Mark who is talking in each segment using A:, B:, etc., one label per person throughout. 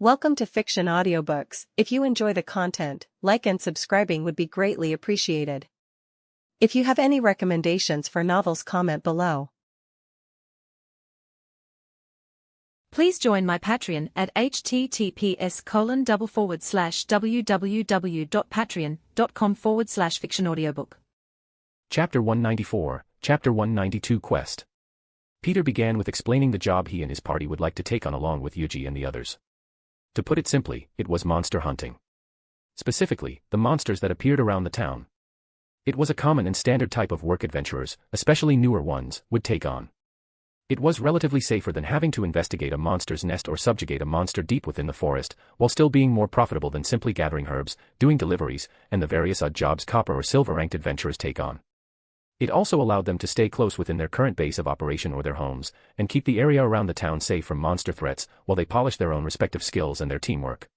A: Welcome to Fiction Audiobooks. If you enjoy the content, like and subscribing would be greatly appreciated. If you have any recommendations for novels, comment below.
B: Please join my Patreon at https://www.patreon.com/fictionaudiobook.
C: Chapter 194, Chapter 192 Quest. Peter began with explaining the job he and his party would like to take on along with Yuuji and the others. To put it simply, it was monster hunting. Specifically, the monsters that appeared around the town. It was a common and standard type of work adventurers, especially newer ones, would take on. It was relatively safer than having to investigate a monster's nest or subjugate a monster deep within the forest, while still being more profitable than simply gathering herbs, doing deliveries, and the various odd jobs copper or silver-ranked adventurers take on. It also allowed them to stay close within their current base of operation or their homes, and keep the area around the town safe from monster threats, while they polished their own respective skills and their teamwork.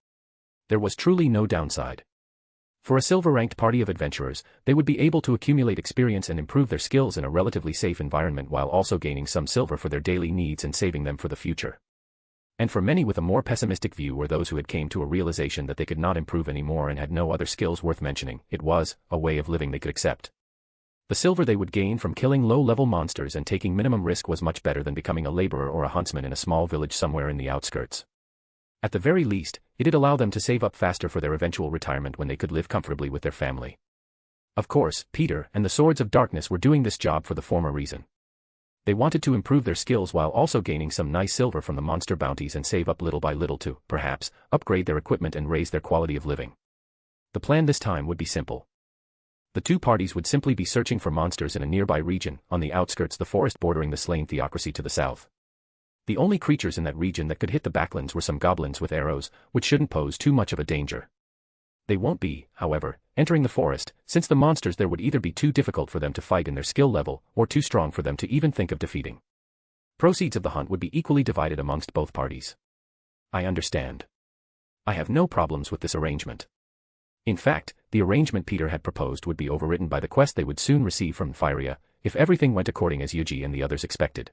C: There was truly no downside. For a silver-ranked party of adventurers, they would be able to accumulate experience and improve their skills in a relatively safe environment while also gaining some silver for their daily needs and saving them for the future. And for many with a more pessimistic view were those who had came to a realization that they could not improve anymore and had no other skills worth mentioning. It was a way of living they could accept. The silver they would gain from killing low-level monsters and taking minimum risk was much better than becoming a laborer or a huntsman in a small village somewhere in the outskirts. At the very least, it'd allow them to save up faster for their eventual retirement when they could live comfortably with their family. Of course, Peter and the Swords of Darkness were doing this job for the former reason. They wanted to improve their skills while also gaining some nice silver from the monster bounties and save up little by little to, perhaps, upgrade their equipment and raise their quality of living. The plan this time would be simple. The two parties would simply be searching for monsters in a nearby region, on the outskirts the forest bordering the slain theocracy to the south. The only creatures in that region that could hit the backlands were some goblins with arrows, which shouldn't pose too much of a danger. They won't be, however, entering the forest, since the monsters there would either be too difficult for them to fight in their skill level, or too strong for them to even think of defeating. Proceeds of the hunt would be equally divided amongst both parties. I understand. I have no problems with this arrangement. In fact, the arrangement Peter had proposed would be overwritten by the quest they would soon receive from Firia, if everything went according as Yuuji and the others expected.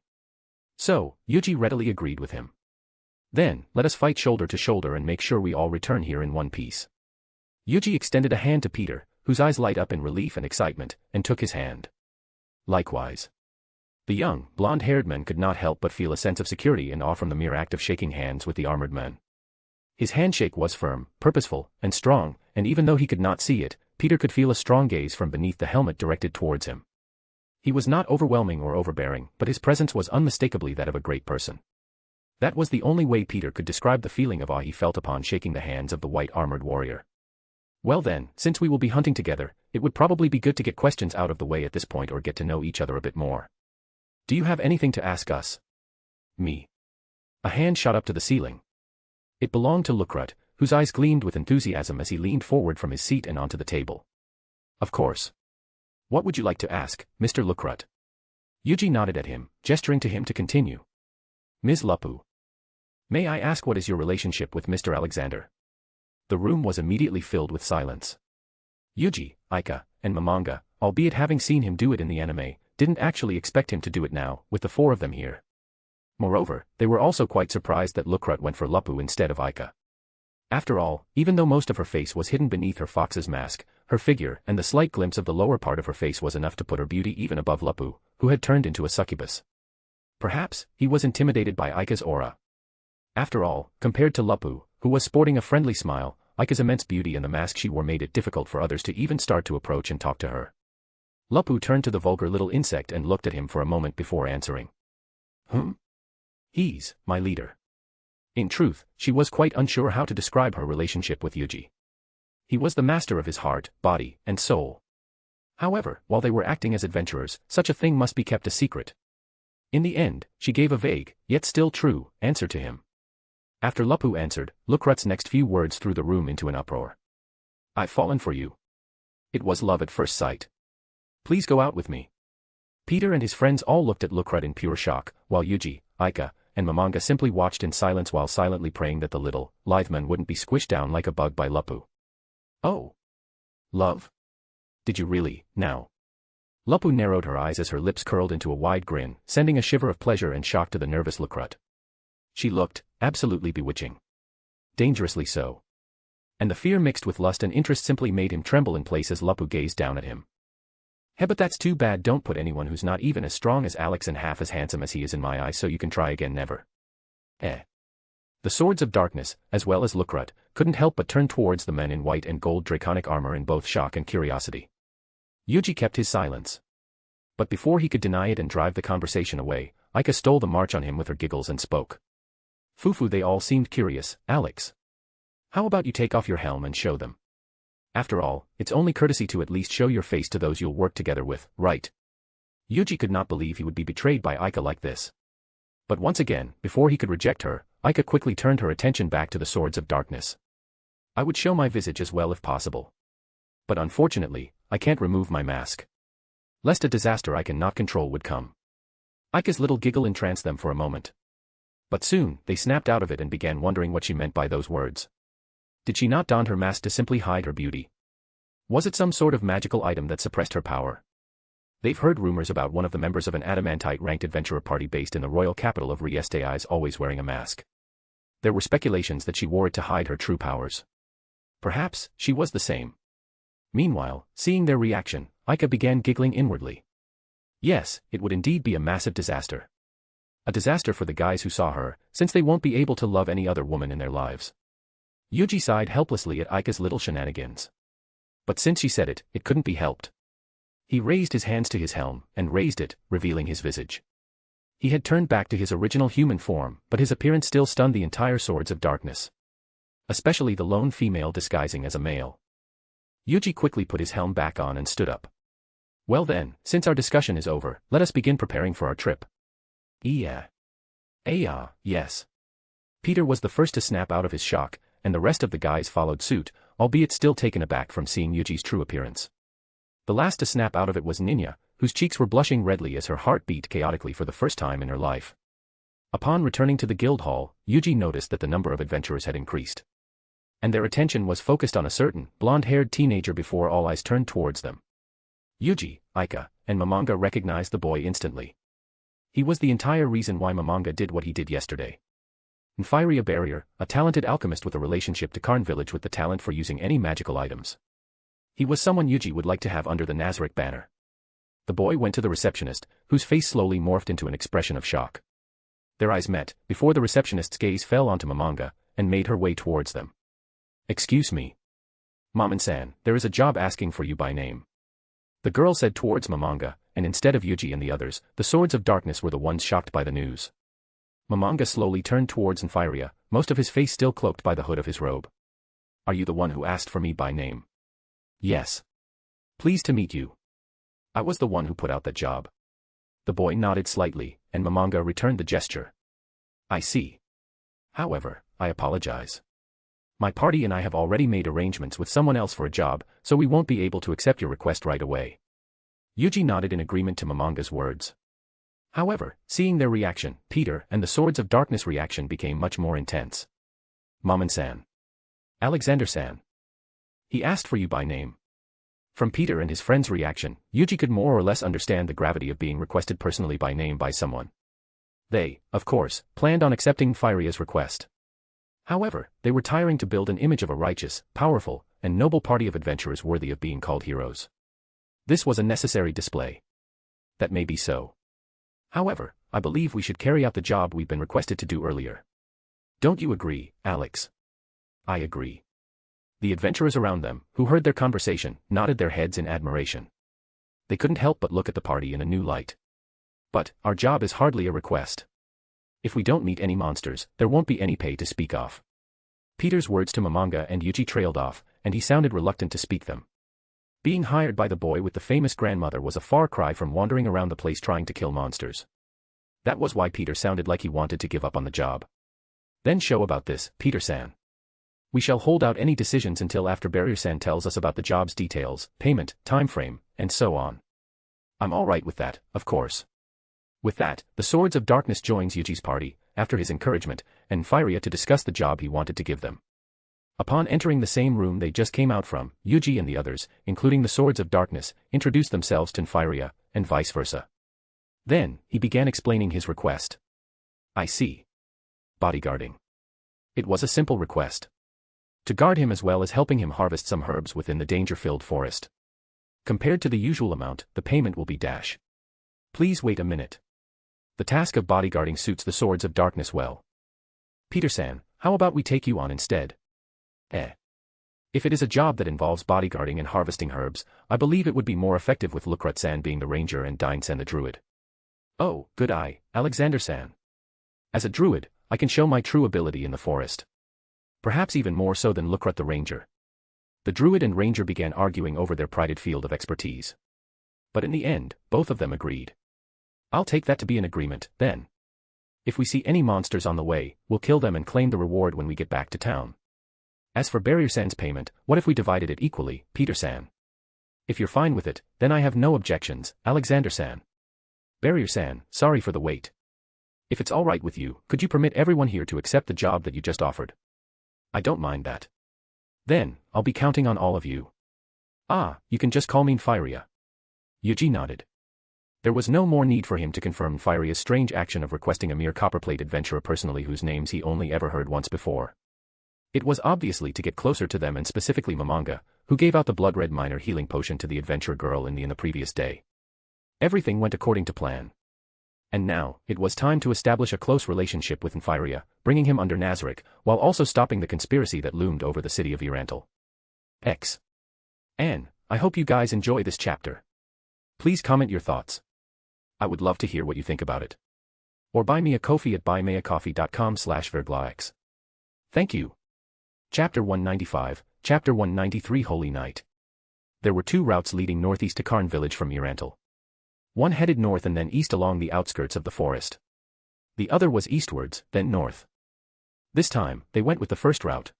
C: So, Yuuji readily agreed with him. Then, let us fight shoulder to shoulder and make sure we all return here in one piece. Yuuji extended a hand to Peter, whose eyes light up in relief and excitement, and took his hand. Likewise. The young, blonde-haired man could not help but feel a sense of security and awe from the mere act of shaking hands with the armored man. His handshake was firm, purposeful, and strong, and even though he could not see it, Peter could feel a strong gaze from beneath the helmet directed towards him. He was not overwhelming or overbearing, but his presence was unmistakably that of a great person. That was the only way Peter could describe the feeling of awe he felt upon shaking the hands of the white-armored warrior. Well then, since we will be hunting together, it would probably be good to get questions out of the way at this point or get to know each other a bit more. Do you have anything to ask us? Me. A hand shot up to the ceiling. It belonged to Lucrut, whose eyes gleamed with enthusiasm as he leaned forward from his seat and onto the table. Of course. What would you like to ask, Mr. Lucrut? Yuuji nodded at him, gesturing to him to continue. Ms. Lupu. May I ask what is your relationship with Mr. Alexander? The room was immediately filled with silence. Yuuji, Aika, and Mamanga, albeit having seen him do it in the anime, didn't actually expect him to do it now, with the four of them here. Moreover, they were also quite surprised that Lucrut went for Lupu instead of Aika. After all, even though most of her face was hidden beneath her fox's mask, her figure and the slight glimpse of the lower part of her face was enough to put her beauty even above Lupu, who had turned into a succubus. Perhaps, he was intimidated by Aika's aura. After all, compared to Lupu, who was sporting a friendly smile, Aika's immense beauty and the mask she wore made it difficult for others to even start to approach and talk to her. Lupu turned to the vulgar little insect and looked at him for a moment before answering. He's my leader. In truth, she was quite unsure how to describe her relationship with Yuuji. He was the master of his heart, body, and soul. However, while they were acting as adventurers, such a thing must be kept a secret. In the end, she gave a vague, yet still true, answer to him. After Lupu answered, Lucrut's next few words threw the room into an uproar. I've fallen for you. It was love at first sight. Please go out with me. Peter and his friends all looked at Lucrut in pure shock, while Yuuji, Aika, and Mamanga simply watched in silence while silently praying that the little, lithe man wouldn't be squished down like a bug by Lupu. Oh. Love? Did you really, now? Lupu narrowed her eyes as her lips curled into a wide grin, sending a shiver of pleasure and shock to the nervous Lucrut. She looked absolutely bewitching. dangerously so. And the fear mixed with lust and interest simply made him tremble in place as Lupu gazed down at him. Hey, but that's too bad. Don't put anyone who's not even as strong as Alex and half as handsome as he is in my eyes, so you can try again never. The Swords of Darkness, as well as Lukrut, couldn't help but turn towards the men in white and gold draconic armor in both shock and curiosity. Yuuji kept his silence. But before he could deny it and drive the conversation away, Aika stole the march on him with her giggles and spoke. Fufu, they all seemed curious. Alex, how about you take off your helm and show them? After all, it's only courtesy to at least show your face to those you'll work together with, right? Yuuji could not believe he would be betrayed by Aika like this. But once again, before he could reject her, Aika quickly turned her attention back to the Swords of Darkness. I would show my visage as well if possible. But unfortunately, I can't remove my mask. Lest a disaster I cannot control would come. Aika's little giggle entranced them for a moment. But soon, they snapped out of it and began wondering what she meant by those words. Did she not don her mask to simply hide her beauty? Was it some sort of magical item that suppressed her power? They've heard rumors about one of the members of an adamantite-ranked adventurer party based in the royal capital of Riestai's always wearing a mask. There were speculations that she wore it to hide her true powers. Perhaps, she was the same. Meanwhile, seeing their reaction, Aika began giggling inwardly. Yes, it would indeed be a massive disaster. A disaster for the guys who saw her, since they won't be able to love any other woman in their lives. Yuuji sighed helplessly at Aika's little shenanigans. But since she said it, it couldn't be helped. He raised his hands to his helm, and raised it, revealing his visage. He had turned back to his original human form, but his appearance still stunned the entire Swords of Darkness. Especially the lone female disguising as a male. Yuuji quickly put his helm back on and stood up. Well then, since our discussion is over, let us begin preparing for our trip. Yes. Peter was the first to snap out of his shock, and the rest of the guys followed suit, albeit still taken aback from seeing Yuji's true appearance. The last to snap out of it was Ninya, whose cheeks were blushing redly as her heart beat chaotically for the first time in her life. Upon returning to the guild hall, Yuuji noticed that the number of adventurers had increased. And their attention was focused on a certain, blonde-haired teenager before all eyes turned towards them. Yuuji, Aika, and Momonga recognized the boy instantly. He was the entire reason why Momonga did what he did yesterday. Nfiria Barrier, a talented alchemist with a relationship to Karn village with the talent for using any magical items. He was someone Yuuji would like to have under the Nazarick banner. The boy went to the receptionist, whose face slowly morphed into an expression of shock. Their eyes met, before the receptionist's gaze fell onto Momonga, and made her way towards them. Excuse me. Maman-san, there is a job asking for you by name. The girl said towards Momonga, and instead of Yuuji and the others, the Swords of Darkness were the ones shocked by the news. Momonga slowly turned towards Nfiria, most of his face still cloaked by the hood of his robe. Are you the one who asked for me by name? Yes. Pleased to meet you. I was the one who put out that job. The boy nodded slightly, and Momonga returned the gesture. I see. However, I apologize. My party and I have already made arrangements with someone else for a job, so we won't be able to accept your request right away. Yuuji nodded in agreement to Momonga's words. However, seeing their reaction, Peter and the Swords of Darkness reaction became much more intense. Maman-san. Alexander-san. He asked for you by name. From Peter and his friend's reaction, Yuuji could more or less understand the gravity of being requested personally by name by someone. They, of course, planned on accepting Nfiria's request. However, they were tiring to build an image of a righteous, powerful, and noble party of adventurers worthy of being called heroes. This was a necessary display. That may be so. However, I believe we should carry out the job we've been requested to do earlier. Don't you agree, Alex? I agree. The adventurers around them, who heard their conversation, nodded their heads in admiration. They couldn't help but look at the party in a new light. But, our job is hardly a request. If we don't meet any monsters, there won't be any pay to speak of. Peter's words to Momonga and Yuuji trailed off, and he sounded reluctant to speak them. Being hired by the boy with the famous grandmother was a far cry from wandering around the place trying to kill monsters. That was why Peter sounded like he wanted to give up on the job. Then show about this, Peter-san. We shall hold out any decisions until after Barrier-san tells us about the job's details, payment, time frame, and so on. I'm alright with that, of course. With that, the Swords of Darkness joins Yuuji's party, after his encouragement, and Nfiria to discuss the job he wanted to give them. Upon entering the same room they just came out from, Yuuji and the others, including the Swords of Darkness, introduced themselves to Nfiria, and vice versa. Then, he began explaining his request. I see. Bodyguarding. It was a simple request. To guard him as well as helping him harvest some herbs within the danger-filled forest. Compared to the usual amount, the payment will be dash. Please wait a minute. The task of bodyguarding suits the Swords of Darkness well. Peter-san, how about we take you on instead? If it is a job that involves bodyguarding and harvesting herbs, I believe it would be more effective with Lucrut-san being the ranger and Dine-san the druid. Oh, good eye, Alexander-san. As a druid, I can show my true ability in the forest. Perhaps even more so than Lucrut the ranger. The druid and ranger began arguing over their prided field of expertise. But in the end, both of them agreed. I'll take that to be an agreement, then. If we see any monsters on the way, we'll kill them and claim the reward when we get back to town. As for Barrier-san's payment, what if we divided it equally, Peter-san? If you're fine with it, then I have no objections, Alexander-san. Barrier-san, sorry for the wait. If it's all right with you, could you permit everyone here to accept the job that you just offered? I don't mind that. Then, I'll be counting on all of you. Ah, you can just call me Nfiria. Yuuji nodded. There was no more need for him to confirm Nfiria's strange action of requesting a mere copperplate adventurer personally whose names he only ever heard once before. It was obviously to get closer to them and specifically Momonga, who gave out the blood-red minor healing potion to the adventurer girl in the previous day. Everything went according to plan. And now, it was time to establish a close relationship with Nfiria, bringing him under Nazarick, while also stopping the conspiracy that loomed over the city of Irantal. And I hope you guys enjoy this chapter. Please comment your thoughts. I would love to hear what you think about it. Or buy me a coffee at buymeacoffee.com/verglax. Thank you. Chapter 195, Chapter 193 Holy Night. There were two routes leading northeast to Karn village from Irantal. One headed north and then east along the outskirts of the forest. The other was eastwards, then north. This time, they went with the first route.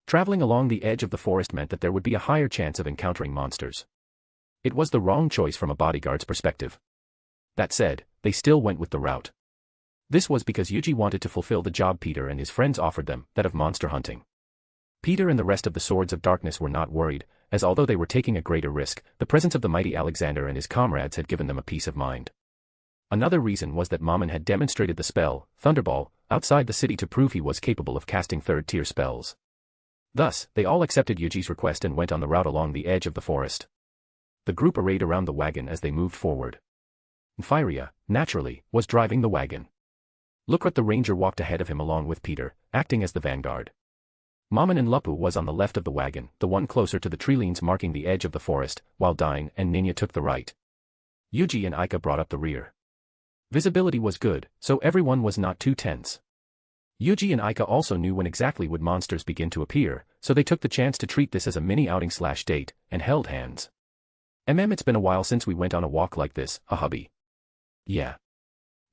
C: Traveling along the edge of the forest meant that there would be a higher chance of encountering monsters. It was the wrong choice from a bodyguard's perspective. That said, they still went with the route. This was because Yuuji wanted to fulfill the job Peter and his friends offered them, that of monster hunting. Peter and the rest of the Swords of Darkness were not worried, as although they were taking a greater risk, the presence of the mighty Alexander and his comrades had given them a peace of mind. Another reason was that Mammon had demonstrated the spell, Thunderball, outside the city to prove he was capable of casting third-tier spells. Thus, they all accepted Yuuji's request and went on the route along the edge of the forest. The group arrayed around the wagon as they moved forward. Nfiria, naturally, was driving the wagon. Lucrut the ranger walked ahead of him along with Peter, acting as the vanguard. Mammon and Lupu was on the left of the wagon, the one closer to the treelines marking the edge of the forest, while Dine and Ninya took the right. Yuuji and Aika brought up the rear. Visibility was good, so everyone was not too tense. Yuuji and Aika also knew when exactly would monsters begin to appear, so they took the chance to treat this as a mini outing/date, and held hands. It's been a while since we went on a walk like this, hubby. Yeah.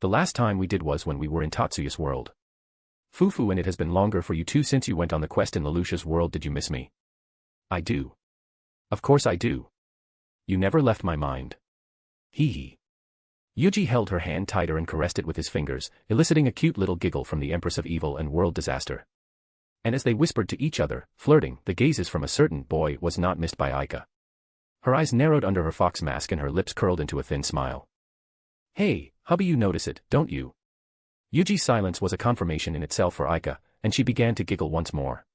C: The last time we did was when we were in Tatsuya's world. Fufu, and it has been longer for you too since you went on the quest in Lelouch's world. Did you miss me? I do. Of course I do. You never left my mind. Hee hee. Yuuji held her hand tighter and caressed it with his fingers, eliciting a cute little giggle from the Empress of Evil and World Disaster. And as they whispered to each other, flirting, the gazes from a certain boy was not missed by Aika. Her eyes narrowed under her fox mask and her lips curled into a thin smile. Hey, hubby, you notice it, don't you? Yuuji's silence was a confirmation in itself for Aika, and she began to giggle once more.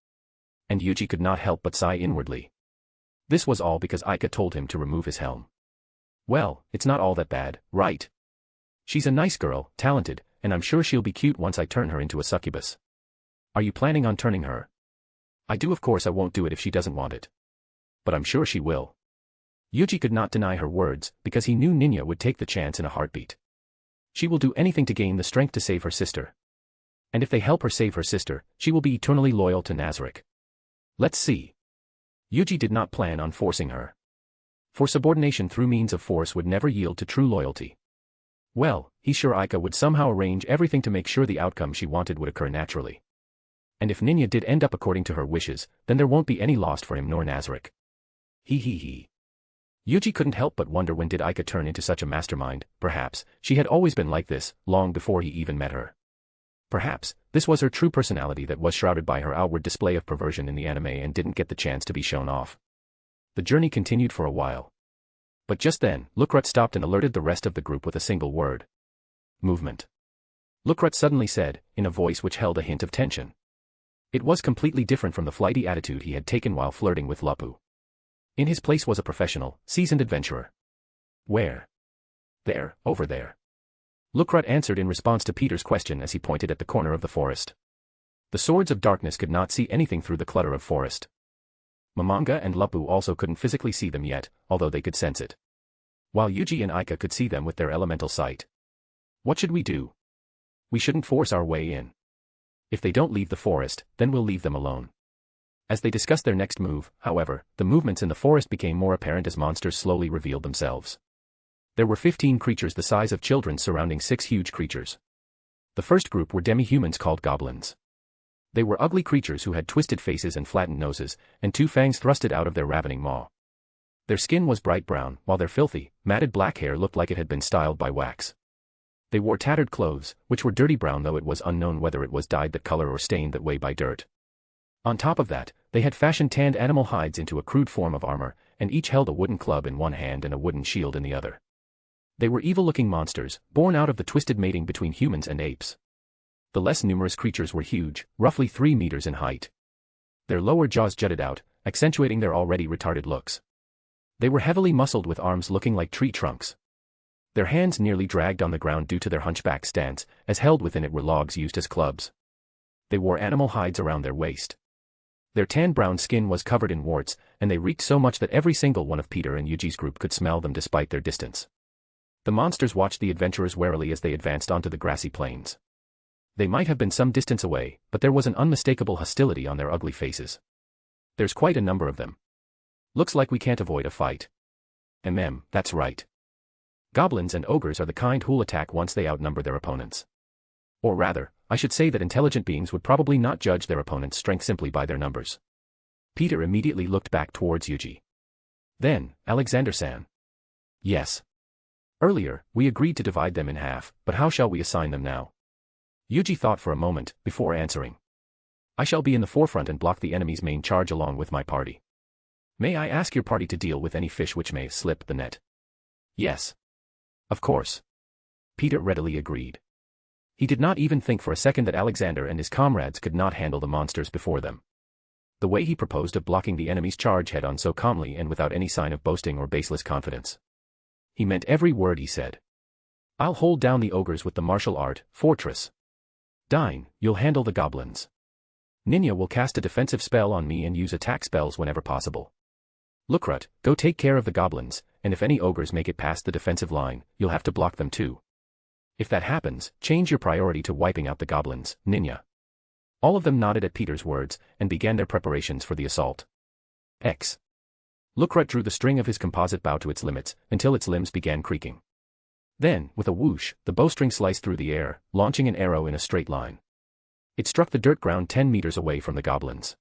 C: And Yuuji could not help but sigh inwardly. This was all because Aika told him to remove his helm. Well, it's not all that bad, right? She's a nice girl, talented, and I'm sure she'll be cute once I turn her into a succubus. Are you planning on turning her? I do. Of course I won't do it if she doesn't want it. But I'm sure she will. Yuuji could not deny her words, because he knew Ninya would take the chance in a heartbeat. She will do anything to gain the strength to save her sister. And if they help her save her sister, she will be eternally loyal to Nazarick. Let's see. Yuuji did not plan on forcing her. For subordination through means of force would never yield to true loyalty. Well, he's sure Aika would somehow arrange everything to make sure the outcome she wanted would occur naturally. And if Ninya did end up according to her wishes, then there won't be any lost for him nor Nazarick. Hee hee hee. Yuuji couldn't help but wonder, when did Aika turn into such a mastermind? Perhaps she had always been like this, long before he even met her. Perhaps this was her true personality that was shrouded by her outward display of perversion in the anime and didn't get the chance to be shown off. The journey continued for a while. But just then, Lucrut stopped and alerted the rest of the group with a single word. Movement. Lucrut suddenly said, in a voice which held a hint of tension. It was completely different from the flighty attitude he had taken while flirting with Lapu. In his place was a professional, seasoned adventurer. Where? There, over there. Lucrut answered in response to Peter's question as he pointed at the corner of the forest. The swords of darkness could not see anything through the clutter of forest. Momonga and Lapu also couldn't physically see them yet, although they could sense it. While Yuuji and Aika could see them with their elemental sight. What should we do? We shouldn't force our way in. If they don't leave the forest, then we'll leave them alone. As they discussed their next move, however, the movements in the forest became more apparent as monsters slowly revealed themselves. There were 15 creatures the size of children surrounding 6 huge creatures. The first group were demi-humans called goblins. They were ugly creatures who had twisted faces and flattened noses, and 2 fangs thrusted out of their ravening maw. Their skin was bright brown, while their filthy, matted black hair looked like it had been styled by wax. They wore tattered clothes, which were dirty brown, though it was unknown whether it was dyed that color or stained that way by dirt. On top of that, they had fashioned tanned animal hides into a crude form of armor, and each held a wooden club in one hand and a wooden shield in the other. They were evil-looking monsters, born out of the twisted mating between humans and apes. The less numerous creatures were huge, roughly 3 meters in height. Their lower jaws jutted out, accentuating their already retarded looks. They were heavily muscled with arms looking like tree trunks. Their hands nearly dragged on the ground due to their hunchback stance, as held within it were logs used as clubs. They wore animal hides around their waist. Their tan-brown skin was covered in warts, and they reeked so much that every single one of Peter and Yuuji's group could smell them despite their distance. The monsters watched the adventurers warily as they advanced onto the grassy plains. They might have been some distance away, but there was an unmistakable hostility on their ugly faces. There's quite a number of them. Looks like we can't avoid a fight. That's right. Goblins and ogres are the kind who'll attack once they outnumber their opponents. Or rather, I should say that intelligent beings would probably not judge their opponent's strength simply by their numbers. Peter immediately looked back towards Yuuji. Then, Alexander-san. Yes. Earlier, we agreed to divide them in half, but how shall we assign them now? Yuuji thought for a moment, before answering. I shall be in the forefront and block the enemy's main charge along with my party. May I ask your party to deal with any fish which may slip the net? Yes. Of course. Peter readily agreed. He did not even think for a second that Alexander and his comrades could not handle the monsters before them. The way he proposed of blocking the enemy's charge head-on so calmly and without any sign of boasting or baseless confidence. He meant every word he said. I'll hold down the ogres with the martial art, fortress. Dine, you'll handle the goblins. Ninya will cast a defensive spell on me and use attack spells whenever possible. Lucrut, go take care of the goblins, and if any ogres make it past the defensive line, you'll have to block them too. If that happens, change your priority to wiping out the goblins, Ninya. All of them nodded at Peter's words, and began their preparations for the assault. X. Lucrut drew the string of his composite bow to its limits, until its limbs began creaking. Then, with a whoosh, the bowstring sliced through the air, launching an arrow in a straight line. It struck the dirt ground 10 meters away from the goblins.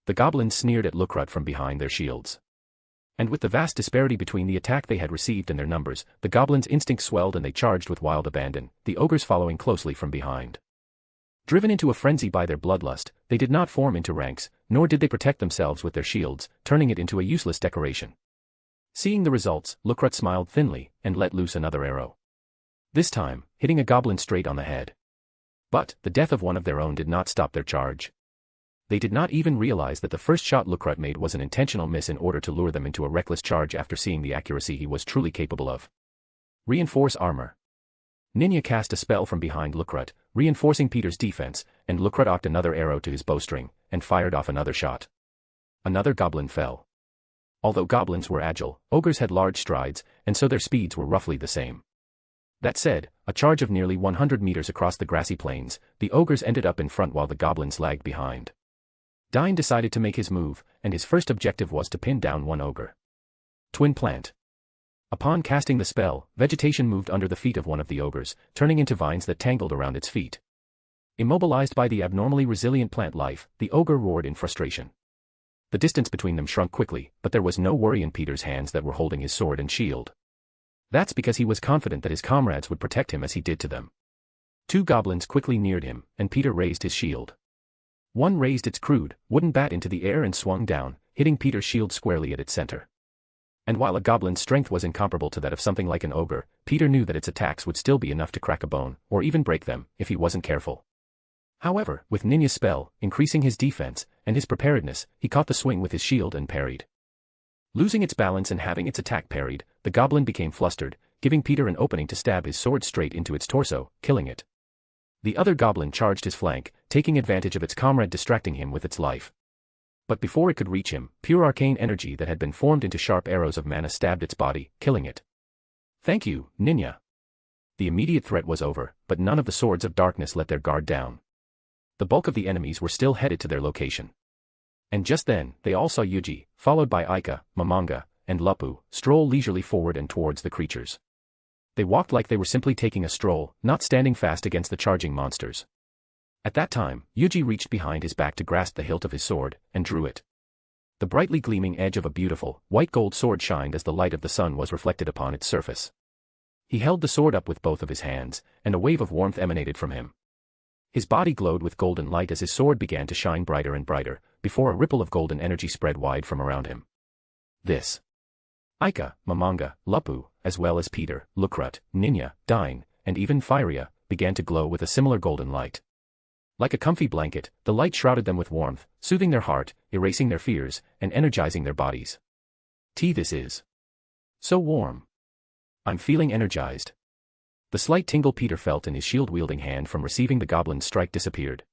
C: The goblins sneered at Lucrut from behind their shields. And with the vast disparity between the attack they had received and their numbers, the goblins' instincts swelled and they charged with wild abandon, the ogres following closely from behind. Driven into a frenzy by their bloodlust, they did not form into ranks, nor did they protect themselves with their shields, turning it into a useless decoration. Seeing the results, Lucrut smiled thinly, and let loose another arrow. This time, hitting a goblin straight on the head. But, the death of one of their own did not stop their charge. They did not even realize that the first shot Lucrut made was an intentional miss in order to lure them into a reckless charge after seeing the accuracy he was truly capable of. Reinforce armor. Ninya cast a spell from behind Lucrut, reinforcing Peter's defense, and Lucrut ocked another arrow to his bowstring, and fired off another shot. Another goblin fell. Although goblins were agile, ogres had large strides, and so their speeds were roughly the same. That said, a charge of nearly 100 meters across the grassy plains, the ogres ended up in front while the goblins lagged behind. Dine decided to make his move, and his first objective was to pin down one ogre. Twin Plant. Upon casting the spell, vegetation moved under the feet of one of the ogres, turning into vines that tangled around its feet. Immobilized by the abnormally resilient plant life, the ogre roared in frustration. The distance between them shrunk quickly, but there was no worry in Peter's hands that were holding his sword and shield. That's because he was confident that his comrades would protect him as he did to them. 2 goblins quickly neared him, and Peter raised his shield. One raised its crude, wooden bat into the air and swung down, hitting Peter's shield squarely at its center. And while a goblin's strength was incomparable to that of something like an ogre, Peter knew that its attacks would still be enough to crack a bone, or even break them, if he wasn't careful. However, with Ninya's spell, increasing his defense, and his preparedness, he caught the swing with his shield and parried. Losing its balance and having its attack parried, the goblin became flustered, giving Peter an opening to stab his sword straight into its torso, killing it. The other goblin charged his flank, taking advantage of its comrade distracting him with its life. But before it could reach him, pure arcane energy that had been formed into sharp arrows of mana stabbed its body, killing it. Thank you, Ninya. The immediate threat was over, but none of the swords of darkness let their guard down. The bulk of the enemies were still headed to their location. And just then, they all saw Yuuji, followed by Aika, Momonga, and Lupu, stroll leisurely forward and towards the creatures. They walked like they were simply taking a stroll, not standing fast against the charging monsters. At that time, Yuuji reached behind his back to grasp the hilt of his sword, and drew it. The brightly gleaming edge of a beautiful, white-gold sword shined as the light of the sun was reflected upon its surface. He held the sword up with both of his hands, and a wave of warmth emanated from him. His body glowed with golden light as his sword began to shine brighter and brighter, before a ripple of golden energy spread wide from around him. This. Aika, Momonga, Lupu, as well as Peter, Lukrut, Ninya, Dine, and even Firia, began to glow with a similar golden light. Like a comfy blanket, the light shrouded them with warmth, soothing their heart, erasing their fears, and energizing their bodies. This is so warm. I'm feeling energized. The slight tingle Peter felt in his shield-wielding hand from receiving the goblin's strike disappeared.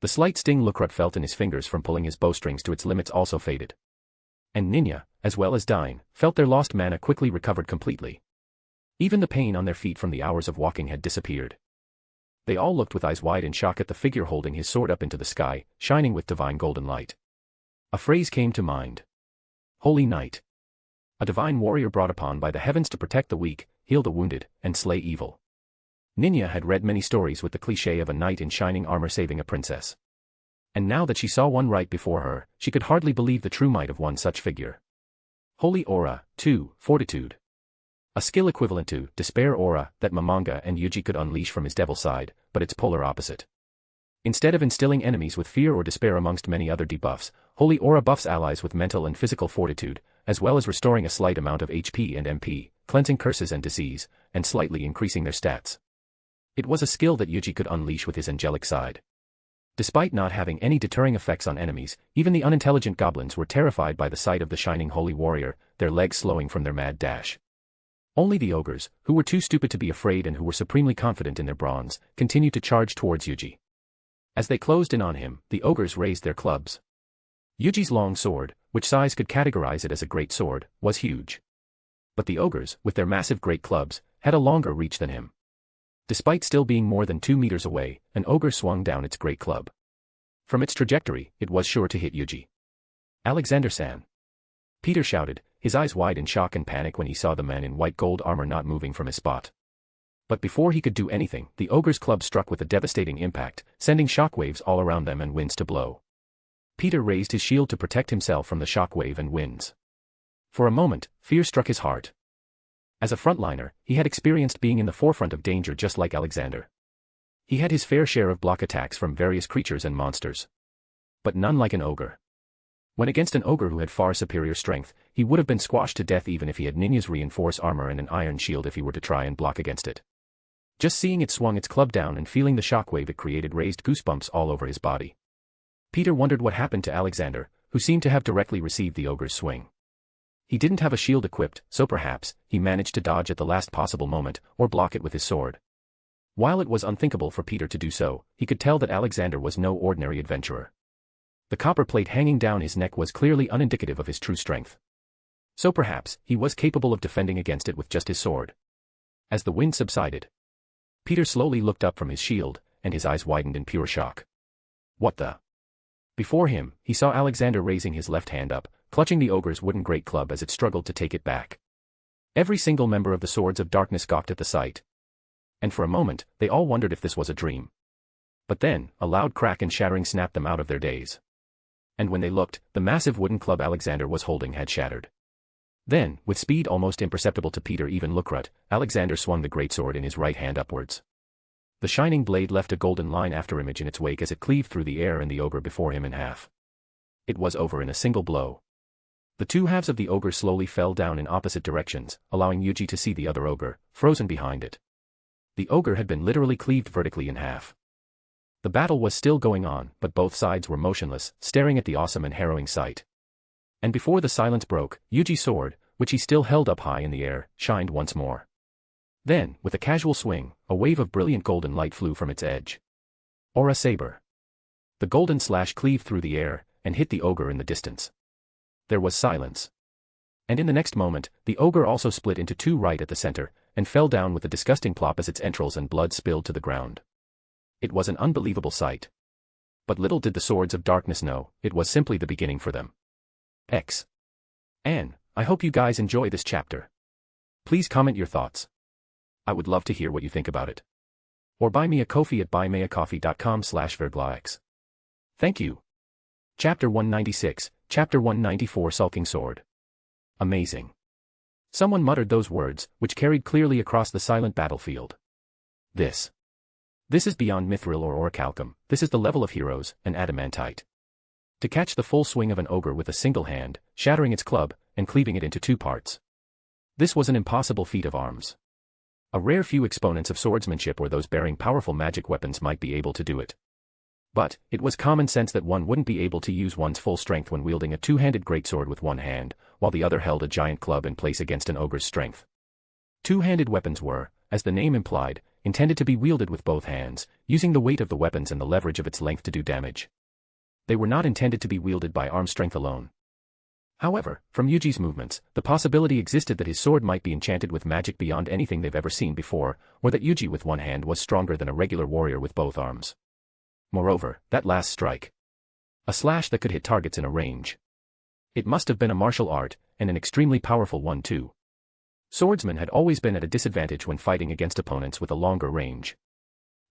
C: The slight sting Lukrut felt in his fingers from pulling his bowstrings to its limits also faded. And Ninya, as well as Dine, felt their lost mana quickly recovered completely. Even the pain on their feet from the hours of walking had disappeared. They all looked with eyes wide in shock at the figure holding his sword up into the sky, shining with divine golden light. A phrase came to mind. Holy Knight. A divine warrior brought upon by the heavens to protect the weak, heal the wounded, and slay evil. Ninya had read many stories with the cliché of a knight in shining armor saving a princess. And now that she saw one right before her, she could hardly believe the true might of one such figure. Holy Aura, 2, Fortitude. A skill equivalent to Despair Aura that Momonga and Yuuji could unleash from his devil side, but its polar opposite. Instead of instilling enemies with fear or despair amongst many other debuffs, Holy Aura buffs allies with mental and physical fortitude, as well as restoring a slight amount of HP and MP, cleansing curses and disease, and slightly increasing their stats. It was a skill that Yuuji could unleash with his angelic side. Despite not having any deterring effects on enemies, even the unintelligent goblins were terrified by the sight of the shining holy warrior, their legs slowing from their mad dash. Only the ogres, who were too stupid to be afraid and who were supremely confident in their bronze, continued to charge towards Yuuji. As they closed in on him, the ogres raised their clubs. Yuuji's long sword, which size could categorize it as a great sword, was huge. But the ogres, with their massive great clubs, had a longer reach than him. Despite still being more than 2 meters away, an ogre swung down its great club. From its trajectory, it was sure to hit Yuuji. Alexander-san. Peter shouted, his eyes wide in shock and panic when he saw the man in white gold armor not moving from his spot. But before he could do anything, the ogre's club struck with a devastating impact, sending shockwaves all around them and winds to blow. Peter raised his shield to protect himself from the shockwave and winds. For a moment, fear struck his heart. As a frontliner, he had experienced being in the forefront of danger just like Alexander. He had his fair share of block attacks from various creatures and monsters. But none like an ogre. When against an ogre who had far superior strength, he would have been squashed to death even if he had Ninya's reinforced armor and an iron shield if he were to try and block against it. Just seeing it swung its club down and feeling the shockwave it created raised goosebumps all over his body. Peter wondered what happened to Alexander, who seemed to have directly received the ogre's swing. He didn't have a shield equipped, so perhaps, he managed to dodge at the last possible moment, or block it with his sword. While it was unthinkable for Peter to do so, he could tell that Alexander was no ordinary adventurer. The copper plate hanging down his neck was clearly unindicative of his true strength. So perhaps, he was capable of defending against it with just his sword. As the wind subsided, Peter slowly looked up from his shield, and his eyes widened in pure shock. What the? Before him, he saw Alexander raising his left hand up, clutching the ogre's wooden great club as it struggled to take it back. Every single member of the Swords of Darkness gawked at the sight. And for a moment, they all wondered if this was a dream. But then, a loud crack and shattering snapped them out of their daze. And when they looked, the massive wooden club Alexander was holding had shattered. Then, with speed almost imperceptible to Peter even Lukrut, Alexander swung the greatsword in his right hand upwards. The shining blade left a golden line afterimage in its wake as it cleaved through the air and the ogre before him in half. It was over in a single blow. The two halves of the ogre slowly fell down in opposite directions, allowing Yuuji to see the other ogre, frozen behind it. The ogre had been literally cleaved vertically in half. The battle was still going on, but both sides were motionless, staring at the awesome and harrowing sight. And before the silence broke, Yuji's sword, which he still held up high in the air, shined once more. Then, with a casual swing, a wave of brilliant golden light flew from its edge. Aura saber. The golden slash cleaved through the air, and hit the ogre in the distance. There was silence. And in the next moment, the ogre also split into two right at the center, and fell down with a disgusting plop as its entrails and blood spilled to the ground. It was an unbelievable sight. But little did the swords of darkness know, it was simply the beginning for them. And I hope you guys enjoy this chapter. Please comment your thoughts. I would love to hear what you think about it. Or buy me a Ko-fi at buymeacoffee.com/verglax. Thank you. Chapter 196, Chapter 194 Sulking Sword. Amazing. Someone muttered those words, which carried clearly across the silent battlefield. This is beyond mithril or orichalcum, this is the level of heroes, an adamantite. To catch the full swing of an ogre with a single hand, shattering its club, and cleaving it into two parts. This was an impossible feat of arms. A rare few exponents of swordsmanship or those bearing powerful magic weapons might be able to do it. But, it was common sense that one wouldn't be able to use one's full strength when wielding a two-handed greatsword with one hand, while the other held a giant club in place against an ogre's strength. Two-handed weapons were, as the name implied, intended to be wielded with both hands, using the weight of the weapons and the leverage of its length to do damage. They were not intended to be wielded by arm strength alone. However, from Yuji's movements, the possibility existed that his sword might be enchanted with magic beyond anything they've ever seen before, or that Yuji with one hand was stronger than a regular warrior with both arms. Moreover, that last strike. A slash that could hit targets in a range. It must have been a martial art, and an extremely powerful one too. Swordsmen had always been at a disadvantage when fighting against opponents with a longer range.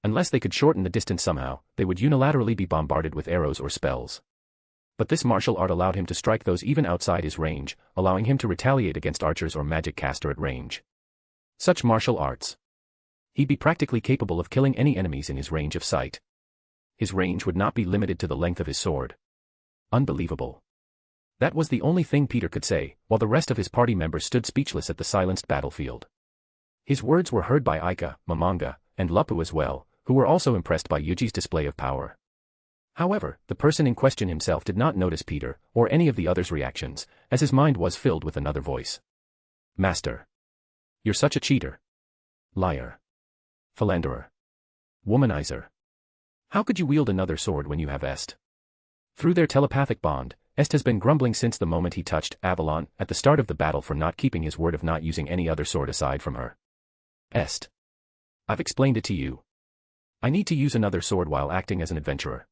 C: Unless they could shorten the distance somehow, they would unilaterally be bombarded with arrows or spells. But this martial art allowed him to strike those even outside his range, allowing him to retaliate against archers or magic caster at range. Such martial arts. He'd be practically capable of killing any enemies in his range of sight. His range would not be limited to the length of his sword. Unbelievable. That was the only thing Peter could say, while the rest of his party members stood speechless at the silenced battlefield. His words were heard by Aika, Momonga, and Lupu as well, who were also impressed by Yuji's display of power. However, the person in question himself did not notice Peter, or any of the others' reactions, as his mind was filled with another voice. Master. You're such a cheater. Liar. Philanderer. Womanizer. How could you wield another sword when you have Est? Through their telepathic bond, Est has been grumbling since the moment he touched Avalon at the start of the battle for not keeping his word of not using any other sword aside from her. Est. I've explained it to you. I need to use another sword while acting as an adventurer.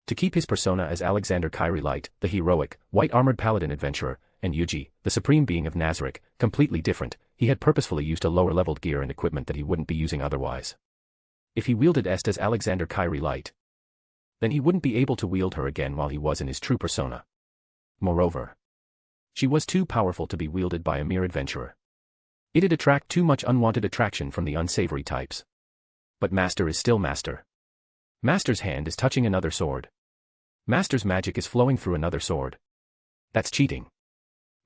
C: To keep his persona as Alexander Kyrie Light, the heroic, white-armored paladin adventurer, and Yuji, the supreme being of Nazarick, completely different, he had purposefully used a lower-leveled gear and equipment that he wouldn't be using otherwise. If he wielded Est as Alexander Kyrie Light, then he wouldn't be able to wield her again while he was in his true persona. Moreover, she was too powerful to be wielded by a mere adventurer. It'd attract too much unwanted attraction from the unsavory types. But Master is still Master. Master's hand is touching another sword. Master's magic is flowing through another sword. That's cheating.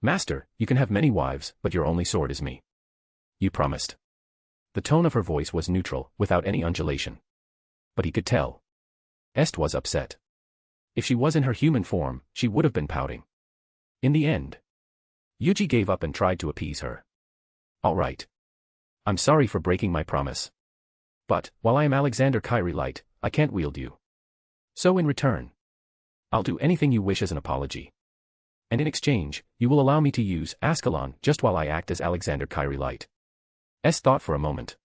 C: Master, you can have many wives, but your only sword is me. You promised. The tone of her voice was neutral, without any undulation. But he could tell. Est was upset. If she was in her human form, she would have been pouting. In the end, Yuji gave up and tried to appease her. All right. I'm sorry for breaking my promise. But, while I am Alexander Kyrie Light, I can't wield you. So in return, I'll do anything you wish as an apology. And in exchange, you will allow me to use Ascalon just while I act as Alexander Kyrie Light. Est thought for a moment.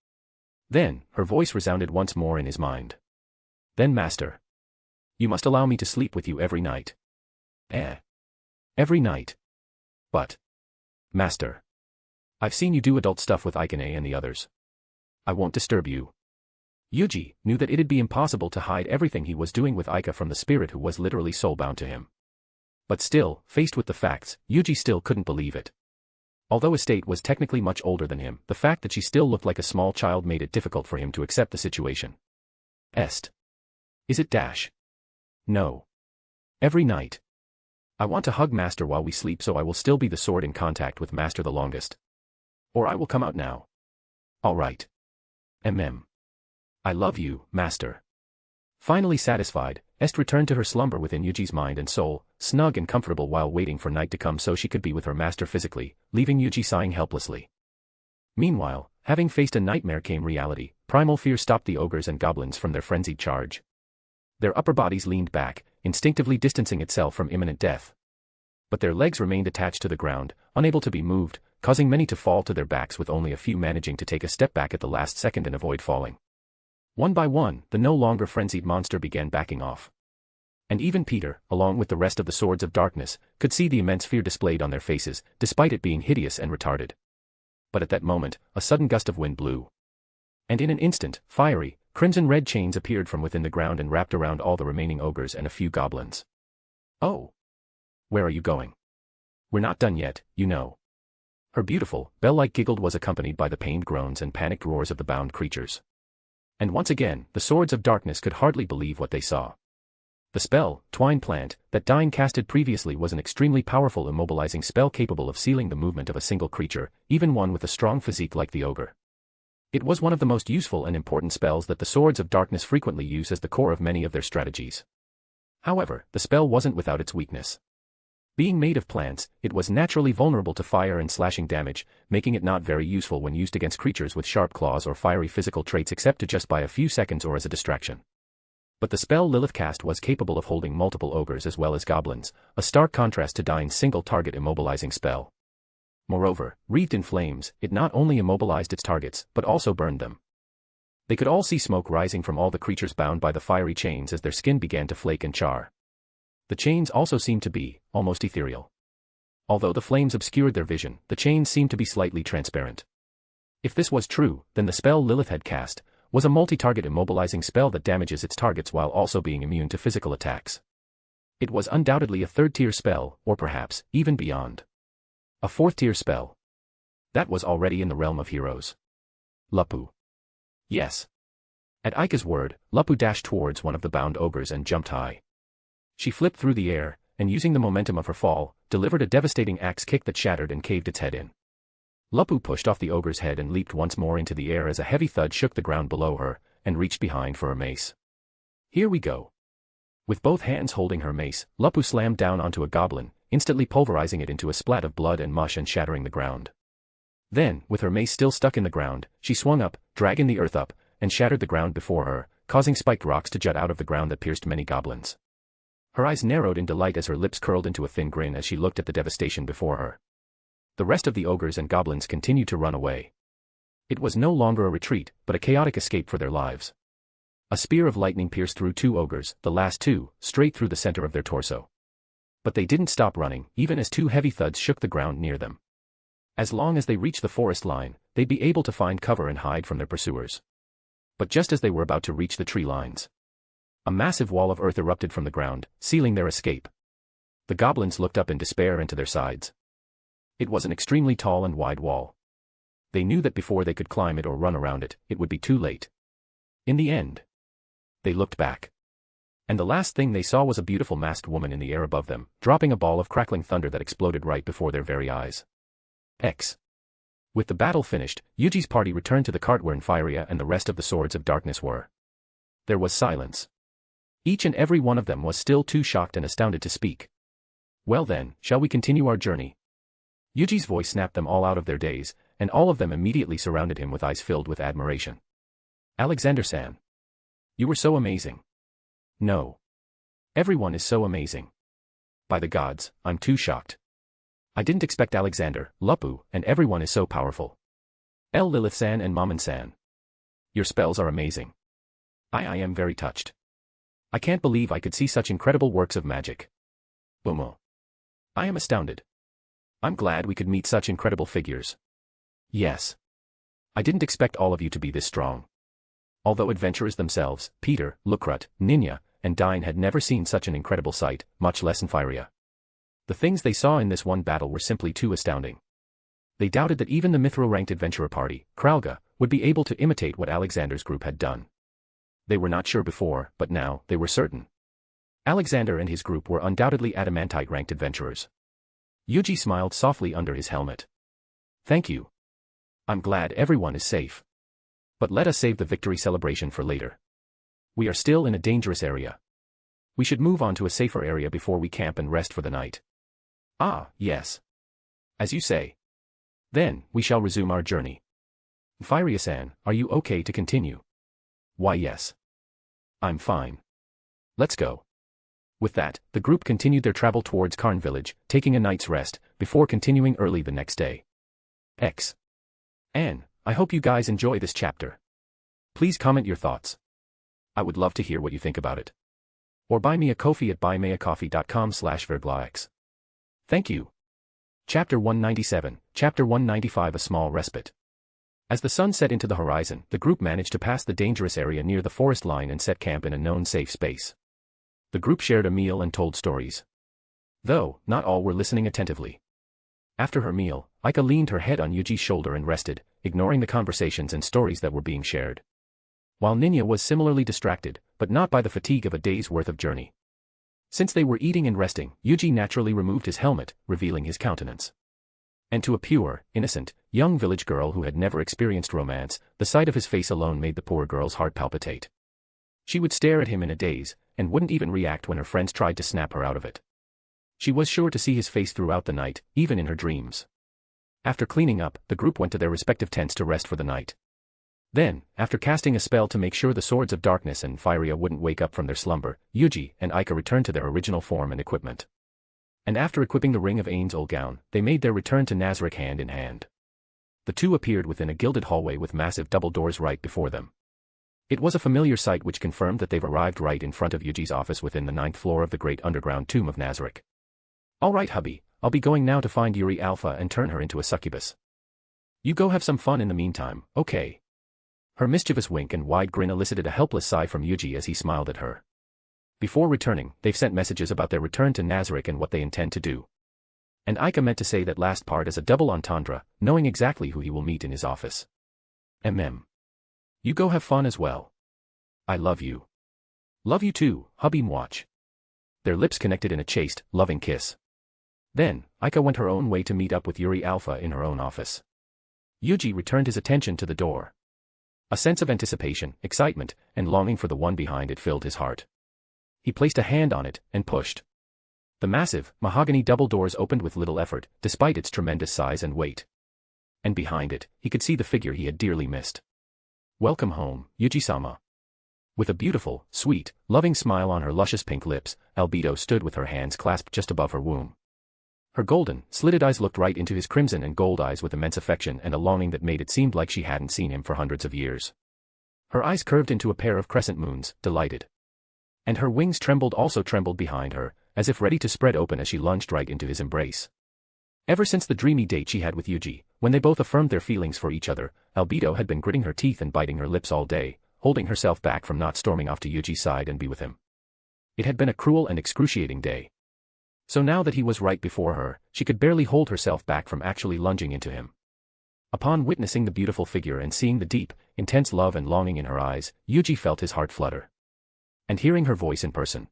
C: Then, her voice resounded once more in his mind. Then Master. You must allow me to sleep with you every night. Every night. But. Master. I've seen you do adult stuff with Aikane and the others. I won't disturb you. Yuji knew that it'd be impossible to hide everything he was doing with Aika from the spirit who was literally soulbound to him. But still, faced with the facts, Yuji still couldn't believe it. Although Estate was technically much older than him, the fact that she still looked like a small child made it difficult for him to accept the situation. Est. Is it dash? No. Every night. I want to hug Master while we sleep, so I will still be the sword in contact with Master the longest. Or I will come out now. All right. I love you, Master. Finally satisfied, Est returned to her slumber within Yuji's mind and soul, snug and comfortable while waiting for night to come so she could be with her master physically, leaving Yuji sighing helplessly. Meanwhile, having faced a nightmare came reality. Primal fear stopped the ogres and goblins from their frenzied charge. Their upper bodies leaned back, instinctively distancing itself from imminent death. But their legs remained attached to the ground, unable to be moved, causing many to fall to their backs with only a few managing to take a step back at the last second and avoid falling. One by one, the no longer frenzied monster began backing off. And even Peter, along with the rest of the Swords of Darkness, could see the immense fear displayed on their faces, despite it being hideous and retarded. But at that moment, a sudden gust of wind blew. And in an instant, fiery, crimson-red chains appeared from within the ground and wrapped around all the remaining ogres and a few goblins. "Oh! Where are you going? We're not done yet, you know." Her beautiful, bell-like giggle was accompanied by the pained groans and panicked roars of the bound creatures. And once again, the Swords of Darkness could hardly believe what they saw. The spell, Twine Plant, that Dine casted previously was an extremely powerful immobilizing spell capable of sealing the movement of a single creature, even one with a strong physique like the ogre. It was one of the most useful and important spells that the Swords of Darkness frequently use as the core of many of their strategies. However, the spell wasn't without its weakness. Being made of plants, it was naturally vulnerable to fire and slashing damage, making it not very useful when used against creatures with sharp claws or fiery physical traits except to just by a few seconds or as a distraction. But the spell Lilith cast was capable of holding multiple ogres as well as goblins, a stark contrast to Dine's single-target immobilizing spell. Moreover, wreathed in flames, it not only immobilized its targets, but also burned them. They could all see smoke rising from all the creatures bound by the fiery chains as their skin began to flake and char. The chains also seemed to be, almost ethereal. Although the flames obscured their vision, the chains seemed to be slightly transparent. If this was true, then the spell Lilith had cast was a multi-target immobilizing spell that damages its targets while also being immune to physical attacks. It was undoubtedly a third-tier spell, or perhaps, even beyond. A fourth-tier spell. That was already in the realm of heroes. Lapu. Yes. At Aika's word, Lapu dashed towards one of the bound ogres and jumped high. She flipped through the air, and using the momentum of her fall, delivered a devastating axe kick that shattered and caved its head in. Lapu pushed off the ogre's head and leaped once more into the air as a heavy thud shook the ground below her, and reached behind for her mace. Here we go. With both hands holding her mace, Lapu slammed down onto a goblin, instantly pulverizing it into a splat of blood and mush and shattering the ground. Then, with her mace still stuck in the ground, she swung up, dragging the earth up, and shattered the ground before her, causing spiked rocks to jut out of the ground that pierced many goblins. Her eyes narrowed in delight as her lips curled into a thin grin as she looked at the devastation before her. The rest of the ogres and goblins continued to run away. It was no longer a retreat, but a chaotic escape for their lives. A spear of lightning pierced through two ogres, the last two, straight through the center of their torso. But they didn't stop running, even as two heavy thuds shook the ground near them. As long as they reached the forest line, they'd be able to find cover and hide from their pursuers. But just as they were about to reach the tree lines, a massive wall of earth erupted from the ground, sealing their escape. The goblins looked up in despair and to their sides. It was an extremely tall and wide wall. They knew that before they could climb it or run around it, it would be too late. In the end, they looked back. And the last thing they saw was a beautiful masked woman in the air above them, dropping a ball of crackling thunder that exploded right before their very eyes. With the battle finished, Yuji's party returned to the cart where Nfiria and the rest of the Swords of Darkness were. There was silence. Each and every one of them was still too shocked and astounded to speak. "Well then, shall we continue our journey?" Yuji's voice snapped them all out of their daze, and all of them immediately surrounded him with eyes filled with admiration. "Alexander-san. You were so amazing." "No. Everyone is so amazing. By the gods, I'm too shocked. I didn't expect Alexander, Lapu, and everyone is so powerful. Lilith-san and Maman-san. Your spells are amazing. I am very touched. I can't believe I could see such incredible works of magic. Bomo. I am astounded. I'm glad we could meet such incredible figures. Yes. I didn't expect all of you to be this strong." Although adventurers themselves, Peter, Lukrut, Ninya, and Dine had never seen such an incredible sight, much less Nfiria. The things they saw in this one battle were simply too astounding. They doubted that even the Mithro-ranked adventurer party, Kralga, would be able to imitate what Alexander's group had done. They were not sure before, but now, they were certain. Alexander and his group were undoubtedly adamantite-ranked adventurers. Yuji smiled softly under his helmet. "Thank you. I'm glad everyone is safe. But let us save the victory celebration for later. We are still in a dangerous area. We should move on to a safer area before we camp and rest for the night. Ah, yes. As you say. Then, we shall resume our journey. Firia-san, are you okay to continue? Why yes. I'm fine. Let's go. With that, the group continued their travel towards Karn village, taking a night's rest, before continuing early the next day. And, I hope you guys enjoy this chapter. Please comment your thoughts. I would love to hear what you think about it. Or buy me a coffee at buymeacoffee.com/verglax. Thank you. Chapter 197, Chapter 195 A Small Respite. As the sun set into the horizon, the group managed to pass the dangerous area near the forest line and set camp in a known safe space. The group shared a meal and told stories. Though, not all were listening attentively. After her meal, Aika leaned her head on Yuji's shoulder and rested, ignoring the conversations and stories that were being shared. While Ninya was similarly distracted, but not by the fatigue of a day's worth of journey. Since they were eating and resting, Yuji naturally removed his helmet, revealing his countenance. And to a pure, innocent, young village girl who had never experienced romance, the sight of his face alone made the poor girl's heart palpitate. She would stare at him in a daze, and wouldn't even react when her friends tried to snap her out of it. She was sure to see his face throughout the night, even in her dreams. After cleaning up, the group went to their respective tents to rest for the night. Then, after casting a spell to make sure the Swords of Darkness and Firia wouldn't wake up from their slumber, Yuji and Aika returned to their original form and equipment. And after equipping the ring of Ain's old gown, they made their return to Nazarick hand in hand. The two appeared within a gilded hallway with massive double doors right before them. It was a familiar sight which confirmed that they've arrived right in front of Yuji's office within the 9th floor of the great underground tomb of Nazarick. Alright hubby, I'll be going now to find Yuri Alpha and turn her into a succubus. You go have some fun in the meantime, okay? Her mischievous wink and wide grin elicited a helpless sigh from Yuji as he smiled at her. Before returning, they've sent messages about their return to Nazarick and what they intend to do. And Aika meant to say that last part as a double entendre, knowing exactly who he will meet in his office. You go have fun as well. I love you. Love you too, hubby mwatch. Their lips connected in a chaste, loving kiss. Then, Aika went her own way to meet up with Yuri Alpha in her own office. Yuji returned his attention to the door. A sense of anticipation, excitement, and longing for the one behind it filled his heart. He placed a hand on it, and pushed. The massive, mahogany double doors opened with little effort, despite its tremendous size and weight. And behind it, he could see the figure he had dearly missed. Welcome home, Yuji-sama. With a beautiful, sweet, loving smile on her luscious pink lips, Albedo stood with her hands clasped just above her womb. Her golden, slitted eyes looked right into his crimson and gold eyes with immense affection and a longing that made it seem like she hadn't seen him for hundreds of years. Her eyes curved into a pair of crescent moons, delighted. And her wings also trembled behind her, as if ready to spread open as she lunged right into his embrace. Ever since the dreamy date she had with Yuji, when they both affirmed their feelings for each other, Albedo had been gritting her teeth and biting her lips all day, holding herself back from not storming off to Yuji's side and be with him. It had been a cruel and excruciating day. So now that he was right before her, she could barely hold herself back from actually lunging into him. Upon witnessing the beautiful figure and seeing the deep, intense love and longing in her eyes, Yuji felt his heart flutter. And hearing her voice in person.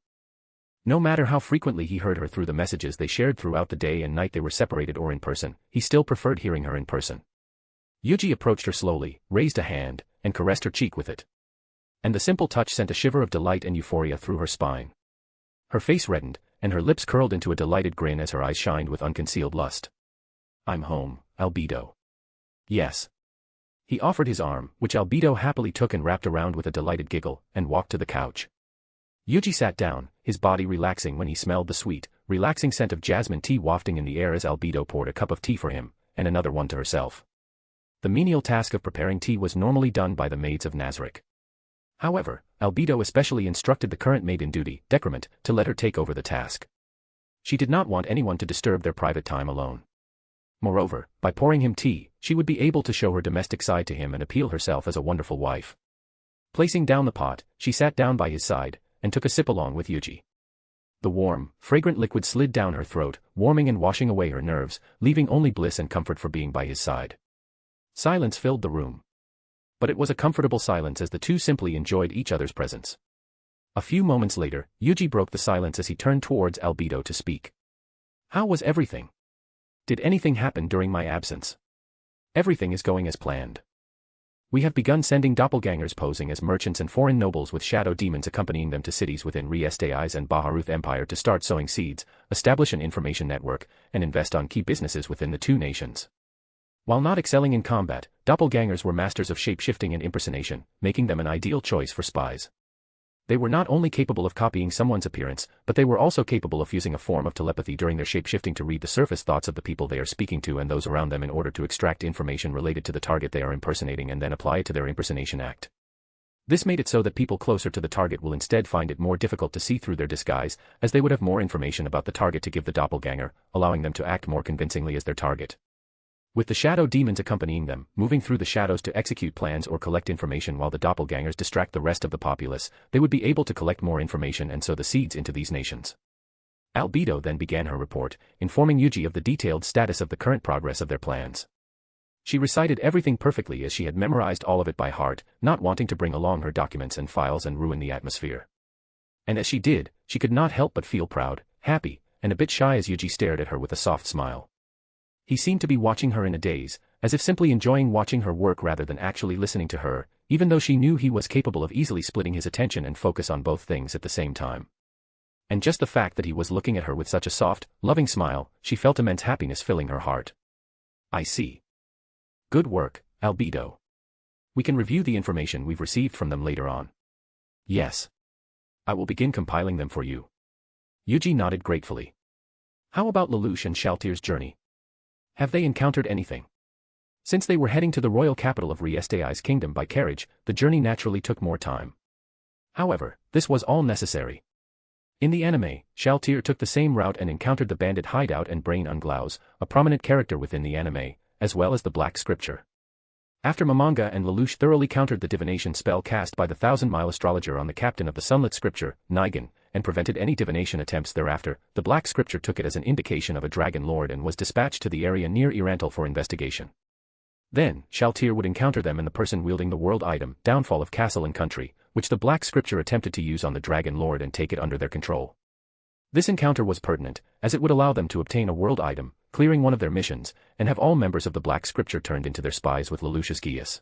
C: No matter how frequently he heard her through the messages they shared throughout the day and night they were separated or in person, he still preferred hearing her in person. Yuji approached her slowly, raised a hand, and caressed her cheek with it. And the simple touch sent a shiver of delight and euphoria through her spine. Her face reddened, and her lips curled into a delighted grin as her eyes shined with unconcealed lust. I'm home, Albedo. Yes. He offered his arm, which Albedo happily took and wrapped around with a delighted giggle, and walked to the couch. Yuji sat down, his body relaxing when he smelled the sweet, relaxing scent of jasmine tea wafting in the air as Albedo poured a cup of tea for him, and another one to herself. The menial task of preparing tea was normally done by the maids of Nazarick. However, Albedo especially instructed the current maid in duty, Decrement, to let her take over the task. She did not want anyone to disturb their private time alone. Moreover, by pouring him tea, she would be able to show her domestic side to him and appeal herself as a wonderful wife. Placing down the pot, she sat down by his side, and took a sip along with Yuji. The warm, fragrant liquid slid down her throat, warming and washing away her nerves, leaving only bliss and comfort for being by his side. Silence filled the room. But it was a comfortable silence as the two simply enjoyed each other's presence. A few moments later, Yuji broke the silence as he turned towards Albedo to speak. How was everything? Did anything happen during my absence? Everything is going as planned. We have begun sending doppelgangers posing as merchants and foreign nobles with shadow demons accompanying them to cities within Riestais and Baharuth Empire to start sowing seeds, establish an information network, and invest on key businesses within the two nations. While not excelling in combat, doppelgangers were masters of shape-shifting and impersonation, making them an ideal choice for spies. They were not only capable of copying someone's appearance, but they were also capable of using a form of telepathy during their shape-shifting to read the surface thoughts of the people they are speaking to and those around them in order to extract information related to the target they are impersonating and then apply it to their impersonation act. This made it so that people closer to the target will instead find it more difficult to see through their disguise, as they would have more information about the target to give the doppelganger, allowing them to act more convincingly as their target. With the shadow demons accompanying them, moving through the shadows to execute plans or collect information while the doppelgangers distract the rest of the populace, they would be able to collect more information and sow the seeds into these nations. Albedo then began her report, informing Yuuji of the detailed status of the current progress of their plans. She recited everything perfectly as she had memorized all of it by heart, not wanting to bring along her documents and files and ruin the atmosphere. And as she did, she could not help but feel proud, happy, and a bit shy as Yuuji stared at her with a soft smile. He seemed to be watching her in a daze, as if simply enjoying watching her work rather than actually listening to her, even though she knew he was capable of easily splitting his attention and focus on both things at the same time. And just the fact that he was looking at her with such a soft, loving smile, she felt immense happiness filling her heart. I see. Good work, Albedo. We can review the information we've received from them later on. Yes. I will begin compiling them for you. Yuuji nodded gratefully. How about Lelouch and Shaltir's journey? Have they encountered anything? Since they were heading to the royal capital of Riestai's kingdom by carriage, the journey naturally took more time. However, this was all necessary. In the anime, Shaltir took the same route and encountered the bandit hideout and Brain Unglaus, a prominent character within the anime, as well as the Black Scripture. After Momonga and Lelouch thoroughly countered the divination spell cast by the Thousand-Mile Astrologer on the captain of the Sunlit Scripture, Nigan, and prevented any divination attempts thereafter, the Black Scripture took it as an indication of a dragon lord and was dispatched to the area near Irantal for investigation. Then, Shaltir would encounter them and the person wielding the world item, Downfall of Castle and Country, which the Black Scripture attempted to use on the dragon lord and take it under their control. This encounter was pertinent, as it would allow them to obtain a world item, clearing one of their missions, and have all members of the Black Scripture turned into their spies with Lelouch's Geas.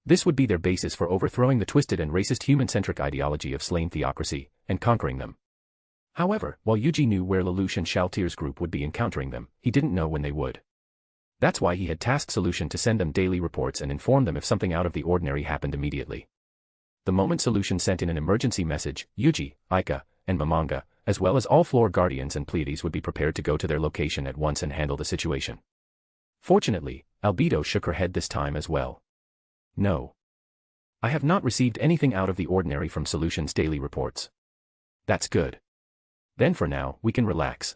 C: This would be their basis for overthrowing the twisted and racist human-centric ideology of slain theocracy, and conquering them. However, while Yuuji knew where Lelouch and Shaltir's group would be encountering them, he didn't know when they would. That's why he had tasked Solution to send them daily reports and inform them if something out of the ordinary happened immediately. The moment Solution sent in an emergency message, Yuuji, Aika, and Momonga, as well as all floor guardians and Pleiades would be prepared to go to their location at once and handle the situation. Fortunately, Albedo shook her head this time as well. No. I have not received anything out of the ordinary from Solution's daily reports. That's good. Then for now, we can relax.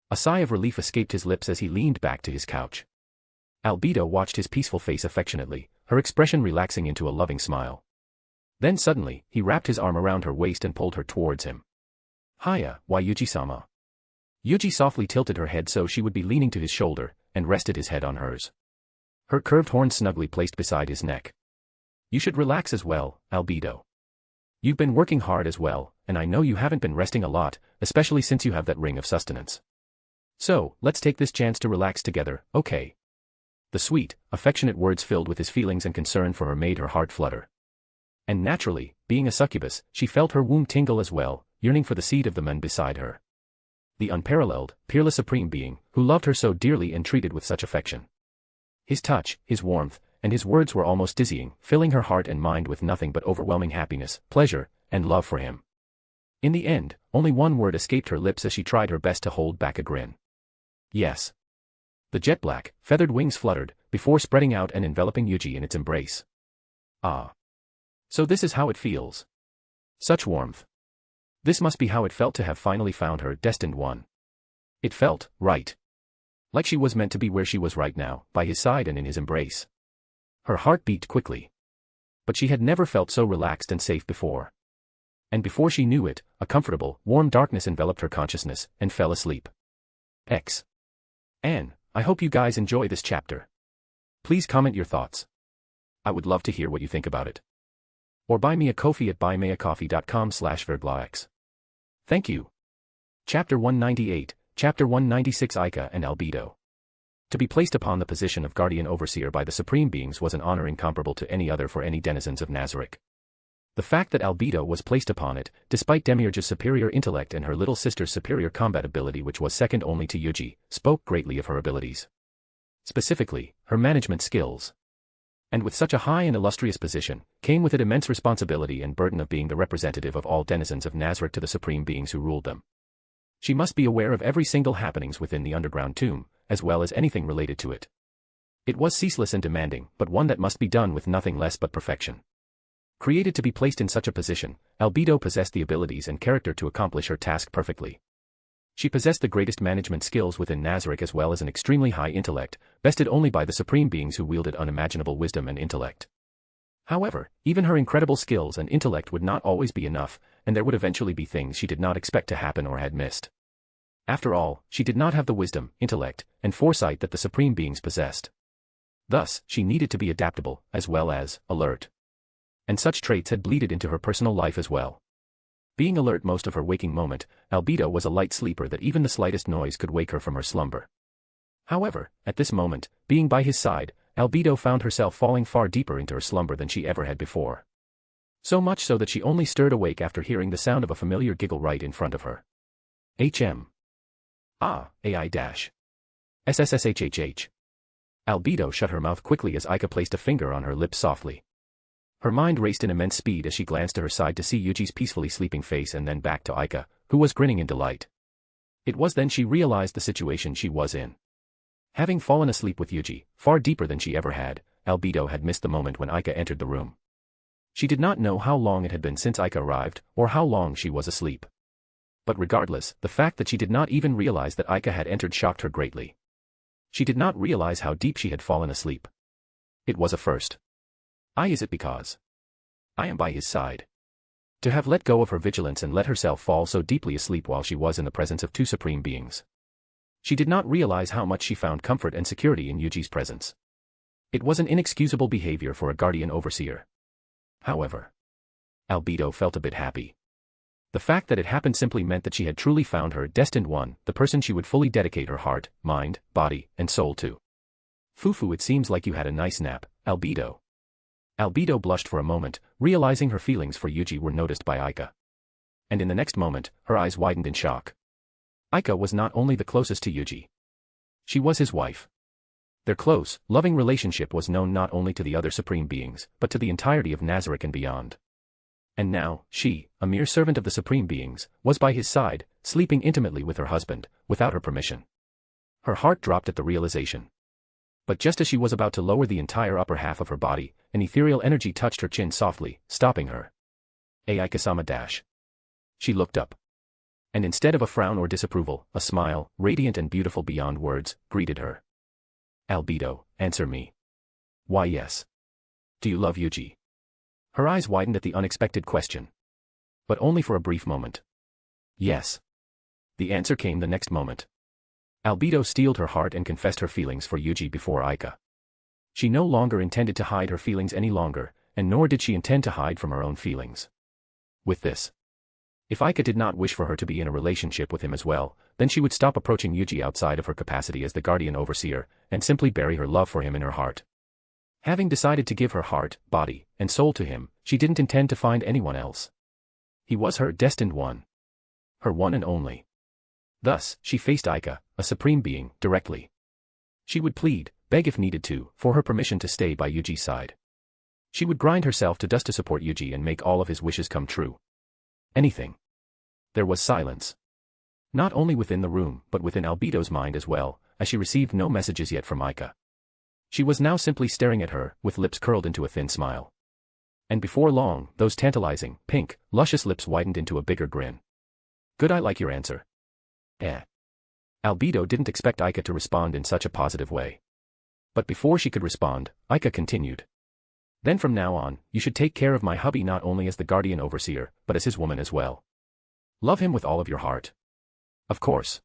C: A sigh of relief escaped his lips as he leaned back to his couch. Albedo watched his peaceful face affectionately, her expression relaxing into a loving smile. Then suddenly, he wrapped his arm around her waist and pulled her towards him. Hiya, why Yuuji-sama? Yuuji softly tilted her head so she would be leaning to his shoulder, and rested his head on hers. Her curved horns snugly placed beside his neck. You should relax as well, Albedo. You've been working hard as well, and I know you haven't been resting a lot, especially since you have that ring of sustenance. So, let's take this chance to relax together, okay? The sweet, affectionate words filled with his feelings and concern for her made her heart flutter. And naturally, being a succubus, she felt her womb tingle as well, yearning for the seed of the man beside her. The unparalleled, peerless supreme being, who loved her so dearly and treated with such affection. His touch, his warmth, and his words were almost dizzying, filling her heart and mind with nothing but overwhelming happiness, pleasure, and love for him. In the end, only one word escaped her lips as she tried her best to hold back a grin. Yes. The jet-black, feathered wings fluttered, before spreading out and enveloping Yuuji in its embrace. Ah. So this is how it feels. Such warmth. This must be how it felt to have finally found her destined one. It felt right. Like she was meant to be where she was right now, by his side and in his embrace. Her heart beat quickly. But she had never felt so relaxed and safe before. And before she knew it, a comfortable, warm darkness enveloped her consciousness, and fell asleep. And I hope you guys enjoy this chapter. Please comment your thoughts. I would love to hear what you think about it. Or buy me a coffee at buymeacoffee.com/verglax. Thank you. Chapter 198, Chapter 196 Aika and Albedo. To be placed upon the position of guardian overseer by the supreme beings was an honor incomparable to any other for any denizens of Nazarick. The fact that Albedo was placed upon it, despite Demiurge's superior intellect and her little sister's superior combat ability which was second only to Yuuji, spoke greatly of her abilities. Specifically, her management skills. And with such a high and illustrious position, came with it immense responsibility and burden of being the representative of all denizens of Nazarick to the supreme beings who ruled them. She must be aware of every single happenings within the underground tomb, as well as anything related to it. It was ceaseless and demanding, but one that must be done with nothing less but perfection. Created to be placed in such a position, Albedo possessed the abilities and character to accomplish her task perfectly. She possessed the greatest management skills within Nazarick as well as an extremely high intellect, bested only by the supreme beings who wielded unimaginable wisdom and intellect. However, even her incredible skills and intellect would not always be enough, and there would eventually be things she did not expect to happen or had missed. After all, she did not have the wisdom, intellect, and foresight that the supreme beings possessed. Thus, she needed to be adaptable, as well as alert. And such traits had bleeded into her personal life as well. Being alert most of her waking moment, Albedo was a light sleeper that even the slightest noise could wake her from her slumber. However, at this moment, being by his side, Albedo found herself falling far deeper into her slumber than she ever had before. So much so that she only stirred awake after hearing the sound of a familiar giggle right in front of her. Ah, AI dash. SSSHHH. Albedo shut her mouth quickly as Aika placed a finger on her lips softly. Her mind raced in immense speed as she glanced to her side to see Yuuji's peacefully sleeping face and then back to Aika, who was grinning in delight. It was then she realized the situation she was in. Having fallen asleep with Yuuji, far deeper than she ever had, Albedo had missed the moment when Aika entered the room. She did not know how long it had been since Aika arrived, or how long she was asleep. But regardless, the fact that she did not even realize that Aika had entered shocked her greatly. She did not realize how deep she had fallen asleep. It was a first. Is it because I am by his side? To have let go of her vigilance and let herself fall so deeply asleep while she was in the presence of two supreme beings. She did not realize how much she found comfort and security in Yuuji's presence. It was an inexcusable behavior for a guardian overseer. However, Albedo felt a bit happy. The fact that it happened simply meant that she had truly found her destined one, the person she would fully dedicate her heart, mind, body, and soul to. Fufu, it seems like you had a nice nap, Albedo. Albedo blushed for a moment, realizing her feelings for Yuuji were noticed by Aika. And in the next moment, her eyes widened in shock. Aika was not only the closest to Yuuji. She was his wife. Their close, loving relationship was known not only to the other supreme beings, but to the entirety of Nazarick and beyond. And now, she, a mere servant of the supreme beings, was by his side, sleeping intimately with her husband, without her permission. Her heart dropped at the realization. But just as she was about to lower the entire upper half of her body, an ethereal energy touched her chin softly, stopping her. Aika-sama dash. She looked up. And instead of a frown or disapproval, a smile, radiant and beautiful beyond words, greeted her. Albedo, answer me. Why yes. Do you love Yuuji? Her eyes widened at the unexpected question. But only for a brief moment. Yes. The answer came the next moment. Albedo steeled her heart and confessed her feelings for Yuuji before Aika. She no longer intended to hide her feelings any longer, and nor did she intend to hide from her own feelings. With this, if Aika did not wish for her to be in a relationship with him as well, then she would stop approaching Yuuji outside of her capacity as the guardian overseer, and simply bury her love for him in her heart. Having decided to give her heart, body, and soul to him, she didn't intend to find anyone else. He was her destined one. Her one and only. Thus, she faced Aika, a supreme being, directly. She would plead, beg if needed to, for her permission to stay by Yuuji's side. She would grind herself to dust to support Yuuji and make all of his wishes come true. Anything. There was silence. Not only within the room, but within Albedo's mind as well, as she received no messages yet from Aika. She was now simply staring at her, with lips curled into a thin smile. And before long, those tantalizing, pink, luscious lips widened into a bigger grin. Good, I like your answer. Albedo didn't expect Aika to respond in such a positive way. But before she could respond, Aika continued. Then from now on, you should take care of my hubby not only as the guardian overseer, but as his woman as well. Love him with all of your heart. Of course.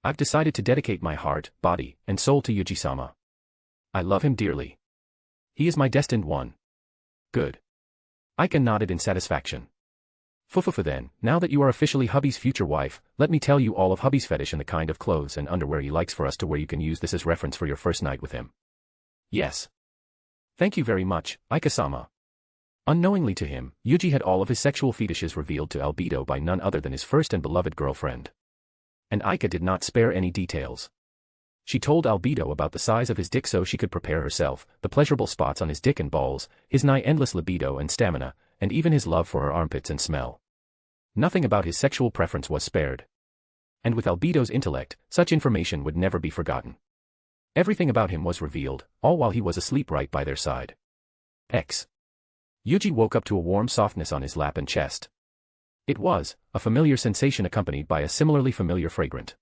C: I've decided to dedicate my heart, body, and soul to Yuuji-sama. I love him dearly. He is my destined one. Good. Aika nodded in satisfaction. Fufufu then, now that you are officially hubby's future wife, let me tell you all of hubby's fetish and the kind of clothes and underwear he likes for us to wear. You can use this as reference for your first night with him. Yes. Thank you very much, Aika-sama. Unknowingly to him, Yuuji had all of his sexual fetishes revealed to Albedo by none other than his first and beloved girlfriend. And Aika did not spare any details. She told Albedo about the size of his dick so she could prepare herself, the pleasurable spots on his dick and balls, his nigh endless libido and stamina, and even his love for her armpits and smell. Nothing about his sexual preference was spared. And with Albedo's intellect, such information would never be forgotten. Everything about him was revealed, all while he was asleep right by their side. Yuuji woke up to a warm softness on his lap and chest. It was a familiar sensation accompanied by a similarly familiar fragrance.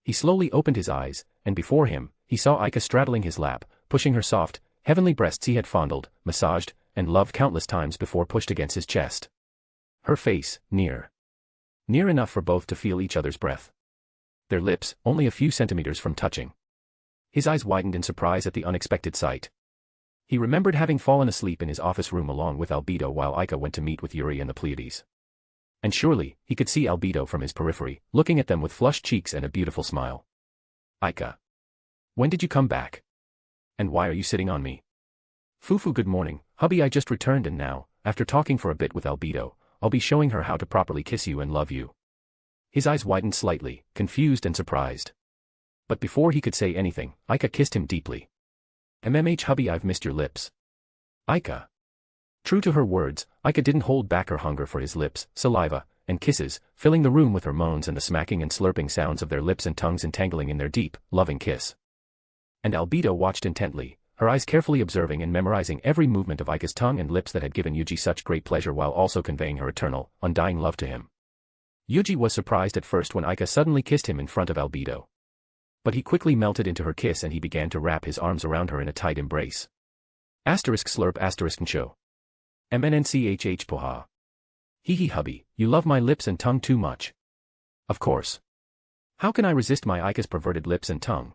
C: He slowly opened his eyes, and before him, he saw Aika straddling his lap, pushing her soft, heavenly breasts he had fondled, massaged, and loved countless times before pushed against his chest. Her face, near enough for both to feel each other's breath. Their lips, only a few centimeters from touching. His eyes widened in surprise at the unexpected sight. He remembered having fallen asleep in his office room along with Albedo while Aika went to meet with Yuri and the Pleiades. And surely, he could see Albedo from his periphery, looking at them with flushed cheeks and a beautiful smile. Aika. When did you come back? And why are you sitting on me? Fufu, good morning, hubby, I just returned and now, after talking for a bit with Albedo, I'll be showing her how to properly kiss you and love you. His eyes widened slightly, confused and surprised. But before he could say anything, Aika kissed him deeply. Hubby, I've missed your lips. Aika. True to her words, Aika didn't hold back her hunger for his lips, saliva, and kisses, filling the room with her moans and the smacking and slurping sounds of their lips and tongues entangling in their deep, loving kiss. And Albedo watched intently, her eyes carefully observing and memorizing every movement of Aika's tongue and lips that had given Yuuji such great pleasure while also conveying her eternal, undying love to him. Yuuji was surprised at first when Aika suddenly kissed him in front of Albedo. But he quickly melted into her kiss and he began to wrap his arms around her in a tight embrace. *slurp *ncho. MNNCHH poha. Hee hubby, you love my lips and tongue too much. Of course. How can I resist my Aika's perverted lips and tongue?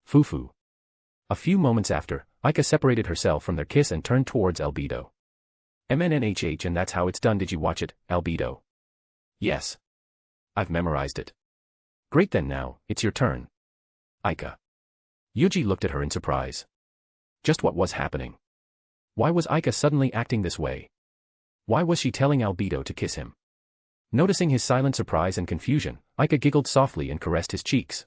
C: Fufu. A few moments after, Aika separated herself from their kiss and turned towards Albedo. MNNHH, and that's how it's done. Did you watch it, Albedo? Yes. I've memorized it. Great, then now, it's your turn. Aika. Yuuji looked at her in surprise. Just what was happening? Why was Aika suddenly acting this way? Why was she telling Albedo to kiss him? Noticing his silent surprise and confusion, Aika giggled softly and caressed his cheeks.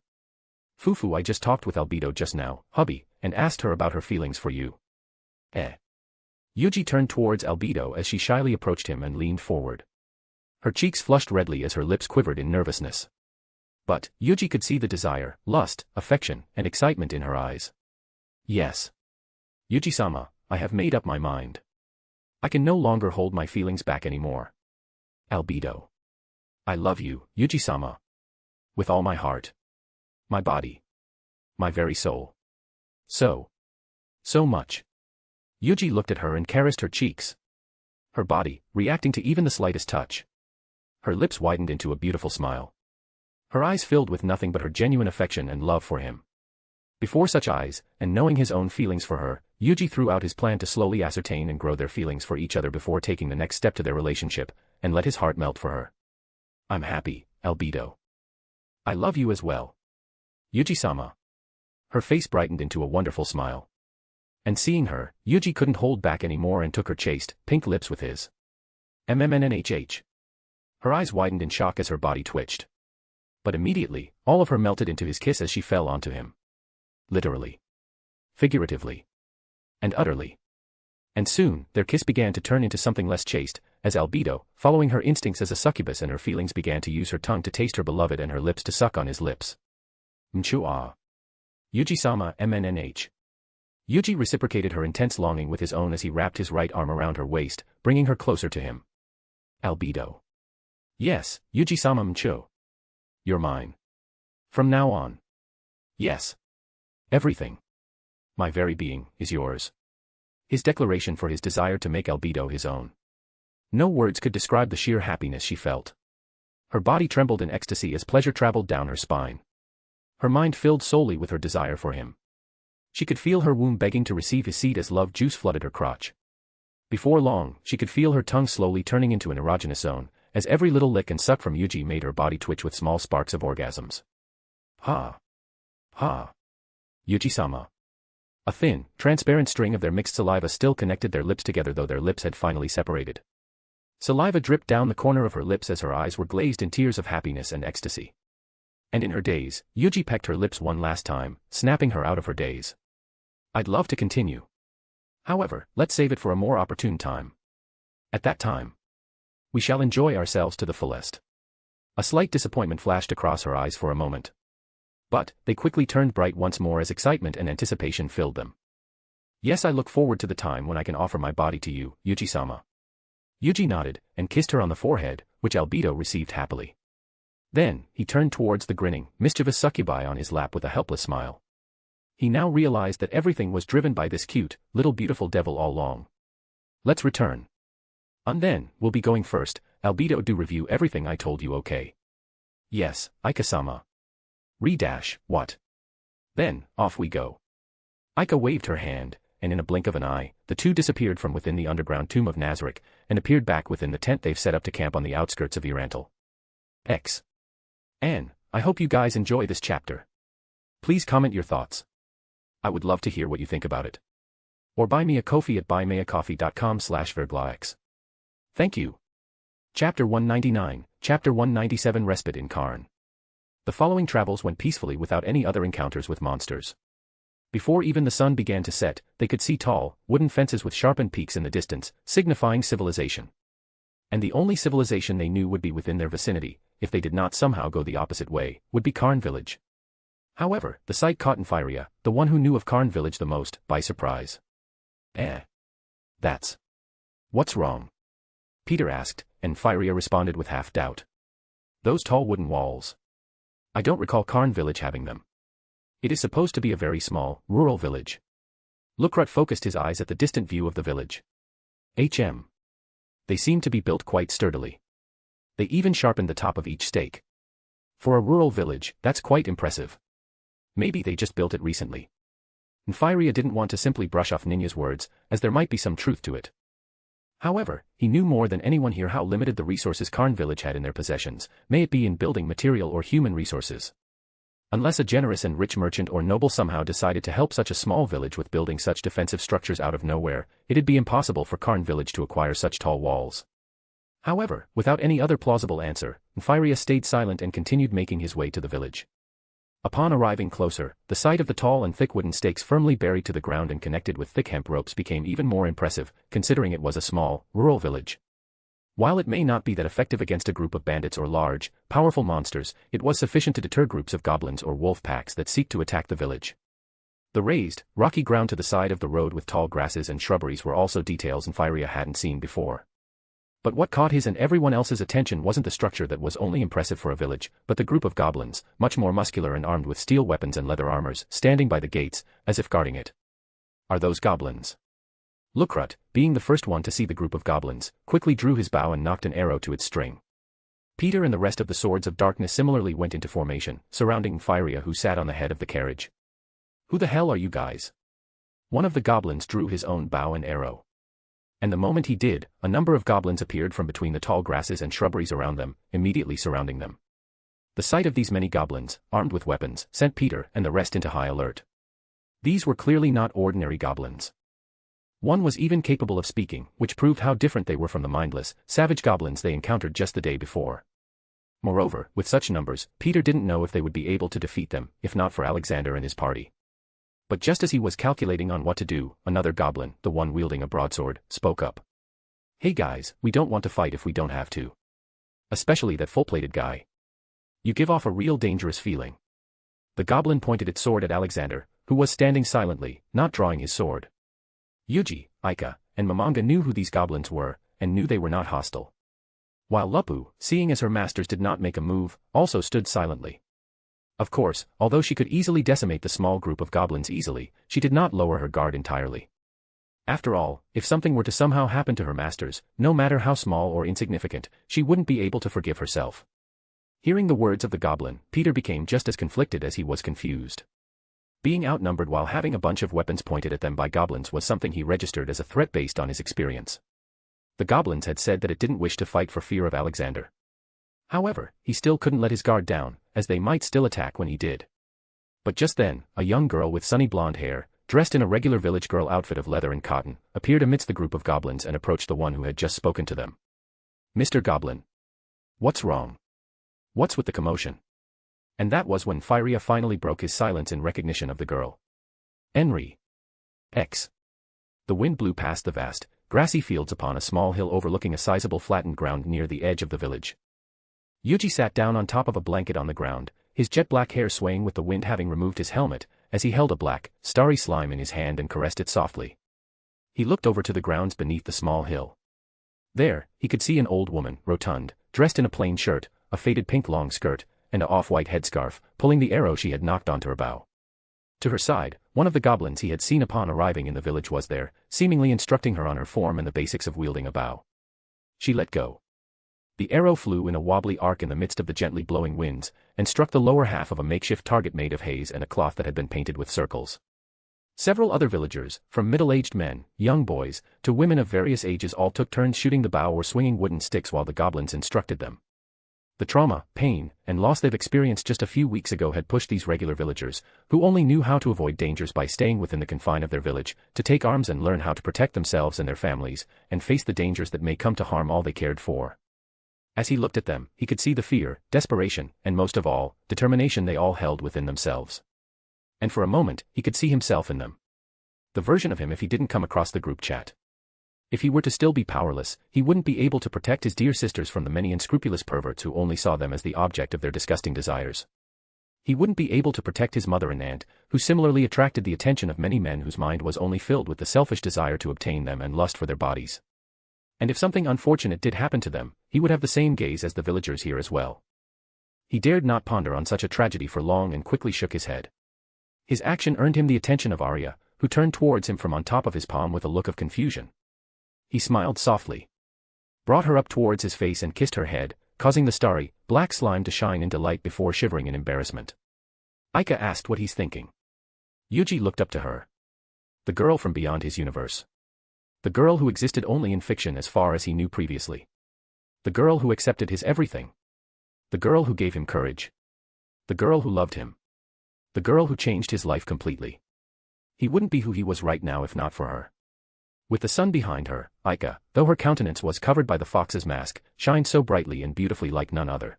C: Fufu, I just talked with Albedo just now, hubby, and asked her about her feelings for you. Yuuji turned towards Albedo as she shyly approached him and leaned forward. Her cheeks flushed redly as her lips quivered in nervousness. But Yuuji could see the desire, lust, affection, and excitement in her eyes. Yes. Yuuji-sama, I have made up my mind. I can no longer hold my feelings back anymore. Albedo. I love you, Yuuji-sama. With all my heart. My body. My very soul. So much. Yuuji looked at her and caressed her cheeks. Her body, reacting to even the slightest touch. Her lips widened into a beautiful smile. Her eyes filled with nothing but her genuine affection and love for him. Before such eyes, and knowing his own feelings for her, Yuuji threw out his plan to slowly ascertain and grow their feelings for each other before taking the next step to their relationship, and let his heart melt for her. I'm happy, Albedo. I love you as well. Yuuji-sama. Her face brightened into a wonderful smile. And seeing her, Yuuji couldn't hold back anymore and took her chaste, pink lips with his. MMNNHH. Her eyes widened in shock as her body twitched. But immediately, all of her melted into his kiss as she fell onto him. Literally. Figuratively. And utterly. And soon, their kiss began to turn into something less chaste, as Albedo, following her instincts as a succubus and her feelings, began to use her tongue to taste her beloved and her lips to suck on his lips. Mchu-ah. Yuuji-sama MNNH. Yuuji reciprocated her intense longing with his own as he wrapped his right arm around her waist, bringing her closer to him. Albedo. Yes, Yuuji-sama Mcho. You're mine. From now on. Yes. Everything. My very being is yours. His declaration for his desire to make Albedo his own. No words could describe the sheer happiness she felt. Her body trembled in ecstasy as pleasure traveled down her spine. Her mind filled solely with her desire for him. She could feel her womb begging to receive his seed as love juice flooded her crotch. Before long, she could feel her tongue slowly turning into an erogenous zone, as every little lick and suck from Yuuji made her body twitch with small sparks of orgasms. Ha! Ha! Yuuji-sama. A thin, transparent string of their mixed saliva still connected their lips together, though their lips had finally separated. Saliva dripped down the corner of her lips as her eyes were glazed in tears of happiness and ecstasy. And in her daze, Yuuji pecked her lips one last time, snapping her out of her daze. I'd love to continue. However, let's save it for a more opportune time. At that time, we shall enjoy ourselves to the fullest. A slight disappointment flashed across her eyes for a moment. But, they quickly turned bright once more as excitement and anticipation filled them. Yes, I look forward to the time when I can offer my body to you, Yuuji-sama. Yuuji nodded, and kissed her on the forehead, which Albedo received happily. Then, he turned towards the grinning, mischievous succubi on his lap with a helpless smile. He now realized that everything was driven by this cute, little beautiful devil all along. Let's return. And then, we'll be going first, Albedo, do review everything I told you, okay? Yes, Aika-sama. What? Then, off we go. Aika waved her hand, and in a blink of an eye, the two disappeared from within the underground tomb of Nazarick, and appeared back within the tent they've set up to camp on the outskirts of Irantal. And, I hope you guys enjoy this chapter. Please comment your thoughts. I would love to hear what you think about it. Or buy me a coffee at buymeacoffee.com/verglax. Thank you. Chapter 199, Chapter 197 Respite in Karn. The following travels went peacefully without any other encounters with monsters. Before even the sun began to set, they could see tall, wooden fences with sharpened peaks in the distance, signifying civilization. And the only civilization they knew would be within their vicinity, if they did not somehow go the opposite way, would be Karn village. However, the sight caught Infiria, the one who knew of Karn village the most, by surprise. That's... What's wrong? Peter asked, and Infiria responded with half-doubt. Those tall wooden walls. I don't recall Karn village having them. It is supposed to be a very small, rural village. Lukrut focused his eyes at the distant view of the village. They seemed to be built quite sturdily. They even sharpened the top of each stake. For a rural village, that's quite impressive. Maybe they just built it recently. Infiria didn't want to simply brush off Ninya's words, as there might be some truth to it. However, he knew more than anyone here how limited the resources Karn village had in their possessions, may it be in building material or human resources. Unless a generous and rich merchant or noble somehow decided to help such a small village with building such defensive structures out of nowhere, it'd be impossible for Karn village to acquire such tall walls. However, without any other plausible answer, Infiria stayed silent and continued making his way to the village. Upon arriving closer, the sight of the tall and thick wooden stakes firmly buried to the ground and connected with thick hemp ropes became even more impressive, considering it was a small, rural village. While it may not be that effective against a group of bandits or large, powerful monsters, it was sufficient to deter groups of goblins or wolf packs that seek to attack the village. The raised, rocky ground to the side of the road with tall grasses and shrubberies were also details Infiria hadn't seen before. But what caught his and everyone else's attention wasn't the structure that was only impressive for a village, but the group of goblins, much more muscular and armed with steel weapons and leather armors, standing by the gates, as if guarding it. Are those goblins? Lukrut, being the first one to see the group of goblins, quickly drew his bow and knocked an arrow to its string. Peter and the rest of the Swords of Darkness similarly went into formation, surrounding Infiria, who sat on the head of the carriage. Who the hell are you guys? One of the goblins drew his own bow and arrow. And the moment he did, a number of goblins appeared from between the tall grasses and shrubberies around them, immediately surrounding them. The sight of these many goblins, armed with weapons, sent Peter and the rest into high alert. These were clearly not ordinary goblins. One was even capable of speaking, which proved how different they were from the mindless, savage goblins they encountered just the day before. Moreover, with such numbers, Peter didn't know if they would be able to defeat them, if not for Alexander and his party. But just as he was calculating on what to do, another goblin, the one wielding a broadsword, spoke up. Hey guys, we don't want to fight if we don't have to. Especially that full-plated guy. You give off a real dangerous feeling. The goblin pointed its sword at Alexander, who was standing silently, not drawing his sword. Yuuji, Aika, and Momonga knew who these goblins were, and knew they were not hostile. While Lupu, seeing as her masters did not make a move, also stood silently. Of course, although she could easily decimate the small group of goblins easily, she did not lower her guard entirely. After all, if something were to somehow happen to her masters, no matter how small or insignificant, she wouldn't be able to forgive herself. Hearing the words of the goblin, Peter became just as conflicted as he was confused. Being outnumbered while having a bunch of weapons pointed at them by goblins was something he registered as a threat based on his experience. The goblins had said that it didn't wish to fight for fear of Alexander. However, he still couldn't let his guard down, as they might still attack when he did. But just then, a young girl with sunny blonde hair, dressed in a regular village girl outfit of leather and cotton, appeared amidst the group of goblins and approached the one who had just spoken to them. "Mr. Goblin. What's wrong? What's with the commotion?" And that was when Firia finally broke his silence in recognition of the girl. Henry. X. The wind blew past the vast, grassy fields upon a small hill overlooking a sizable flattened ground near the edge of the village. Yuuji sat down on top of a blanket on the ground, his jet-black hair swaying with the wind, having removed his helmet, as he held a black, starry slime in his hand and caressed it softly. He looked over to the grounds beneath the small hill. There, he could see an old woman, rotund, dressed in a plain shirt, a faded pink long skirt, and a off-white headscarf, pulling the arrow she had knocked onto her bow. To her side, one of the goblins he had seen upon arriving in the village was there, seemingly instructing her on her form and the basics of wielding a bow. She let go. The arrow flew in a wobbly arc in the midst of the gently blowing winds, and struck the lower half of a makeshift target made of haze and a cloth that had been painted with circles. Several other villagers, from middle-aged men, young boys, to women of various ages, all took turns shooting the bow or swinging wooden sticks while the goblins instructed them. The trauma, pain, and loss they've experienced just a few weeks ago had pushed these regular villagers, who only knew how to avoid dangers by staying within the confine of their village, to take arms and learn how to protect themselves and their families, and face the dangers that may come to harm all they cared for. As he looked at them, he could see the fear, desperation, and most of all, determination they all held within themselves. And for a moment, he could see himself in them. The version of him if he didn't come across the group chat. If he were to still be powerless, he wouldn't be able to protect his dear sisters from the many unscrupulous perverts who only saw them as the object of their disgusting desires. He wouldn't be able to protect his mother and aunt, who similarly attracted the attention of many men whose mind was only filled with the selfish desire to obtain them and lust for their bodies. And if something unfortunate did happen to them, he would have the same gaze as the villagers here as well. He dared not ponder on such a tragedy for long and quickly shook his head. His action earned him the attention of Arya, who turned towards him from on top of his palm with a look of confusion. He smiled softly, brought her up towards his face and kissed her head, causing the starry, black slime to shine in delight before shivering in embarrassment. Aika asked what he's thinking. Yuuji looked up to her. The girl from beyond his universe. The girl who existed only in fiction as far as he knew previously. The girl who accepted his everything. The girl who gave him courage. The girl who loved him. The girl who changed his life completely. He wouldn't be who he was right now if not for her. With the sun behind her, Aika, though her countenance was covered by the fox's mask, shined so brightly and beautifully like none other.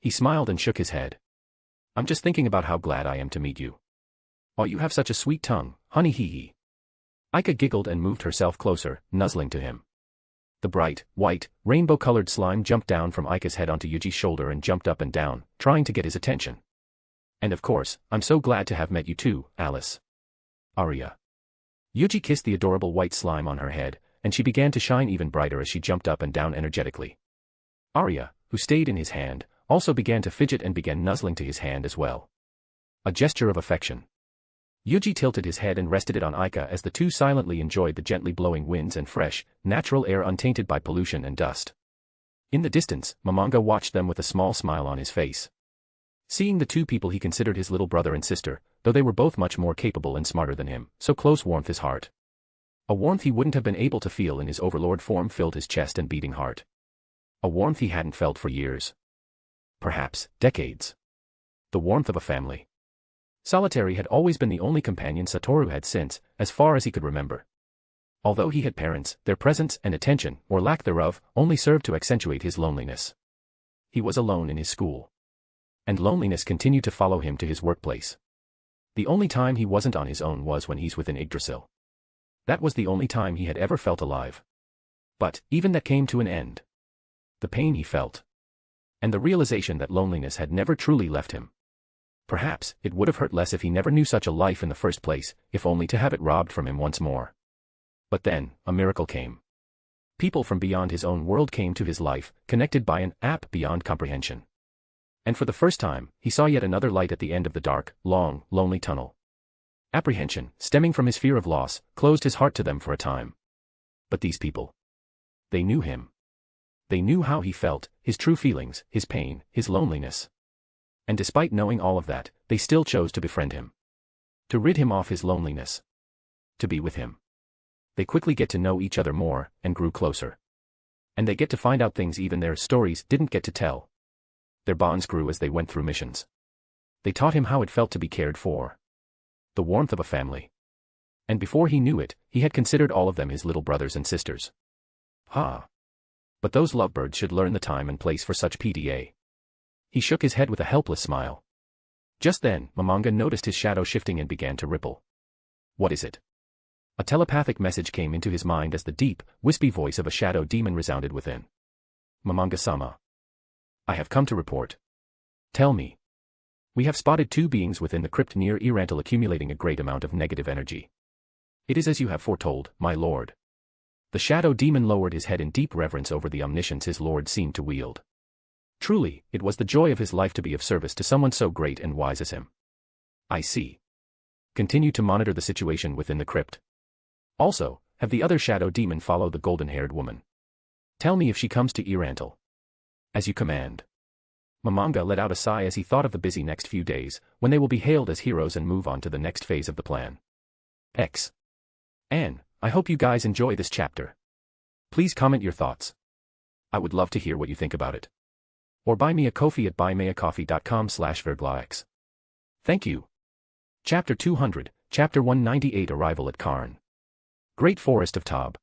C: He smiled and shook his head. "I'm just thinking about how glad I am to meet you. Oh, you have such a sweet tongue, honey hee hee." Aika giggled and moved herself closer, nuzzling to him. The bright, white, rainbow-colored slime jumped down from Aika's head onto Yuji's shoulder and jumped up and down, trying to get his attention. "And of course, I'm so glad to have met you too, Alice." Arya. Yuuji kissed the adorable white slime on her head, and she began to shine even brighter as she jumped up and down energetically. Arya, who stayed in his hand, also began to fidget and began nuzzling to his hand as well. A gesture of affection. Yuuji tilted his head and rested it on Aika as the two silently enjoyed the gently blowing winds and fresh, natural air untainted by pollution and dust. In the distance, Momonga watched them with a small smile on his face. Seeing the two people he considered his little brother and sister, though they were both much more capable and smarter than him, so close warmed his heart. A warmth he wouldn't have been able to feel in his overlord form filled his chest and beating heart. A warmth he hadn't felt for years. Perhaps, decades. The warmth of a family. Solitary had always been the only companion Satoru had since, as far as he could remember. Although he had parents, their presence and attention, or lack thereof, only served to accentuate his loneliness. He was alone in his school. And loneliness continued to follow him to his workplace. The only time he wasn't on his own was when he's within Yggdrasil. That was the only time he had ever felt alive. But, even that came to an end. The pain he felt. And the realization that loneliness had never truly left him. Perhaps, it would have hurt less if he never knew such a life in the first place, if only to have it robbed from him once more. But then, a miracle came. People from beyond his own world came to his life, connected by an app beyond comprehension. And for the first time, he saw yet another light at the end of the dark, long, lonely tunnel. Apprehension, stemming from his fear of loss, closed his heart to them for a time. But these people. They knew him. They knew how he felt, his true feelings, his pain, his loneliness. And despite knowing all of that, they still chose to befriend him. To rid him of his loneliness. To be with him. They quickly get to know each other more, and grew closer. And they get to find out things even their stories didn't get to tell. Their bonds grew as they went through missions. They taught him how it felt to be cared for. The warmth of a family. And before he knew it, he had considered all of them his little brothers and sisters. But those lovebirds should learn the time and place for such PDA. He shook his head with a helpless smile. Just then, Momonga noticed his shadow shifting and began to ripple. What is it? A telepathic message came into his mind as the deep, wispy voice of a shadow demon resounded within. Momonga-sama. I have come to report. Tell me. We have spotted two beings within the crypt near Irantal accumulating a great amount of negative energy. It is as you have foretold, my lord. The shadow demon lowered his head in deep reverence over the omniscience his lord seemed to wield. Truly, it was the joy of his life to be of service to someone so great and wise as him. I see. Continue to monitor the situation within the crypt. Also, have the other shadow demon follow the golden-haired woman. Tell me if she comes to Irantal. As you command. Momonga let out a sigh as he thought of the busy next few days, when they will be hailed as heroes and move on to the next phase of the plan. Anne, I hope you guys enjoy this chapter. Please comment your thoughts. I would love to hear what you think about it. Or buy me a coffee at buymeacoffee.com/verglax. Thank you. Chapter 200, Chapter 198 Arrival at Karn. Great Forest of Tob.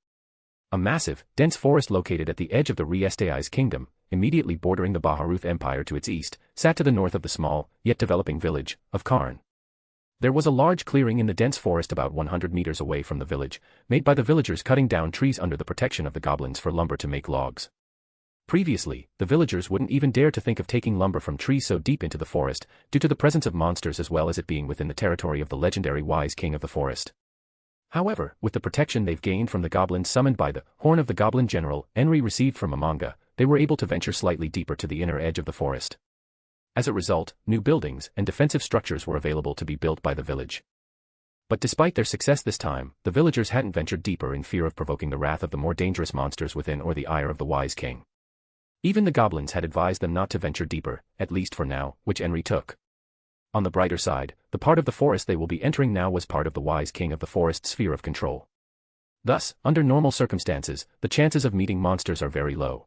C: A massive, dense forest located at the edge of the Riestai's kingdom, immediately bordering the Baharuth Empire to its east, sat to the north of the small, yet developing village, of Karn. There was a large clearing in the dense forest about 100 meters away from the village, made by the villagers cutting down trees under the protection of the goblins for lumber to make logs. Previously, the villagers wouldn't even dare to think of taking lumber from trees so deep into the forest, due to the presence of monsters as well as it being within the territory of the legendary wise king of the forest. However, with the protection they've gained from the goblins summoned by the Horn of the Goblin General Enri received from Momonga, they were able to venture slightly deeper to the inner edge of the forest. As a result, new buildings and defensive structures were available to be built by the village. But despite their success this time, the villagers hadn't ventured deeper in fear of provoking the wrath of the more dangerous monsters within or the ire of the wise king. Even the goblins had advised them not to venture deeper, at least for now, which Enri took. On the brighter side, the part of the forest they will be entering now was part of the wise king of the forest's sphere of control. Thus, under normal circumstances, the chances of meeting monsters are very low.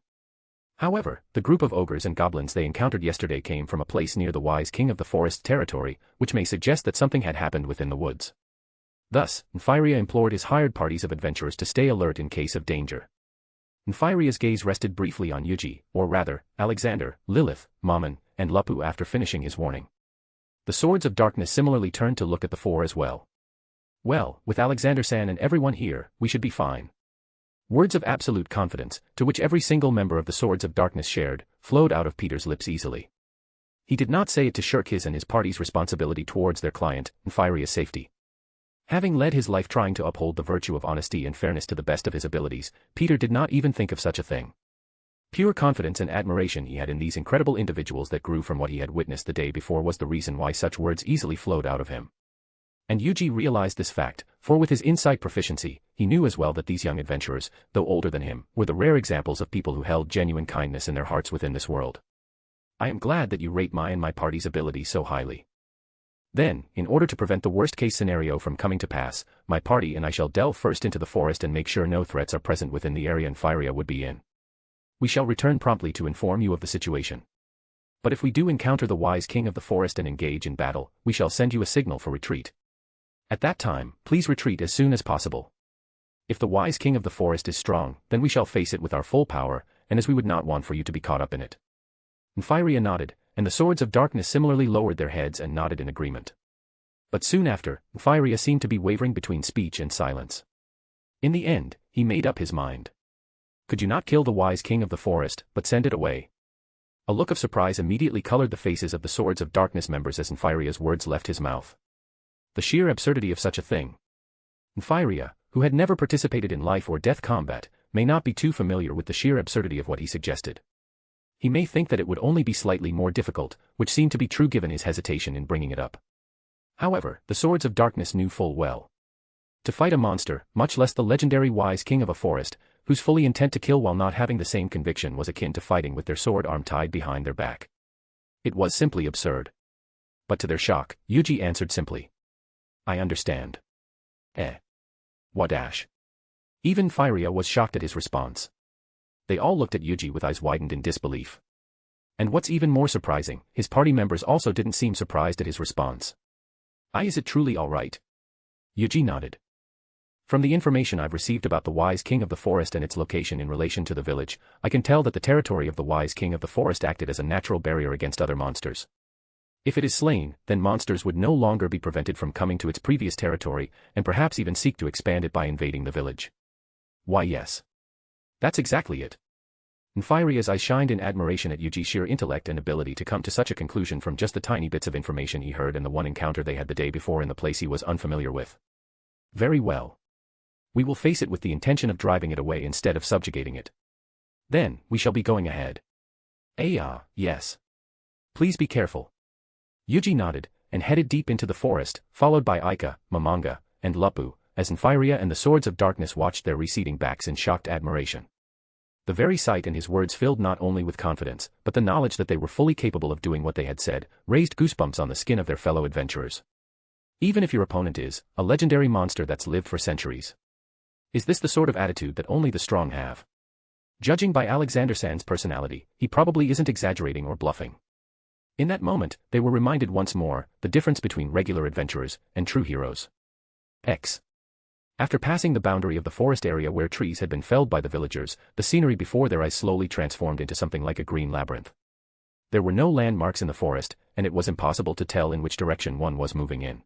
C: However, the group of ogres and goblins they encountered yesterday came from a place near the wise king of the forest's territory, which may suggest that something had happened within the woods. Thus, Nfiria implored his hired parties of adventurers to stay alert in case of danger. Nfiria's gaze rested briefly on Yuuji, or rather, Alexander, Lilith, Mammon, and Lupu after finishing his warning. The Swords of Darkness similarly turned to look at the four as well. Well, with Alexander-san and everyone here, we should be fine. Words of absolute confidence, to which every single member of the Swords of Darkness shared, flowed out of Peter's lips easily. He did not say it to shirk his and his party's responsibility towards their client, Nfiria's safety. Having led his life trying to uphold the virtue of honesty and fairness to the best of his abilities, Peter did not even think of such a thing. Pure confidence and admiration he had in these incredible individuals that grew from what he had witnessed the day before was the reason why such words easily flowed out of him. And Yuuji realized this fact, for with his insight proficiency, he knew as well that these young adventurers, though older than him, were the rare examples of people who held genuine kindness in their hearts within this world. I am glad that you rate my and my party's ability so highly. Then, in order to prevent the worst-case scenario from coming to pass, my party and I shall delve first into the forest and make sure no threats are present within the area Nfiria would be in. We shall return promptly to inform you of the situation. But if we do encounter the wise king of the forest and engage in battle, we shall send you a signal for retreat. At that time, please retreat as soon as possible. If the wise king of the forest is strong, then we shall face it with our full power, and as we would not want for you to be caught up in it. Nfiria nodded, and the Swords of Darkness similarly lowered their heads and nodded in agreement. But soon after, Nfiria seemed to be wavering between speech and silence. In the end, he made up his mind. Could you not kill the wise king of the forest, but send it away? A look of surprise immediately colored the faces of the Swords of Darkness members as Nfiria's words left his mouth. The sheer absurdity of such a thing. Nfiria, who had never participated in life or death combat, may not be too familiar with the sheer absurdity of what he suggested. He may think that it would only be slightly more difficult, which seemed to be true given his hesitation in bringing it up. However, the Swords of Darkness knew full well. To fight a monster, much less the legendary wise king of a forest, whose fully intent to kill while not having the same conviction was akin to fighting with their sword arm tied behind their back. It was simply absurd. But to their shock, Yuuji answered simply. I understand. What dash? Even Nfiria was shocked at his response. They all looked at Yuuji with eyes widened in disbelief. And what's even more surprising, his party members also didn't seem surprised at his response. Is it truly all right? Yuuji nodded. From the information I've received about the wise king of the forest and its location in relation to the village, I can tell that the territory of the wise king of the forest acted as a natural barrier against other monsters. If it is slain, then monsters would no longer be prevented from coming to its previous territory, and perhaps even seek to expand it by invading the village. Why yes. That's exactly it. Nfiria's eyes shined in admiration at Yuuji's sheer intellect and ability to come to such a conclusion from just the tiny bits of information he heard and the one encounter they had the day before in the place he was unfamiliar with. Very well. We will face it with the intention of driving it away instead of subjugating it. Then, we shall be going ahead. Yes. Please be careful. Yuuji nodded, and headed deep into the forest, followed by Aika, Momonga, and Lupu, as Nfiria and the Swords of Darkness watched their receding backs in shocked admiration. The very sight and his words filled not only with confidence, but the knowledge that they were fully capable of doing what they had said, raised goosebumps on the skin of their fellow adventurers. Even if your opponent is a legendary monster that's lived for centuries. Is this the sort of attitude that only the strong have? Judging by Alexander San's personality, he probably isn't exaggerating or bluffing. In that moment, they were reminded once more, the difference between regular adventurers and true heroes. After passing the boundary of the forest area where trees had been felled by the villagers, the scenery before their eyes slowly transformed into something like a green labyrinth. There were no landmarks in the forest, and it was impossible to tell in which direction one was moving in.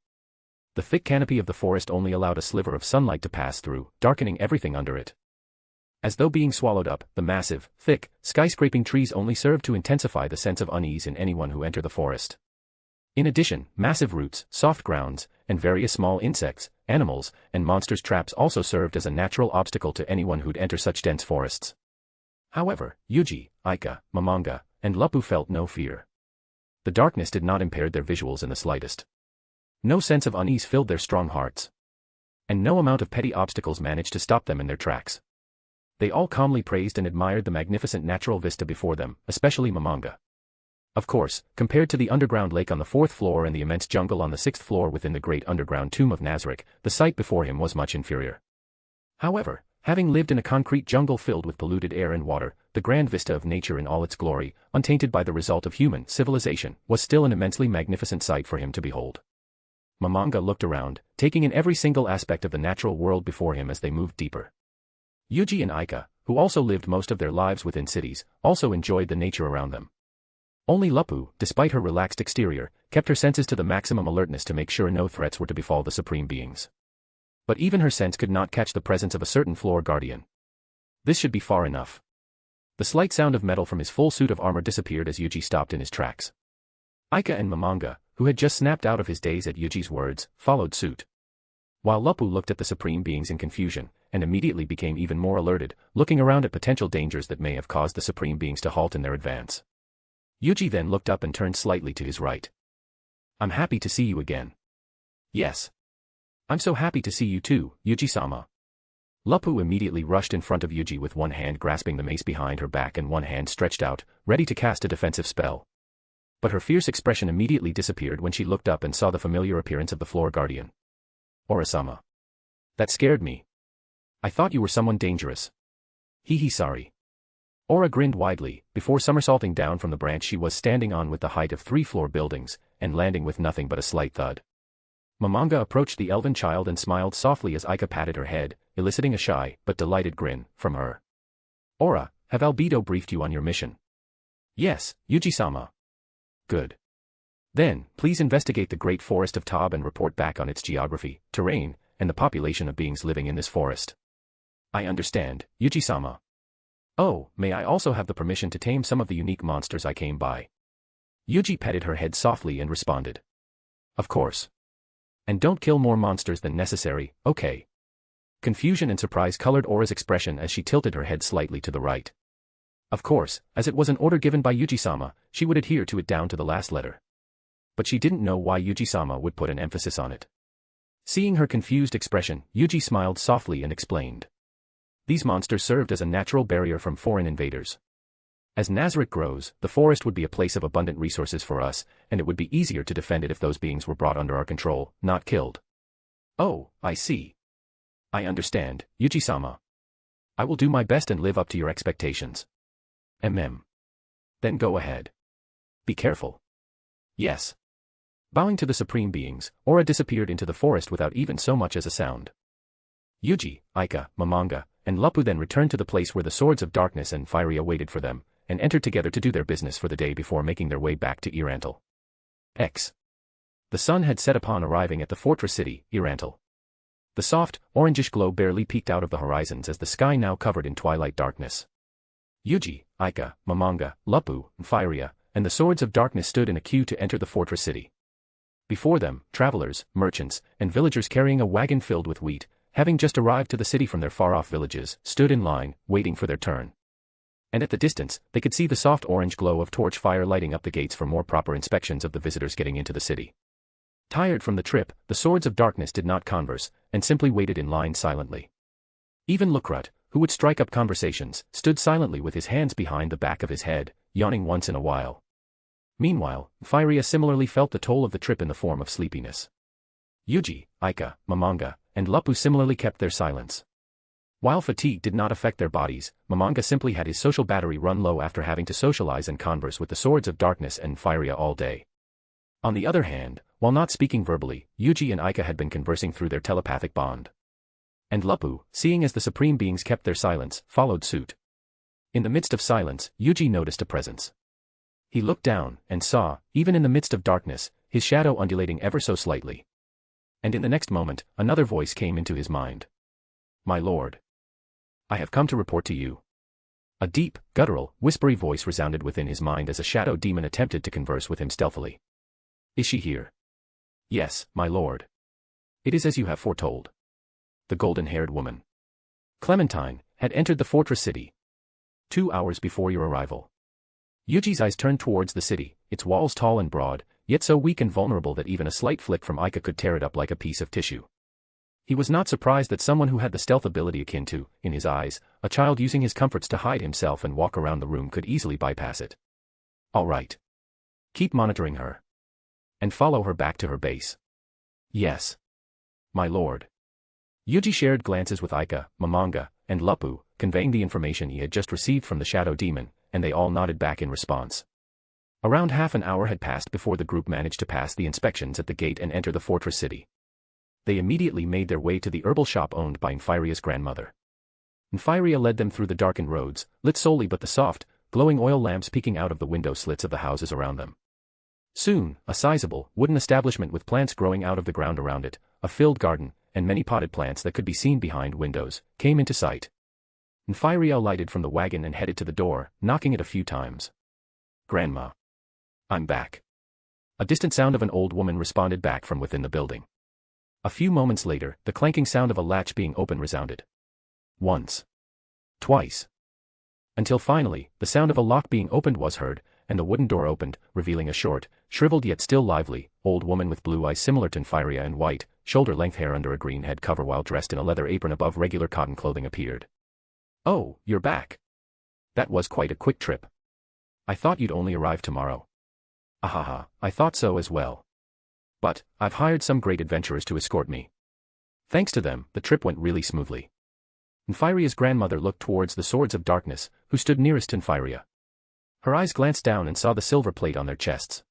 C: The thick canopy of the forest only allowed a sliver of sunlight to pass through, darkening everything under it. As though being swallowed up, the massive, thick, skyscraping trees only served to intensify the sense of unease in anyone who entered the forest. In addition, massive roots, soft grounds, and various small insects, animals, and monsters' traps also served as a natural obstacle to anyone who'd enter such dense forests. However, Yuuji, Aika, Momonga, and Lupu felt no fear. The darkness did not impair their visuals in the slightest. No sense of unease filled their strong hearts. And no amount of petty obstacles managed to stop them in their tracks. They all calmly praised and admired the magnificent natural vista before them, especially Momonga. Of course, compared to the underground lake on the 4th floor and the immense jungle on the 6th floor within the great underground tomb of Nazarick, the sight before him was much inferior. However, having lived in a concrete jungle filled with polluted air and water, the grand vista of nature in all its glory, untainted by the result of human civilization, was still an immensely magnificent sight for him to behold. Momonga looked around, taking in every single aspect of the natural world before him as they moved deeper. Yuuji and Aika, who also lived most of their lives within cities, also enjoyed the nature around them. Only Lupu, despite her relaxed exterior, kept her senses to the maximum alertness to make sure no threats were to befall the supreme beings. But even her sense could not catch the presence of a certain floor guardian. This should be far enough. The slight sound of metal from his full suit of armor disappeared as Yuuji stopped in his tracks. Aika and Momonga, who had just snapped out of his daze at Yuuji's words, followed suit. While Lupu looked at the supreme beings in confusion, and immediately became even more alerted, looking around at potential dangers that may have caused the supreme beings to halt in their advance. Yuuji then looked up and turned slightly to his right. I'm happy to see you again. Yes. I'm so happy to see you too, Yuuji-sama. Lupu immediately rushed in front of Yuuji with one hand grasping the mace behind her back and one hand stretched out, ready to cast a defensive spell. But her fierce expression immediately disappeared when she looked up and saw the familiar appearance of the floor guardian. Ora-sama. That scared me. I thought you were someone dangerous. Sorry. Ora grinned widely, before somersaulting down from the branch she was standing on with the height of 3-floor buildings, and landing with nothing but a slight thud. Momonga approached the elven child and smiled softly as Aika patted her head, eliciting a shy, but delighted grin, from her. Ora, have Albedo briefed you on your mission? Yes, Yuuji-sama. Good. Then, please investigate the Great Forest of Tab and report back on its geography, terrain, and the population of beings living in this forest. I understand, Yuuji-sama. Oh, may I also have the permission to tame some of the unique monsters I came by? Yuuji petted her head softly and responded. Of course. And don't kill more monsters than necessary, okay? Confusion and surprise colored Ora's expression as she tilted her head slightly to the right. Of course, as it was an order given by Yuuji-sama, she would adhere to it down to the last letter. But she didn't know why Yuuji-sama would put an emphasis on it. Seeing her confused expression, Yuuji smiled softly and explained. These monsters served as a natural barrier from foreign invaders. As Nazarick grows, the forest would be a place of abundant resources for us, and it would be easier to defend it if those beings were brought under our control, not killed. Oh, I see. I understand, Yuuji-sama. I will do my best and live up to your expectations. Then go ahead. Be careful. Yes. Bowing to the supreme beings, Aura disappeared into the forest without even so much as a sound. Yuuji, Aika, Momonga, and Luppu then returned to the place where the Swords of Darkness and Firia waited for them, and entered together to do their business for the day before making their way back to Irantal. The sun had set upon arriving at the fortress city, Irantal. The soft, orangish glow barely peeked out of the horizons as the sky now covered in twilight darkness. Yuuji, Aika, Momonga, Luppu, and Firia, and the Swords of Darkness stood in a queue to enter the fortress city. Before them, travelers, merchants, and villagers carrying a wagon filled with wheat, having just arrived to the city from their far-off villages, stood in line, waiting for their turn. And at the distance, they could see the soft orange glow of torch fire lighting up the gates for more proper inspections of the visitors getting into the city. Tired from the trip, the Swords of Darkness did not converse, and simply waited in line silently. Even Lukrut, who would strike up conversations, stood silently with his hands behind the back of his head, yawning once in a while. Meanwhile, Firia similarly felt the toll of the trip in the form of sleepiness. Yuuji, Aika, Momonga, and Luppu similarly kept their silence. While fatigue did not affect their bodies, Momonga simply had his social battery run low after having to socialize and converse with the Swords of Darkness and Firia all day. On the other hand, while not speaking verbally, Yuuji and Aika had been conversing through their telepathic bond. And Luppu, seeing as the supreme beings kept their silence, followed suit. In the midst of silence, Yuuji noticed a presence. He looked down, and saw, even in the midst of darkness, his shadow undulating ever so slightly. And in the next moment, another voice came into his mind. My lord. I have come to report to you. A deep, guttural, whispery voice resounded within his mind as a shadow demon attempted to converse with him stealthily. Is she here? Yes, my lord. It is as you have foretold. The golden-haired woman, Clementine, had entered the fortress city 2 hours before your arrival. Yuuji's eyes turned towards the city, its walls tall and broad, yet so weak and vulnerable that even a slight flick from Aika could tear it up like a piece of tissue. He was not surprised that someone who had the stealth ability akin to, in his eyes, a child using his comforts to hide himself and walk around the room could easily bypass it. All right. Keep monitoring her. And follow her back to her base. Yes. My lord. Yuuji shared glances with Aika, Momonga, and Luppu, conveying the information he had just received from the shadow demon, and they all nodded back in response. Around half an hour had passed before the group managed to pass the inspections at the gate and enter the fortress city. They immediately made their way to the herbal shop owned by Nfiria's grandmother. Nfiria led them through the darkened roads, lit solely but the soft, glowing oil lamps peeking out of the window slits of the houses around them. Soon, a sizable, wooden establishment with plants growing out of the ground around it, a filled garden, and many potted plants that could be seen behind windows, came into sight. Nfiria alighted from the wagon and headed to the door, knocking it a few times. Grandma. I'm back. A distant sound of an old woman responded back from within the building. A few moments later, the clanking sound of a latch being open resounded. Once. Twice. Until finally, the sound of a lock being opened was heard, and the wooden door opened, revealing a short, shriveled yet still lively, old woman with blue eyes similar to Nfiria and white, shoulder-length hair under a green head cover while dressed in a leather apron above regular cotton clothing appeared. Oh, you're back. That was quite a quick trip. I thought you'd only arrive tomorrow. Ahaha, I thought so as well. But, I've hired some great adventurers to escort me. Thanks to them, the trip went really smoothly. Nfiria's grandmother looked towards the Swords of Darkness, who stood nearest to Nfiria. Her eyes glanced down and saw the silver plate on their chests.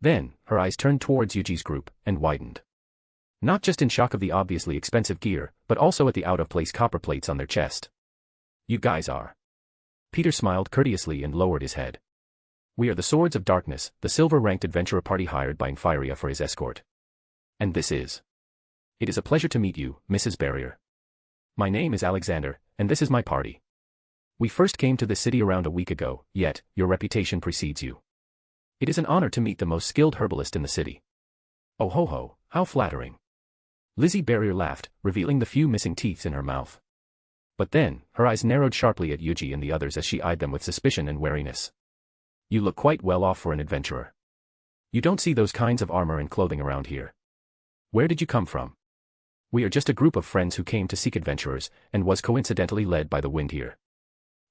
C: Then, her eyes turned towards Yuuji's group, and widened. Not just in shock of the obviously expensive gear, but also at the out-of-place copper plates on their chest. You guys are. Peter smiled courteously and lowered his head. We are the Swords of Darkness, the silver-ranked adventurer party hired by Nfiria for his escort. And this is. It is a pleasure to meet you, Mrs. Barrier. My name is Alexander, and this is my party. We first came to this city around a week ago, yet, your reputation precedes you. It is an honor to meet the most skilled herbalist in the city. Oh ho ho, how flattering. Lizzie Barrier laughed, revealing the few missing teeth in her mouth. But then, her eyes narrowed sharply at Yuuji and the others as she eyed them with suspicion and wariness. You look quite well off for an adventurer. You don't see those kinds of armor and clothing around here. Where did you come from? We are just a group of friends who came to seek adventurers, and was coincidentally led by the wind here.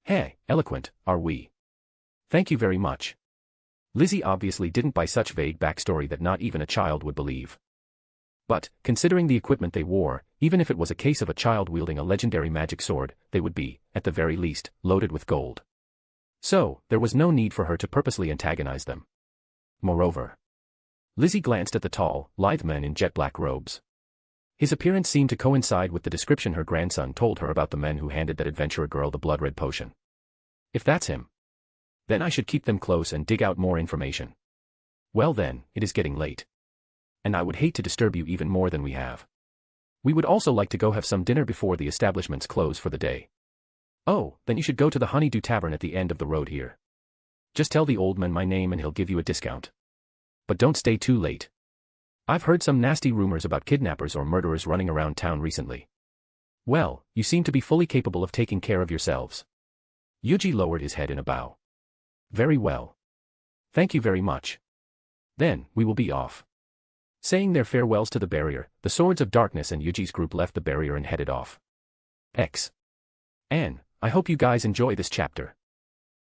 C: Hey, eloquent, are we? Thank you very much. Lizzie obviously didn't buy such vague backstory that not even a child would believe. But, considering the equipment they wore, even if it was a case of a child wielding a legendary magic sword, they would be, at the very least, loaded with gold. So, there was no need for her to purposely antagonize them. Moreover, Lizzie glanced at the tall, lithe man in jet-black robes. His appearance seemed to coincide with the description her grandson told her about the men who handed that adventurer girl the blood-red potion. If that's him, then I should keep them close and dig out more information. Well then, it is getting late. And I would hate to disturb you even more than we have. We would also like to go have some dinner before the establishments close for the day. Oh, then you should go to the Honeydew Tavern at the end of the road here. Just tell the old man my name and he'll give you a discount. But don't stay too late. I've heard some nasty rumors about kidnappers or murderers running around town recently. Well, you seem to be fully capable of taking care of yourselves. Yuuji lowered his head in a bow. Very well. Thank you very much. Then, we will be off. Saying their farewells to the barrier, the Swords of Darkness and Yuuji's group left the barrier and headed off. And, I hope you guys enjoy this chapter.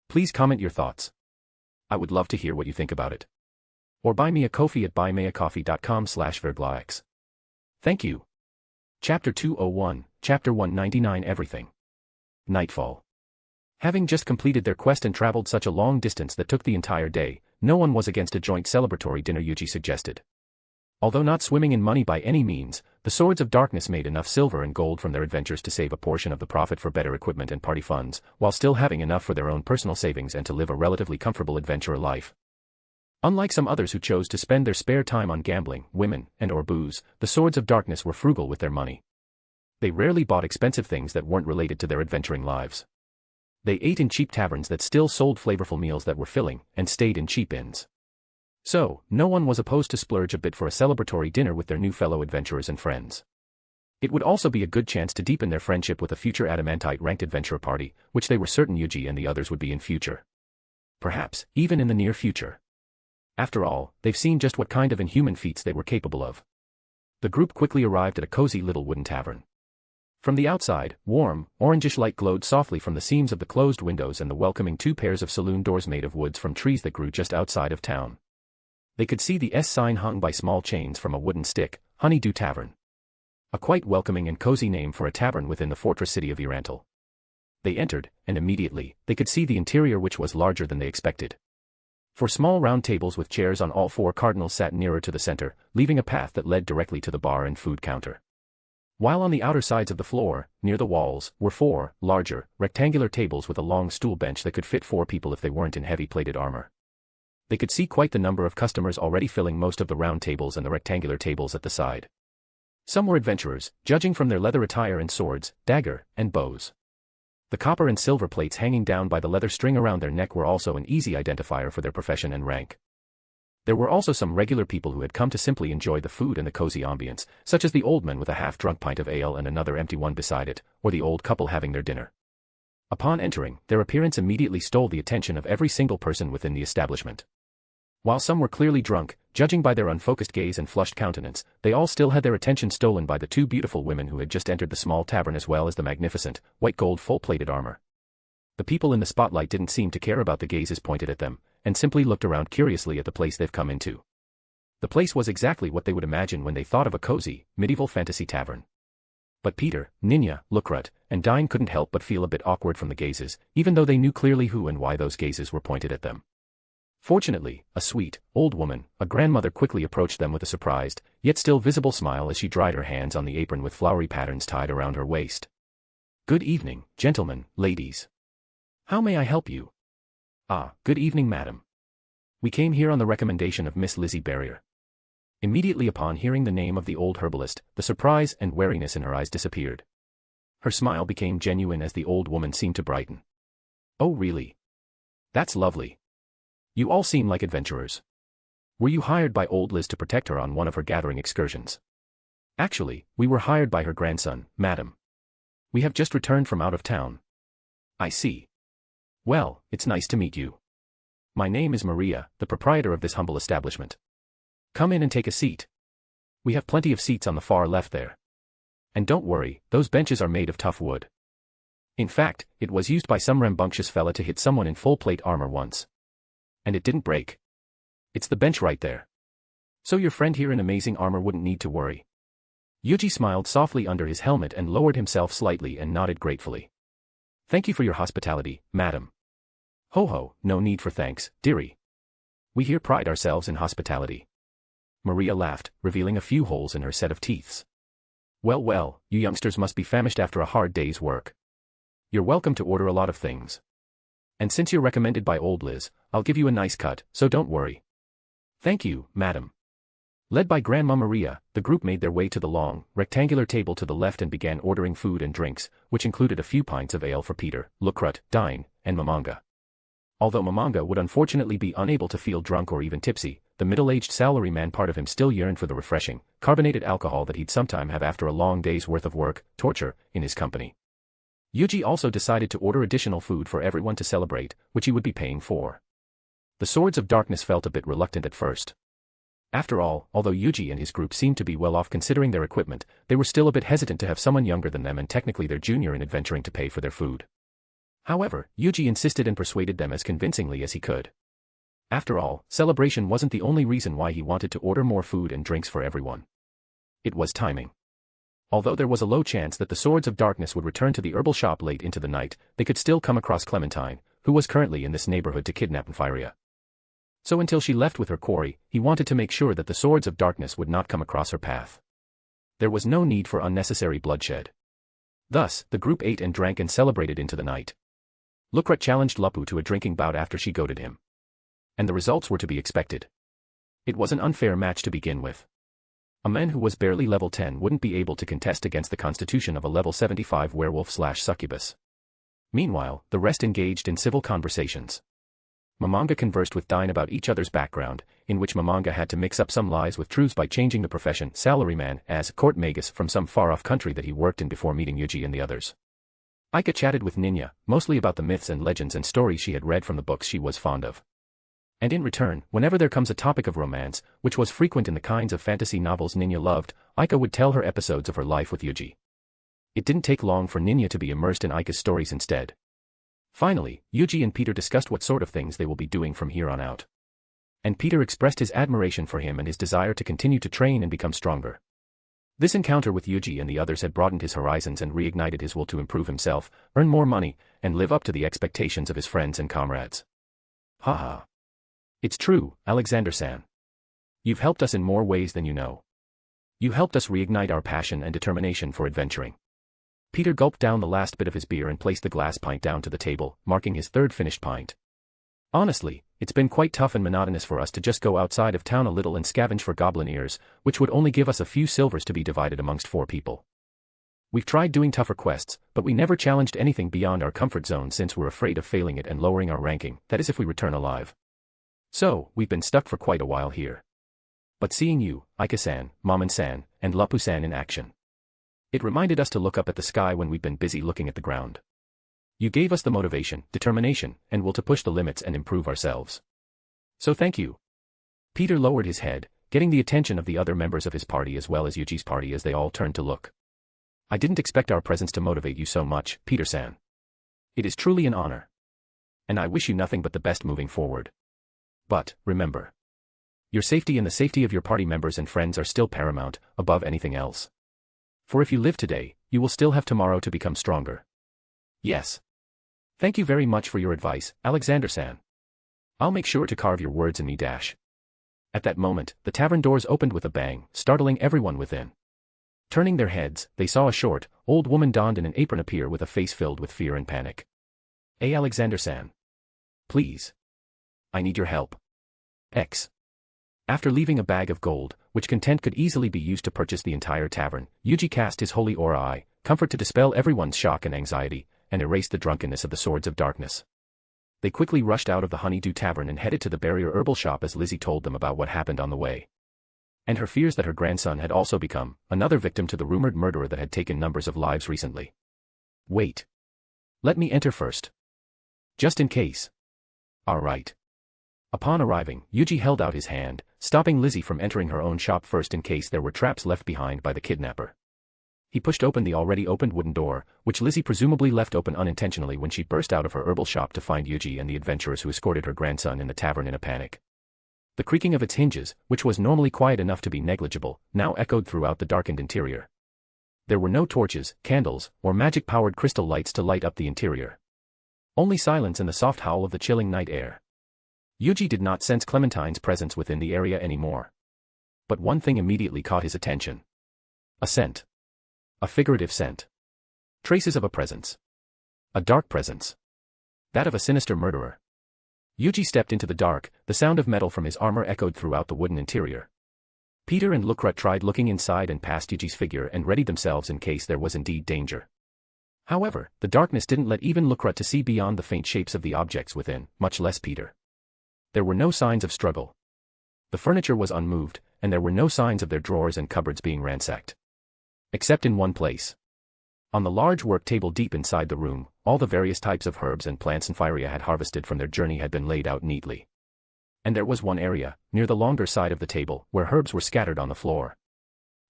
C: Please comment your thoughts. I would love to hear what you think about it. Or buy me a coffee at buymeacoffee.com/verglax. Thank you. Chapter 201, Chapter 199 Everything. Nightfall. Having just completed their quest and traveled such a long distance that took the entire day, no one was against a joint celebratory dinner Yuuji suggested. Although not swimming in money by any means, the Swords of Darkness made enough silver and gold from their adventures to save a portion of the profit for better equipment and party funds, while still having enough for their own personal savings and to live a relatively comfortable adventurer life. Unlike some others who chose to spend their spare time on gambling, women, and/or booze, the Swords of Darkness were frugal with their money. They rarely bought expensive things that weren't related to their adventuring lives. They ate in cheap taverns that still sold flavorful meals that were filling, and stayed in cheap inns. So, no one was opposed to splurge a bit for a celebratory dinner with their new fellow adventurers and friends. It would also be a good chance to deepen their friendship with a future Adamantite-ranked adventurer party, which they were certain Yuuji and the others would be in future. Perhaps, even in the near future. After all, they've seen just what kind of inhuman feats they were capable of. The group quickly arrived at a cozy little wooden tavern. From the outside, warm, orangish light glowed softly from the seams of the closed windows and the welcoming two pairs of saloon doors made of woods from trees that grew just outside of town. They could see the S sign hung by small chains from a wooden stick, Honeydew Tavern. A quite welcoming and cozy name for a tavern within the fortress city of Irantal. They entered, and immediately, they could see the interior, which was larger than they expected. For small round tables with chairs on all four cardinals sat nearer to the center, leaving a path that led directly to the bar and food counter. While on the outer sides of the floor, near the walls, were four, larger, rectangular tables with a long stool bench that could fit 4 people if they weren't in heavy plated armor. They could see quite the number of customers already filling most of the round tables and the rectangular tables at the side. Some were adventurers, judging from their leather attire and swords, dagger, and bows. The copper and silver plates hanging down by the leather string around their neck were also an easy identifier for their profession and rank. There were also some regular people who had come to simply enjoy the food and the cozy ambience, such as the old man with a half-drunk pint of ale and another empty one beside it, or the old couple having their dinner. Upon entering, their appearance immediately stole the attention of every single person within the establishment. While some were clearly drunk, judging by their unfocused gaze and flushed countenance, they all still had their attention stolen by the 2 beautiful women who had just entered the small tavern as well as the magnificent, white gold full-plated armor. The people in the spotlight didn't seem to care about the gazes pointed at them, and simply looked around curiously at the place they've come into. The place was exactly what they would imagine when they thought of a cozy, medieval fantasy tavern. But Peter, Ninya, Lukrut, and Dine couldn't help but feel a bit awkward from the gazes, even though they knew clearly who and why those gazes were pointed at them. Fortunately, a sweet, old woman, a grandmother, quickly approached them with a surprised, yet still visible smile as she dried her hands on the apron with flowery patterns tied around her waist. "Good evening, gentlemen, ladies. How may I help you?" "Ah, good evening, madam. We came here on the recommendation of Miss Lizzie Barrier." Immediately upon hearing the name of the old herbalist, the surprise and wariness in her eyes disappeared. Her smile became genuine as the old woman seemed to brighten. "Oh really? That's lovely. You all seem like adventurers. Were you hired by old Liz to protect her on one of her gathering excursions?" "Actually, we were hired by her grandson, madam. We have just returned from out of town." "I see. Well, it's nice to meet you. My name is Maria, the proprietor of this humble establishment. Come in and take a seat. We have plenty of seats on the far left there. And don't worry, those benches are made of tough wood. In fact, it was used by some rambunctious fella to hit someone in full plate armor once. And it didn't break. It's the bench right there. So your friend here in amazing armor wouldn't need to worry. Yuuji smiled softly under his helmet and lowered himself slightly and nodded gratefully. Thank you for your hospitality, madam. Ho ho, no need for thanks, dearie. We here pride ourselves in hospitality. Maria laughed, revealing a few holes in her set of teeth. Well well, you youngsters must be famished after a hard day's work. You're welcome to order a lot of things. And since you're recommended by old Liz, I'll give you a nice cut, so don't worry. Thank you, madam. Led by Grandma Maria, the group made their way to the long, rectangular table to the left and began ordering food and drinks, which included a few pints of ale for Peter, Lucrut, Dine, and Mamanga. Although Mamanga would unfortunately be unable to feel drunk or even tipsy, the middle-aged salaryman part of him still yearned for the refreshing, carbonated alcohol that he'd sometime have after a long day's worth of work, torture, in his company. Yuuji also decided to order additional food for everyone to celebrate, which he would be paying for. The Swords of Darkness felt a bit reluctant at first. After all, although Yuuji and his group seemed to be well off considering their equipment, they were still a bit hesitant to have someone younger than them and technically their junior in adventuring to pay for their food. However, Yuuji insisted and persuaded them as convincingly as he could. After all, celebration wasn't the only reason why he wanted to order more food and drinks for everyone. It was timing. Although there was a low chance that the Swords of Darkness would return to the herbal shop late into the night, they could still come across Clementine, who was currently in this neighborhood to kidnap Firia. So until she left with her quarry, he wanted to make sure that the Swords of Darkness would not come across her path. There was no need for unnecessary bloodshed. Thus, the group ate and drank and celebrated into the night. Lucrut challenged Lupu to a drinking bout after she goaded him. And the results were to be expected. It was an unfair match to begin with. A man who was barely level 10 wouldn't be able to contest against the constitution of a level 75 werewolf/succubus. Meanwhile, the rest engaged in civil conversations. Mamanga conversed with Dine about each other's background, in which Mamanga had to mix up some lies with truths by changing the profession salaryman as court magus from some far-off country that he worked in before meeting Yuuji and the others. Aika chatted with Ninya, mostly about the myths and legends and stories she had read from the books she was fond of. And in return, whenever there comes a topic of romance, which was frequent in the kinds of fantasy novels Ninya loved, Aika would tell her episodes of her life with Yuuji. It didn't take long for Ninya to be immersed in Aika's stories instead. Finally, Yuuji and Peter discussed what sort of things they will be doing from here on out. And Peter expressed his admiration for him and his desire to continue to train and become stronger. This encounter with Yuuji and the others had broadened his horizons and reignited his will to improve himself, earn more money, and live up to the expectations of his friends and comrades. Haha. It's true, Alexander-san. You've helped us in more ways than you know. You helped us reignite our passion and determination for adventuring. Peter gulped down the last bit of his beer and placed the glass pint down to the table, marking his third finished pint. Honestly, it's been quite tough and monotonous for us to just go outside of town a little and scavenge for goblin ears, which would only give us a few silvers to be divided amongst 4 people. We've tried doing tougher quests, but we never challenged anything beyond our comfort zone since we're afraid of failing it and lowering our ranking, that is if we return alive. So, we've been stuck for quite a while here. But seeing you, Aika-san, Maman-san, and Lapu-san in action. It reminded us to look up at the sky when we've been busy looking at the ground. You gave us the motivation, determination, and will to push the limits and improve ourselves. So thank you. Peter lowered his head, getting the attention of the other members of his party as well as Yuuji's party as they all turned to look. I didn't expect our presence to motivate you so much, Peter-san. It is truly an honor. And I wish you nothing but the best moving forward. But, remember. Your safety and the safety of your party members and friends are still paramount, above anything else. For if you live today, you will still have tomorrow to become stronger. Yes. Thank you very much for your advice, Alexander-san. I'll make sure to carve your words in me. At that moment, the tavern doors opened with a bang, startling everyone within. Turning their heads, they saw a short, old woman donned in an apron appear with a face filled with fear and panic. Hey Alexander-san. Please. I need your help. X. After leaving a bag of gold, which content could easily be used to purchase the entire tavern, Yuuji cast his holy aura eye, comfort to dispel everyone's shock and anxiety, and erase the drunkenness of the Swords of Darkness. They quickly rushed out of the Honeydew Tavern and headed to the Barrier Herbal Shop as Lizzie told them about what happened on the way. And her fears that her grandson had also become another victim to the rumored murderer that had taken numbers of lives recently. Wait. Let me enter first. Just in case. All right. Upon arriving, Yuuji held out his hand, stopping Lizzie from entering her own shop first in case there were traps left behind by the kidnapper. He pushed open the already opened wooden door, which Lizzie presumably left open unintentionally when she burst out of her herbal shop to find Yuuji and the adventurers who escorted her grandson in the tavern in a panic. The creaking of its hinges, which was normally quiet enough to be negligible, now echoed throughout the darkened interior. There were no torches, candles, or magic-powered crystal lights to light up the interior. Only silence and the soft howl of the chilling night air. Yuuji did not sense Clementine's presence within the area anymore. But one thing immediately caught his attention. A scent. A figurative scent. Traces of a presence. A dark presence. That of a sinister murderer. Yuuji stepped into the dark, the sound of metal from his armor echoed throughout the wooden interior. Peter and Lucrut tried looking inside and past Yuuji's figure and readied themselves in case there was indeed danger. However, the darkness didn't let even Lucrut to see beyond the faint shapes of the objects within, much less Peter. There were no signs of struggle. The furniture was unmoved, and there were no signs of their drawers and cupboards being ransacked. Except in one place. On the large work table deep inside the room, all the various types of herbs and plants Infiria had harvested from their journey had been laid out neatly. And there was one area, near the longer side of the table, where herbs were scattered on the floor.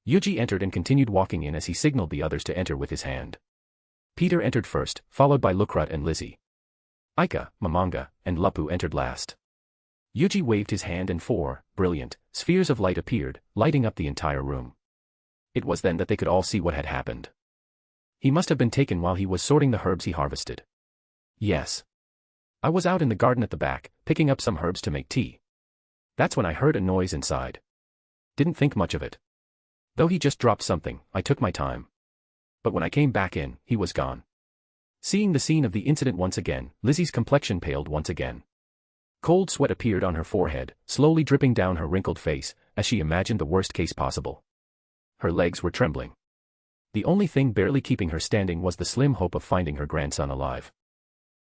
C: Yuuji entered and continued walking in as he signaled the others to enter with his hand. Peter entered first, followed by Lucrut and Lizzie. Aika, Momonga, and Lupu entered last. Yuuji waved his hand and 4, brilliant, spheres of light appeared, lighting up the entire room. It was then that they could all see what had happened. He must have been taken while he was sorting the herbs he harvested. Yes. I was out in the garden at the back, picking up some herbs to make tea. That's when I heard a noise inside. Didn't think much of it. Though he just dropped something, I took my time. But when I came back in, he was gone. Seeing the scene of the incident once again, Lizzie's complexion paled once again. Cold sweat appeared on her forehead, slowly dripping down her wrinkled face, as she imagined the worst case possible. Her legs were trembling. The only thing barely keeping her standing was the slim hope of finding her grandson alive.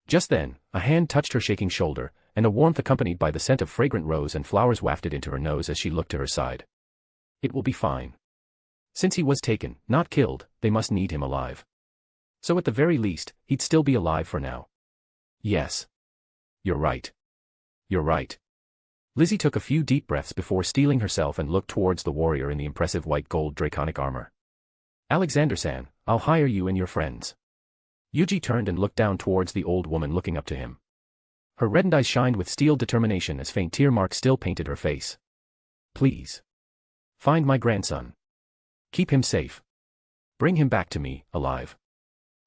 C: Just then, a hand touched her shaking shoulder, and a warmth accompanied by the scent of fragrant rose and flowers wafted into her nose as she looked to her side. It will be fine. Since he was taken, not killed, they must need him alive. So at the very least, he'd still be alive for now. Yes. You're right. You're right. Lizzie took a few deep breaths before steeling herself and looked towards the warrior in the impressive white gold draconic armor. Alexander-san, I'll hire you and your friends. Yuuji turned and looked down towards the old woman looking up to him. Her reddened eyes shined with steel determination as faint tear marks still painted her face. Please. Find my grandson. Keep him safe. Bring him back to me, alive.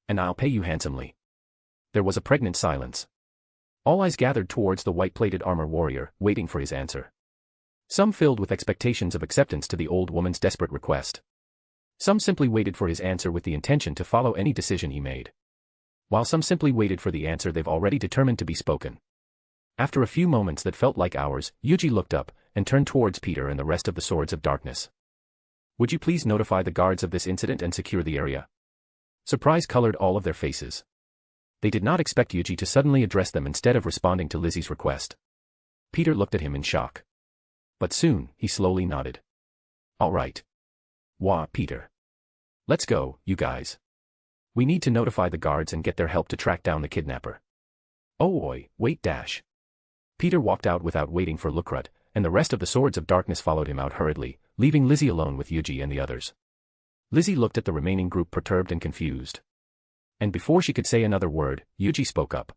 C: And I'll pay you handsomely. There was a pregnant silence. All eyes gathered towards the white-plated armor warrior, waiting for his answer. Some filled with expectations of acceptance to the old woman's desperate request. Some simply waited for his answer with the intention to follow any decision he made. While some simply waited for the answer they've already determined to be spoken. After a few moments that felt like hours, Yuuji looked up, and turned towards Peter and the rest of the Swords of Darkness. Would you please notify the guards of this incident and secure the area? Surprise colored all of their faces. They did not expect Yuuji to suddenly address them instead of responding to Lizzie's request. Peter looked at him in shock. But soon, he slowly nodded. All right. Wah, Peter. Let's go, you guys. We need to notify the guards and get their help to track down the kidnapper. Oh oi, wait dash. Peter walked out without waiting for Lucrut, and the rest of the Swords of Darkness followed him out hurriedly, leaving Lizzie alone with Yuuji and the others. Lizzie looked at the remaining group perturbed and confused. And before she could say another word, Yuuji spoke up.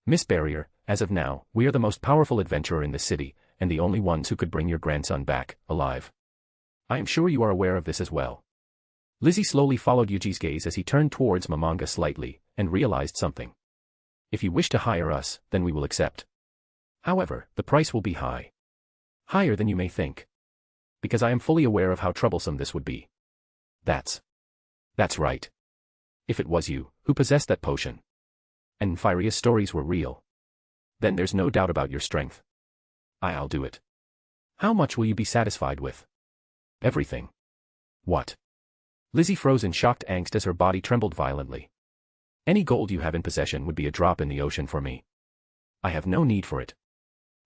C: Miss Barrier, as of now, we are the most powerful adventurer in this city, and the only ones who could bring your grandson back, alive. I am sure you are aware of this as well. Lizzie slowly followed Yuuji's gaze as he turned towards Momonga slightly, and realized something. If you wish to hire us, then we will accept. However, the price will be high. Higher than you may think. Because I am fully aware of how troublesome this would be. That's right. If it was you, who possessed that potion, and Firia's stories were real, then there's no doubt about your strength. I'll do it. How much will you be satisfied with? Everything. What? Lizzie froze in shocked angst as her body trembled violently. Any gold you have in possession would be a drop in the ocean for me. I have no need for it.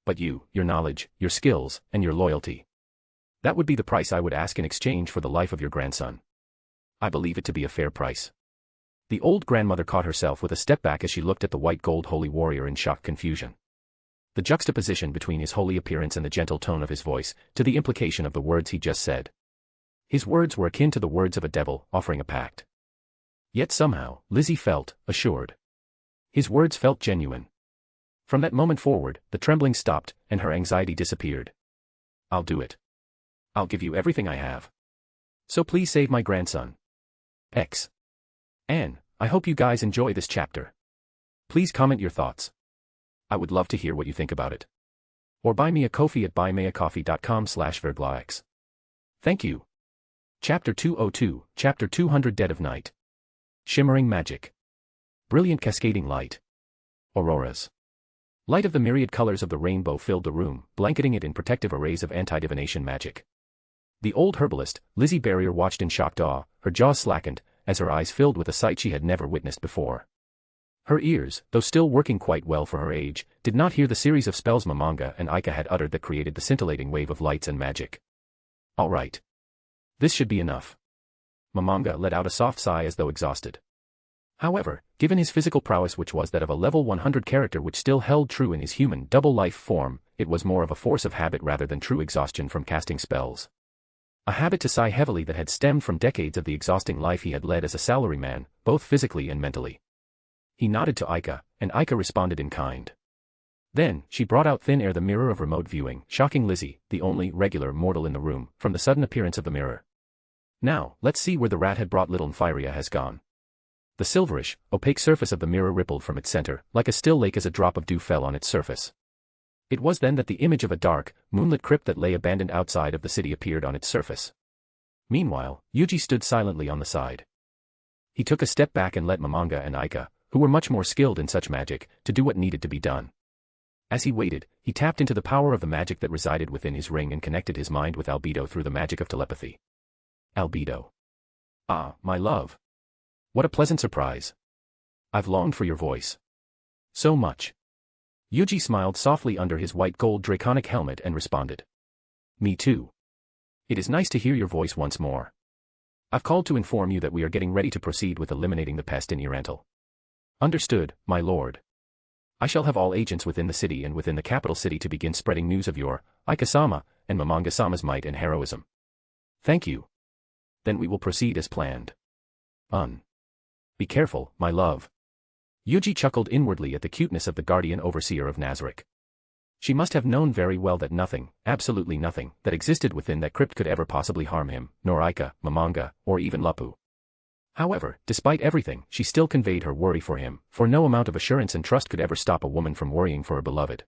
C: But you, your knowledge, your skills, and your loyalty. That would be the price I would ask in exchange for the life of your grandson. I believe it to be a fair price. The old grandmother caught herself with a step back as she looked at the white gold holy warrior in shocked confusion. The juxtaposition between his holy appearance and the gentle tone of his voice, to the implication of the words he just said. His words were akin to the words of a devil offering a pact. Yet somehow, Lizzie felt assured. His words felt genuine. From that moment forward, the trembling stopped, and her anxiety disappeared. I'll do it. I'll give you everything I have. So please save my grandson. X. And I hope you guys enjoy this chapter. Please comment your thoughts. I would love to hear what you think about it. Or buy me a coffee at buymeacoffee.com/verglax. Thank you. Chapter 202, Chapter 200 Dead of Night. Shimmering magic. Brilliant cascading light. Auroras. Light of the myriad colors of the rainbow filled the room, blanketing it in protective arrays of anti-divination magic. The old herbalist, Lizzie Barrier, watched in shocked awe, her jaws slackened, as her eyes filled with a sight she had never witnessed before. Her ears, though still working quite well for her age, did not hear the series of spells Mamanga and Aika had uttered that created the scintillating wave of lights and magic. All right. This should be enough. Mamanga let out a soft sigh as though exhausted. However, given his physical prowess, which was that of a level 100 character which still held true in his human double-life form, it was more of a force of habit rather than true exhaustion from casting spells. A habit to sigh heavily that had stemmed from decades of the exhausting life he had led as a salaryman, both physically and mentally. He nodded to Aika, and Aika responded in kind. Then, she brought out thin air, the mirror of remote viewing, shocking Lizzie, the only regular mortal in the room, from the sudden appearance of the mirror. Now, let's see where the rat had brought little Nympharia has gone. The silverish, opaque surface of the mirror rippled from its center, like a still lake as a drop of dew fell on its surface. It was then that the image of a dark, moonlit crypt that lay abandoned outside of the city appeared on its surface. Meanwhile, Yuuji stood silently on the side. He took a step back and let Mamanga and Aika, who were much more skilled in such magic, to do what needed to be done. As he waited, he tapped into the power of the magic that resided within his ring and connected his mind with Albedo through the magic of telepathy. Albedo. Ah, my love. What a pleasant surprise. I've longed for your voice. So much. Yuuji smiled softly under his white gold draconic helmet and responded. Me too. It is nice to hear your voice once more. I've called to inform you that we are getting ready to proceed with eliminating the pest in Irantal. Understood, my lord. I shall have all agents within the city and within the capital city to begin spreading news of your, Aika-sama, and Mamanga-sama's might and heroism. Thank you. Then we will proceed as planned. Be careful, my love. Yuuji chuckled inwardly at the cuteness of the guardian overseer of Nazarick. She must have known very well that nothing, absolutely nothing, that existed within that crypt could ever possibly harm him, nor Aika, Mamanga, or even Lapu. However, despite everything, she still conveyed her worry for him, for no amount of assurance and trust could ever stop a woman from worrying for her beloved.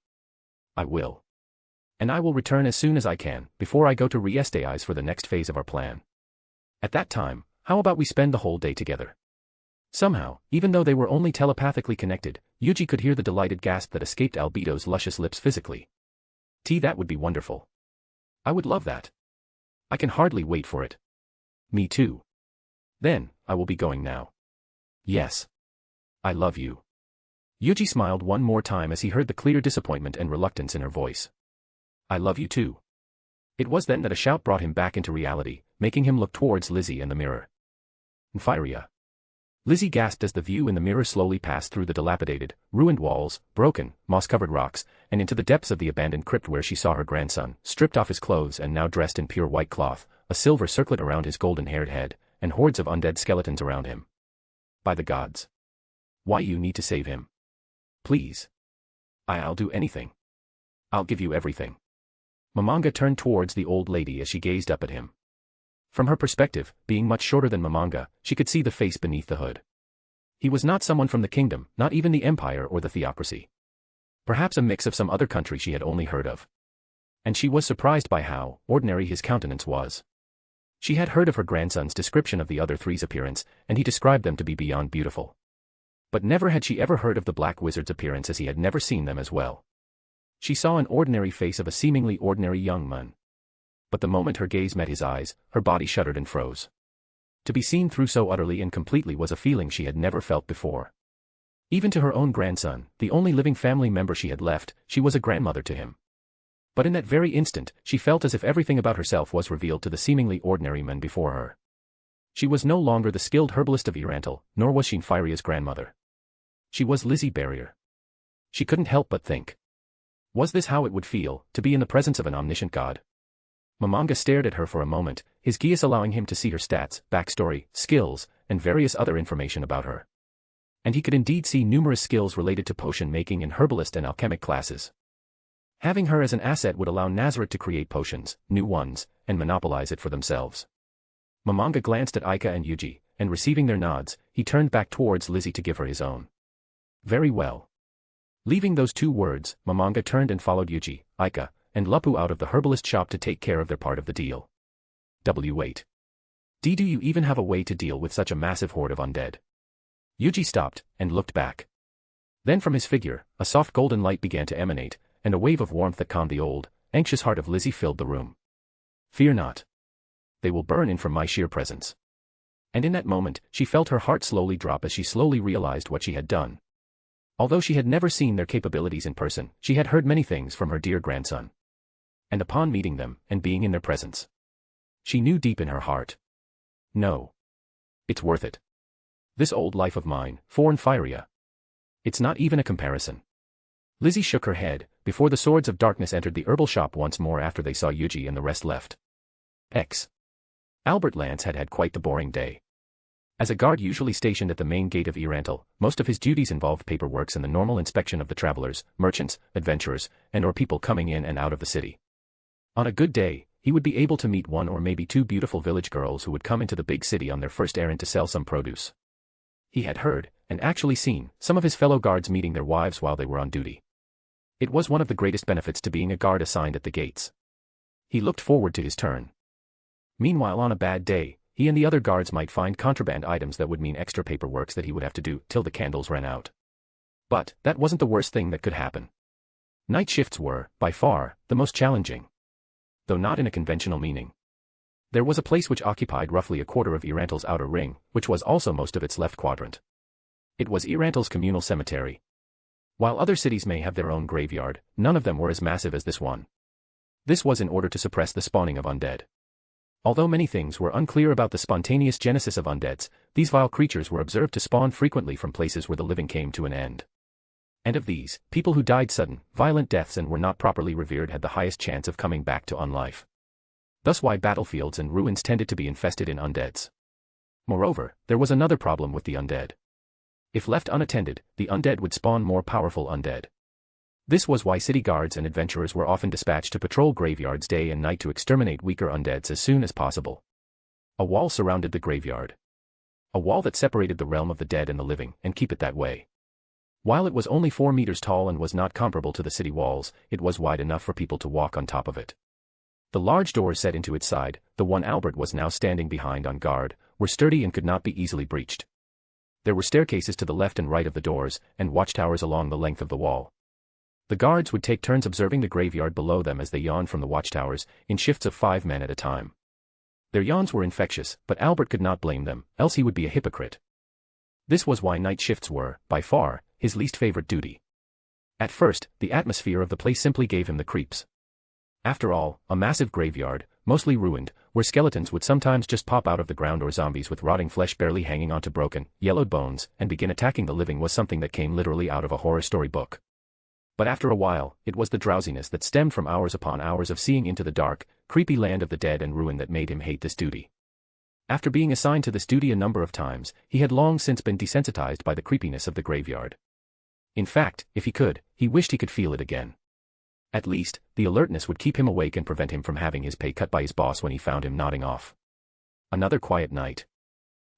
C: I will. And I will return as soon as I can, before I go to Riestei's for the next phase of our plan. At that time, how about we spend the whole day together? Somehow, even though they were only telepathically connected, Yuuji could hear the delighted gasp that escaped Albedo's luscious lips physically. That would be wonderful. I would love that. I can hardly wait for it. Me too. Then, I will be going now. Yes. I love you. Yuuji smiled one more time as he heard the clear disappointment and reluctance in her voice. I love you too. It was then that a shout brought him back into reality, making him look towards Lizzie and the mirror. Nympharia. Lizzie gasped as the view in the mirror slowly passed through the dilapidated, ruined walls, broken, moss-covered rocks, and into the depths of the abandoned crypt where she saw her grandson, stripped off his clothes and now dressed in pure white cloth, a silver circlet around his golden-haired head, and hordes of undead skeletons around him. By the gods. Why you need to save him? Please. I'll do anything. I'll give you everything. Mamanga turned towards the old lady as she gazed up at him. From her perspective, being much shorter than Mamanga, she could see the face beneath the hood. He was not someone from the kingdom, not even the empire or the theocracy. Perhaps a mix of some other country she had only heard of. And she was surprised by how ordinary his countenance was. She had heard of her grandson's description of the other three's appearance, and he described them to be beyond beautiful. But never had she ever heard of the Black Wizard's appearance, as he had never seen them as well. She saw an ordinary face of a seemingly ordinary young man. But the moment her gaze met his eyes, her body shuddered and froze. To be seen through so utterly and completely was a feeling she had never felt before. Even to her own grandson, the only living family member she had left, she was a grandmother to him. But in that very instant, she felt as if everything about herself was revealed to the seemingly ordinary man before her. She was no longer the skilled herbalist of Irantal, nor was she Nympharia's grandmother. She was Lizzie Barrier. She couldn't help but think. Was this how it would feel, to be in the presence of an omniscient god? Mamanga stared at her for a moment, his geas allowing him to see her stats, backstory, skills, and various other information about her. And he could indeed see numerous skills related to potion making and herbalist and alchemic classes. Having her as an asset would allow Nazarick to create potions, new ones, and monopolize it for themselves. Mamanga glanced at Aika and Yuuji, and receiving their nods, he turned back towards Lizzie to give her his own. Very well. Leaving those two words, Momonga turned and followed Yuuji, Aika, and Lupu out of the herbalist shop to take care of their part of the deal. Wait. Do you even have a way to deal with such a massive horde of undead? Yuuji stopped, and looked back. Then from his figure, a soft golden light began to emanate, and a wave of warmth that calmed the old, anxious heart of Lizzie filled the room. Fear not. They will burn in from my sheer presence. And in that moment, she felt her heart slowly drop as she slowly realized what she had done. Although she had never seen their capabilities in person, she had heard many things from her dear grandson. And upon meeting them, and being in their presence, she knew deep in her heart. No. It's worth it. This old life of mine, foreign Firia. It's not even a comparison. Lizzie shook her head, before the swords of darkness entered the herbal shop once more after they saw Yuuji and the rest left. Albert Lance had had quite the boring day. As a guard usually stationed at the main gate of Irantal, most of his duties involved paperwork and the normal inspection of the travelers, merchants, adventurers, and/or people coming in and out of the city. On a good day, he would be able to meet one or maybe two beautiful village girls who would come into the big city on their first errand to sell some produce. He had heard, and actually seen, some of his fellow guards meeting their wives while they were on duty. It was one of the greatest benefits to being a guard assigned at the gates. He looked forward to his turn. Meanwhile, on a bad day, he and the other guards might find contraband items that would mean extra paperwork that he would have to do till the candles ran out. But that wasn't the worst thing that could happen. Night shifts were, by far, the most challenging. Though not in a conventional meaning. There was a place which occupied roughly a quarter of Irantal's outer ring, which was also most of its left quadrant. It was Irantal's communal cemetery. While other cities may have their own graveyard, none of them were as massive as this one. This was in order to suppress the spawning of undead. Although many things were unclear about the spontaneous genesis of undeads, these vile creatures were observed to spawn frequently from places where the living came to an end. And of these, people who died sudden, violent deaths and were not properly revered had the highest chance of coming back to unlife. Thus why battlefields and ruins tended to be infested in undeads. Moreover, there was another problem with the undead. If left unattended, the undead would spawn more powerful undead. This was why city guards and adventurers were often dispatched to patrol graveyards day and night to exterminate weaker undeads as soon as possible. A wall surrounded the graveyard. A wall that separated the realm of the dead and the living, and keep it that way. While it was only 4 meters tall and was not comparable to the city walls, it was wide enough for people to walk on top of it. The large doors set into its side, the one Albert was now standing behind on guard, were sturdy and could not be easily breached. There were staircases to the left and right of the doors, and watchtowers along the length of the wall. The guards would take turns observing the graveyard below them as they yawned from the watchtowers, in shifts of 5 men at a time. Their yawns were infectious, but Albert could not blame them, else he would be a hypocrite. This was why night shifts were, by far, his least favorite duty. At first, the atmosphere of the place simply gave him the creeps. After all, a massive graveyard, mostly ruined, where skeletons would sometimes just pop out of the ground or zombies with rotting flesh barely hanging onto broken, yellowed bones, and begin attacking the living was something that came literally out of a horror story book. But after a while, it was the drowsiness that stemmed from hours upon hours of seeing into the dark, creepy land of the dead and ruin that made him hate this duty. After being assigned to this duty a number of times, he had long since been desensitized by the creepiness of the graveyard. In fact, if he could, he wished he could feel it again. At least, the alertness would keep him awake and prevent him from having his pay cut by his boss when he found him nodding off. Another quiet night.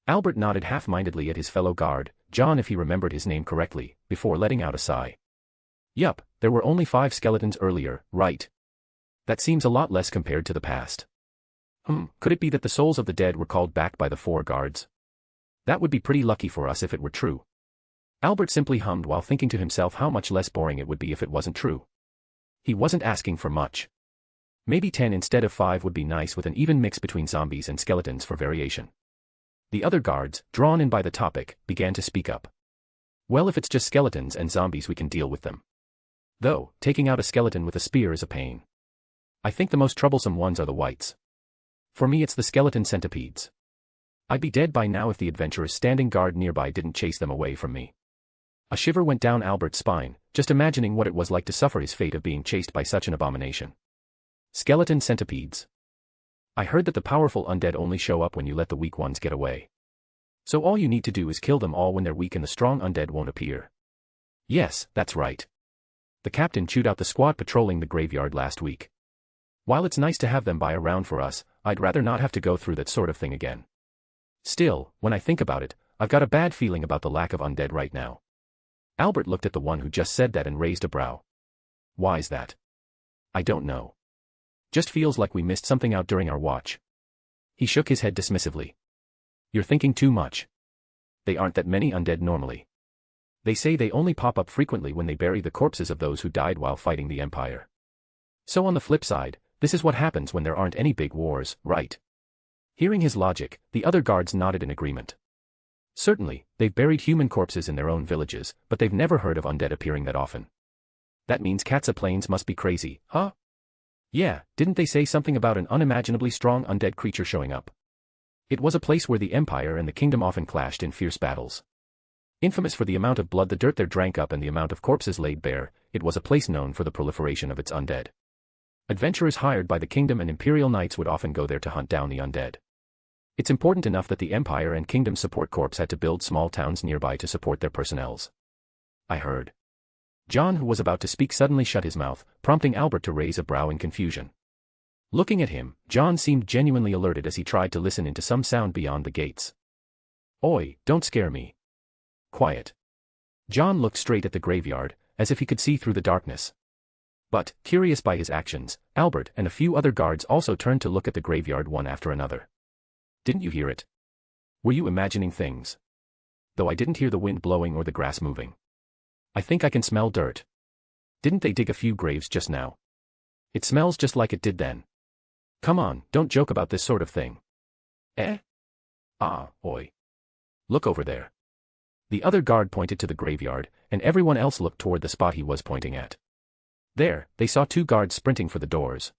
C: Albert nodded half-mindedly at his fellow guard, John if he remembered his name correctly, before letting out a sigh. Yup, there were only 5 skeletons earlier, right? That seems a lot less compared to the past. Could it be that the souls of the dead were called back by the 4 guards? That would be pretty lucky for us if it were true. Albert simply hummed while thinking to himself how much less boring it would be if it wasn't true. He wasn't asking for much. Maybe 10 instead of 5 would be nice with an even mix between zombies and skeletons for variation. The other guards, drawn in by the topic, began to speak up. Well, if it's just skeletons and zombies we can deal with them. Though, taking out a skeleton with a spear is a pain. I think the most troublesome ones are the wights. For me it's the skeleton centipedes. I'd be dead by now if the adventurers standing guard nearby didn't chase them away from me. A shiver went down Albert's spine, just imagining what it was like to suffer his fate of being chased by such an abomination. Skeleton centipedes. I heard that the powerful undead only show up when you let the weak ones get away. So all you need to do is kill them all when they're weak and the strong undead won't appear. Yes, that's right. The captain chewed out the squad patrolling the graveyard last week. While it's nice to have them by around for us, I'd rather not have to go through that sort of thing again. Still, when I think about it, I've got a bad feeling about the lack of undead right now. Albert looked at the one who just said that and raised a brow. Why's that? I don't know. Just feels like we missed something out during our watch. He shook his head dismissively. You're thinking too much. They aren't that many undead normally. They say they only pop up frequently when they bury the corpses of those who died while fighting the Empire. So on the flip side, this is what happens when there aren't any big wars, right? Hearing his logic, the other guards nodded in agreement. Certainly, they've buried human corpses in their own villages, but they've never heard of undead appearing that often. That means Katsa Plains must be crazy, huh? Yeah, didn't they say something about an unimaginably strong undead creature showing up? It was a place where the Empire and the Kingdom often clashed in fierce battles. Infamous for the amount of blood the dirt there drank up and the amount of corpses laid bare, it was a place known for the proliferation of its undead. Adventurers hired by the Kingdom and Imperial Knights would often go there to hunt down the undead. It's important enough that the Empire and Kingdom Support Corps had to build small towns nearby to support their personnels. I heard. John, who was about to speak, suddenly shut his mouth, prompting Albert to raise a brow in confusion. Looking at him, John seemed genuinely alerted as he tried to listen into some sound beyond the gates. Oi, don't scare me. Quiet. John looked straight at the graveyard, as if he could see through the darkness. But, curious by his actions, Albert and a few other guards also turned to look at the graveyard one after another. Didn't you hear it? Were you imagining things? Though I didn't hear the wind blowing or the grass moving. I think I can smell dirt. Didn't they dig a few graves just now? It smells just like it did then. Come on, don't joke about this sort of thing. Eh? Ah, oi. Look over there. The other guard pointed to the graveyard, and everyone else looked toward the spot he was pointing at. There, they saw two guards sprinting for the doors.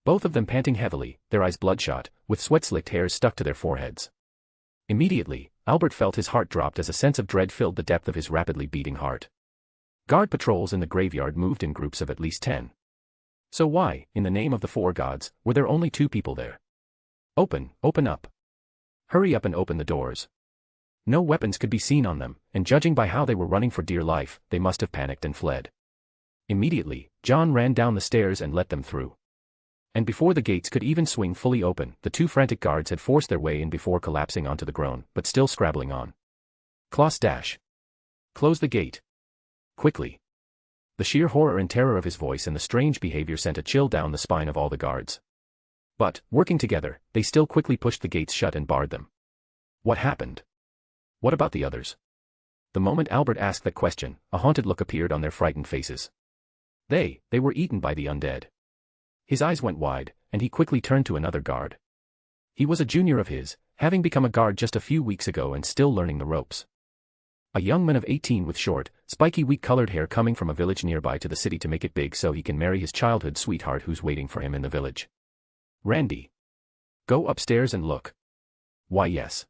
C: Both of them panting heavily, their eyes bloodshot, with sweat-slicked hairs stuck to their foreheads. Immediately, Albert felt his heart dropped as a sense of dread filled the depth of his rapidly beating heart. Guard patrols in the graveyard moved in groups of at least 10. So why, in the name of the four gods, were there only 2 people there? Open up. Hurry up and open the doors. No weapons could be seen on them, and judging by how they were running for dear life, they must have panicked and fled. Immediately, John ran down the stairs and let them through. And before the gates could even swing fully open, the 2 frantic guards had forced their way in before collapsing onto the ground, but still scrabbling on. Klaus dash. Close the gate. Quickly. The sheer horror and terror of his voice and the strange behavior sent a chill down the spine of all the guards. But, working together, they still quickly pushed the gates shut and barred them. What happened? What about the others? The moment Albert asked that question, a haunted look appeared on their frightened faces. They were eaten by the undead. His eyes went wide, and he quickly turned to another guard. He was a junior of his, having become a guard just a few weeks ago and still learning the ropes. A young man of 18 with short, spiky wheat-colored hair coming from a village nearby to the city to make it big so he can marry his childhood sweetheart who's waiting for him in the village. Randy. Go upstairs and look. Why yes.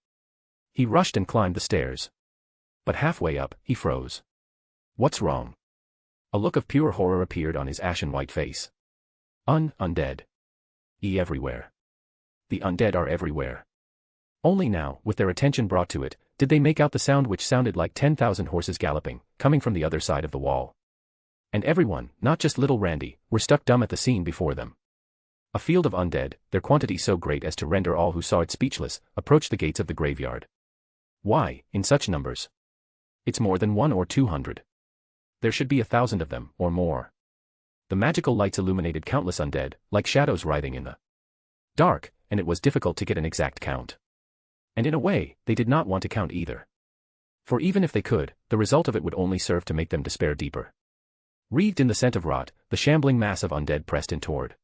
C: He rushed and climbed the stairs. But halfway up, he froze. What's wrong? A look of pure horror appeared on his ashen-white face. Undead. Everywhere. The undead are everywhere. Only now, with their attention brought to it, did they make out the sound which sounded like 10,000 horses galloping, coming from the other side of the wall. And everyone, not just little Randy, were stuck dumb at the scene before them. A field of undead, their quantity so great as to render all who saw it speechless, approached the gates of the graveyard. Why, in such numbers? It's more than 100 or 200. There should be 1,000 of them, or more. The magical lights illuminated countless undead, like shadows writhing in the dark, and it was difficult to get an exact count. And in a way, they did not want to count either. For even if they could, the result of it would only serve to make them despair deeper. Wreathed in the scent of rot, the shambling mass of undead pressed in toward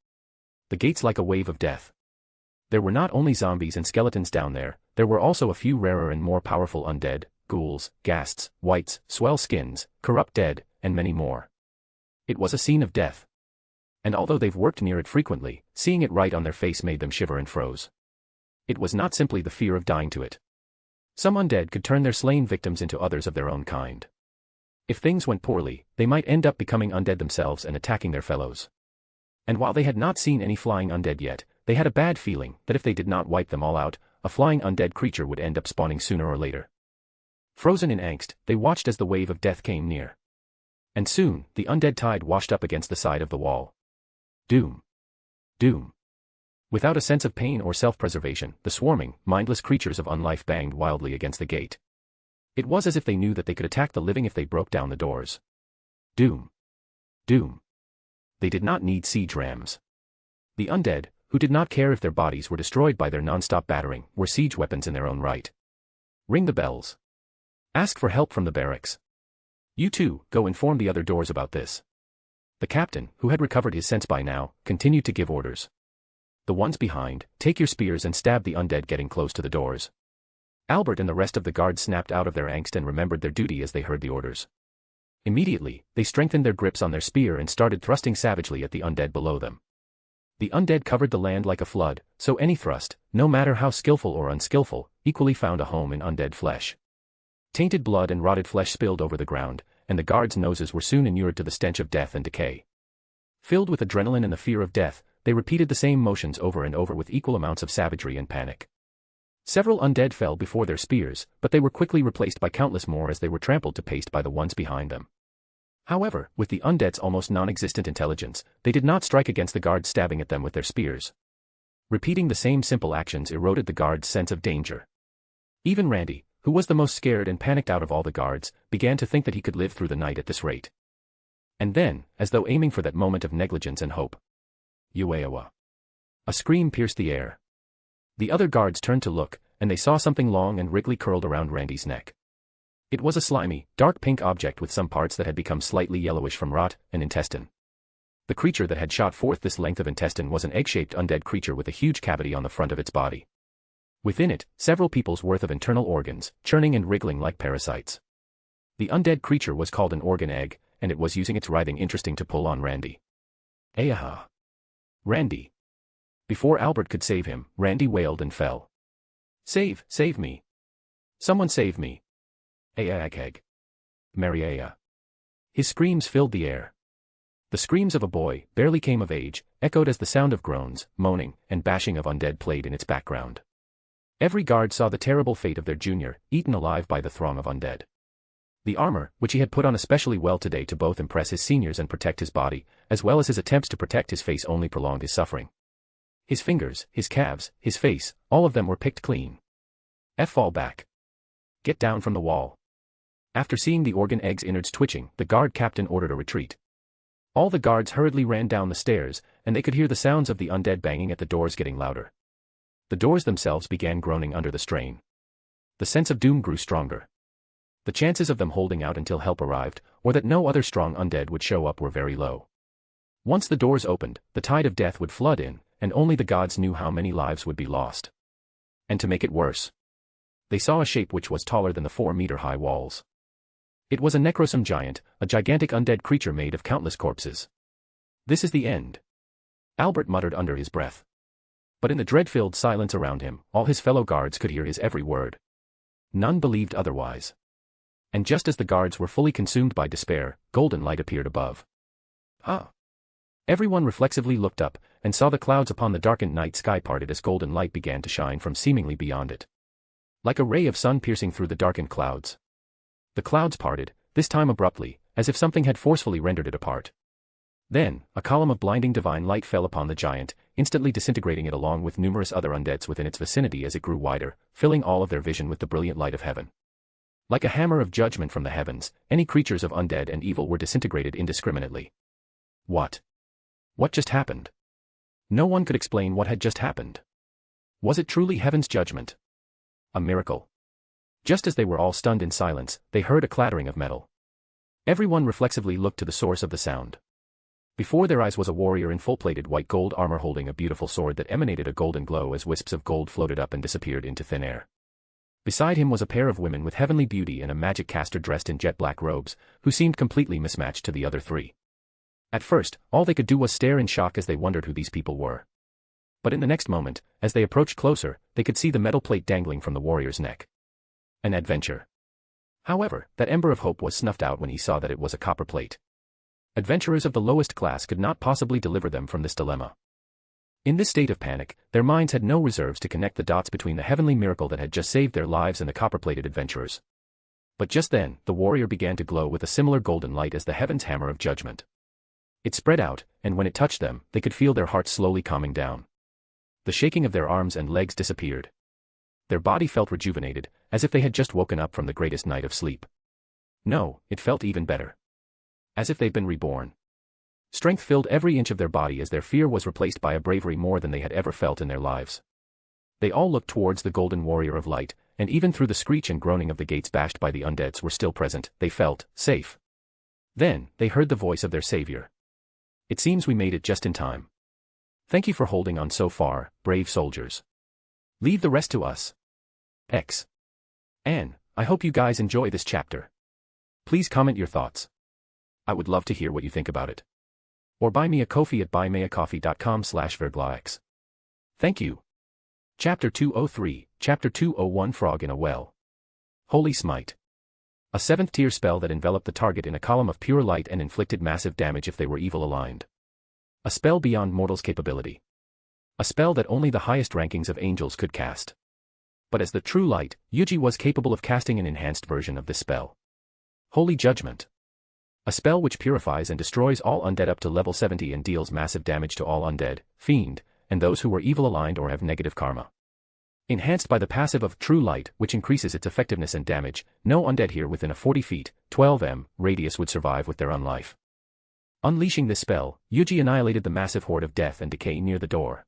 C: the gates like a wave of death. There were not only zombies and skeletons down there were also a few rarer and more powerful undead, ghouls, ghasts, wights, swell skins, corrupt dead, and many more. It was a scene of death. And although they've worked near it frequently, seeing it right on their face made them shiver and froze. It was not simply the fear of dying to it. Some undead could turn their slain victims into others of their own kind. If things went poorly, they might end up becoming undead themselves and attacking their fellows. And while they had not seen any flying undead yet, they had a bad feeling that if they did not wipe them all out, a flying undead creature would end up spawning sooner or later. Frozen in angst, they watched as the wave of death came near. And soon, the undead tide washed up against the side of the wall. Doom. Doom. Without a sense of pain or self-preservation, the swarming, mindless creatures of unlife banged wildly against the gate. It was as if they knew that they could attack the living if they broke down the doors. Doom. Doom. They did not need siege rams. The undead, who did not care if their bodies were destroyed by their non-stop battering, were siege weapons in their own right. Ring the bells. Ask for help from the barracks. You too, go inform the other doors about this. The captain, who had recovered his sense by now, continued to give orders. The ones behind, take your spears and stab the undead getting close to the doors. Albert and the rest of the guards snapped out of their angst and remembered their duty as they heard the orders. Immediately, they strengthened their grips on their spear and started thrusting savagely at the undead below them. The undead covered the land like a flood, so any thrust, no matter how skillful or unskillful, equally found a home in undead flesh. Tainted blood and rotted flesh spilled over the ground, and the guards' noses were soon inured to the stench of death and decay. Filled with adrenaline and the fear of death, they repeated the same motions over and over with equal amounts of savagery and panic. Several undead fell before their spears, but they were quickly replaced by countless more as they were trampled to paste by the ones behind them. However, with the undead's almost non-existent intelligence, they did not strike against the guards stabbing at them with their spears. Repeating the same simple actions eroded the guards' sense of danger. Even Randy, who was the most scared and panicked out of all the guards, began to think that he could live through the night at this rate. And then, as though aiming for that moment of negligence and hope, Ueawa. A scream pierced the air. The other guards turned to look, and they saw something long and wriggly curled around Randy's neck. It was a slimy, dark pink object with some parts that had become slightly yellowish from rot, an intestine. The creature that had shot forth this length of intestine was an egg-shaped undead creature with a huge cavity on the front of its body. Within it, several people's worth of internal organs, churning and wriggling like parasites. The undead creature was called an organ egg, and it was using its writhing interesting to pull on Randy. Ayaha. Randy. Before Albert could save him, Randy wailed and fell. Save me. Someone save me. Ayaakeg. Mariaya. His screams filled the air. The screams of a boy, barely came of age, echoed as the sound of groans, moaning, and bashing of undead played in its background. Every guard saw the terrible fate of their junior, eaten alive by the throng of undead. The armor, which he had put on especially well today to both impress his seniors and protect his body, as well as his attempts to protect his face only prolonged his suffering. His fingers, his calves, his face, all of them were picked clean. Fall back. Get down from the wall. After seeing the organ egg's innards twitching, the guard captain ordered a retreat. All the guards hurriedly ran down the stairs, and they could hear the sounds of the undead banging at the doors getting louder. The doors themselves began groaning under the strain. The sense of doom grew stronger. The chances of them holding out until help arrived, or that no other strong undead would show up, were very low. Once the doors opened, the tide of death would flood in, and only the gods knew how many lives would be lost. And to make it worse, they saw a shape which was taller than the 4-meter-high walls. It was a necrosome giant, a gigantic undead creature made of countless corpses. This is the end. Albert muttered under his breath. But in the dread-filled silence around him, all his fellow guards could hear his every word. None believed otherwise. And just as the guards were fully consumed by despair, golden light appeared above. Ah! Everyone reflexively looked up, and saw the clouds upon the darkened night sky parted as golden light began to shine from seemingly beyond it. Like a ray of sun piercing through the darkened clouds. The clouds parted, this time abruptly, as if something had forcefully rendered it apart. Then, a column of blinding divine light fell upon the giant, instantly disintegrating it along with numerous other undeads within its vicinity as it grew wider, filling all of their vision with the brilliant light of heaven. Like a hammer of judgment from the heavens, any creatures of undead and evil were disintegrated indiscriminately. What? What just happened? No one could explain what had just happened. Was it truly heaven's judgment? A miracle? Just as they were all stunned in silence, they heard a clattering of metal. Everyone reflexively looked to the source of the sound. Before their eyes was a warrior in full-plated white gold armor holding a beautiful sword that emanated a golden glow as wisps of gold floated up and disappeared into thin air. Beside him was a pair of women with heavenly beauty and a magic caster dressed in jet-black robes, who seemed completely mismatched to the other three. At first, all they could do was stare in shock as they wondered who these people were. But in the next moment, as they approached closer, they could see the metal plate dangling from the warrior's neck. An adventure. However, that ember of hope was snuffed out when he saw that it was a copper plate. Adventurers of the lowest class could not possibly deliver them from this dilemma. In this state of panic, their minds had no reserves to connect the dots between the heavenly miracle that had just saved their lives and the copper-plated adventurers. But just then, the warrior began to glow with a similar golden light as the heaven's hammer of judgment. It spread out, and when it touched them, they could feel their hearts slowly calming down. The shaking of their arms and legs disappeared. Their body felt rejuvenated, as if they had just woken up from the greatest night of sleep. No, it felt even better. As if they'd been reborn. Strength filled every inch of their body as their fear was replaced by a bravery more than they had ever felt in their lives. They all looked towards the golden warrior of light, and even through the screech and groaning of the gates bashed by the undeads were still present, they felt safe. Then, they heard the voice of their savior. It seems we made it just in time. Thank you for holding on so far, brave soldiers. Leave the rest to us. X. And I hope you guys enjoy this chapter. Please comment your thoughts. I would love to hear what you think about it. Or buy me a coffee at buymeacoffee.com/verglax. Thank you. Chapter 203, Chapter 201 Frog in a Well. Holy Smite. A 7th tier spell that enveloped the target in a column of pure light and inflicted massive damage if they were evil aligned. A spell beyond mortals' capability. A spell that only the highest rankings of angels could cast. But as the true light, Yuuji was capable of casting an enhanced version of this spell. Holy Judgment. A spell which purifies and destroys all undead up to level 70 and deals massive damage to all undead, fiend, and those who were evil aligned or have negative karma. Enhanced by the passive of True Light, which increases its effectiveness and damage, no undead here within a 40 feet, 12 m, radius would survive with their unlife. Unleashing this spell, Yuuji annihilated the massive horde of death and decay near the door.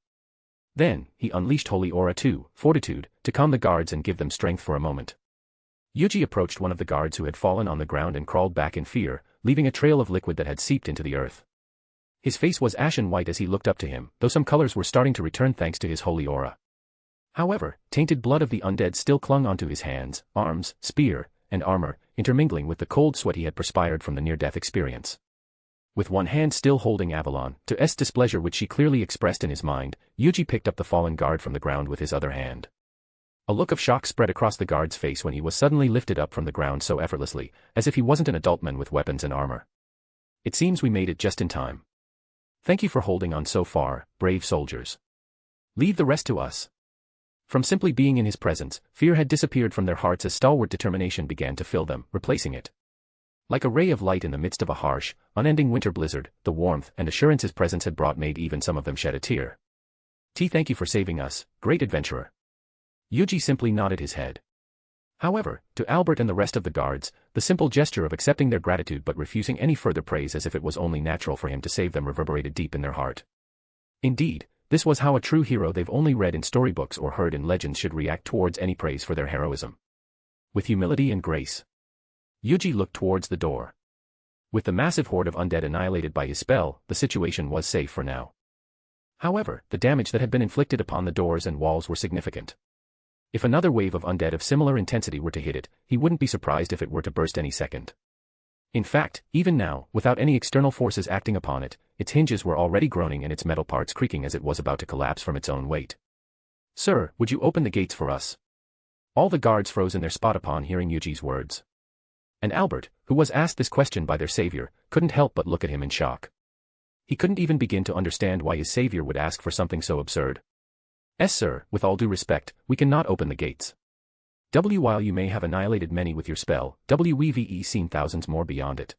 C: Then, he unleashed Holy Aura 2, Fortitude, to calm the guards and give them strength for a moment. Yuuji approached one of the guards who had fallen on the ground and crawled back in fear, leaving a trail of liquid that had seeped into the earth. His face was ashen white as he looked up to him, though some colors were starting to return thanks to his holy aura. However, tainted blood of the undead still clung onto his hands, arms, spear, and armor, intermingling with the cold sweat he had perspired from the near-death experience. With one hand still holding Avalon, to S displeasure which she clearly expressed in his mind, Yuuji picked up the fallen guard from the ground with his other hand. A look of shock spread across the guard's face when he was suddenly lifted up from the ground so effortlessly, as if he wasn't an adult man with weapons and armor. It seems we made it just in time. Thank you for holding on so far, brave soldiers. Leave the rest to us. From simply being in his presence, fear had disappeared from their hearts as stalwart determination began to fill them, replacing it. Like a ray of light in the midst of a harsh, unending winter blizzard, the warmth and assurance his presence had brought made even some of them shed a tear. Thank you for saving us, great adventurer. Yuuji simply nodded his head. However, to Albert and the rest of the guards, the simple gesture of accepting their gratitude but refusing any further praise as if it was only natural for him to save them reverberated deep in their heart. Indeed, this was how a true hero they've only read in storybooks or heard in legends should react towards any praise for their heroism. With humility and grace. Yuuji looked towards the door. With the massive horde of undead annihilated by his spell, the situation was safe for now. However, the damage that had been inflicted upon the doors and walls were significant. If another wave of undead of similar intensity were to hit it, he wouldn't be surprised if it were to burst any second. In fact, even now, without any external forces acting upon it, its hinges were already groaning and its metal parts creaking as it was about to collapse from its own weight. Sir, would you open the gates for us? All the guards froze in their spot upon hearing Yuuji's words. And Albert, who was asked this question by their savior, couldn't help but look at him in shock. He couldn't even begin to understand why his savior would ask for something so absurd. Sir, with all due respect, we cannot open the gates. While you may have annihilated many with your spell, we've seen thousands more beyond it.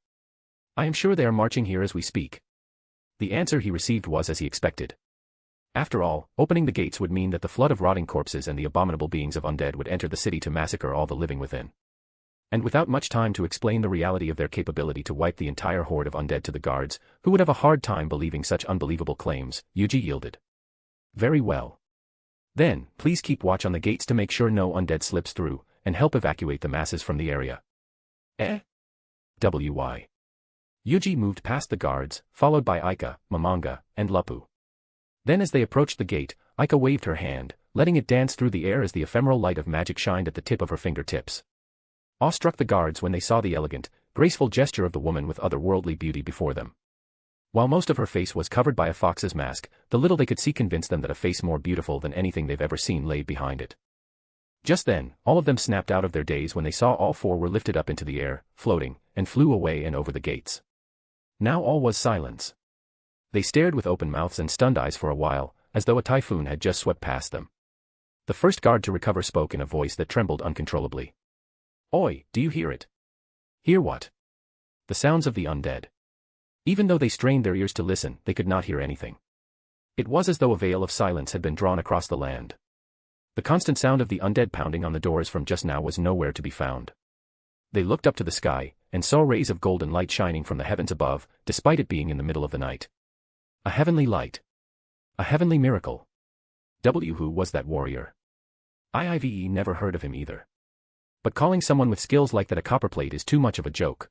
C: I am sure they are marching here as we speak. The answer he received was as he expected. After all, opening the gates would mean that the flood of rotting corpses and the abominable beings of undead would enter the city to massacre all the living within. And without much time to explain the reality of their capability to wipe the entire horde of undead to the guards, who would have a hard time believing such unbelievable claims, Yuuji yielded. Very well. Then, please keep watch on the gates to make sure no undead slips through, and help evacuate the masses from the area. Yuuji moved past the guards, followed by Aika, Momonga, and Lapu. Then as they approached the gate, Aika waved her hand, letting it dance through the air as the ephemeral light of magic shined at the tip of her fingertips. Awe struck the guards when they saw the elegant, graceful gesture of the woman with otherworldly beauty before them. While most of her face was covered by a fox's mask, the little they could see convinced them that a face more beautiful than anything they've ever seen lay behind it. Just then, all of them snapped out of their daze when they saw all four were lifted up into the air, floating, and flew away and over the gates. Now all was silence. They stared with open mouths and stunned eyes for a while, as though a typhoon had just swept past them. The first guard to recover spoke in a voice that trembled uncontrollably. Oi, do you hear it? Hear what? The sounds of the undead. Even though they strained their ears to listen, they could not hear anything. It was as though a veil of silence had been drawn across the land. The constant sound of the undead pounding on the doors from just now was nowhere to be found. They looked up to the sky, and saw rays of golden light shining from the heavens above, despite it being in the middle of the night. A heavenly light. A heavenly miracle. Who was that warrior? Ive never heard of him either. But calling someone with skills like that a copperplate is too much of a joke.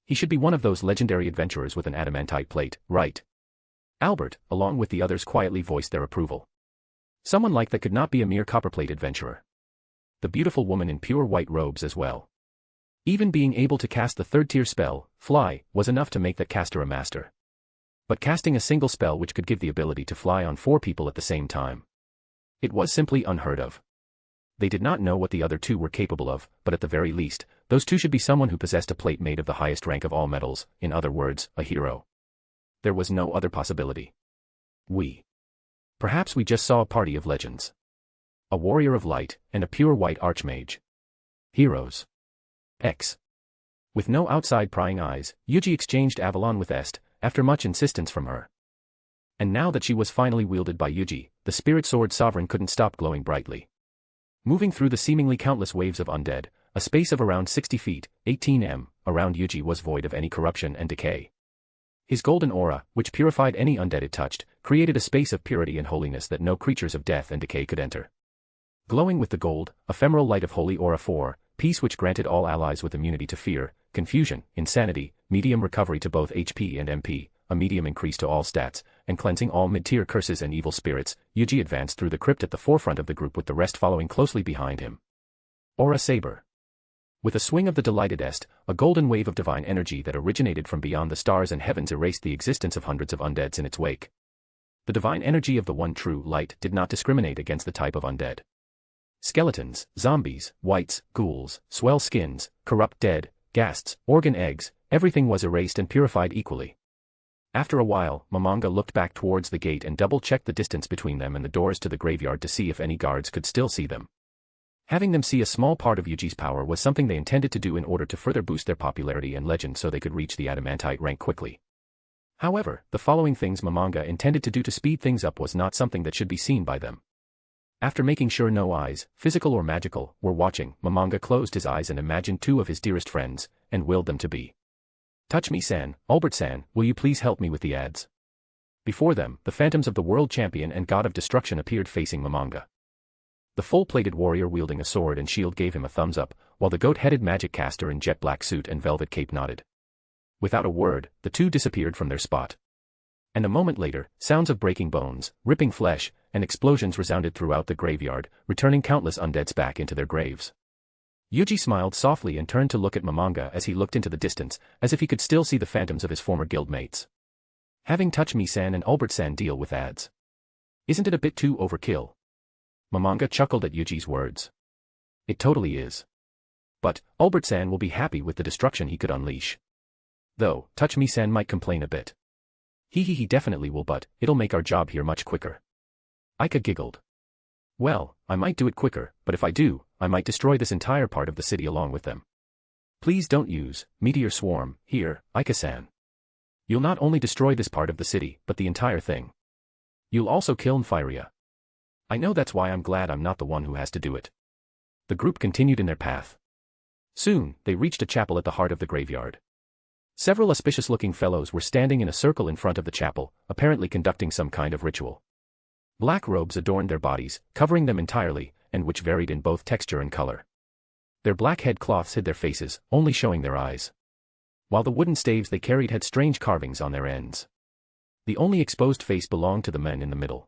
C: He should be one of those legendary adventurers with an adamantite plate, right? Albert, along with the others, quietly voiced their approval. Someone like that could not be a mere copperplate adventurer. The beautiful woman in pure white robes as well. Even being able to cast the third-tier spell, Fly, was enough to make that caster a master. But casting a single spell which could give the ability to fly on 4 people at the same time. It was simply unheard of. They did not know what the other 2 were capable of, but at the very least, those 2 should be someone who possessed a plate made of the highest rank of all metals, in other words, a hero. There was no other possibility. Perhaps we just saw a party of legends. A warrior of light, and a pure white archmage. Heroes. With no outside prying eyes, Yuuji exchanged Avalon with Est, after much insistence from her. And now that she was finally wielded by Yuuji, the spirit sword sovereign couldn't stop glowing brightly. Moving through the seemingly countless waves of undead, a space of around 60 feet, 18 m, around Yuuji was void of any corruption and decay. His golden aura, which purified any undead it touched, created a space of purity and holiness that no creatures of death and decay could enter. Glowing with the gold, ephemeral light of Holy Aura 4, peace which granted all allies with immunity to fear, confusion, insanity, medium recovery to both HP and MP, a medium increase to all stats, and cleansing all mid-tier curses and evil spirits, Yuuji advanced through the crypt at the forefront of the group with the rest following closely behind him. Aura Saber. With a swing of the delighted Est, a golden wave of divine energy that originated from beyond the stars and heavens erased the existence of hundreds of undeads in its wake. The divine energy of the one true light did not discriminate against the type of undead. Skeletons, zombies, whites, ghouls, swell skins, corrupt dead, ghasts, organ eggs, everything was erased and purified equally. After a while, Momonga looked back towards the gate and double-checked the distance between them and the doors to the graveyard to see if any guards could still see them. Having them see a small part of Yuuji's power was something they intended to do in order to further boost their popularity and legend so they could reach the adamantite rank quickly. However, the following things Momonga intended to do to speed things up was not something that should be seen by them. After making sure no eyes, physical or magical, were watching, Momonga closed his eyes and imagined 2 of his dearest friends, and willed them to be. Touch me San, Albert-san, will you please help me with the ads? Before them, the phantoms of the world champion and god of destruction appeared facing Momonga. The full-plated warrior wielding a sword and shield gave him a thumbs up, while the goat-headed magic caster in jet black suit and velvet cape nodded. Without a word, the 2 disappeared from their spot. And a moment later, sounds of breaking bones, ripping flesh, and explosions resounded throughout the graveyard, returning countless undeads back into their graves. Yuuji smiled softly and turned to look at Momonga as he looked into the distance, as if he could still see the phantoms of his former guildmates. Having Touch Me San and Albert-san deal with ads. Isn't it a bit too overkill? Momonga chuckled at Yuuji's words. It totally is. But, Albert-san will be happy with the destruction he could unleash. Though, Touch Me San might complain a bit. He definitely will, but it'll make our job here much quicker. Aika giggled. Well, I might do it quicker, but if I do, I might destroy this entire part of the city along with them. Please don't use Meteor Swarm here, Aika-san. You'll not only destroy this part of the city, but the entire thing. You'll also kill Nfiria. I know that's why I'm glad I'm not the one who has to do it. The group continued in their path. Soon, they reached a chapel at the heart of the graveyard. Several auspicious-looking fellows were standing in a circle in front of the chapel, apparently conducting some kind of ritual. Black robes adorned their bodies, covering them entirely, and which varied in both texture and color. Their black head cloths hid their faces, only showing their eyes. While the wooden staves they carried had strange carvings on their ends. The only exposed face belonged to the man in the middle.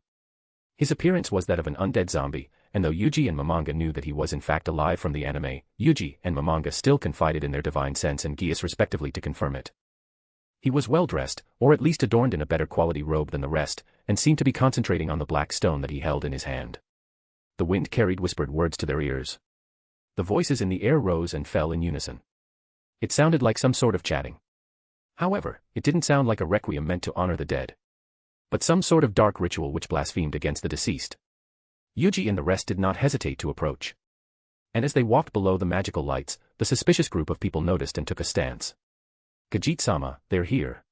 C: His appearance was that of an undead zombie, and though Yuuji and Momonga knew that he was in fact alive from the anime, Yuuji and Momonga still confided in their divine sense and Gius respectively to confirm it. He was well dressed, or at least adorned in a better quality robe than the rest, and seemed to be concentrating on the black stone that he held in his hand. The wind carried whispered words to their ears. The voices in the air rose and fell in unison. It sounded like some sort of chatting. However, it didn't sound like a requiem meant to honor the dead, but some sort of dark ritual which blasphemed against the deceased. Yuuji and the rest did not hesitate to approach. And as they walked below the magical lights, the suspicious group of people noticed and took a stance. Kajjit-sama, they're here.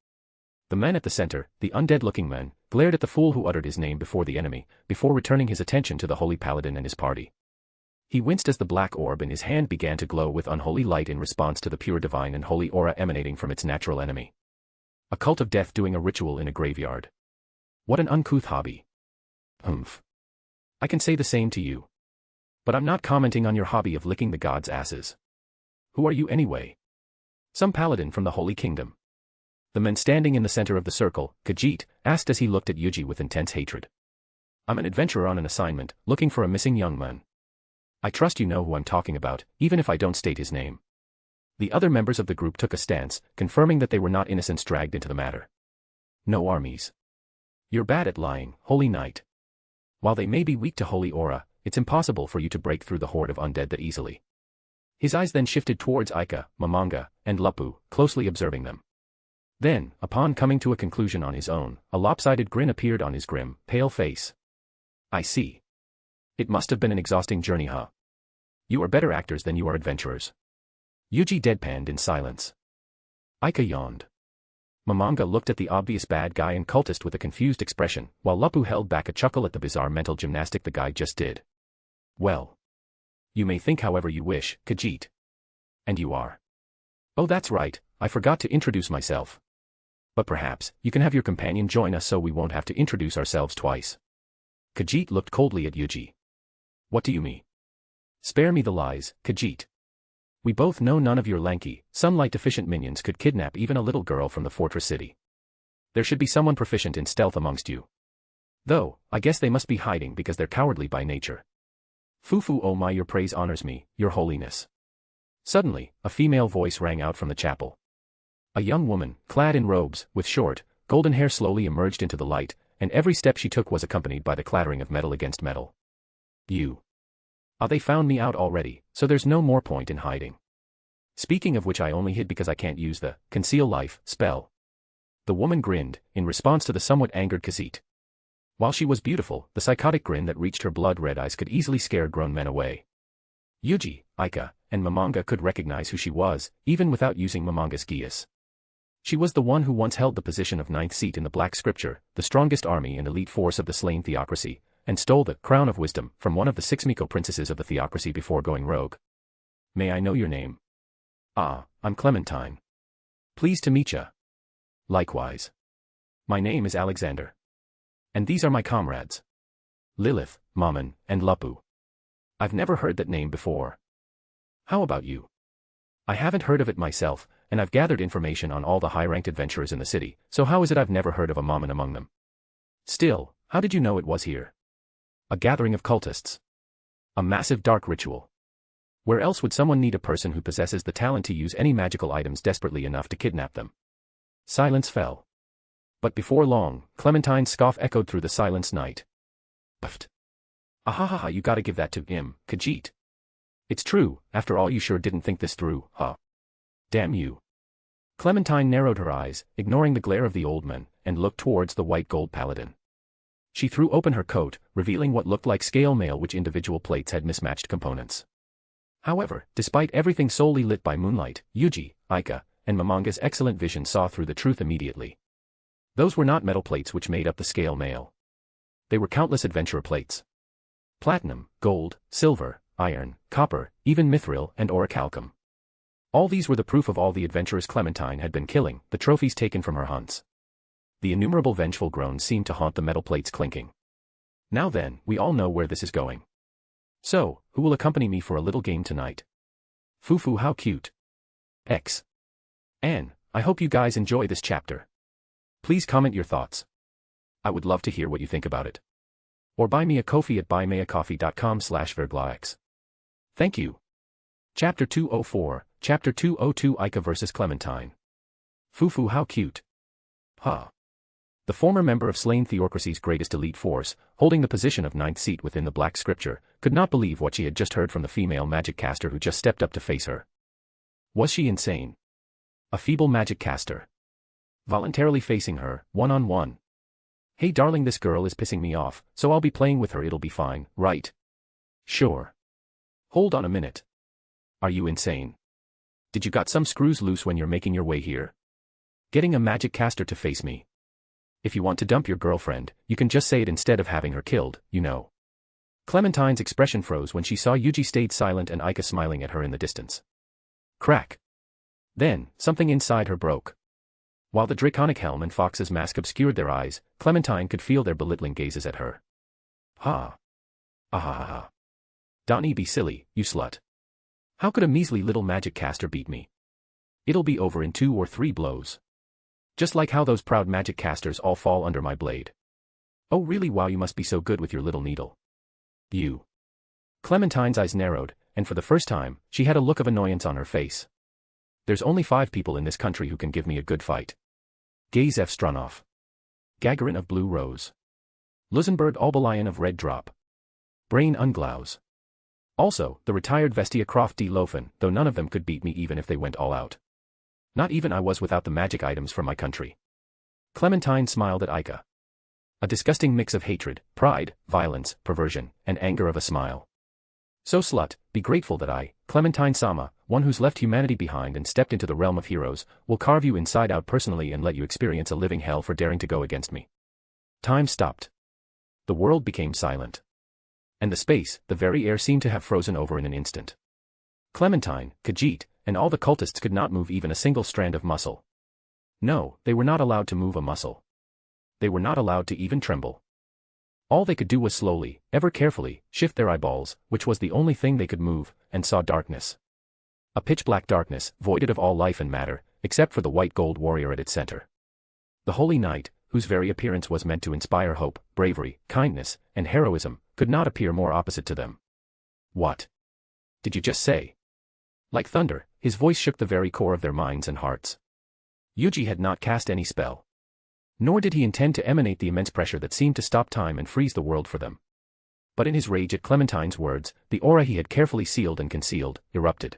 C: The men at the center, the undead-looking men, glared at the fool who uttered his name before the enemy, before returning his attention to the holy paladin and his party. He winced as the black orb in his hand began to glow with unholy light in response to the pure divine and holy aura emanating from its natural enemy. A cult of death doing a ritual in a graveyard. What an uncouth hobby. Humph. I can say the same to you. But I'm not commenting on your hobby of licking the gods' asses. Who are you anyway? Some paladin from the Holy Kingdom. The man standing in the center of the circle, Kajjit, asked as he looked at Yuuji with intense hatred. I'm an adventurer on an assignment, looking for a missing young man. I trust you know who I'm talking about, even if I don't state his name. The other members of the group took a stance, confirming that they were not innocents dragged into the matter. No armies. You're bad at lying, Holy Knight. While they may be weak to holy aura, it's impossible for you to break through the horde of undead that easily. His eyes then shifted towards Aika, Momonga, and Lupu, closely observing them. Then, upon coming to a conclusion on his own, a lopsided grin appeared on his grim, pale face. I see. It must have been an exhausting journey, huh? You are better actors than you are adventurers. Yuuji deadpanned in silence. Aika yawned. Momonga looked at the obvious bad guy and cultist with a confused expression, while Lupu held back a chuckle at the bizarre mental gymnastic the guy just did. Well. You may think however you wish, Kajjit. And you are. Oh, that's right, I forgot to introduce myself. But perhaps, you can have your companion join us so we won't have to introduce ourselves twice. Kajjit looked coldly at Yuuji. What do you mean? Spare me the lies, Kajjit. We both know none of your lanky, sunlight-deficient minions could kidnap even a little girl from the fortress city. There should be someone proficient in stealth amongst you. Though, I guess they must be hiding because they're cowardly by nature. Fufu, oh my, your praise honors me, your holiness. Suddenly, a female voice rang out from the chapel. A young woman, clad in robes, with short, golden hair slowly emerged into the light, and every step she took was accompanied by the clattering of metal against metal. You. Ah, they found me out already, so there's no more point in hiding. Speaking of which, I only hid because I can't use the conceal life spell. The woman grinned, in response to the somewhat angered Kajjit. While she was beautiful, the psychotic grin that reached her blood-red eyes could easily scare grown men away. Yuuji, Aika, and Momonga could recognize who she was, even without using Momonga's geas. She was the one who once held the position of ninth seat in the Black Scripture, the strongest army and elite force of the slain theocracy, and stole the crown of wisdom from one of the 6 Miko princesses of the theocracy before going rogue. May I know your name? Ah, I'm Clementine. Pleased to meet ya. Likewise. My name is Alexander. And these are my comrades. Lilith, Mammon, and Lupu. I've never heard that name before. How about you? I haven't heard of it myself, and I've gathered information on all the high-ranked adventurers in the city, so how is it I've never heard of a Mammon among them? Still, how did you know it was here? A gathering of cultists. A massive dark ritual. Where else would someone need a person who possesses the talent to use any magical items desperately enough to kidnap them? Silence fell. But before long, Clementine's scoff echoed through the silenced night. Puffed. Ahahaha, you gotta give that to him, Kajjit. It's true, after all you sure didn't think this through, huh? Damn you. Clementine narrowed her eyes, ignoring the glare of the old man, and looked towards the white gold paladin. She threw open her coat, revealing what looked like scale mail which individual plates had mismatched components. However, despite everything solely lit by moonlight, Yuuji, Aika, and Momonga's excellent vision saw through the truth immediately. Those were not metal plates which made up the scale mail. They were countless adventurer plates. Platinum, gold, silver, iron, copper, even mithril and orichalcum. All these were the proof of all the adventurers Clementine had been killing, the trophies taken from her hunts. The innumerable vengeful groans seemed to haunt the metal plates clinking. Now then, we all know where this is going. So, who will accompany me for a little game tonight? Fufu, how cute. X. Anne, I hope you guys enjoy this chapter. Please comment your thoughts. I would love to hear what you think about it. Or buy me a Ko-fi at buymeacoffee.com/verglax. Thank you. Chapter 204, Chapter 202, Aika vs. Clementine. Fufu, how cute. Huh. The former member of slain theocracy's greatest elite force, holding the position of ninth seat within the Black Scripture, could not believe what she had just heard from the female magic caster who just stepped up to face her. Was she insane? A feeble magic caster. Voluntarily facing her, one-on-one. Hey darling, this girl is pissing me off, so I'll be playing with her, it'll be fine, right? Sure. Hold on a minute. Are you insane? Did you got some screws loose when you're making your way here? Getting a magic caster to face me? If you want to dump your girlfriend, you can just say it instead of having her killed, you know. Clementine's expression froze when she saw Yuuji stayed silent and Aika smiling at her in the distance. Crack. Then, something inside her broke. While the draconic helm and fox's mask obscured their eyes, Clementine could feel their belittling gazes at her. Ha. Ahahaha. Don't be silly, you slut. How could a measly little magic caster beat me? It'll be over in 2 or 3 blows. Just like how those proud magic casters all fall under my blade. Oh really, wow, you must be so good with your little needle. You. Clementine's eyes narrowed, and for the first time, she had a look of annoyance on her face. There's only 5 people in this country who can give me a good fight. Gaze F. Strunoff. Gagarin of Blue Rose. Lusenberg Albalion of Red Drop. Brain Unglaus. Also, the retired Vestia Croft D. Lofen, though none of them could beat me even if they went all out. Not even I was without the magic items from my country. Clementine smiled at Aika. A disgusting mix of hatred, pride, violence, perversion, and anger of a smile. So slut, be grateful that I, Clementine-sama, one who's left humanity behind and stepped into the realm of heroes, will carve you inside out personally and let you experience a living hell for daring to go against me. Time stopped. The world became silent. And the space, the very air seemed to have frozen over in an instant. Clementine, Kajjit, and all the cultists could not move even a single strand of muscle. No, they were not allowed to move a muscle. They were not allowed to even tremble. All they could do was slowly, ever carefully, shift their eyeballs, which was the only thing they could move, and saw darkness. A pitch-black darkness, voided of all life and matter, except for the white gold warrior at its center. The holy knight, whose very appearance was meant to inspire hope, bravery, kindness, and heroism, could not appear more opposite to them. What did you just say? Like thunder, his voice shook the very core of their minds and hearts. Yuuji had not cast any spell. Nor did he intend to emanate the immense pressure that seemed to stop time and freeze the world for them. But in his rage at Clementine's words, the aura he had carefully sealed and concealed, erupted.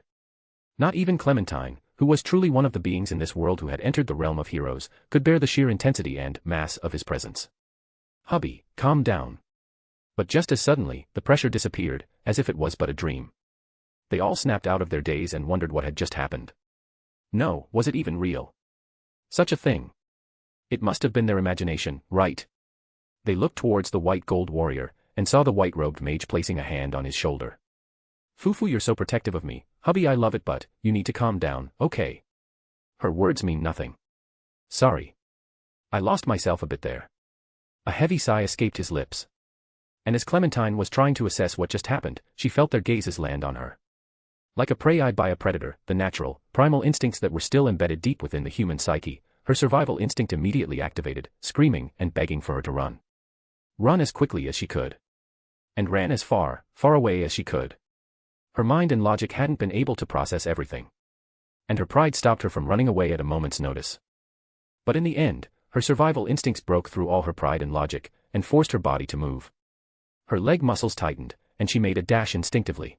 C: Not even Clementine, who was truly one of the beings in this world who had entered the realm of heroes, could bear the sheer intensity and mass of his presence. Hubby, calm down. But just as suddenly, the pressure disappeared, as if it was but a dream. They all snapped out of their daze and wondered what had just happened. No, was it even real? Such a thing. It must have been their imagination, right? They looked towards the white gold warrior, and saw the white-robed mage placing a hand on his shoulder. Fufu, you're so protective of me, hubby, I love it, but you need to calm down, okay? Her words mean nothing. Sorry. I lost myself a bit there. A heavy sigh escaped his lips. And as Clementine was trying to assess what just happened, she felt their gazes land on her. Like a prey eyed by a predator, the natural, primal instincts that were still embedded deep within the human psyche, her survival instinct immediately activated, screaming and begging for her to run. Run as quickly as she could. And ran as far, far away as she could. Her mind and logic hadn't been able to process everything. And her pride stopped her from running away at a moment's notice. But in the end, her survival instincts broke through all her pride and logic, and forced her body to move. Her leg muscles tightened, and she made a dash instinctively.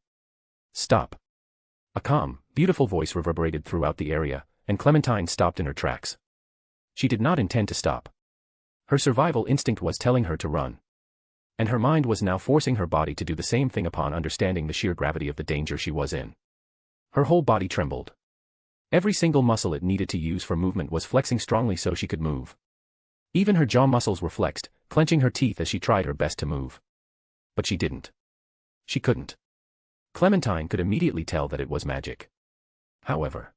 C: Stop. A calm, beautiful voice reverberated throughout the area, and Clementine stopped in her tracks. She did not intend to stop. Her survival instinct was telling her to run. And her mind was now forcing her body to do the same thing upon understanding the sheer gravity of the danger she was in. Her whole body trembled. Every single muscle it needed to use for movement was flexing strongly so she could move. Even her jaw muscles were flexed, clenching her teeth as she tried her best to move. But she didn't. She couldn't. Clementine could immediately tell that it was magic. However,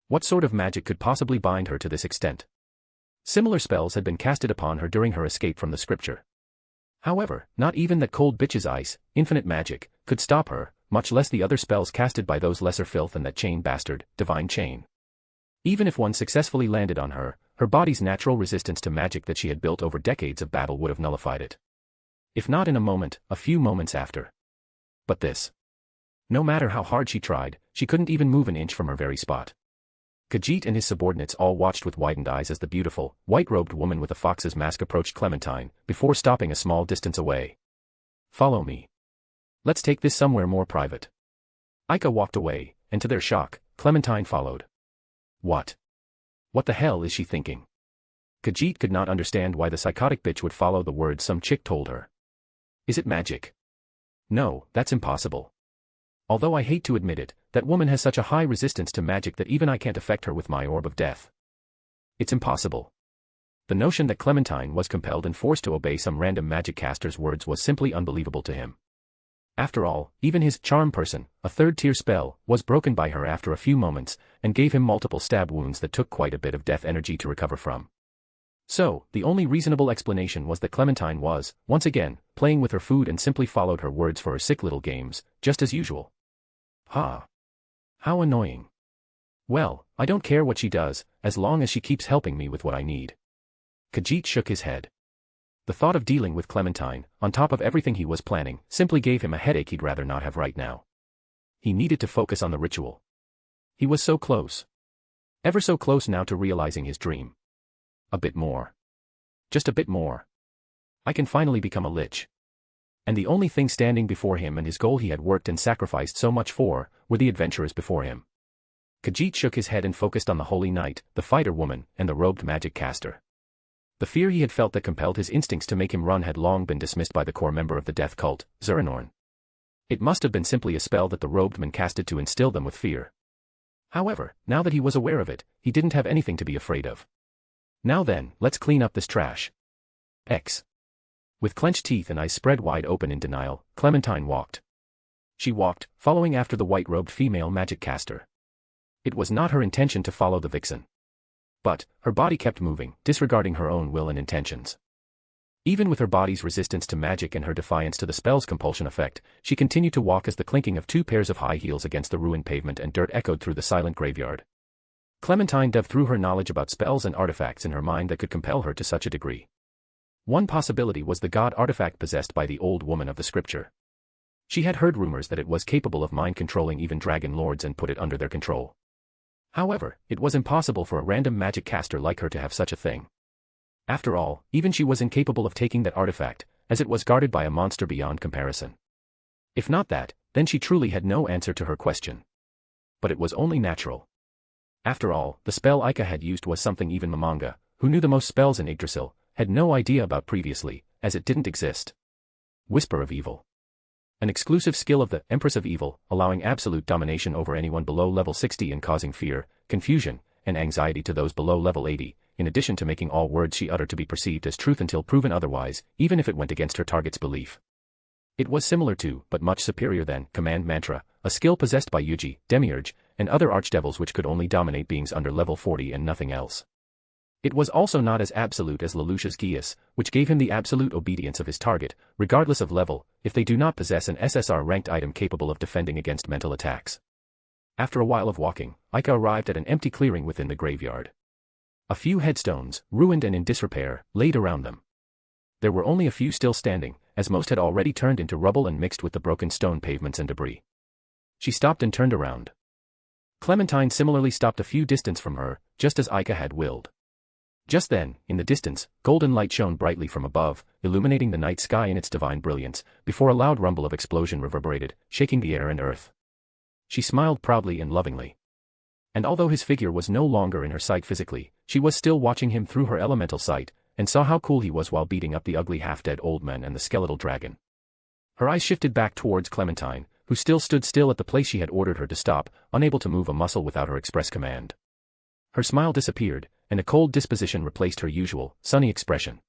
C: what sort of magic could possibly bind her to this extent? Similar spells had been casted upon her during her escape from the scripture. However, not even that cold bitch's ice, infinite magic, could stop her, much less the other spells casted by those lesser filth and that chain bastard, divine chain. Even if one successfully landed on her, her body's natural resistance to magic that she had built over decades of battle would have nullified it. If not in a moment, a few moments after. But this. No matter how hard she tried, she couldn't even move an inch from her very spot. Kajjit and his subordinates all watched with widened eyes as the beautiful, white-robed woman with a fox's mask approached Clementine, before stopping a small distance away. Follow me. Let's take this somewhere more private. Aika walked away, and to their shock, Clementine followed. What? What the hell is she thinking? Kajjit could not understand why the psychotic bitch would follow the words some chick told her. Is it magic? No, that's impossible. Although I hate to admit it, that woman has such a high resistance to magic that even I can't affect her with my orb of death. It's impossible. The notion that Clementine was compelled and forced to obey some random magic caster's words was simply unbelievable to him. After all, even his charm person, a third-tier spell, was broken by her after a few moments, and gave him multiple stab wounds that took quite a bit of death energy to recover from. So, the only reasonable explanation was that Clementine was, once again, playing with her food and simply followed her words for her sick little games, just as usual. Ha! How annoying. Well, I don't care what she does, as long as she keeps helping me with what I need. Kajjit shook his head. The thought of dealing with Clementine, on top of everything he was planning, simply gave him a headache he'd rather not have right now. He needed to focus on the ritual. He was so close. Ever so close now to realizing his dream. A bit more. Just a bit more. I can finally become a lich. And the only thing standing before him and his goal he had worked and sacrificed so much for, were the adventurers before him. Kajjit shook his head and focused on the holy knight, the fighter woman, and the robed magic caster. The fear he had felt that compelled his instincts to make him run had long been dismissed by the core member of the death cult, Zuranorn. It must have been simply a spell that the robed man casted to instill them with fear. However, now that he was aware of it, he didn't have anything to be afraid of. Now then, let's clean up this trash. X. With clenched teeth and eyes spread wide open in denial, Clementine walked. She walked, following after the white-robed female magic caster. It was not her intention to follow the vixen. But, her body kept moving, disregarding her own will and intentions. Even with her body's resistance to magic and her defiance to the spell's compulsion effect, she continued to walk as the clinking of two pairs of high heels against the ruined pavement and dirt echoed through the silent graveyard. Clementine dove through her knowledge about spells and artifacts in her mind that could compel her to such a degree. One possibility was the god artifact possessed by the old woman of the scripture. She had heard rumors that it was capable of mind-controlling even dragon lords and put it under their control. However, it was impossible for a random magic caster like her to have such a thing. After all, even she was incapable of taking that artifact, as it was guarded by a monster beyond comparison. If not that, then she truly had no answer to her question. But it was only natural. After all, the spell Aika had used was something even Mamanga, who knew the most spells in Yggdrasil, had no idea about previously, as it didn't exist. Whisper of Evil. An exclusive skill of the Empress of Evil, allowing absolute domination over anyone below level 60 and causing fear, confusion, and anxiety to those below level 80, in addition to making all words she uttered to be perceived as truth until proven otherwise, even if it went against her target's belief. It was similar to, but much superior than, Command Mantra, a skill possessed by Yuuji, Demiurge, and other archdevils which could only dominate beings under level 40 and nothing else. It was also not as absolute as Lelouch's Geas, which gave him the absolute obedience of his target, regardless of level, if they do not possess an SSR-ranked item capable of defending against mental attacks. After a while of walking, Aika arrived at an empty clearing within the graveyard. A few headstones, ruined and in disrepair, laid around them. There were only a few still standing, as most had already turned into rubble and mixed with the broken stone pavements and debris. She stopped and turned around. Clementine similarly stopped a few distance from her, just as Aika had willed. Just then, in the distance, golden light shone brightly from above, illuminating the night sky in its divine brilliance, before a loud rumble of explosion reverberated, shaking the air and earth. She smiled proudly and lovingly. And although his figure was no longer in her sight physically, she was still watching him through her elemental sight, and saw how cool he was while beating up the ugly half-dead old man and the skeletal dragon. Her eyes shifted back towards Clementine, who still stood still at the place she had ordered her to stop, unable to move a muscle without her express command. Her smile disappeared, and a cold disposition replaced her usual, sunny expression.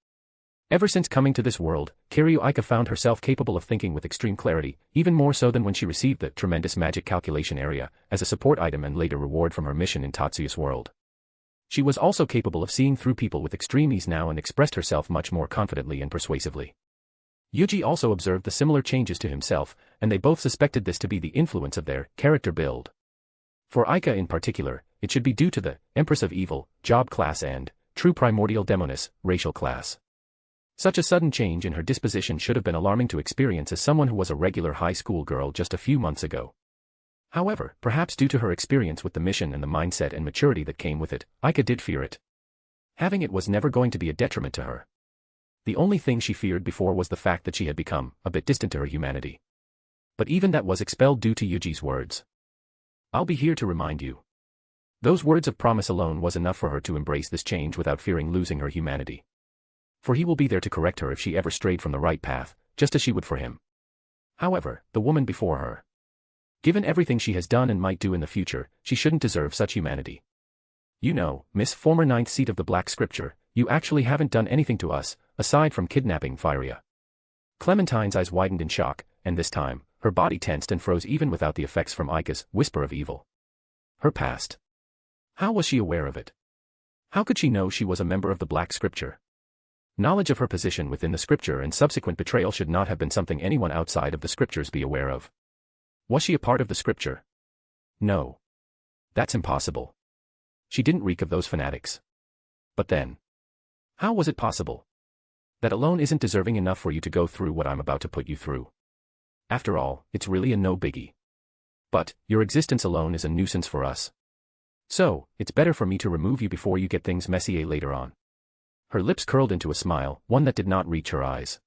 C: Ever since coming to this world, Kiryu Aika found herself capable of thinking with extreme clarity, even more so than when she received the tremendous magic calculation area, as a support item and later reward from her mission in Tatsuya's world. She was also capable of seeing through people with extreme ease now and expressed herself much more confidently and persuasively. Yuuji also observed the similar changes to himself, and they both suspected this to be the influence of their character build. For Aika in particular, it should be due to the Empress of Evil, job class and true primordial demoness, racial class. Such a sudden change in her disposition should have been alarming to experience as someone who was a regular high school girl just a few months ago. However, perhaps due to her experience with the mission and the mindset and maturity that came with it, Aika did fear it. Having it was never going to be a detriment to her. The only thing she feared before was the fact that she had become a bit distant to her humanity. But even that was expelled due to Yuji's words. "I'll be here to remind you." Those words of promise alone was enough for her to embrace this change without fearing losing her humanity. For he will be there to correct her if she ever strayed from the right path, just as she would for him. However, the woman before her. Given everything she has done and might do in the future, she shouldn't deserve such humanity. You know, Miss former ninth seat of the Black Scripture, You actually haven't done anything to us, aside from kidnapping Firia. Clementine's eyes widened in shock, and this time, her body tensed and froze even without the effects from Aika's whisper of evil. Her past. How was she aware of it? How could she know she was a member of the Black Scripture? Knowledge of her position within the Scripture and subsequent betrayal should not have been something anyone outside of the Scriptures be aware of. Was she a part of the Scripture? No. That's impossible. She didn't reek of those fanatics. But then, how was it possible? That alone isn't deserving enough for you to go through what I'm about to put you through. After all, it's really a no biggie. But, your existence alone is a nuisance for us. So, it's better for me to remove you before you get things messy later on. Her lips curled into a smile, one that did not reach her eyes.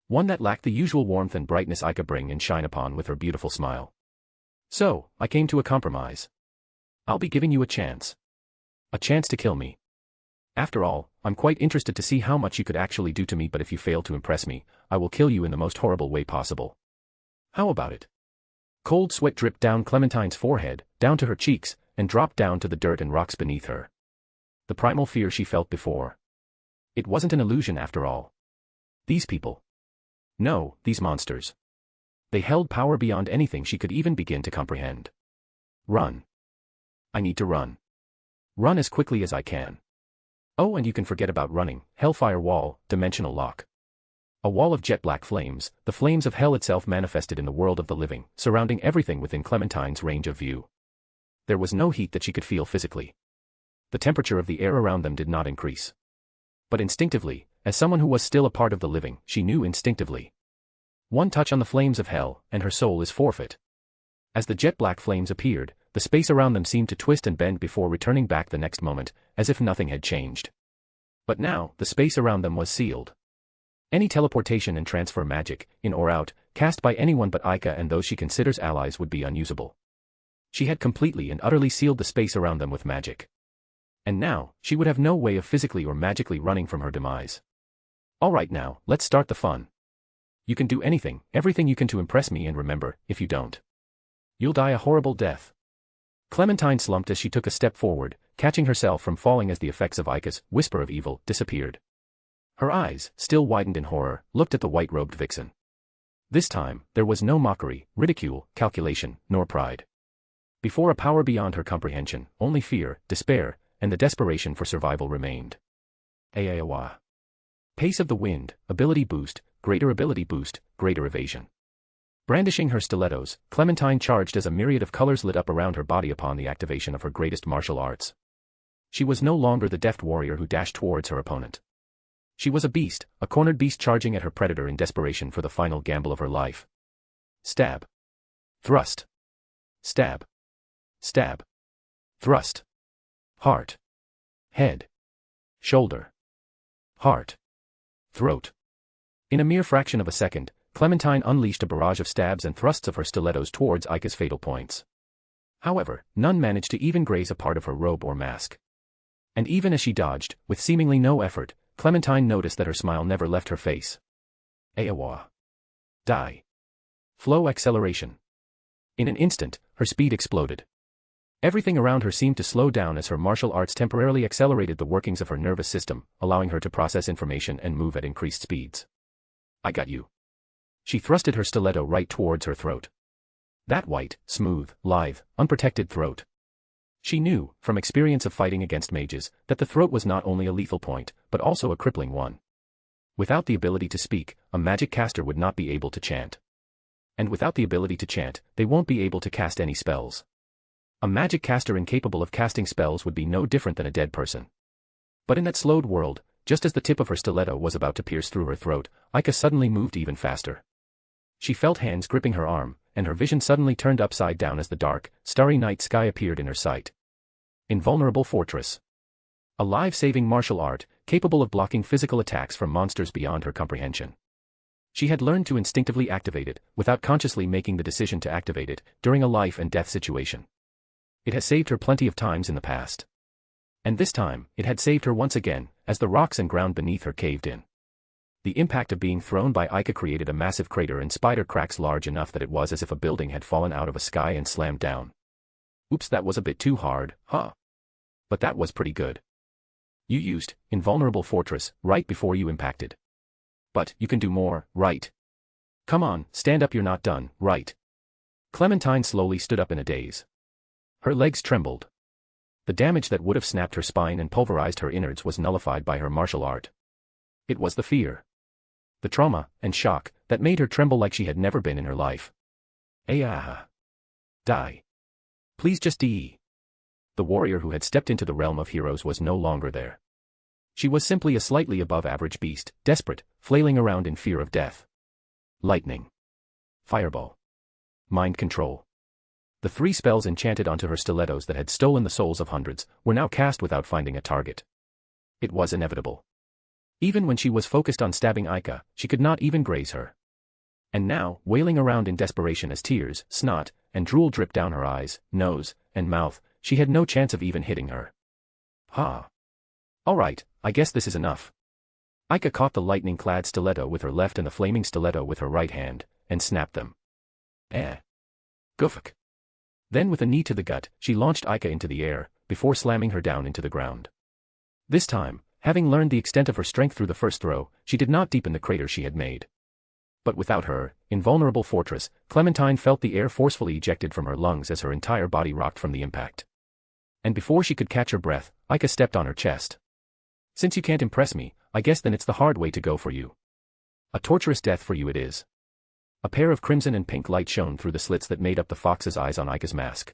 C: One that lacked the usual warmth and brightness Aika bring and shine upon with her beautiful smile. So, I came to a compromise. I'll be giving you a chance. A chance to kill me. After all, I'm quite interested to see how much you could actually do to me, but if you fail to impress me, I will kill you in the most horrible way possible. How about it? Cold sweat dripped down Clementine's forehead, down to her cheeks, and dropped down to the dirt and rocks beneath her. The primal fear she felt before. It wasn't an illusion after all. These people. No, these monsters. They held power beyond anything she could even begin to comprehend. Run. I need to run. Run as quickly as I can. Oh, and you can forget about running. Hellfire wall, dimensional lock. A wall of jet black flames, the flames of hell itself manifested in the world of the living, surrounding everything within Clementine's range of view. There was no heat that she could feel physically. The temperature of the air around them did not increase. But instinctively, as someone who was still a part of the living, she knew instinctively. One touch on the flames of hell, and her soul is forfeit. As the jet black flames appeared, the space around them seemed to twist and bend before returning back the next moment, as if nothing had changed. But now, the space around them was sealed. Any teleportation and transfer magic, in or out, cast by anyone but Aika and those she considers allies would be unusable. She had completely and utterly sealed the space around them with magic. And now, she would have no way of physically or magically running from her demise. Alright now, let's start the fun. You can do anything, everything you can to impress me, and remember, if you don't, you'll die a horrible death. Clementine slumped as she took a step forward, catching herself from falling as the effects of Aika's whisper of evil disappeared. Her eyes, still widened in horror, looked at the white-robed vixen. This time, there was no mockery, ridicule, calculation, nor pride. Before a power beyond her comprehension, only fear, despair, and the desperation for survival remained. Aawa. Pace of the wind, ability boost, greater evasion. Brandishing her stilettos, Clementine charged as a myriad of colors lit up around her body upon the activation of her greatest martial arts. She was no longer the deft warrior who dashed towards her opponent. She was a beast, a cornered beast charging at her predator in desperation for the final gamble of her life. Stab. Thrust. Stab. Stab. Thrust. Heart. Head. Shoulder. Heart. Throat. In a mere fraction of a second, Clementine unleashed a barrage of stabs and thrusts of her stilettos towards Aika's fatal points. However, none managed to even graze a part of her robe or mask. And even as she dodged, with seemingly no effort, Clementine noticed that her smile never left her face. Aawa. Die. Flow acceleration. In an instant, her speed exploded. Everything around her seemed to slow down as her martial arts temporarily accelerated the workings of her nervous system, allowing her to process information and move at increased speeds. I got you. She thrusted her stiletto right towards her throat. That white, smooth, lithe, unprotected throat. She knew, from experience of fighting against mages, that the throat was not only a lethal point, but also a crippling one. Without the ability to speak, a magic caster would not be able to chant. And without the ability to chant, they won't be able to cast any spells. A magic caster incapable of casting spells would be no different than a dead person. But in that slowed world, just as the tip of her stiletto was about to pierce through her throat, Aika suddenly moved even faster. She felt hands gripping her arm, and her vision suddenly turned upside down as the dark, starry night sky appeared in her sight. Invulnerable fortress. A life-saving martial art, capable of blocking physical attacks from monsters beyond her comprehension. She had learned to instinctively activate it, without consciously making the decision to activate it, during a life and death situation. It has saved her plenty of times in the past. And this time, it had saved her once again, as the rocks and ground beneath her caved in. The impact of being thrown by Aika created a massive crater and spider cracks large enough that it was as if a building had fallen out of a sky and slammed down. Oops, that was a bit too hard, huh? But that was pretty good. You used invulnerable fortress right before you impacted. But you can do more, right? Come on, stand up, you're not done, right? Clementine slowly stood up in a daze. Her legs trembled. The damage that would have snapped her spine and pulverized her innards was nullified by her martial art. It was the fear, the trauma and shock that made her tremble like she had never been in her life. Die. Please just die. The warrior who had stepped into the realm of heroes was no longer there. She was simply a slightly above average beast, desperate, flailing around in fear of death. Lightning. Fireball. Mind control. The 3 spells enchanted onto her stilettos that had stolen the souls of hundreds were now cast without finding a target. It was inevitable. Even when she was focused on stabbing Aika, she could not even graze her. And now, wailing around in desperation as tears, snot, and drool dripped down her eyes, nose, and mouth, she had no chance of even hitting her. Alright, I guess this is enough. Aika caught the lightning-clad stiletto with her left and the flaming stiletto with her right hand, and snapped them. Goofuk. Then with a knee to the gut, she launched Aika into the air, before slamming her down into the ground. This time, having learned the extent of her strength through the first throw, she did not deepen the crater she had made. But without her invulnerable fortress, Clementine felt the air forcefully ejected from her lungs as her entire body rocked from the impact. And before she could catch her breath, Aika stepped on her chest. Since you can't impress me, I guess then it's the hard way to go for you. A torturous death for you it is. A pair of crimson and pink light shone through the slits that made up the fox's eyes on Aika's mask.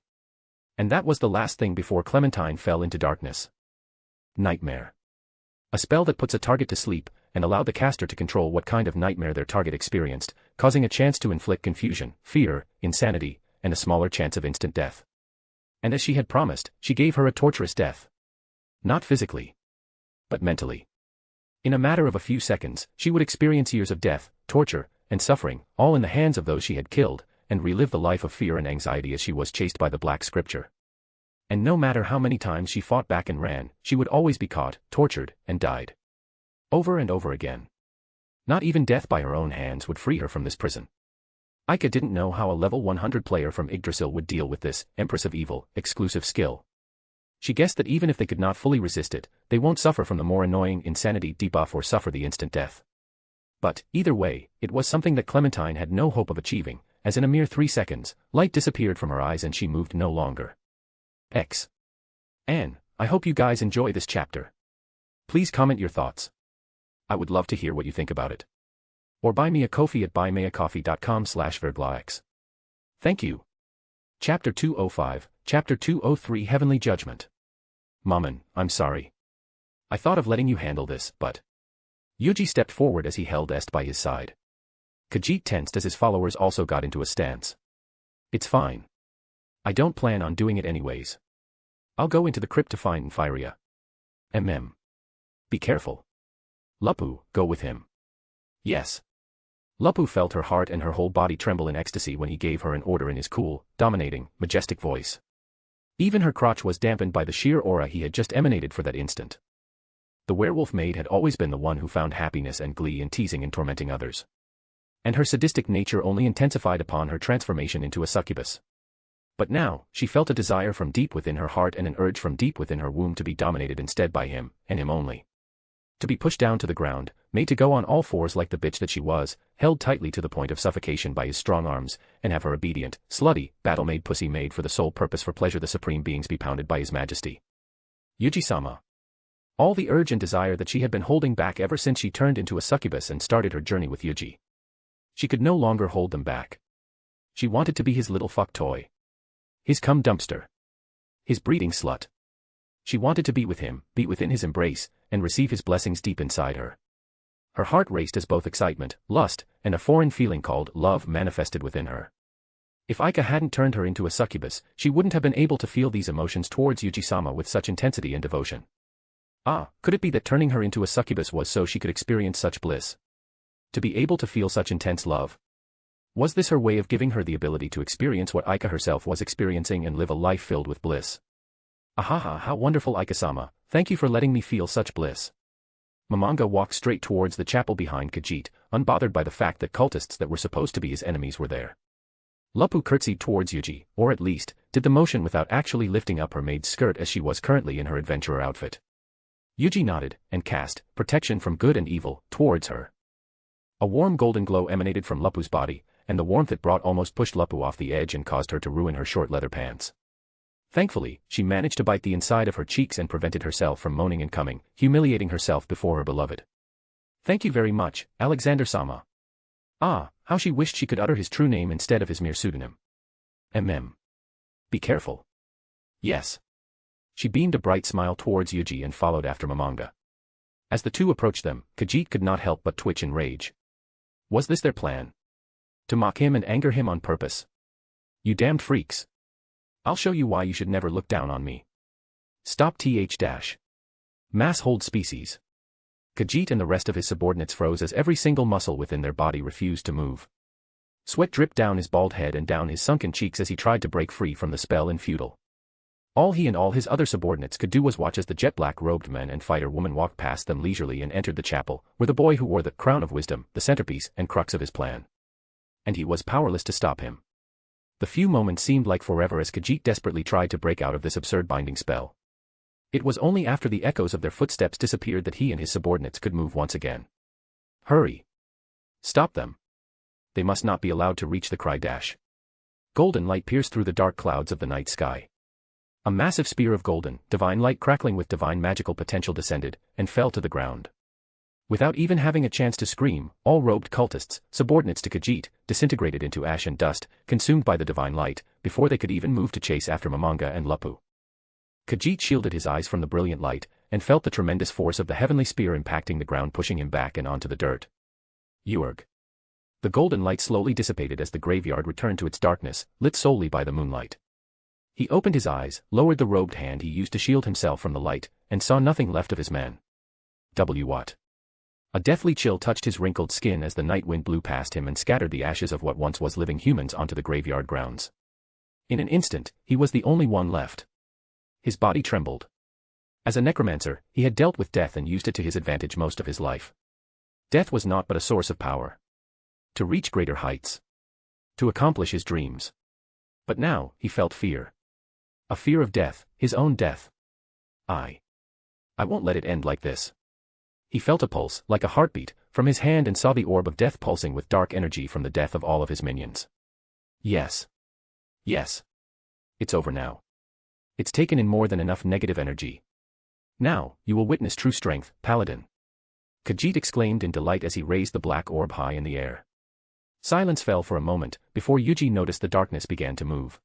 C: And that was the last thing before Clementine fell into darkness. Nightmare. A spell that puts a target to sleep, and allowed the caster to control what kind of nightmare their target experienced, causing a chance to inflict confusion, fear, insanity, and a smaller chance of instant death. And as she had promised, she gave her a torturous death. Not physically, but mentally. In a matter of a few seconds, she would experience years of death, torture, and suffering, all in the hands of those she had killed, and relive the life of fear and anxiety as she was chased by the Black Scripture. And no matter how many times she fought back and ran, she would always be caught, tortured, and died. Over and over again. Not even death by her own hands would free her from this prison. Aika didn't know how a level 100 player from Yggdrasil would deal with this Empress of Evil exclusive skill. She guessed that even if they could not fully resist it, they won't suffer from the more annoying insanity debuff or suffer the instant death. But, either way, it was something that Clementine had no hope of achieving, as in a mere 3 seconds, light disappeared from her eyes and she moved no longer. And I hope you guys enjoy this chapter. Please comment your thoughts. I would love to hear what you think about it. Or buy me a coffee at buymeacoffee.com/verglax. Thank you. Chapter 205, Chapter 203 Heavenly Judgment. Maman, I'm sorry. I thought of letting you handle this, but... Yuuji stepped forward as he held Est by his side. Kajjit tensed as his followers also got into a stance. It's fine. I don't plan on doing it anyways. I'll go into the crypt to find Nfiria. Be careful. Lupu, go with him. Yes. Lupu felt her heart and her whole body tremble in ecstasy when he gave her an order in his cool, dominating, majestic voice. Even her crotch was dampened by the sheer aura he had just emanated for that instant. The werewolf maid had always been the one who found happiness and glee in teasing and tormenting others. And her sadistic nature only intensified upon her transformation into a succubus. But now, she felt a desire from deep within her heart and an urge from deep within her womb to be dominated instead by him, and him only. To be pushed down to the ground, made to go on all fours like the bitch that she was, held tightly to the point of suffocation by his strong arms, and have her obedient, slutty, battle-made pussy made for the sole purpose for pleasure the supreme beings be pounded by his majesty. Yuuji-sama. All the urge and desire that she had been holding back ever since she turned into a succubus and started her journey with Yuuji. She could no longer hold them back. She wanted to be his little fuck toy. His cum dumpster. His breeding slut. She wanted to be with him, be within his embrace, and receive his blessings deep inside her. Her heart raced as both excitement, lust, and a foreign feeling called love manifested within her. If Aika hadn't turned her into a succubus, she wouldn't have been able to feel these emotions towards Yuuji-sama with such intensity and devotion. Could it be that turning her into a succubus was so she could experience such bliss? To be able to feel such intense love? Was this her way of giving her the ability to experience what Aika herself was experiencing and live a life filled with bliss? Ahaha, how wonderful, Aika-sama, thank you for letting me feel such bliss. Momonga walked straight towards the chapel behind Kajjit, unbothered by the fact that cultists that were supposed to be his enemies were there. Lupu curtsied towards Yuuji, or at least, did the motion without actually lifting up her maid's skirt as she was currently in her adventurer outfit. Yuuji nodded, and cast protection from good and evil towards her. A warm golden glow emanated from Lupu's body, and the warmth it brought almost pushed Lupu off the edge and caused her to ruin her short leather pants. Thankfully, she managed to bite the inside of her cheeks and prevented herself from moaning and coming, humiliating herself before her beloved. "Thank you very much, Alexander-sama." Ah, how she wished she could utter his true name instead of his mere pseudonym. Be careful. Yes. She beamed a bright smile towards Yuuji and followed after Momonga. As the two approached them, Kajjit could not help but twitch in rage. Was this their plan? To mock him and anger him on purpose? You damned freaks. I'll show you why you should never look down on me. Stop th. Mass hold species. Kajjit and the rest of his subordinates froze as every single muscle within their body refused to move. Sweat dripped down his bald head and down his sunken cheeks as he tried to break free from the spell in futile. All he and all his other subordinates could do was watch as the jet-black robed men and fighter woman walked past them leisurely and entered the chapel, where the boy who wore the crown of wisdom, the centerpiece and crux of his plan. And he was powerless to stop him. The few moments seemed like forever as Kajjit desperately tried to break out of this absurd binding spell. It was only after the echoes of their footsteps disappeared that he and his subordinates could move once again. Hurry! Stop them! They must not be allowed to reach the cry dash. Golden light pierced through the dark clouds of the night sky. A massive spear of golden, divine light crackling with divine magical potential descended, and fell to the ground. Without even having a chance to scream, all robed cultists, subordinates to Kajjit, disintegrated into ash and dust, consumed by the divine light, before they could even move to chase after Momonga and Lupu. Kajjit shielded his eyes from the brilliant light, and felt the tremendous force of the heavenly spear impacting the ground, pushing him back and onto the dirt. Urg. The golden light slowly dissipated as the graveyard returned to its darkness, lit solely by the moonlight. He opened his eyes, lowered the robed hand he used to shield himself from the light, and saw nothing left of his man. What? A deathly chill touched his wrinkled skin as the night wind blew past him and scattered the ashes of what once was living humans onto the graveyard grounds. In an instant, he was the only one left. His body trembled. As a necromancer, he had dealt with death and used it to his advantage most of his life. Death was naught but a source of power. To reach greater heights. To accomplish his dreams. But now, he felt fear. A fear of death, his own death. I won't let it end like this. He felt a pulse, like a heartbeat, from his hand and saw the orb of death pulsing with dark energy from the death of all of his minions. Yes. Yes. It's over now. It's taken in more than enough negative energy. Now, you will witness true strength, Paladin. Kajjit exclaimed in delight as he raised the black orb high in the air. Silence fell for a moment, before Yuuji noticed the darkness began to move.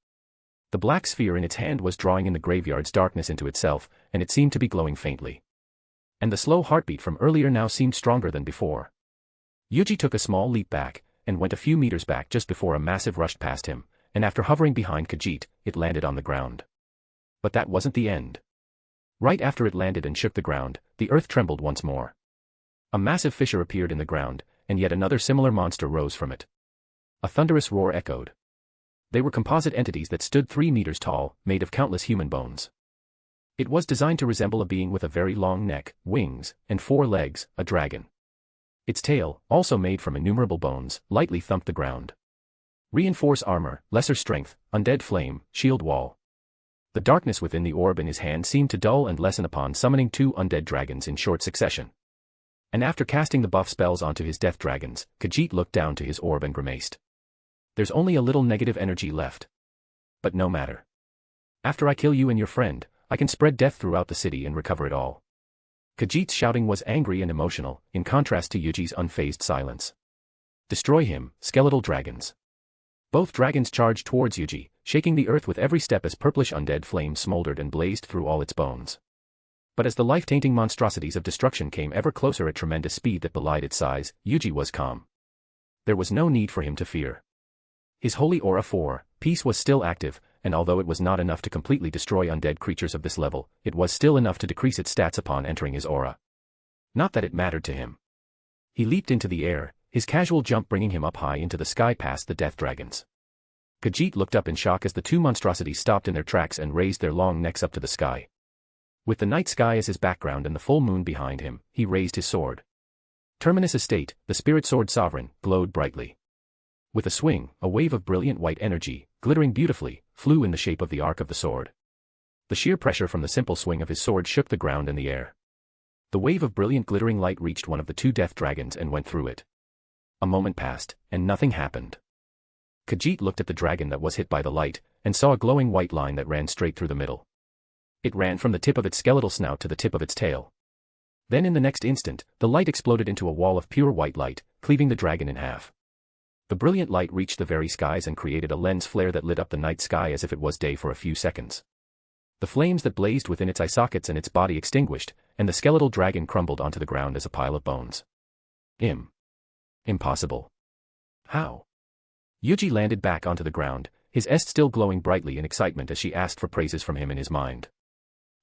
C: The black sphere in its hand was drawing in the graveyard's darkness into itself, and it seemed to be glowing faintly. And the slow heartbeat from earlier now seemed stronger than before. Yuuji took a small leap back, and went a few meters back just before a massive rushed past him, and after hovering behind Kajjit, it landed on the ground. But that wasn't the end. Right after it landed and shook the ground, the earth trembled once more. A massive fissure appeared in the ground, and yet another similar monster rose from it. A thunderous roar echoed. They were composite entities that stood 3 meters tall, made of countless human bones. It was designed to resemble a being with a very long neck, wings, and 4 legs, a dragon. Its tail, also made from innumerable bones, lightly thumped the ground. Reinforce armor, lesser strength, undead flame, shield wall. The darkness within the orb in his hand seemed to dull and lessen upon summoning 2 undead dragons in short succession. And after casting the buff spells onto his death dragons, Kajjit looked down to his orb and grimaced. There's only a little negative energy left. But no matter. After I kill you and your friend, I can spread death throughout the city and recover it all. Kajjit's shouting was angry and emotional, in contrast to Yuuji's unfazed silence. Destroy him, skeletal dragons. Both dragons charged towards Yuuji, shaking the earth with every step as purplish undead flame smoldered and blazed through all its bones. But as the life-tainting monstrosities of destruction came ever closer at tremendous speed that belied its size, Yuuji was calm. There was no need for him to fear. His holy aura 4, peace was still active, and although it was not enough to completely destroy undead creatures of this level, it was still enough to decrease its stats upon entering his aura. Not that it mattered to him. He leaped into the air, his casual jump bringing him up high into the sky past the death dragons. Kajjit looked up in shock as the 2 monstrosities stopped in their tracks and raised their long necks up to the sky. With the night sky as his background and the full moon behind him, he raised his sword. Terminus Estate, the Spirit Sword Sovereign, glowed brightly. With a swing, a wave of brilliant white energy, glittering beautifully, flew in the shape of the arc of the sword. The sheer pressure from the simple swing of his sword shook the ground and the air. The wave of brilliant glittering light reached one of the two death dragons and went through it. A moment passed, and nothing happened. Kajjit looked at the dragon that was hit by the light, and saw a glowing white line that ran straight through the middle. It ran from the tip of its skeletal snout to the tip of its tail. Then in the next instant, the light exploded into a wall of pure white light, cleaving the dragon in half. The brilliant light reached the very skies and created a lens flare that lit up the night sky as if it was day for a few seconds. The flames that blazed within its eye sockets and its body extinguished, and the skeletal dragon crumbled onto the ground as a pile of bones. Impossible. How? Yuuji landed back onto the ground, his eyes still glowing brightly in excitement as she asked for praises from him in his mind.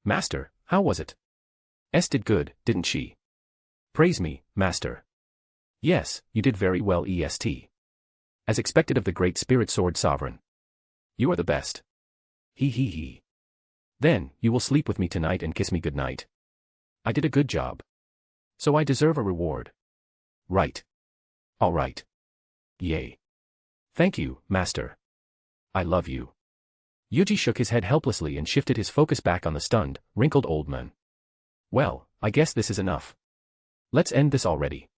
C: Master, how was it? S did good, didn't she? Praise me, Master. Yes, you did very well, est. As expected of the great spirit sword sovereign. You are the best. He. Then, you will sleep with me tonight and kiss me goodnight. I did a good job. So I deserve a reward. Right. All right. Yay. Thank you, Master. I love you. Yuuji shook his head helplessly and shifted his focus back on the stunned, wrinkled old man. Well, I guess this is enough. Let's end this already.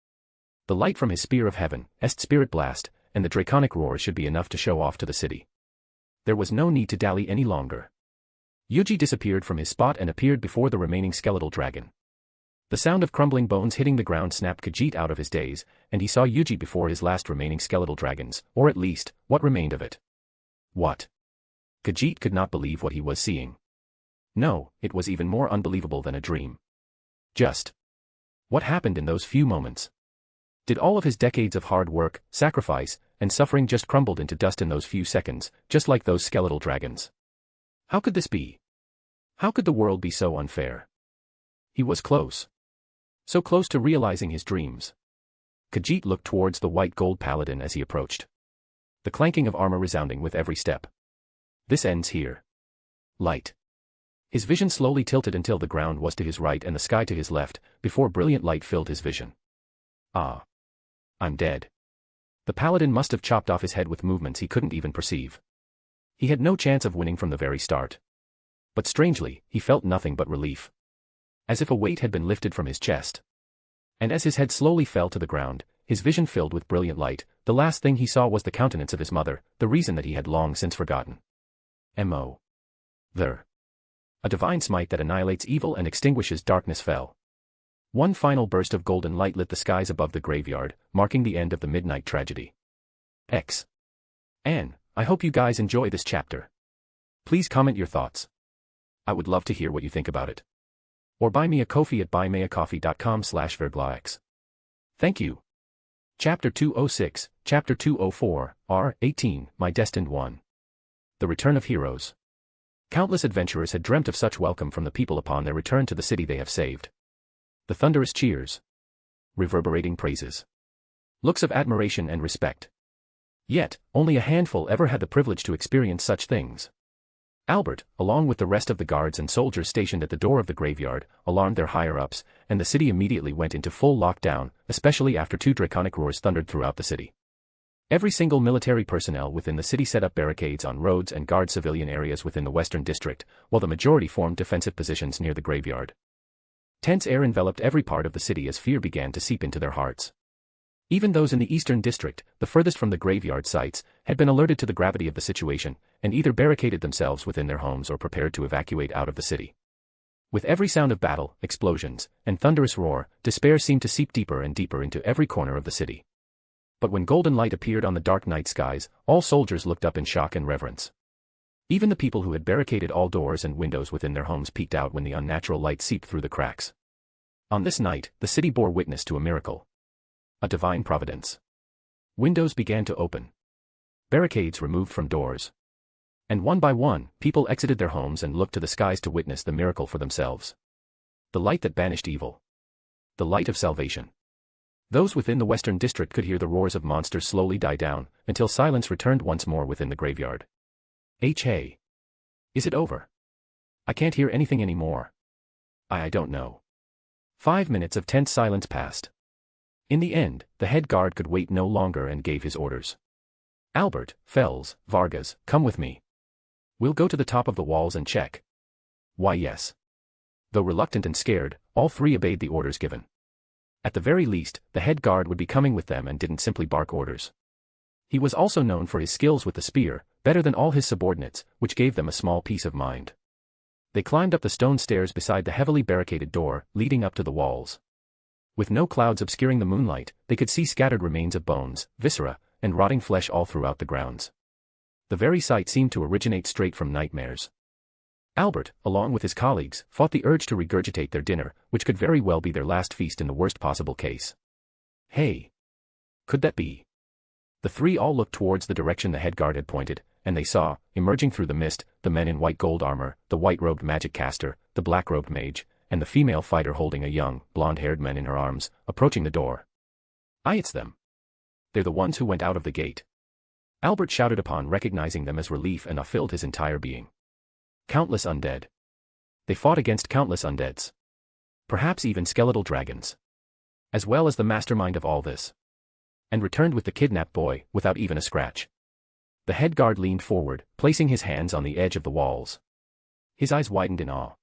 C: The light from his spear of heaven, est spirit blast, and the draconic roar should be enough to show off to the city. There was no need to dally any longer. Yuuji disappeared from his spot and appeared before the remaining skeletal dragon. The sound of crumbling bones hitting the ground snapped Kajjit out of his daze, and he saw Yuuji before his last remaining skeletal dragons, or at least, what remained of it. What? Kajjit could not believe what he was seeing. No, it was even more unbelievable than a dream. Just. What happened in those few moments? Did all of his decades of hard work, sacrifice, and suffering just crumbled into dust in those few seconds, just like those skeletal dragons? How could this be? How could the world be so unfair? He was close. So close to realizing his dreams. Kajjit looked towards the white gold paladin as he approached. The clanking of armor resounding with every step. This ends here. Light. His vision slowly tilted until the ground was to his right and the sky to his left, before brilliant light filled his vision. Ah. I'm dead. The paladin must have chopped off his head with movements he couldn't even perceive. He had no chance of winning from the very start. But strangely, he felt nothing but relief. As if a weight had been lifted from his chest. And as his head slowly fell to the ground, his vision filled with brilliant light, the last thing he saw was the countenance of his mother, the reason that he had long since forgotten. M.O. There. A divine smite that annihilates evil and extinguishes darkness fell. One final burst of golden light lit the skies above the graveyard, marking the end of the midnight tragedy. X. And I hope you guys enjoy this chapter. Please comment your thoughts. I would love to hear what you think about it. Or buy me a coffee at buymeacoffee.com/verglax. Thank you. Chapter 206, Chapter 204, R18, My Destined One. The Return of Heroes. Countless adventurers had dreamt of such welcome from the people upon their return to the city they have saved. The thunderous cheers. Reverberating praises. Looks of admiration and respect. Yet, only a handful ever had the privilege to experience such things. Albert, along with the rest of the guards and soldiers stationed at the door of the graveyard, alarmed their higher-ups, and the city immediately went into full lockdown, especially after two draconic roars thundered throughout the city. Every single military personnel within the city set up barricades on roads and guard civilian areas within the western district, while the majority formed defensive positions near the graveyard. Tense air enveloped every part of the city as fear began to seep into their hearts. Even those in the eastern district, the furthest from the graveyard sites, had been alerted to the gravity of the situation, and either barricaded themselves within their homes or prepared to evacuate out of the city. With every sound of battle, explosions, and thunderous roar, despair seemed to seep deeper and deeper into every corner of the city. But when golden light appeared on the dark night skies, all soldiers looked up in shock and reverence. Even the people who had barricaded all doors and windows within their homes peeked out when the unnatural light seeped through the cracks. On this night, the city bore witness to a miracle. A divine providence. Windows began to open. Barricades removed from doors. And one by one, people exited their homes and looked to the skies to witness the miracle for themselves. The light that banished evil. The light of salvation. Those within the western district could hear the roars of monsters slowly die down, until silence returned once more within the graveyard. Hey. Is it over? I can't hear anything anymore. I don't know. 5 minutes of tense silence passed. In the end, the head guard could wait no longer and gave his orders. Albert, Fells, Vargas, come with me. We'll go to the top of the walls and check. Why yes. Though reluctant and scared, all three obeyed the orders given. At the very least, the head guard would be coming with them and didn't simply bark orders. He was also known for his skills with the spear, better than all his subordinates, which gave them a small peace of mind. They climbed up the stone stairs beside the heavily barricaded door, leading up to the walls. With no clouds obscuring the moonlight, they could see scattered remains of bones, viscera, and rotting flesh all throughout the grounds. The very sight seemed to originate straight from nightmares. Albert, along with his colleagues, fought the urge to regurgitate their dinner, which could very well be their last feast in the worst possible case. Hey! Could that be? The three all looked towards the direction the head guard had pointed, and they saw, emerging through the mist, the men in white gold armor, the white-robed magic caster, the black-robed mage, and the female fighter holding a young, blonde-haired man in her arms, approaching the door. It's them. They're the ones who went out of the gate. Albert shouted upon recognizing them as relief, and awe filled his entire being. Countless undead. They fought against countless undeads. Perhaps even skeletal dragons. As well as the mastermind of all this. And returned with the kidnapped boy, without even a scratch. The head guard leaned forward, placing his hands on the edge of the walls. His eyes widened in awe.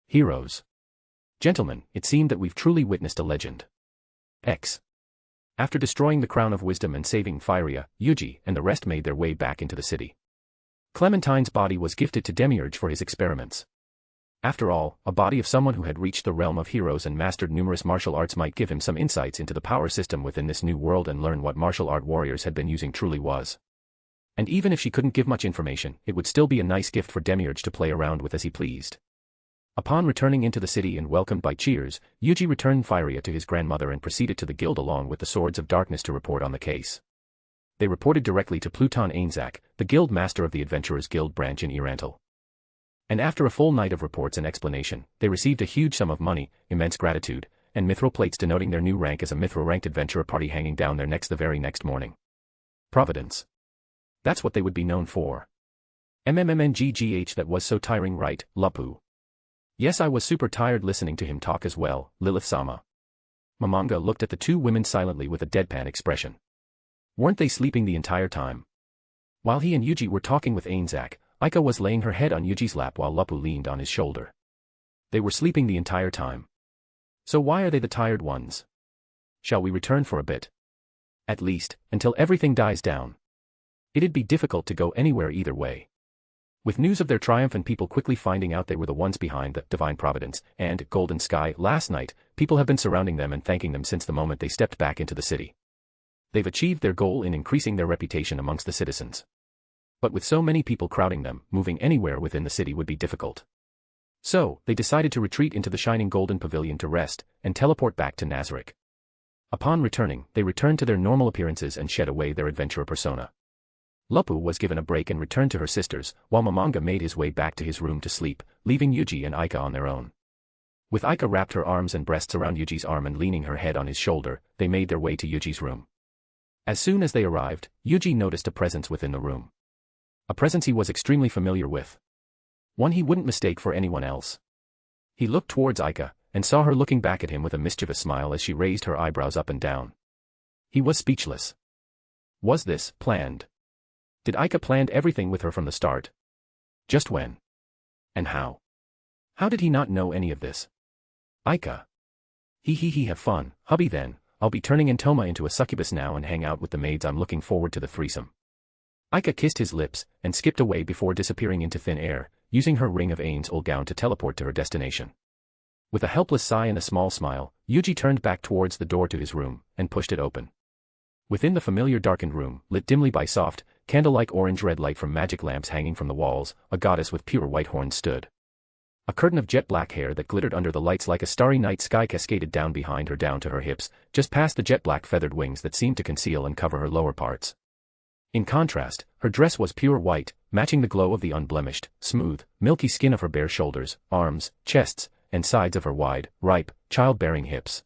C: Heroes. Gentlemen, it seemed that we've truly witnessed a legend. After destroying the Crown of Wisdom and saving Firia, Yuuji and the rest made their way back into the city. Clementine's body was gifted to Demiurge for his experiments. After all, a body of someone who had reached the realm of heroes and mastered numerous martial arts might give him some insights into the power system within this new world and learn what martial art warriors had been using truly was. And even if she couldn't give much information, it would still be a nice gift for Demiurge to play around with as he pleased. Upon returning into the city and welcomed by cheers, Yuuji returned Firia to his grandmother and proceeded to the guild along with the Swords of Darkness to report on the case. They reported directly to Pluton Ainzak, the guild master of the Adventurers Guild branch in Irantal. And after a full night of reports and explanation, they received a huge sum of money, immense gratitude, and mithril plates denoting their new rank as a mithril-ranked adventurer party hanging down their necks the very next morning. Providence. That's what they would be known for. MMMNGGH, that was so tiring, right, Lapu? Yes, I was super tired listening to him talk as well, Lilith-sama. Momonga looked at the two women silently with a deadpan expression. Weren't they sleeping the entire time? While he and Yuuji were talking with Ainzak, Aika was laying her head on Yuji's lap while Lapu leaned on his shoulder. They were sleeping the entire time. So why are they the tired ones? Shall we return for a bit? At least, until everything dies down. It'd be difficult to go anywhere either way. With news of their triumph and people quickly finding out they were the ones behind the Divine Providence and Golden Sky last night, people have been surrounding them and thanking them since the moment they stepped back into the city. They've achieved their goal in increasing their reputation amongst the citizens. But with so many people crowding them, moving anywhere within the city would be difficult. So, they decided to retreat into the shining golden pavilion to rest, and teleport back to Nazarick. Upon returning, they returned to their normal appearances and shed away their adventurer persona. Lapu was given a break and returned to her sisters, while Momonga made his way back to his room to sleep, leaving Yuuji and Aika on their own. With Aika wrapped her arms and breasts around Yuji's arm and leaning her head on his shoulder, they made their way to Yuji's room. As soon as they arrived, Yuuji noticed a presence within the room. A presence he was extremely familiar with. One he wouldn't mistake for anyone else. He looked towards Aika, and saw her looking back at him with a mischievous smile as she raised her eyebrows up and down. He was speechless. Was this planned? Did Aika planned everything with her from the start? Just when? And how? How did he not know any of this? Aika. He have fun, hubby then, I'll be turning Entoma into a succubus now and hang out with the maids. I'm looking forward to the threesome. Aika kissed his lips, and skipped away before disappearing into thin air, using her ring of Ain's old gown to teleport to her destination. With a helpless sigh and a small smile, Yuuji turned back towards the door to his room, and pushed it open. Within the familiar darkened room, lit dimly by soft, candle-like orange-red light from magic lamps hanging from the walls, a goddess with pure white horns stood. A curtain of jet-black hair that glittered under the lights like a starry night sky cascaded down behind her down to her hips, just past the jet-black feathered wings that seemed to conceal and cover her lower parts. In contrast, her dress was pure white, matching the glow of the unblemished, smooth, milky skin of her bare shoulders, arms, chests, and sides of her wide, ripe, childbearing hips.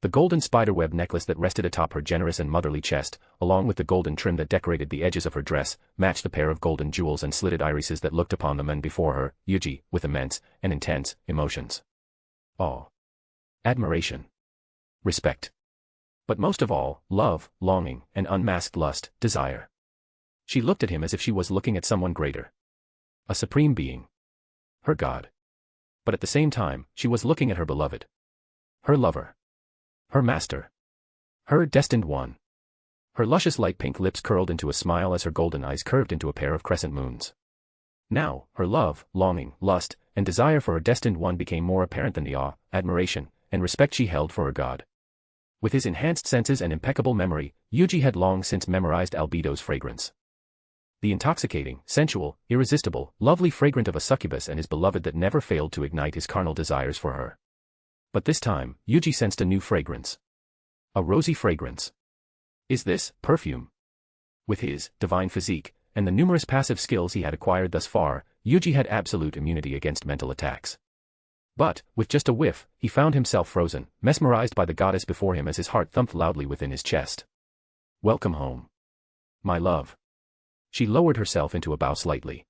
C: The golden spiderweb necklace that rested atop her generous and motherly chest, along with the golden trim that decorated the edges of her dress, matched the pair of golden jewels and slitted irises that looked upon the men before her, Yuuji, with immense and intense emotions. Awe. Admiration. Respect. But most of all, love, longing, and unmasked lust, desire. She looked at him as if she was looking at someone greater. A supreme being. Her god. But at the same time, she was looking at her beloved. Her lover. Her master. Her destined one. Her luscious light pink lips curled into a smile as her golden eyes curved into a pair of crescent moons. Now, her love, longing, lust, and desire for her destined one became more apparent than the awe, admiration, and respect she held for her god. With his enhanced senses and impeccable memory, Yuuji had long since memorized Albedo's fragrance. The intoxicating, sensual, irresistible, lovely fragrance of a succubus and his beloved that never failed to ignite his carnal desires for her. But this time, Yuuji sensed a new fragrance. A rosy fragrance. Is this perfume? With his divine physique, and the numerous passive skills he had acquired thus far, Yuuji had absolute immunity against mental attacks. But, with just a whiff, he found himself frozen, mesmerized by the goddess before him as his heart thumped loudly within his chest. Welcome home. My love. She lowered herself into a bow slightly.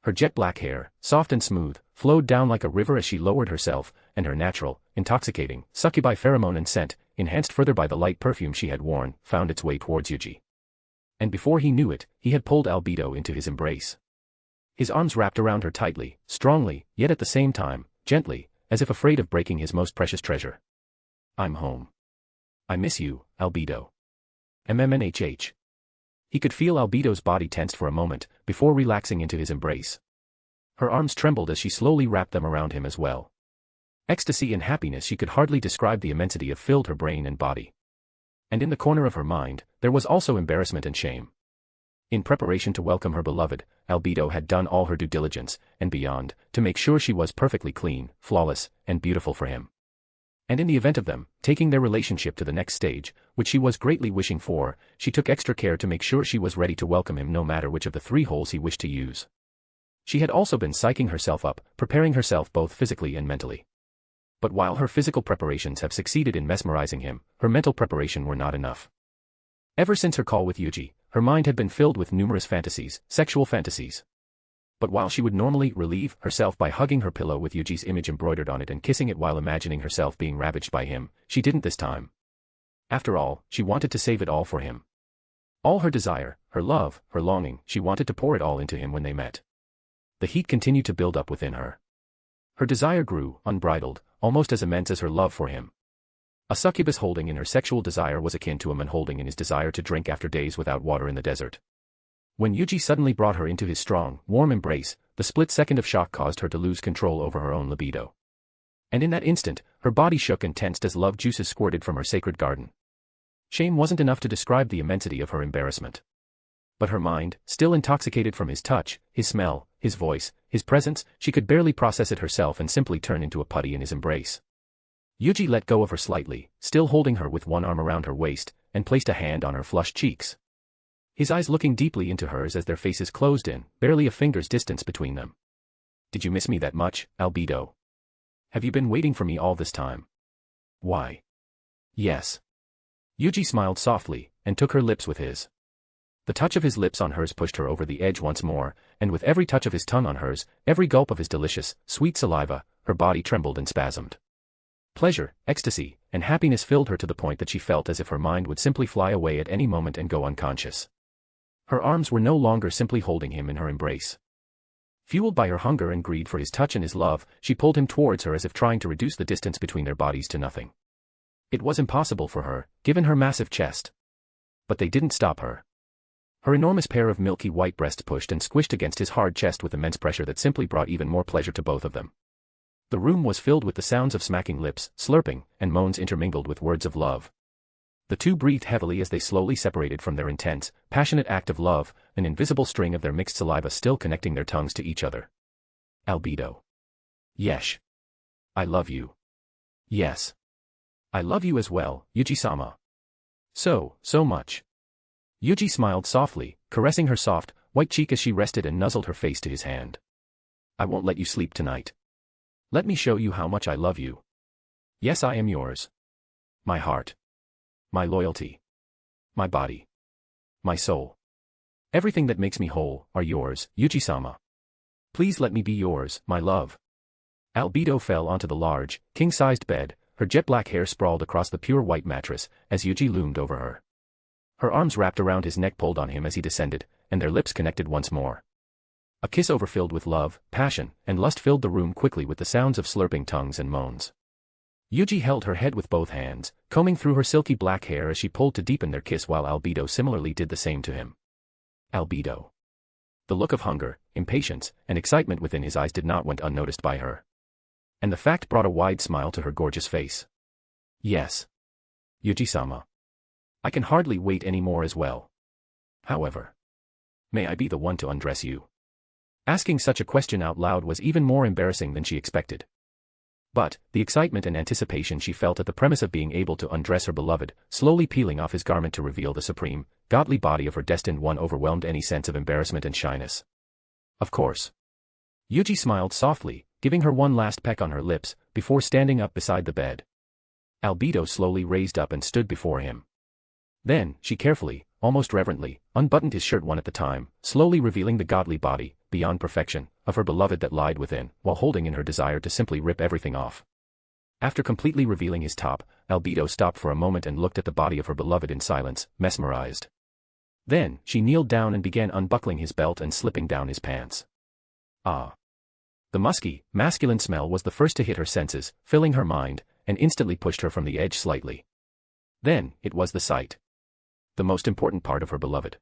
C: Her jet black hair, soft and smooth, flowed down like a river as she lowered herself, and her natural, intoxicating, succubi pheromone and scent, enhanced further by the light perfume she had worn, found its way towards Yuuji. And before he knew it, he had pulled Albedo into his embrace. His arms wrapped around her tightly, strongly, yet at the same time, gently, as if afraid of breaking his most precious treasure. I'm home. I miss you, Albedo. MMNHH. He could feel Albedo's body tensed for a moment, before relaxing into his embrace. Her arms trembled as she slowly wrapped them around him as well. Ecstasy and happiness she could hardly describe the immensity of filled her brain and body. And in the corner of her mind, there was also embarrassment and shame. In preparation to welcome her beloved, Albedo had done all her due diligence, and beyond, to make sure she was perfectly clean, flawless, and beautiful for him. And in the event of them taking their relationship to the next stage, which she was greatly wishing for, she took extra care to make sure she was ready to welcome him no matter which of the three holes he wished to use. She had also been psyching herself up, preparing herself both physically and mentally. But while her physical preparations have succeeded in mesmerizing him, her mental preparation were not enough. Ever since her call with Yuuji, her mind had been filled with numerous fantasies, sexual fantasies. But while she would normally relieve herself by hugging her pillow with Yuuji's image embroidered on it and kissing it while imagining herself being ravaged by him, she didn't this time. After all, she wanted to save it all for him. All her desire, her love, her longing, she wanted to pour it all into him when they met. The heat continued to build up within her. Her desire grew, unbridled, almost as immense as her love for him. A succubus holding in her sexual desire was akin to a man holding in his desire to drink after days without water in the desert. When Yuuji suddenly brought her into his strong, warm embrace, the split second of shock caused her to lose control over her own libido. And in that instant, her body shook and tensed as love juices squirted from her sacred garden. Shame wasn't enough to describe the immensity of her embarrassment. But her mind, still intoxicated from his touch, his smell, his voice, his presence, she could barely process it herself and simply turn into a putty in his embrace. Yuuji let go of her slightly, still holding her with one arm around her waist, and placed a hand on her flushed cheeks. His eyes looking deeply into hers as their faces closed in, barely a finger's distance between them. Did you miss me that much, Albedo? Have you been waiting for me all this time? Why? Yes. Yuuji smiled softly, and took her lips with his. The touch of his lips on hers pushed her over the edge once more, and with every touch of his tongue on hers, every gulp of his delicious, sweet saliva, her body trembled and spasmed. Pleasure, ecstasy, and happiness filled her to the point that she felt as if her mind would simply fly away at any moment and go unconscious. Her arms were no longer simply holding him in her embrace. Fueled by her hunger and greed for his touch and his love, she pulled him towards her as if trying to reduce the distance between their bodies to nothing. It was impossible for her, given her massive chest. But they didn't stop her. Her enormous pair of milky white breasts pushed and squished against his hard chest with immense pressure that simply brought even more pleasure to both of them. The room was filled with the sounds of smacking lips, slurping, and moans intermingled with words of love. The two breathed heavily as they slowly separated from their intense, passionate act of love, an invisible string of their mixed saliva still connecting their tongues to each other. Albedo. Yes. I love you. Yes. I love you as well, Yuuji-sama. So much. Yuuji smiled softly, caressing her soft, white cheek as she rested and nuzzled her face to his hand. I won't let you sleep tonight. Let me show you how much I love you. Yes, I am yours. My heart. My loyalty. My body. My soul. Everything that makes me whole are yours, Yuuji-sama. Please let me be yours, my love. Albedo fell onto the large, king-sized bed, her jet-black hair sprawled across the pure white mattress, as Yuuji loomed over her. Her arms wrapped around his neck pulled on him as he descended, and their lips connected once more. A kiss overfilled with love, passion, and lust filled the room quickly with the sounds of slurping tongues and moans. Yuuji held her head with both hands, combing through her silky black hair as she pulled to deepen their kiss while Albedo similarly did the same to him. Albedo. The look of hunger, impatience, and excitement within his eyes did not went unnoticed by her. And the fact brought a wide smile to her gorgeous face. Yes. Yuuji-sama. I can hardly wait any more as well. However. May I be the one to undress you? Asking such a question out loud was even more embarrassing than she expected. But, the excitement and anticipation she felt at the premise of being able to undress her beloved, slowly peeling off his garment to reveal the supreme, godly body of her destined one overwhelmed any sense of embarrassment and shyness. Of course. Yuuji smiled softly, giving her one last peck on her lips, before standing up beside the bed. Albedo slowly raised up and stood before him. Then, she carefully, almost reverently, unbuttoned his shirt one at a time, slowly revealing the godly body, beyond perfection, of her beloved that lied within, while holding in her desire to simply rip everything off. After completely revealing his top, Albedo stopped for a moment and looked at the body of her beloved in silence, mesmerized. Then, she kneeled down and began unbuckling his belt and slipping down his pants. Ah. The musky, masculine smell was the first to hit her senses, filling her mind, and instantly pushed her from the edge slightly. Then, it was the sight. The most important part of her beloved.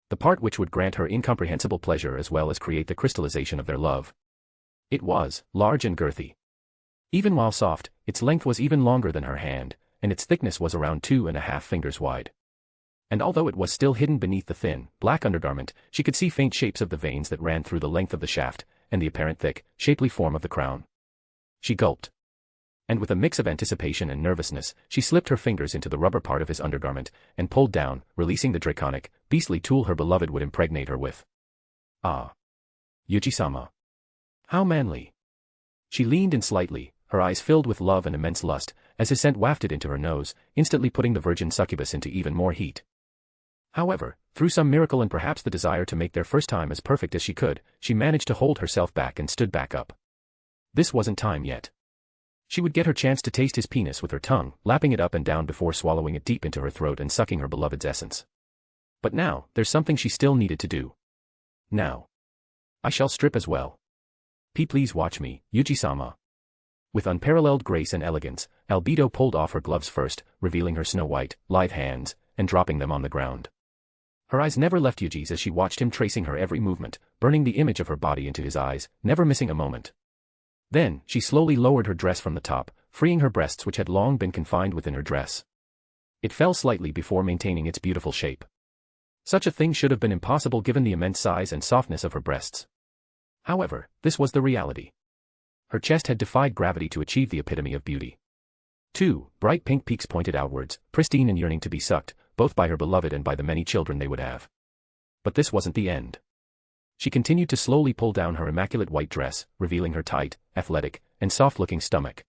C: The part which would grant her incomprehensible pleasure as well as create the crystallization of their love. It was large and girthy. Even while soft, its length was even longer than her hand, and its thickness was around 2.5 fingers wide. And although it was still hidden beneath the thin, black undergarment, she could see faint shapes of the veins that ran through the length of the shaft, and the apparent thick, shapely form of the crown. She gulped. And with a mix of anticipation and nervousness, she slipped her fingers into the rubber part of his undergarment, and pulled down, releasing the draconic, beastly tool her beloved would impregnate her with. Ah. Yuuji-sama. How manly. She leaned in slightly, her eyes filled with love and immense lust, as his scent wafted into her nose, instantly putting the virgin succubus into even more heat. However, through some miracle and perhaps the desire to make their first time as perfect as she could, she managed to hold herself back and stood back up. This wasn't time yet. She would get her chance to taste his penis with her tongue, lapping it up and down before swallowing it deep into her throat and sucking her beloved's essence. But now, there's something she still needed to do. Now. I shall strip as well. Please watch me, Yuuji-sama. With unparalleled grace and elegance, Albedo pulled off her gloves first, revealing her snow-white, lithe hands, and dropping them on the ground. Her eyes never left Yuuji's as she watched him tracing her every movement, burning the image of her body into his eyes, never missing a moment. Then, she slowly lowered her dress from the top, freeing her breasts which had long been confined within her dress. It fell slightly before maintaining its beautiful shape. Such a thing should have been impossible given the immense size and softness of her breasts. However, this was the reality. Her chest had defied gravity to achieve the epitome of beauty. 2 bright pink peaks pointed outwards, pristine and yearning to be sucked, both by her beloved and by the many children they would have. But this wasn't the end. She continued to slowly pull down her immaculate white dress, revealing her tight, athletic, and soft-looking stomach.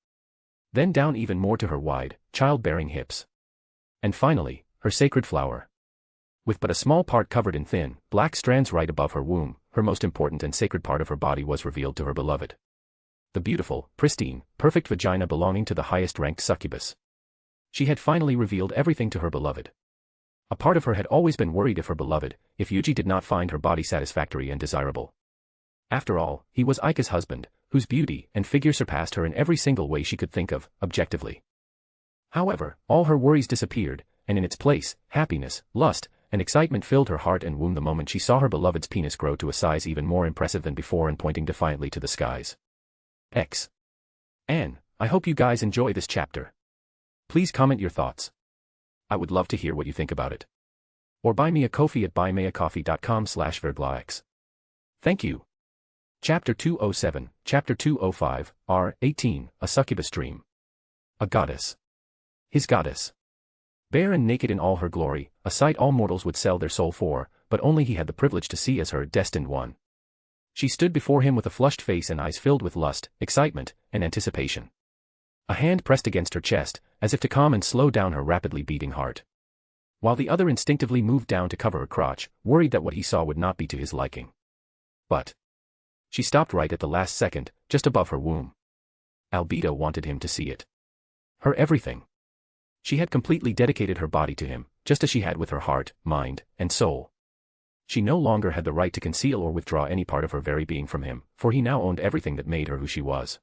C: Then down even more to her wide, child-bearing hips. And finally, her sacred flower. With but a small part covered in thin, black strands right above her womb, her most important and sacred part of her body was revealed to her beloved. The beautiful, pristine, perfect vagina belonging to the highest-ranked succubus. She had finally revealed everything to her beloved. A part of her had always been worried if Yuuji did not find her body satisfactory and desirable. After all, he was Aika's husband, whose beauty and figure surpassed her in every single way she could think of, objectively. However, all her worries disappeared, and in its place, happiness, lust, and excitement filled her heart and womb the moment she saw her beloved's penis grow to a size even more impressive than before and pointing defiantly to the skies. And I hope you guys enjoy this chapter. Please comment your thoughts. I would love to hear what you think about it. Or buy me a coffee at buymeacoffee.com/verglax. Thank you. Chapter 207, Chapter 205, R18, A Succubus Dream. A Goddess. His goddess. Bare and naked in all her glory, a sight all mortals would sell their soul for, but only he had the privilege to see as her destined one. She stood before him with a flushed face and eyes filled with lust, excitement, and anticipation. A hand pressed against her chest, as if to calm and slow down her rapidly beating heart. While the other instinctively moved down to cover her crotch, worried that what he saw would not be to his liking. But she stopped right at the last second, just above her womb. Albedo wanted him to see it. Her everything. She had completely dedicated her body to him, just as she had with her heart, mind, and soul. She no longer had the right to conceal or withdraw any part of her very being from him, for he now owned everything that made her who she was.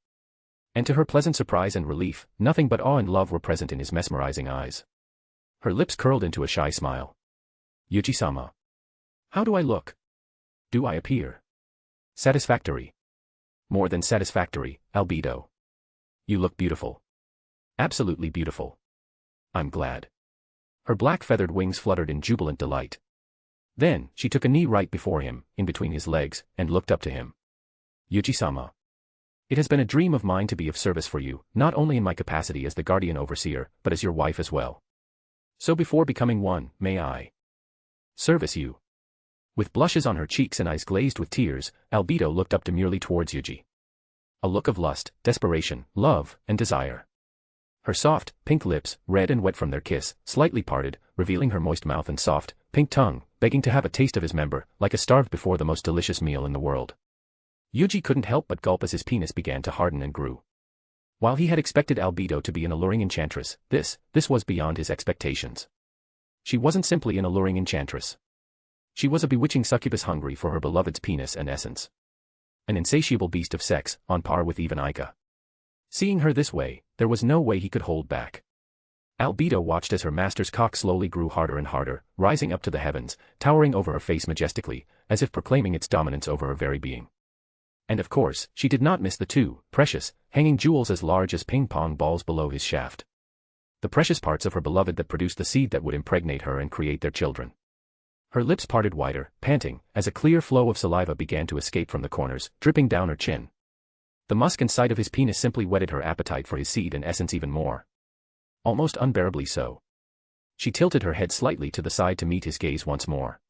C: And to her pleasant surprise and relief, nothing but awe and love were present in his mesmerizing eyes. Her lips curled into a shy smile. Yuji-sama. How do I look? Do I appear satisfactory? More than satisfactory, Albedo. You look beautiful. Absolutely beautiful. I'm glad. Her black feathered wings fluttered in jubilant delight. Then, she took a knee right before him, in between his legs, and looked up to him. Yuji-sama. It has been a dream of mine to be of service for you, not only in my capacity as the guardian overseer, but as your wife as well. So before becoming one, may I service you? With blushes on her cheeks and eyes glazed with tears, Albedo looked up demurely towards Yuji. A look of lust, desperation, love, and desire. Her soft, pink lips, red and wet from their kiss, slightly parted, revealing her moist mouth and soft, pink tongue, begging to have a taste of his member, like a starved before the most delicious meal in the world. Yuji couldn't help but gulp as his penis began to harden and grew. While he had expected Albedo to be an alluring enchantress, this was beyond his expectations. She wasn't simply an alluring enchantress. She was a bewitching succubus hungry for her beloved's penis and essence. An insatiable beast of sex, on par with even Aika. Seeing her this way, there was no way he could hold back. Albedo watched as her master's cock slowly grew harder and harder, rising up to the heavens, towering over her face majestically, as if proclaiming its dominance over her very being. And of course, she did not miss the two precious, hanging jewels as large as ping-pong balls below his shaft. The precious parts of her beloved that produced the seed that would impregnate her and create their children. Her lips parted wider, panting, as a clear flow of saliva began to escape from the corners, dripping down her chin. The musk and sight of his penis simply whetted her appetite for his seed and essence even more. Almost unbearably so. She tilted her head slightly to the side to meet his gaze once more.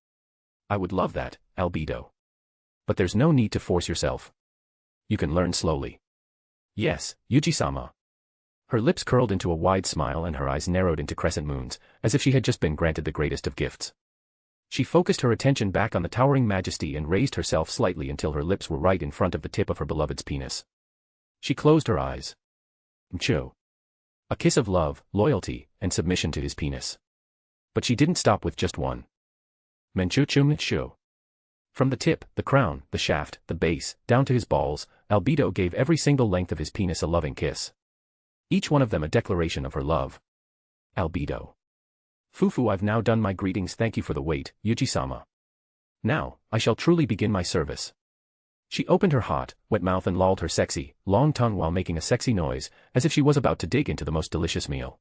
C: I would love that, Albedo. But there's no need to force yourself. You can learn slowly. Yes, Yuji-sama. Her lips curled into a wide smile and her eyes narrowed into crescent moons, as if she had just been granted the greatest of gifts. She focused her attention back on the towering majesty and raised herself slightly until her lips were right in front of the tip of her beloved's penis. She closed her eyes. Mcho. A kiss of love, loyalty, and submission to his penis. But she didn't stop with just one. Menchu. From the tip, the crown, the shaft, the base, down to his balls, Albedo gave every single length of his penis a loving kiss. Each one of them a declaration of her love. Albedo. Fufu, I've now done my greetings, thank you for the wait, Yuji-sama. Now, I shall truly begin my service. She opened her hot, wet mouth and lolled her sexy, long tongue while making a sexy noise, as if she was about to dig into the most delicious meal.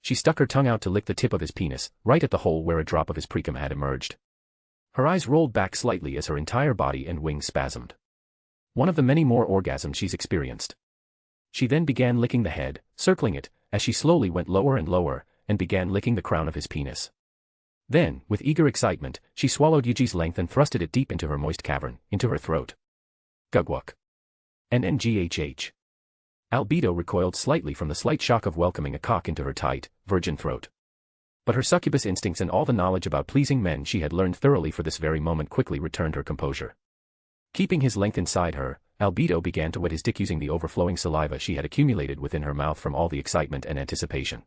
C: She stuck her tongue out to lick the tip of his penis, right at the hole where a drop of his precum had emerged. Her eyes rolled back slightly as her entire body and wings spasmed. One of the many more orgasms she's experienced. She then began licking the head, circling it, as she slowly went lower and lower, and began licking the crown of his penis. Then, with eager excitement, she swallowed Yuji's length and thrusted it deep into her moist cavern, into her throat. Gugwuk. NNGHH. Albedo recoiled slightly from the slight shock of welcoming a cock into her tight, virgin throat. But her succubus instincts and all the knowledge about pleasing men she had learned thoroughly for this very moment quickly returned her composure. Keeping his length inside her, Albedo began to wet his dick using the overflowing saliva she had accumulated within her mouth from all the excitement and anticipation.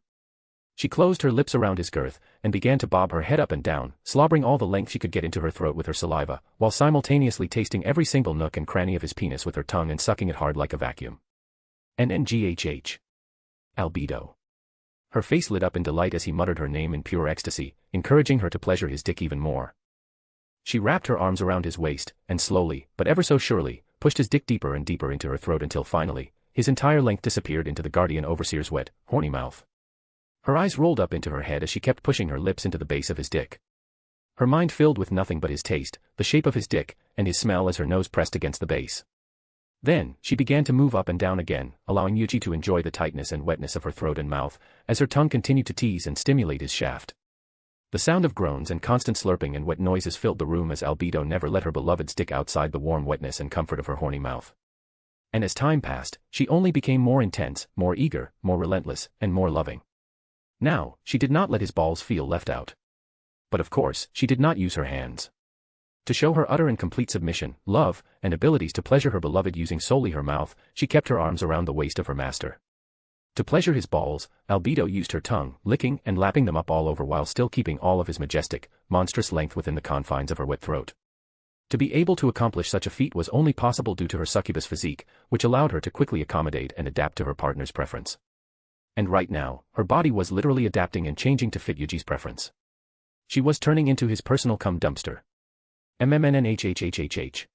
C: She closed her lips around his girth, and began to bob her head up and down, slobbering all the length she could get into her throat with her saliva, while simultaneously tasting every single nook and cranny of his penis with her tongue and sucking it hard like a vacuum. NNGHH. Albedo. Her face lit up in delight as he muttered her name in pure ecstasy, encouraging her to pleasure his dick even more. She wrapped her arms around his waist, and slowly, but ever so surely, pushed his dick deeper and deeper into her throat until finally, his entire length disappeared into the guardian overseer's wet, horny mouth. Her eyes rolled up into her head as she kept pushing her lips into the base of his dick. Her mind filled with nothing but his taste, the shape of his dick, and his smell as her nose pressed against the base. Then, she began to move up and down again, allowing Yuji to enjoy the tightness and wetness of her throat and mouth, as her tongue continued to tease and stimulate his shaft. The sound of groans and constant slurping and wet noises filled the room as Albedo never let her beloved's dick outside the warm wetness and comfort of her horny mouth. And as time passed, she only became more intense, more eager, more relentless, and more loving. Now, she did not let his balls feel left out. But of course, she did not use her hands. To show her utter and complete submission, love, and abilities to pleasure her beloved using solely her mouth, she kept her arms around the waist of her master. To pleasure his balls, Albedo used her tongue, licking and lapping them up all over while still keeping all of his majestic, monstrous length within the confines of her wet throat. To be able to accomplish such a feat was only possible due to her succubus physique, which allowed her to quickly accommodate and adapt to her partner's preference. And right now, her body was literally adapting and changing to fit Yuji's preference. She was turning into his personal cum dumpster. MMNNHHHHH.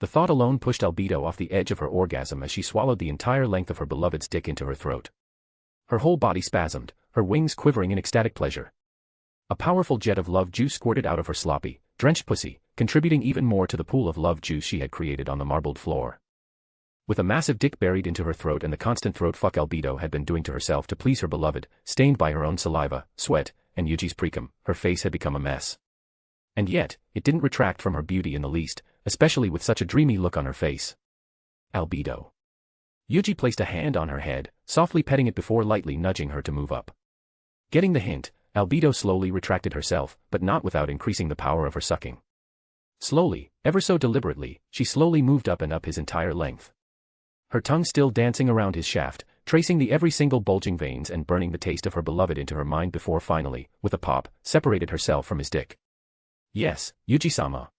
C: The thought alone pushed Albedo off the edge of her orgasm as she swallowed the entire length of her beloved's dick into her throat. Her whole body spasmed, her wings quivering in ecstatic pleasure. A powerful jet of love juice squirted out of her sloppy, drenched pussy, contributing even more to the pool of love juice she had created on the marbled floor. With a massive dick buried into her throat and the constant throat fuck Albedo had been doing to herself to please her beloved, stained by her own saliva, sweat, and Yuji's precum, her face had become a mess. And yet, it didn't retract from her beauty in the least, especially with such a dreamy look on her face. Albedo. Yuji placed a hand on her head, softly petting it before lightly nudging her to move up. Getting the hint, Albedo slowly retracted herself, but not without increasing the power of her sucking. Slowly, ever so deliberately, she slowly moved up and up his entire length. Her tongue still dancing around his shaft, tracing the every single bulging veins and burning the taste of her beloved into her mind before finally, with a pop, separated herself from his dick. Yes, Yuji-sama.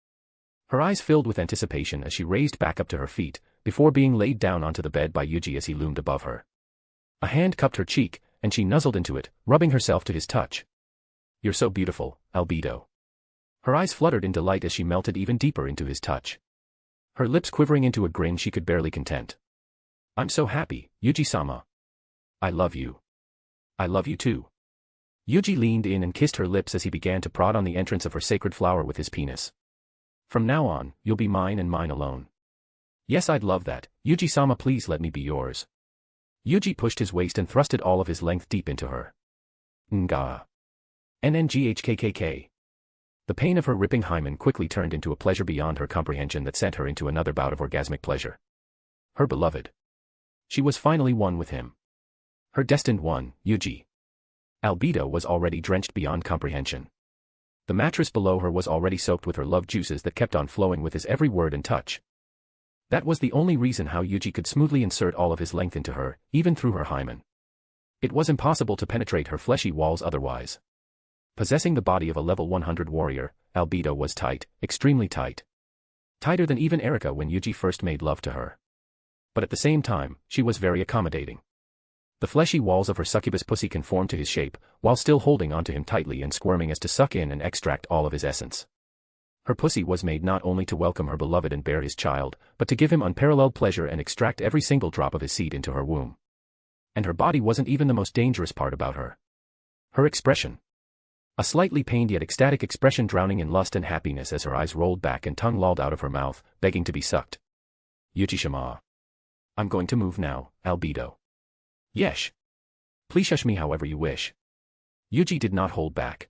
C: Her eyes filled with anticipation as she raised back up to her feet, before being laid down onto the bed by Yuji as he loomed above her. A hand cupped her cheek, and she nuzzled into it, rubbing herself to his touch. You're so beautiful, Albedo. Her eyes fluttered in delight as she melted even deeper into his touch. Her lips quivering into a grin she could barely content. I'm so happy, Yuji-sama. I love you. I love you too. Yuji leaned in and kissed her lips as he began to prod on the entrance of her sacred flower with his penis. From now on, you'll be mine and mine alone. Yes, I'd love that, Yuji-sama, please let me be yours. Yuji pushed his waist and thrusted all of his length deep into her. Nga. NNGHKKK. The pain of her ripping hymen quickly turned into a pleasure beyond her comprehension that sent her into another bout of orgasmic pleasure. Her beloved. She was finally one with him. Her destined one, Yuji. Albedo was already drenched beyond comprehension. The mattress below her was already soaked with her love juices that kept on flowing with his every word and touch. That was the only reason how Yuji could smoothly insert all of his length into her, even through her hymen. It was impossible to penetrate her fleshy walls otherwise. Possessing the body of a level 100 warrior, Albedo was tight, extremely tight. Tighter than even Aika when Yuji first made love to her. But at the same time, she was very accommodating. The fleshy walls of her succubus pussy conformed to his shape, while still holding onto him tightly and squirming as to suck in and extract all of his essence. Her pussy was made not only to welcome her beloved and bear his child, but to give him unparalleled pleasure and extract every single drop of his seed into her womb. And her body wasn't even the most dangerous part about her. Her expression. A slightly pained yet ecstatic expression drowning in lust and happiness as her eyes rolled back and tongue lolled out of her mouth, begging to be sucked. Yuji-sama. I'm going to move now, Albedo. Yesh. Please shush me however you wish. Yuji did not hold back.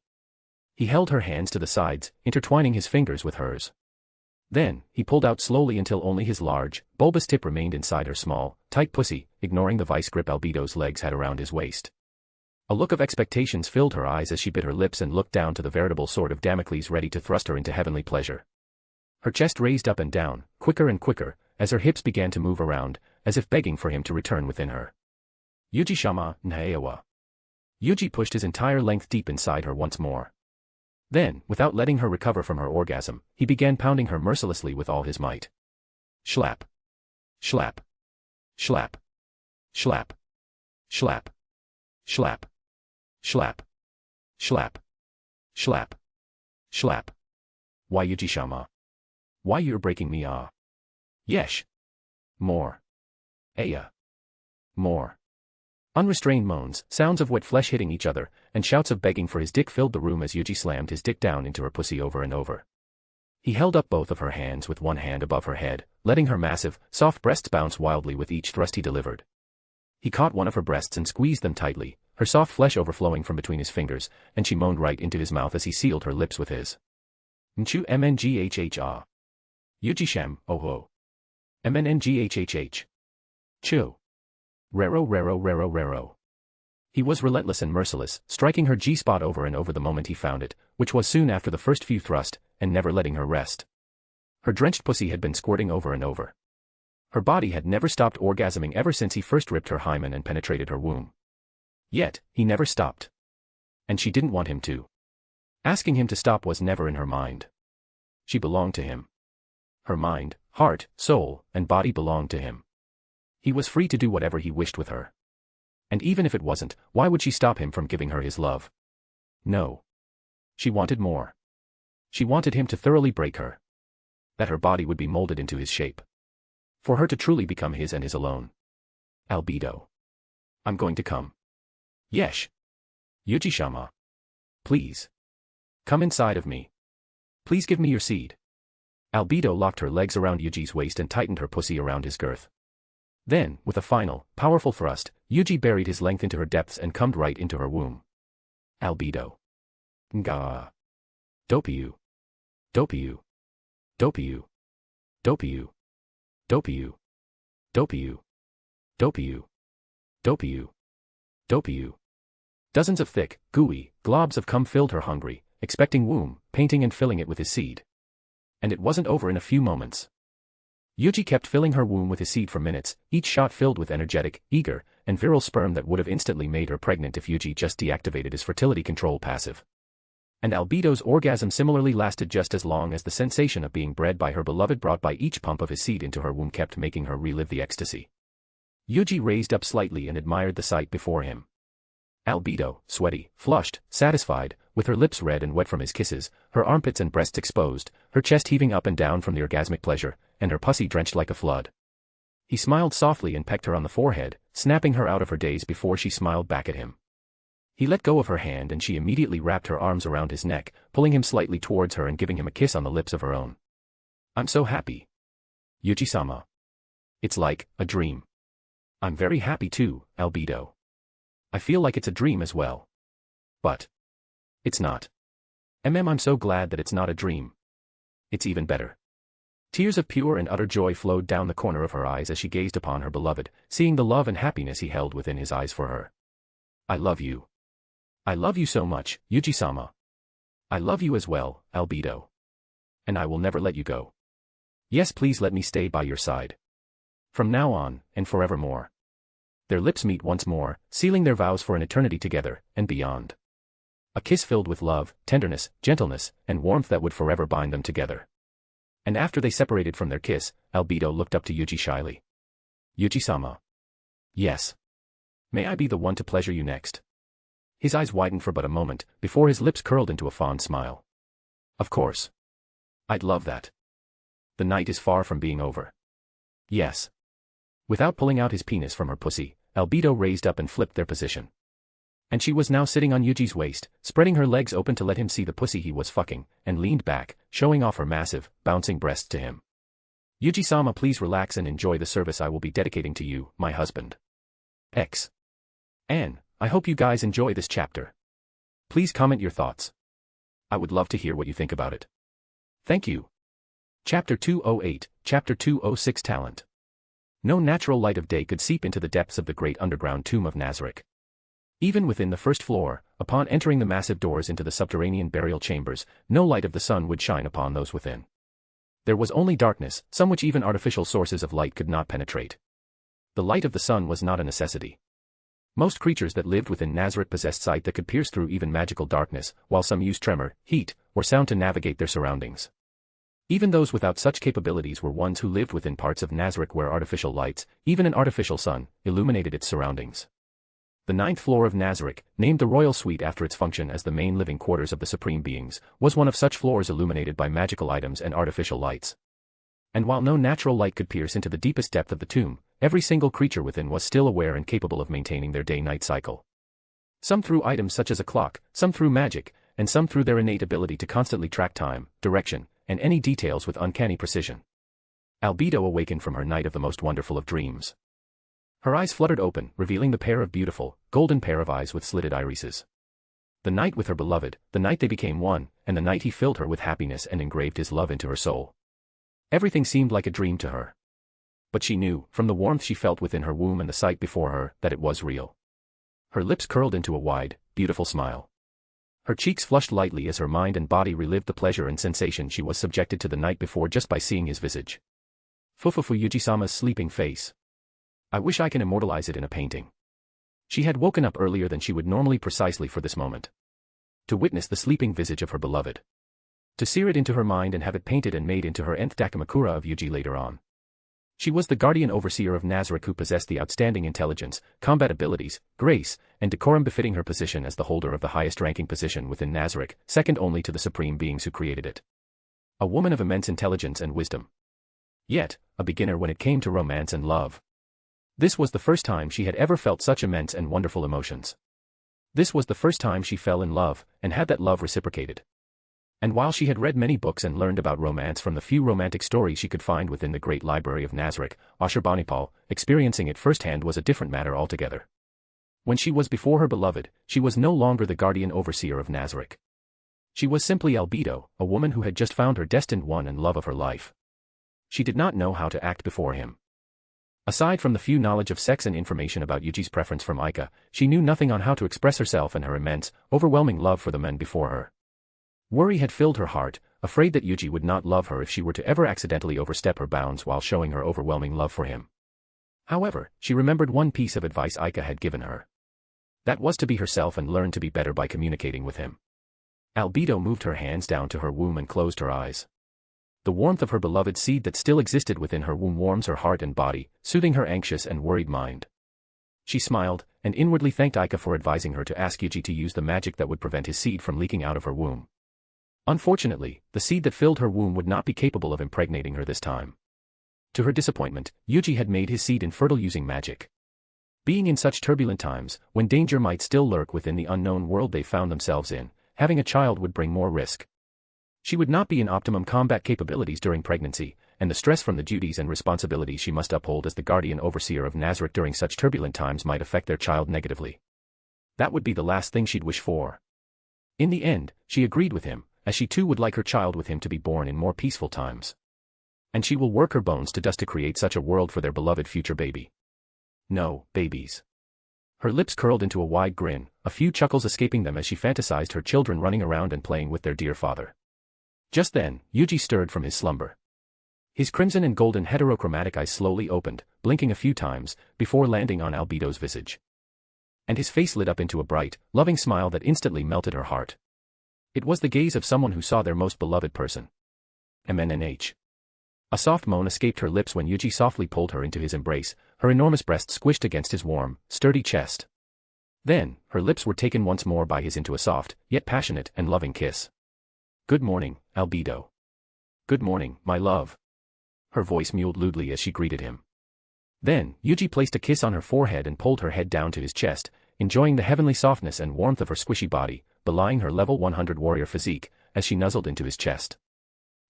C: He held her hands to the sides, intertwining his fingers with hers. Then, he pulled out slowly until only his large, bulbous tip remained inside her small, tight pussy, ignoring the vice grip Albedo's legs had around his waist. A look of expectations filled her eyes as she bit her lips and looked down to the veritable sword of Damocles ready to thrust her into heavenly pleasure. Her chest raised up and down, quicker and quicker, as her hips began to move around, as if begging for him to return within her. Yuji-sama, Nhaewa. Yuji pushed his entire length deep inside her once more. Then, without letting her recover from her orgasm, he began pounding her mercilessly with all his might. Schlap. Schlap. Schlap. Schlap. Schlap. Schlap. Schlap. Schlap. Schlap. Schlap. Why Yuji-sama? Why you're breaking me ah? Yesh. More. Aya. More. Unrestrained moans, sounds of wet flesh hitting each other, and shouts of begging for his dick filled the room as Yuji slammed his dick down into her pussy over and over. He held up both of her hands with one hand above her head, letting her massive, soft breasts bounce wildly with each thrust he delivered. He caught one of her breasts and squeezed them tightly, her soft flesh overflowing from between his fingers, and she moaned right into his mouth as he sealed her lips with his. Nchu mnghh ah. Yuji sham, oh ho. Mnnghhh. Chu. Rero rero rero rero. He was relentless and merciless, striking her G-spot over and over the moment he found it, which was soon after the first few thrusts, and never letting her rest. Her drenched pussy had been squirting over and over. Her body had never stopped orgasming ever since he first ripped her hymen and penetrated her womb. Yet, he never stopped. And she didn't want him to. Asking him to stop was never in her mind. She belonged to him. Her mind, heart, soul, and body belonged to him. He was free to do whatever he wished with her. And even if it wasn't, why would she stop him from giving her his love? No. She wanted more. She wanted him to thoroughly break her. That her body would be molded into his shape. For her to truly become his and his alone. Albedo. I'm going to come. Yesh. Yuuji-sama. Please. Come inside of me. Please give me your seed. Albedo locked her legs around Yuuji's waist and tightened her pussy around his girth. Then, with a final, powerful thrust, Yuuji buried his length into her depths and cummed right into her womb. Albedo. Nga. Dopiu. Dopiu. Dopiu. Dopiu. Dopiu. Dopiu. Dopiu. Dopiu. Dopiu. Dozens of thick, gooey, globs of cum filled her hungry, expecting womb, painting and filling it with his seed. And it wasn't over in a few moments. Yuuji kept filling her womb with his seed for minutes, each shot filled with energetic, eager, and virile sperm that would have instantly made her pregnant if Yuuji just deactivated his fertility control passive. And Albedo's orgasm similarly lasted just as long as the sensation of being bred by her beloved brought by each pump of his seed into her womb kept making her relive the ecstasy. Yuuji raised up slightly and admired the sight before him. Albedo, sweaty, flushed, satisfied, with her lips red and wet from his kisses, her armpits and breasts exposed, her chest heaving up and down from the orgasmic pleasure, and her pussy drenched like a flood. He smiled softly and pecked her on the forehead, snapping her out of her daze before she smiled back at him. He let go of her hand and she immediately wrapped her arms around his neck, pulling him slightly towards her and giving him a kiss on the lips of her own. I'm so happy. Yuuji-sama. It's like a dream. I'm very happy too, Albedo. I feel like it's a dream as well. But it's not. I'm so glad that it's not a dream. It's even better. Tears of pure and utter joy flowed down the corner of her eyes as she gazed upon her beloved, seeing the love and happiness he held within his eyes for her. I love you. I love you so much, Yuuji-sama. I love you as well, Albedo. And I will never let you go. Yes, please let me stay by your side. From now on, and forevermore. Their lips meet once more, sealing their vows for an eternity together, and beyond. A kiss filled with love, tenderness, gentleness, and warmth that would forever bind them together. And after they separated from their kiss, Albedo looked up to Yuuji shyly. Yuuji-sama. Yes. May I be the one to pleasure you next? His eyes widened for but a moment, before his lips curled into a fond smile. Of course. I'd love that. The night is far from being over. Yes. Without pulling out his penis from her pussy, Albedo raised up and flipped their position. And she was now sitting on Yuuji's waist, spreading her legs open to let him see the pussy he was fucking, and leaned back, showing off her massive, bouncing breasts to him. Yuuji-sama, please relax and enjoy the service I will be dedicating to you, my husband. X. And I hope you guys enjoy this chapter. Please comment your thoughts. I would love to hear what you think about it. Thank you. Chapter 208, Chapter 206 Talent. No natural light of day could seep into the depths of the great underground tomb of Nazarick. Even within the first floor, upon entering the massive doors into the subterranean burial chambers, no light of the sun would shine upon those within. There was only darkness, some which even artificial sources of light could not penetrate. The light of the sun was not a necessity. Most creatures that lived within Nazarick possessed sight that could pierce through even magical darkness, while some used tremor, heat, or sound to navigate their surroundings. Even those without such capabilities were ones who lived within parts of Nazarick where artificial lights, even an artificial sun, illuminated its surroundings. The 9th floor of Nazarick, named the Royal Suite after its function as the main living quarters of the Supreme Beings, was one of such floors illuminated by magical items and artificial lights. And while no natural light could pierce into the deepest depth of the tomb, every single creature within was still aware and capable of maintaining their day-night cycle. Some through items such as a clock, some through magic, and some through their innate ability to constantly track time, direction, and any details with uncanny precision. Albedo awakened from her night of the most wonderful of dreams. Her eyes fluttered open, revealing the pair of beautiful, golden pair of eyes with slitted irises. The night with her beloved, the night they became one, and the night he filled her with happiness and engraved his love into her soul. Everything seemed like a dream to her. But she knew, from the warmth she felt within her womb and the sight before her, that it was real. Her lips curled into a wide, beautiful smile. Her cheeks flushed lightly as her mind and body relived the pleasure and sensation she was subjected to the night before just by seeing his visage. Fufufu Yuji-sama's sleeping face. I wish I can immortalize it in a painting. She had woken up earlier than she would normally precisely for this moment. To witness the sleeping visage of her beloved. To sear it into her mind and have it painted and made into her nth Dakimakura of Yuji later on. She was the guardian overseer of Nazarick who possessed the outstanding intelligence, combat abilities, grace, and decorum befitting her position as the holder of the highest-ranking position within Nazarick, second only to the supreme beings who created it. A woman of immense intelligence and wisdom. Yet, a beginner when it came to romance and love. This was the first time she had ever felt such immense and wonderful emotions. This was the first time she fell in love, and had that love reciprocated. And while she had read many books and learned about romance from the few romantic stories she could find within the great library of Nazarick, Ashurbanipal, experiencing it firsthand was a different matter altogether. When she was before her beloved, she was no longer the guardian overseer of Nazarick. She was simply Albedo, a woman who had just found her destined one and love of her life. She did not know how to act before him. Aside from the few knowledge of sex and information about Yuji's preference from Aika, she knew nothing on how to express herself and her immense, overwhelming love for the men before her. Worry had filled her heart, afraid that Yuji would not love her if she were to ever accidentally overstep her bounds while showing her overwhelming love for him. However, she remembered one piece of advice Aika had given her. That was to be herself and learn to be better by communicating with him. Albedo moved her hands down to her womb and closed her eyes. The warmth of her beloved seed that still existed within her womb warms her heart and body, soothing her anxious and worried mind. She smiled, and inwardly thanked Aika for advising her to ask Yuji to use the magic that would prevent his seed from leaking out of her womb. Unfortunately, the seed that filled her womb would not be capable of impregnating her this time. To her disappointment, Yuji had made his seed infertile using magic. Being in such turbulent times, when danger might still lurk within the unknown world they found themselves in, having a child would bring more risk. She would not be in optimum combat capabilities during pregnancy, and the stress from the duties and responsibilities she must uphold as the guardian overseer of Nazarick during such turbulent times might affect their child negatively. That would be the last thing she'd wish for. In the end, she agreed with him, as she too would like her child with him to be born in more peaceful times. And she will work her bones to dust to create such a world for their beloved future baby. No, babies. Her lips curled into a wide grin, a few chuckles escaping them as she fantasized her children running around and playing with their dear father. Just then, Yuji stirred from his slumber. His crimson and golden heterochromatic eyes slowly opened, blinking a few times, before landing on Albedo's visage. And his face lit up into a bright, loving smile that instantly melted her heart. It was the gaze of someone who saw their most beloved person. MNNH. A soft moan escaped her lips when Yuji softly pulled her into his embrace, her enormous breast squished against his warm, sturdy chest. Then, her lips were taken once more by his into a soft, yet passionate and loving kiss. Good morning, Albedo. Good morning, my love. Her voice mewed lewdly as she greeted him. Then, Yuji placed a kiss on her forehead and pulled her head down to his chest, enjoying the heavenly softness and warmth of her squishy body, belying her level 100 warrior physique, as she nuzzled into his chest.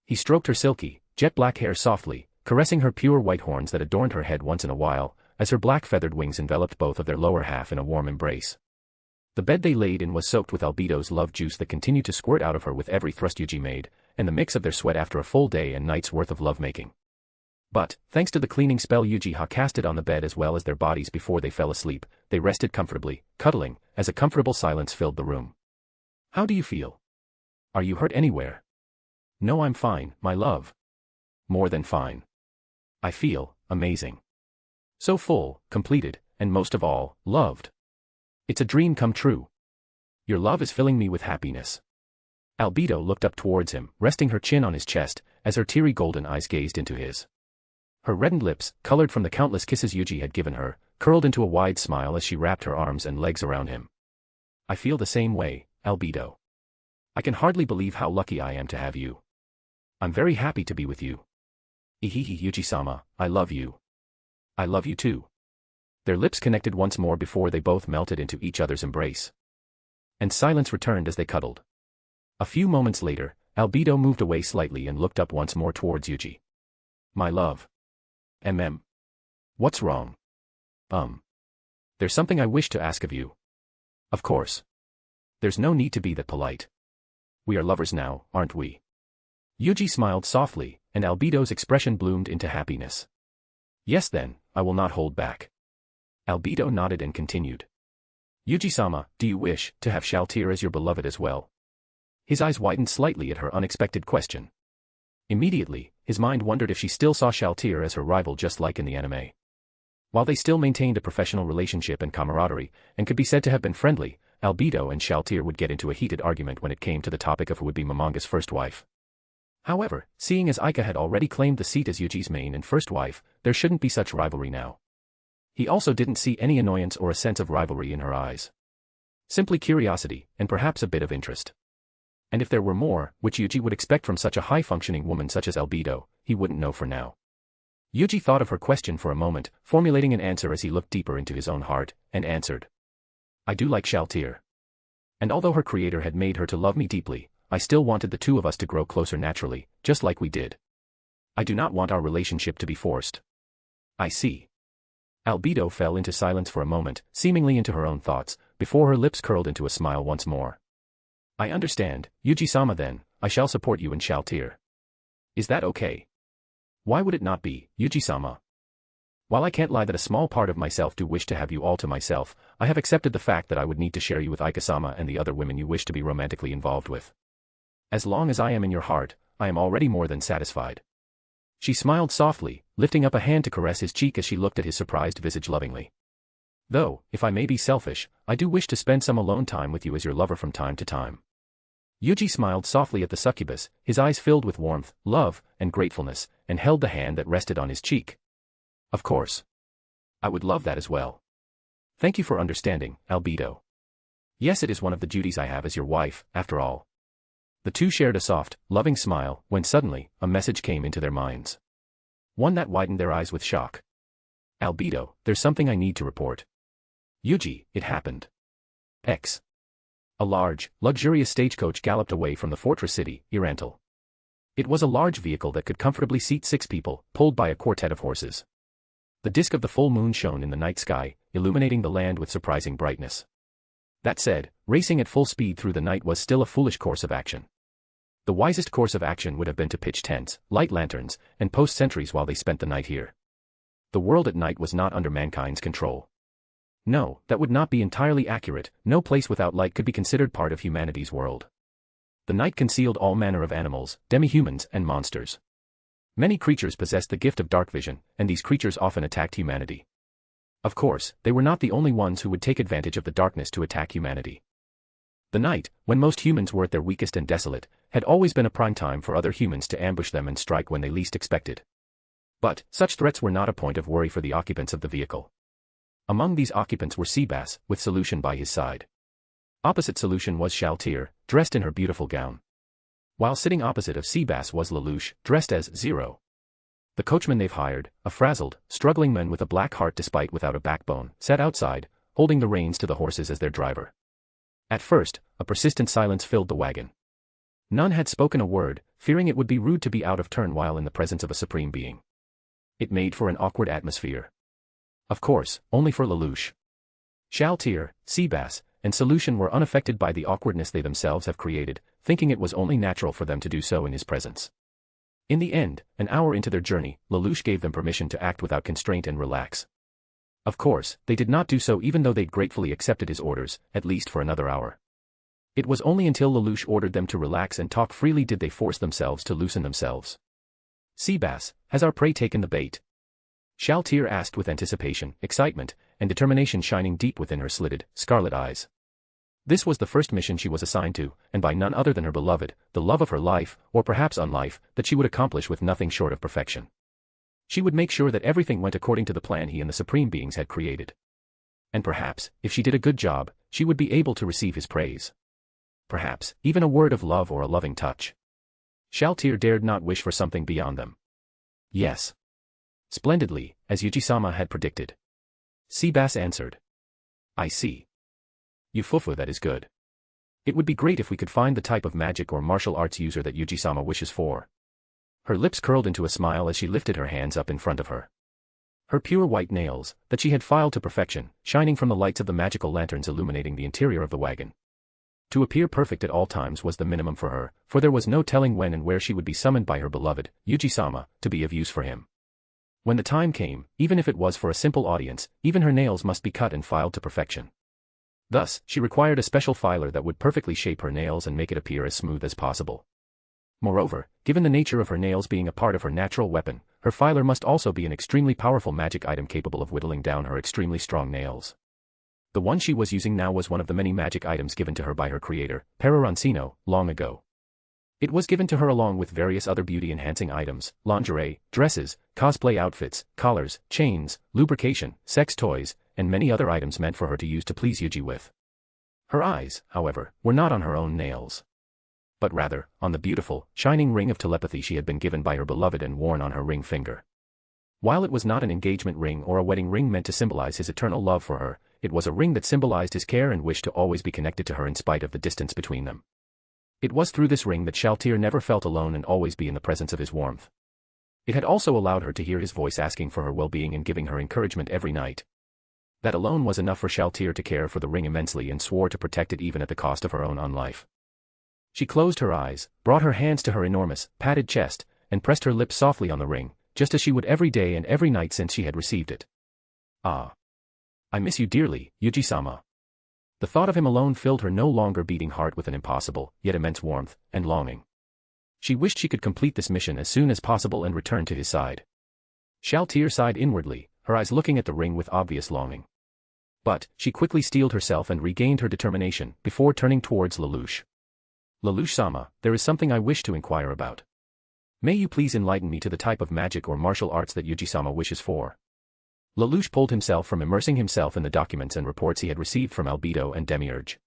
C: He stroked her silky, jet-black hair softly, caressing her pure white horns that adorned her head once in a while, as her black feathered wings enveloped both of their lower half in a warm embrace. The bed they laid in was soaked with Albedo's love juice that continued to squirt out of her with every thrust Yuji made, and the mix of their sweat after a full day and night's worth of lovemaking. But, thanks to the cleaning spell Yuji casted on the bed as well as their bodies before they fell asleep, they rested comfortably, cuddling, as a comfortable silence filled the room. How do you feel? Are you hurt anywhere? No, I'm fine, my love. More than fine. I feel amazing. So full, completed, and most of all, loved. It's a dream come true. Your love is filling me with happiness. Albedo looked up towards him, resting her chin on his chest, as her teary golden eyes gazed into his. Her reddened lips, colored from the countless kisses Yuji had given her, curled into a wide smile as she wrapped her arms and legs around him. I feel the same way, Albedo. I can hardly believe how lucky I am to have you. I'm very happy to be with you. Ihihi Yuji-sama, I love you. I love you too. Their lips connected once more before they both melted into each other's embrace. And silence returned as they cuddled. A few moments later, Albedo moved away slightly and looked up once more towards Yuji. My love. What's wrong? There's something I wish to ask of you. Of course. There's no need to be that polite. We are lovers now, aren't we? Yuji smiled softly, and Albedo's expression bloomed into happiness. Yes then, I will not hold back. Albedo nodded and continued. Yuji-sama, do you wish to have Shaltir as your beloved as well? His eyes widened slightly at her unexpected question. Immediately, his mind wondered if she still saw Shaltir as her rival just like in the anime. While they still maintained a professional relationship and camaraderie, and could be said to have been friendly, Albedo and Shaltir would get into a heated argument when it came to the topic of who would be Momonga's first wife. However, seeing as Aika had already claimed the seat as Yuji's main and first wife, there shouldn't be such rivalry now. He also didn't see any annoyance or a sense of rivalry in her eyes. Simply curiosity, and perhaps a bit of interest. And if there were more, which Yuji would expect from such a high-functioning woman such as Albedo, he wouldn't know for now. Yuji thought of her question for a moment, formulating an answer as he looked deeper into his own heart, and answered. I do like Shaltir. And although her creator had made her to love me deeply, I still wanted the two of us to grow closer naturally, just like we did. I do not want our relationship to be forced. I see. Albedo fell into silence for a moment, seemingly into her own thoughts, before her lips curled into a smile once more. I understand, Yuji-sama then, I shall support you in Shaltir. Is that okay? Why would it not be, Yuji-sama? While I can't lie that a small part of myself do wish to have you all to myself, I have accepted the fact that I would need to share you with Aika-sama and the other women you wish to be romantically involved with. As long as I am in your heart, I am already more than satisfied. She smiled softly, lifting up a hand to caress his cheek as she looked at his surprised visage lovingly. Though, if I may be selfish, I do wish to spend some alone time with you as your lover from time to time. Yuji smiled softly at the succubus, his eyes filled with warmth, love, and gratefulness, and held the hand that rested on his cheek. Of course. I would love that as well. Thank you for understanding, Albedo. Yes, it is one of the duties I have as your wife, after all. The two shared a soft, loving smile, when suddenly, a message came into their minds. One that widened their eyes with shock. Albedo, there's something I need to report. Yuji, it happened. X. A large, luxurious stagecoach galloped away from the fortress city, Irantal. It was a large vehicle that could comfortably seat 6 people, pulled by a quartet of horses. The disk of the full moon shone in the night sky, illuminating the land with surprising brightness. That said, racing at full speed through the night was still a foolish course of action. The wisest course of action would have been to pitch tents, light lanterns, and post sentries while they spent the night here. The world at night was not under mankind's control. No, that would not be entirely accurate, no place without light could be considered part of humanity's world. The night concealed all manner of animals, demi-humans, and monsters. Many creatures possessed the gift of dark vision, and these creatures often attacked humanity. Of course, they were not the only ones who would take advantage of the darkness to attack humanity. The night, when most humans were at their weakest and desolate, had always been a prime time for other humans to ambush them and strike when they least expected. But, such threats were not a point of worry for the occupants of the vehicle. Among these occupants were Seabass, with Solution by his side. Opposite Solution was Shaltir, dressed in her beautiful gown. While sitting opposite of Seabass was Lelouch, dressed as Zero. The coachman they've hired, a frazzled, struggling man with a black heart despite without a backbone, sat outside, holding the reins to the horses as their driver. At first, a persistent silence filled the wagon. None had spoken a word, fearing it would be rude to be out of turn while in the presence of a supreme being. It made for an awkward atmosphere. Of course, only for Lelouch. Shaltir, Seabass, and Solution were unaffected by the awkwardness they themselves have created, thinking it was only natural for them to do so in his presence. In the end, an hour into their journey, Lelouch gave them permission to act without constraint and relax. Of course, they did not do so even though they'd gratefully accepted his orders, at least for another hour. It was only until Lelouch ordered them to relax and talk freely did they force themselves to loosen themselves. Seabass, has our prey taken the bait? Shaltir asked with anticipation, excitement, and determination shining deep within her slitted, scarlet eyes. This was the first mission she was assigned to, and by none other than her beloved, the love of her life, or perhaps unlife, that she would accomplish with nothing short of perfection. She would make sure that everything went according to the plan he and the supreme beings had created. And perhaps, if she did a good job, she would be able to receive his praise. Perhaps, even a word of love or a loving touch. Shaltir dared not wish for something beyond them. Yes. Splendidly, as Yuji-sama had predicted. Seabass answered. I see. Yufufu, that is good. It would be great if we could find the type of magic or martial arts user that Yuji-sama wishes for. Her lips curled into a smile as she lifted her hands up in front of her. Her pure white nails, that she had filed to perfection, shining from the lights of the magical lanterns illuminating the interior of the wagon. To appear perfect at all times was the minimum for her, for there was no telling when and where she would be summoned by her beloved, Yuji-sama, to be of use for him. When the time came, even if it was for a simple audience, even her nails must be cut and filed to perfection. Thus, she required a special filer that would perfectly shape her nails and make it appear as smooth as possible. Moreover, given the nature of her nails being a part of her natural weapon, her filer must also be an extremely powerful magic item capable of whittling down her extremely strong nails. The one she was using now was one of the many magic items given to her by her creator, Perorancino, long ago. It was given to her along with various other beauty-enhancing items, lingerie, dresses, cosplay outfits, collars, chains, lubrication, sex toys, and many other items meant for her to use to please Yuuji with. Her eyes, however, were not on her own nails, but rather, on the beautiful, shining ring of telepathy she had been given by her beloved and worn on her ring finger. While it was not an engagement ring or a wedding ring meant to symbolize his eternal love for her, it was a ring that symbolized his care and wish to always be connected to her in spite of the distance between them. It was through this ring that Shaltir never felt alone and always be in the presence of his warmth. It had also allowed her to hear his voice asking for her well-being and giving her encouragement every night. That alone was enough for Shaltir to care for the ring immensely and swore to protect it even at the cost of her own unlife. She closed her eyes, brought her hands to her enormous, padded chest, and pressed her lips softly on the ring, just as she would every day and every night since she had received it. Ah. I miss you dearly, Yuuji-sama. The thought of him alone filled her no longer beating heart with an impossible, yet immense warmth, and longing. She wished she could complete this mission as soon as possible and return to his side. Shaltir sighed inwardly, her eyes looking at the ring with obvious longing. But, she quickly steeled herself and regained her determination, before turning towards Lelouch. Lelouch-sama, there is something I wish to inquire about. May you please enlighten me to the type of magic or martial arts that Yuuji-sama wishes for? Lelouch pulled himself from immersing himself in the documents and reports he had received from Albedo and Demiurge.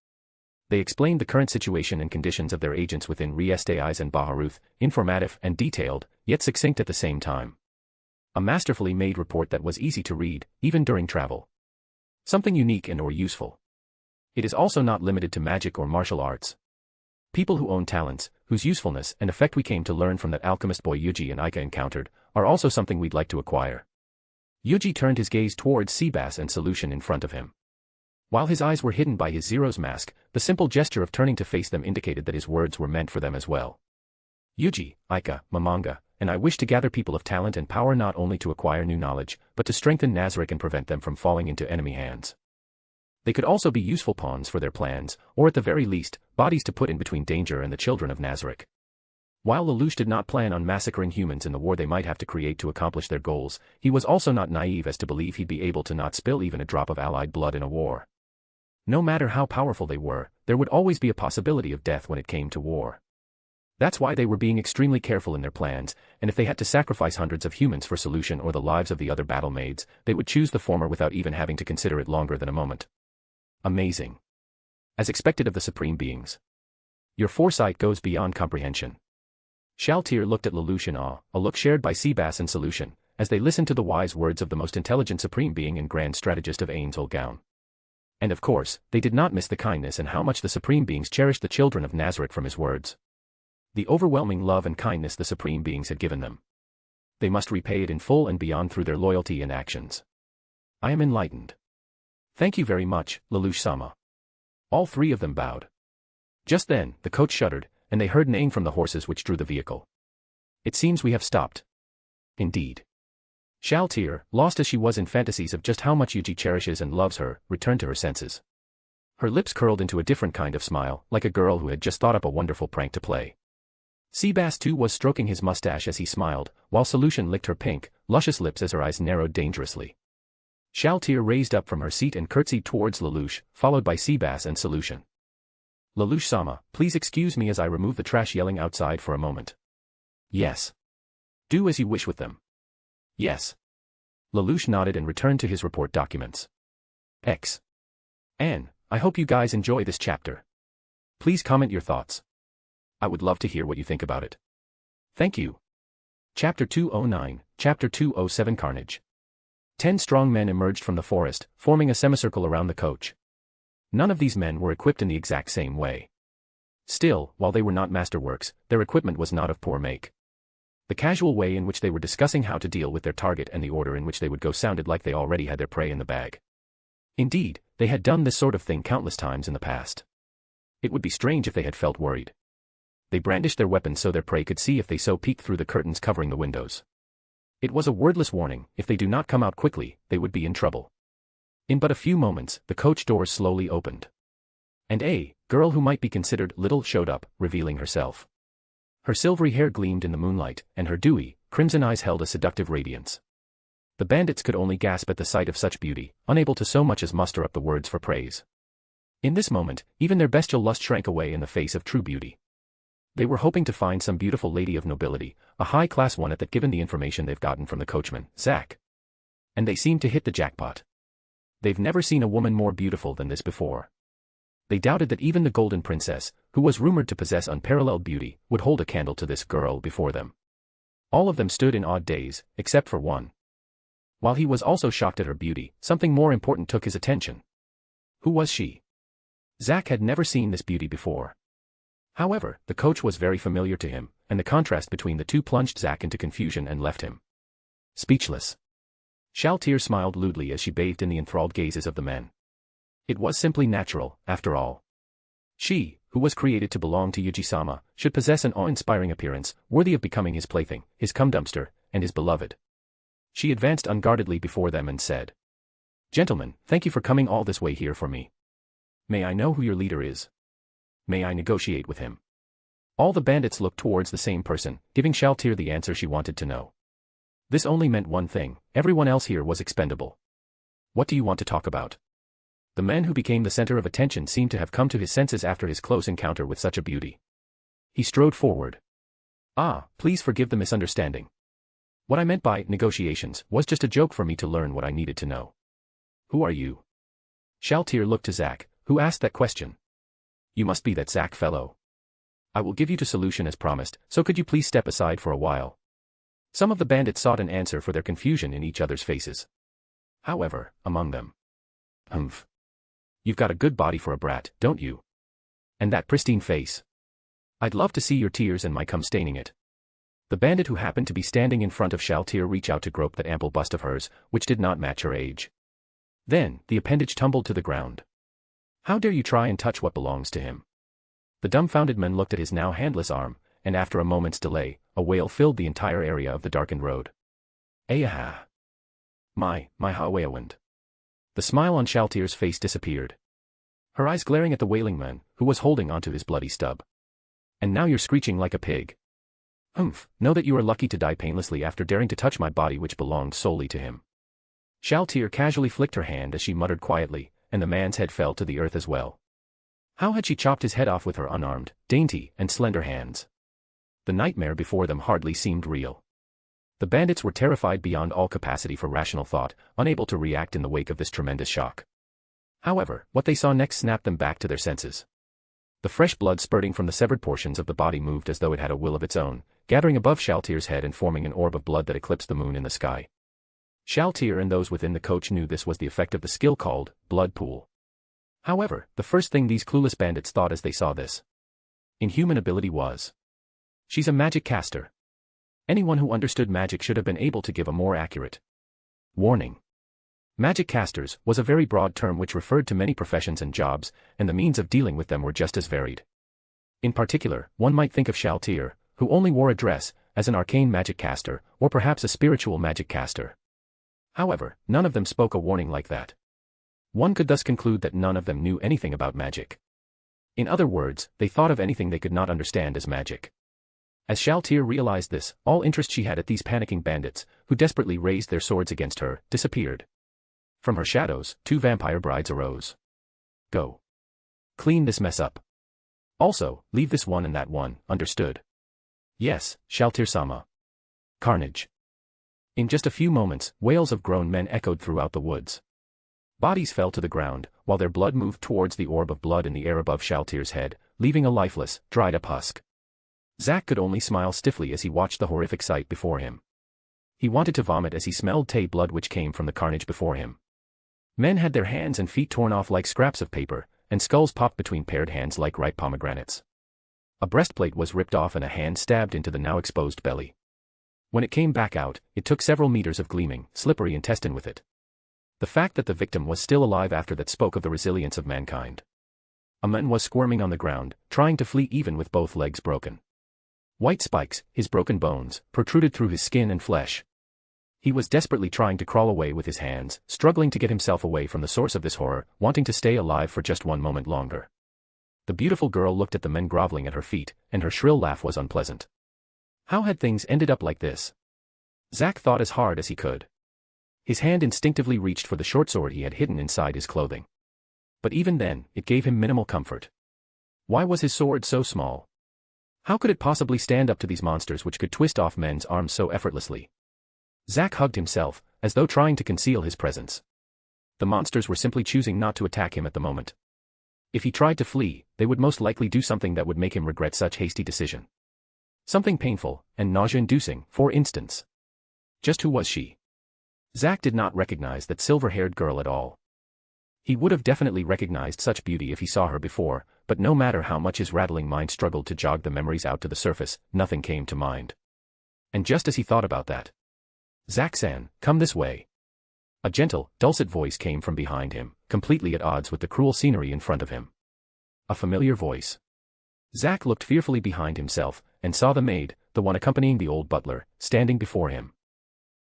C: They explained the current situation and conditions of their agents within Riestais and Baharuth, informative and detailed, yet succinct at the same time. A masterfully made report that was easy to read, even during travel. Something unique and or useful. It is also not limited to magic or martial arts. People who own talents, whose usefulness and effect we came to learn from that alchemist boy Yuuji and Aika encountered, are also something we'd like to acquire. Yuuji turned his gaze towards Seabass and Solution in front of him. While his eyes were hidden by his Zero's mask, the simple gesture of turning to face them indicated that his words were meant for them as well. Yuuji, Aika, Mamanga, and I wish to gather people of talent and power not only to acquire new knowledge, but to strengthen Nazarick and prevent them from falling into enemy hands. They could also be useful pawns for their plans, or at the very least, bodies to put in between danger and the children of Nazarick. While Lelouch did not plan on massacring humans in the war they might have to create to accomplish their goals, he was also not naive as to believe he'd be able to not spill even a drop of allied blood in a war. No matter how powerful they were, there would always be a possibility of death when it came to war. That's why they were being extremely careful in their plans, and if they had to sacrifice hundreds of humans for Solution or the lives of the other battle maids, they would choose the former without even having to consider it longer than a moment. Amazing. As expected of the supreme beings. Your foresight goes beyond comprehension. Shaltir looked at Lelouch in awe, a look shared by Seabass and Solution, as they listened to the wise words of the most intelligent supreme being and grand strategist of Ain's Olgaun. And of course, they did not miss the kindness and how much the supreme beings cherished the children of Nazarick from his words. The overwhelming love and kindness the supreme beings had given them. They must repay it in full and beyond through their loyalty and actions. I am enlightened. Thank you very much, Lelouch-sama. All three of them bowed. Just then, the coach shuddered, and they heard neighing from the horses which drew the vehicle. It seems we have stopped. Indeed. Shaltir, lost as she was in fantasies of just how much Yuuji cherishes and loves her, returned to her senses. Her lips curled into a different kind of smile, like a girl who had just thought up a wonderful prank to play. Seabass too was stroking his mustache as he smiled, while Solution licked her pink, luscious lips as her eyes narrowed dangerously. Shaltir raised up from her seat and curtsied towards Lelouch, followed by Seabass and Solution. Lelouch-sama, please excuse me as I remove the trash yelling outside for a moment. Yes. Do as you wish with them. Yes. Lelouch nodded and returned to his report documents. Anne, I hope you guys enjoy this chapter. Please comment your thoughts. I would love to hear what you think about it. Thank you. Chapter 209, Chapter 207 Carnage. 10 strong men emerged from the forest, forming a semicircle around the coach. None of these men were equipped in the exact same way. Still, while they were not masterworks, their equipment was not of poor make. The casual way in which they were discussing how to deal with their target and the order in which they would go sounded like they already had their prey in the bag. Indeed, they had done this sort of thing countless times in the past. It would be strange if they had felt worried. They brandished their weapons so their prey could see if they so peeked through the curtains covering the windows. It was a wordless warning, if they do not come out quickly, they would be in trouble. In but a few moments, the coach doors slowly opened. And a girl who might be considered little showed up, revealing herself. Her silvery hair gleamed in the moonlight, and her dewy, crimson eyes held a seductive radiance. The bandits could only gasp at the sight of such beauty, unable to so much as muster up the words for praise. In this moment, even their bestial lust shrank away in the face of true beauty. They were hoping to find some beautiful lady of nobility, a high-class one at that given the information they've gotten from the coachman, Zach. And they seemed to hit the jackpot. They've never seen a woman more beautiful than this before. They doubted that even the Golden Princess, who was rumored to possess unparalleled beauty, would hold a candle to this girl before them. All of them stood in awed daze, except for one. While he was also shocked at her beauty, something more important took his attention. Who was she? Zach had never seen this beauty before. However, the coach was very familiar to him, and the contrast between the two plunged Zach into confusion and left him speechless. Shaltir smiled lewdly as she bathed in the enthralled gazes of the men. It was simply natural, after all. She, who was created to belong to Yuji-sama, should possess an awe-inspiring appearance, worthy of becoming his plaything, his cum-dumpster, and his beloved. She advanced unguardedly before them and said, "Gentlemen, thank you for coming all this way here for me. May I know who your leader is? May I negotiate with him?" All the bandits looked towards the same person, giving Shaltir the answer she wanted to know. This only meant one thing: everyone else here was expendable. "What do you want to talk about?" The man who became the center of attention seemed to have come to his senses after his close encounter with such a beauty. He strode forward. Please forgive the misunderstanding. What I meant by negotiations was just a joke for me to learn what I needed to know. Who are you? Shaltir looked to Zach, who asked that question. You must be that Zach fellow. I will give you the solution as promised, so could you please step aside for a while? Some of the bandits sought an answer for their confusion in each other's faces. However, among them. You've got a good body for a brat, don't you? And that pristine face. I'd love to see your tears and my cum staining it. The bandit who happened to be standing in front of Shaltir reached out to grope that ample bust of hers, which did not match her age. Then, the appendage tumbled to the ground. How dare you try and touch what belongs to him? The dumbfounded men looked at his now handless arm, and after a moment's delay, a wail filled the entire area of the darkened road. Ayaha. My Hawayawind. The smile on Shaltir's face disappeared. Her eyes glaring at the wailing man, who was holding onto his bloody stub. And now you're screeching like a pig. Know that you are lucky to die painlessly after daring to touch my body which belonged solely to him. Shaltir casually flicked her hand as she muttered quietly, and the man's head fell to the earth as well. How had she chopped his head off with her unarmed, dainty, and slender hands? The nightmare before them hardly seemed real. The bandits were terrified beyond all capacity for rational thought, unable to react in the wake of this tremendous shock. However, what they saw next snapped them back to their senses. The fresh blood spurting from the severed portions of the body moved as though it had a will of its own, gathering above Shaltir's head and forming an orb of blood that eclipsed the moon in the sky. Shaltir and those within the coach knew this was the effect of the skill called blood pool. However, the first thing these clueless bandits thought as they saw this inhuman ability was, she's a magic caster. Anyone who understood magic should have been able to give a more accurate warning. Magic casters was a very broad term which referred to many professions and jobs, and the means of dealing with them were just as varied. In particular, one might think of Shaltir, who only wore a dress, as an arcane magic caster, or perhaps a spiritual magic caster. However, none of them spoke a warning like that. One could thus conclude that none of them knew anything about magic. In other words, they thought of anything they could not understand as magic. As Shaltir realized this, all interest she had at these panicking bandits, who desperately raised their swords against her, disappeared. From her shadows, 2 vampire brides arose. Go. Clean this mess up. Also, leave this one and that one, understood? Yes, Shaltir-sama. Carnage. In just a few moments, wails of grown men echoed throughout the woods. Bodies fell to the ground, while their blood moved towards the orb of blood in the air above Shaltir's head, leaving a lifeless, dried-up husk. Zach could only smile stiffly as he watched the horrific sight before him. He wanted to vomit as he smelled Tay blood which came from the carnage before him. Men had their hands and feet torn off like scraps of paper, and skulls popped between paired hands like ripe pomegranates. A breastplate was ripped off and a hand stabbed into the now exposed belly. When it came back out, it took several meters of gleaming, slippery intestine with it. The fact that the victim was still alive after that spoke of the resilience of mankind. A man was squirming on the ground, trying to flee even with both legs broken. White spikes, his broken bones, protruded through his skin and flesh. He was desperately trying to crawl away with his hands, struggling to get himself away from the source of this horror, wanting to stay alive for just one moment longer. The beautiful girl looked at the men groveling at her feet, and her shrill laugh was unpleasant. How had things ended up like this? Zack thought as hard as he could. His hand instinctively reached for the short sword he had hidden inside his clothing. But even then, it gave him minimal comfort. Why was his sword so small? How could it possibly stand up to these monsters which could twist off men's arms so effortlessly? Zack hugged himself, as though trying to conceal his presence. The monsters were simply choosing not to attack him at the moment. If he tried to flee, they would most likely do something that would make him regret such hasty decision. Something painful, and nausea-inducing, for instance. Just who was she? Zack did not recognize that silver-haired girl at all. He would have definitely recognized such beauty if he saw her before, but no matter how much his rattling mind struggled to jog the memories out to the surface, nothing came to mind. And just as he thought about that, "Zack-san, come this way." A gentle, dulcet voice came from behind him, completely at odds with the cruel scenery in front of him. A familiar voice. Zack looked fearfully behind himself, and saw the maid, the one accompanying the old butler, standing before him.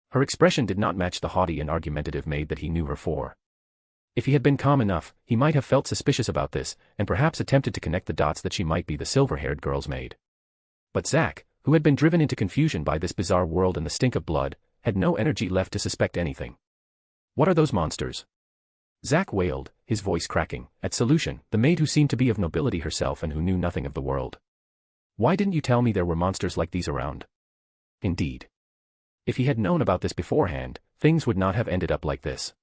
C: Her expression did not match the haughty and argumentative maid that he knew her for. If he had been calm enough, he might have felt suspicious about this, and perhaps attempted to connect the dots that she might be the silver-haired girl's maid. But Zack, who had been driven into confusion by this bizarre world and the stink of blood, had no energy left to suspect anything. "What are those monsters?" Zack wailed, his voice cracking, at Solution, the maid who seemed to be of nobility herself and who knew nothing of the world. "Why didn't you tell me there were monsters like these around?" Indeed. If he had known about this beforehand, things would not have ended up like this.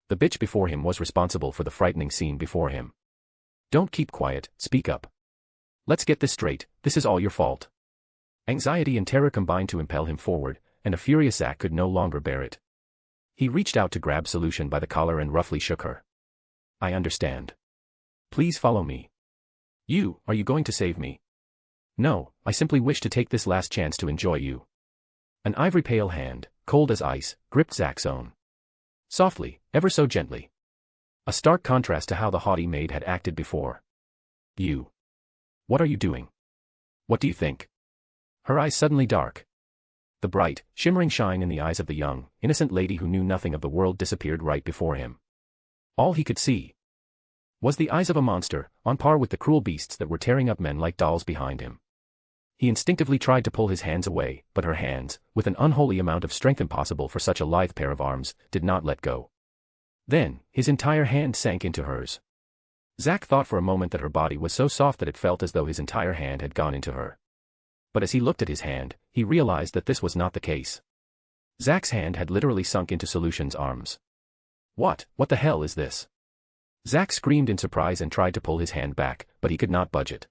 C: The bitch before him was responsible for the frightening scene before him. "Don't keep quiet, speak up. Let's get this straight, this is all your fault." Anxiety and terror combined to impel him forward, and a furious Zack could no longer bear it. He reached out to grab Solution by the collar and roughly shook her. "I understand. Please follow me." Are you going to save me?" "No, I simply wish to take this last chance to enjoy you." An ivory pale hand, cold as ice, gripped Zack's own. Softly, ever so gently. A stark contrast to how the haughty maid had acted before. "You. What are you doing? What do you think?" Her eyes suddenly dark. The bright, shimmering shine in the eyes of the young, innocent lady who knew nothing of the world disappeared right before him. All he could see was the eyes of a monster, on par with the cruel beasts that were tearing up men like dolls behind him. He instinctively tried to pull his hands away, but her hands, with an unholy amount of strength impossible for such a lithe pair of arms, did not let go. Then, his entire hand sank into hers. Zack thought for a moment that her body was so soft that it felt as though his entire hand had gone into her. But as he looked at his hand, he realized that this was not the case. Zack's hand had literally sunk into Solution's arms. What the hell is this?" Zack screamed in surprise and tried to pull his hand back, but he could not budge it.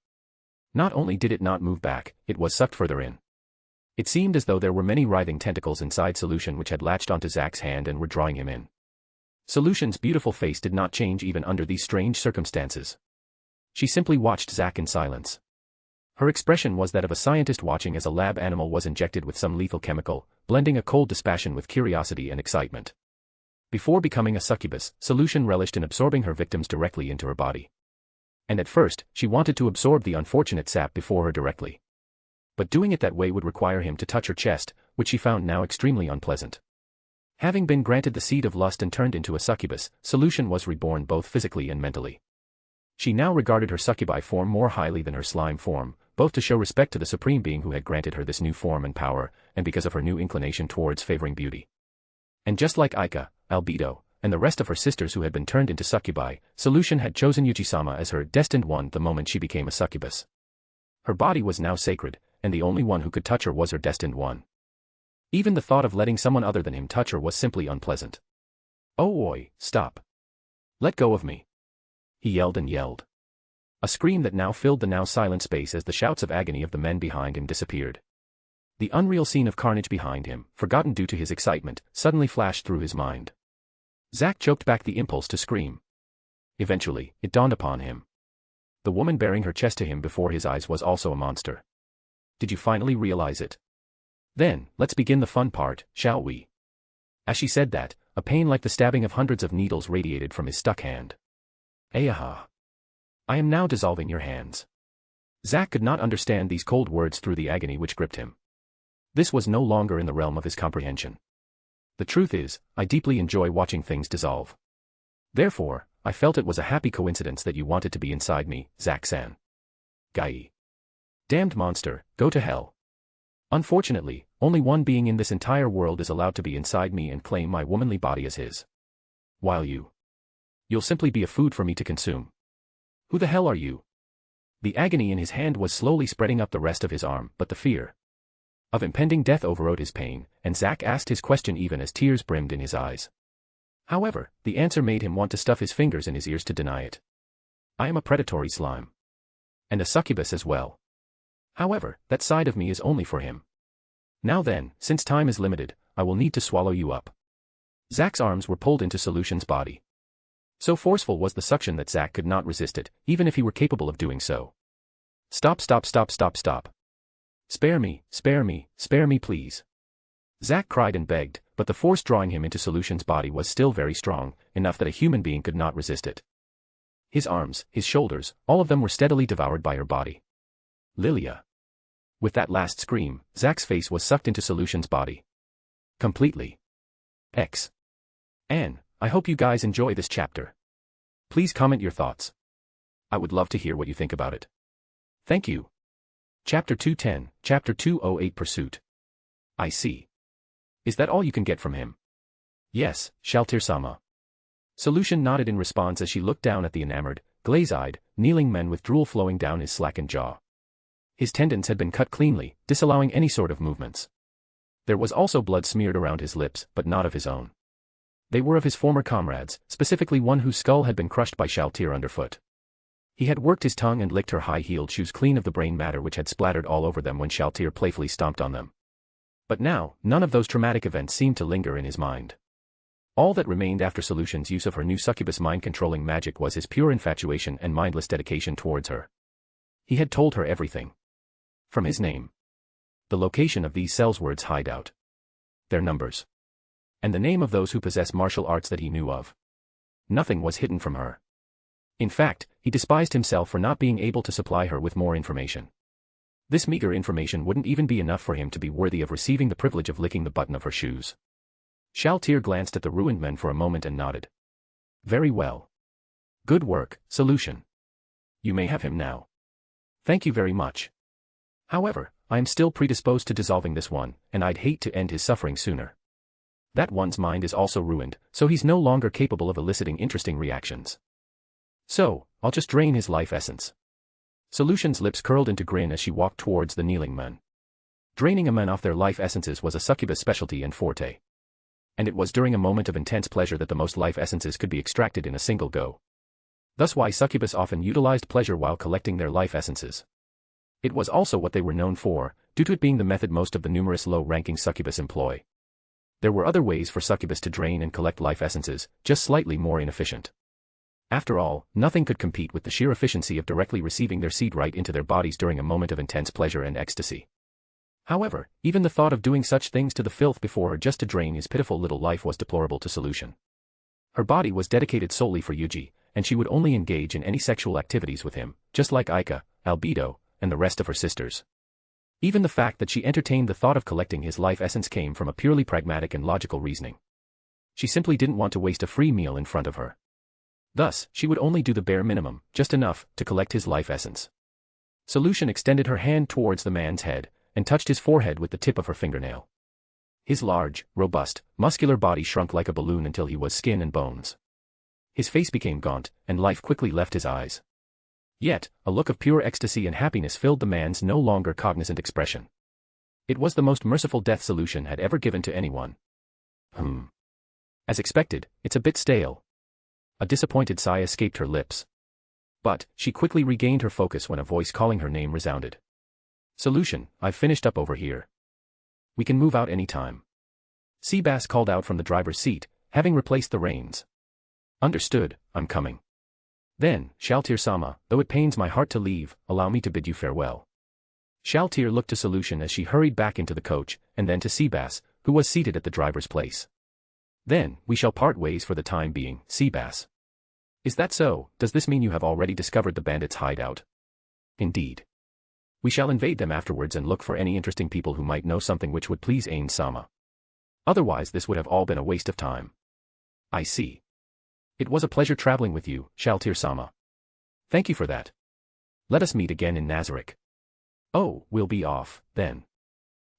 C: Not only did it not move back, it was sucked further in. It seemed as though there were many writhing tentacles inside Solution which had latched onto Zack's hand and were drawing him in. Solution's beautiful face did not change even under these strange circumstances. She simply watched Zack in silence. Her expression was that of a scientist watching as a lab animal was injected with some lethal chemical, blending a cold dispassion with curiosity and excitement. Before becoming a succubus, Solution relished in absorbing her victims directly into her body. And at first, she wanted to absorb the unfortunate sap before her directly. But doing it that way would require him to touch her chest, which she found now extremely unpleasant. Having been granted the seed of lust and turned into a succubus, Solution was reborn both physically and mentally. She now regarded her succubi form more highly than her slime form, both to show respect to the supreme being who had granted her this new form and power, and because of her new inclination towards favoring beauty. And just like Aika, Albedo, and the rest of her sisters who had been turned into succubi, Solution had chosen Yuuji-sama as her destined one the moment she became a succubus. Her body was now sacred, and the only one who could touch her was her destined one. Even the thought of letting someone other than him touch her was simply unpleasant. "Oh oi, stop. Let go of me," he yelled and yelled. A scream that now filled the now silent space as the shouts of agony of the men behind him disappeared. The unreal scene of carnage behind him, forgotten due to his excitement, suddenly flashed through his mind. Zack choked back the impulse to scream. Eventually, it dawned upon him. The woman bearing her chest to him before his eyes was also a monster. "Did you finally realize it? Then, let's begin the fun part, shall we?" As she said that, a pain like the stabbing of hundreds of needles radiated from his stuck hand. "Ayaha. I am now dissolving your hands." Zack could not understand these cold words through the agony which gripped him. This was no longer in the realm of his comprehension. "The truth is, I deeply enjoy watching things dissolve. Therefore, I felt it was a happy coincidence that you wanted to be inside me, Zack-san. Gai. Damned monster, go to hell. Unfortunately, only one being in this entire world is allowed to be inside me and claim my womanly body as his. While you'll simply be a food for me to consume. Who the hell are you? The agony in his hand was slowly spreading up the rest of his arm, but the fear of impending death overrode his pain, and Zack asked his question even as tears brimmed in his eyes. However, the answer made him want to stuff his fingers in his ears to deny it. I am a predatory slime. And a succubus as well. However, that side of me is only for him. Now then, since time is limited, I will need to swallow you up. Zack's arms were pulled into Solution's body. So forceful was the suction that Zack could not resist it, even if he were capable of doing so. Stop, stop, stop, stop, stop. Spare me, spare me, spare me please. Zack cried and begged, but the force drawing him into Solution's body was still very strong, enough that a human being could not resist it. His arms, his shoulders, all of them were steadily devoured by her body. Lilia. With that last scream, Zack's face was sucked into Solution's body. Completely. And I hope you guys enjoy this chapter. Please comment your thoughts. I would love to hear what you think about it. Thank you. Chapter 210, Chapter 208 Pursuit. I see. Is that all you can get from him? Yes, Shaltir-sama. Solution nodded in response as she looked down at the enamored, glaze-eyed, kneeling man with drool flowing down his slackened jaw. His tendons had been cut cleanly, disallowing any sort of movements. There was also blood smeared around his lips, but not of his own. They were of his former comrades, specifically one whose skull had been crushed by Shaltir underfoot. He had worked his tongue and licked her high-heeled shoes clean of the brain matter which had splattered all over them when Shaltir playfully stomped on them. But now, none of those traumatic events seemed to linger in his mind. All that remained after Solution's use of her new succubus mind-controlling magic was his pure infatuation and mindless dedication towards her. He had told her everything. From his name. The location of these Sellswords' hideout. Their numbers. And the name of those who possess martial arts that he knew of. Nothing was hidden from her. In fact, he despised himself for not being able to supply her with more information. This meager information wouldn't even be enough for him to be worthy of receiving the privilege of licking the button of her shoes. Shaltir glanced at the ruined men for a moment and nodded. Very well. Good work, Solution. You may have him now. Thank you very much. However, I am still predisposed to dissolving this one, and I'd hate to end his suffering sooner. That one's mind is also ruined, so he's no longer capable of eliciting interesting reactions. So, I'll just drain his life essence. Solution's lips curled into grin as she walked towards the kneeling men. Draining a men off their life essences was a succubus specialty and forte. And it was during a moment of intense pleasure that the most life essences could be extracted in a single go. Thus why succubus often utilized pleasure while collecting their life essences. It was also what they were known for, due to it being the method most of the numerous low-ranking succubus employ. There were other ways for succubus to drain and collect life essences, just slightly more inefficient. After all, nothing could compete with the sheer efficiency of directly receiving their seed right into their bodies during a moment of intense pleasure and ecstasy. However, even the thought of doing such things to the filth before her just to drain his pitiful little life was deplorable to Solution. Her body was dedicated solely for Yuuji, and she would only engage in any sexual activities with him, just like Aika, Albedo, and the rest of her sisters. Even the fact that she entertained the thought of collecting his life essence came from a purely pragmatic and logical reasoning. She simply didn't want to waste a free meal in front of her. Thus, she would only do the bare minimum, just enough, to collect his life essence. Solution extended her hand towards the man's head, and touched his forehead with the tip of her fingernail. His large, robust, muscular body shrunk like a balloon until he was skin and bones. His face became gaunt, and life quickly left his eyes. Yet, a look of pure ecstasy and happiness filled the man's no longer cognizant expression. It was the most merciful death Solution had ever given to anyone. As expected, it's a bit stale. A disappointed sigh escaped her lips. But, she quickly regained her focus when a voice calling her name resounded. Solution, I've finished up over here. We can move out any time. Seabass called out from the driver's seat, having replaced the reins. Understood, I'm coming. Then, Shaltir-sama, though it pains my heart to leave, allow me to bid you farewell. Shaltir looked to Solution as she hurried back into the coach, and then to Seabass, who was seated at the driver's place. Then, we shall part ways for the time being, Seabass. Is that so? Does this mean you have already discovered the bandits' hideout? Indeed. We shall invade them afterwards and look for any interesting people who might know something which would please Ain-sama. Otherwise this would have all been a waste of time. I see. It was a pleasure traveling with you, Shaltir-sama. Thank you for that. Let us meet again in Nazarick. Oh, we'll be off, then.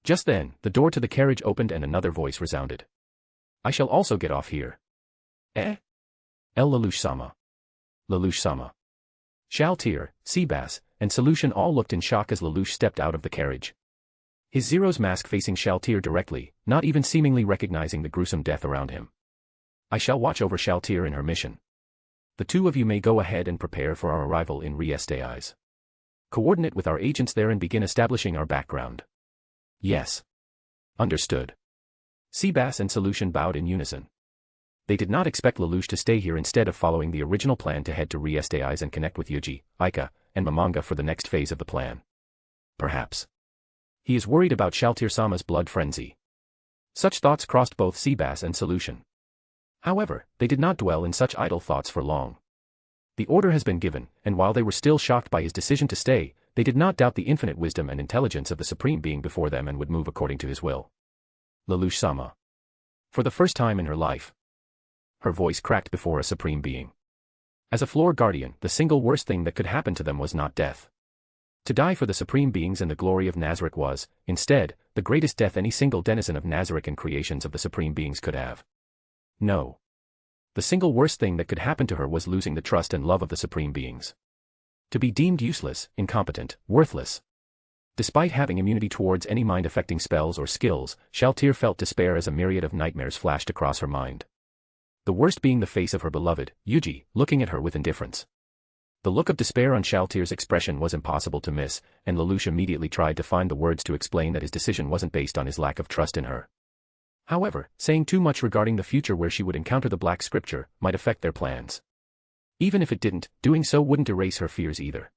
C: Just then, the door to the carriage opened and another voice resounded. I shall also get off here. Eh? Lelouch-sama. Lelouch-sama. Shaltir, Seabass, and Solution all looked in shock as Lelouch stepped out of the carriage. His Zero's mask facing Shaltir directly, not even seemingly recognizing the gruesome death around him. I shall watch over Shaltir in her mission. The two of you may go ahead and prepare for our arrival in Riestais. Coordinate with our agents there and begin establishing our background. Yes. Understood. Seabass and Solution bowed in unison. They did not expect Lelouch to stay here instead of following the original plan to head to Riestais and connect with Yuuji, Aika, and Momonga for the next phase of the plan. Perhaps he is worried about Shaltir-sama's blood frenzy. Such thoughts crossed both Seabass and Solution. However, they did not dwell in such idle thoughts for long. The order has been given, and while they were still shocked by his decision to stay, they did not doubt the infinite wisdom and intelligence of the Supreme Being before them and would move according to his will. Lelouch-sama. For the first time in her life, her voice cracked before a Supreme Being. As a floor guardian, the single worst thing that could happen to them was not death. To die for the Supreme Beings and the glory of Nazarick was, instead, the greatest death any single denizen of Nazarick and creations of the Supreme Beings could have. No. The single worst thing that could happen to her was losing the trust and love of the Supreme Beings. To be deemed useless, incompetent, worthless. Despite having immunity towards any mind-affecting spells or skills, Shaltir felt despair as a myriad of nightmares flashed across her mind. The worst being the face of her beloved, Yuuji, looking at her with indifference. The look of despair on Shaltir's expression was impossible to miss, and Lelouch immediately tried to find the words to explain that his decision wasn't based on his lack of trust in her. However, saying too much regarding the future where she would encounter the Black Scripture might affect their plans. Even if it didn't, doing so wouldn't erase her fears either.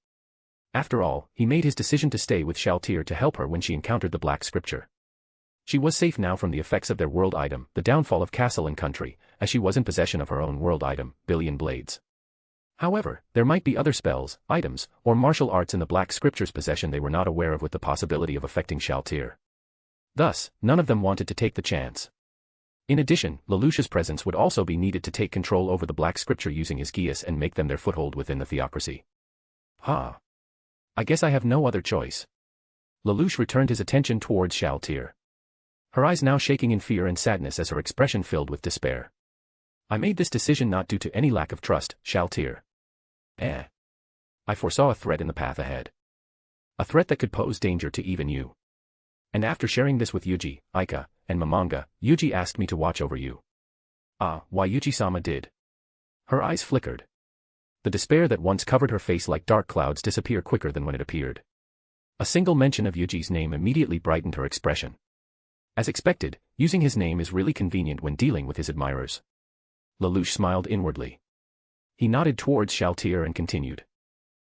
C: After all, he made his decision to stay with Shaltir to help her when she encountered the Black Scripture. She was safe now from the effects of their world item, the downfall of castle and country, as she was in possession of her own world item, Billion Blades. However, there might be other spells, items, or martial arts in the Black Scripture's possession they were not aware of with the possibility of affecting Shaltir. Thus, none of them wanted to take the chance. In addition, Lelouch's presence would also be needed to take control over the Black Scripture using his Geas and make them their foothold within the theocracy. I guess I have no other choice. Lelouch returned his attention towards Shaltir. Her eyes now shaking in fear and sadness as her expression filled with despair. I made this decision not due to any lack of trust, Shaltir. I foresaw a threat in the path ahead. A threat that could pose danger to even you. And after sharing this with Yuuji, Aika, and Momonga, Yuuji asked me to watch over you. Why Yuuji-sama did. Her eyes flickered. The despair that once covered her face like dark clouds disappeared quicker than when it appeared. A single mention of Yuuji's name immediately brightened her expression. As expected, using his name is really convenient when dealing with his admirers. Lelouch smiled inwardly. He nodded towards Shaltir and continued.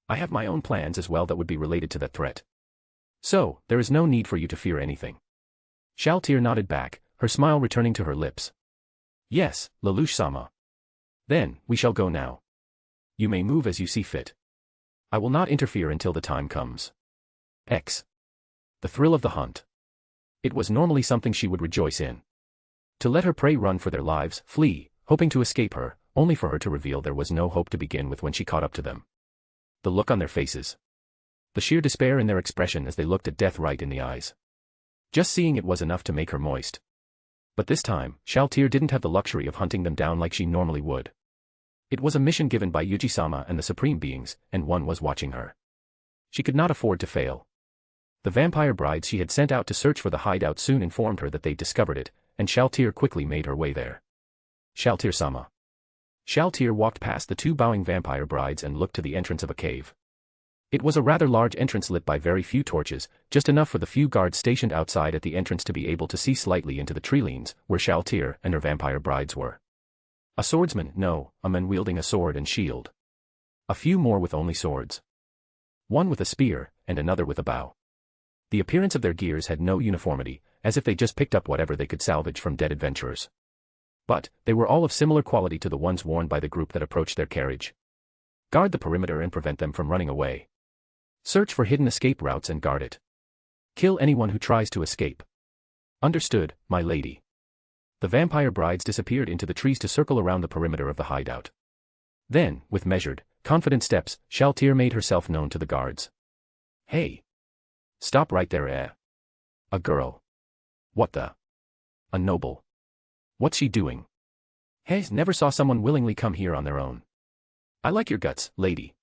C: I have my own plans as well that would be related to that threat. So, there is no need for you to fear anything. Shaltir nodded back, her smile returning to her lips. Yes, Lelouch-sama. Then, we shall go now. You may move as you see fit. I will not interfere until the time comes. The thrill of the hunt. It was normally something she would rejoice in. To let her prey run for their lives, flee, hoping to escape her, only for her to reveal there was no hope to begin with when she caught up to them. The look on their faces. The sheer despair in their expression as they looked at death right in the eyes. Just seeing it was enough to make her moist. But this time, Shaltir didn't have the luxury of hunting them down like she normally would. It was a mission given by Yuuji-sama and the Supreme Beings, and one was watching her. She could not afford to fail. The vampire brides she had sent out to search for the hideout soon informed her that they'd discovered it, and Shaltir quickly made her way there. Shaltir-sama. Shaltir walked past the two bowing vampire brides and looked to the entrance of a cave. It was a rather large entrance lit by very few torches, just enough for the few guards stationed outside at the entrance to be able to see slightly into the tree lanes, where Shaltir and her vampire brides were. A swordsman, no, a man wielding a sword and shield. A few more with only swords. One with a spear, and another with a bow. The appearance of their gears had no uniformity, as if they just picked up whatever they could salvage from dead adventurers. But, they were all of similar quality to the ones worn by the group that approached their carriage. Guard the perimeter and prevent them from running away. Search for hidden escape routes and guard it. Kill anyone who tries to escape. Understood, my lady. The vampire brides disappeared into the trees to circle around the perimeter of the hideout. Then, with measured, confident steps, Shaltir made herself known to the guards. Hey! Stop right there, eh? A girl. What the? A noble. What's she doing? Hey, never saw someone willingly come here on their own. I like your guts, lady.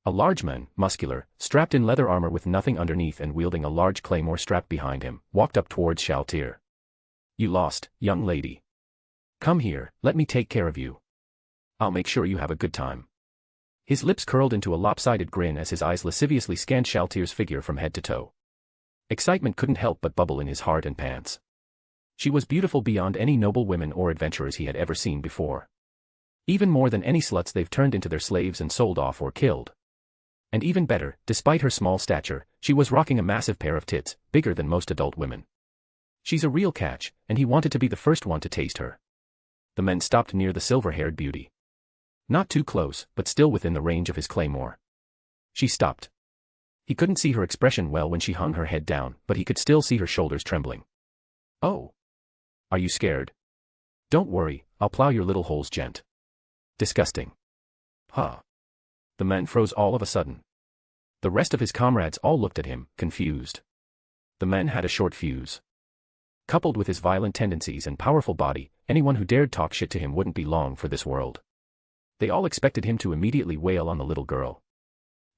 C: A large man, muscular, strapped in leather armor with nothing underneath and wielding a large claymore strapped behind him, walked up towards Shaltir. You lost, young lady. Come here, let me take care of you. I'll make sure you have a good time. His lips curled into a lopsided grin as his eyes lasciviously scanned Shaltir's figure from head to toe. Excitement couldn't help but bubble in his heart and pants. She was beautiful beyond any noble women or adventurers he had ever seen before. Even more than any sluts they've turned into their slaves and sold off or killed. And even better, despite her small stature, she was rocking a massive pair of tits, bigger than most adult women. She's a real catch, and he wanted to be the first one to taste her. The men stopped near the silver-haired beauty. Not too close, but still within the range of his claymore. She stopped. He couldn't see her expression well when she hung her head down, but he could still see her shoulders trembling. Oh. Are you scared? Don't worry, I'll plow your little holes gent. Disgusting. Huh. The man froze all of a sudden. The rest of his comrades all looked at him, confused. The man had a short fuse. Coupled with his violent tendencies and powerful body, anyone who dared talk shit to him wouldn't be long for this world. They all expected him to immediately wail on the little girl.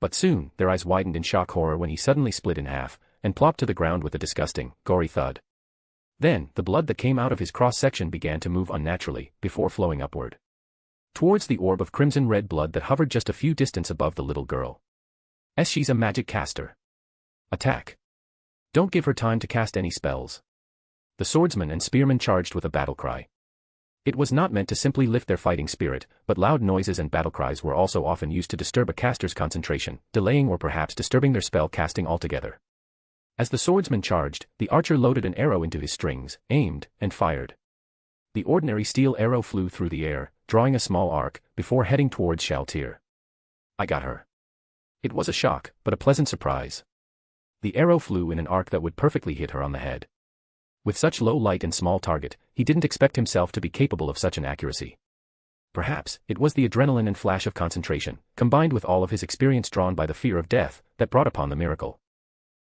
C: But soon, their eyes widened in shock horror when he suddenly split in half, and plopped to the ground with a disgusting, gory thud. Then, the blood that came out of his cross-section began to move unnaturally, before flowing upward. Towards the orb of crimson-red blood that hovered just a few distance above the little girl. She's a magic caster. Attack. Don't give her time to cast any spells. The swordsman and spearman charged with a battle cry. It was not meant to simply lift their fighting spirit, but loud noises and battle cries were also often used to disturb a caster's concentration, delaying or perhaps disturbing their spell casting altogether. As the swordsman charged, the archer loaded an arrow into his strings, aimed, and fired. The ordinary steel arrow flew through the air, drawing a small arc, before heading towards Shaltir. I got her. It was a shock, but a pleasant surprise. The arrow flew in an arc that would perfectly hit her on the head. With such low light and small target, he didn't expect himself to be capable of such an accuracy. Perhaps, it was the adrenaline and flash of concentration, combined with all of his experience drawn by the fear of death, that brought upon the miracle.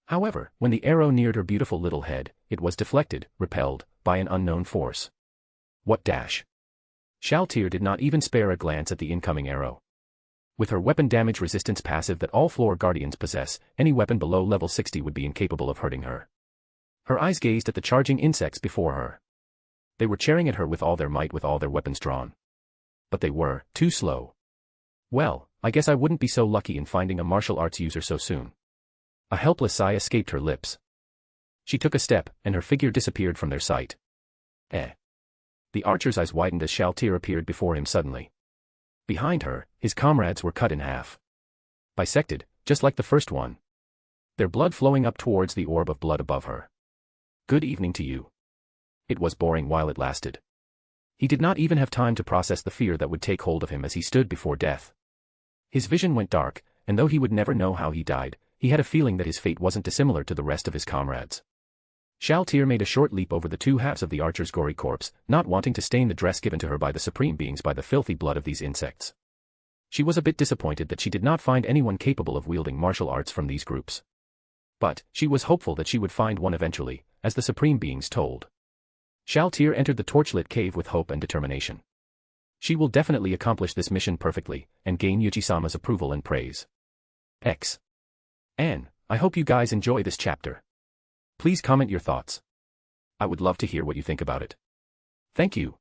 C: However, when the arrow neared her beautiful little head, it was deflected, repelled, by an unknown force. What dash? Shaltir did not even spare a glance at the incoming arrow. With her weapon damage resistance passive that all floor guardians possess, any weapon below level 60 would be incapable of hurting her. Her eyes gazed at the charging insects before her. They were tearing at her with all their might with all their weapons drawn. But they were too slow. Well, I guess I wouldn't be so lucky in finding a martial arts user so soon. A helpless sigh escaped her lips. She took a step, and her figure disappeared from their sight. The archer's eyes widened as Shaltir appeared before him suddenly. Behind her, his comrades were cut in half. Bisected, just like the first one. Their blood flowing up towards the orb of blood above her. Good evening to you. It was boring while it lasted. He did not even have time to process the fear that would take hold of him as he stood before death. His vision went dark, and though he would never know how he died, he had a feeling that his fate wasn't dissimilar to the rest of his comrades. Shaltir made a short leap over the two halves of the archer's gory corpse, not wanting to stain the dress given to her by the supreme beings by the filthy blood of these insects. She was a bit disappointed that she did not find anyone capable of wielding martial arts from these groups. But, she was hopeful that she would find one eventually, as the supreme beings told. Shaltir entered the torchlit cave with hope and determination. She will definitely accomplish this mission perfectly, and gain Yuji-sama's approval and praise. I hope you guys enjoy this chapter. Please comment your thoughts. I would love to hear what you think about it. Thank you.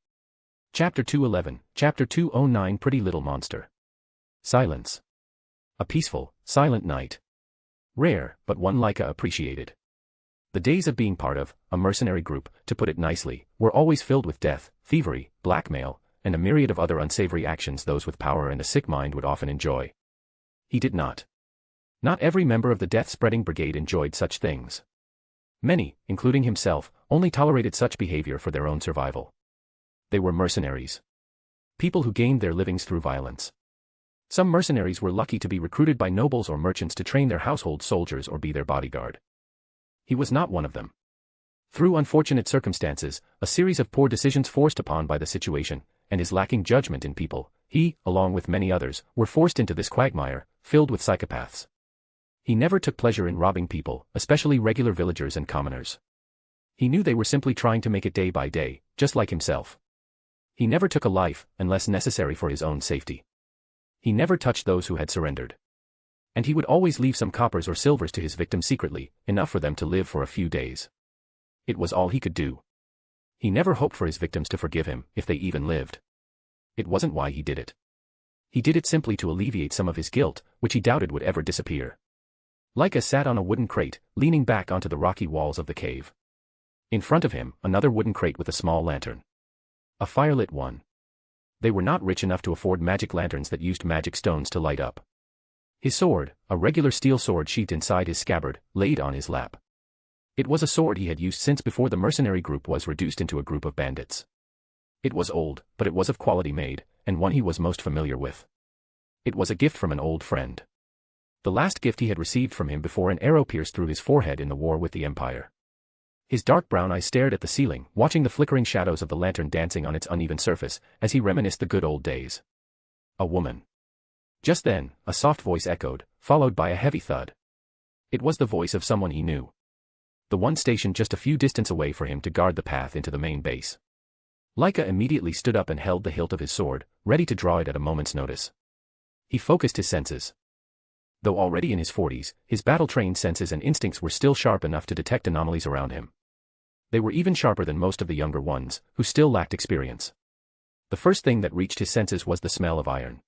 C: Chapter 211, Chapter 209 Pretty Little Monster. Silence. A peaceful, silent night. Rare, but one Laika appreciated. The days of being part of a mercenary group, to put it nicely, were always filled with death, thievery, blackmail, and a myriad of other unsavory actions those with power and a sick mind would often enjoy. He did not. Not every member of the death-spreading brigade enjoyed such things. Many, including himself, only tolerated such behavior for their own survival. They were mercenaries. People who gained their livings through violence. Some mercenaries were lucky to be recruited by nobles or merchants to train their household soldiers or be their bodyguard. He was not one of them. Through unfortunate circumstances, a series of poor decisions forced upon by the situation, and his lacking judgment in people, he, along with many others, were forced into this quagmire, filled with psychopaths. He never took pleasure in robbing people, especially regular villagers and commoners. He knew they were simply trying to make it day by day, just like himself. He never took a life, unless necessary for his own safety. He never touched those who had surrendered. And he would always leave some coppers or silvers to his victims secretly, enough for them to live for a few days. It was all he could do. He never hoped for his victims to forgive him, if they even lived. It wasn't why he did it. He did it simply to alleviate some of his guilt, which he doubted would ever disappear. Aika sat on a wooden crate, leaning back onto the rocky walls of the cave. In front of him, another wooden crate with a small lantern. A firelit one. They were not rich enough to afford magic lanterns that used magic stones to light up. His sword, a regular steel sword sheathed inside his scabbard, laid on his lap. It was a sword he had used since before the mercenary group was reduced into a group of bandits. It was old, but it was of quality made, and one he was most familiar with. It was a gift from an old friend. The last gift he had received from him before an arrow pierced through his forehead in the war with the Empire. His dark brown eyes stared at the ceiling, watching the flickering shadows of the lantern dancing on its uneven surface, as he reminisced the good old days. A woman. Just then, a soft voice echoed, followed by a heavy thud. It was the voice of someone he knew. The one stationed just a few distance away for him to guard the path into the main base. Aika immediately stood up and held the hilt of his sword, ready to draw it at a moment's notice. He focused his senses. Though already in his 40s, his battle-trained senses and instincts were still sharp enough to detect anomalies around him. They were even sharper than most of the younger ones, who still lacked experience. The first thing that reached his senses was the smell of iron.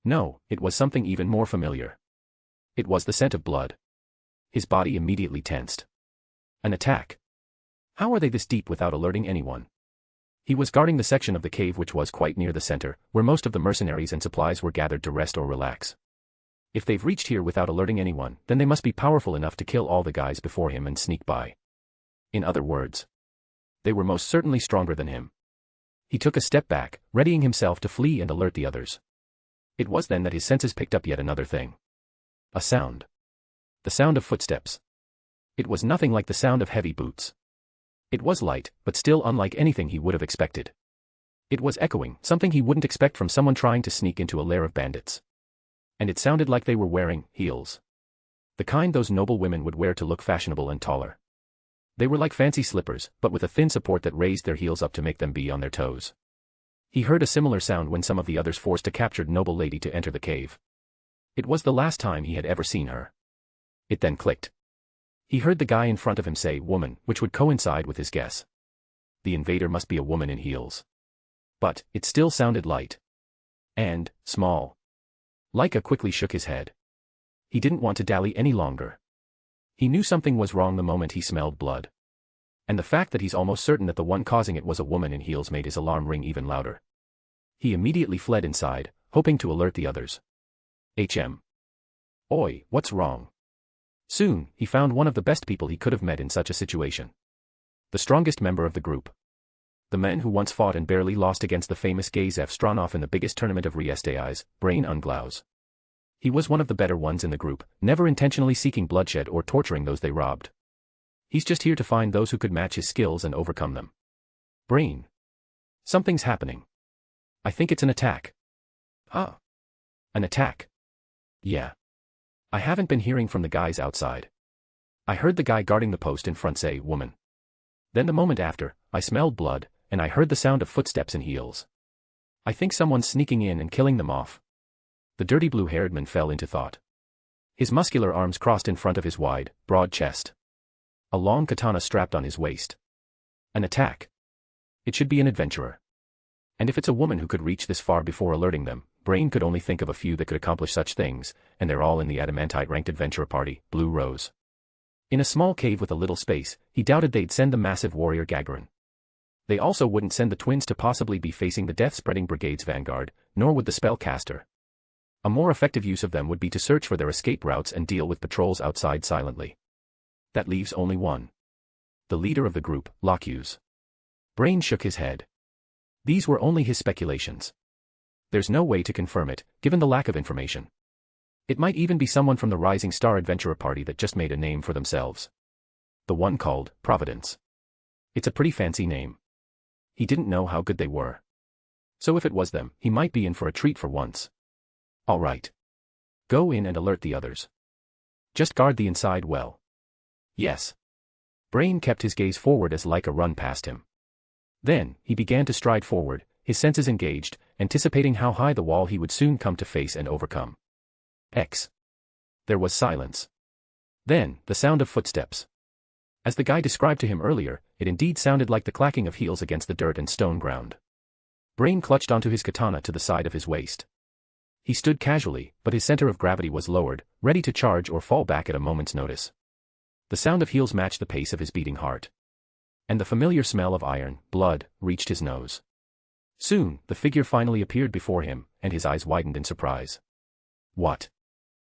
C: No, it was something even more familiar. It was the scent of blood. His body immediately tensed. An attack. How were they this deep without alerting anyone? He was guarding the section of the cave which was quite near the center, where most of the mercenaries and supplies were gathered to rest or relax. If they've reached here without alerting anyone, then they must be powerful enough to kill all the guys before him and sneak by. In other words, they were most certainly stronger than him. He took a step back, readying himself to flee and alert the others. It was then that his senses picked up yet another thing. A sound. The sound of footsteps. It was nothing like the sound of heavy boots. It was light, but still unlike anything he would have expected. It was echoing, something he wouldn't expect from someone trying to sneak into a lair of bandits. And it sounded like they were wearing heels. The kind those noble women would wear to look fashionable and taller. They were like fancy slippers, but with a thin support that raised their heels up to make them be on their toes. He heard a similar sound when some of the others forced a captured noble lady to enter the cave. It was the last time he had ever seen her. It then clicked. He heard the guy in front of him say woman, which would coincide with his guess. The invader must be a woman in heels. But, it still sounded light. And, small. Aika quickly shook his head. He didn't want to dally any longer. He knew something was wrong the moment he smelled blood. And the fact that he's almost certain that the one causing it was a woman in heels made his alarm ring even louder. He immediately fled inside, hoping to alert the others. Oi, what's wrong? Soon, he found one of the best people he could have met in such a situation. The strongest member of the group. The man who once fought and barely lost against the famous Gazef Stronov in the biggest tournament of Riestais, Brain Unglaus. He was one of the better ones in the group, never intentionally seeking bloodshed or torturing those they robbed. He's just here to find those who could match his skills and overcome them. Brain. Something's happening. I think it's an attack. Ah. An attack. Yeah. I haven't been hearing from the guys outside. I heard the guy guarding the post in front say woman. Then the moment after, I smelled blood, and I heard the sound of footsteps and heels. I think someone's sneaking in and killing them off. The dirty blue-haired man fell into thought. His muscular arms crossed in front of his wide, broad chest. A long katana strapped on his waist. An attack. It should be an adventurer. And if it's a woman who could reach this far before alerting them, Brain could only think of a few that could accomplish such things, and they're all in the adamantite-ranked adventurer party, Blue Rose. In a small cave with a little space, he doubted they'd send the massive warrior Gagarin. They also wouldn't send the twins to possibly be facing the death-spreading brigade's vanguard, nor would the spellcaster. A more effective use of them would be to search for their escape routes and deal with patrols outside silently. That leaves only one. The leader of the group, Lockhughes. Brain shook his head. These were only his speculations. There's no way to confirm it, given the lack of information. It might even be someone from the Rising Star Adventurer Party that just made a name for themselves. The one called Providence. It's a pretty fancy name. He didn't know how good they were. So if it was them, he might be in for a treat for once. All right. Go in and alert the others. Just guard the inside well. Yes. Brain kept his gaze forward as Aika run past him. Then, he began to stride forward, his senses engaged, anticipating how high the wall he would soon come to face and overcome. There was silence. Then, the sound of footsteps. As the guy described to him earlier, it indeed sounded like the clacking of heels against the dirt and stone ground. Brain clutched onto his katana to the side of his waist. He stood casually, but his center of gravity was lowered, ready to charge or fall back at a moment's notice. The sound of heels matched the pace of his beating heart. And the familiar smell of iron, blood, reached his nose. Soon, the figure finally appeared before him, and his eyes widened in surprise. What?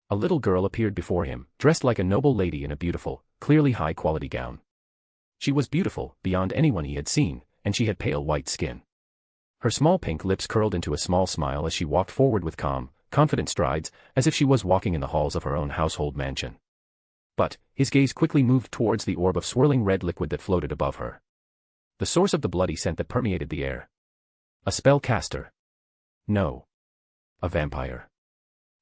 C: A little girl appeared before him, dressed like a noble lady in a beautiful, clearly high-quality gown. She was beautiful, beyond anyone he had seen, and she had pale white skin. Her small pink lips curled into a small smile as she walked forward with calm, confident strides, as if she was walking in the halls of her own household mansion. But, his gaze quickly moved towards the orb of swirling red liquid that floated above her. The source of the bloody scent that permeated the air. A spellcaster. No. A vampire.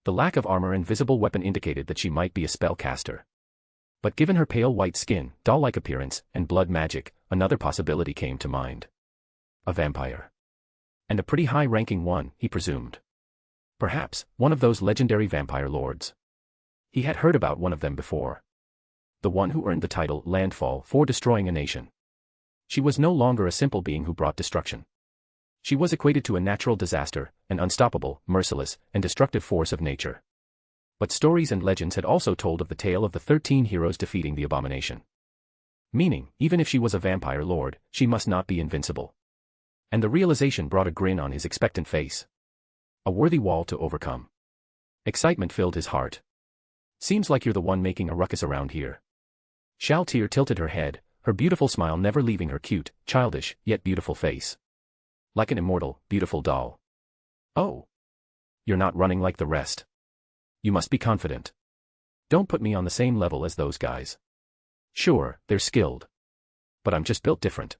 C: The lack of armor and visible weapon indicated that she might be a spellcaster. But given her pale white skin, doll-like appearance, and blood magic, another possibility came to mind. A vampire. And a pretty high-ranking one, he presumed. Perhaps, one of those legendary vampire lords. He had heard about one of them before. The one who earned the title Landfall for destroying a nation. She was no longer a simple being who brought destruction. She was equated to a natural disaster, an unstoppable, merciless, and destructive force of nature. But stories and legends had also told of the tale of the 13 heroes defeating the abomination. Meaning, even if she was a vampire lord, she must not be invincible. And the realization brought a grin on his expectant face. A worthy wall to overcome. Excitement filled his heart. Seems like you're the one making a ruckus around here. Shaltir tilted her head, her beautiful smile never leaving her cute, childish, yet beautiful face. Like an immortal, beautiful doll. Oh. You're not running like the rest. You must be confident. Don't put me on the same level as those guys. Sure, they're skilled. But I'm just built different.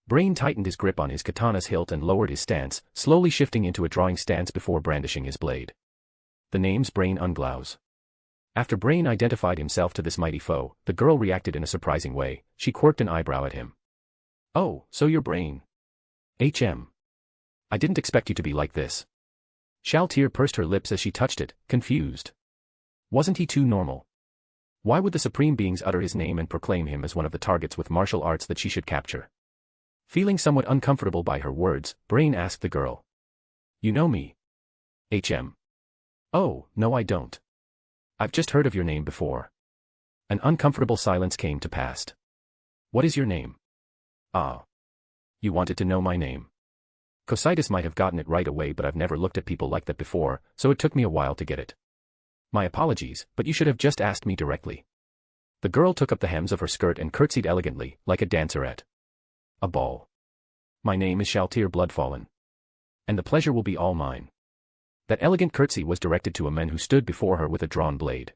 C: Brain tightened his grip on his katana's hilt and lowered his stance, slowly shifting into a drawing stance before brandishing his blade. The name's Brain Unglaus. After Brain identified himself to this mighty foe, the girl reacted in a surprising way. She quirked an eyebrow at him. Oh, so you're Brain. I didn't expect you to be like this. Shaltir pursed her lips as she touched it, confused. Wasn't he too normal? Why would the supreme beings utter his name and proclaim him as one of the targets with martial arts that she should capture? Feeling somewhat uncomfortable by her words, Brain asked the girl. You know me? Oh, no I don't. I've just heard of your name before. An uncomfortable silence came to pass. What is your name? Ah. You wanted to know my name. Cositis might have gotten it right away, but I've never looked at people like that before, so it took me a while to get it. My apologies, but you should have just asked me directly. The girl took up the hems of her skirt and curtsied elegantly, like a dancer at a ball. My name is Shaltir Bloodfallen. And the pleasure will be all mine. That elegant curtsy was directed to a man who stood before her with a drawn blade.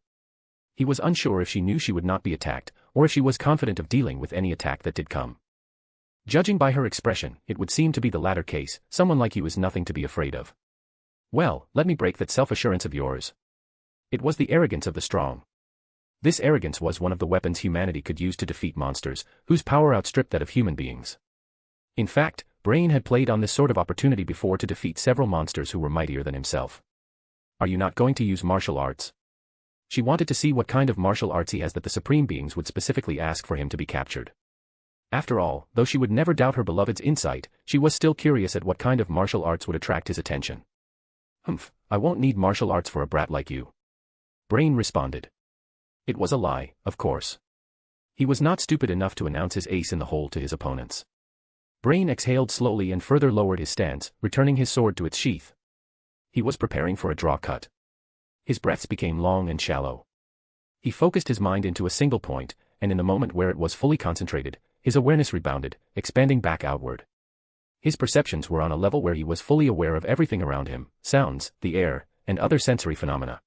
C: He was unsure if she knew she would not be attacked, or if she was confident of dealing with any attack that did come. Judging by her expression, it would seem to be the latter case. Someone like you is nothing to be afraid of. Well, let me break that self-assurance of yours. It was the arrogance of the strong. This arrogance was one of the weapons humanity could use to defeat monsters, whose power outstripped that of human beings. In fact, Brain had played on this sort of opportunity before to defeat several monsters who were mightier than himself. Are you not going to use martial arts? She wanted to see what kind of martial arts he has that the supreme beings would specifically ask for him to be captured. After all, though she would never doubt her beloved's insight, she was still curious at what kind of martial arts would attract his attention. I won't need martial arts for a brat like you. Brain responded. It was a lie, of course. He was not stupid enough to announce his ace in the hole to his opponents. Brain exhaled slowly and further lowered his stance, returning his sword to its sheath. He was preparing for a draw cut. His breaths became long and shallow. He focused his mind into a single point, and in the moment where it was fully concentrated, his awareness rebounded, expanding back outward. His perceptions were on a level where he was fully aware of everything around him, sounds, the air, and other sensory phenomena.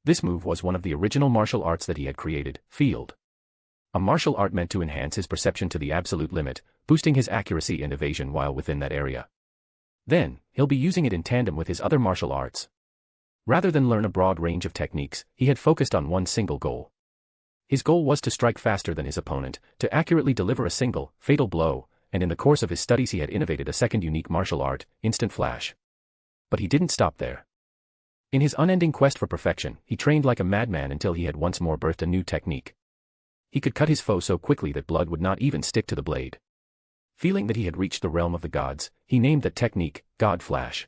C: This move was one of the original martial arts that he had created, field A martial art meant to enhance his perception to the absolute limit, boosting his accuracy and evasion while within that area. Then, he'll be using it in tandem with his other martial arts. Rather than learn a broad range of techniques, he had focused on one single goal. His goal was to strike faster than his opponent, to accurately deliver a single, fatal blow, and in the course of his studies he had innovated a second unique martial art, instant flash. But he didn't stop there. In his unending quest for perfection, he trained like a madman until he had once more birthed a new technique. He could cut his foe so quickly that blood would not even stick to the blade. Feeling that he had reached the realm of the gods, he named that technique, God Flash.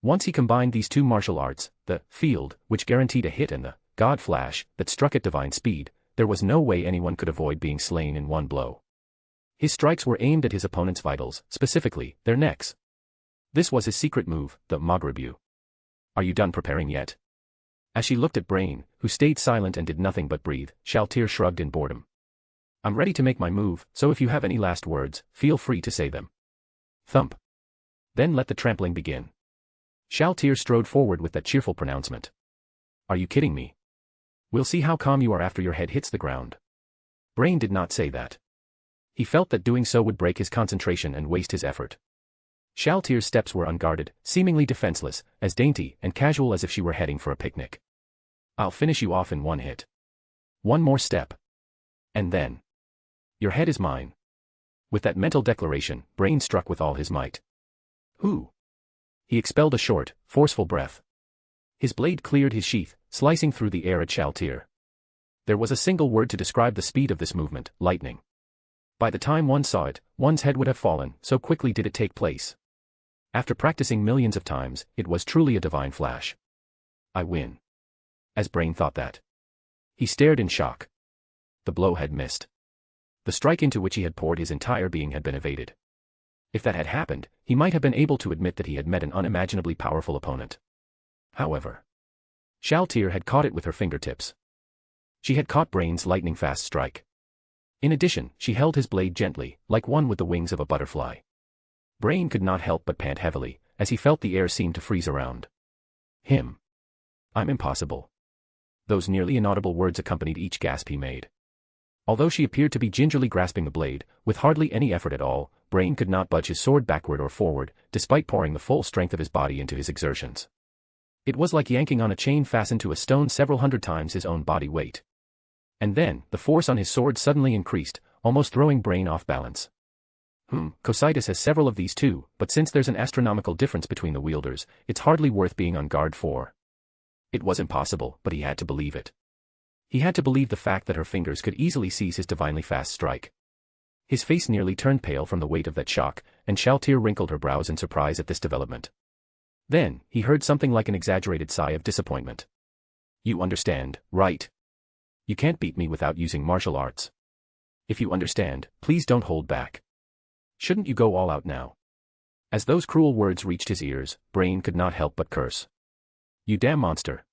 C: Once he combined these two martial arts, the field, which guaranteed a hit, and the God Flash, that struck at divine speed, there was no way anyone could avoid being slain in one blow. His strikes were aimed at his opponent's vitals, specifically, their necks. This was his secret move, the Magribu. Are you done preparing yet? As she looked at Brain, who stayed silent and did nothing but breathe, Shaltir shrugged in boredom. I'm ready to make my move, so if you have any last words, feel free to say them. Thump. Then let the trampling begin. Shaltir strode forward with that cheerful pronouncement. Are you kidding me? We'll see how calm you are after your head hits the ground. Brain did not say that. He felt that doing so would break his concentration and waste his effort. Shaltir's steps were unguarded, seemingly defenseless, as dainty and casual as if she were heading for a picnic. I'll finish you off in one hit. One more step. And then. Your head is mine. With that mental declaration, Brain struck with all his might. Who? He expelled a short, forceful breath. His blade cleared his sheath, slicing through the air at Shaltir. There was a single word to describe the speed of this movement, lightning. By the time one saw it, one's head would have fallen, so quickly did it take place. After practicing millions of times, it was truly a divine flash. I win. As Brain thought that. He stared in shock. The blow had missed. The strike into which he had poured his entire being had been evaded. If that had happened, he might have been able to admit that he had met an unimaginably powerful opponent. However, Shaltir had caught it with her fingertips. She had caught Brain's lightning-fast strike. In addition, she held his blade gently, like one with the wings of a butterfly. Brain could not help but pant heavily, as he felt the air seem to freeze around him. I'm impossible. Those nearly inaudible words accompanied each gasp he made. Although she appeared to be gingerly grasping the blade, with hardly any effort at all, Brain could not budge his sword backward or forward, despite pouring the full strength of his body into his exertions. It was like yanking on a chain fastened to a stone several hundred times his own body weight. And then, the force on his sword suddenly increased, almost throwing Brain off balance. Cocytus has several of these too, but since there's an astronomical difference between the wielders, it's hardly worth being on guard for. It was impossible, but he had to believe it. He had to believe the fact that her fingers could easily seize his divinely fast strike. His face nearly turned pale from the weight of that shock, and Shaltir wrinkled her brows in surprise at this development. Then, he heard something like an exaggerated sigh of disappointment. You understand, right? You can't beat me without using martial arts. If you understand, please don't hold back. Shouldn't you go all out now? As those cruel words reached his ears, Brain could not help but curse. You damn monster.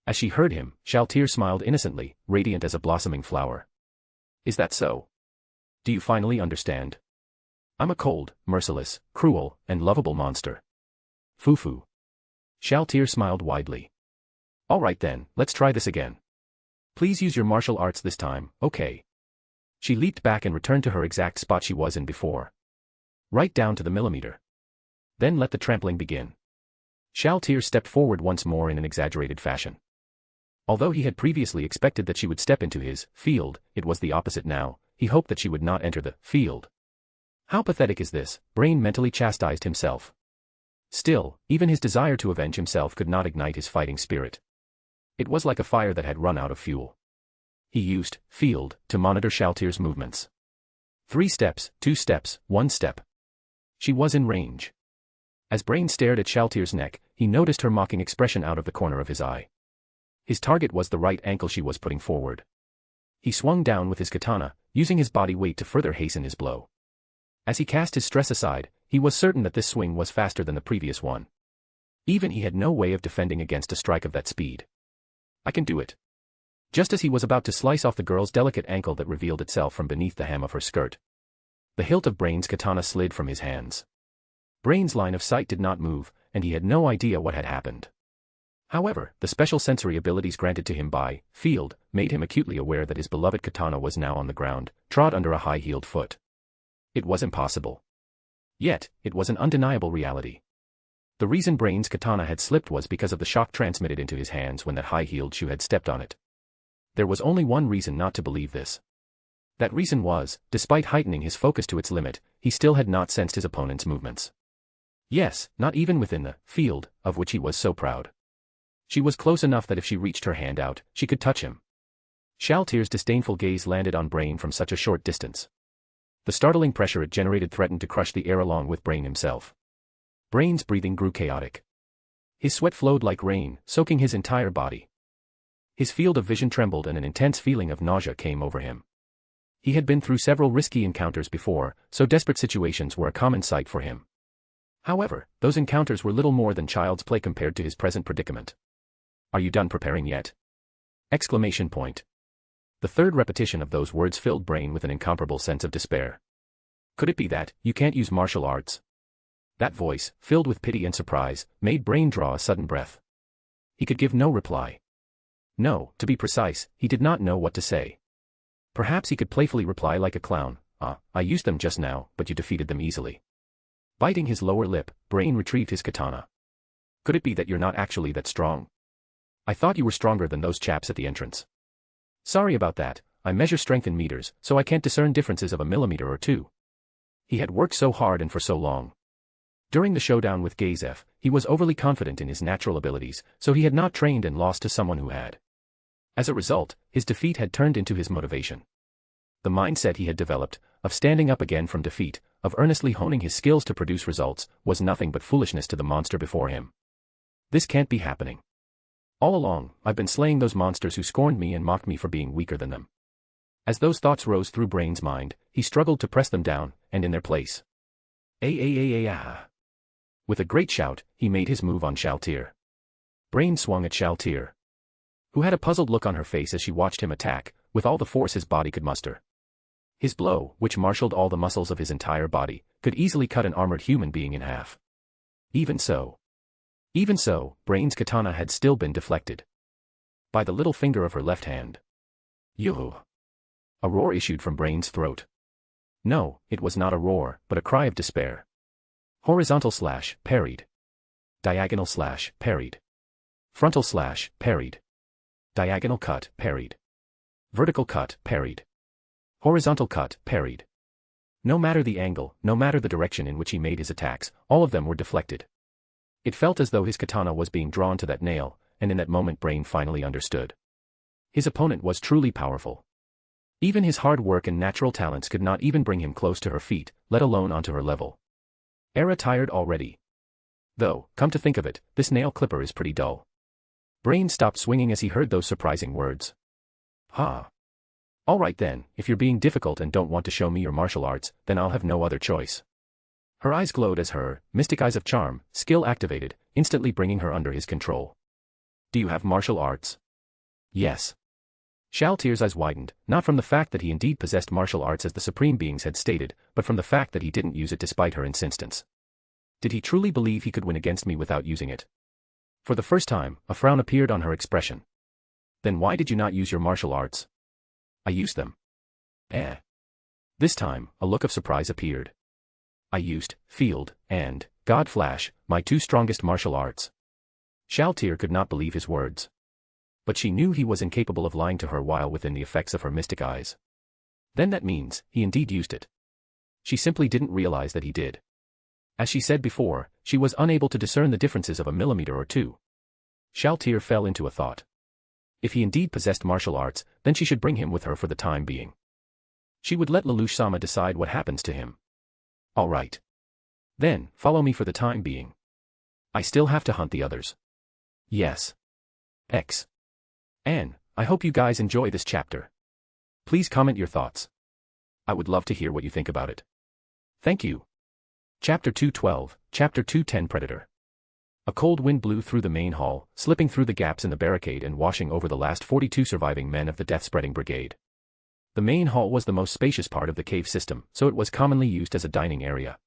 C: As she heard him, Shaltir smiled innocently, radiant as a blossoming flower. Is that so? Do you finally understand? I'm a cold, merciless, cruel, and lovable monster. Foo-foo. Shaltir smiled widely. All right then, let's try this again. Please use your martial arts this time, okay? She leaped back and returned to her exact spot she was in before. Right down to the millimeter. Then let the trampling begin. Shaltir stepped forward once more in an exaggerated fashion. Although he had previously expected that she would step into his field, it was the opposite now. He hoped that she would not enter the field. How pathetic is this? Brain mentally chastised himself. Still, even his desire to avenge himself could not ignite his fighting spirit. It was like a fire that had run out of fuel. He used field to monitor Shaltir's movements. 3 steps, 2 steps, 1 step. She was in range. As Brain stared at Shaltir's neck, he noticed her mocking expression out of the corner of his eye. His target was the right ankle she was putting forward. He swung down with his katana, using his body weight to further hasten his blow. As he cast his stress aside, he was certain that this swing was faster than the previous one. Even he had no way of defending against a strike of that speed. I can do it. Just as he was about to slice off the girl's delicate ankle that revealed itself from beneath the hem of her skirt, the hilt of Brain's katana slid from his hands. Brain's line of sight did not move, and he had no idea what had happened. However, the special sensory abilities granted to him by Field made him acutely aware that his beloved katana was now on the ground, trod under a high-heeled foot. It was impossible. Yet, it was an undeniable reality. The reason Brain's katana had slipped was because of the shock transmitted into his hands when that high-heeled shoe had stepped on it. There was only one reason not to believe this. That reason was, despite heightening his focus to its limit, he still had not sensed his opponent's movements. Yes, not even within the field of which he was so proud. She was close enough that if she reached her hand out, she could touch him. Shaltier's disdainful gaze landed on Brain from such a short distance. The startling pressure it generated threatened to crush the air along with Brain himself. Brain's breathing grew chaotic. His sweat flowed like rain, soaking his entire body. His field of vision trembled and an intense feeling of nausea came over him. He had been through several risky encounters before, so desperate situations were a common sight for him. However, those encounters were little more than child's play compared to his present predicament. "Are you done preparing yet?" Exclamation point. The third repetition of those words filled Brain with an incomparable sense of despair. Could it be that you can't use martial arts? That voice, filled with pity and surprise, made Brain draw a sudden breath. He could give no reply. No, to be precise, he did not know what to say. Perhaps he could playfully reply like a clown, I used them just now, but you defeated them easily. Biting his lower lip, Brain retrieved his katana. Could it be that you're not actually that strong? I thought you were stronger than those chaps at the entrance. Sorry about that, I measure strength in meters, so I can't discern differences of a millimeter or two. He had worked so hard and for so long. During the showdown with Gazef, he was overly confident in his natural abilities, so he had not trained and lost to someone who had. As a result, his defeat had turned into his motivation. The mindset he had developed, of standing up again from defeat, of earnestly honing his skills to produce results, was nothing but foolishness to the monster before him. This can't be happening. All along, I've been slaying those monsters who scorned me and mocked me for being weaker than them. As those thoughts rose through Brain's mind, he struggled to press them down, and in their place. With a great shout, he made his move on Shaltier. Brain swung at Shaltier, who had a puzzled look on her face as she watched him attack, with all the force his body could muster. His blow, which marshaled all the muscles of his entire body, could easily cut an armored human being in half. Even so, Brain's katana had still been deflected by the little finger of her left hand. Yoo! A roar issued from Brain's throat. No, it was not a roar, but a cry of despair. Horizontal slash, parried. Diagonal slash, parried. Frontal slash, parried. Diagonal cut, parried. Vertical cut, parried. Horizontal cut, parried. No matter the angle, no matter the direction in which he made his attacks, all of them were deflected. It felt as though his katana was being drawn to that nail, and in that moment Brain finally understood. His opponent was truly powerful. Even his hard work and natural talents could not even bring him close to her feet, let alone onto her level. Era tired already. Though, come to think of it, this nail clipper is pretty dull. Brain stopped swinging as he heard those surprising words. All right then, if you're being difficult and don't want to show me your martial arts, then I'll have no other choice. Her eyes glowed as her mystic eyes of charm, skill activated, instantly bringing her under his control. Do you have martial arts? Yes. Shaltier's eyes widened, not from the fact that he indeed possessed martial arts as the supreme beings had stated, but from the fact that he didn't use it despite her insistence. Did he truly believe he could win against me without using it? For the first time, a frown appeared on her expression. Then why did you not use your martial arts? I used them. This time, a look of surprise appeared. I used Field and God Flash, my two strongest martial arts. Shaltier could not believe his words. But she knew he was incapable of lying to her while within the effects of her mystic eyes. Then that means, he indeed used it. She simply didn't realize that he did. As she said before, she was unable to discern the differences of a millimeter or two. Shaltier fell into a thought. If he indeed possessed martial arts, then she should bring him with her for the time being. She would let Lelouch-sama decide what happens to him. All right. Then, follow me for the time being. I still have to hunt the others. Yes. And, I hope you guys enjoy this chapter. Please comment your thoughts. I would love to hear what you think about it. Thank you. Chapter 212, Chapter 210 Predator. A cold wind blew through the main hall, slipping through the gaps in the barricade and washing over the last 42 surviving men of the death-spreading brigade. The main hall was the most spacious part of the cave system, so it was commonly used as a dining area.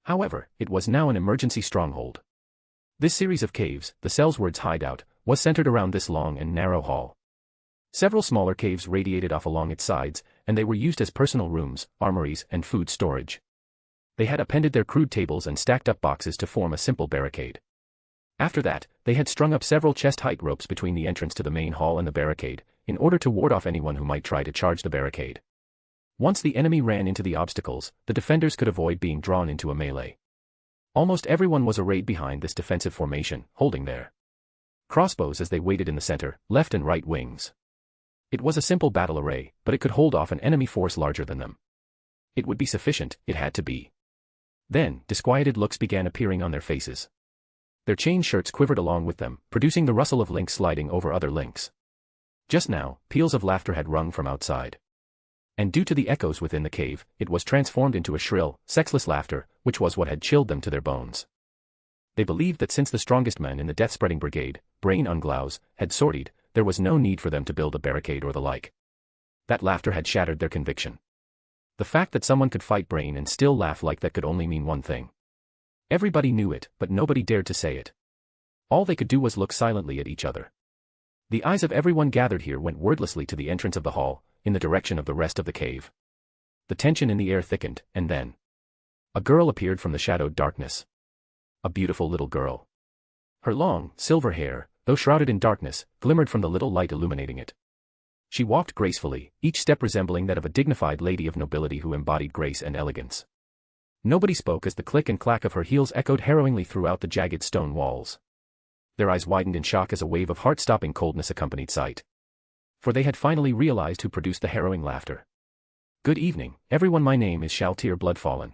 C: However, it was now an emergency stronghold. This series of caves, the Cellsword's hideout, was centered around this long and narrow hall. Several smaller caves radiated off along its sides, and they were used as personal rooms, armories, and food storage. They had appended their crude tables and stacked up boxes to form a simple barricade. After that, they had strung up several chest-height ropes between the entrance to the main hall and the barricade, in order to ward off anyone who might try to charge the barricade. Once the enemy ran into the obstacles, the defenders could avoid being drawn into a melee. Almost everyone was arrayed behind this defensive formation, holding their crossbows as they waited in the center, left and right wings. It was a simple battle array, but it could hold off an enemy force larger than them. It would be sufficient, it had to be. Then, disquieted looks began appearing on their faces. Their chain shirts quivered along with them, producing the rustle of links sliding over other links. Just now, peals of laughter had rung from outside. And due to the echoes within the cave, it was transformed into a shrill, sexless laughter, which was what had chilled them to their bones. They believed that since the strongest men in the death-spreading brigade, Brain Unglaus, had sortied, there was no need for them to build a barricade or the like. That laughter had shattered their conviction. The fact that someone could fight Brain and still laugh like that could only mean one thing. Everybody knew it, but nobody dared to say it. All they could do was look silently at each other. The eyes of everyone gathered here went wordlessly to the entrance of the hall, in the direction of the rest of the cave. The tension in the air thickened, and then a girl appeared from the shadowed darkness. A beautiful little girl. Her long, silver hair, though shrouded in darkness, glimmered from the little light illuminating it. She walked gracefully, each step resembling that of a dignified lady of nobility who embodied grace and elegance. Nobody spoke as the click and clack of her heels echoed harrowingly throughout the jagged stone walls. Their eyes widened in shock as a wave of heart-stopping coldness accompanied sight. For they had finally realized who produced the harrowing laughter. "Good evening, everyone. My name is Shaltir Bloodfallen.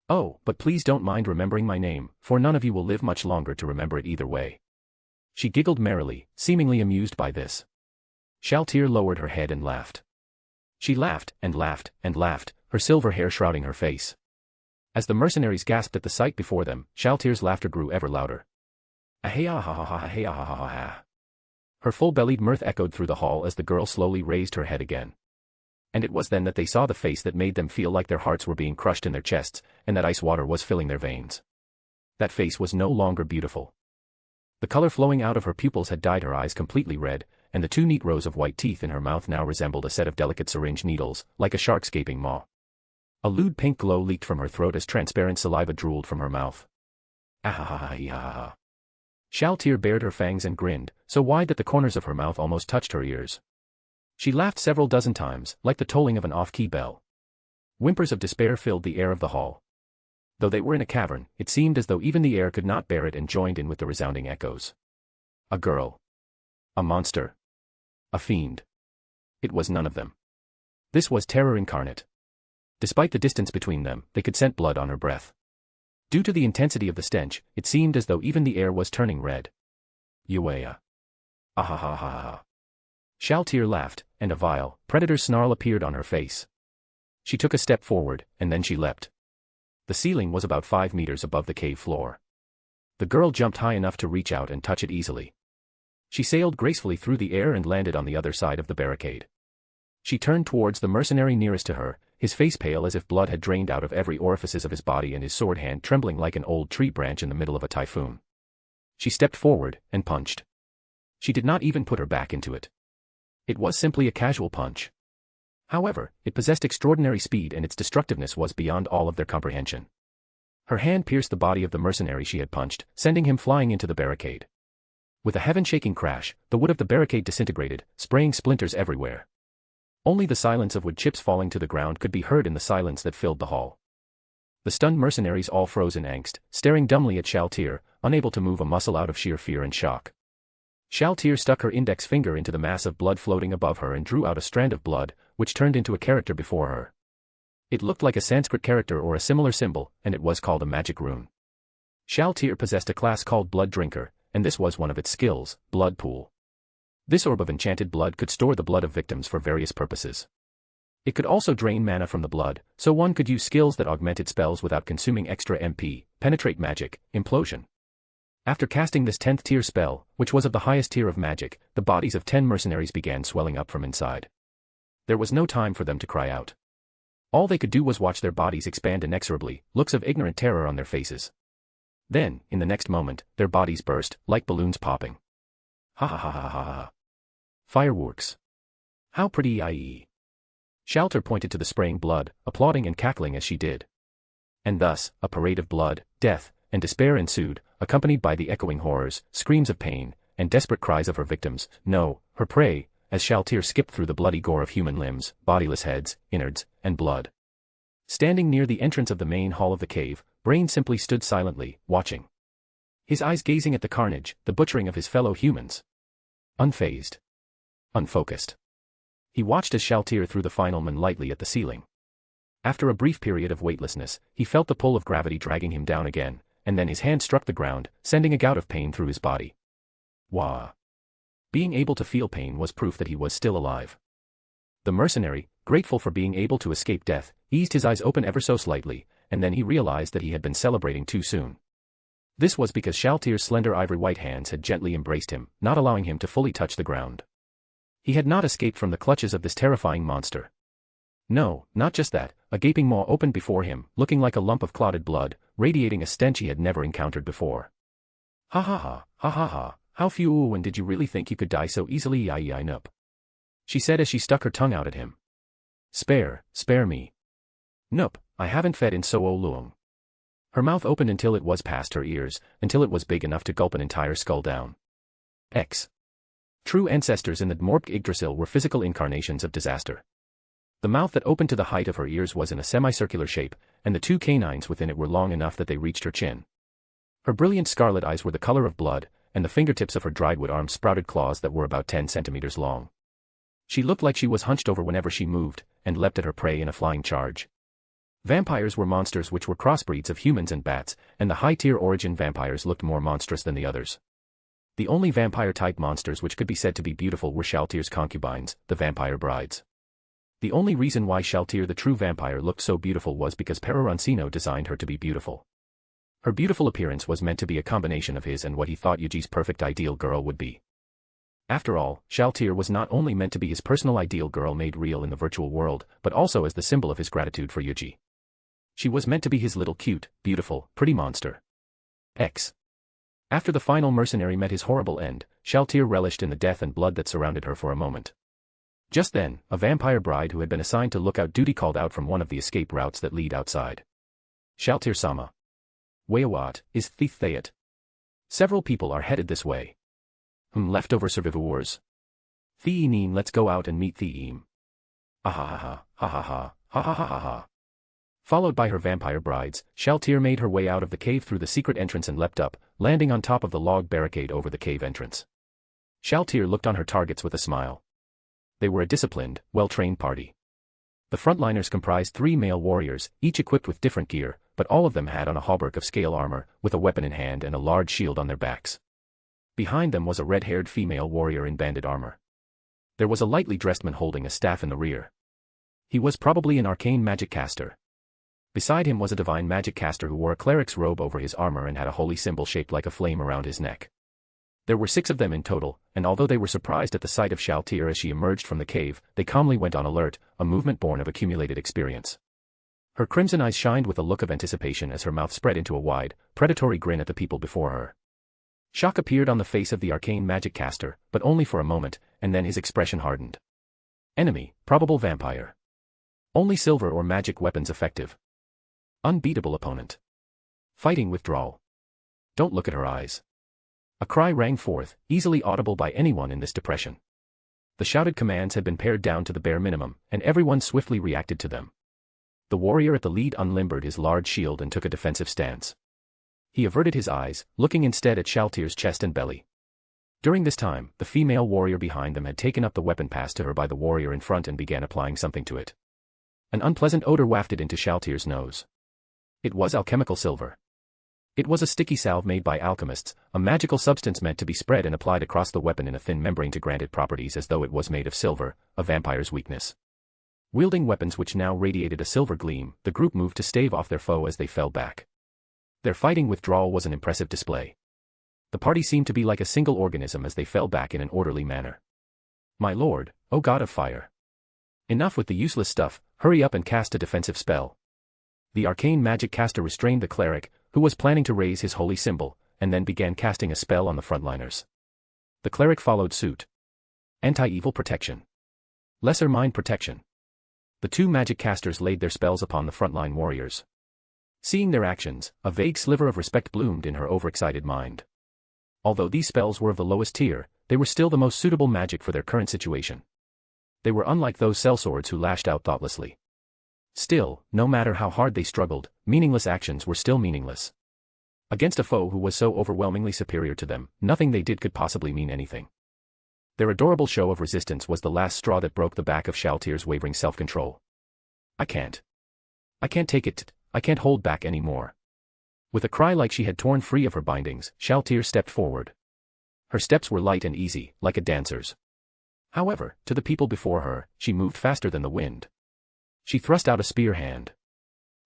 C: Oh, but please don't mind remembering my name, for none of you will live much longer to remember it either way." She giggled merrily, seemingly amused by this. Shaltir lowered her head and laughed. She laughed, and laughed, and laughed, her silver hair shrouding her face. As the mercenaries gasped at the sight before them, Shaltir's laughter grew ever louder. Ah-hey-ah-ha-ha-ha-hey-ah-ha-ha-ha. Her full-bellied mirth echoed through the hall as the girl slowly raised her head again. And it was then that they saw the face that made them feel like their hearts were being crushed in their chests, and that ice water was filling their veins. That face was no longer beautiful. The color flowing out of her pupils had dyed her eyes completely red, and the two neat rows of white teeth in her mouth now resembled a set of delicate syringe needles, like a shark's gaping maw. A lewd pink glow leaked from her throat as transparent saliva drooled from her mouth. Ah-ha-ha-ha-ha-ha. Shaltir bared her fangs and grinned, so wide that the corners of her mouth almost touched her ears. She laughed several dozen times, like the tolling of an off-key bell. Whimpers of despair filled the air of the hall. Though they were in a cavern, it seemed as though even the air could not bear it and joined in with the resounding echoes. A girl. A monster. A fiend. It was none of them. This was terror incarnate. Despite the distance between them, they could scent blood on her breath. Due to the intensity of the stench, it seemed as though even the air was turning red. Uea. Ah-ha-ha-ha-ha. Shaltir laughed, and a vile, predator's snarl appeared on her face. She took a step forward, and then she leapt. The ceiling was about 5 meters above the cave floor. The girl jumped high enough to reach out and touch it easily. She sailed gracefully through the air and landed on the other side of the barricade. She turned towards the mercenary nearest to her, his face pale as if blood had drained out of every orifice of his body and his sword hand trembling like an old tree branch in the middle of a typhoon. She stepped forward, and punched. She did not even put her back into it. It was simply a casual punch. However, it possessed extraordinary speed and its destructiveness was beyond all of their comprehension. Her hand pierced the body of the mercenary she had punched, sending him flying into the barricade. With a heaven-shaking crash, the wood of the barricade disintegrated, spraying splinters everywhere. Only the silence of wood chips falling to the ground could be heard in the silence that filled the hall. The stunned mercenaries all froze in angst, staring dumbly at Shaltir, unable to move a muscle out of sheer fear and shock. Shaltir stuck her index finger into the mass of blood floating above her and drew out a strand of blood, which turned into a character before her. It looked like a Sanskrit character or a similar symbol, and it was called a magic rune. Shaltir possessed a class called Blood Drinker, and this was one of its skills, Blood Pool. This orb of enchanted blood could store the blood of victims for various purposes. It could also drain mana from the blood, so one could use skills that augmented spells without consuming extra MP, penetrate magic, implosion. After casting this 10th tier spell, which was of the highest tier of magic, the bodies of 10 mercenaries began swelling up from inside. There was no time for them to cry out. All they could do was watch their bodies expand inexorably, looks of ignorant terror on their faces. Then, in the next moment, their bodies burst, like balloons popping. Ha ha ha ha ha ha. Fireworks. How pretty ie. Shelter pointed to the spraying blood, applauding and cackling as she did. And thus, a parade of blood, death, and despair ensued, accompanied by the echoing horrors, screams of pain, and desperate cries of her victims, no, her prey, as Shaltir skipped through the bloody gore of human limbs, bodiless heads, innards, and blood. Standing near the entrance of the main hall of the cave, Brain simply stood silently, watching. His eyes gazing at the carnage, the butchering of his fellow humans. Unfazed. Unfocused. He watched as Shaltir threw the final man lightly at the ceiling. After a brief period of weightlessness, he felt the pull of gravity dragging him down again, and then his hand struck the ground, sending a gout of pain through his body. Wah. Being able to feel pain was proof that he was still alive. The mercenary, grateful for being able to escape death, eased his eyes open ever so slightly, and then he realized that he had been celebrating too soon. This was because Shaltir's slender ivory white hands had gently embraced him, not allowing him to fully touch the ground. He had not escaped from the clutches of this terrifying monster. No, not just that, a gaping maw opened before him, looking like a lump of clotted blood, radiating a stench he had never encountered before. Ha ha ha, ha ha ha, how few and did you really think you could die so easily I nope. She said as she stuck her tongue out at him. Spare me. Nope, I haven't fed in so long. Her mouth opened until it was past her ears, until it was big enough to gulp an entire skull down. True ancestors in the Dmorp Yggdrasil were physical incarnations of disaster. The mouth that opened to the height of her ears was in a semicircular shape, and the two canines within it were long enough that they reached her chin. Her brilliant scarlet eyes were the color of blood, and the fingertips of her dried wood arms sprouted claws that were about 10 centimeters long. She looked like she was hunched over whenever she moved, and leapt at her prey in a flying charge. Vampires were monsters which were crossbreeds of humans and bats, and the high-tier origin vampires looked more monstrous than the others. The only vampire-type monsters which could be said to be beautiful were Shaltir's concubines, the vampire brides. The only reason why Shaltir the true vampire looked so beautiful was because Peroroncino designed her to be beautiful. Her beautiful appearance was meant to be a combination of his and what he thought Yuji's perfect ideal girl would be. After all, Shaltir was not only meant to be his personal ideal girl made real in the virtual world, but also as the symbol of his gratitude for Yuji. She was meant to be his little cute, beautiful, pretty monster. After the final mercenary met his horrible end, Shaltir relished in the death and blood that surrounded her for a moment. Just then, a vampire bride who had been assigned to lookout duty called out from one of the escape routes that lead outside. Shaltir-sama. Wayawat, is Thayat. Several people are headed this way. Leftover survivors. Theeneen, let's go out and meet Theem. Ah ha ha ha ha ha ha ha ha ha ha. Followed by her vampire brides, Shaltir made her way out of the cave through the secret entrance and leapt up, landing on top of the log barricade over the cave entrance. Shaltir looked on her targets with a smile. They were a disciplined, well-trained party. The frontliners comprised 3 male warriors, each equipped with different gear, but all of them had on a hauberk of scale armor, with a weapon in hand and a large shield on their backs. Behind them was a red-haired female warrior in banded armor. There was a lightly dressed man holding a staff in the rear. He was probably an arcane magic caster. Beside him was a divine magic caster who wore a cleric's robe over his armor and had a holy symbol shaped like a flame around his neck. There were 6 of them in total, and although they were surprised at the sight of Shaltir as she emerged from the cave, they calmly went on alert, a movement born of accumulated experience. Her crimson eyes shined with a look of anticipation as her mouth spread into a wide, predatory grin at the people before her. Shock appeared on the face of the arcane magic caster, but only for a moment, and then his expression hardened. Enemy, probable vampire. Only silver or magic weapons effective. Unbeatable opponent. Fighting withdrawal. Don't look at her eyes. A cry rang forth, easily audible by anyone in this depression. The shouted commands had been pared down to the bare minimum, and everyone swiftly reacted to them. The warrior at the lead unlimbered his large shield and took a defensive stance. He averted his eyes, looking instead at Shaltir's chest and belly. During this time, the female warrior behind them had taken up the weapon passed to her by the warrior in front and began applying something to it. An unpleasant odor wafted into Shaltir's nose. It was alchemical silver. It was a sticky salve made by alchemists, a magical substance meant to be spread and applied across the weapon in a thin membrane to grant it properties as though it was made of silver, a vampire's weakness. Wielding weapons which now radiated a silver gleam, the group moved to stave off their foe as they fell back. Their fighting withdrawal was an impressive display. The party seemed to be like a single organism as they fell back in an orderly manner. My lord, O god of fire. Enough with the useless stuff, hurry up and cast a defensive spell. The arcane magic caster restrained the cleric, who was planning to raise his holy symbol, and then began casting a spell on the frontliners. The cleric followed suit. Anti-evil protection. Lesser mind protection. The two magic casters laid their spells upon the frontline warriors. Seeing their actions, a vague sliver of respect bloomed in her overexcited mind. Although these spells were of the lowest tier, they were still the most suitable magic for their current situation. They were unlike those sellswords who lashed out thoughtlessly. Still, no matter how hard they struggled, meaningless actions were still meaningless. Against a foe who was so overwhelmingly superior to them, nothing they did could possibly mean anything. Their adorable show of resistance was the last straw that broke the back of Shaltyr's wavering self-control. I can't take it, I can't hold back any more. With a cry like she had torn free of her bindings, Shaltyr stepped forward. Her steps were light and easy, like a dancer's. However, to the people before her, she moved faster than the wind. She thrust out a spear hand.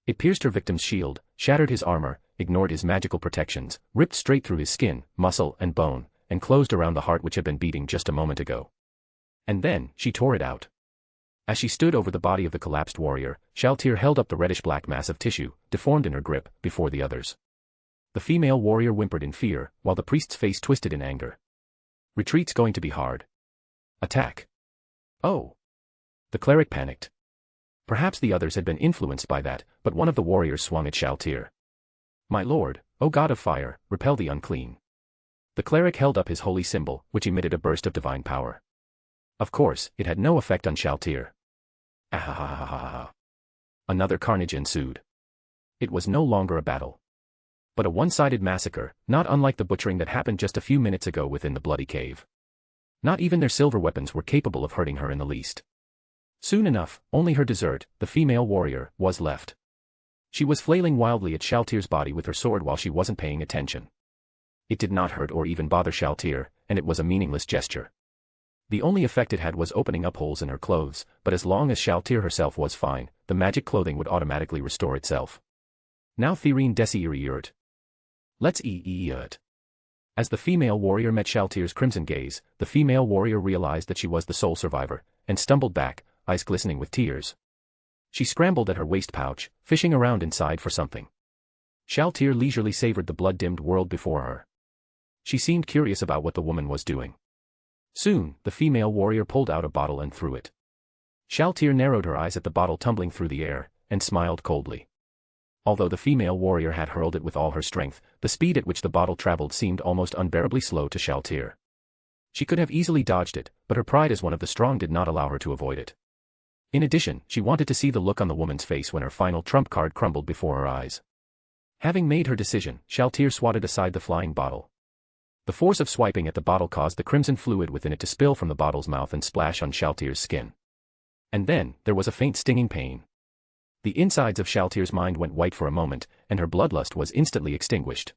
C: It pierced her victim's shield, shattered his armor, ignored his magical protections, ripped straight through his skin, muscle, and bone, and closed around the heart which had been beating just a moment ago. And then, she tore it out. As she stood over the body of the collapsed warrior, Shaltyr held up the reddish-black mass of tissue, deformed in her grip, before the others. The female warrior whimpered in fear, while the priest's face twisted in anger. Retreat's going to be hard. Attack. Oh. The cleric panicked. Perhaps the others had been influenced by that, but one of the warriors swung at Shaltyr. My lord, O god of fire, repel the unclean. The cleric held up his holy symbol, which emitted a burst of divine power. Of course, it had no effect on Shaltyr. Ahahahaha. Another carnage ensued. It was no longer a battle, but a one-sided massacre, not unlike the butchering that happened just a few minutes ago within the bloody cave. Not even their silver weapons were capable of hurting her in the least. Soon enough, only her dessert, the female warrior, was left. She was flailing wildly at Shaltyr's body with her sword while she wasn't paying attention. It did not hurt or even bother Shaltyr, and it was a meaningless gesture. The only effect it had was opening up holes in her clothes, but as long as Shaltyr herself was fine, the magic clothing would automatically restore itself. Now Thireen Desiiriurt. Let's it. As the female warrior met Shaltyr's crimson gaze, the female warrior realized that she was the sole survivor, and stumbled back, eyes glistening with tears. She scrambled at her waist pouch, fishing around inside for something. Shaltyr leisurely savored the blood-dimmed world before her. She seemed curious about what the woman was doing. Soon, the female warrior pulled out a bottle and threw it. Shaltyr narrowed her eyes at the bottle tumbling through the air, and smiled coldly. Although the female warrior had hurled it with all her strength, the speed at which the bottle traveled seemed almost unbearably slow to Shaltyr. She could have easily dodged it, but her pride as one of the strong did not allow her to avoid it. In addition, she wanted to see the look on the woman's face when her final trump card crumbled before her eyes. Having made her decision, Shaltyr swatted aside the flying bottle. The force of swiping at the bottle caused the crimson fluid within it to spill from the bottle's mouth and splash on Shaltyr's skin. And then, there was a faint stinging pain. The insides of Shaltyr's mind went white for a moment, and her bloodlust was instantly extinguished.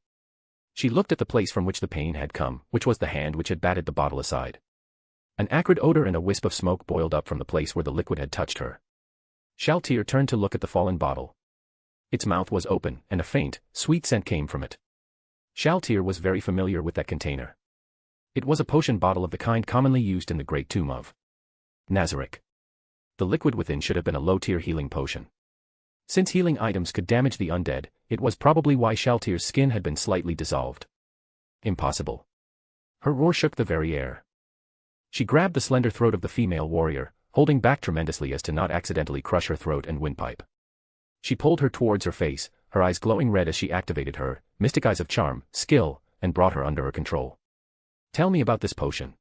C: She looked at the place from which the pain had come, which was the hand which had batted the bottle aside. An acrid odor and a wisp of smoke boiled up from the place where the liquid had touched her. Shaltyr turned to look at the fallen bottle. Its mouth was open, and a faint, sweet scent came from it. Shaltyr was very familiar with that container. It was a potion bottle of the kind commonly used in the Great Tomb of Nazarick. The liquid within should have been a low-tier healing potion. Since healing items could damage the undead, it was probably why Shaltyr's skin had been slightly dissolved. Impossible. Her roar shook the very air. She grabbed the slender throat of the female warrior, holding back tremendously as to not accidentally crush her throat and windpipe. She pulled her towards her face, her eyes glowing red as she activated her mystic eyes of charm, skill, and brought her under her control. Tell me about this potion.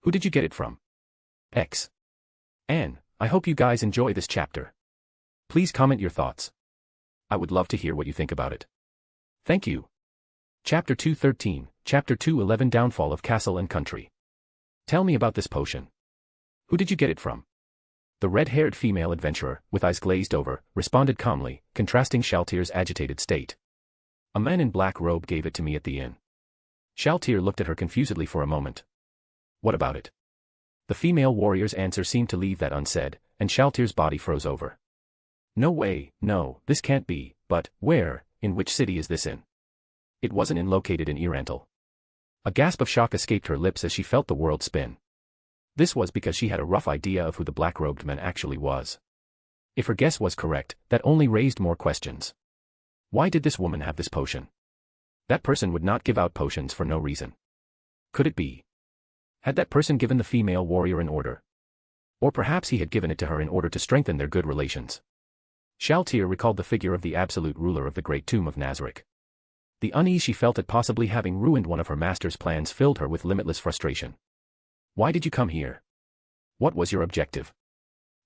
C: Who did you get it from? X. Anne, I hope you guys enjoy this chapter. Please comment your thoughts. I would love to hear what you think about it. Thank you. Chapter 213, Chapter 211 Downfall of Castle and Country. Tell me about this potion. Who did you get it from? The red-haired female adventurer, with eyes glazed over, responded calmly, contrasting Shaltyr's agitated state. A man in black robe gave it to me at the inn. Shaltyr looked at her confusedly for a moment. What about it? The female warrior's answer seemed to leave that unsaid, and Shaltyr's body froze over. No way, no, this can't be, but, where, in which city is this in? It wasn't located in Irantal. A gasp of shock escaped her lips as she felt the world spin. This was because she had a rough idea of who the black-robed man actually was. If her guess was correct, that only raised more questions. Why did this woman have this potion? That person would not give out potions for no reason. Could it be? Had that person given the female warrior an order? Or perhaps he had given it to her in order to strengthen their good relations. Shaltir recalled the figure of the absolute ruler of the great tomb of Nazarick. The unease she felt at possibly having ruined one of her master's plans filled her with limitless frustration. Why did you come here? What was your objective?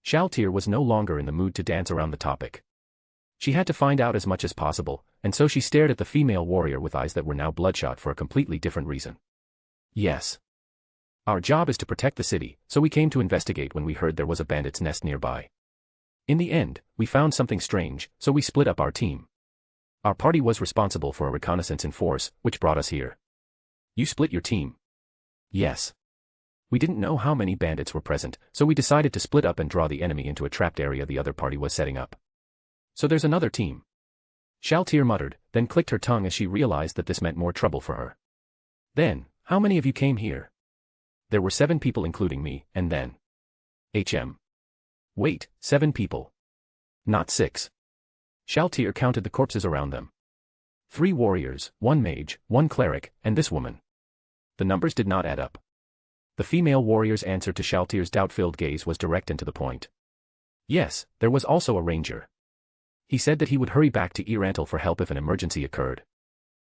C: Shaltir was no longer in the mood to dance around the topic. She had to find out as much as possible, and so she stared at the female warrior with eyes that were now bloodshot for a completely different reason. Yes. Our job is to protect the city, so we came to investigate when we heard there was a bandit's nest nearby. In the end, we found something strange, so we split up our team. Our party was responsible for a reconnaissance in force, which brought us here. You split your team? Yes. We didn't know how many bandits were present, so we decided to split up and draw the enemy into a trapped area the other party was setting up. So there's another team. Shaltir muttered, then clicked her tongue as she realized that this meant more trouble for her. Then, how many of you came here? There were 7 people including me, and then. Wait, 7 people. Not 6. Shaltir counted the corpses around them. 3 warriors, 1 mage, 1 cleric, and this woman. The numbers did not add up. The female warrior's answer to Shaltir's doubt-filled gaze was direct and to the point. Yes, there was also a ranger. He said that he would hurry back to Irantal for help if an emergency occurred.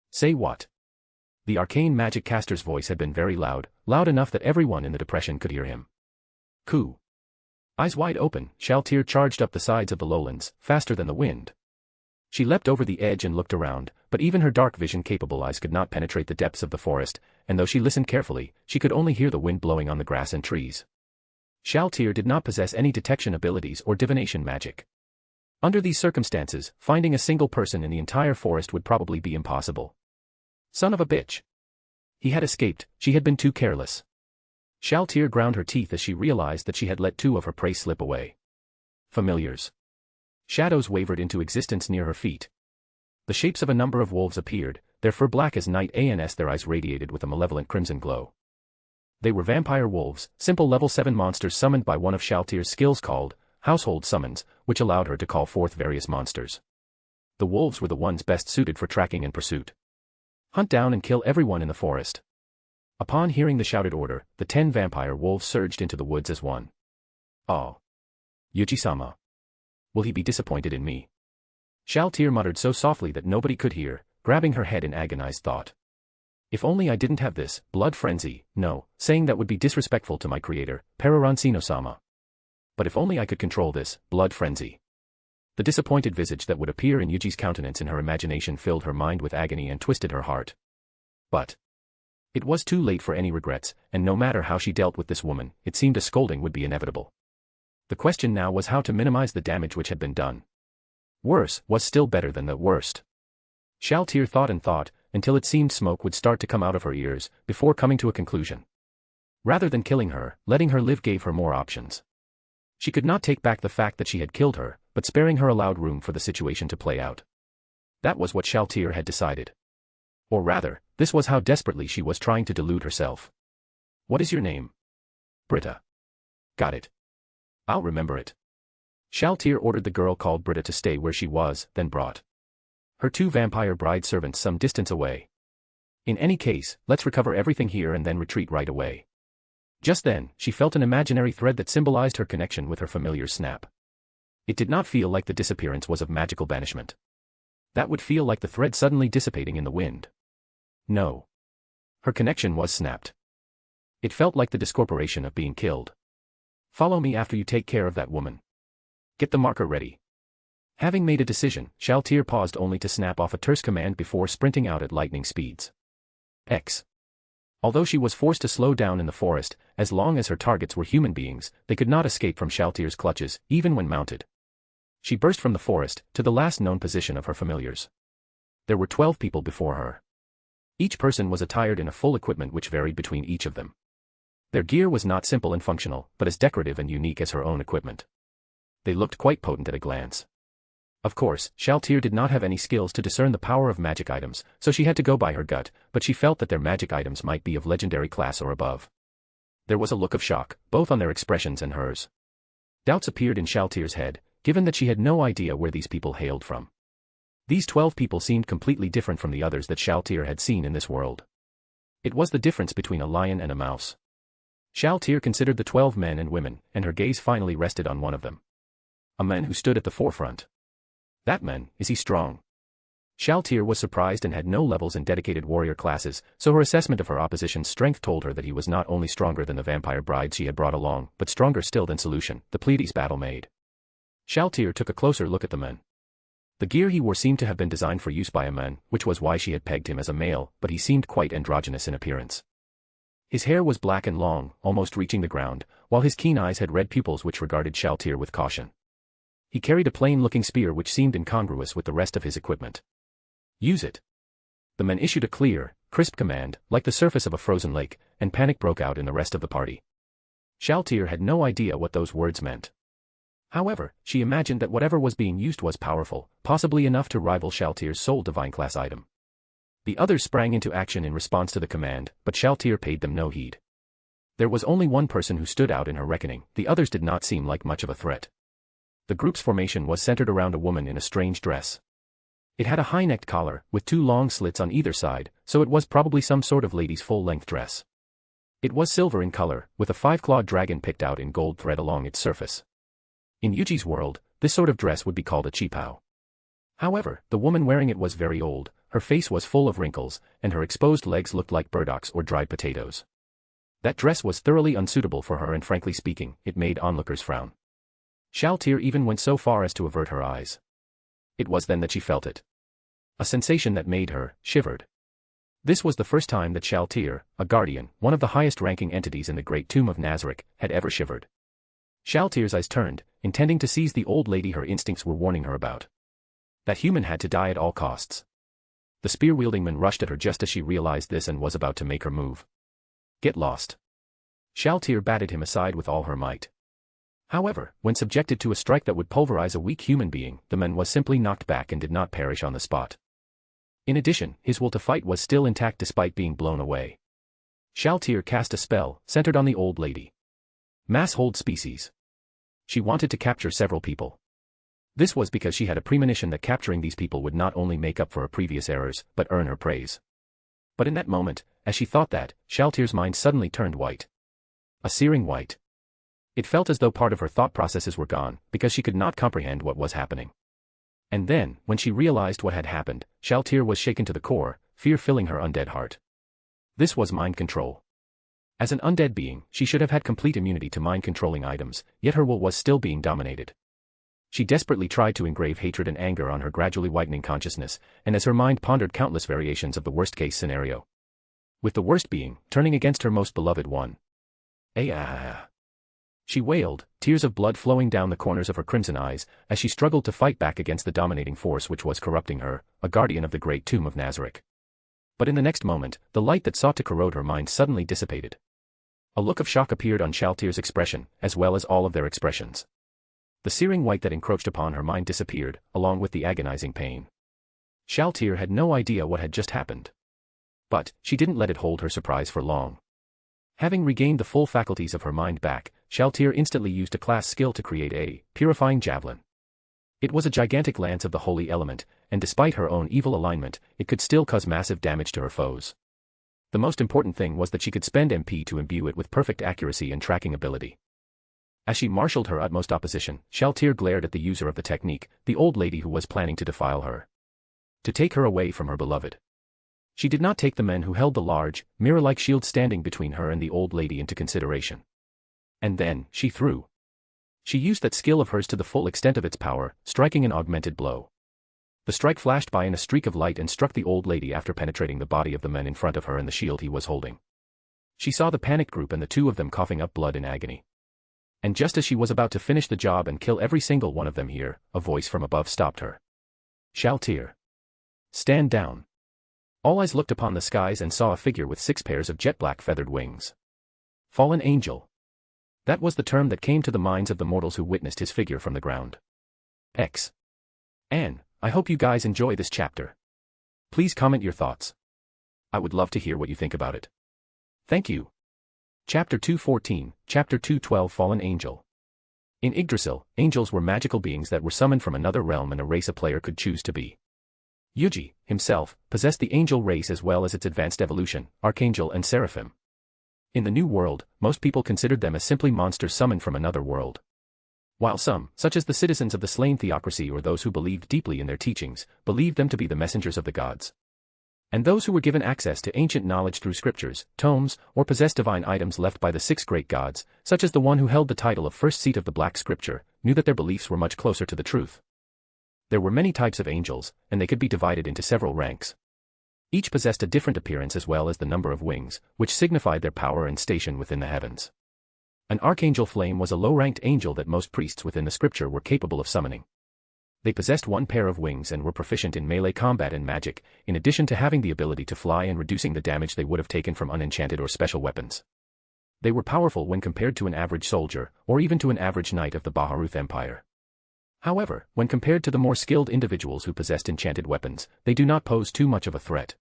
C: Say what? The arcane magic caster's voice had been very loud, loud enough that everyone in the depression could hear him. Coo. Eyes wide open, Shaltir charged up the sides of the lowlands, faster than the wind. She leapt over the edge and looked around, but even her dark vision-capable eyes could not penetrate the depths of the forest, and though she listened carefully, she could only hear the wind blowing on the grass and trees. Shaltir did not possess any detection abilities or divination magic. Under these circumstances, finding a single person in the entire forest would probably be impossible. Son of a bitch. He had escaped, she had been too careless. Shaltir ground her teeth as she realized that she had let 2 of her prey slip away. Familiars. Shadows wavered into existence near her feet. The shapes of a number of wolves appeared, their fur black as night and their eyes radiated with a malevolent crimson glow. They were vampire wolves, simple level 7 monsters summoned by one of Shaltir's skills called Household Summons, which allowed her to call forth various monsters. The wolves were the ones best suited for tracking and pursuit. Hunt down and kill everyone in the forest. Upon hearing the shouted order, the 10 vampire wolves surged into the woods as one. Oh. Yuuji-sama. Will he be disappointed in me? Shaltir muttered so softly that nobody could hear, grabbing her head in agonized thought. If only I didn't have this blood frenzy, no, saying that would be disrespectful to my creator, Peraransino-sama. But if only I could control this blood frenzy. The disappointed visage that would appear in Yuji's countenance in her imagination filled her mind with agony and twisted her heart. But it was too late for any regrets, and no matter how she dealt with this woman, it seemed a scolding would be inevitable. The question now was how to minimize the damage which had been done. Worse was still better than the worst. Shaltir thought and thought, until it seemed smoke would start to come out of her ears, before coming to a conclusion. Rather than killing her, letting her live gave her more options. She could not take back the fact that she had killed her, but sparing her allowed room for the situation to play out. That was what Shaltir had decided. Or rather, this was how desperately she was trying to delude herself. What is your name? Britta. Got it. I'll remember it. Shaltir ordered the girl called Britta to stay where she was, then brought her 2 vampire bride servants some distance away. In any case, let's recover everything here and then retreat right away. Just then, she felt an imaginary thread that symbolized her connection with her familiar snap. It did not feel like the disappearance was of magical banishment. That would feel like the thread suddenly dissipating in the wind. No. Her connection was snapped. It felt like the discorporation of being killed. Follow me after you take care of that woman. Get the marker ready. Having made a decision, Shaltir paused only to snap off a terse command before sprinting out at lightning speeds. X. Although she was forced to slow down in the forest, as long as her targets were human beings, they could not escape from Shaltir's clutches, even when mounted. She burst from the forest, to the last known position of her familiars. There were 12 people before her. Each person was attired in a full equipment which varied between each of them. Their gear was not simple and functional, but as decorative and unique as her own equipment. They looked quite potent at a glance. Of course, Shaltir did not have any skills to discern the power of magic items, so she had to go by her gut, but she felt that their magic items might be of legendary class or above. There was a look of shock, both on their expressions and hers. Doubts appeared in Shaltir's head, given that she had no idea where these people hailed from. These 12 people seemed completely different from the others that Shaltir had seen in this world. It was the difference between a lion and a mouse. Shaltir considered the 12 men and women, and her gaze finally rested on one of them. A man who stood at the forefront. That man, is he strong? Shaltir was surprised and had no levels in dedicated warrior classes, so her assessment of her opposition's strength told her that he was not only stronger than the vampire bride she had brought along, but stronger still than Solution, the Pleiades battle maid. Shaltir took a closer look at the man. The gear he wore seemed to have been designed for use by a man, which was why she had pegged him as a male, but he seemed quite androgynous in appearance. His hair was black and long, almost reaching the ground, while his keen eyes had red pupils which regarded Shaltir with caution. He carried a plain-looking spear which seemed incongruous with the rest of his equipment. Use it. The man issued a clear, crisp command, like the surface of a frozen lake, and panic broke out in the rest of the party. Shaltir had no idea what those words meant. However, she imagined that whatever was being used was powerful, possibly enough to rival Shaltir's sole divine class item. The others sprang into action in response to the command, but Shaltir paid them no heed. There was only one person who stood out in her reckoning, the others did not seem like much of a threat. The group's formation was centered around a woman in a strange dress. It had a high-necked collar, with 2 long slits on either side, so it was probably some sort of lady's full-length dress. It was silver in color, with a 5-clawed dragon picked out in gold thread along its surface. In Yuji's world, this sort of dress would be called a chipao. However, the woman wearing it was very old, her face was full of wrinkles, and her exposed legs looked like burdocks or dried potatoes. That dress was thoroughly unsuitable for her and frankly speaking, it made onlookers frown. Shaltir even went so far as to avert her eyes. It was then that she felt it. A sensation that made her, shivered. This was the first time that Shaltir, a guardian, one of the highest-ranking entities in the Great Tomb of Nazarick, had ever shivered. Shaltir's eyes turned, intending to seize the old lady her instincts were warning her about. That human had to die at all costs. The spear-wielding man rushed at her just as she realized this and was about to make her move. Get lost. Shaltir batted him aside with all her might. However, when subjected to a strike that would pulverize a weak human being, the man was simply knocked back and did not perish on the spot. In addition, his will to fight was still intact despite being blown away. Shaltir cast a spell, centered on the old lady. Mass hold species. She wanted to capture several people. This was because she had a premonition that capturing these people would not only make up for her previous errors, but earn her praise. But in that moment, as she thought that, Shaltir's mind suddenly turned white. A searing white. It felt as though part of her thought processes were gone, because she could not comprehend what was happening. And then, when she realized what had happened, Shaltir was shaken to the core, fear filling her undead heart. This was mind control. As an undead being, she should have had complete immunity to mind-controlling items, yet her will was still being dominated. She desperately tried to engrave hatred and anger on her gradually whitening consciousness, and as her mind pondered countless variations of the worst-case scenario. With the worst being, turning against her most beloved one. She wailed, tears of blood flowing down the corners of her crimson eyes, as she struggled to fight back against the dominating force which was corrupting her, a guardian of the Great Tomb of Nazarick. But in the next moment, the light that sought to corrode her mind suddenly dissipated. A look of shock appeared on Shaltir's expression, as well as all of their expressions. The searing white that encroached upon her mind disappeared, along with the agonizing pain. Shaltir had no idea what had just happened. But, she didn't let it hold her surprise for long. Having regained the full faculties of her mind back, Shaltir instantly used a class skill to create a purifying javelin. It was a gigantic lance of the holy element, and despite her own evil alignment, it could still cause massive damage to her foes. The most important thing was that she could spend MP to imbue it with perfect accuracy and tracking ability. As she marshaled her utmost opposition, Shaltir glared at the user of the technique, the old lady who was planning to defile her. To take her away from her beloved. She did not take the men who held the large, mirror-like shield standing between her and the old lady into consideration. And then, she threw. She used that skill of hers to the full extent of its power, striking an augmented blow. The strike flashed by in a streak of light and struck the old lady after penetrating the body of the man in front of her and the shield he was holding. She saw the panicked group and the 2 of them coughing up blood in agony. And just as she was about to finish the job and kill every single one of them here, a voice from above stopped her. Shaltir. Stand down. All eyes looked upon the skies and saw a figure with 6 pairs of jet-black feathered wings. Fallen angel. That was the term that came to the minds of the mortals who witnessed his figure from the ground. Anne, I hope you guys enjoy this chapter. Please comment your thoughts. I would love to hear what you think about it. Thank you. Chapter 214, Chapter 212 Fallen Angel. In Yggdrasil, angels were magical beings that were summoned from another realm and a race a player could choose to be. Yuuji, himself, possessed the angel race as well as its advanced evolution, archangel and seraphim. In the New World, most people considered them as simply monsters summoned from another world. While some, such as the citizens of the slain theocracy or those who believed deeply in their teachings, believed them to be the messengers of the gods. And those who were given access to ancient knowledge through scriptures, tomes, or possessed divine items left by the six great gods, such as the one who held the title of First Seat of the Black Scripture, knew that their beliefs were much closer to the truth. There were many types of angels, and they could be divided into several ranks. Each possessed a different appearance as well as the number of wings, which signified their power and station within the heavens. An archangel flame was a low-ranked angel that most priests within the scripture were capable of summoning. They possessed one pair of wings and were proficient in melee combat and magic, in addition to having the ability to fly and reducing the damage they would have taken from unenchanted or special weapons. They were powerful when compared to an average soldier, or even to an average knight of the Baharuth Empire. However, when compared to the more skilled individuals who possessed enchanted weapons, they do not pose too much of a threat.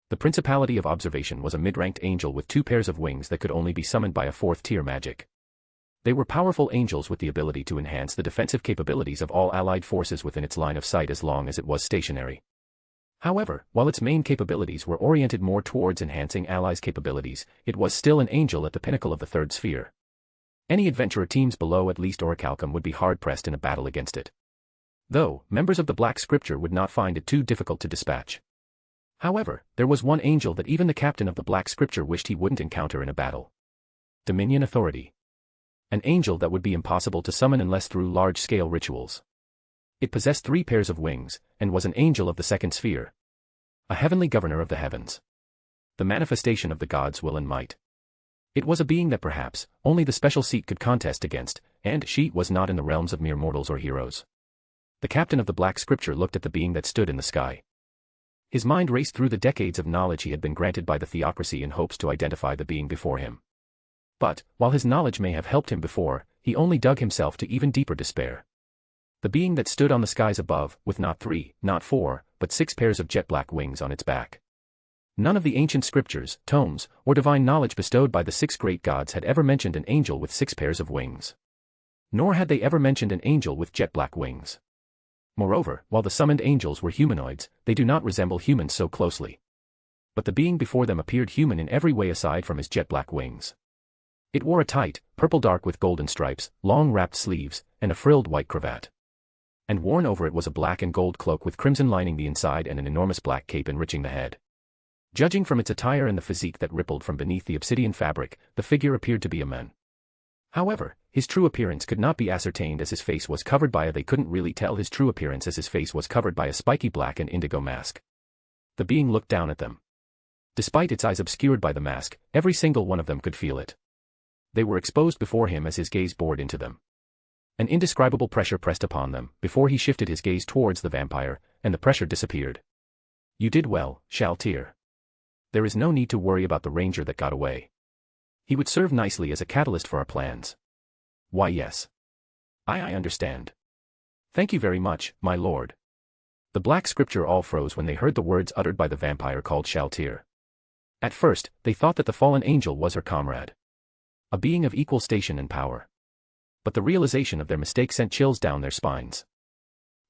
C: The Principality of Observation was a mid-ranked angel with two pairs of wings that could only be summoned by a fourth-tier magic. They were powerful angels with the ability to enhance the defensive capabilities of all allied forces within its line of sight as long as it was stationary. However, while its main capabilities were oriented more towards enhancing allies' capabilities, it was still an angel at the pinnacle of the third sphere. Any adventurer teams below at least Orichalcum would be hard-pressed in a battle against it. Though, members of the Black Scripture would not find it too difficult to dispatch. However, there was one angel that even the captain of the Black Scripture wished he wouldn't encounter in a battle. Dominion Authority. An angel that would be impossible to summon unless through large-scale rituals. It possessed 3 pairs of wings, and was an angel of the second sphere. A heavenly governor of the heavens. The manifestation of the gods' will and might. It was a being that perhaps only the special seat could contest against, and she was not in the realms of mere mortals or heroes. The captain of the Black Scripture looked at the being that stood in the sky. His mind raced through the decades of knowledge he had been granted by the theocracy in hopes to identify the being before him. But, while his knowledge may have helped him before, he only dug himself to even deeper despair. The being that stood on the skies above, with not 3, not 4, but 6 pairs of jet-black wings on its back. None of the ancient scriptures, tomes, or divine knowledge bestowed by the 6 great gods had ever mentioned an angel with 6 pairs of wings. Nor had they ever mentioned an angel with jet-black wings. Moreover, while the summoned angels were humanoids, they do not resemble humans so closely. But the being before them appeared human in every way aside from his jet-black wings. It wore a tight, purple dark with golden stripes, long wrapped sleeves, and a frilled white cravat. And worn over it was a black and gold cloak with crimson lining the inside and an enormous black cape enriching the head. Judging from its attire and the physique that rippled from beneath the obsidian fabric, the figure appeared to be a man. However, his true appearance could not be ascertained as his face was covered by they couldn't really tell his true appearance as his face was covered by a spiky black and indigo mask. The being looked down at them. Despite its eyes obscured by the mask, every single one of them could feel it. They were exposed before him as his gaze bored into them. An indescribable pressure pressed upon them, before he shifted his gaze towards the vampire, and the pressure disappeared. You did well, Shaltir. There is no need to worry about the ranger that got away. He would serve nicely as a catalyst for our plans. Why yes. I understand. Thank you very much, my lord. The Black Scripture all froze when they heard the words uttered by the vampire called Shaltir. At first, they thought that the fallen angel was her comrade. A being of equal station and power. But the realization of their mistake sent chills down their spines.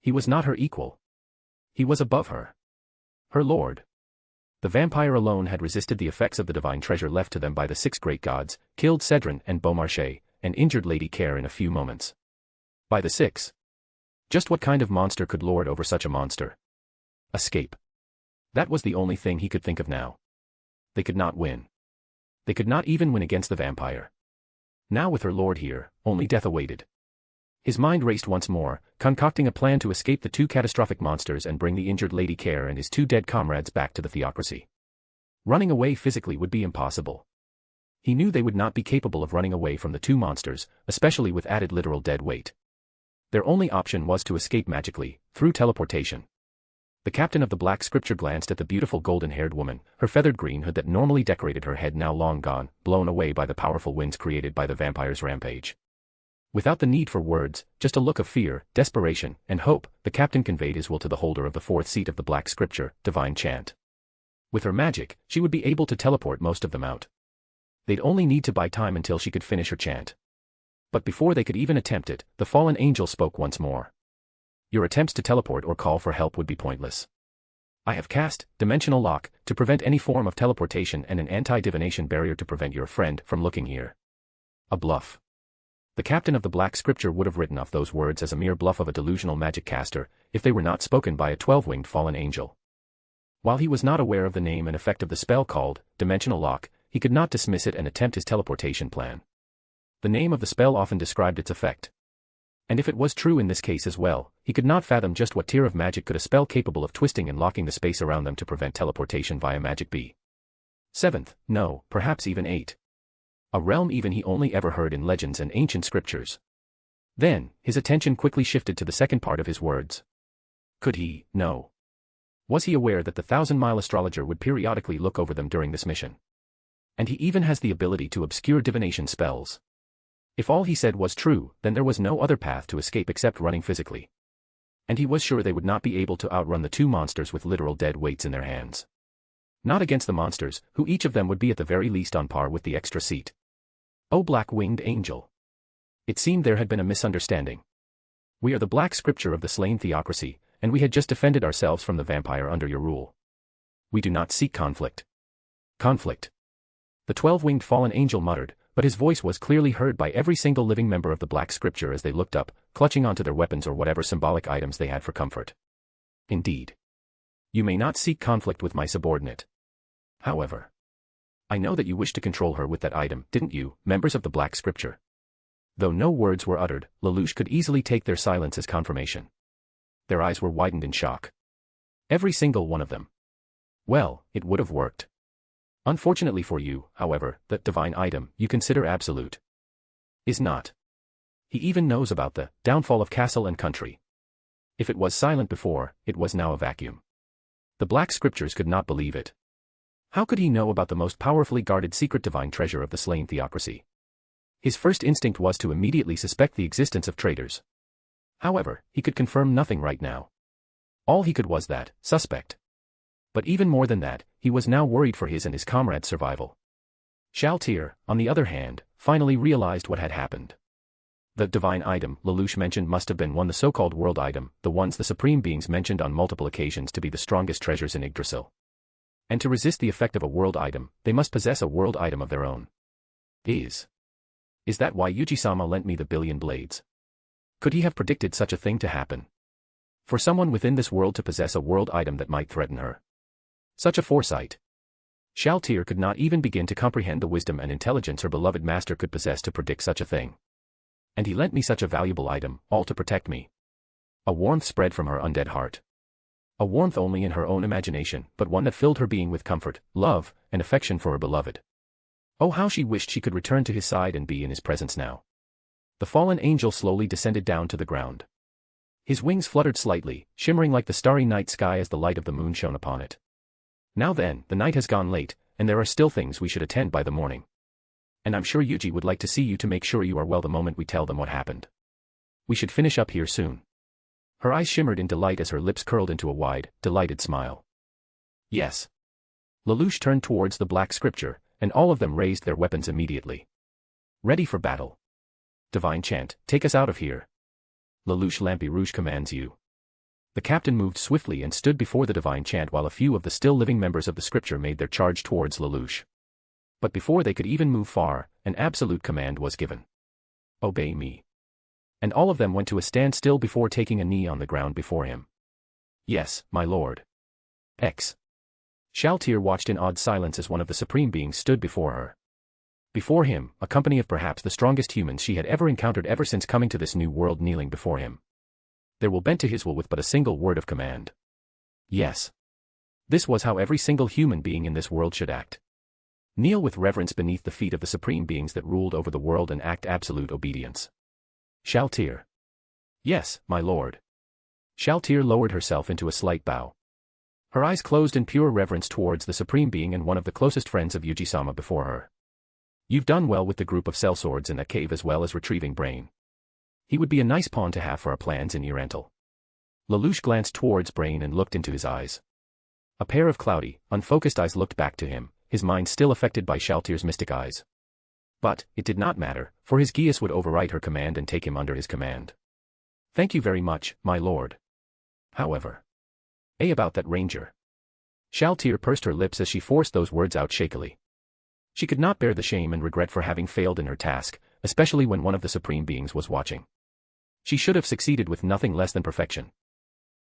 C: He was not her equal. He was above her. Her lord. The vampire alone had resisted the effects of the divine treasure left to them by the 6 great gods, killed Cedron and Beaumarchais, and injured Lady Care in a few moments. By the 6. Just what kind of monster could lord over such a monster? Escape. That was the only thing he could think of now. They could not win. They could not even win against the vampire. Now with her lord here, only death awaited. His mind raced once more, concocting a plan to escape the 2 catastrophic monsters and bring the injured Lady Care and his 2 dead comrades back to the theocracy. Running away physically would be impossible. He knew they would not be capable of running away from the 2 monsters, especially with added literal dead weight. Their only option was to escape magically, through teleportation. The captain of the Black Scripture glanced at the beautiful golden-haired woman, her feathered green hood that normally decorated her head now long gone, blown away by the powerful winds created by the vampire's rampage. Without the need for words, just a look of fear, desperation, and hope, the captain conveyed his will to the holder of the 4th seat of the Black Scripture, Divine Chant. With her magic, she would be able to teleport most of them out. They'd only need to buy time until she could finish her chant. But before they could even attempt it, the fallen angel spoke once more. Your attempts to teleport or call for help would be pointless. I have cast Dimensional Lock to prevent any form of teleportation and an anti-divination barrier to prevent your friend from looking here. A bluff. The captain of the Black Scripture would have written off those words as a mere bluff of a delusional magic caster, if they were not spoken by a 12-winged fallen angel. While he was not aware of the name and effect of the spell called Dimensional Lock, he could not dismiss it and attempt his teleportation plan. The name of the spell often described its effect. And if it was true in this case as well, he could not fathom just what tier of magic could a spell capable of twisting and locking the space around them to prevent teleportation via magic be. 7th, no, perhaps even 8. A realm even he only ever heard in legends and ancient scriptures. Then, his attention quickly shifted to the second part of his words. Could he, no. Was he aware that the 1,000-mile astrologer would periodically look over them during this mission? And he even has the ability to obscure divination spells. If all he said was true, then there was no other path to escape except running physically. And he was sure they would not be able to outrun the two monsters with literal dead weights in their hands. Not against the monsters, who each of them would be at the very least on par with the extra seat. Oh, Black-Winged Angel. It seemed there had been a misunderstanding. We are the Black Scripture of the slain theocracy, and we had just defended ourselves from the vampire under your rule. We do not seek conflict. Conflict. The 12-winged fallen angel muttered, but his voice was clearly heard by every single living member of the Black Scripture as they looked up, clutching onto their weapons or whatever symbolic items they had for comfort. Indeed. You may not seek conflict with my subordinate. However, I know that you wish to control her with that item, didn't you, members of the Black Scripture? Though no words were uttered, Lelouch could easily take their silence as confirmation. Their eyes were widened in shock. Every single one of them. Well, it would have worked. Unfortunately for you, however, that divine item you consider absolute is not. He even knows about the downfall of castle and country. If it was silent before, it was now a vacuum. The Black Scriptures could not believe it. How could he know about the most powerfully guarded secret divine treasure of the slain theocracy? His first instinct was to immediately suspect the existence of traitors. However, he could confirm nothing right now. All he could was that suspect. But even more than that, he was now worried for his and his comrades' survival. Shaltir, on the other hand, finally realized what had happened. The divine item Lelouch mentioned must have been the so-called world item, the ones the supreme beings mentioned on multiple occasions to be the strongest treasures in Yggdrasil. And to resist the effect of a world item, they must possess a world item of their own. Is that why Yuji-sama lent me the billion blades? Could he have predicted such a thing to happen? For someone within this world to possess a world item that might threaten her. Such a foresight. Shaltir could not even begin to comprehend the wisdom and intelligence her beloved master could possess to predict such a thing. And he lent me such a valuable item, all to protect me. A warmth spread from her undead heart. A warmth only in her own imagination, but one that filled her being with comfort, love, and affection for her beloved. Oh, how she wished she could return to his side and be in his presence now. The fallen angel slowly descended down to the ground. His wings fluttered slightly, shimmering like the starry night sky as the light of the moon shone upon it. Now then, the night has gone late, and there are still things we should attend by the morning. And I'm sure Yuji would like to see you to make sure you are well the moment we tell them what happened. We should finish up here soon. Her eyes shimmered in delight as her lips curled into a wide, delighted smile. Yes. Lelouch turned towards the Black Scripture, and all of them raised their weapons immediately. Ready for battle. Divine chant, take us out of here. Lelouch Lampi Rouge commands you. The captain moved swiftly and stood before the divine chant while a few of the still living members of the scripture made their charge towards Lelouch. But before they could even move far, an absolute command was given. Obey me. And all of them went to a standstill before taking a knee on the ground before him. Yes, my lord. X. Shaltir watched in awed silence as one of the supreme beings stood before her. Before him, a company of perhaps the strongest humans she had ever encountered ever since coming to this new world kneeling before him. Their will bent to his will with but a single word of command. Yes. This was how every single human being in this world should act. Kneel with reverence beneath the feet of the supreme beings that ruled over the world and act absolute obedience. Shaltir. Yes, my lord. Shaltir lowered herself into a slight bow. Her eyes closed in pure reverence towards the supreme being and one of the closest friends of Yuji-sama before her. You've done well with the group of sellswords in that cave as well as retrieving Brain. He would be a nice pawn to have for our plans in Urantal. Lelouch glanced towards Brain and looked into his eyes. A pair of cloudy, unfocused eyes looked back to him, his mind still affected by Shaltir's mystic eyes. But, it did not matter, for his Geas would override her command and take him under his command. Thank you very much, my lord. However. About that ranger. Shaltir pursed her lips as she forced those words out shakily. She could not bear the shame and regret for having failed in her task, especially when one of the supreme beings was watching. She should have succeeded with nothing less than perfection.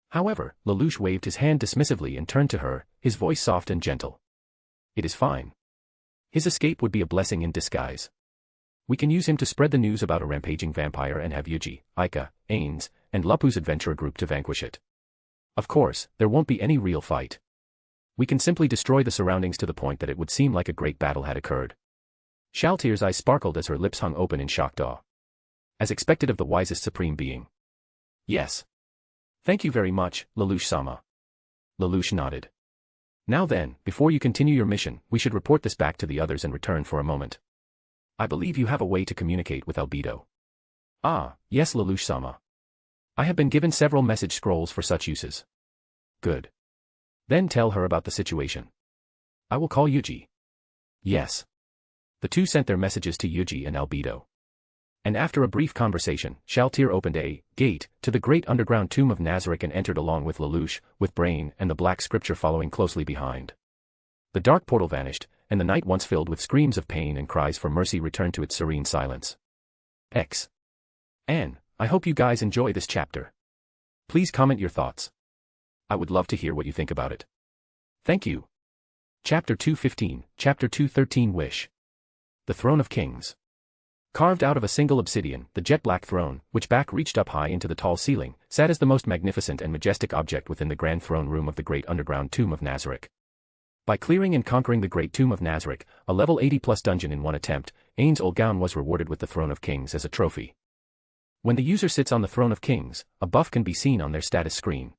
C: However, Lelouch waved his hand dismissively and turned to her, his voice soft and gentle. It is fine. His escape would be a blessing in disguise. We can use him to spread the news about a rampaging vampire and have Yuuji, Aika, Ains, and Lapu's adventurer group to vanquish it. Of course, there won't be any real fight. We can simply destroy the surroundings to the point that it would seem like a great battle had occurred. Shaltir's eyes sparkled as her lips hung open in shocked awe. As expected of the wisest supreme being. Yes. Thank you very much, Lelouch-sama. Lelouch nodded. Now then, before you continue your mission, we should report this back to the others and return for a moment. I believe you have a way to communicate with Albedo. Ah, yes, Lelouch-sama. I have been given several message scrolls for such uses. Good. Then tell her about the situation. I will call Yuuji. Yes. The two sent their messages to Yuuji and Albedo. And after a brief conversation, Shaltir opened a gate to the great underground tomb of Nazarick and entered along with Lelouch, with Brain and the black scripture following closely behind. The dark portal vanished, and the night once filled with screams of pain and cries for mercy returned to its serene silence. Anne, I hope you guys enjoy this chapter. Please comment your thoughts. I would love to hear what you think about it. Thank you. Chapter 215, Chapter 213 Wish. The Throne of Kings. Carved out of a single obsidian, the jet-black throne, which back reached up high into the tall ceiling, sat as the most magnificent and majestic object within the grand throne room of the great underground tomb of Nazarick. By clearing and conquering the great tomb of Nazarick, a level 80+ dungeon in one attempt, Ains Olgaun was rewarded with the Throne of Kings as a trophy. When the user sits on the Throne of Kings, a buff can be seen on their status screen.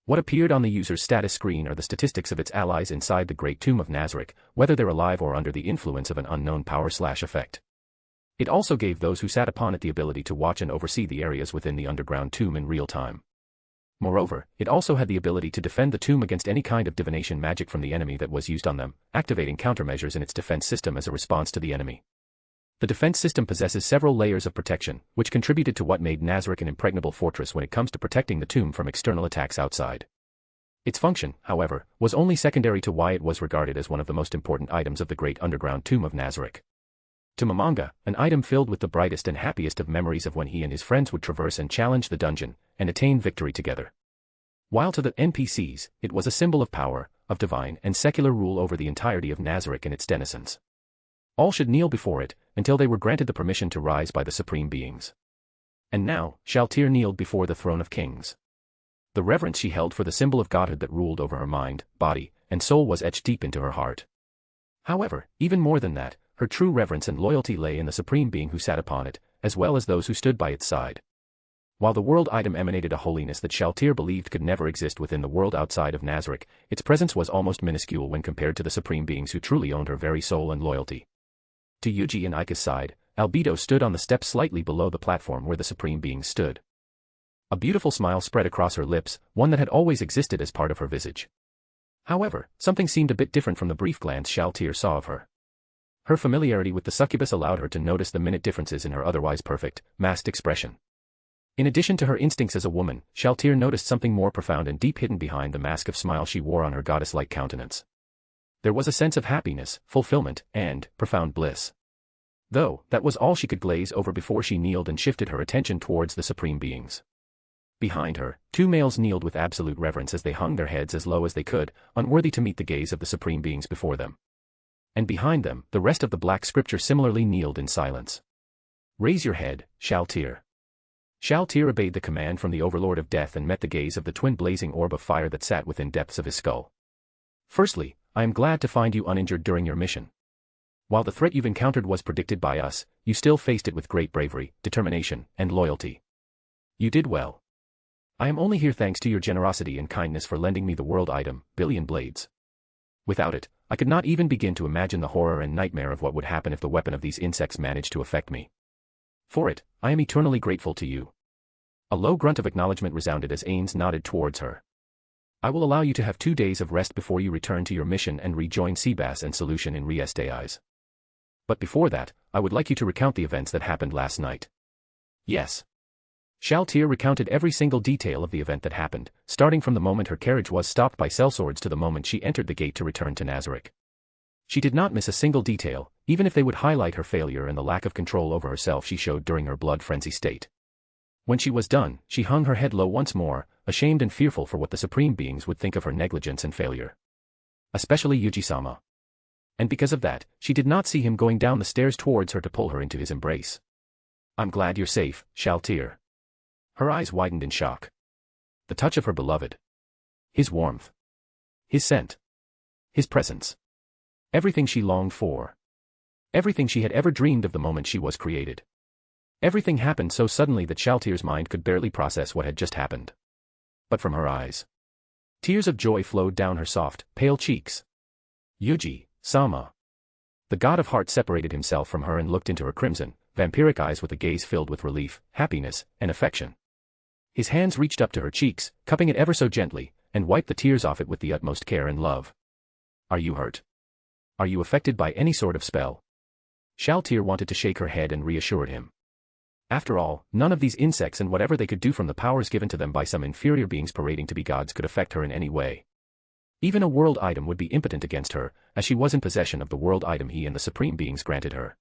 C: What appeared on the user's status screen are the statistics of its allies inside the great tomb of Nazarick, whether they're alive or under the influence of an unknown power/effect. It also gave those who sat upon it the ability to watch and oversee the areas within the underground tomb in real time. Moreover, it also had the ability to defend the tomb against any kind of divination magic from the enemy that was used on them, activating countermeasures in its defense system as a response to the enemy. The defense system possesses several layers of protection, which contributed to what made Nazarick an impregnable fortress when it comes to protecting the tomb from external attacks outside. Its function, however, was only secondary to why it was regarded as one of the most important items of the great underground tomb of Nazarick. To Momonga, an item filled with the brightest and happiest of memories of when he and his friends would traverse and challenge the dungeon, and attain victory together. While to the NPCs, it was a symbol of power, of divine and secular rule over the entirety of Nazarick and its denizens. All should kneel before it, until they were granted the permission to rise by the supreme beings. And now, Shaltir kneeled before the Throne of Kings. The reverence she held for the symbol of godhood that ruled over her mind, body, and soul was etched deep into her heart. However, even more than that, her true reverence and loyalty lay in the supreme being who sat upon it, as well as those who stood by its side. While the world item emanated a holiness that Shaltir believed could never exist within the world outside of Nazarick, its presence was almost minuscule when compared to the supreme beings who truly owned her very soul and loyalty. To Yuuji and Aika's side, Albedo stood on the step slightly below the platform where the supreme beings stood. A beautiful smile spread across her lips, one that had always existed as part of her visage. However, something seemed a bit different from the brief glance Shaltir saw of her. Her familiarity with the succubus allowed her to notice the minute differences in her otherwise perfect, masked expression. In addition to her instincts as a woman, Shaltir noticed something more profound and deep hidden behind the mask of smile she wore on her goddess-like countenance. There was a sense of happiness, fulfillment, and profound bliss. Though, that was all she could glaze over before she kneeled and shifted her attention towards the supreme beings. Behind her, two males kneeled with absolute reverence as they hung their heads as low as they could, unworthy to meet the gaze of the supreme beings before them. And behind them, the rest of the black scripture similarly kneeled in silence. Raise your head, Shaltir. Shaltir obeyed the command from the overlord of death and met the gaze of the twin blazing orb of fire that sat within depths of his skull. Firstly, I am glad to find you uninjured during your mission. While the threat you've encountered was predicted by us, you still faced it with great bravery, determination, and loyalty. You did well. I am only here thanks to your generosity and kindness for lending me the world item, Billion Blades. Without it, I could not even begin to imagine the horror and nightmare of what would happen if the weapon of these insects managed to affect me. For it, I am eternally grateful to you. A low grunt of acknowledgement resounded as Ains nodded towards her. I will allow you to have 2 days of rest before you return to your mission and rejoin Seabass and Solution in Ries Deis. But before that, I would like you to recount the events that happened last night. Yes. Shaltir recounted every single detail of the event that happened, starting from the moment her carriage was stopped by sellswords to the moment she entered the gate to return to Nazarick. She did not miss a single detail, even if they would highlight her failure and the lack of control over herself she showed during her blood frenzy state. When she was done, she hung her head low once more, ashamed and fearful for what the supreme beings would think of her negligence and failure. Especially Yuji-sama. And because of that, she did not see him going down the stairs towards her to pull her into his embrace. "I'm glad you're safe, Shaltir." Her eyes widened in shock. The touch of her beloved. His warmth. His scent. His presence. Everything she longed for. Everything she had ever dreamed of the moment she was created. Everything happened so suddenly that Shaltir's mind could barely process what had just happened. But from her eyes, tears of joy flowed down her soft, pale cheeks. Yuji-sama. The god of heart separated himself from her and looked into her crimson, vampiric eyes with a gaze filled with relief, happiness, and affection. His hands reached up to her cheeks, cupping it ever so gently, and wiped the tears off it with the utmost care and love. "Are you hurt? Are you affected by any sort of spell?" Shaltir wanted to shake her head and reassured him. After all, none of these insects and whatever they could do from the powers given to them by some inferior beings parading to be gods could affect her in any way. Even a world item would be impotent against her, as she was in possession of the world item he and the supreme beings granted her.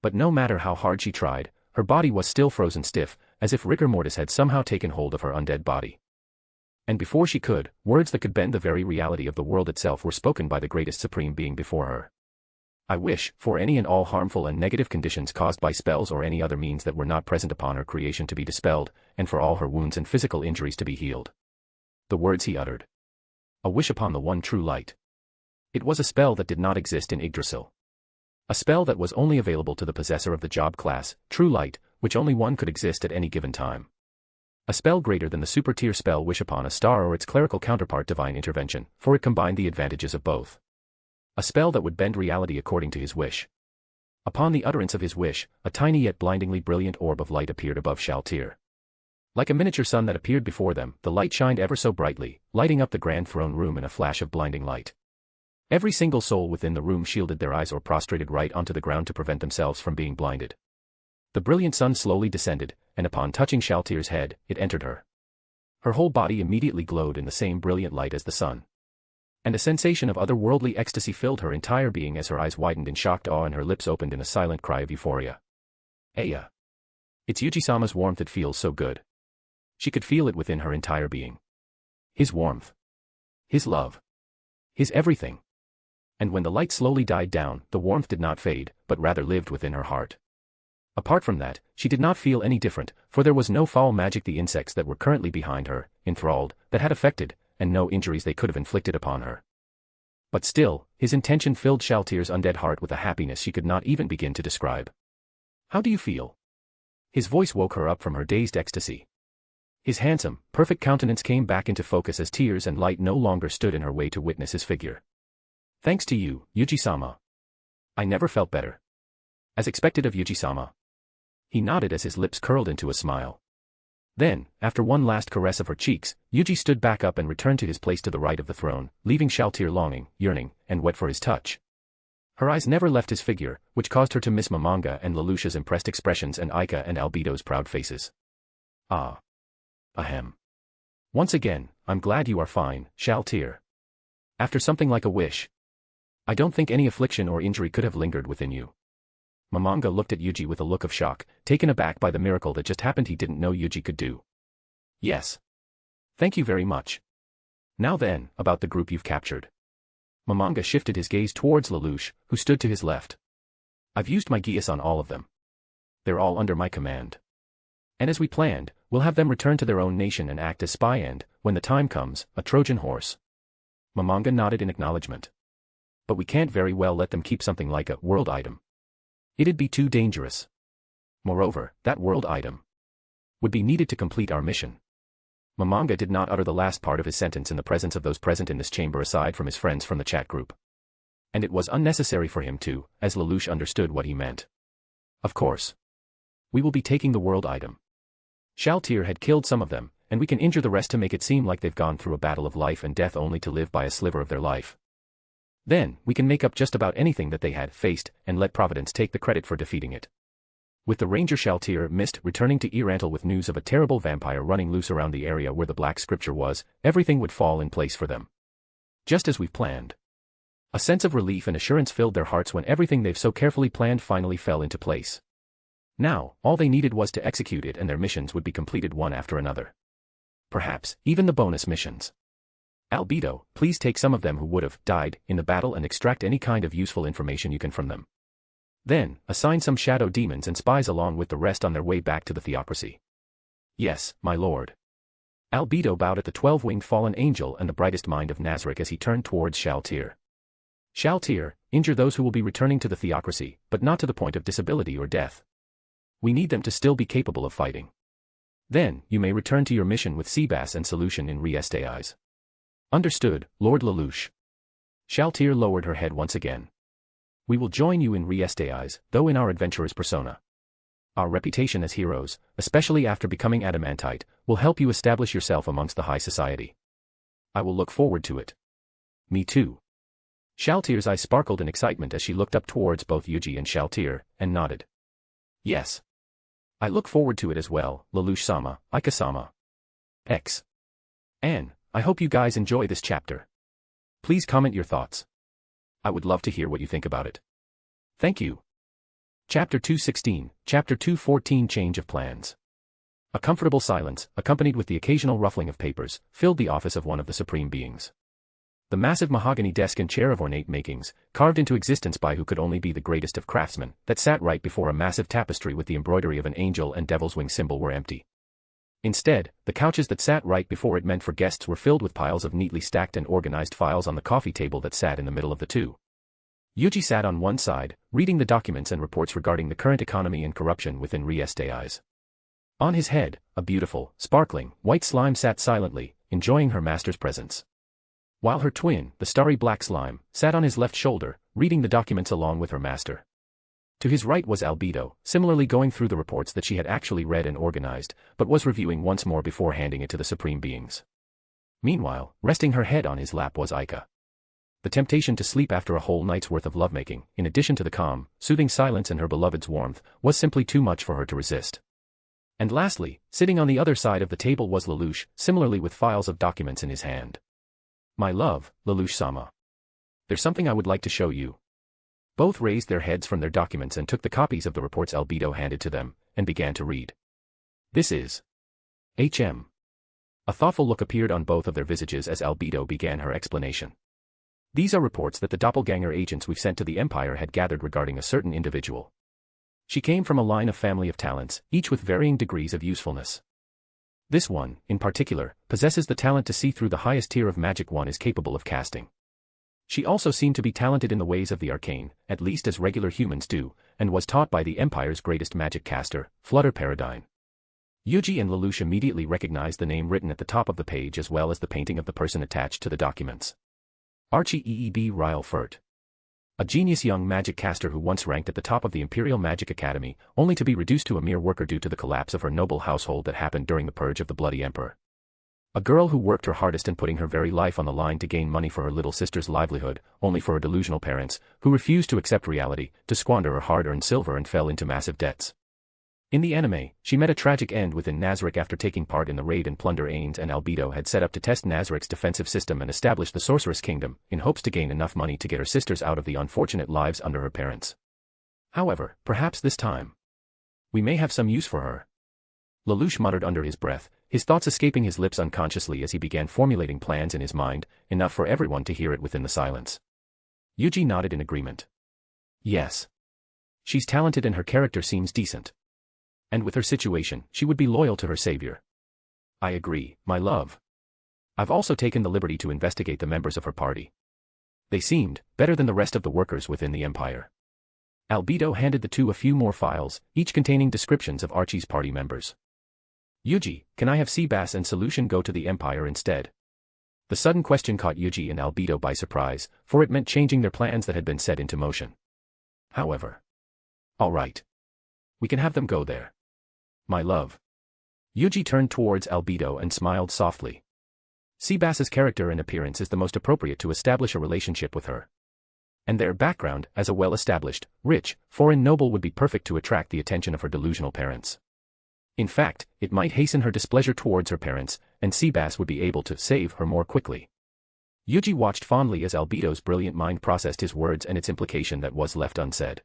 C: But no matter how hard she tried, her body was still frozen stiff, as if rigor mortis had somehow taken hold of her undead body. And before she could, words that could bend the very reality of the world itself were spoken by the greatest supreme being before her. "I wish, for any and all harmful and negative conditions caused by spells or any other means that were not present upon her creation to be dispelled, and for all her wounds and physical injuries to be healed." The words he uttered. A wish upon the one true light. It was a spell that did not exist in Yggdrasil. A spell that was only available to the possessor of the job class, True Light, which only one could exist at any given time. A spell greater than the super tier spell Wish upon a Star or its clerical counterpart Divine Intervention, for it combined the advantages of both. A spell that would bend reality according to his wish. Upon the utterance of his wish, a tiny yet blindingly brilliant orb of light appeared above Shaltir. Like a miniature sun that appeared before them, the light shined ever so brightly, lighting up the grand throne room in a flash of blinding light. Every single soul within the room shielded their eyes or prostrated right onto the ground to prevent themselves from being blinded. The brilliant sun slowly descended, and upon touching Shaltir's head, it entered her. Her whole body immediately glowed in the same brilliant light as the sun. And a sensation of otherworldly ecstasy filled her entire being as her eyes widened in shocked awe and her lips opened in a silent cry of euphoria. Aya. It's Yuji-sama's warmth, it feels so good. She could feel it within her entire being. His warmth. His love. His everything. And when the light slowly died down, the warmth did not fade, but rather lived within her heart. Apart from that, she did not feel any different, for there was no foul magic the insects that were currently behind her, enthralled, that had affected, and no injuries they could have inflicted upon her. But still, his intention filled Shaltir's undead heart with a happiness she could not even begin to describe. "How do you feel?" His voice woke her up from her dazed ecstasy. His handsome, perfect countenance came back into focus as tears and light no longer stood in her way to witness his figure. "Thanks to you, Yuji-sama. I never felt better." As expected of Yuji-sama. He nodded as his lips curled into a smile. Then, after one last caress of her cheeks, Yuji stood back up and returned to his place to the right of the throne, leaving Shaltir longing, yearning, and wet for his touch. Her eyes never left his figure, which caused her to miss Momonga and Lelouch's impressed expressions and Aika and Albedo's proud faces. "Ah. Ahem. Once again, I'm glad you are fine, Shaltir. After something like a wish. I don't think any affliction or injury could have lingered within you." Momonga looked at Yuji with a look of shock, taken aback by the miracle that just happened he didn't know Yuji could do. "Yes. Thank you very much. Now then, about the group you've captured." Momonga shifted his gaze towards Lelouch, who stood to his left. "I've used my geas on all of them. They're all under my command. And as we planned, we'll have them return to their own nation and act as spy and, when the time comes, a Trojan horse." Momonga nodded in acknowledgement. "But we can't very well let them keep something like a world item. It'd be too dangerous. Moreover, that world item would be needed to complete our mission." Momonga did not utter the last part of his sentence in the presence of those present in this chamber aside from his friends from the chat group. And it was unnecessary for him to, as Lelouch understood what he meant. "Of course. We will be taking the world item. Shaltir had killed some of them, and we can injure the rest to make it seem like they've gone through a battle of life and death only to live by a sliver of their life. Then, we can make up just about anything that they had faced, and let Providence take the credit for defeating it. With the ranger Shaltir Mist returning to Irantal with news of a terrible vampire running loose around the area where the Black Scripture was, everything would fall in place for them. Just as we've planned. A sense of relief and assurance filled their hearts when everything they've so carefully planned finally fell into place. Now, all they needed was to execute it and their missions would be completed one after another. Perhaps, even the bonus missions. Albedo, please take some of them who would have died in the battle and extract any kind of useful information you can from them. Then, assign some shadow demons and spies along with the rest on their way back to the theocracy. Yes, my lord. Albedo bowed at the 12-winged fallen angel and the brightest mind of Nazarick as he turned towards Shaltir. Shaltir, injure those who will be returning to the theocracy, but not to the point of disability or death. We need them to still be capable of fighting. Then, you may return to your mission with Seabass and Solution in Riestais. Understood, Lord Lelouch. Shaltir lowered her head once again. We will join you in Riestais, though in our adventurer's persona. Our reputation as heroes, especially after becoming adamantite, will help you establish yourself amongst the high society. I will look forward to it. Me too. Shaltir's eyes sparkled in excitement as she looked up towards both Yuuji and Shaltir, and nodded. Yes. I look forward to it as well, Lelouch-sama, Aika-sama. X. Anne, I hope you guys enjoy this chapter. Please comment your thoughts. I would love to hear what you think about it. Thank you. Chapter 216, Chapter 214 Change of Plans. A comfortable silence, accompanied with the occasional ruffling of papers, filled the office of one of the supreme beings. The massive mahogany desk and chair of ornate makings, carved into existence by who could only be the greatest of craftsmen, that sat right before a massive tapestry with the embroidery of an angel and devil's wing symbol were empty. Instead, the couches that sat right before it meant for guests were filled with piles of neatly stacked and organized files on the coffee table that sat in the middle of the two. Yuuji sat on one side, reading the documents and reports regarding the current economy and corruption within Riestais. On his head, a beautiful, sparkling, white slime sat silently, enjoying her master's presence. While her twin, the starry black slime, sat on his left shoulder, reading the documents along with her master. To his right was Albedo, similarly going through the reports that she had actually read and organized, but was reviewing once more before handing it to the supreme beings. Meanwhile, resting her head on his lap was Aika. The temptation to sleep after a whole night's worth of lovemaking, in addition to the calm, soothing silence and her beloved's warmth, was simply too much for her to resist. And lastly, sitting on the other side of the table was Lelouch, similarly with files of documents in his hand. My love, Lelouch-sama. There's something I would like to show you. Both raised their heads from their documents and took the copies of the reports Albedo handed to them, and began to read. This is HM. A thoughtful look appeared on both of their visages as Albedo began her explanation. These are reports that the doppelganger agents we've sent to the Empire had gathered regarding a certain individual. She came from a line of family of talents, each with varying degrees of usefulness. This one, in particular, possesses the talent to see through the highest tier of magic one is capable of casting. She also seemed to be talented in the ways of the arcane, at least as regular humans do, and was taught by the Empire's greatest magic caster, Flutter Paradine. Yuuji and Lelouch immediately recognized the name written at the top of the page as well as the painting of the person attached to the documents. Archie Eeb Ryle Furt. A genius young magic caster who once ranked at the top of the Imperial Magic Academy, only to be reduced to a mere worker due to the collapse of her noble household that happened during the purge of the Bloody Emperor. A girl who worked her hardest and putting her very life on the line to gain money for her little sister's livelihood, only for her delusional parents, who refused to accept reality, to squander her hard-earned silver and fell into massive debts. In the anime, she met a tragic end within Nazarick after taking part in the raid and plunder Ains and Albedo had set up to test Nazarick's defensive system and establish the Sorceress Kingdom, in hopes to gain enough money to get her sisters out of the unfortunate lives under her parents. However, perhaps this time, we may have some use for her. Lelouch muttered under his breath, his thoughts escaping his lips unconsciously as he began formulating plans in his mind, enough for everyone to hear it within the silence. Yuuji nodded in agreement. Yes. She's talented and her character seems decent. And with her situation, she would be loyal to her savior. I agree, my love. I've also taken the liberty to investigate the members of her party. They seemed better than the rest of the workers within the Empire. Albedo handed the two a few more files, each containing descriptions of Archie's party members. Yuuji, can I have Seabass and Solution go to the Empire instead? The sudden question caught Yuuji and Albedo by surprise, for it meant changing their plans that had been set into motion. However. All right. We can have them go there. My love. Yuuji turned towards Albedo and smiled softly. Seabass's character and appearance is the most appropriate to establish a relationship with her. And their background as a well-established, rich, foreign noble would be perfect to attract the attention of her delusional parents. In fact, it might hasten her displeasure towards her parents, and Seabass would be able to save her more quickly. Yuuji watched fondly as Albedo's brilliant mind processed his words and its implication that was left unsaid.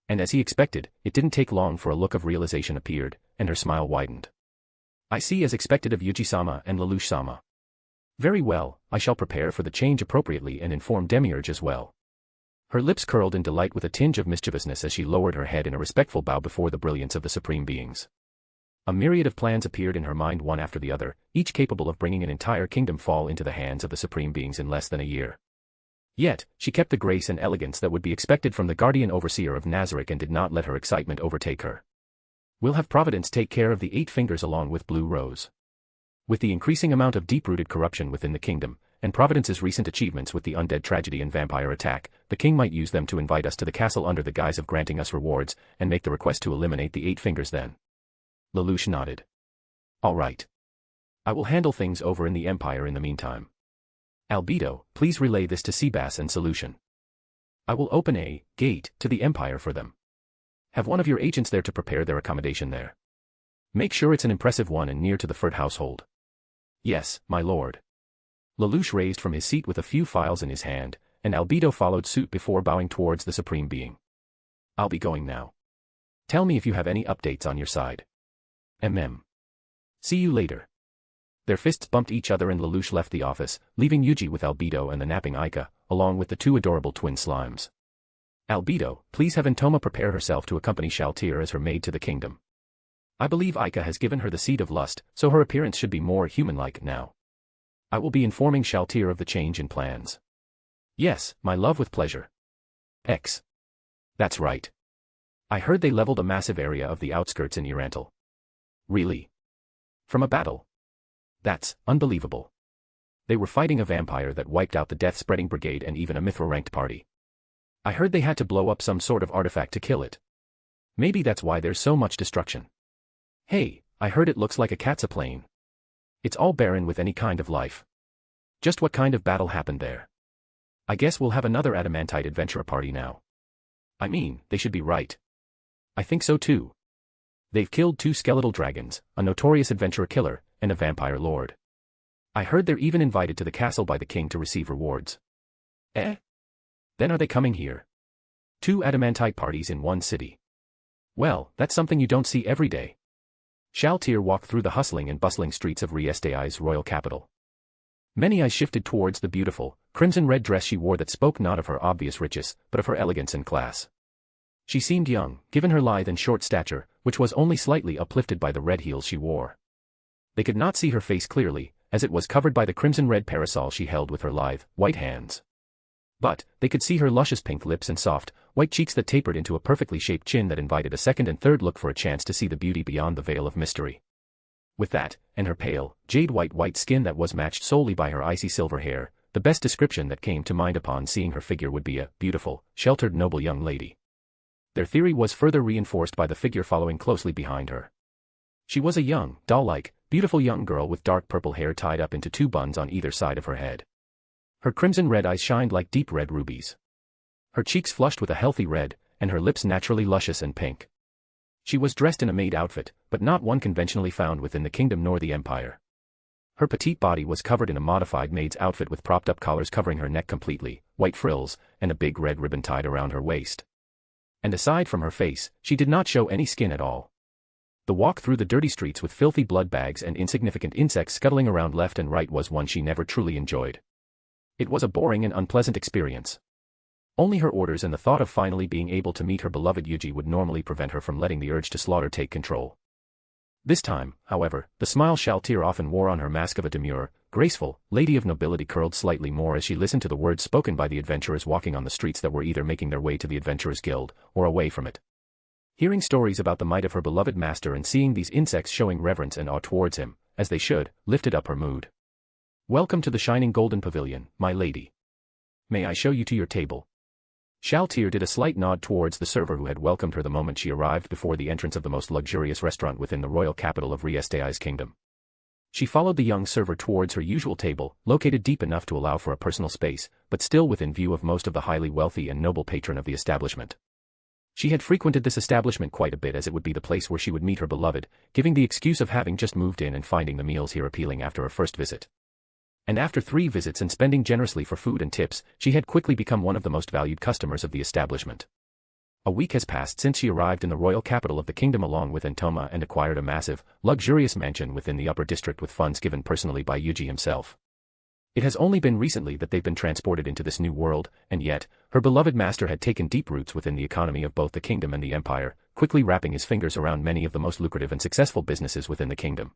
C: And as he expected, it didn't take long for a look of realization appeared, and her smile widened. I see, as expected of Yuuji-sama and Lelouch-sama. Very well, I shall prepare for the change appropriately and inform Demiurge as well. Her lips curled in delight with a tinge of mischievousness as she lowered her head in a respectful bow before the brilliance of the supreme beings. A myriad of plans appeared in her mind one after the other, each capable of bringing an entire kingdom fall into the hands of the supreme beings in less than a year. Yet, she kept the grace and elegance that would be expected from the guardian overseer of Nazarick and did not let her excitement overtake her. We'll have Providence take care of the 8 fingers along with Blue Rose. With the increasing amount of deep-rooted corruption within the kingdom, and Providence's recent achievements with the undead tragedy and vampire attack, the king might use them to invite us to the castle under the guise of granting us rewards, and make the request to eliminate the 8 fingers then. Lelouch nodded. All right. I will handle things over in the Empire in the meantime. Albedo, please relay this to Seabass and Solution. I will open a gate to the Empire for them. Have one of your agents there to prepare their accommodation there. Make sure it's an impressive one and near to the Furt household. Yes, my lord. Lelouch raised from his seat with a few files in his hand, and Albedo followed suit before bowing towards the supreme being. I'll be going now. Tell me if you have any updates on your side. See you later. Their fists bumped each other and Lelouch left the office, leaving Yuuji with Albedo and the napping Aika, along with the 2 adorable twin slimes. Albedo, please have Intoma prepare herself to accompany Shaltir as her maid to the kingdom. I believe Aika has given her the seed of lust, so her appearance should be more human-like now. I will be informing Shaltir of the change in plans. Yes, my love, with pleasure. X. That's right. I heard they leveled a massive area of the outskirts in Irantal. Really? From a battle? That's unbelievable. They were fighting a vampire that wiped out the death-spreading brigade and even a Mithra-ranked party. I heard they had to blow up some sort of artifact to kill it. Maybe that's why there's so much destruction. Hey, I heard it looks like a Katsa-plane. It's all barren with any kind of life. Just what kind of battle happened there? I guess we'll have another adamantite adventurer party now. I mean, they should be right. I think so too. They've killed 2 skeletal dragons, a notorious adventurer killer, and a vampire lord. I heard they're even invited to the castle by the king to receive rewards. Eh? Then are they coming here? 2 adamantite parties in one city. Well, that's something you don't see every day. Shaltir walked through the hustling and bustling streets of Riestai's royal capital. Many eyes shifted towards the beautiful, crimson-red dress she wore that spoke not of her obvious riches, but of her elegance and class. She seemed young, given her lithe and short stature, which was only slightly uplifted by the red heels she wore. They could not see her face clearly, as it was covered by the crimson-red parasol she held with her lithe, white hands. But they could see her luscious pink lips and soft, white cheeks that tapered into a perfectly shaped chin that invited a second and third look for a chance to see the beauty beyond the veil of mystery. With that, and her pale, jade-white skin that was matched solely by her icy silver hair, the best description that came to mind upon seeing her figure would be a beautiful, sheltered noble young lady. Their theory was further reinforced by the figure following closely behind her. She was a young, doll-like, beautiful young girl with dark purple hair tied up into 2 buns on either side of her head. Her crimson-red eyes shined like deep red rubies. Her cheeks flushed with a healthy red, and her lips naturally luscious and pink. She was dressed in a maid outfit, but not one conventionally found within the kingdom nor the empire. Her petite body was covered in a modified maid's outfit with propped-up collars covering her neck completely, white frills, and a big red ribbon tied around her waist. And aside from her face, she did not show any skin at all. The walk through the dirty streets with filthy blood bags and insignificant insects scuttling around left and right was one she never truly enjoyed. It was a boring and unpleasant experience. Only her orders and the thought of finally being able to meet her beloved Yuuji would normally prevent her from letting the urge to slaughter take control. This time, however, the smile Shaltir often wore on her mask of a demure, graceful, lady of nobility curled slightly more as she listened to the words spoken by the adventurers walking on the streets that were either making their way to the Adventurers Guild, or away from it. Hearing stories about the might of her beloved master and seeing these insects showing reverence and awe towards him, as they should, lifted up her mood. Welcome to the shining golden pavilion, my lady. May I show you to your table? Shaltir did a slight nod towards the server who had welcomed her the moment she arrived before the entrance of the most luxurious restaurant within the royal capital of Riestai's kingdom. She followed the young server towards her usual table, located deep enough to allow for a personal space, but still within view of most of the highly wealthy and noble patron of the establishment. She had frequented this establishment quite a bit as it would be the place where she would meet her beloved, giving the excuse of having just moved in and finding the meals here appealing after her first visit. And after 3 visits and spending generously for food and tips, she had quickly become one of the most valued customers of the establishment. A week has passed since she arrived in the royal capital of the kingdom along with Entoma and acquired a massive, luxurious mansion within the upper district with funds given personally by Yuuji himself. It has only been recently that they've been transported into this new world, and yet, her beloved master had taken deep roots within the economy of both the kingdom and the empire, quickly wrapping his fingers around many of the most lucrative and successful businesses within the kingdom.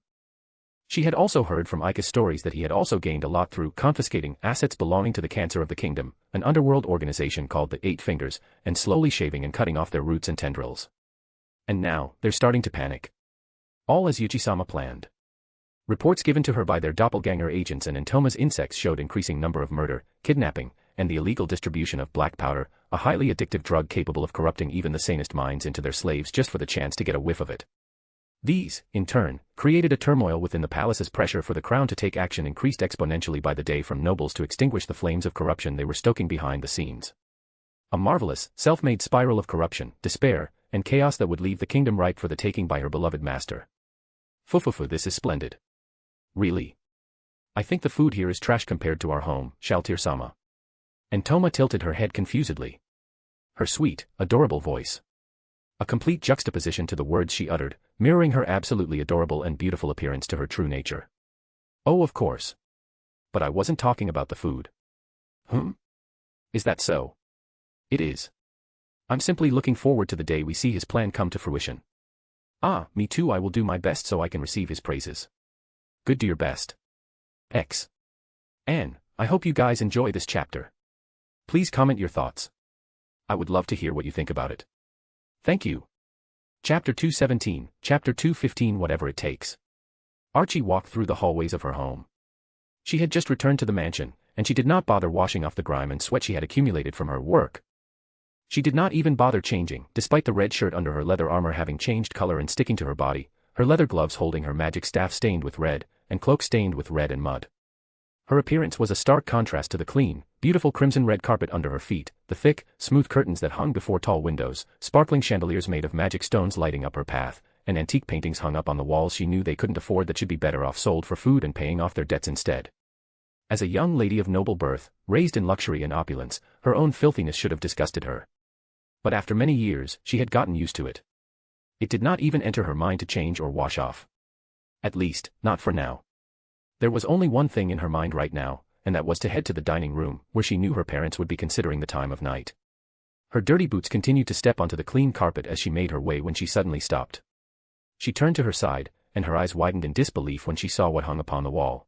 C: She had also heard from Aika's stories that he had also gained a lot through confiscating assets belonging to the Cancer of the Kingdom, an underworld organization called the 8 Fingers, and slowly shaving and cutting off their roots and tendrils. And now, they're starting to panic. All as Yuuji-sama planned. Reports given to her by their doppelganger agents and Entoma's insects showed increasing number of murder, kidnapping, and the illegal distribution of black powder, a highly addictive drug capable of corrupting even the sanest minds into their slaves just for the chance to get a whiff of it. These, in turn, created a turmoil within the palace as pressure for the crown to take action increased exponentially by the day from nobles to extinguish the flames of corruption they were stoking behind the scenes. A marvelous, self-made spiral of corruption, despair, and chaos that would leave the kingdom ripe for the taking by her beloved master. Fufufu, this is splendid. Really? I think the food here is trash compared to our home, Shaltir-sama. Entoma tilted her head confusedly. Her sweet, adorable voice. A complete juxtaposition to the words she uttered, mirroring her absolutely adorable and beautiful appearance to her true nature. Oh, of course. But I wasn't talking about the food. Is that so? It is. I'm simply looking forward to the day we see his plan come to fruition. Ah, me too. I will do my best so I can receive his praises. Good, do your best. X. And I hope you guys enjoy this chapter. Please comment your thoughts. I would love to hear what you think about it. Thank you. Chapter 217, Chapter 215, whatever it takes. Archie walked through the hallways of her home. She had just returned to the mansion, and she did not bother washing off the grime and sweat she had accumulated from her work. She did not even bother changing, despite the red shirt under her leather armor having changed color and sticking to her body, her leather gloves holding her magic staff stained with red, and cloak stained with red and mud. Her appearance was a stark contrast to the clean, beautiful crimson-red carpet under her feet, the thick, smooth curtains that hung before tall windows, sparkling chandeliers made of magic stones lighting up her path, and antique paintings hung up on the walls she knew they couldn't afford that should be better off sold for food and paying off their debts instead. As a young lady of noble birth, raised in luxury and opulence, her own filthiness should have disgusted her. But after many years, she had gotten used to it. It did not even enter her mind to change or wash off. At least, not for now. There was only one thing in her mind right now, and that was to head to the dining room, where she knew her parents would be considering the time of night. Her dirty boots continued to step onto the clean carpet as she made her way when she suddenly stopped. She turned to her side, and her eyes widened in disbelief when she saw what hung upon the wall.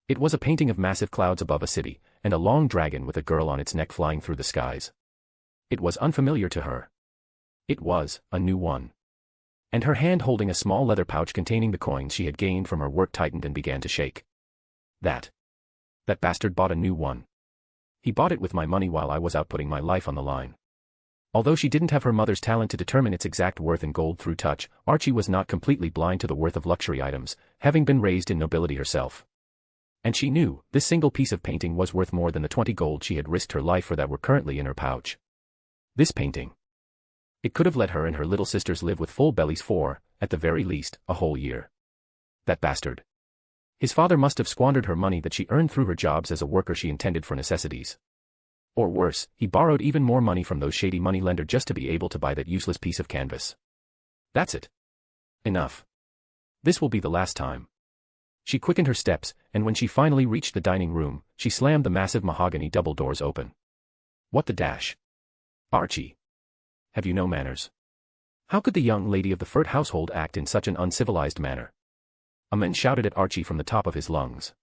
C: It was a painting of massive clouds above a city, and a long dragon with a girl on its neck flying through the skies. It was unfamiliar to her. It was a new one. And her hand holding a small leather pouch containing the coins she had gained from her work tightened and began to shake. That bastard bought a new one. He bought it with my money while I was out putting my life on the line. Although she didn't have her mother's talent to determine its exact worth in gold through touch, Archie was not completely blind to the worth of luxury items, having been raised in nobility herself. And she knew this single piece of painting was worth more than the 20 gold she had risked her life for that were currently in her pouch. This painting. It could have let her and her little sisters live with full bellies for, at the very least, a whole year. That bastard. His father must have squandered her money that she earned through her jobs as a worker she intended for necessities. Or worse, he borrowed even more money from those shady moneylender just to be able to buy that useless piece of canvas. That's it. Enough. This will be the last time. She quickened her steps, and when she finally reached the dining room, she slammed the massive mahogany double doors open. What the dash? Archie. Have you no manners? How could the young lady of the Furt household act in such an uncivilized manner? A man shouted at Archie from the top of his lungs.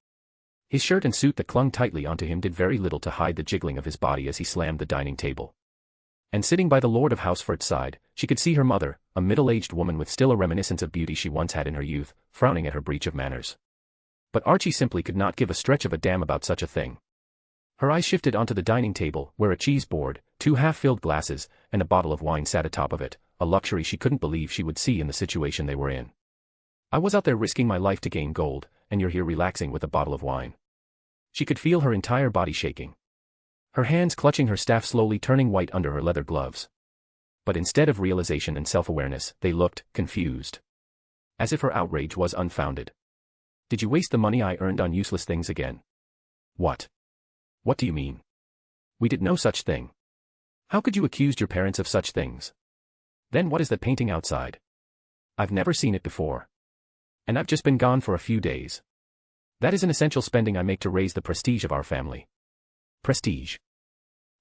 C: His shirt and suit that clung tightly onto him did very little to hide the jiggling of his body as he slammed the dining table. And sitting by the Lord of House Furt's side, she could see her mother, a middle-aged woman with still a reminiscence of beauty she once had in her youth, frowning at her breach of manners. But Archie simply could not give a stretch of a damn about such a thing. Her eyes shifted onto the dining table, where a cheese board, 2 half-filled glasses, and a bottle of wine sat atop of it, a luxury she couldn't believe she would see in the situation they were in. I was out there risking my life to gain gold, and you're here relaxing with a bottle of wine. She could feel her entire body shaking. Her hands clutching her staff slowly turning white under her leather gloves. But instead of realization and self-awareness, they looked confused. As if her outrage was unfounded. Did you waste the money I earned on useless things again? What? What do you mean? We did no such thing. How could you accuse your parents of such things? Then what is that painting outside? I've never seen it before. And I've just been gone for a few days. That is an essential spending I make to raise the prestige of our family. Prestige.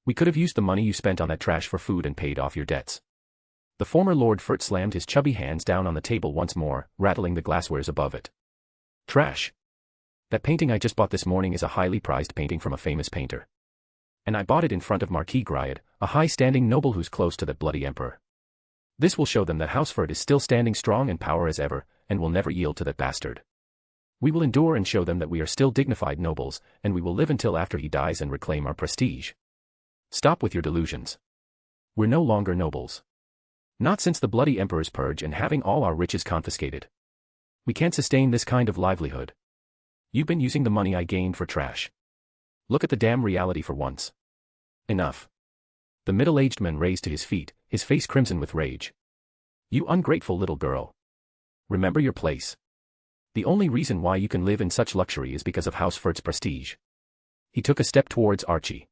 C: We could have used the money you spent on that trash for food and paid off your debts. The former Lord Furt slammed his chubby hands down on the table once more, rattling the glasswares above it. Trash. That painting I just bought this morning is a highly prized painting from a famous painter. And I bought it in front of Marquis Griad, a high-standing noble who's close to that bloody emperor. This will show them that House Furt is still standing strong in power as ever, and will never yield to that bastard. We will endure and show them that we are still dignified nobles, and we will live until after he dies and reclaim our prestige. Stop with your delusions. We're no longer nobles. Not since the bloody emperor's purge and having all our riches confiscated. We can't sustain this kind of livelihood. You've been using the money I gained for trash. Look at the damn reality for once. Enough. The middle-aged man raised to his feet, his face crimson with rage. You ungrateful little girl. Remember your place. The only reason why you can live in such luxury is because of House Furt's prestige. He took a step towards Archie.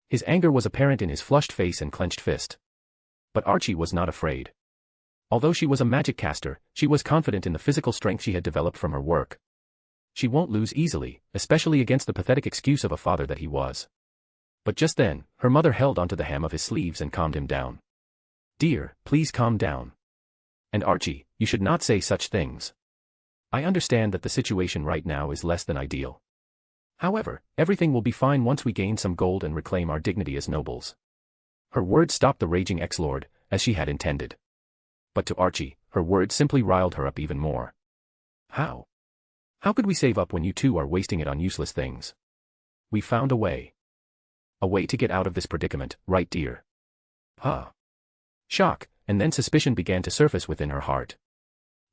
C: His anger was apparent in his flushed face and clenched fist. But Archie was not afraid. Although she was a magic caster, she was confident in the physical strength she had developed from her work. She won't lose easily, especially against the pathetic excuse of a father that he was. But just then, her mother held onto the hem of his sleeves and calmed him down. Dear, please calm down. And Archie, you should not say such things. I understand that the situation right now is less than ideal. However, everything will be fine once we gain some gold and reclaim our dignity as nobles. Her words stopped the raging ex-lord, as she had intended. But to Archie, her words simply riled her up even more. How? How could we save up when you two are wasting it on useless things? We found a way. A way to get out of this predicament, right dear? Huh. Shock, and then suspicion began to surface within her heart.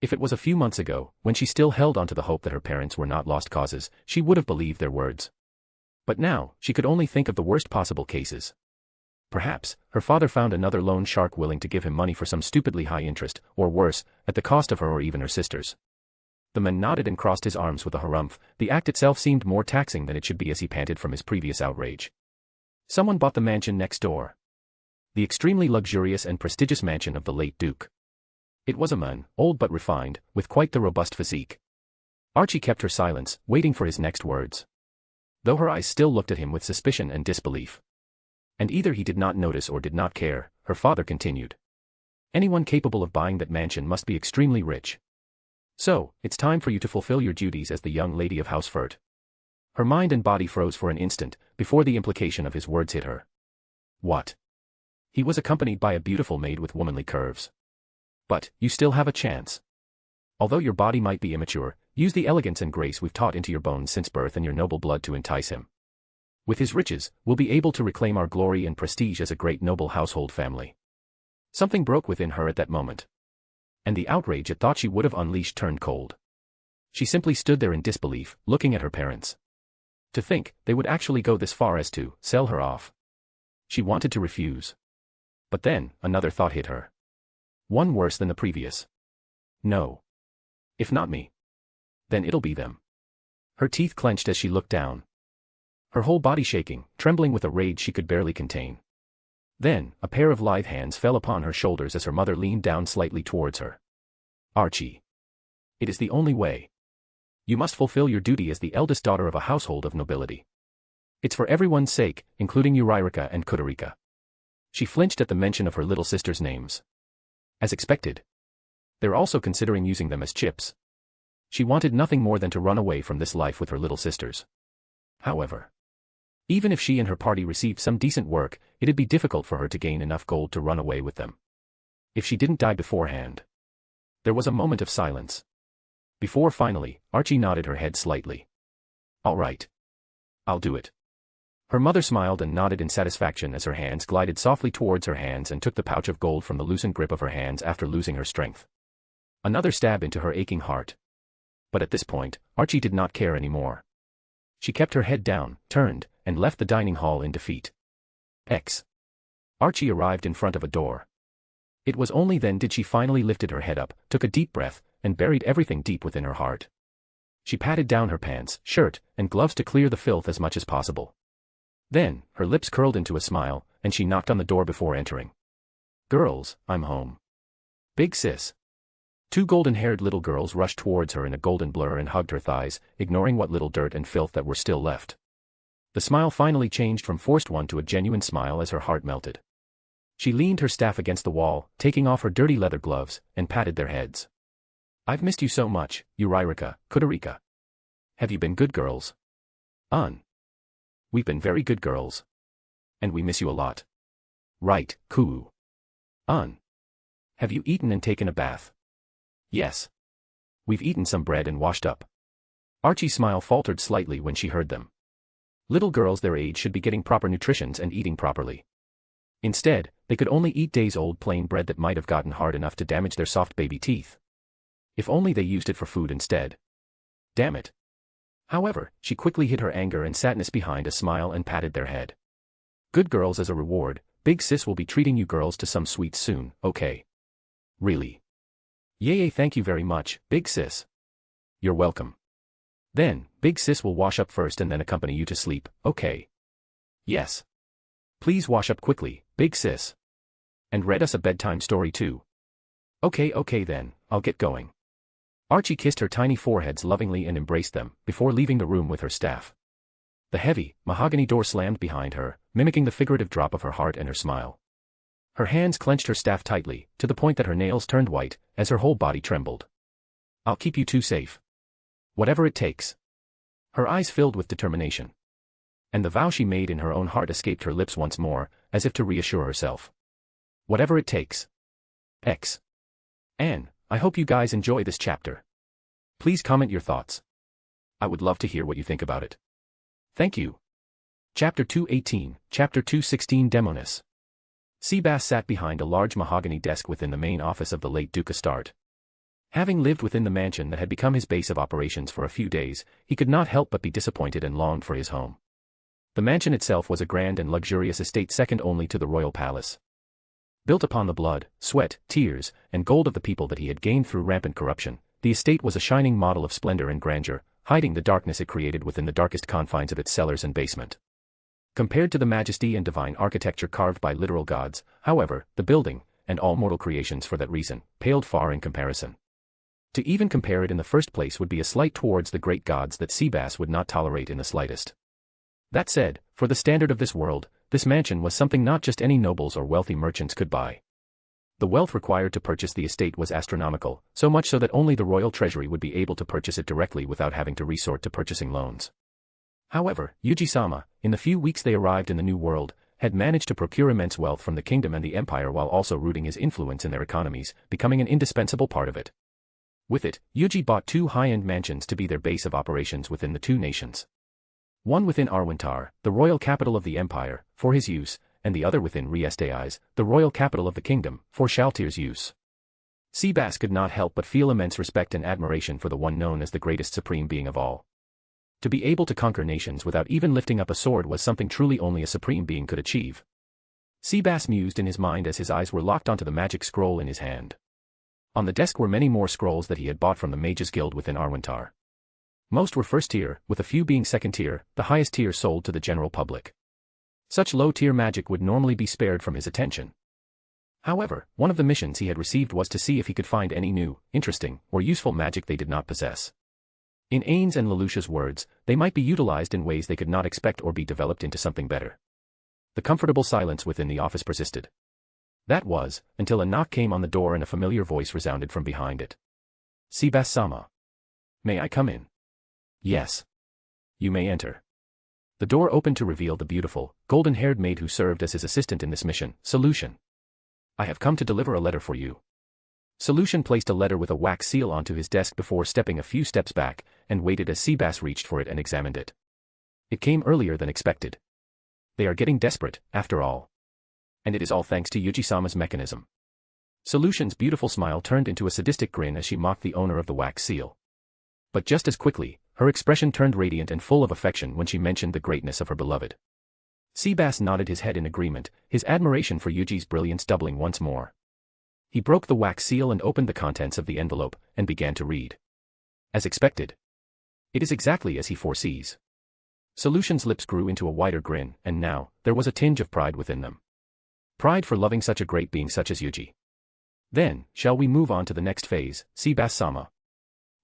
C: If it was a few months ago, when she still held on to the hope that her parents were not lost causes, she would have believed their words. But now, she could only think of the worst possible cases. Perhaps, her father found another loan shark willing to give him money for some stupidly high interest, or worse, at the cost of her or even her sisters. The man nodded and crossed his arms with a harumph. The act itself seemed more taxing than it should be as he panted from his previous outrage. Someone bought the mansion next door. The extremely luxurious and prestigious mansion of the late Duke. It was a man, old but refined, with quite the robust physique. Archie kept her silence, waiting for his next words. Though her eyes still looked at him with suspicion and disbelief. And either he did not notice or did not care, her father continued. Anyone capable of buying that mansion must be extremely rich. So, it's time for you to fulfill your duties as the young lady of House Furt. Her mind and body froze for an instant, before the implication of his words hit her. What? He was accompanied by a beautiful maid with womanly curves. But, you still have a chance. Although your body might be immature, use the elegance and grace we've taught into your bones since birth and your noble blood to entice him. With his riches, we'll be able to reclaim our glory and prestige as a great noble household family. Something broke within her at that moment. And the outrage at thought she would have unleashed turned cold. She simply stood there in disbelief, looking at her parents. To think, they would actually go this far as to sell her off. She wanted to refuse. But then, another thought hit her. One worse than the previous. No. If not me. Then it'll be them. Her teeth clenched as she looked down. Her whole body shaking, trembling with a rage she could barely contain. Then, a pair of lithe hands fell upon her shoulders as her mother leaned down slightly towards her. Archie. It is the only way. You must fulfill your duty as the eldest daughter of a household of nobility. It's for everyone's sake, including Euryrica and Kudarica. She flinched at the mention of her little sister's names. As expected. They're also considering using them as chips. She wanted nothing more than to run away from this life with her little sisters. However, even if she and her party received some decent work, it'd be difficult for her to gain enough gold to run away with them. If she didn't die beforehand. There was a moment of silence. Before finally, Archie nodded her head slightly. All right. I'll do it. Her mother smiled and nodded in satisfaction as her hands glided softly towards her hands and took the pouch of gold from the loosened grip of her hands after losing her strength. Another stab into her aching heart. But at this point, Archie did not care anymore. She kept her head down, turned, and left the dining hall in defeat. Archie arrived in front of a door. It was only then did she finally lifted her head up, took a deep breath, and buried everything deep within her heart. She patted down her pants, shirt, and gloves to clear the filth as much as possible. Then, her lips curled into a smile, and she knocked on the door before entering. "Girls, I'm home. Big sis." Two golden-haired little girls rushed towards her in a golden blur and hugged her thighs, ignoring what little dirt and filth that were still left. The smile finally changed from forced one to a genuine smile as her heart melted. She leaned her staff against the wall, taking off her dirty leather gloves, and patted their heads. "I've missed you so much, Yuririka, Kudarika. Have you been good girls?" We've been very good girls. And we miss you a lot." "Right, Kuu." Have you eaten and taken a bath?" "Yes. We've eaten some bread and washed up." Archie's smile faltered slightly when she heard them. Little girls their age should be getting proper nutritions and eating properly. Instead, they could only eat days-old plain bread that might have gotten hard enough to damage their soft baby teeth. If only they used it for food instead. Damn it. However, she quickly hid her anger and sadness behind a smile and patted their head. "Good girls, as a reward, Big Sis will be treating you girls to some sweets soon, okay?" "Really?" "Yay, thank you very much, Big Sis." "You're welcome. Then, Big Sis will wash up first and then accompany you to sleep, okay?" "Yes. Please wash up quickly, Big Sis. And read us a bedtime story too." Okay then, I'll get going." Archie kissed her tiny foreheads lovingly and embraced them, before leaving the room with her staff. The heavy, mahogany door slammed behind her, mimicking the figurative drop of her heart and her smile. Her hands clenched her staff tightly, to the point that her nails turned white, as her whole body trembled. "I'll keep you two safe. Whatever it takes." Her eyes filled with determination. And the vow she made in her own heart escaped her lips once more, as if to reassure herself. Whatever it takes. And I hope you guys enjoy this chapter. Please comment your thoughts. I would love to hear what you think about it. Thank you. Chapter 218, Chapter 216 Demonis. Seabass sat behind a large mahogany desk within the main office of the late Duke Astarte. Having lived within the mansion that had become his base of operations for a few days, he could not help but be disappointed and longed for his home. The mansion itself was a grand and luxurious estate second only to the royal palace. Built upon the blood, sweat, tears, and gold of the people that he had gained through rampant corruption, the estate was a shining model of splendor and grandeur, hiding the darkness it created within the darkest confines of its cellars and basement. Compared to the majesty and divine architecture carved by literal gods, however, the building, and all mortal creations for that reason, paled far in comparison. To even compare it in the first place would be a slight towards the great gods that Seabass would not tolerate in the slightest. That said, for the standard of this world, this mansion was something not just any nobles or wealthy merchants could buy. The wealth required to purchase the estate was astronomical, so much so that only the royal treasury would be able to purchase it directly without having to resort to purchasing loans. However, Yuji-sama, in the few weeks they arrived in the New World, had managed to procure immense wealth from the kingdom and the empire while also rooting his influence in their economies, becoming an indispensable part of it. With it, Yuji bought two high-end mansions to be their base of operations within the two nations. One within Arwintar, the royal capital of the empire, for his use, and the other within Riestais, the royal capital of the kingdom, for Shaltir's use. Seabass could not help but feel immense respect and admiration for the one known as the greatest supreme being of all. To be able to conquer nations without even lifting up a sword was something truly only a supreme being could achieve. Seabass mused in his mind as his eyes were locked onto the magic scroll in his hand. On the desk were many more scrolls that he had bought from the Mages Guild within Arwintar. Most were first tier, with a few being second tier, the highest tier sold to the general public. Such low-tier magic would normally be spared from his attention. However, one of the missions he had received was to see if he could find any new, interesting, or useful magic they did not possess. In Ain's and Lelouch's words, they might be utilized in ways they could not expect or be developed into something better. The comfortable silence within the office persisted. That was, until a knock came on the door and a familiar voice resounded from behind it. "Seabass-sama. May I come in?" "Yes. You may enter." The door opened to reveal the beautiful, golden-haired maid who served as his assistant in this mission, Solution. "I have come to deliver a letter for you." Solution placed a letter with a wax seal onto his desk before stepping a few steps back, and waited as Seabass reached for it and examined it. It came earlier than expected. They are getting desperate, after all. And it is all thanks to Yuji-sama's mechanism. Solution's beautiful smile turned into a sadistic grin as she mocked the owner of the wax seal. But just as quickly, her expression turned radiant and full of affection when she mentioned the greatness of her beloved. Seabass nodded his head in agreement, his admiration for Yuji's brilliance doubling once more. He broke the wax seal and opened the contents of the envelope, and began to read. As expected. It is exactly as he foresees. Solution's lips grew into a wider grin, and now, there was a tinge of pride within them. Pride for loving such a great being such as Yuji. Then, shall we move on to the next phase, Seabass-sama?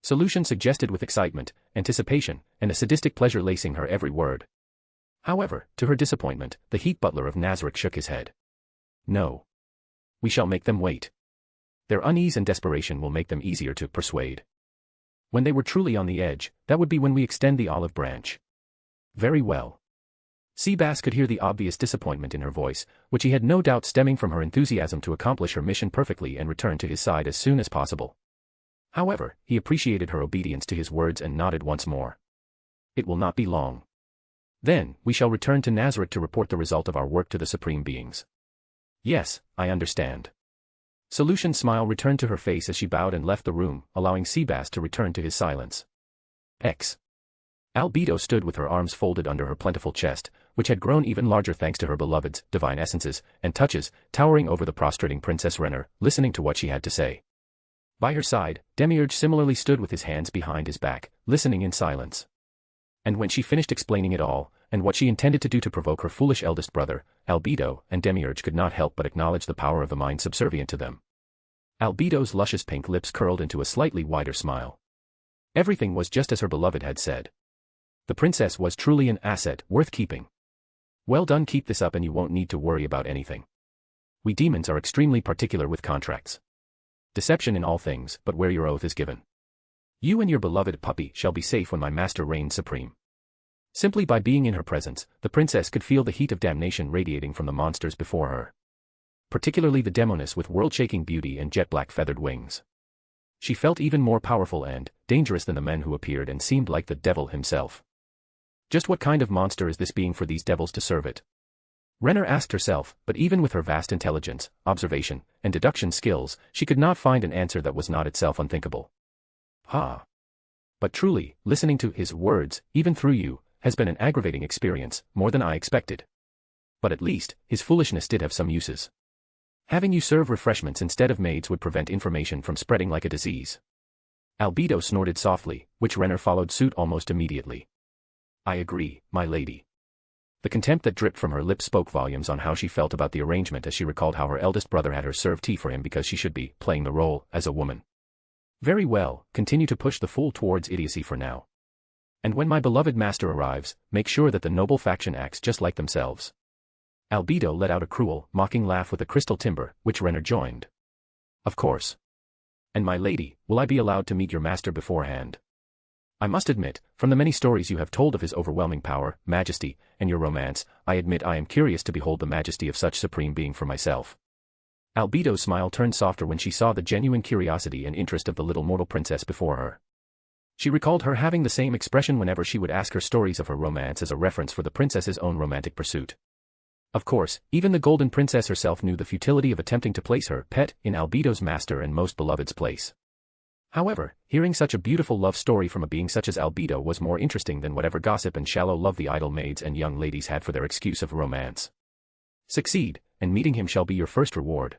C: Solution suggested with excitement, anticipation, and a sadistic pleasure lacing her every word. However, to her disappointment, the heat butler of Nazarick shook his head. No. We shall make them wait. Their unease and desperation will make them easier to persuade. When they were truly on the edge, that would be when we extend the olive branch. Very well. Seabass could hear the obvious disappointment in her voice, which he had no doubt stemming from her enthusiasm to accomplish her mission perfectly and return to his side as soon as possible. However, he appreciated her obedience to his words and nodded once more. It will not be long. Then, we shall return to Nazarick to report the result of our work to the Supreme Beings. Yes, I understand. Solution's smile returned to her face as she bowed and left the room, allowing Seabass to return to his silence. Albedo stood with her arms folded under her plentiful chest, which had grown even larger thanks to her beloved's divine essences and touches, towering over the prostrating Princess Renner, listening to what she had to say. By her side, Demiurge similarly stood with his hands behind his back, listening in silence. And when she finished explaining it all, and what she intended to do to provoke her foolish eldest brother, Albedo and Demiurge could not help but acknowledge the power of the mind subservient to them. Albedo's luscious pink lips curled into a slightly wider smile. Everything was just as her beloved had said. The princess was truly an asset worth keeping. Well done, keep this up and you won't need to worry about anything. We demons are extremely particular with contracts. Deception in all things, but where your oath is given. You and your beloved puppy shall be safe when my master reigns supreme. Simply by being in her presence, the princess could feel the heat of damnation radiating from the monsters before her. Particularly the demoness with world-shaking beauty and jet-black feathered wings. She felt even more powerful and dangerous than the men who appeared and seemed like the devil himself. Just what kind of monster is this being for these devils to serve it? Renner asked herself, but even with her vast intelligence, observation, and deduction skills, she could not find an answer that was not itself unthinkable. But truly, listening to his words, even through you, has been an aggravating experience, more than I expected. But at least, his foolishness did have some uses. Having you serve refreshments instead of maids would prevent information from spreading like a disease. Albedo snorted softly, which Renner followed suit almost immediately. I agree, my lady. The contempt that dripped from her lips spoke volumes on how she felt about the arrangement as she recalled how her eldest brother had her serve tea for him because she should be playing the role as a woman. Very well, continue to push the fool towards idiocy for now. And when my beloved master arrives, make sure that the noble faction acts just like themselves. Albedo let out a cruel, mocking laugh with a crystal timbre, which Renner joined. Of course. And my lady, will I be allowed to meet your master beforehand? I must admit, from the many stories you have told of his overwhelming power, majesty, and your romance, I admit I am curious to behold the majesty of such supreme being for myself. Albedo's smile turned softer when she saw the genuine curiosity and interest of the little mortal princess before her. She recalled her having the same expression whenever she would ask her stories of her romance as a reference for the princess's own romantic pursuit. Of course, even the golden princess herself knew the futility of attempting to place her pet in Albedo's master and most beloved's place. However, hearing such a beautiful love story from a being such as Albedo was more interesting than whatever gossip and shallow love the idle maids and young ladies had for their excuse of romance. Succeed, and meeting him shall be your first reward.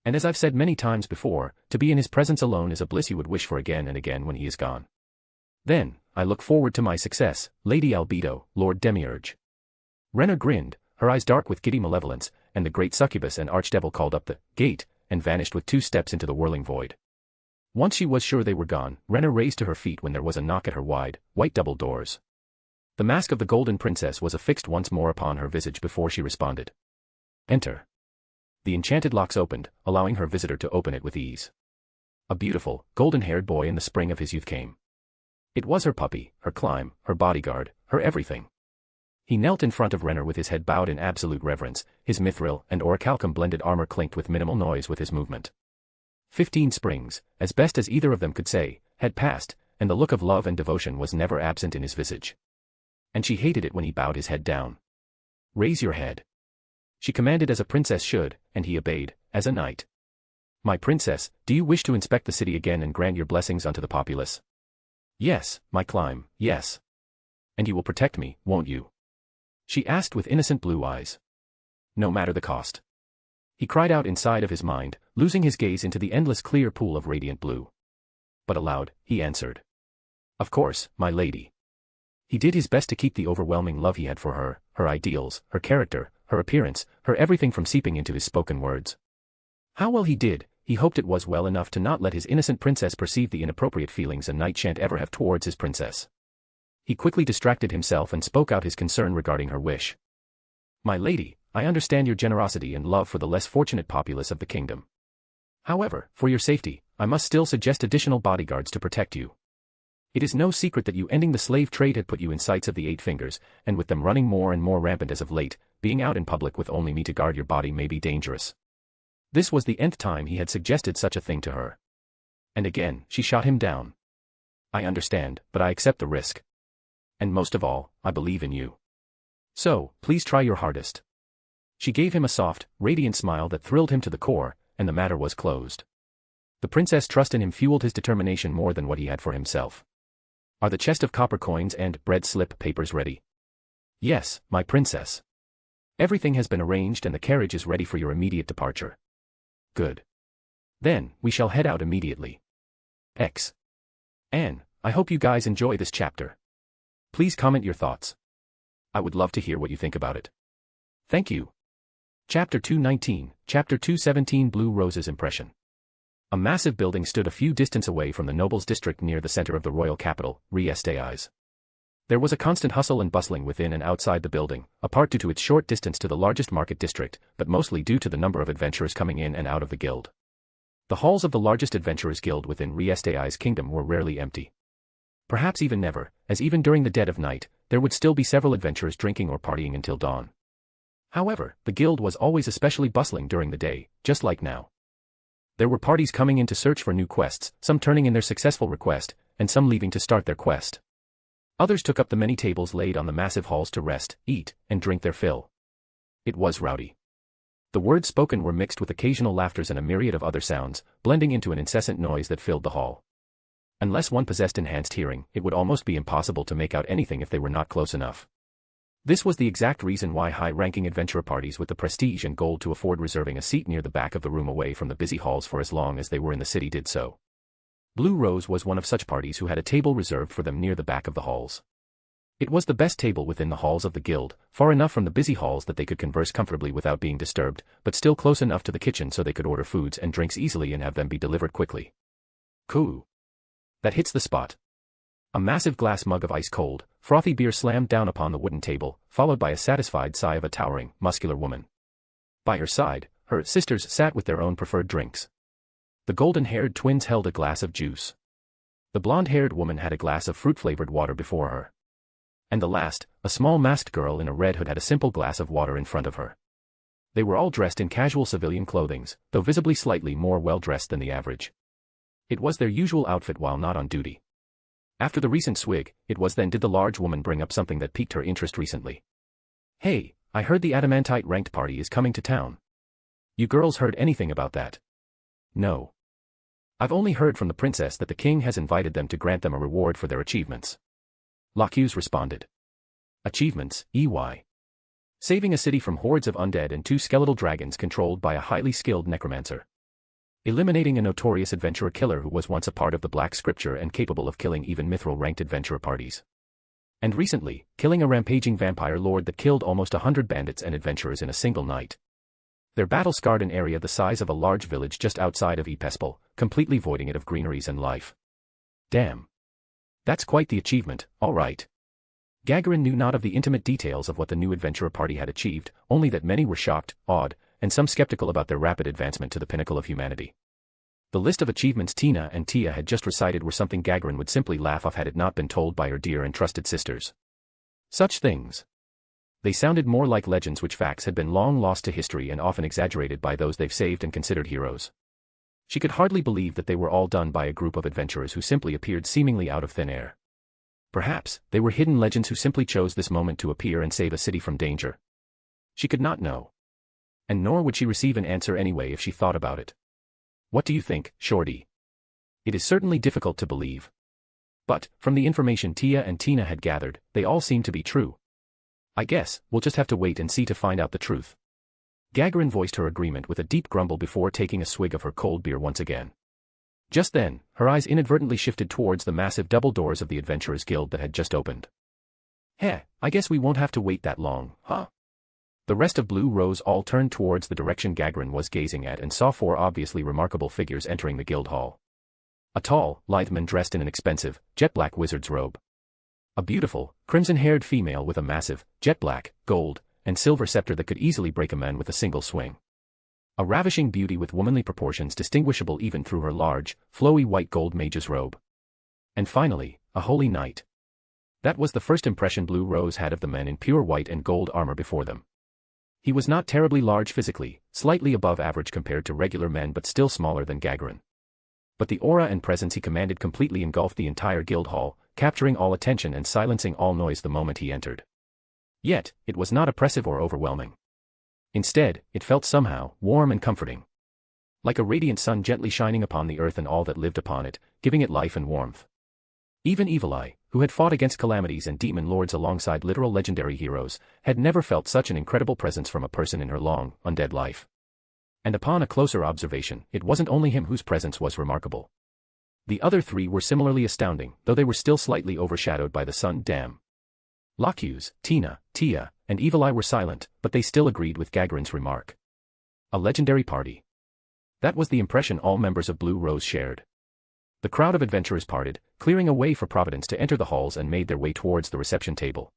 C: And as I've said many times before, to be in his presence alone is a bliss you would wish for again and again when he is gone. Then, I look forward to my success, Lady Albedo, Lord Demiurge. Renner grinned, her eyes dark with giddy malevolence, and the great succubus and archdevil called up the gate, and vanished with 2 steps into the whirling void. Once she was sure they were gone, Renner raised to her feet when there was a knock at her wide, white double doors. The mask of the golden princess was affixed once more upon her visage before she responded. Enter. The enchanted locks opened, allowing her visitor to open it with ease. A beautiful, golden-haired boy in the spring of his youth came. It was her puppy, her climb, her bodyguard, her everything. He knelt in front of Renner with his head bowed in absolute reverence, his mithril and orichalcum blended armor clinked with minimal noise with his movement. 15 springs, as best as either of them could say, had passed, and the look of love and devotion was never absent in his visage. And she hated it when he bowed his head down. Raise your head. She commanded as a princess should, and he obeyed, as a knight. My princess, do you wish to inspect the city again and grant your blessings unto the populace? Yes, my climb, yes. And you will protect me, won't you? She asked with innocent blue eyes. No matter the cost. He cried out inside of his mind, losing his gaze into the endless clear pool of radiant blue. But aloud, he answered. Of course, my lady. He did his best to keep the overwhelming love he had for her, her ideals, her character, her appearance, her everything from seeping into his spoken words. How well he did, he hoped it was well enough to not let his innocent princess perceive the inappropriate feelings a knight shan't ever have towards his princess. He quickly distracted himself and spoke out his concern regarding her wish. My lady, I understand your generosity and love for the less fortunate populace of the kingdom. However, for your safety, I must still suggest additional bodyguards to protect you. It is no secret that you ending the slave trade had put you in sights of the Eight Fingers, and with them running more and more rampant as of late, being out in public with only me to guard your body may be dangerous. This was the nth time he had suggested such a thing to her. And again, she shot him down. I understand, but I accept the risk. And most of all, I believe in you. So, please try your hardest. She gave him a soft, radiant smile that thrilled him to the core, and the matter was closed. The princess' trust in him fueled his determination more than what he had for himself. Are the chest of copper coins and bread slip papers ready? Yes, my princess. Everything has been arranged and the carriage is ready for your immediate departure. Good. Then, we shall head out immediately. X. Anne, I hope you guys enjoy this chapter. Please comment your thoughts. I would love to hear what you think about it. Thank you. Chapter 219, Chapter 217 Blue Rose's Impression. A massive building stood a few distance away from the nobles' district near the center of the royal capital, Riestais. There was a constant hustle and bustling within and outside the building, apart due to its short distance to the largest market district, but mostly due to the number of adventurers coming in and out of the guild. The halls of the largest adventurers' guild within Riestais' kingdom were rarely empty. Perhaps even never, as even during the dead of night, there would still be several adventurers drinking or partying until dawn. However, the guild was always especially bustling during the day, just like now. There were parties coming in to search for new quests, some turning in their successful request, and some leaving to start their quest. Others took up the many tables laid on the massive halls to rest, eat, and drink their fill. It was rowdy. The words spoken were mixed with occasional laughters and a myriad of other sounds, blending into an incessant noise that filled the hall. Unless one possessed enhanced hearing, it would almost be impossible to make out anything if they were not close enough. This was the exact reason why high-ranking adventurer parties with the prestige and gold to afford reserving a seat near the back of the room away from the busy halls for as long as they were in the city did so. Blue Rose was one of such parties who had a table reserved for them near the back of the halls. It was the best table within the halls of the guild, far enough from the busy halls that they could converse comfortably without being disturbed, but still close enough to the kitchen so they could order foods and drinks easily and have them be delivered quickly. Cool. That hits the spot. A massive glass mug of ice-cold, frothy beer slammed down upon the wooden table, followed by a satisfied sigh of a towering, muscular woman. By her side, her sisters sat with their own preferred drinks. The golden-haired twins held a glass of juice. The blonde-haired woman had a glass of fruit-flavored water before her. And the last, a small masked girl in a red hood had a simple glass of water in front of her. They were all dressed in casual civilian clothing, though visibly slightly more well-dressed than the average. It was their usual outfit while not on duty. After the recent swig, it was then did the large woman bring up something that piqued her interest recently. Hey, I heard the Adamantite ranked party is coming to town. You girls heard anything about that? No. I've only heard from the princess that the king has invited them to grant them a reward for their achievements. Lacuse responded. Achievements, EY. Saving a city from hordes of undead and 2 skeletal dragons controlled by a highly skilled necromancer. Eliminating a notorious adventurer killer who was once a part of the Black Scripture and capable of killing even mithril-ranked adventurer parties. And recently, killing a rampaging vampire lord that killed almost 100 bandits and adventurers in a single night. Their battle scarred an area the size of a large village just outside of Epespel, completely voiding it of greeneries and life. Damn. That's quite the achievement, all right. Gagarin knew not of the intimate details of what the new adventurer party had achieved, only that many were shocked, awed, and some skeptical about their rapid advancement to the pinnacle of humanity. The list of achievements Tina and Tia had just recited were something Gagarin would simply laugh off had it not been told by her dear and trusted sisters. Such things. They sounded more like legends which facts had been long lost to history and often exaggerated by those they've saved and considered heroes. She could hardly believe that they were all done by a group of adventurers who simply appeared seemingly out of thin air. Perhaps, they were hidden legends who simply chose this moment to appear and save a city from danger. She could not know. And nor would she receive an answer anyway if she thought about it. What do you think, Shorty? It is certainly difficult to believe. But, from the information Tia and Tina had gathered, they all seemed to be true. I guess, we'll just have to wait and see to find out the truth. Gagarin voiced her agreement with a deep grumble before taking a swig of her cold beer once again. Just then, her eyes inadvertently shifted towards the massive double doors of the Adventurers Guild that had just opened. Heh, I guess we won't have to wait that long, huh? The rest of Blue Rose all turned towards the direction Gagarin was gazing at and saw 4 obviously remarkable figures entering the guild hall. A tall, lithe man dressed in an expensive, jet-black wizard's robe. A beautiful, crimson-haired female with a massive, jet-black, gold, and silver scepter that could easily break a man with a single swing. A ravishing beauty with womanly proportions distinguishable even through her large, flowy white gold mage's robe. And finally, a holy knight. That was the first impression Blue Rose had of the men in pure white and gold armor before them. He was not terribly large physically, slightly above average compared to regular men but still smaller than Gagarin. But the aura and presence he commanded completely engulfed the entire guild hall, capturing all attention and silencing all noise the moment he entered. Yet, it was not oppressive or overwhelming. Instead, it felt somehow warm and comforting. Like a radiant sun gently shining upon the earth and all that lived upon it, giving it life and warmth. Even Evil Eye, who had fought against calamities and demon lords alongside literal legendary heroes, had never felt such an incredible presence from a person in her long, undead life. And upon a closer observation, it wasn't only him whose presence was remarkable. The other 3 were similarly astounding, though they were still slightly overshadowed by the sun. Damn. Lockhughes, Tina, Tia, and Evil Eye were silent, but they still agreed with Gagarin's remark. A legendary party. That was the impression all members of Blue Rose shared. The crowd of adventurers parted, clearing a way for Providence to enter the halls and made their way towards the reception table.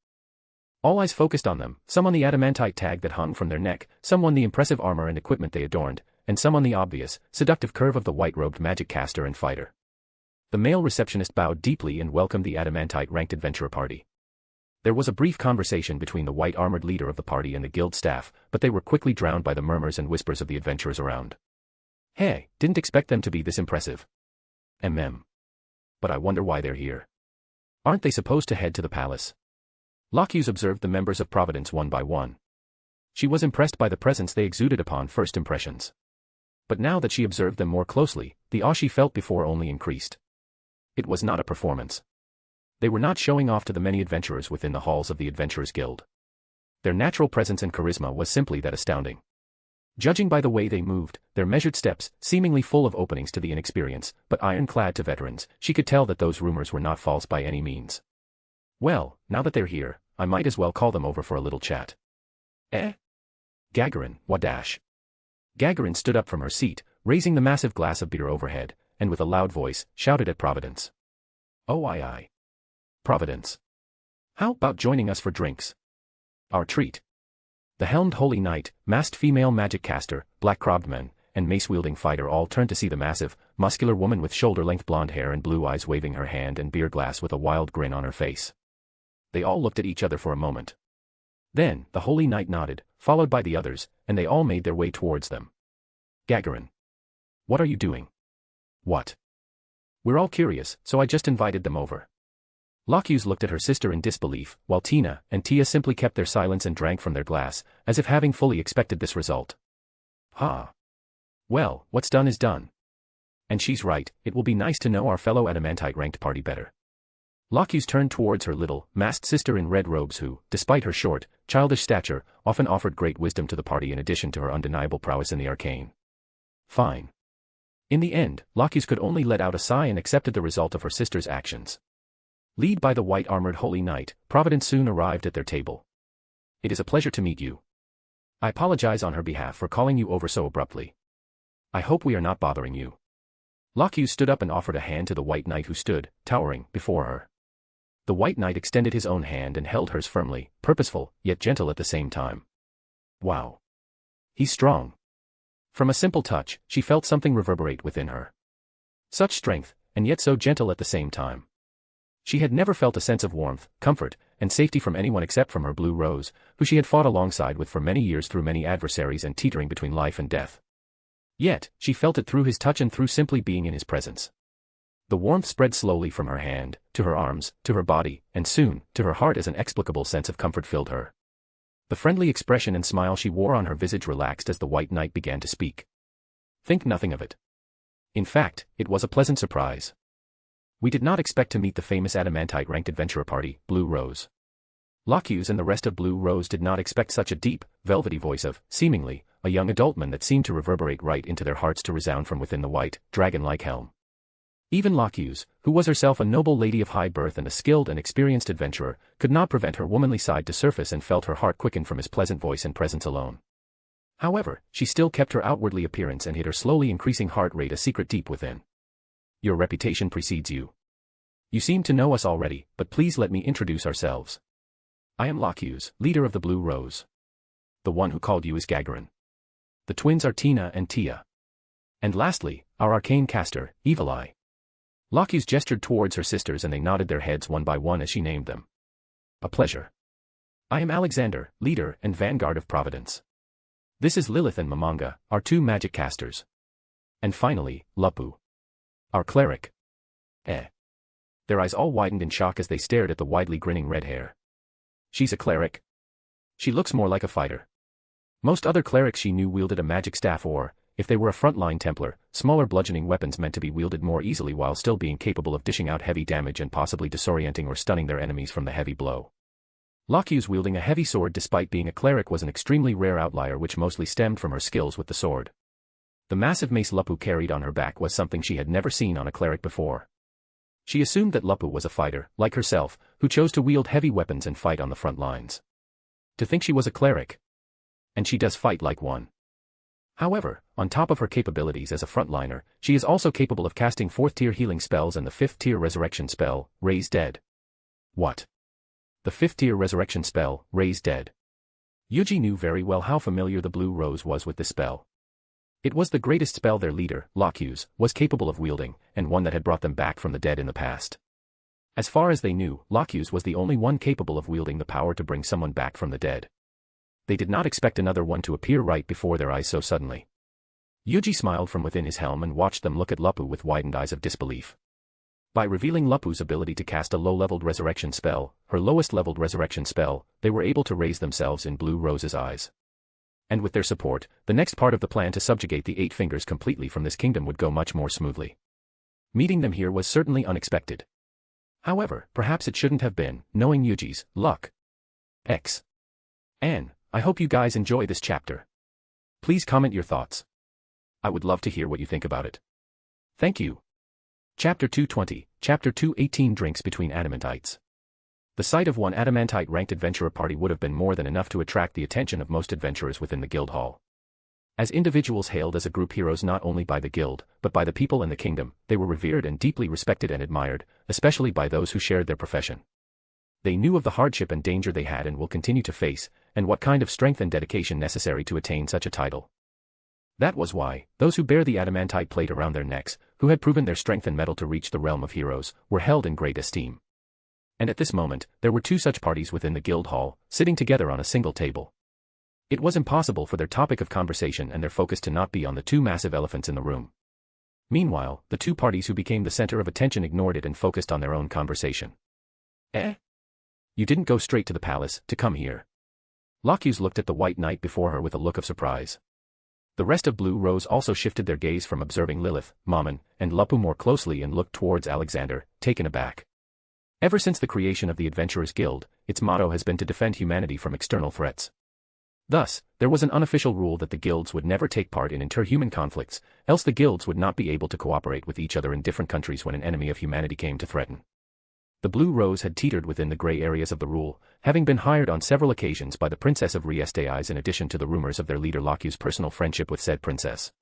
C: All eyes focused on them, some on the adamantite tag that hung from their neck, some on the impressive armor and equipment they adorned, and some on the obvious, seductive curve of the white-robed magic caster and fighter. The male receptionist bowed deeply and welcomed the adamantite-ranked adventurer party. There was a brief conversation between the white-armored leader of the party and the guild staff, but they were quickly drowned by the murmurs and whispers of the adventurers around. Hey, didn't expect them to be this impressive. But I wonder why they're here. Aren't they supposed to head to the palace? Lockhughes observed the members of Providence one by one. She was impressed by the presence they exuded upon first impressions. But now that she observed them more closely, the awe she felt before only increased. It was not a performance. They were not showing off to the many adventurers within the halls of the Adventurers Guild. Their natural presence and charisma was simply that astounding. Judging by the way they moved, their measured steps, seemingly full of openings to the inexperienced, but ironclad to veterans, she could tell that those rumors were not false by any means. Well, now that they're here, I might as well call them over for a little chat. Eh? Gagarin, wadash. Gagarin stood up from her seat, raising the massive glass of beer overhead, and with a loud voice, shouted at Providence. Oh aye. Providence. How about joining us for drinks? Our treat. The helmed holy knight, masked female magic caster, black-cropped men, and mace-wielding fighter all turned to see the massive, muscular woman with shoulder-length blonde hair and blue eyes waving her hand and beer glass with a wild grin on her face. They all looked at each other for a moment. Then, the holy knight nodded, followed by the others, and they all made their way towards them. Gagarin. What are you doing? What? We're all curious, so I just invited them over. Lockhughes looked at her sister in disbelief, while Tina and Tia simply kept their silence and drank from their glass, as if having fully expected this result. Ha. Well, what's done is done. And she's right, it will be nice to know our fellow adamantite-ranked party better. Lockhughes turned towards her little, masked sister in red robes who, despite her short, childish stature, often offered great wisdom to the party in addition to her undeniable prowess in the arcane. Fine. In the end, Lockhughes could only let out a sigh and accepted the result of her sister's actions. Led by the white-armored holy knight, Providence soon arrived at their table. It is a pleasure to meet you. I apologize on her behalf for calling you over so abruptly. I hope we are not bothering you. Lockhughes stood up and offered a hand to the white knight who stood, towering, before her. The white knight extended his own hand and held hers firmly, purposeful, yet gentle at the same time. Wow. He's strong. From a simple touch, she felt something reverberate within her. Such strength, and yet so gentle at the same time. She had never felt a sense of warmth, comfort, and safety from anyone except from her Blue Rose, who she had fought alongside with for many years through many adversaries and teetering between life and death. Yet, she felt it through his touch and through simply being in his presence. The warmth spread slowly from her hand, to her arms, to her body, and soon, to her heart as an inexplicable sense of comfort filled her. The friendly expression and smile she wore on her visage relaxed as the white knight began to speak. Think nothing of it. In fact, it was a pleasant surprise. We did not expect to meet the famous adamantite-ranked adventurer party, Blue Rose. Lockhughes and the rest of Blue Rose did not expect such a deep, velvety voice of, seemingly, a young adultman that seemed to reverberate right into their hearts to resound from within the white, dragon-like helm. Even Lockhughes, who was herself a noble lady of high birth and a skilled and experienced adventurer, could not prevent her womanly side to surface and felt her heart quicken from his pleasant voice and presence alone. However, she still kept her outwardly appearance and hid her slowly increasing heart rate a secret deep within. Your reputation precedes you. You seem to know us already, but please let me introduce ourselves. I am Lockhughes, leader of the Blue Rose. The one who called you is Gagarin. The twins are Tina and Tia. And lastly, our arcane caster, Evil Eye. Lockhughes gestured towards her sisters and they nodded their heads one by one as she named them. A pleasure. I am Alexander, leader and vanguard of Providence. This is Lilith and Mamanga, our two magic casters. And finally, Lupu. Our cleric. Their eyes all widened in shock as they stared at the widely grinning red hair. She's a cleric? She looks more like a fighter. Most other clerics she knew wielded a magic staff or, if they were a frontline Templar, smaller bludgeoning weapons meant to be wielded more easily while still being capable of dishing out heavy damage and possibly disorienting or stunning their enemies from the heavy blow. Lockhughes wielding a heavy sword despite being a cleric was an extremely rare outlier which mostly stemmed from her skills with the sword. The massive mace Lupu carried on her back was something she had never seen on a cleric before. She assumed that Lupu was a fighter, like herself, who chose to wield heavy weapons and fight on the front lines. To think she was a cleric. And she does fight like one. However, on top of her capabilities as a frontliner, she is also capable of casting 4th-tier healing spells and the 5th-tier resurrection spell, Raise Dead. What? The 5th-tier resurrection spell, Raise Dead. Yuuji knew very well how familiar the Blue Rose was with this spell. It was the greatest spell their leader, Lockhughes, was capable of wielding, and one that had brought them back from the dead in the past. As far as they knew, Lockhughes was the only one capable of wielding the power to bring someone back from the dead. They did not expect another one to appear right before their eyes so suddenly. Yuuji smiled from within his helm and watched them look at Lupu with widened eyes of disbelief. By revealing Lupu's ability to cast a low-leveled resurrection spell, her lowest-leveled resurrection spell, they were able to raise themselves in Blue Rose's eyes. And with their support, the next part of the plan to subjugate the Eight Fingers completely from this kingdom would go much more smoothly. Meeting them here was certainly unexpected. However, perhaps it shouldn't have been, knowing Yuuji's luck. I hope you guys enjoy this chapter. Please comment your thoughts. I would love to hear what you think about it. Thank you. Chapter 220, Chapter 218 Drinks Between Adamantites. The sight of one adamantite-ranked adventurer party would have been more than enough to attract the attention of most adventurers within the guild hall. As individuals hailed as a group heroes not only by the guild, but by the people in the kingdom, they were revered and deeply respected and admired, especially by those who shared their profession. They knew of the hardship and danger they had and will continue to face, and what kind of strength and dedication necessary to attain such a title. That was why, those who bear the adamantite plate around their necks, who had proven their strength and mettle to reach the realm of heroes, were held in great esteem. And at this moment, there were two such parties within the guild hall, sitting together on a single table. It was impossible for their topic of conversation and their focus to not be on the two massive elephants in the room. Meanwhile, the two parties who became the center of attention ignored it and focused on their own conversation. You didn't go straight to the palace, to come here. Lockhughes looked at the white knight before her with a look of surprise. The rest of Blue Rose also shifted their gaze from observing Lilith, Mammon, and Lupu more closely and looked towards Alexander, taken aback. Ever since the creation of the Adventurers Guild, its motto has been to defend humanity from external threats. Thus, there was an unofficial rule that the guilds would never take part in interhuman conflicts, else the guilds would not be able to cooperate with each other in different countries when an enemy of humanity came to threaten. The Blue Rose had teetered within the gray areas of the rule, having been hired on several occasions by the Princess of Riestais in addition to the rumors of their leader Lockhughes' personal friendship with said princess.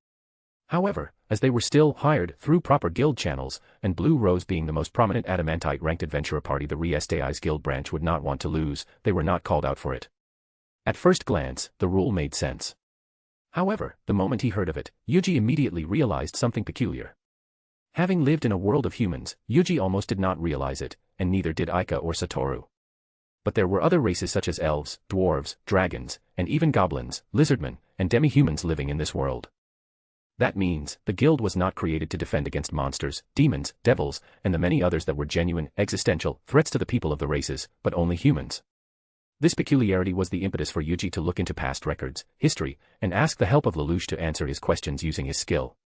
C: However, as they were still hired through proper guild channels, and Blue Rose being the most prominent adamantite-ranked adventurer party the Riestais guild branch would not want to lose, they were not called out for it. At first glance, the rule made sense. However, the moment he heard of it, Yuuji immediately realized something peculiar. Having lived in a world of humans, Yuuji almost did not realize it, and neither did Aika or Satoru. But there were other races such as elves, dwarves, dragons, and even goblins, lizardmen, and demi-humans living in this world. That means, the guild was not created to defend against monsters, demons, devils, and the many others that were genuine, existential threats to the people of the races, but only humans. This peculiarity was the impetus for Yuuji to look into past records, history, and ask the help of Lelouch to answer his questions using his skill.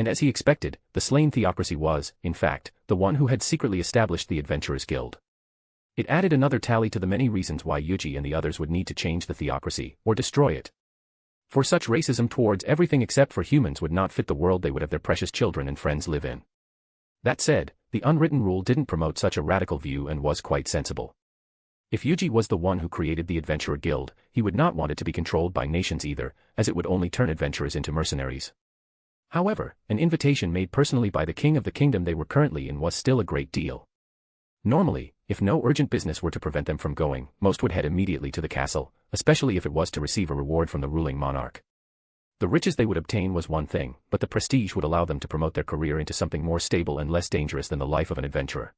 C: And as he expected, the slain theocracy was, in fact, the one who had secretly established the Adventurers Guild. It added another tally to the many reasons why Yuuji and the others would need to change the theocracy, or destroy it. For such racism towards everything except for humans would not fit the world they would have their precious children and friends live in. That said, the unwritten rule didn't promote such a radical view and was quite sensible. If Yuuji was the one who created the Adventurer Guild, he would not want it to be controlled by nations either, as it would only turn adventurers into mercenaries. However, an invitation made personally by the king of the kingdom they were currently in was still a great deal. Normally, if no urgent business were to prevent them from going, most would head immediately to the castle, especially if it was to receive a reward from the ruling monarch. The riches they would obtain was one thing, but the prestige would allow them to promote their career into something more stable and less dangerous than the life of an adventurer.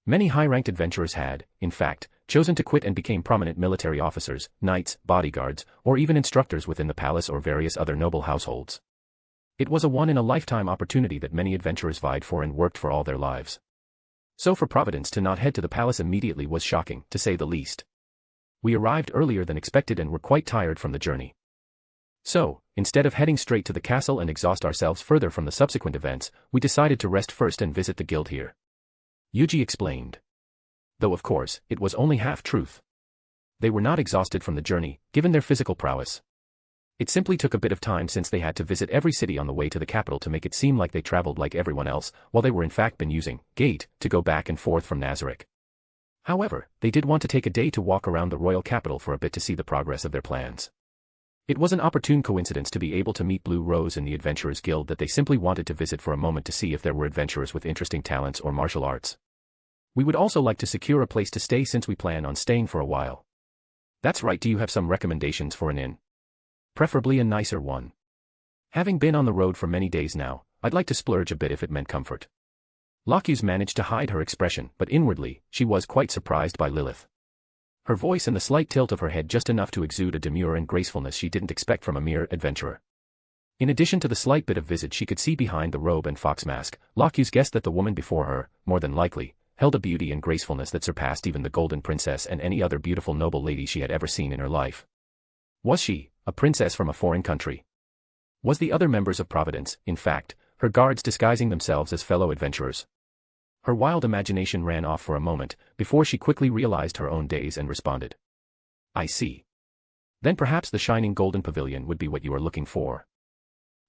C: Many high-ranked adventurers had, in fact, chosen to quit and became prominent military officers, knights, bodyguards, or even instructors within the palace or various other noble households. It was a one-in-a-lifetime opportunity that many adventurers vied for and worked for all their lives. So for Providence to not head to the palace immediately was shocking, to say the least. We arrived earlier than expected and were quite tired from the journey. So, instead of heading straight to the castle and exhaust ourselves further from the subsequent events, we decided to rest first and visit the guild here. Yuuji explained. Though of course, it was only half-truth. They were not exhausted from the journey, given their physical prowess. It simply took a bit of time since they had to visit every city on the way to the capital to make it seem like they traveled like everyone else, while they were in fact been using gate to go back and forth from Nazarick. However, they did want to take a day to walk around the royal capital for a bit to see the progress of their plans. It was an opportune coincidence to be able to meet Blue Rose in the Adventurers Guild that they simply wanted to visit for a moment to see if there were adventurers with interesting talents or martial arts. We would also like to secure a place to stay since we plan on staying for a while. That's right, do you have some recommendations for an inn? Preferably a nicer one. Having been on the road for many days now, I'd like to splurge a bit if it meant comfort. Locuse managed to hide her expression, but inwardly, she was quite surprised by Lilith. Her voice and the slight tilt of her head just enough to exude a demure and gracefulness she didn't expect from a mere adventurer. In addition to the slight bit of visage she could see behind the robe and fox mask, Locuse guessed that the woman before her, more than likely, held a beauty and gracefulness that surpassed even the Golden Princess and any other beautiful noble lady she had ever seen in her life. Was she a princess from a foreign country? Was the other members of Providence, in fact, her guards disguising themselves as fellow adventurers? Her wild imagination ran off for a moment, before she quickly realized her own daze and responded. I see. Then perhaps the shining golden pavilion would be what you are looking for.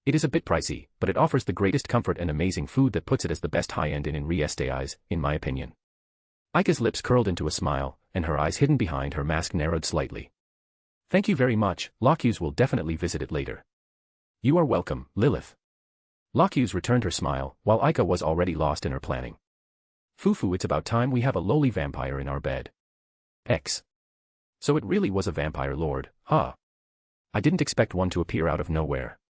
C: It is a bit pricey, but it offers the greatest comfort and amazing food that puts it as the best high-end inn in Riestes, in my opinion. Aika's lips curled into a smile, and her eyes hidden behind her mask narrowed slightly. Thank you very much, Locuse will definitely visit it later. You are welcome, Lilith. Locuse returned her smile, while Aika was already lost in her planning. Fufu, it's about time we have a lowly vampire in our bed. X. So it really was a vampire lord, huh? I didn't expect one to appear out of nowhere.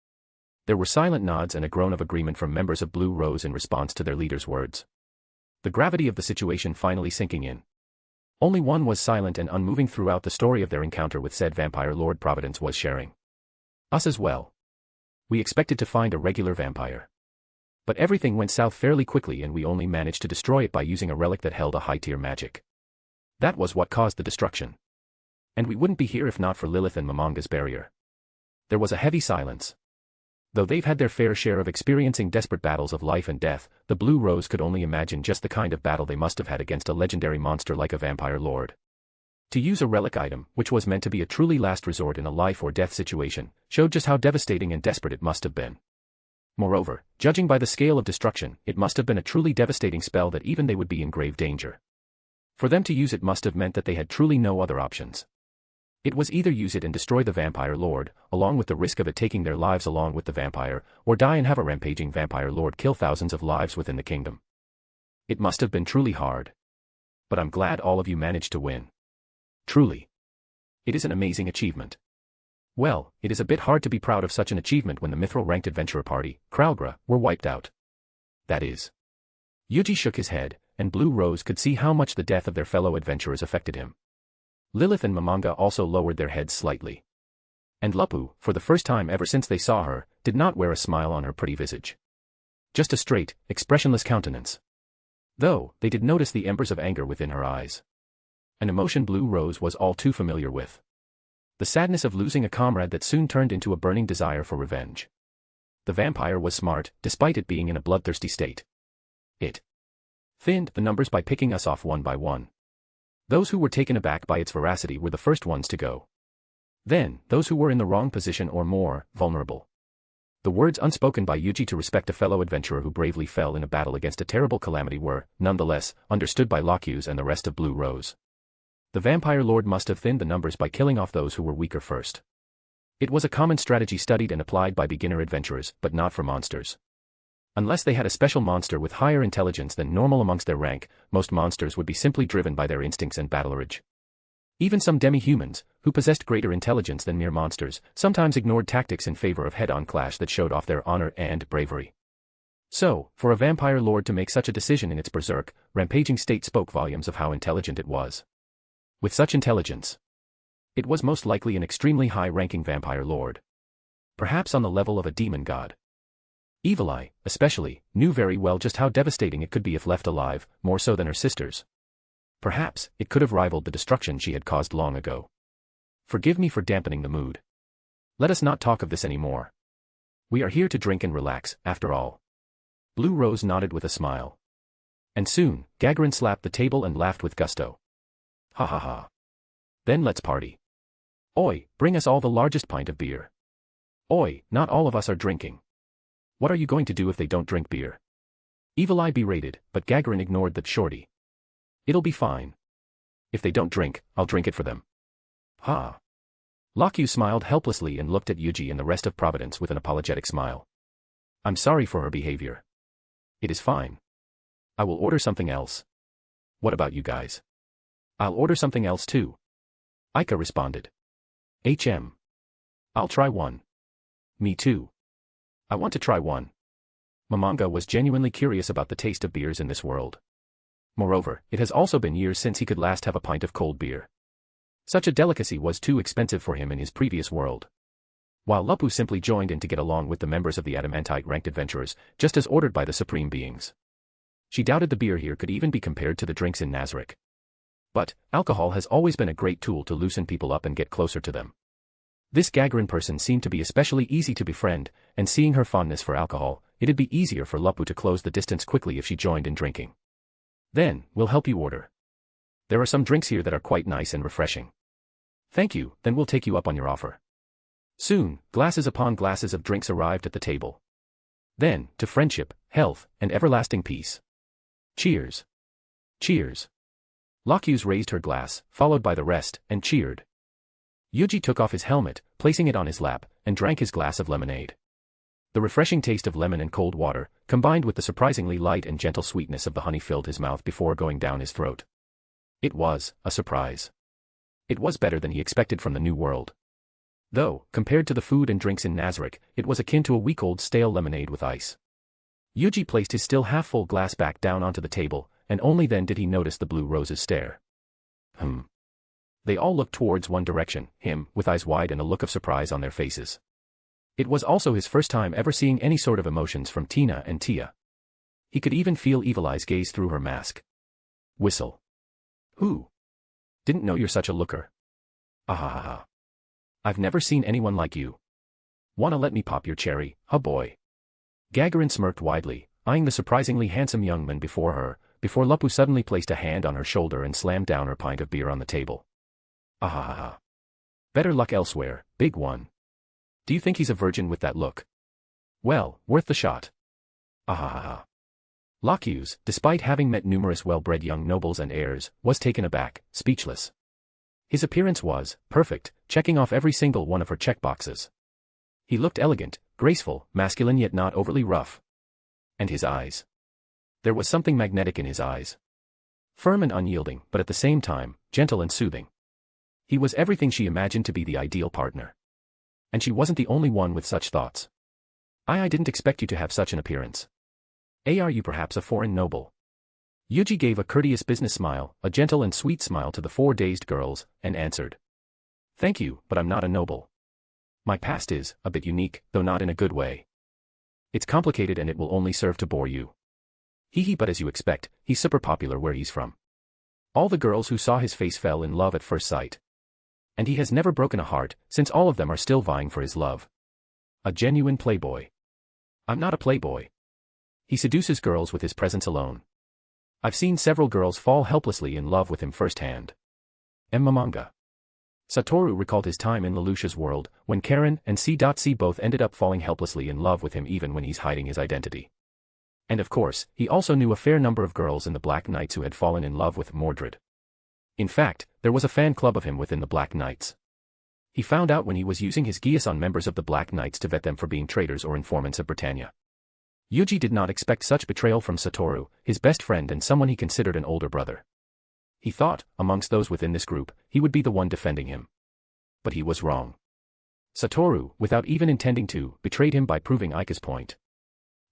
C: There were silent nods and a groan of agreement from members of Blue Rose in response to their leader's words. The gravity of the situation finally sinking in. Only one was silent and unmoving throughout the story of their encounter with said vampire Lord Providence was sharing. Us as well. We expected to find a regular vampire. But everything went south fairly quickly and we only managed to destroy it by using a relic that held a high-tier magic. That was what caused the destruction. And we wouldn't be here if not for Lilith and Momonga's barrier. There was a heavy silence. Though they've had their fair share of experiencing desperate battles of life and death, the Blue Rose could only imagine just the kind of battle they must have had against a legendary monster like a vampire lord. To use a relic item, which was meant to be a truly last resort in a life or death situation, showed just how devastating and desperate it must have been. Moreover, judging by the scale of destruction, it must have been a truly devastating spell that even they would be in grave danger. For them to use it must have meant that they had truly no other options. It was either use it and destroy the vampire lord, along with the risk of it taking their lives along with the vampire, or die and have a rampaging vampire lord kill thousands of lives within the kingdom. It must have been truly hard. But I'm glad all of you managed to win. Truly. It is an amazing achievement. Well, it is a bit hard to be proud of such an achievement when the mithril-ranked adventurer party, Kralgra, were wiped out. That is. Yuuji shook his head, and Blue Rose could see how much the death of their fellow adventurers affected him. Lilith and Momonga also lowered their heads slightly. And Lupu, for the first time ever since they saw her, did not wear a smile on her pretty visage. Just a straight, expressionless countenance. Though, they did notice the embers of anger within her eyes. An emotion Blue Rose was all too familiar with. The sadness of losing a comrade that soon turned into a burning desire for revenge. The vampire was smart, despite it being in a bloodthirsty state. It thinned the numbers by picking us off one by one. Those who were taken aback by its veracity were the first ones to go. Then, those who were in the wrong position or more vulnerable. The words unspoken by Yuuji to respect a fellow adventurer who bravely fell in a battle against a terrible calamity were, nonetheless, understood by Locke's and the rest of Blue Rose. The vampire lord must have thinned the numbers by killing off those who were weaker first. It was a common strategy studied and applied by beginner adventurers, but not for monsters. Unless they had a special monster with higher intelligence than normal amongst their rank, most monsters would be simply driven by their instincts and battle urge. Even some demi-humans, who possessed greater intelligence than mere monsters, sometimes ignored tactics in favor of head-on clash that showed off their honor and bravery. So, for a vampire lord to make such a decision in its berserk, rampaging state spoke volumes of how intelligent it was. With such intelligence, it was most likely an extremely high-ranking vampire lord. Perhaps on the level of a demon god. Evil Eye, especially, knew very well just how devastating it could be if left alive, more so than her sisters. Perhaps, it could have rivaled the destruction she had caused long ago. Forgive me for dampening the mood. Let us not talk of this anymore. We are here to drink and relax, after all. Blue Rose nodded with a smile. And soon, Gagarin slapped the table and laughed with gusto. Ha ha ha. Then let's party. Oi, bring us all the largest pint of beer. Oi, not all of us are drinking. What are you going to do if they don't drink beer? Evil Eye berated, but Gagarin ignored that shorty. It'll be fine. If they don't drink, I'll drink it for them. Ha. Locke smiled helplessly and looked at Yuuji and the rest of Providence with an apologetic smile. I'm sorry for her behavior. It is fine. I will order something else. What about you guys? I'll order something else too. Aika responded. I'll try one. Me too. I want to try one. Momonga was genuinely curious about the taste of beers in this world. Moreover, it has also been years since he could last have a pint of cold beer. Such a delicacy was too expensive for him in his previous world. While Lupu simply joined in to get along with the members of the Adamantite-ranked adventurers, just as ordered by the supreme beings. She doubted the beer here could even be compared to the drinks in Nazarick. But, alcohol has always been a great tool to loosen people up and get closer to them. This Gagarin person seemed to be especially easy to befriend, and seeing her fondness for alcohol, it'd be easier for Lupu to close the distance quickly if she joined in drinking. Then, we'll help you order. There are some drinks here that are quite nice and refreshing. Thank you, then we'll take you up on your offer. Soon, glasses upon glasses of drinks arrived at the table. Then, to friendship, health, and everlasting peace. Cheers. Cheers. Locke's raised her glass, followed by the rest, and cheered. Yuuji took off his helmet, placing it on his lap, and drank his glass of lemonade. The refreshing taste of lemon and cold water, combined with the surprisingly light and gentle sweetness of the honey filled his mouth before going down his throat. It was a surprise. It was better than he expected from the new world. Though, compared to the food and drinks in Nazarick, it was akin to a week-old stale lemonade with ice. Yuuji placed his still half-full glass back down onto the table, and only then did he notice the Blue Rose's stare. They all looked towards one direction, him, with eyes wide and a look of surprise on their faces. It was also his first time ever seeing any sort of emotions from Tina and Tia. He could even feel Evil Eye's gaze through her mask. Whistle. Who? Didn't know you're such a looker. Ahahaha. I've never seen anyone like you. Wanna let me pop your cherry, huh boy? Gagarin smirked widely, eyeing the surprisingly handsome young man before her, before Lupu suddenly placed a hand on her shoulder and slammed down her pint of beer on the table. Ahahaha. Better luck elsewhere, big one. Do you think he's a virgin with that look? Well, worth the shot. Ahahaha. Locke's, despite having met numerous well-bred young nobles and heirs, was taken aback, speechless. His appearance was perfect, checking off every single one of her checkboxes. He looked elegant, graceful, masculine yet not overly rough. And his eyes. There was something magnetic in his eyes. Firm and unyielding, but at the same time, gentle and soothing. He was everything she imagined to be the ideal partner. And she wasn't the only one with such thoughts. I didn't expect you to have such an appearance. Are you perhaps a foreign noble? Yuuji gave a courteous business smile, a gentle and sweet smile to the four dazed girls, and answered. Thank you, but I'm not a noble. My past is, a bit unique, though not in a good way. It's complicated and it will only serve to bore you. But as you expect, he's super popular where he's from. All the girls who saw his face fell in love at first sight. And he has never broken a heart, since all of them are still vying for his love. A genuine playboy. I'm not a playboy. He seduces girls with his presence alone. I've seen several girls fall helplessly in love with him firsthand. Manga. Satoru recalled his time in Lelouch's world, when Karn and C.C both ended up falling helplessly in love with him even when he's hiding his identity. And of course, he also knew a fair number of girls in the Black Knights who had fallen in love with Mordred. In fact, there was a fan club of him within the Black Knights. He found out when he was using his geas on members of the Black Knights to vet them for being traitors or informants of Britannia. Yuuji did not expect such betrayal from Satoru, his best friend and someone he considered an older brother. He thought, amongst those within this group, he would be the one defending him. But he was wrong. Satoru, without even intending to, betrayed him by proving Aika's point.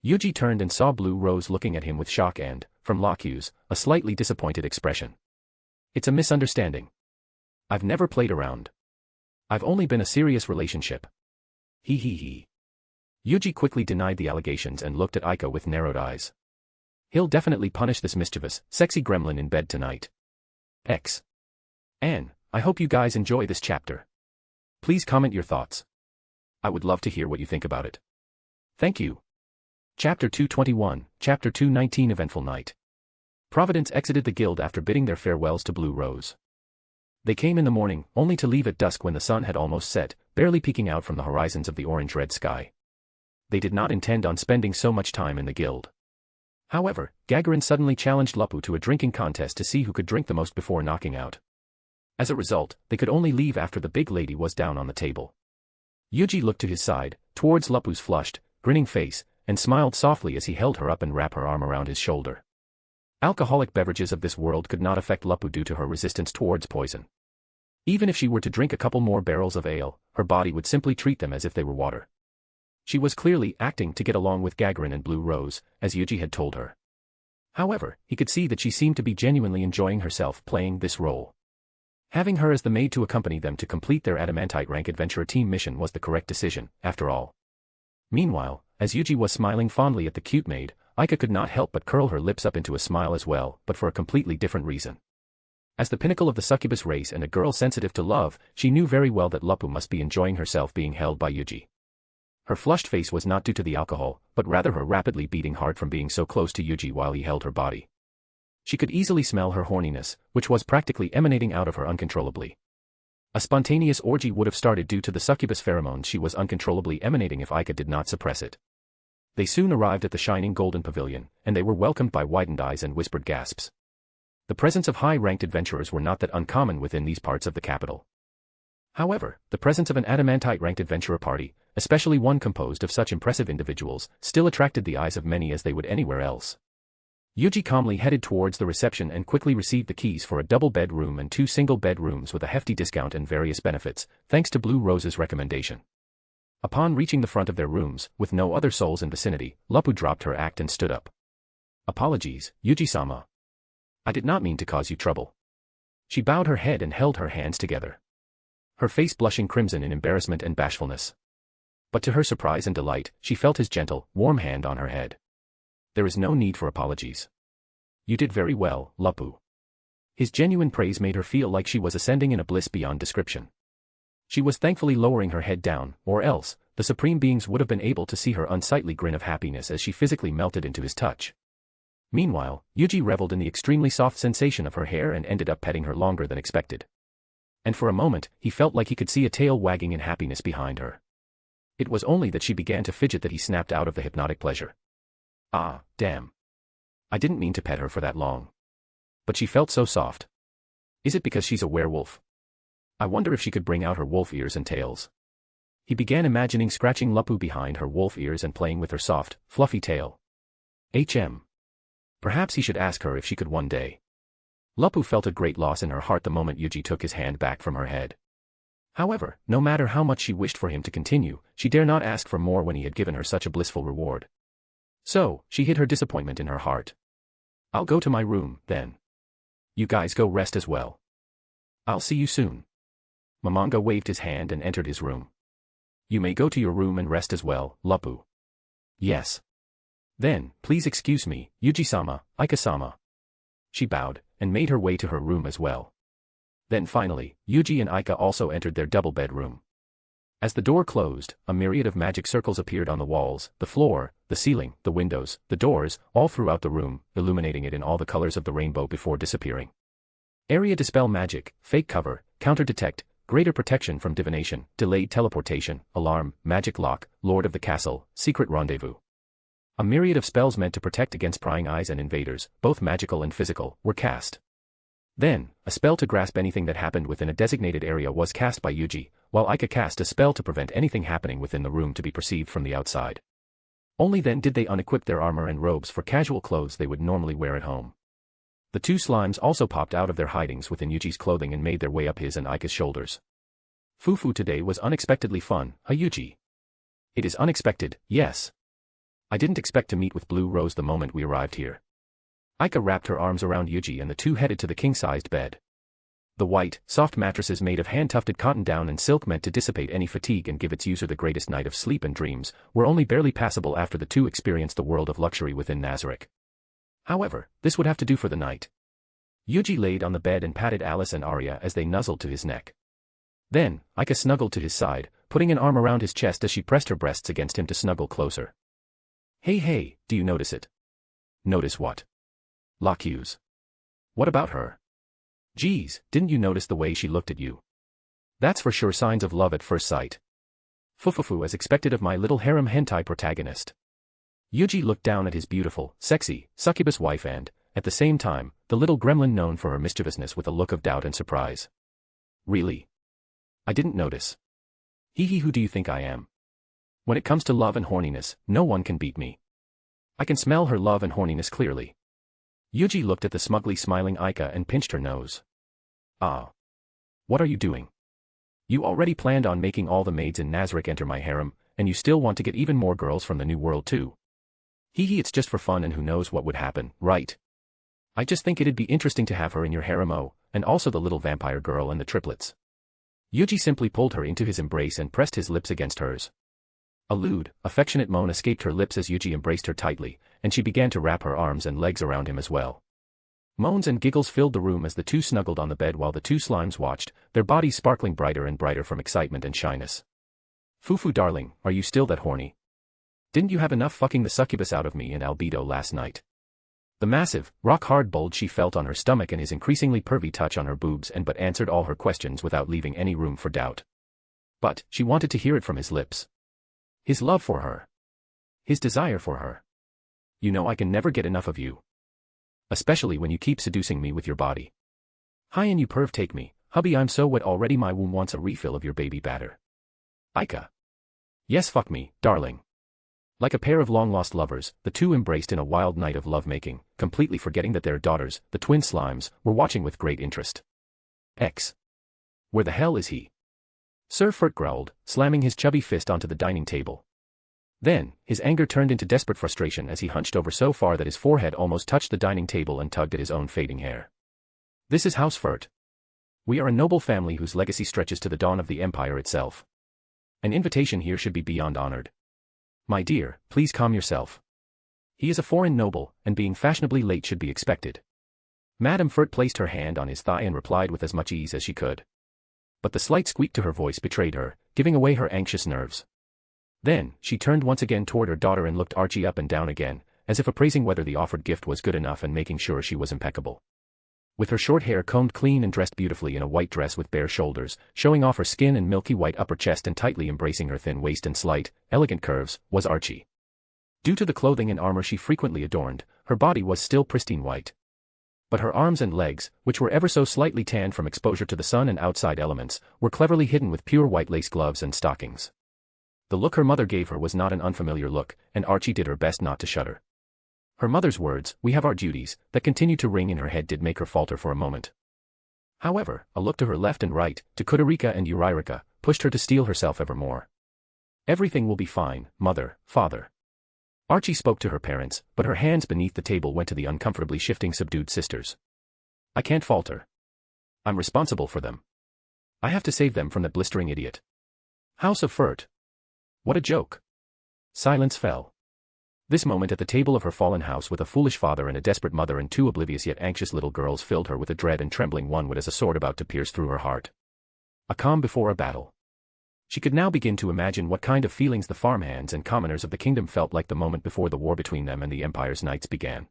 C: Yuuji turned and saw Blue Rose looking at him with shock and, from Lockhue's, a slightly disappointed expression. It's a misunderstanding. I've never played around. I've only been a serious relationship. He. Yuuji quickly denied the allegations and looked at Aika with narrowed eyes. He'll definitely punish this mischievous, sexy gremlin in bed tonight. And, I hope you guys enjoy this chapter. Please comment your thoughts. I would love to hear what you think about it. Thank you. Chapter 221, Chapter 219 Eventful Night. Providence exited the guild after bidding their farewells to Blue Rose. They came in the morning, only to leave at dusk when the sun had almost set, barely peeking out from the horizons of the orange-red sky. They did not intend on spending so much time in the guild. However, Gagarin suddenly challenged Lupu to a drinking contest to see who could drink the most before knocking out. As a result, they could only leave after the big lady was down on the table. Yuuji looked to his side, towards Lupu's flushed, grinning face, and smiled softly as he held her up and wrapped her arm around his shoulder. Alcoholic beverages of this world could not affect Lupu due to her resistance towards poison. Even if she were to drink a couple more barrels of ale, her body would simply treat them as if they were water. She was clearly acting to get along with Gagarin and Blue Rose, as Yuuji had told her. However, he could see that she seemed to be genuinely enjoying herself playing this role. Having her as the maid to accompany them to complete their Adamantite rank adventurer team mission was the correct decision, after all. Meanwhile, as Yuuji was smiling fondly at the cute maid, Aika could not help but curl her lips up into a smile as well, but for a completely different reason. As the pinnacle of the succubus race and a girl sensitive to love, she knew very well that Lupu must be enjoying herself being held by Yuuji. Her flushed face was not due to the alcohol, but rather her rapidly beating heart from being so close to Yuuji while he held her body. She could easily smell her horniness, which was practically emanating out of her uncontrollably. A spontaneous orgy would have started due to the succubus pheromones she was uncontrollably emanating if Aika did not suppress it. They soon arrived at the shining golden pavilion, and they were welcomed by widened eyes and whispered gasps. The presence of high-ranked adventurers were not that uncommon within these parts of the capital. However, the presence of an adamantite-ranked adventurer party, especially one composed of such impressive individuals, still attracted the eyes of many as they would anywhere else. Yuuji calmly headed towards the reception and quickly received the keys for a double-bed room and 2 single-bed rooms with a hefty discount and various benefits, thanks to Blue Rose's recommendation. Upon reaching the front of their rooms, with no other souls in vicinity, Lupu dropped her act and stood up. Apologies, Yuuji-sama. I did not mean to cause you trouble. She bowed her head and held her hands together. Her face blushing crimson in embarrassment and bashfulness. But to her surprise and delight, she felt his gentle, warm hand on her head. There is no need for apologies. You did very well, Lupu. His genuine praise made her feel like she was ascending in a bliss beyond description. She was thankfully lowering her head down, or else, the supreme beings would have been able to see her unsightly grin of happiness as she physically melted into his touch. Meanwhile, Yuuji reveled in the extremely soft sensation of her hair and ended up petting her longer than expected. And for a moment, he felt like he could see a tail wagging in happiness behind her. It was only that she began to fidget that he snapped out of the hypnotic pleasure. Ah, damn. I didn't mean to pet her for that long. But she felt so soft. Is it because she's a werewolf? I wonder if she could bring out her wolf ears and tails. He began imagining scratching Lupu behind her wolf ears and playing with her soft, fluffy tail. Perhaps he should ask her if she could one day. Lupu felt a great loss in her heart the moment Yuuji took his hand back from her head. However, no matter how much she wished for him to continue, she dare not ask for more when he had given her such a blissful reward. So, she hid her disappointment in her heart. I'll go to my room, then. You guys go rest as well. I'll see you soon. Mamanga waved his hand and entered his room. You may go to your room and rest as well, Lupu. Yes. Then, please excuse me, Yuuji-sama, Aika-sama. She bowed, and made her way to her room as well. Then finally, Yuuji and Aika also entered their double bedroom. As the door closed, a myriad of magic circles appeared on the walls, the floor, the ceiling, the windows, the doors, all throughout the room, illuminating it in all the colors of the rainbow before disappearing. Area dispel magic, fake cover, counter detect, greater protection from divination, delayed teleportation, alarm, magic lock, lord of the castle, secret rendezvous. A myriad of spells meant to protect against prying eyes and invaders, both magical and physical, were cast. Then, a spell to grasp anything that happened within a designated area was cast by Yuuji, while Aika cast a spell to prevent anything happening within the room to be perceived from the outside. Only then did they unequip their armor and robes for casual clothes they would normally wear at home. The two slimes also popped out of their hidings within Yuuji's clothing and made their way up his and Aika's shoulders. Fufu today was unexpectedly fun, Yuuji. It is unexpected, yes. I didn't expect to meet with Blue Rose the moment we arrived here. Aika wrapped her arms around Yuuji and the two headed to the king-sized bed. The white, soft mattresses made of hand-tufted cotton down and silk meant to dissipate any fatigue and give its user the greatest night of sleep and dreams, were only barely passable after the two experienced the world of luxury within Nazarick. However, this would have to do for the night. Yuuji laid on the bed and patted Alice and Arya as they nuzzled to his neck. Then, Aika snuggled to his side, putting an arm around his chest as she pressed her breasts against him to snuggle closer. Hey, do you notice it? Notice what? Locuse. What about her? Geez, didn't you notice the way she looked at you? That's for sure signs of love at first sight. Fufufu as expected of my little harem hentai protagonist. Yuuji looked down at his beautiful, sexy, succubus wife and, at the same time, the little gremlin known for her mischievousness with a look of doubt and surprise. Really? I didn't notice. Hee who do you think I am? When it comes to love and horniness, no one can beat me. I can smell her love and horniness clearly. Yuuji looked at the smugly smiling Aika and pinched her nose. Ah. What are you doing? You already planned on making all the maids in Nazarick enter my harem, and you still want to get even more girls from the new world too. It's just for fun and who knows what would happen, right? I just think it'd be interesting to have her in your harem and also the little vampire girl and the triplets. Yuuji simply pulled her into his embrace and pressed his lips against hers. A lewd, affectionate moan escaped her lips as Yuuji embraced her tightly, and she began to wrap her arms and legs around him as well. Moans and giggles filled the room as the two snuggled on the bed while the two slimes watched, their bodies sparkling brighter and brighter from excitement and shyness. Fufu darling, are you still that horny? Didn't you have enough fucking the succubus out of me and Albedo last night? The massive, rock-hard bulge she felt on her stomach and his increasingly pervy touch on her boobs but answered all her questions without leaving any room for doubt. But, she wanted to hear it from his lips. His love for her. His desire for her. You know I can never get enough of you. Especially when you keep seducing me with your body. Hi and you perv take me, hubby I'm so wet already my womb wants a refill of your baby batter. Aika. Yes fuck me, darling. Like a pair of long-lost lovers, the two embraced in a wild night of lovemaking, completely forgetting that their daughters, the twin slimes, were watching with great interest. X. Where the hell is he? Sir Furt growled, slamming his chubby fist onto the dining table. Then, his anger turned into desperate frustration as he hunched over so far that his forehead almost touched the dining table and tugged at his own fading hair. This is House Furt. We are a noble family whose legacy stretches to the dawn of the Empire itself. An invitation here should be beyond honored. My dear, please calm yourself. He is a foreign noble, and being fashionably late should be expected. Madame Furt placed her hand on his thigh and replied with as much ease as she could. But the slight squeak to her voice betrayed her, giving away her anxious nerves. Then, she turned once again toward her daughter and looked Archie up and down again, as if appraising whether the offered gift was good enough and making sure she was impeccable. With her short hair combed clean and dressed beautifully in a white dress with bare shoulders, showing off her skin and milky white upper chest and tightly embracing her thin waist and slight, elegant curves, was Archie. Due to the clothing and armor she frequently adorned, her body was still pristine white. But her arms and legs, which were ever so slightly tanned from exposure to the sun and outside elements, were cleverly hidden with pure white lace gloves and stockings. The look her mother gave her was not an unfamiliar look, and Archie did her best not to shudder. Her mother's words, "We have our duties," that continued to ring in her head did make her falter for a moment. However, a look to her left and right, to Kudarika and Urairika, pushed her to steel herself ever more. Everything will be fine, mother, father. Archie spoke to her parents, but her hands beneath the table went to the uncomfortably shifting subdued sisters. I can't falter. I'm responsible for them. I have to save them from that blistering idiot. House of Furt. What a joke. Silence fell. This moment at the table of her fallen house with a foolish father and a desperate mother and two oblivious yet anxious little girls filled her with a dread and trembling one would as a sword about to pierce through her heart. A calm before a battle. She could now begin to imagine what kind of feelings the farmhands and commoners of the kingdom felt like the moment before the war between them and the Empire's knights began.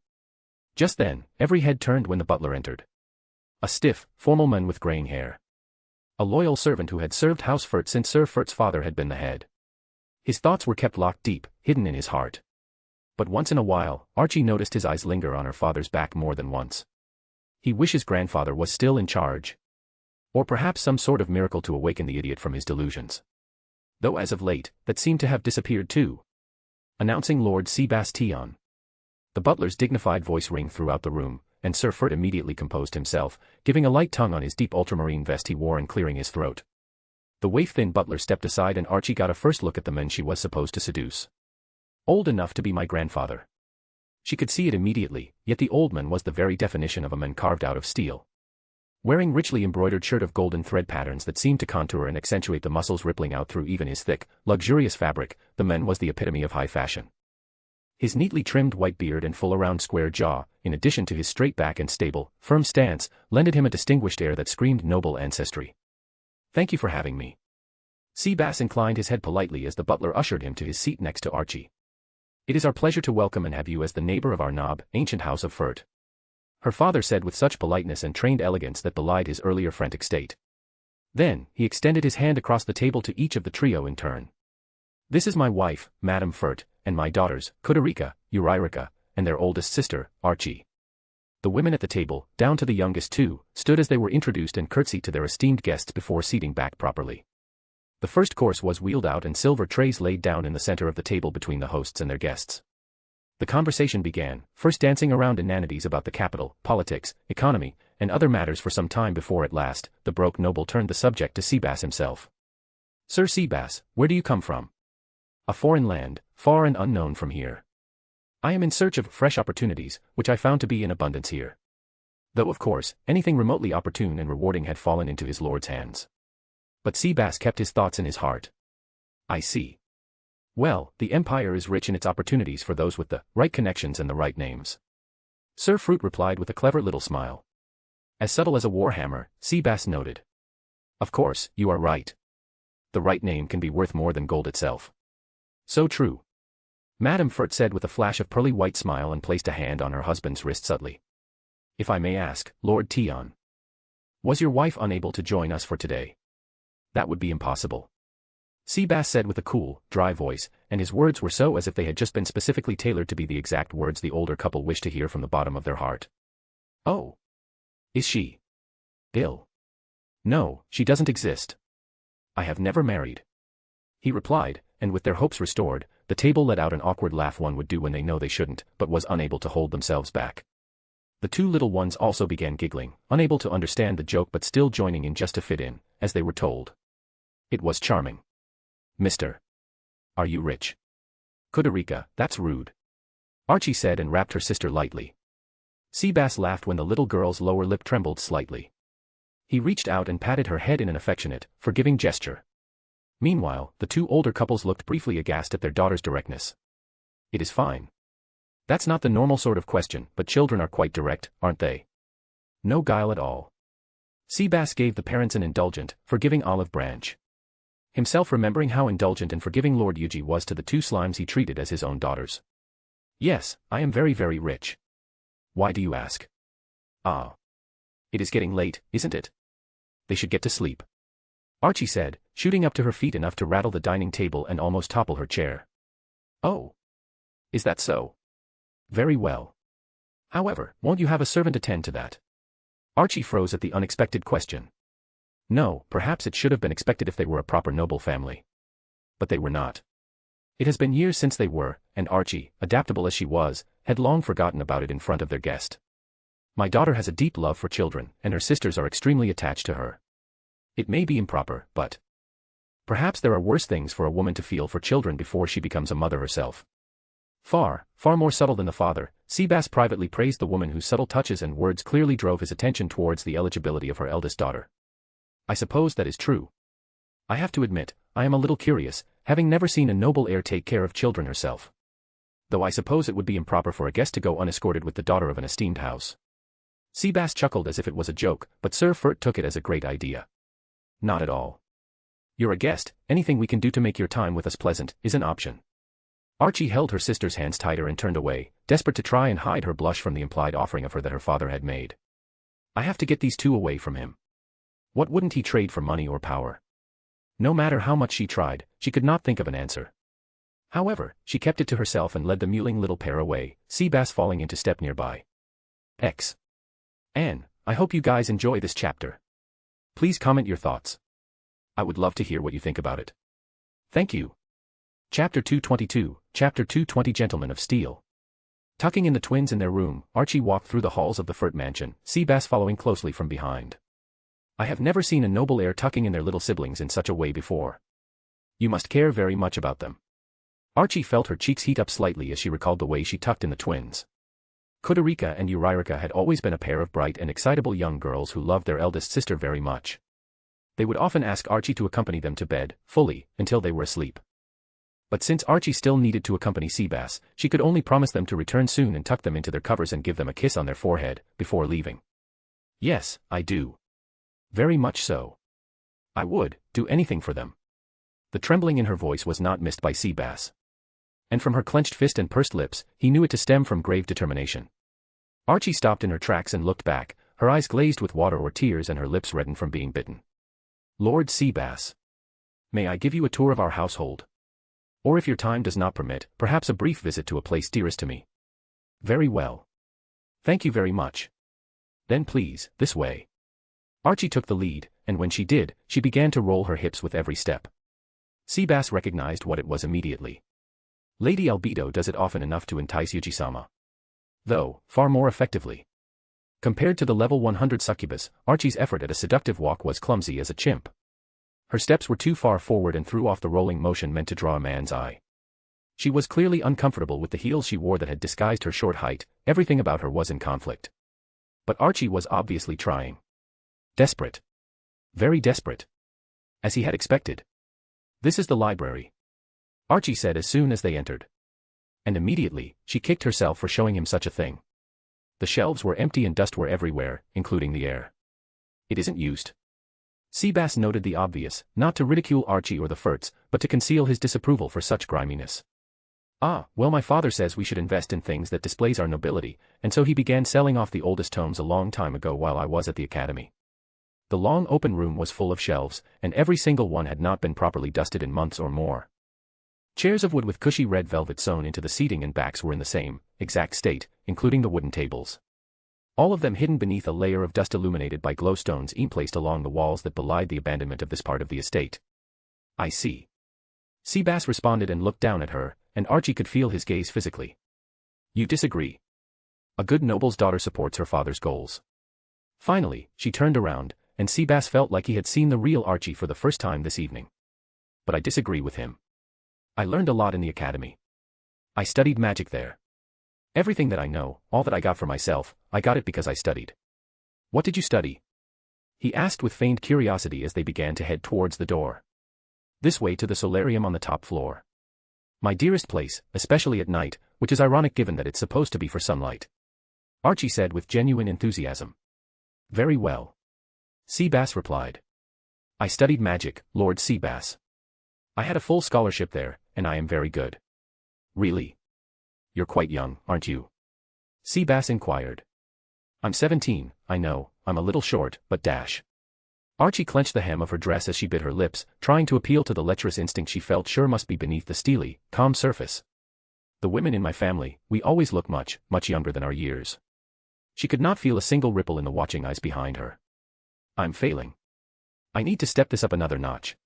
C: Just then, every head turned when the butler entered. A stiff, formal man with graying hair. A loyal servant who had served House Furt since Sir Furt's father had been the head. His thoughts were kept locked deep, hidden in his heart. But once in a while, Archie noticed his eyes linger on her father's back more than once. He wished his grandfather was still in charge. Or perhaps some sort of miracle to awaken the idiot from his delusions. Though as of late, that seemed to have disappeared too. Announcing Lord Sebastion. The butler's dignified voice rang throughout the room, and Sir Furt immediately composed himself, giving a light tongue on his deep ultramarine vest he wore and clearing his throat. The waif-thin butler stepped aside and Archie got a first look at the man she was supposed to seduce. Old enough to be my grandfather. She could see it immediately, yet the old man was the very definition of a man carved out of steel. Wearing richly embroidered shirt of golden thread patterns that seemed to contour and accentuate the muscles rippling out through even his thick, luxurious fabric, the man was the epitome of high fashion. His neatly trimmed white beard and full around square jaw, in addition to his straight back and stable, firm stance, lended him a distinguished air that screamed noble ancestry. Thank you for having me. Sebas inclined his head politely as the butler ushered him to his seat next to Archie. It is our pleasure to welcome and have you as the neighbor of our nob, ancient house of Furt. Her father said with such politeness and trained elegance that belied his earlier frantic state. Then, he extended his hand across the table to each of the trio in turn. This is my wife, Madame Furt, and my daughters, Kudarica, Uriarica, and their oldest sister, Archie. The women at the table, down to the youngest two, stood as they were introduced and curtsied to their esteemed guests before seating back properly. The first course was wheeled out and silver trays laid down in the center of the table between the hosts and their guests. The conversation began, first dancing around inanities about the capital, politics, economy, and other matters for some time before at last, the broke noble turned the subject to Sebas himself. Sir Sebas, where do you come from? A foreign land, far and unknown from here. I am in search of fresh opportunities, which I found to be in abundance here. Though of course, anything remotely opportune and rewarding had fallen into his lord's hands. But Sebas kept his thoughts in his heart. I see. Well, the Empire is rich in its opportunities for those with the right connections and the right names. Sir Fruit replied with a clever little smile. As subtle as a warhammer, Sebas noted. Of course, you are right. The right name can be worth more than gold itself. So true. Madame Furt said with a flash of pearly white smile and placed a hand on her husband's wrist subtly. If I may ask, Lord Tion. Was your wife unable to join us for today? That would be impossible. Sebas said with a cool, dry voice, and his words were so as if they had just been specifically tailored to be the exact words the older couple wished to hear from the bottom of their heart. Oh. Is she ill? No, she doesn't exist. I have never married. He replied, and with their hopes restored, the table let out an awkward laugh one would do when they know they shouldn't, but was unable to hold themselves back. The two little ones also began giggling, unable to understand the joke but still joining in just to fit in, as they were told. It was charming. Mister. Are you rich? Kudarica, that's rude. Archie said and rapped her sister lightly. Sebas laughed when the little girl's lower lip trembled slightly. He reached out and patted her head in an affectionate, forgiving gesture. Meanwhile, the two older couples looked briefly aghast at their daughter's directness. It is fine. That's not the normal sort of question, but children are quite direct, aren't they? No guile at all. Sebas gave the parents an indulgent, forgiving olive branch. Himself remembering how indulgent and forgiving Lord Yuuji was to the two slimes he treated as his own daughters. Yes, I am very very rich. Why do you ask? Ah. It is getting late, isn't it? They should get to sleep. Archie said, shooting up to her feet enough to rattle the dining table and almost topple her chair. Oh. Is that so? Very well. However, won't you have a servant attend to that? Archie froze at the unexpected question. No, perhaps it should have been expected if they were a proper noble family. But they were not. It has been years since they were, and Archie, adaptable as she was, had long forgotten about it in front of their guest. My daughter has a deep love for children, and her sisters are extremely attached to her. It may be improper, but perhaps there are worse things for a woman to feel for children before she becomes a mother herself. Far more subtle than the father, Sebas privately praised the woman whose subtle touches and words clearly drove his attention towards the eligibility of her eldest daughter. I suppose that is true. I have to admit, I am a little curious, having never seen a noble heir take care of children herself. Though I suppose it would be improper for a guest to go unescorted with the daughter of an esteemed house. Sebas chuckled as if it was a joke, but Sir Furt took it as a great idea. Not at all. You're a guest, anything we can do to make your time with us pleasant is an option. Archie held her sister's hands tighter and turned away, desperate to try and hide her blush from the implied offering of her that her father had made. I have to get these two away from him. What wouldn't he trade for money or power? No matter how much she tried, she could not think of an answer. However, she kept it to herself and led the mewling little pair away, Seabass falling into step nearby. Anne, I hope you guys enjoy this chapter. Please comment your thoughts. I would love to hear what you think about it. Thank you. Chapter 222, Chapter 220 Gentlemen of Steel. Tucking in the twins in their room, Archie walked through the halls of the Furt mansion, Seabass following closely from behind. I have never seen a noble heir tucking in their little siblings in such a way before. You must care very much about them. Archie felt her cheeks heat up slightly as she recalled the way she tucked in the twins. Kudurika and Uririka had always been a pair of bright and excitable young girls who loved their eldest sister very much. They would often ask Archie to accompany them to bed, fully, until they were asleep. But since Archie still needed to accompany Seabass, she could only promise them to return soon and tuck them into their covers and give them a kiss on their forehead, before leaving. Yes, I do. Very much so. I would do anything for them. The trembling in her voice was not missed by Seabass. And from her clenched fist and pursed lips, he knew it to stem from grave determination. Archie stopped in her tracks and looked back, her eyes glazed with water or tears and her lips reddened from being bitten. Lord Seabass. May I give you a tour of our household? Or if your time does not permit, perhaps a brief visit to a place dearest to me. Very well. Thank you very much. Then please, this way. Archie took the lead, and when she did, she began to roll her hips with every step. Seabass recognized what it was immediately. Lady Albedo does it often enough to entice Yuji-sama. Though, far more effectively. Compared to the level 100 succubus, Archie's effort at a seductive walk was clumsy as a chimp. Her steps were too far forward and threw off the rolling motion meant to draw a man's eye. She was clearly uncomfortable with the heels she wore that had disguised her short height, everything about her was in conflict. But Archie was obviously trying. Desperate. Very desperate. As he had expected. This is the library. Archie said as soon as they entered. And immediately, she kicked herself for showing him such a thing. The shelves were empty and dust were everywhere, including the air. It isn't used. Seabass noted the obvious, not to ridicule Archie or the Furts, but to conceal his disapproval for such griminess. Ah, well, my father says we should invest in things that displays our nobility, and so he began selling off the oldest tomes a long time ago while I was at the academy. The long open room was full of shelves, and every single one had not been properly dusted in months or more. Chairs of wood with cushy red velvet sewn into the seating and backs were in the same, exact state, including the wooden tables. All of them hidden beneath a layer of dust illuminated by glowstones placed along the walls that belied the abandonment of this part of the estate. I see. Seabass responded and looked down at her, and Archie could feel his gaze physically. You disagree. A good noble's daughter supports her father's goals. Finally, she turned around, and Seabass felt like he had seen the real Archie for the first time this evening. But I disagree with him. I learned a lot in the academy. I studied magic there. Everything that I know, all that I got for myself, I got it because I studied. What did you study? He asked with feigned curiosity as they began to head towards the door. This way to the solarium on the top floor. My dearest place, especially at night, which is ironic given that it's supposed to be for sunlight. Archie said with genuine enthusiasm. Very well. Seabass replied. I studied magic, Lord Seabass. I had a full scholarship there, and I am very good. Really? You're quite young, aren't you? Seabass inquired. I'm 17, I know, I'm a little short, but dash. Archie clenched the hem of her dress as she bit her lips, trying to appeal to the lecherous instinct she felt sure must be beneath the steely, calm surface. The women in my family, we always look much, much younger than our years. She could not feel a single ripple in the watching eyes behind her. I'm failing. I need to step this up another notch.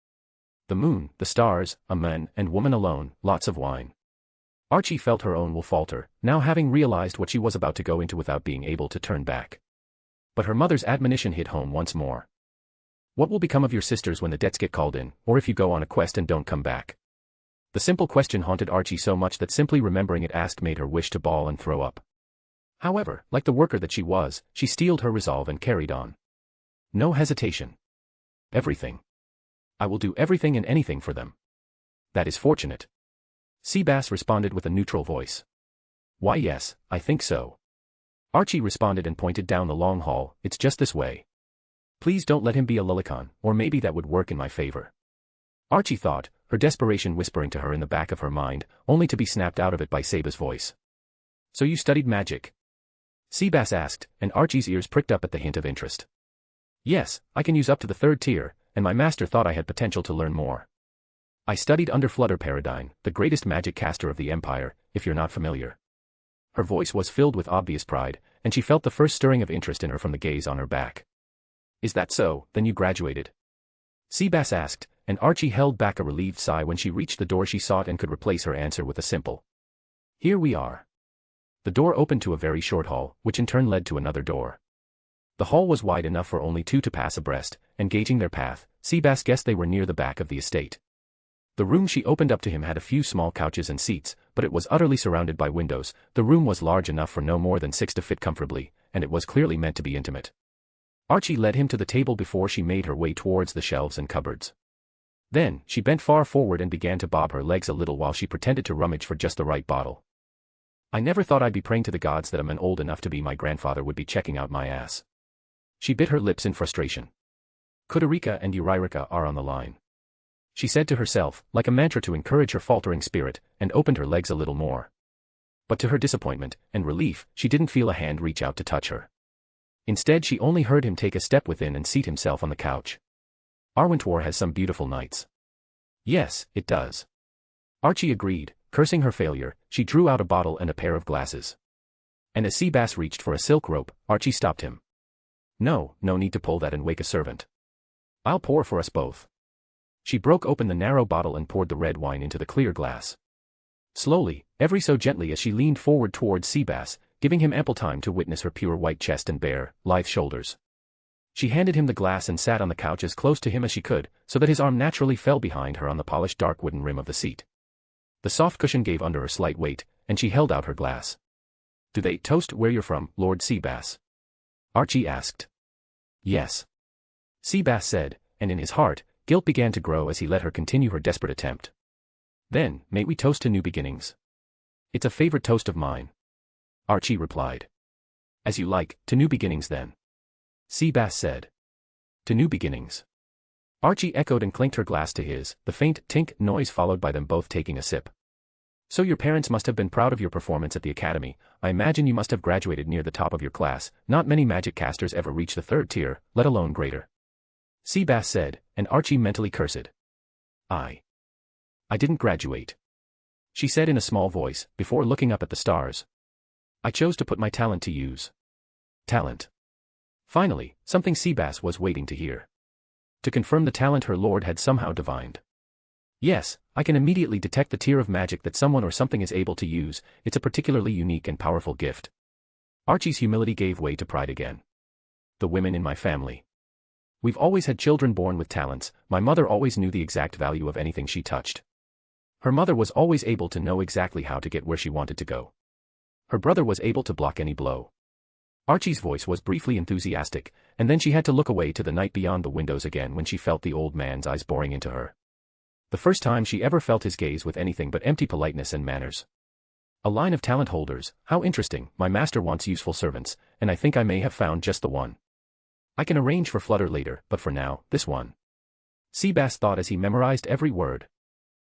C: The moon, the stars, a man and woman alone, lots of wine. Archie felt her own will falter, now having realized what she was about to go into without being able to turn back. But her mother's admonition hit home once more. What will become of your sisters when the debts get called in, or if you go on a quest and don't come back? The simple question haunted Archie so much that simply remembering it asked made her wish to bawl and throw up. However, like the worker that she was, she steeled her resolve and carried on. No hesitation. Everything. I will do everything and anything for them. That is fortunate. Seabass responded with a neutral voice. Why yes, I think so. Archie responded and pointed down the long hall, it's just this way. Please don't let him be a lullicon, or maybe that would work in my favor. Archie thought, her desperation whispering to her in the back of her mind, only to be snapped out of it by Saba's voice. So you studied magic? Seabass asked, and Archie's ears pricked up at the hint of interest. Yes, I can use up to the 3rd tier, and my master thought I had potential to learn more. I studied under Flutter Paradine, the greatest magic caster of the Empire, if you're not familiar. Her voice was filled with obvious pride, and she felt the first stirring of interest in her from the gaze on her back. Is that so, then you graduated? Seabass asked, and Archie held back a relieved sigh when she reached the door she sought and could replace her answer with a simple, "Here we are." The door opened to a very short hall, which in turn led to another door. The hall was wide enough for only 2 to pass abreast, and gauging their path, Seabass guessed they were near the back of the estate. The room she opened up to him had a few small couches and seats, but it was utterly surrounded by windows. The room was large enough for no more than 6 to fit comfortably, and it was clearly meant to be intimate. Archie led him to the table before she made her way towards the shelves and cupboards. Then, she bent far forward and began to bob her legs a little while she pretended to rummage for just the right bottle. I never thought I'd be praying to the gods that a man old enough to be my grandfather would be checking out my ass. She bit her lips in frustration. Kudurika and Euryrica are on the line, she said to herself, like a mantra to encourage her faltering spirit, and opened her legs a little more. But to her disappointment and relief, she didn't feel a hand reach out to touch her. Instead, she only heard him take a step within and seat himself on the couch. Arwentwar has some beautiful nights. Yes, it does. Archie agreed. Cursing her failure, she drew out a bottle and a pair of glasses. And as Seabass reached for a silk rope, Archie stopped him. No need to pull that and wake a servant. I'll pour for us both. She broke open the narrow bottle and poured the red wine into the clear glass. Slowly, every so gently as she leaned forward towards Seabass, giving him ample time to witness her pure white chest and bare, lithe shoulders. She handed him the glass and sat on the couch as close to him as she could, so that his arm naturally fell behind her on the polished dark wooden rim of the seat. The soft cushion gave under her slight weight, and she held out her glass. Do they toast where you're from, Lord Seabass? Archie asked. Yes. Seabass said, and in his heart, guilt began to grow as he let her continue her desperate attempt. Then, may we toast to new beginnings? It's a favorite toast of mine. Archie replied. As you like, to new beginnings then. Seabass said. To new beginnings. Archie echoed and clinked her glass to his, the faint tink noise followed by them both taking a sip. So your parents must have been proud of your performance at the academy. I imagine you must have graduated near the top of your class. Not many magic casters ever reach the 3rd tier, let alone greater. Seabass said, and Archie mentally cursed. I didn't graduate, she said in a small voice, before looking up at the stars. I chose to put my talent to use. Talent. Finally, something Seabass was waiting to hear. To confirm the talent her lord had somehow divined. Yes, I can immediately detect the tier of magic that someone or something is able to use. It's a particularly unique and powerful gift. Archie's humility gave way to pride again. The women in my family. We've always had children born with talents. My mother always knew the exact value of anything she touched. Her mother was always able to know exactly how to get where she wanted to go. Her brother was able to block any blow. Archie's voice was briefly enthusiastic, and then she had to look away to the night beyond the windows again when she felt the old man's eyes boring into her. The first time she ever felt his gaze with anything but empty politeness and manners. A line of talent holders, how interesting. My master wants useful servants, and I think I may have found just the one. I can arrange for Flutter later, but for now, this one. Seabass thought as he memorized every word.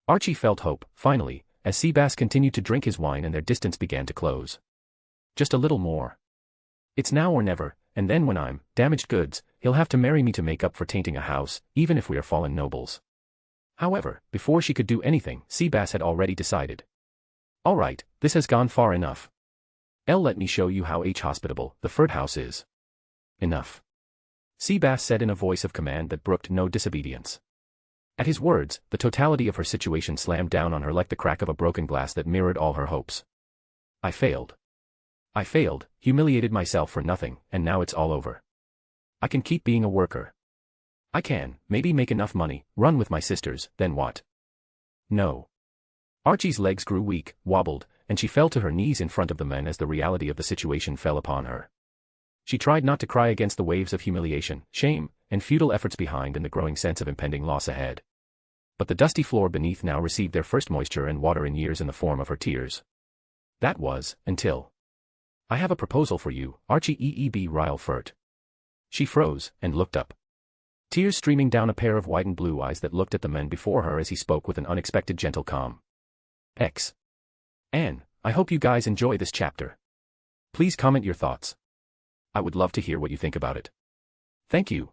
C: Archie felt hope, finally, as Seabass continued to drink his wine and their distance began to close. Just a little more. It's now or never, and then when I'm damaged goods, he'll have to marry me to make up for tainting a house, even if we are fallen nobles. However, before she could do anything, Seabass had already decided. All right, this has gone far enough. Let me show you how hospitable the Furt house is. Enough. Seabass said in a voice of command that brooked no disobedience. At his words, the totality of her situation slammed down on her like the crack of a broken glass that mirrored all her hopes. I failed, humiliated myself for nothing, and now it's all over. I can keep being a worker. I can, maybe make enough money, run with my sisters, then what? No. Archie's legs grew weak, wobbled, and she fell to her knees in front of the men as the reality of the situation fell upon her. She tried not to cry against the waves of humiliation, shame, and futile efforts behind and the growing sense of impending loss ahead. But the dusty floor beneath now received their first moisture and water in years in the form of her tears. That was, until. I have a proposal for you, Archie Ryle Furt. She froze, and looked up. Tears streaming down a pair of widened blue eyes that looked at the men before her as he spoke with an unexpected gentle calm. Anne, I hope you guys enjoy this chapter. Please comment your thoughts. I would love to hear what you think about it. Thank you.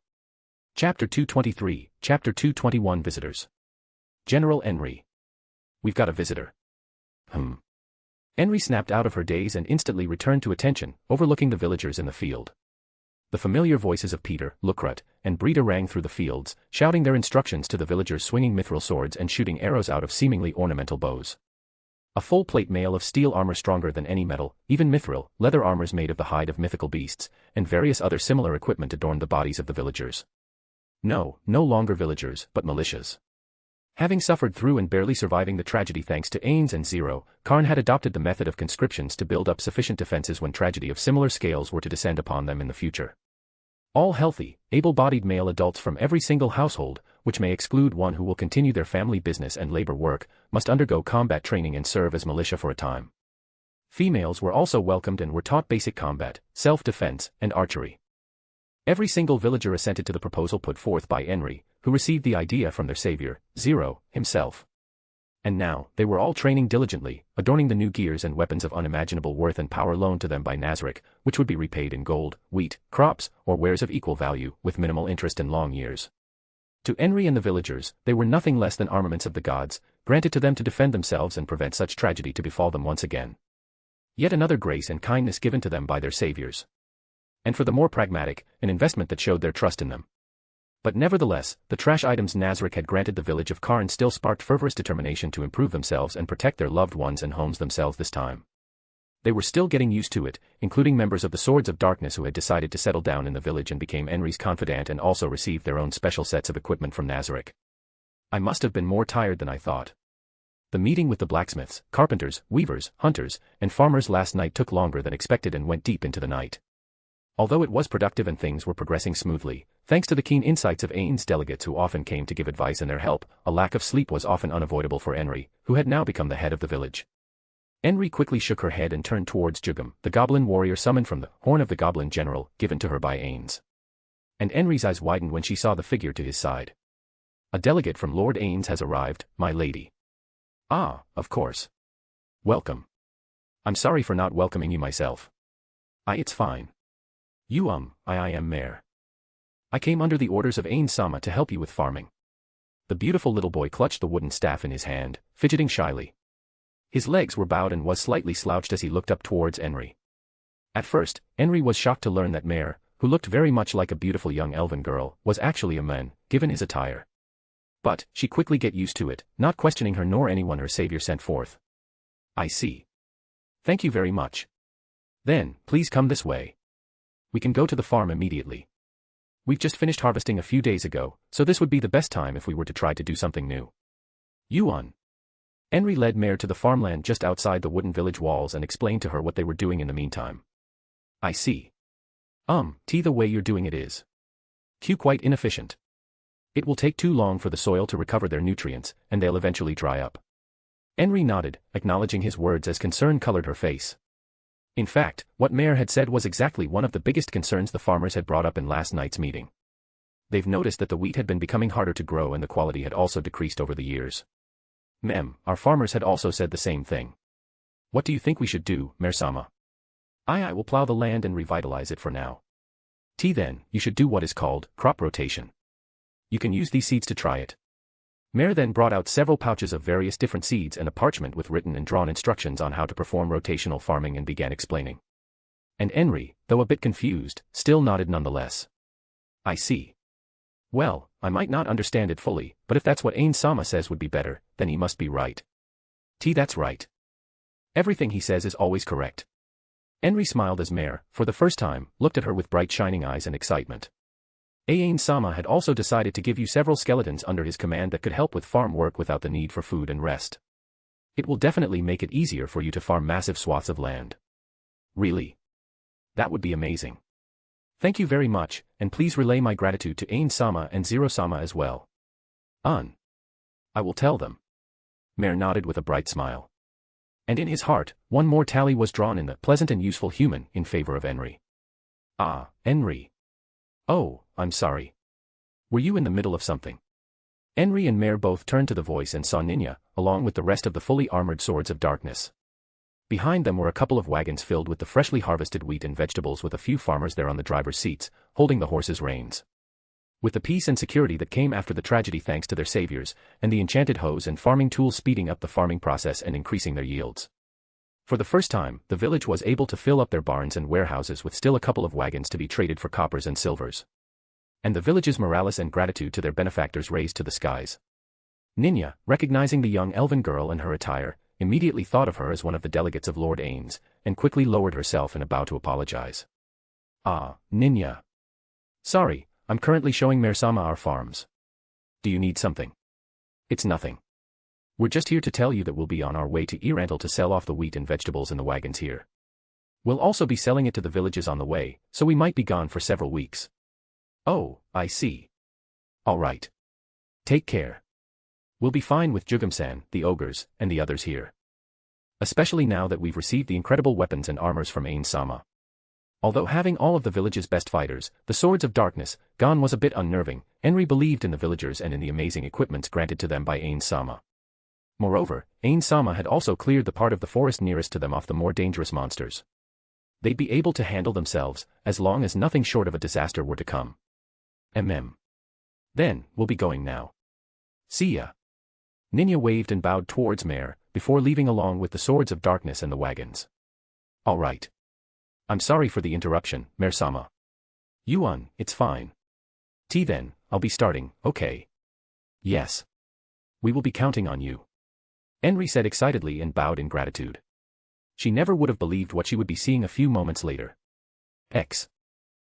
C: Chapter 223, Chapter 221 Visitors. General Henry. We've got a visitor. Henry snapped out of her daze and instantly returned to attention, overlooking the villagers in the field. The familiar voices of Peter, Lucret, and Brita rang through the fields, shouting their instructions to the villagers swinging mithril swords and shooting arrows out of seemingly ornamental bows. A full-plate mail of steel armor stronger than any metal, even mithril, leather armors made of the hide of mythical beasts, and various other similar equipment adorned the bodies of the villagers. No longer villagers, but militias. Having suffered through and barely surviving the tragedy thanks to Ains and Zero, Karn had adopted the method of conscriptions to build up sufficient defenses when tragedy of similar scales were to descend upon them in the future. All healthy, able-bodied male adults from every single household, which may exclude one who will continue their family business and labor work, must undergo combat training and serve as militia for a time. Females were also welcomed and were taught basic combat, self-defense, and archery. Every single villager assented to the proposal put forth by Henry, who received the idea from their savior, Zero, himself. And now, they were all training diligently, adorning the new gears and weapons of unimaginable worth and power loaned to them by Nazarick, which would be repaid in gold, wheat, crops, or wares of equal value, with minimal interest and long years. To Henry and the villagers, they were nothing less than armaments of the gods, granted to them to defend themselves and prevent such tragedy to befall them once again. Yet another grace and kindness given to them by their saviors. And for the more pragmatic, an investment that showed their trust in them. But nevertheless, the trash items Nazarick had granted the village of Karn still sparked fervorous determination to improve themselves and protect their loved ones and homes themselves this time. They were still getting used to it, including members of the Swords of Darkness who had decided to settle down in the village and became Henry's confidant and also received their own special sets of equipment from Nazarick. I must have been more tired than I thought. The meeting with the blacksmiths, carpenters, weavers, hunters, and farmers last night took longer than expected and went deep into the night. Although it was productive and things were progressing smoothly, thanks to the keen insights of Ain's delegates who often came to give advice and their help, a lack of sleep was often unavoidable for Henry, who had now become the head of the village. Henry quickly shook her head and turned towards Jugum, the goblin warrior summoned from the horn of the goblin general, given to her by Ains. And Henry's eyes widened when she saw the figure to his side. A delegate from Lord Ains has arrived, my lady. Ah, of course. Welcome. I'm sorry for not welcoming you myself. It's fine. I am mayor. I came under the orders of Ain-sama to help you with farming. The beautiful little boy clutched the wooden staff in his hand, fidgeting shyly. His legs were bowed and was slightly slouched as he looked up towards Henry. At first, Henry was shocked to learn that Mayor, who looked very much like a beautiful young elven girl, was actually a man, given his attire. But, she quickly get used to it, not questioning her nor anyone her savior sent forth. I see. Thank you very much. Then, please come this way. We can go to the farm immediately. We've just finished harvesting a few days ago, so this would be the best time if we were to try to do something new. Henry led Mare to the farmland just outside the wooden village walls and explained to her what they were doing in the meantime. I see. The way you're doing it is quite inefficient. It will take too long for the soil to recover their nutrients, and they'll eventually dry up. Henry nodded, acknowledging his words as concern colored her face. In fact, what Mare had said was exactly one of the biggest concerns the farmers had brought up in last night's meeting. They've noticed that the wheat had been becoming harder to grow and the quality had also decreased over the years. Our farmers had also said the same thing. What do you think we should do, Mare-sama? I will plow the land and revitalize it for now. Then, you should do what is called crop rotation. You can use these seeds to try it. Mare then brought out several pouches of various different seeds and a parchment with written and drawn instructions on how to perform rotational farming and began explaining. And Henry, though a bit confused, still nodded nonetheless. I see. Well, I might not understand it fully, but if that's what Ain-sama says would be better, then he must be right. That's right. Everything he says is always correct. Henry smiled as Mare, for the first time, looked at her with bright shining eyes and excitement. Ain-sama had also decided to give you several skeletons under his command that could help with farm work without the need for food and rest. It will definitely make it easier for you to farm massive swaths of land. Really? That would be amazing. Thank you very much, and please relay my gratitude to Ain-sama and Zero-sama as well. I will tell them. Mare nodded with a bright smile. And in his heart, one more tally was drawn in the pleasant and useful human in favor of Henry. Henry. Oh, I'm sorry. Were you in the middle of something? Henry and Mare both turned to the voice and saw Ninya, along with the rest of the fully armored swords of darkness. Behind them were a couple of wagons filled with the freshly harvested wheat and vegetables, with a few farmers there on the driver's seats, holding the horses' reins. With the peace and security that came after the tragedy thanks to their saviors, and the enchanted hoes and farming tools speeding up the farming process and increasing their yields. For the first time, the village was able to fill up their barns and warehouses with still a couple of wagons to be traded for coppers and silvers. And the village's morale and gratitude to their benefactors raised to the skies. Ninya, recognizing the young elven girl and her attire, immediately thought of her as one of the delegates of Lord Ains, and quickly lowered herself in a bow to apologize. Ah, Ninya. Sorry, I'm currently showing Mersama our farms. Do you need something? It's nothing. We're just here to tell you that we'll be on our way to Irantal to sell off the wheat and vegetables in the wagons here. We'll also be selling it to the villages on the way, so we might be gone for several weeks. Oh, I see. All right. Take care. We'll be fine with Jugum-san, the ogres, and the others here. Especially now that we've received the incredible weapons and armors from Ain-sama. Although having all of the village's best fighters, the swords of darkness, gone was a bit unnerving, Henry believed in the villagers and in the amazing equipments granted to them by Ain-sama. Moreover, Ain-sama had also cleared the part of the forest nearest to them off the more dangerous monsters. They'd be able to handle themselves, as long as nothing short of a disaster were to come. Then, we'll be going now. See ya. Ninya waved and bowed towards Mare, before leaving along with the swords of darkness and the wagons. All right. I'm sorry for the interruption, Mare-sama. Yuan, it's fine. Then, I'll be starting, okay? Yes. We will be counting on you. Henry said excitedly and bowed in gratitude. She never would have believed what she would be seeing a few moments later.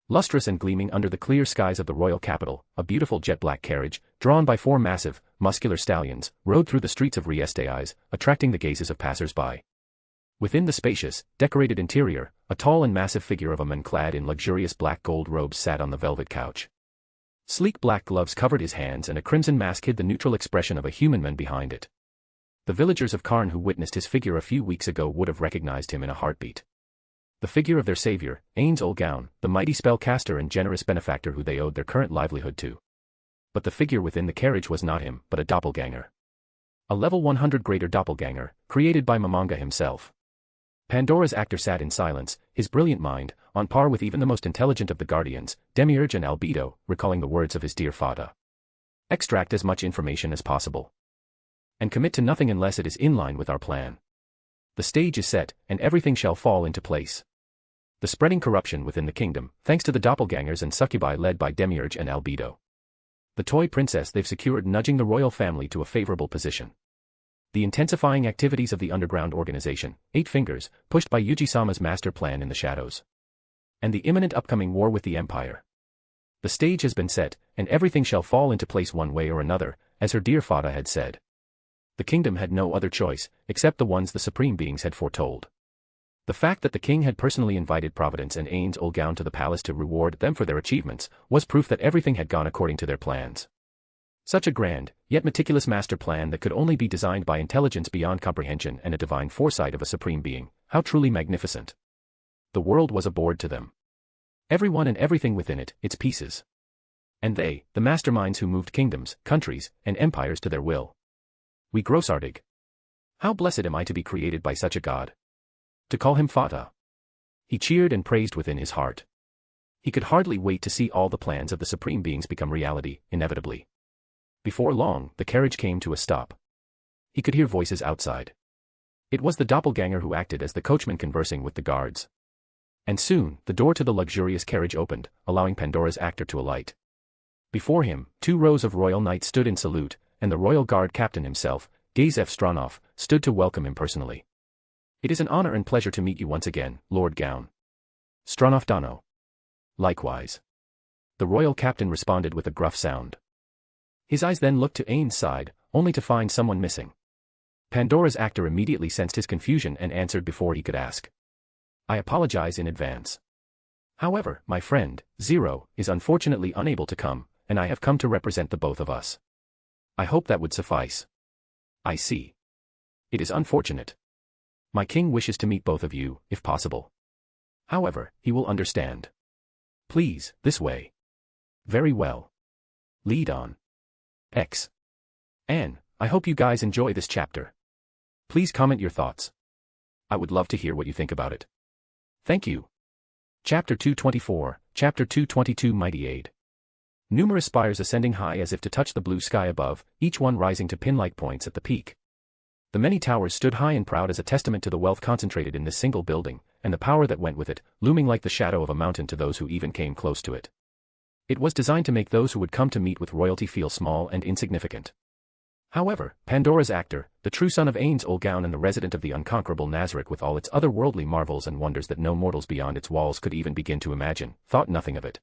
C: Lustrous and gleaming under the clear skies of the royal capital, a beautiful jet-black carriage, drawn by 4 massive, muscular stallions, rode through the streets of Riestais, attracting the gazes of passers-by. Within the spacious, decorated interior, a tall and massive figure of a man clad in luxurious black gold robes sat on the velvet couch. Sleek black gloves covered his hands and a crimson mask hid the neutral expression of a human man behind it. The villagers of Karn who witnessed his figure a few weeks ago would have recognized him in a heartbeat. The figure of their savior, Ains Olgaun, the mighty spellcaster and generous benefactor who they owed their current livelihood to. But the figure within the carriage was not him, but a doppelganger. A level 100 greater doppelganger, created by Momonga himself. Pandora's actor sat in silence, his brilliant mind, on par with even the most intelligent of the guardians, Demiurge and Albedo, recalling the words of his dear Fata. Extract as much information as possible. And commit to nothing unless it is in line with our plan. The stage is set, and everything shall fall into place. The spreading corruption within the kingdom, thanks to the doppelgangers and succubi led by Demiurge and Albedo. The toy princess they've secured nudging the royal family to a favorable position. The intensifying activities of the underground organization, 8 Fingers, pushed by Yuji-sama's master plan in the shadows. And the imminent upcoming war with the Empire. The stage has been set, and everything shall fall into place one way or another, as her dear Fata had said. The kingdom had no other choice, except the ones the supreme beings had foretold. The fact that the king had personally invited Providence and Ains Olgaun to the palace to reward them for their achievements, was proof that everything had gone according to their plans. Such a grand, yet meticulous master plan that could only be designed by intelligence beyond comprehension and a divine foresight of a supreme being, how truly magnificent. The world was aboard to them. Everyone and everything within it, its pieces. And they, the masterminds who moved kingdoms, countries, and empires to their will. We grossartig. How blessed am I to be created by such a god. To call him Fata. He cheered and praised within his heart. He could hardly wait to see all the plans of the supreme beings become reality, inevitably. Before long, the carriage came to a stop. He could hear voices outside. It was the doppelganger who acted as the coachman conversing with the guards. And soon, the door to the luxurious carriage opened, allowing Pandora's actor to alight. Before him, 2 rows of royal knights stood in salute, and the royal guard captain himself, Gazef Stronov, stood to welcome him personally. It is an honor and pleasure to meet you once again, Lord Gaun. Stronov Dano. Likewise. The royal captain responded with a gruff sound. His eyes then looked to Ain's side, only to find someone missing. Pandora's actor immediately sensed his confusion and answered before he could ask. I apologize in advance. However, my friend, Zero, is unfortunately unable to come, and I have come to represent the both of us. I hope that would suffice. I see. It is unfortunate. My king wishes to meet both of you, if possible. However, he will understand. Please, this way. Very well. Lead on. X. And I hope you guys enjoy this chapter. Please comment your thoughts. I would love to hear what you think about it. Thank you. Chapter 224, Chapter 222 Mighty Aid. Numerous spires ascending high as if to touch the blue sky above, each one rising to pin-like points at the peak. The many towers stood high and proud as a testament to the wealth concentrated in this single building, and the power that went with it, looming like the shadow of a mountain to those who even came close to it. It was designed to make those who would come to meet with royalty feel small and insignificant. However, Pandora's actor, the true son of Ains Olgaun and the resident of the unconquerable Nazarick with all its otherworldly marvels and wonders that no mortals beyond its walls could even begin to imagine, thought nothing of it.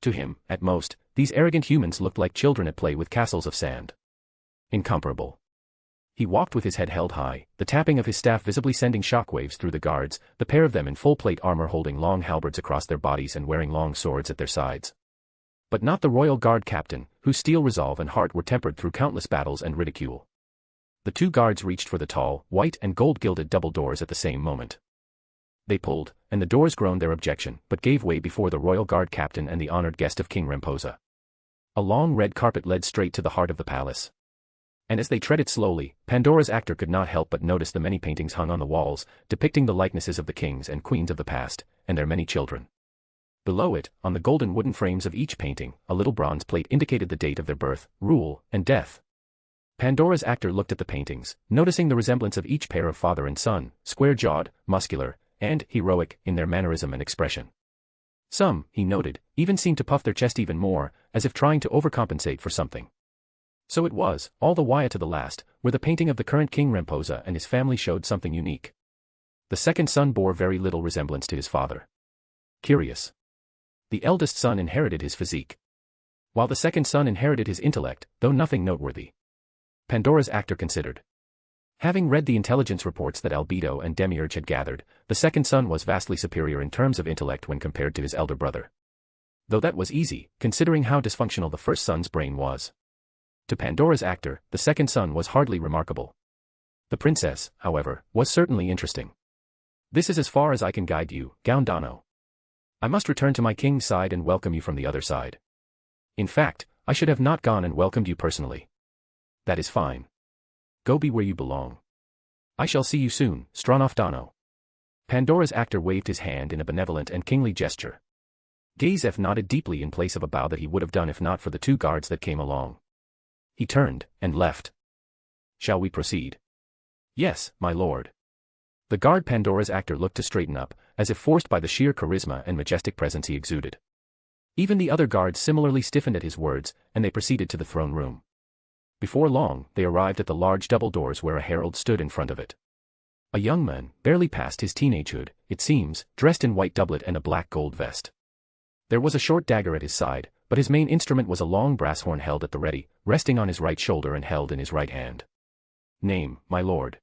C: To him, at most, these arrogant humans looked like children at play with castles of sand. Incomparable. He walked with his head held high, the tapping of his staff visibly sending shockwaves through the guards, the pair of them in full plate armor holding long halberds across their bodies and wearing long swords at their sides. But not the royal guard captain, whose steel resolve and heart were tempered through countless battles and ridicule. The two guards reached for the tall, white and gold-gilded double doors at the same moment. They pulled, and the doors groaned their objection, but gave way before the royal guard captain and the honored guest of King Remposa. A long red carpet led straight to the heart of the palace. And as they treaded slowly, Pandora's actor could not help but notice the many paintings hung on the walls, depicting the likenesses of the kings and queens of the past, and their many children. Below it, on the golden wooden frames of each painting, a little bronze plate indicated the date of their birth, rule, and death. Pandora's actor looked at the paintings, noticing the resemblance of each pair of father and son, square-jawed, muscular, and heroic in their mannerism and expression. Some, he noted, even seemed to puff their chest even more, as if trying to overcompensate for something. So it was, all the while to the last, where the painting of the current King Remposa and his family showed something unique. The second son bore very little resemblance to his father. Curious. The eldest son inherited his physique, while the second son inherited his intellect, though nothing noteworthy. Pandora's actor considered. Having read the intelligence reports that Albedo and Demiurge had gathered, the second son was vastly superior in terms of intellect when compared to his elder brother. Though that was easy, considering how dysfunctional the first son's brain was. To Pandora's actor, the second son was hardly remarkable. The princess, however, was certainly interesting. This is as far as I can guide you, Gaundano. I must return to my king's side and welcome you from the other side. In fact, I should have not gone and welcomed you personally. That is fine. Go be where you belong. I shall see you soon, Stranoff Dano. Pandora's actor waved his hand in a benevolent and kingly gesture. Gazef nodded deeply in place of a bow that he would have done if not for the two guards that came along. He turned, and left. Shall we proceed? Yes, my lord. The guard Pandora's actor looked to straighten up, as if forced by the sheer charisma and majestic presence he exuded. Even the other guards similarly stiffened at his words, and they proceeded to the throne room. Before long, they arrived at the large double doors where a herald stood in front of it. A young man, barely past his teenagehood, it seems, dressed in white doublet and a black gold vest. There was a short dagger at his side, but his main instrument was a long brass horn held at the ready, resting on his right shoulder and held in his right hand. Name, my lord?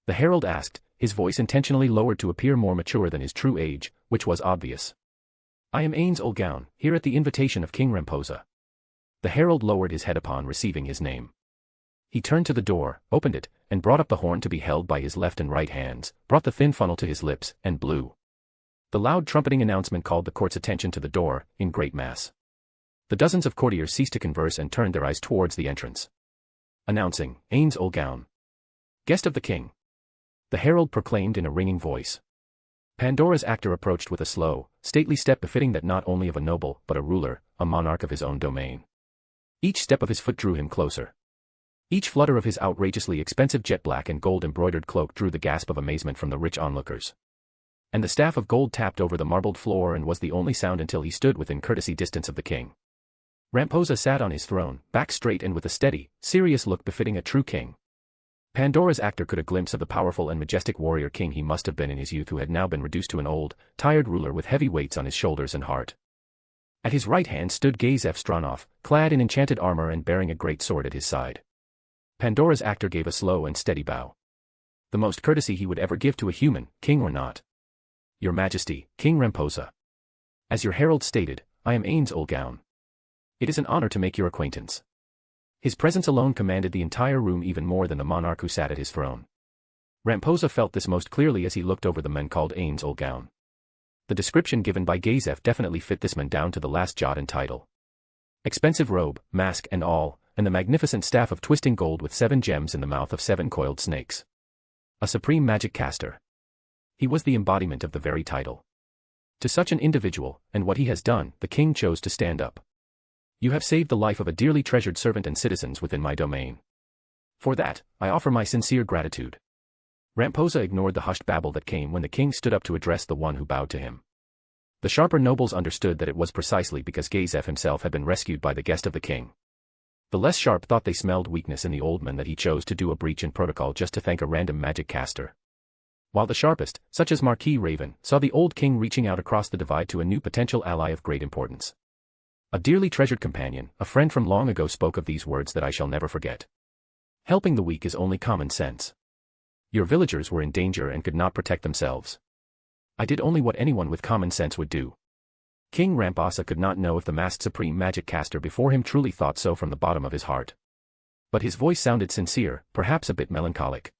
C: The herald asked, his voice intentionally lowered to appear more mature than his true age, which was obvious. I am Ains Olgaun, here at the invitation of King Remposa. The herald lowered his head upon receiving his name. He turned to the door, opened it, and brought up the horn to be held by his left and right hands, brought the thin funnel to his lips, and blew. The loud trumpeting announcement called the court's attention to the door, in great mass. The dozens of courtiers ceased to converse and turned their eyes towards the entrance. Announcing, Ains Olgaun. Guest of the king. The herald proclaimed in a ringing voice. Pandora's actor approached with a slow, stately step befitting that not only of a noble, but a ruler, a monarch of his own domain. Each step of his foot drew him closer. Each flutter of his outrageously expensive jet-black and gold-embroidered cloak drew the gasp of amazement from the rich onlookers. And the staff of gold tapped over the marbled floor and was the only sound until he stood within courtesy distance of the king. Remposa sat on his throne, back straight and with a steady, serious look befitting a true king. Pandora's actor could a glimpse of the powerful and majestic warrior king he must have been in his youth who had now been reduced to an old, tired ruler with heavy weights on his shoulders and heart. At his right hand stood Gazef Stranoff, clad in enchanted armor and bearing a great sword at his side. Pandora's actor gave a slow and steady bow. The most courtesy he would ever give to a human, king or not. Your Majesty, King Remposa. As your herald stated, I am Ains Olgaun. It is an honor to make your acquaintance. His presence alone commanded the entire room even more than the monarch who sat at his throne. Remposa felt this most clearly as he looked over the men called Ains Olgaun. The description given by Gazef definitely fit this man down to the last jot and tittle. Expensive robe, mask and all, and the magnificent staff of twisting gold with 7 gems in the mouth of 7 coiled snakes. A supreme magic caster. He was the embodiment of the very title. To such an individual, and what he has done, the king chose to stand up. You have saved the life of a dearly treasured servant and citizens within my domain. For that, I offer my sincere gratitude. Ramposa ignored the hushed babble that came when the king stood up to address the one who bowed to him. The sharper nobles understood that it was precisely because Gazef himself had been rescued by the guest of the king. The less sharp thought they smelled weakness in the old man that he chose to do a breach in protocol just to thank a random magic caster. While the sharpest, such as Marquis Raven, saw the old king reaching out across the divide to a new potential ally of great importance. A dearly treasured companion, a friend from long ago spoke of these words that I shall never forget. Helping the weak is only common sense. Your villagers were in danger and could not protect themselves. I did only what anyone with common sense would do. King Ramposa could not know if the masked supreme magic caster before him truly thought so from the bottom of his heart. But his voice sounded sincere, perhaps a bit melancholic.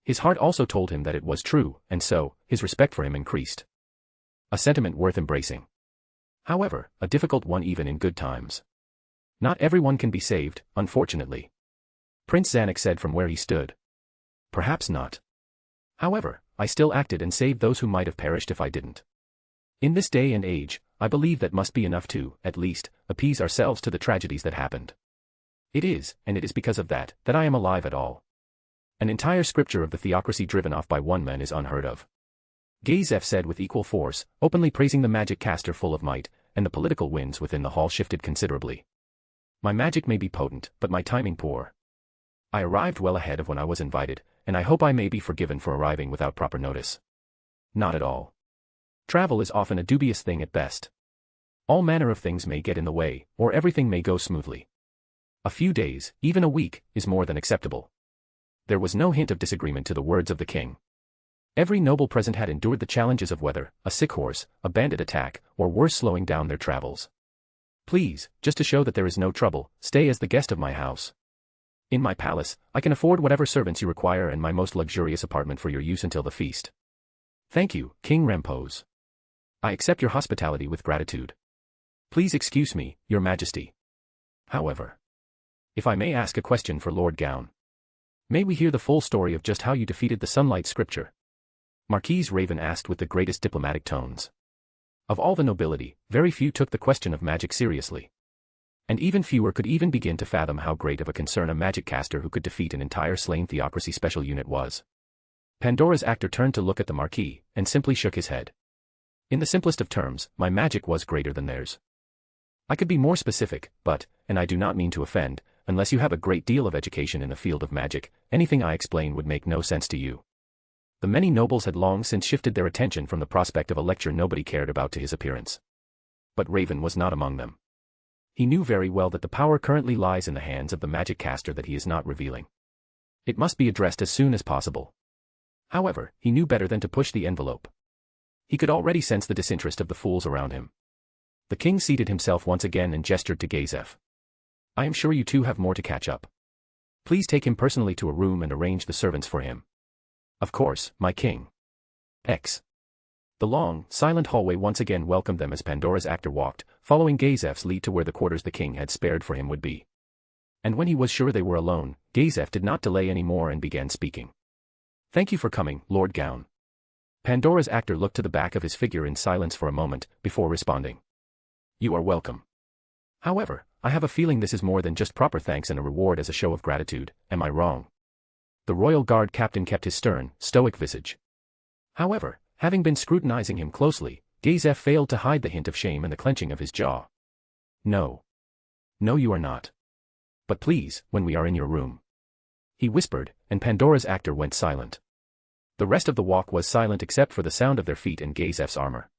C: His heart also told him that it was true, and so, his respect for him increased. A sentiment worth embracing. However, a difficult one even in good times. Not everyone can be saved, unfortunately. Prince Zanuck said from where he stood. Perhaps not. However, I still acted and saved those who might have perished if I didn't. In this day and age, I believe that must be enough to, at least, appease ourselves to the tragedies that happened. It is, and it is because of that, that I am alive at all. An entire scripture of the theocracy driven off by one man is unheard of. Gazef said with equal force, openly praising the magic caster full of might, and the political winds within the hall shifted considerably. My magic may be potent, but my timing poor. I arrived well ahead of when I was invited, and I hope I may be forgiven for arriving without proper notice. Not at all. Travel is often a dubious thing at best. All manner of things may get in the way, or everything may go smoothly. A few days, even a week, is more than acceptable. There was no hint of disagreement to the words of the king. Every noble present had endured the challenges of weather, a sick horse, a bandit attack, or worse slowing down their travels. Please, just to show that there is no trouble, stay as the guest of my house. In my palace, I can afford whatever servants you require and my most luxurious apartment for your use until the feast. Thank you, King Rampose. I accept your hospitality with gratitude. Please excuse me, your majesty. However, if I may ask a question for Lord Gown. May we hear the full story of just how you defeated the Sunlight Scripture? Marquise Raven asked with the greatest diplomatic tones. Of all the nobility, very few took the question of magic seriously. And even fewer could even begin to fathom how great of a concern a magic caster who could defeat an entire slain theocracy special unit was. Pandora's actor turned to look at the Marquis, and simply shook his head. In the simplest of terms, my magic was greater than theirs. I could be more specific, but, and I do not mean to offend, unless you have a great deal of education in the field of magic, anything I explain would make no sense to you. The many nobles had long since shifted their attention from the prospect of a lecture nobody cared about to his appearance. But Raven was not among them. He knew very well that the power currently lies in the hands of the magic caster that he is not revealing. It must be addressed as soon as possible. However, he knew better than to push the envelope. He could already sense the disinterest of the fools around him. The king seated himself once again and gestured to Gazef. I am sure you two have more to catch up. Please take him personally to a room and arrange the servants for him. Of course, my king. X. The long, silent hallway once again welcomed them as Pandora's actor walked, following Gazef's lead to where the quarters the king had spared for him would be. And when he was sure they were alone, Gazef did not delay any more and began speaking. Thank you for coming, Lord Gown. Pandora's actor looked to the back of his figure in silence for a moment, before responding. You are welcome. However, I have a feeling this is more than just proper thanks and a reward as a show of gratitude, am I wrong? The royal guard captain kept his stern, stoic visage. However, having been scrutinizing him closely, Gazef failed to hide the hint of shame and the clenching of his jaw. No. No, you are not. But please, when we are in your room. He whispered, and Pandora's actor went silent. The rest of the walk was silent except for the sound of their feet and Gazef's armor.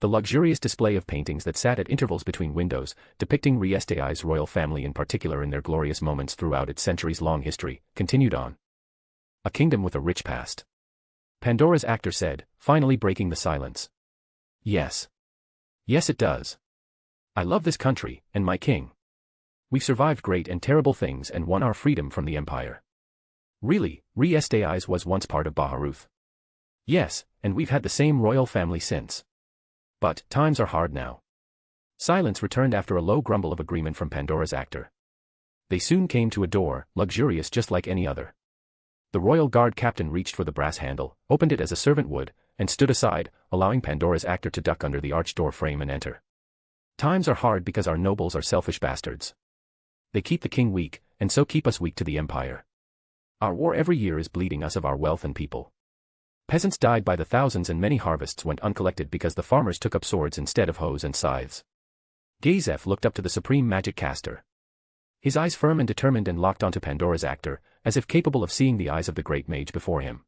C: The luxurious display of paintings that sat at intervals between windows, depicting Riestei's royal family in particular in their glorious moments throughout its centuries-long history, continued on. A kingdom with a rich past. Pandora's actor said, finally breaking the silence. Yes. Yes it does. I love this country, and my king. We've survived great and terrible things and won our freedom from the empire. Really, Riestei's was once part of Baharuth. Yes, and we've had the same royal family since. But, times are hard now. Silence returned after a low grumble of agreement from Pandora's actor. They soon came to a door, luxurious just like any other. The royal guard captain reached for the brass handle, opened it as a servant would, and stood aside, allowing Pandora's actor to duck under the arched door frame and enter. Times are hard because our nobles are selfish bastards. They keep the king weak, and so keep us weak to the empire. Our war every year is bleeding us of our wealth and people. Peasants died by the thousands and many harvests went uncollected because the farmers took up swords instead of hoes and scythes. Gazef looked up to the supreme magic caster. His eyes firm and determined and locked onto Pandora's actor, as if capable of seeing the eyes of the great mage before him.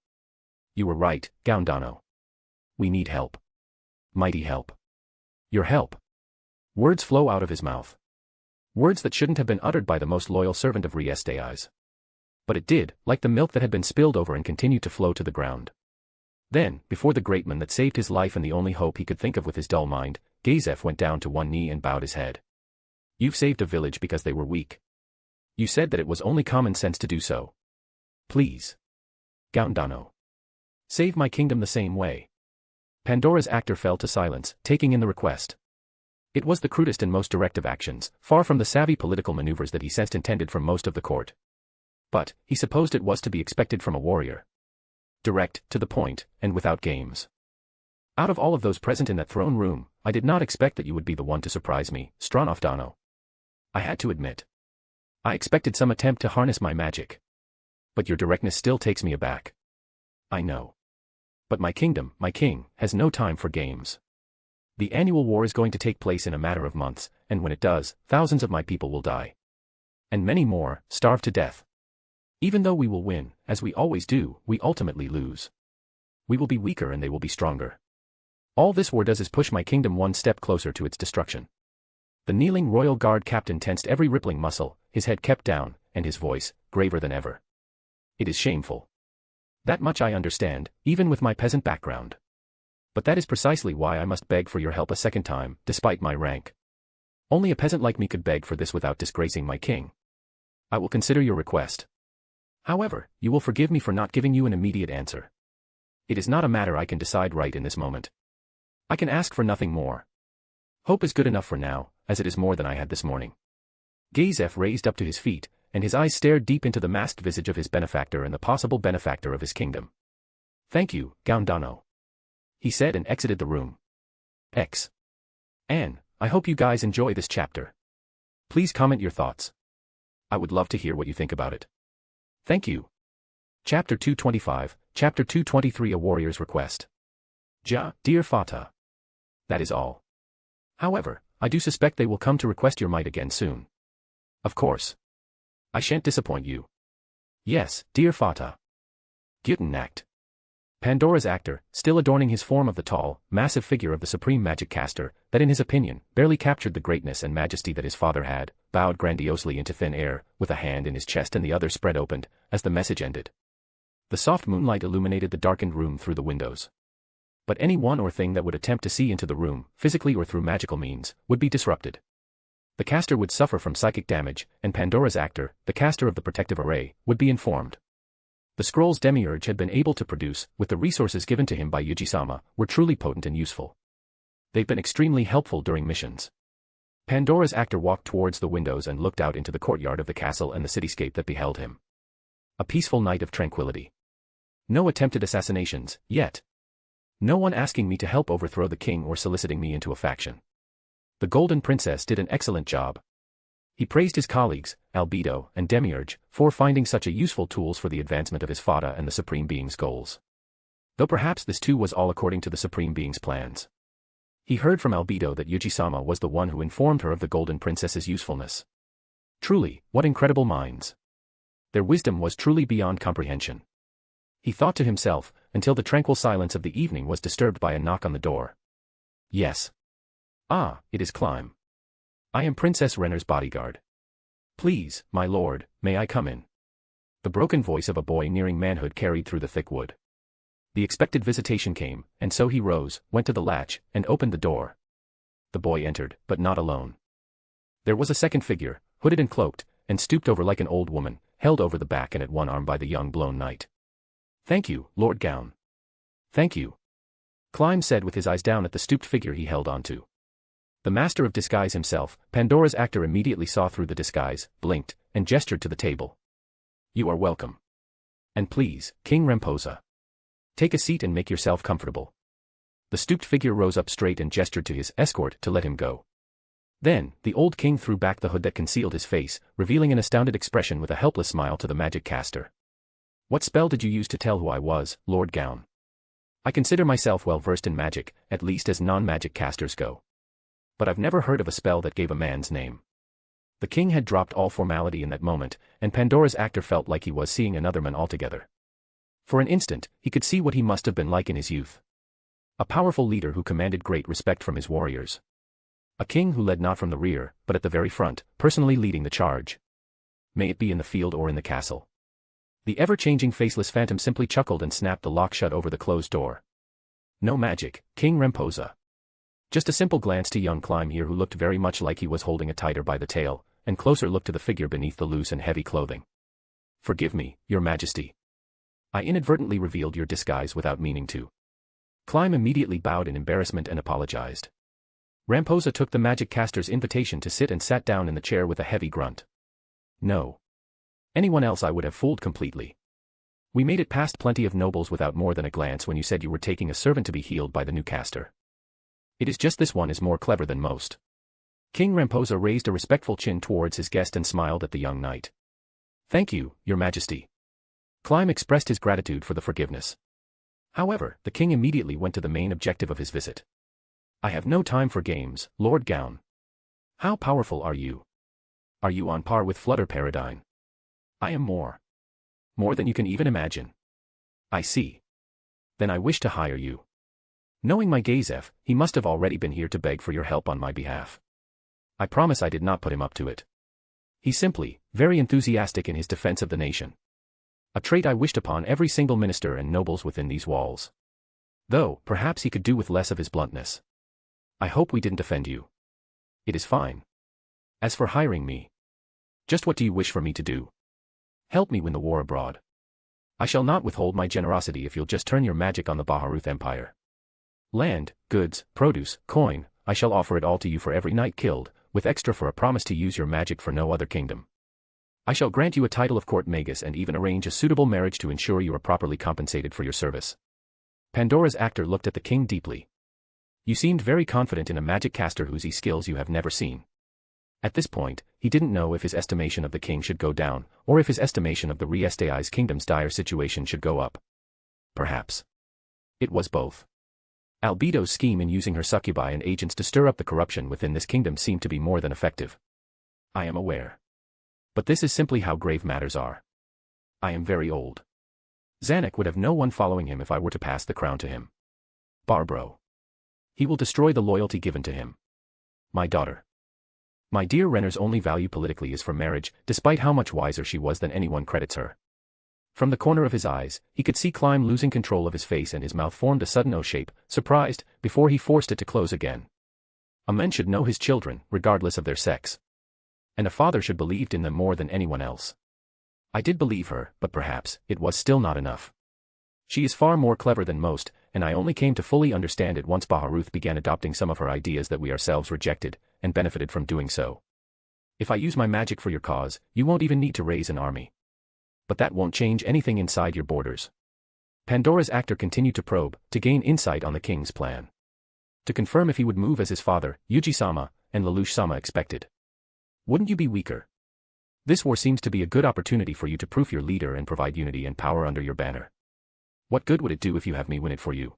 C: You were right, Gaundano. We need help. Mighty help. Your help. Words flow out of his mouth. Words that shouldn't have been uttered by the most loyal servant of Riesteis. But it did, like the milk that had been spilled over and continued to flow to the ground. Then, before the great man that saved his life and the only hope he could think of with his dull mind, Gazef went down to one knee and bowed his head. You've saved a village because they were weak. You said that it was only common sense to do so. Please. Gaundano. Save my kingdom the same way. Pandora's actor fell to silence, taking in the request. It was the crudest and most direct of actions, far from the savvy political maneuvers that he sensed intended from most of the court. But, he supposed it was to be expected from a warrior. Direct, to the point, and without games. Out of all of those present in that throne room, I did not expect that you would be the one to surprise me, Stranofdano. I had to admit. I expected some attempt to harness my magic. But your directness still takes me aback. I know. But my kingdom, my king, has no time for games. The annual war is going to take place in a matter of months, and when it does, thousands of my people will die. And many more, starve to death. Even though we will win, as we always do, we ultimately lose. We will be weaker and they will be stronger. All this war does is push my kingdom one step closer to its destruction. The kneeling royal guard captain tensed every rippling muscle, his head kept down, and his voice, graver than ever. It is shameful. That much I understand, even with my peasant background. But that is precisely why I must beg for your help a second time, despite my rank. Only a peasant like me could beg for this without disgracing my king. I will consider your request. However, you will forgive me for not giving you an immediate answer. It is not a matter I can decide right in this moment. I can ask for nothing more. Hope is good enough for now, as it is more than I had this morning. Gazef raised up to his feet, and his eyes stared deep into the masked visage of his benefactor and the possible benefactor of his kingdom. Thank you, Gaundano. He said and exited the room. Anne, I hope you guys enjoy this chapter. Please comment your thoughts. I would love to hear what you think about it. Thank you. Chapter 225, Chapter 223 A Warrior's Request. Dear Fata. That is all. However, I do suspect they will come to request your might again soon. Of course. I shan't disappoint you. Yes, dear Fata. Guten Nacht. Pandora's actor, still adorning his form of the tall, massive figure of the supreme magic caster, that in his opinion, barely captured the greatness and majesty that his father had, bowed grandiosely into thin air, with a hand in his chest and the other spread opened, as the message ended. The soft moonlight illuminated the darkened room through the windows. But any one or thing that would attempt to see into the room, physically or through magical means, would be disrupted. The caster would suffer from psychic damage, and Pandora's actor, the caster of the protective array, would be informed. The scrolls Demiurge had been able to produce, with the resources given to him by Yuji-sama, were truly potent and useful. They've been extremely helpful during missions. Pandora's actor walked towards the windows and looked out into the courtyard of the castle and the cityscape that beheld him. A peaceful night of tranquility. No attempted assassinations, yet. No one asking me to help overthrow the king or soliciting me into a faction. The Golden Princess did an excellent job. He praised his colleagues, Albedo and Demiurge, for finding such a useful tools for the advancement of his fata and the Supreme Being's goals. Though perhaps this too was all according to the Supreme Being's plans. He heard from Albedo that Yuji-sama was the one who informed her of the Golden Princess's usefulness. Truly, what incredible minds. Their wisdom was truly beyond comprehension. He thought to himself, until the tranquil silence of the evening was disturbed by a knock on the door. Yes. Ah, it is Clem. I am Princess Renner's bodyguard. Please, my lord, may I come in? The broken voice of a boy nearing manhood carried through the thick wood. The expected visitation came, and so he rose, went to the latch, and opened the door. The boy entered, but not alone. There was a second figure, hooded and cloaked, and stooped over like an old woman, held over the back and at one arm by the young blown knight. Thank you, Lord Gown. Thank you. Clem said with his eyes down at the stooped figure he held onto. The master of disguise himself, Pandora's actor immediately saw through the disguise, blinked, and gestured to the table. You are welcome. And please, King Remposa. Take a seat and make yourself comfortable. The stooped figure rose up straight and gestured to his escort to let him go. Then, the old king threw back the hood that concealed his face, revealing an astounded expression with a helpless smile to the magic caster. What spell did you use to tell who I was, Lord Gown? I consider myself well versed in magic, at least as non-magic casters go. But I've never heard of a spell that gave a man's name. The king had dropped all formality in that moment, and Pandora's actor felt like he was seeing another man altogether. For an instant, he could see what he must have been like in his youth. A powerful leader who commanded great respect from his warriors. A king who led not from the rear, but at the very front, personally leading the charge. May it be in the field or in the castle. The ever-changing faceless phantom simply chuckled and snapped the lock shut over the closed door. No magic, King Remposa. Just a simple glance to young Clyme here who looked very much like he was holding a tiger by the tail, and closer look to the figure beneath the loose and heavy clothing. Forgive me, your majesty. I inadvertently revealed your disguise without meaning to. Clyme immediately bowed in embarrassment and apologized. Remposa took the magic caster's invitation to sit and sat down in the chair with a heavy grunt. No. Anyone else I would have fooled completely. We made it past plenty of nobles without more than a glance when you said you were taking a servant to be healed by the new caster. It is just this one is more clever than most. King Remposa raised a respectful chin towards his guest and smiled at the young knight. Thank you, your majesty. Clyme expressed his gratitude for the forgiveness. However, the king immediately went to the main objective of his visit. I have no time for games, Lord Gown. How powerful are you? Are you on par with Flutter Paradine? I am more. More than you can even imagine. I see. Then I wish to hire you. Knowing my Gazef, he must have already been here to beg for your help on my behalf. I promise I did not put him up to it. He's simply, very enthusiastic in his defense of the nation. A trait I wished upon every single minister and nobles within these walls. Though, perhaps he could do with less of his bluntness. I hope we didn't offend you. It is fine. As for hiring me. Just what do you wish for me to do? Help me win the war abroad. I shall not withhold my generosity if you'll just turn your magic on the Baharuth Empire. Land, goods, produce, coin, I shall offer it all to you for every knight killed, with extra for a promise to use your magic for no other kingdom. I shall grant you a title of court magus and even arrange a suitable marriage to ensure you are properly compensated for your service. Pandora's actor looked at the king deeply. You seemed very confident in a magic caster whose skills you have never seen. At this point, he didn't know if his estimation of the king should go down, or if his estimation of the Riestai's kingdom's dire situation should go up. Perhaps. It was both. Albedo's scheme in using her succubi and agents to stir up the corruption within this kingdom seemed to be more than effective. I am aware. But this is simply how grave matters are. I am very old. Zanuck would have no one following him if I were to pass the crown to him. Barbro. He will destroy the loyalty given to him. My daughter. My dear Renner's only value politically is for marriage, despite how much wiser she was than anyone credits her. From the corner of his eyes, he could see Clyme losing control of his face and his mouth formed a sudden O shape, surprised, before he forced it to close again. A man should know his children, regardless of their sex. And a father should believe in them more than anyone else. I did believe her, but perhaps, it was still not enough. She is far more clever than most, and I only came to fully understand it once Baharuth began adopting some of her ideas that we ourselves rejected, and benefited from doing so. If I use my magic for your cause, you won't even need to raise an army. But that won't change anything inside your borders. Pandora's actor continued to probe, to gain insight on the king's plan. To confirm if he would move as his father, Yuji-sama, and Lelouch-sama expected. Wouldn't you be weaker? This war seems to be a good opportunity for you to proof your leader and provide unity and power under your banner. What good would it do if you have me win it for you?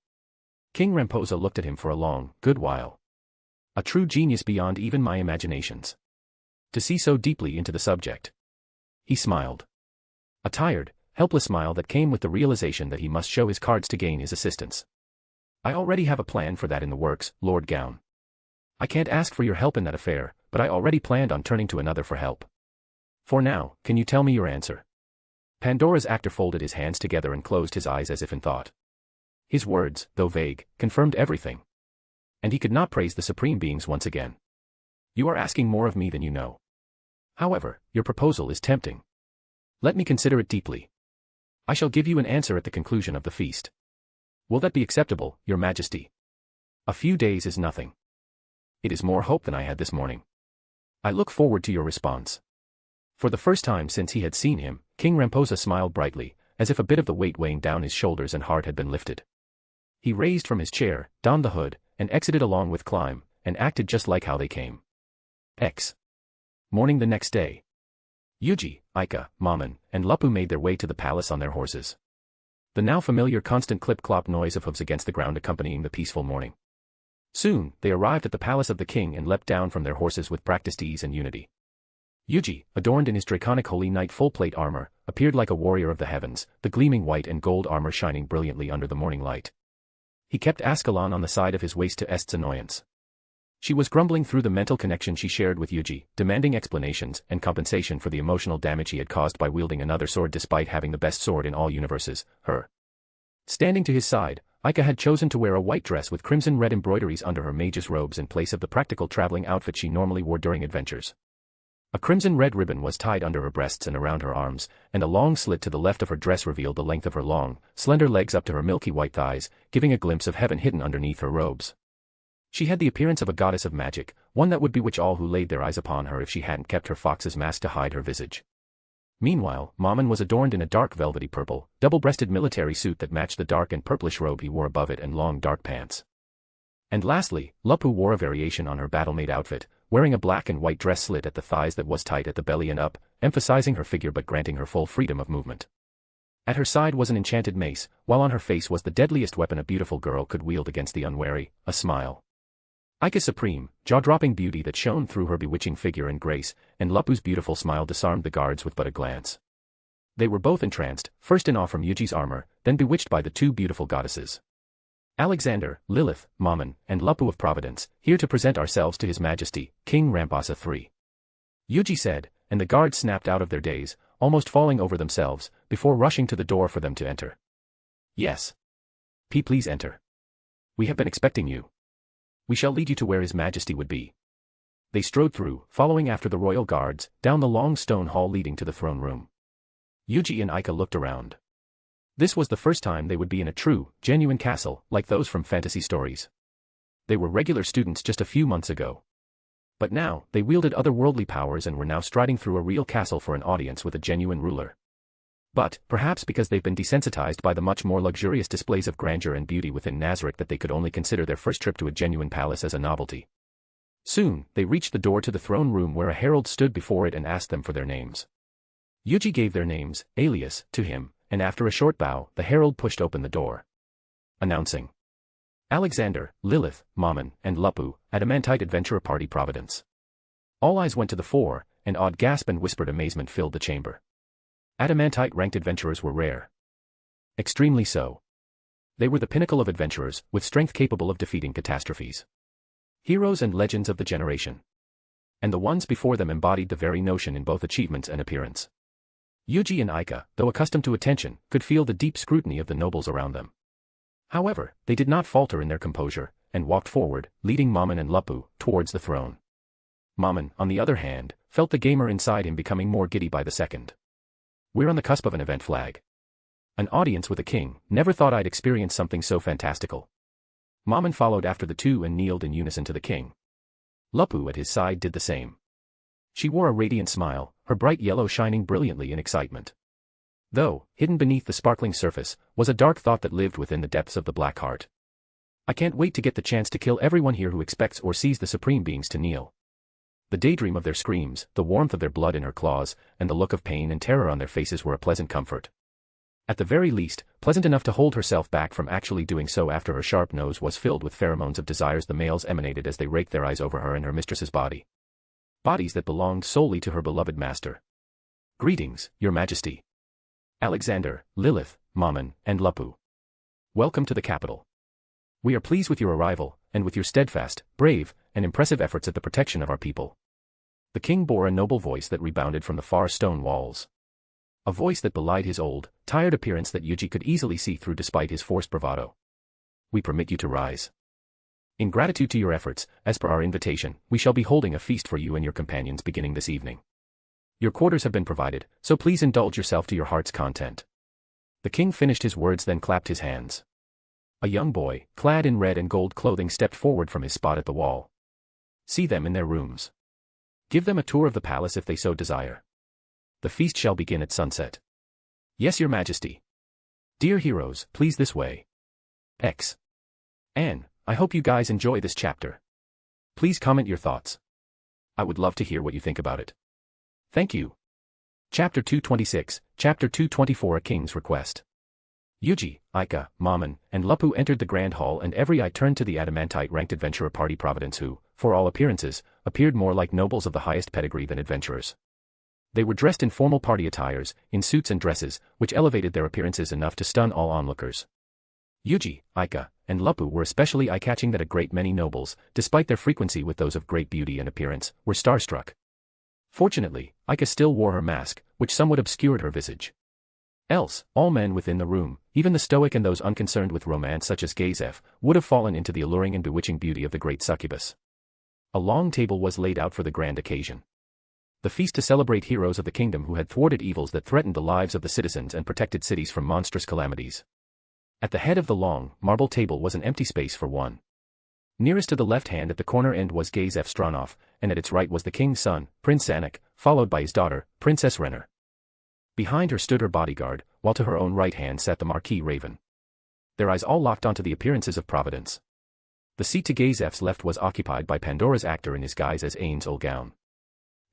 C: King Remposa looked at him for a long, good while. A true genius beyond even my imaginations. To see so deeply into the subject. He smiled. A tired, helpless smile that came with the realization that he must show his cards to gain his assistance. I already have a plan for that in the works, Lord Gown. I can't ask for your help in that affair, but I already planned on turning to another for help. For now, can you tell me your answer? Pandora's actor folded his hands together and closed his eyes as if in thought. His words, though vague, confirmed everything. And he could not praise the supreme beings once again. You are asking more of me than you know. However, your proposal is tempting. Let me consider it deeply. I shall give you an answer at the conclusion of the feast. Will that be acceptable, your majesty? A few days is nothing. It is more hope than I had this morning. I look forward to your response. For the first time since he had seen him, King Ramposa smiled brightly, as if a bit of the weight weighing down his shoulders and heart had been lifted. He raised from his chair, donned the hood, and exited along with Climb, and acted just like how they came. Morning the next day. Yuuji, Aika, Maman, and Luppu made their way to the palace on their horses. The now familiar constant clip-clop noise of hooves against the ground accompanying the peaceful morning. Soon, they arrived at the palace of the king and leapt down from their horses with practiced ease and unity. Yuuji, adorned in his draconic holy knight full-plate armor, appeared like a warrior of the heavens, the gleaming white and gold armor shining brilliantly under the morning light. He kept Ascalon on the side of his waist to Est's annoyance. She was grumbling through the mental connection she shared with Yuuji, demanding explanations and compensation for the emotional damage he had caused by wielding another sword despite having the best sword in all universes, her. Standing to his side, Aika had chosen to wear a white dress with crimson-red embroideries under her mage's robes in place of the practical traveling outfit she normally wore during adventures. A crimson-red ribbon was tied under her breasts and around her arms, and a long slit to the left of her dress revealed the length of her long, slender legs up to her milky white thighs, giving a glimpse of heaven hidden underneath her robes. She had the appearance of a goddess of magic, one that would bewitch all who laid their eyes upon her if she hadn't kept her fox's mask to hide her visage. Meanwhile, Maman was adorned in a dark velvety purple, double-breasted military suit that matched the dark and purplish robe he wore above it and long dark pants. And lastly, Luppu wore a variation on her battle-maid outfit, wearing a black and white dress slit at the thighs that was tight at the belly and up, emphasizing her figure but granting her full freedom of movement. At her side was an enchanted mace, while on her face was the deadliest weapon a beautiful girl could wield against the unwary, a smile. Aika's supreme, jaw-dropping beauty that shone through her bewitching figure and grace, and Luppu's beautiful smile disarmed the guards with but a glance. They were both entranced, first in awe from Yuuji's armor, then bewitched by the two beautiful goddesses. Alexander, Lilith, Maman, and Luppu of Providence, here to present ourselves to His Majesty, King Ramposa III. Yuuji said, and the guards snapped out of their daze, almost falling over themselves, before rushing to the door for them to enter. Yes. Please enter. We have been expecting you. We shall lead you to where His Majesty would be. They strode through, following after the royal guards, down the long stone hall leading to the throne room. Yuuji and Aika looked around. This was the first time they would be in a true, genuine castle, like those from fantasy stories. They were regular students just a few months ago. But now, they wielded otherworldly powers and were now striding through a real castle for an audience with a genuine ruler. But, perhaps because they've been desensitized by the much more luxurious displays of grandeur and beauty within Nazarick that they could only consider their first trip to a genuine palace as a novelty. Soon, they reached the door to the throne room where a herald stood before it and asked them for their names. Yuuji gave their names, alias, to him, and after a short bow, the herald pushed open the door. Announcing. Alexander, Lilith, Maman, and Luppu, Adamantite Adventurer Party Providence. All eyes went to the fore, and odd gasp and whispered amazement filled the chamber. Adamantite-ranked adventurers were rare. Extremely so. They were the pinnacle of adventurers, with strength capable of defeating catastrophes. Heroes and legends of the generation. And the ones before them embodied the very notion in both achievements and appearance. Yuuji and Aika, though accustomed to attention, could feel the deep scrutiny of the nobles around them. However, they did not falter in their composure, and walked forward, leading Maman and Luppu, towards the throne. Maman, on the other hand, felt the gamer inside him becoming more giddy by the second. We're on the cusp of an event flag. An audience with a king, never thought I'd experience something so fantastical. Maman followed after the two and kneeled in unison to the king. Luppu at his side did the same. She wore a radiant smile, her bright yellow shining brilliantly in excitement. Though, hidden beneath the sparkling surface, was a dark thought that lived within the depths of the black heart. I can't wait to get the chance to kill everyone here who expects or sees the supreme beings to kneel. The daydream of their screams, the warmth of their blood in her claws, and the look of pain and terror on their faces were a pleasant comfort. At the very least, pleasant enough to hold herself back from actually doing so after her sharp nose was filled with pheromones of desires the males emanated as they raked their eyes over her and her mistress's body. Bodies that belonged solely to her beloved master. Greetings, Your Majesty. Alexander, Lilith, Maman, and Luppu. Welcome to the capital. We are pleased with your arrival, and with your steadfast, brave, and impressive efforts at the protection of our people. The king bore a noble voice that rebounded from the far stone walls. A voice that belied his old, tired appearance that Yuuji could easily see through despite his forced bravado. We permit you to rise. In gratitude to your efforts, as per our invitation, we shall be holding a feast for you and your companions beginning this evening. Your quarters have been provided, so please indulge yourself to your heart's content. The king finished his words then clapped his hands. A young boy, clad in red and gold clothing stepped forward from his spot at the wall. See them in their rooms. Give them a tour of the palace if they so desire. The feast shall begin at sunset. Yes, your majesty. Dear heroes, please this way. X. Anne, I hope you guys enjoy this chapter. Please comment your thoughts. I would love to hear what you think about it. Thank you. Chapter 226, Chapter 224 A King's Request. Yuuji, Aika, Mammon, and Lupu entered the grand hall, and every eye turned to the adamantite-ranked adventurer party Providence who, for all appearances, appeared more like nobles of the highest pedigree than adventurers. They were dressed in formal party attires, in suits and dresses, which elevated their appearances enough to stun all onlookers. Yuuji, Aika, and Lupu were especially eye-catching that a great many nobles, despite their frequency with those of great beauty and appearance, were starstruck. Fortunately, Aika still wore her mask, which somewhat obscured her visage. Else, all men within the room, even the stoic and those unconcerned with romance such as Gazef, would have fallen into the alluring and bewitching beauty of the great succubus. A long table was laid out for the grand occasion. The feast to celebrate heroes of the kingdom who had thwarted evils that threatened the lives of the citizens and protected cities from monstrous calamities. At the head of the long, marble table was an empty space for one. Nearest to the left hand at the corner end was Gazef Stronov, and at its right was the king's son, Prince Zanuck, followed by his daughter, Princess Renner. Behind her stood her bodyguard, while to her own right hand sat the Marquis Raven. Their eyes all locked onto the appearances of Providence. The seat to Gazef's left was occupied by Pandora's actor in his guise as Ain's old gown.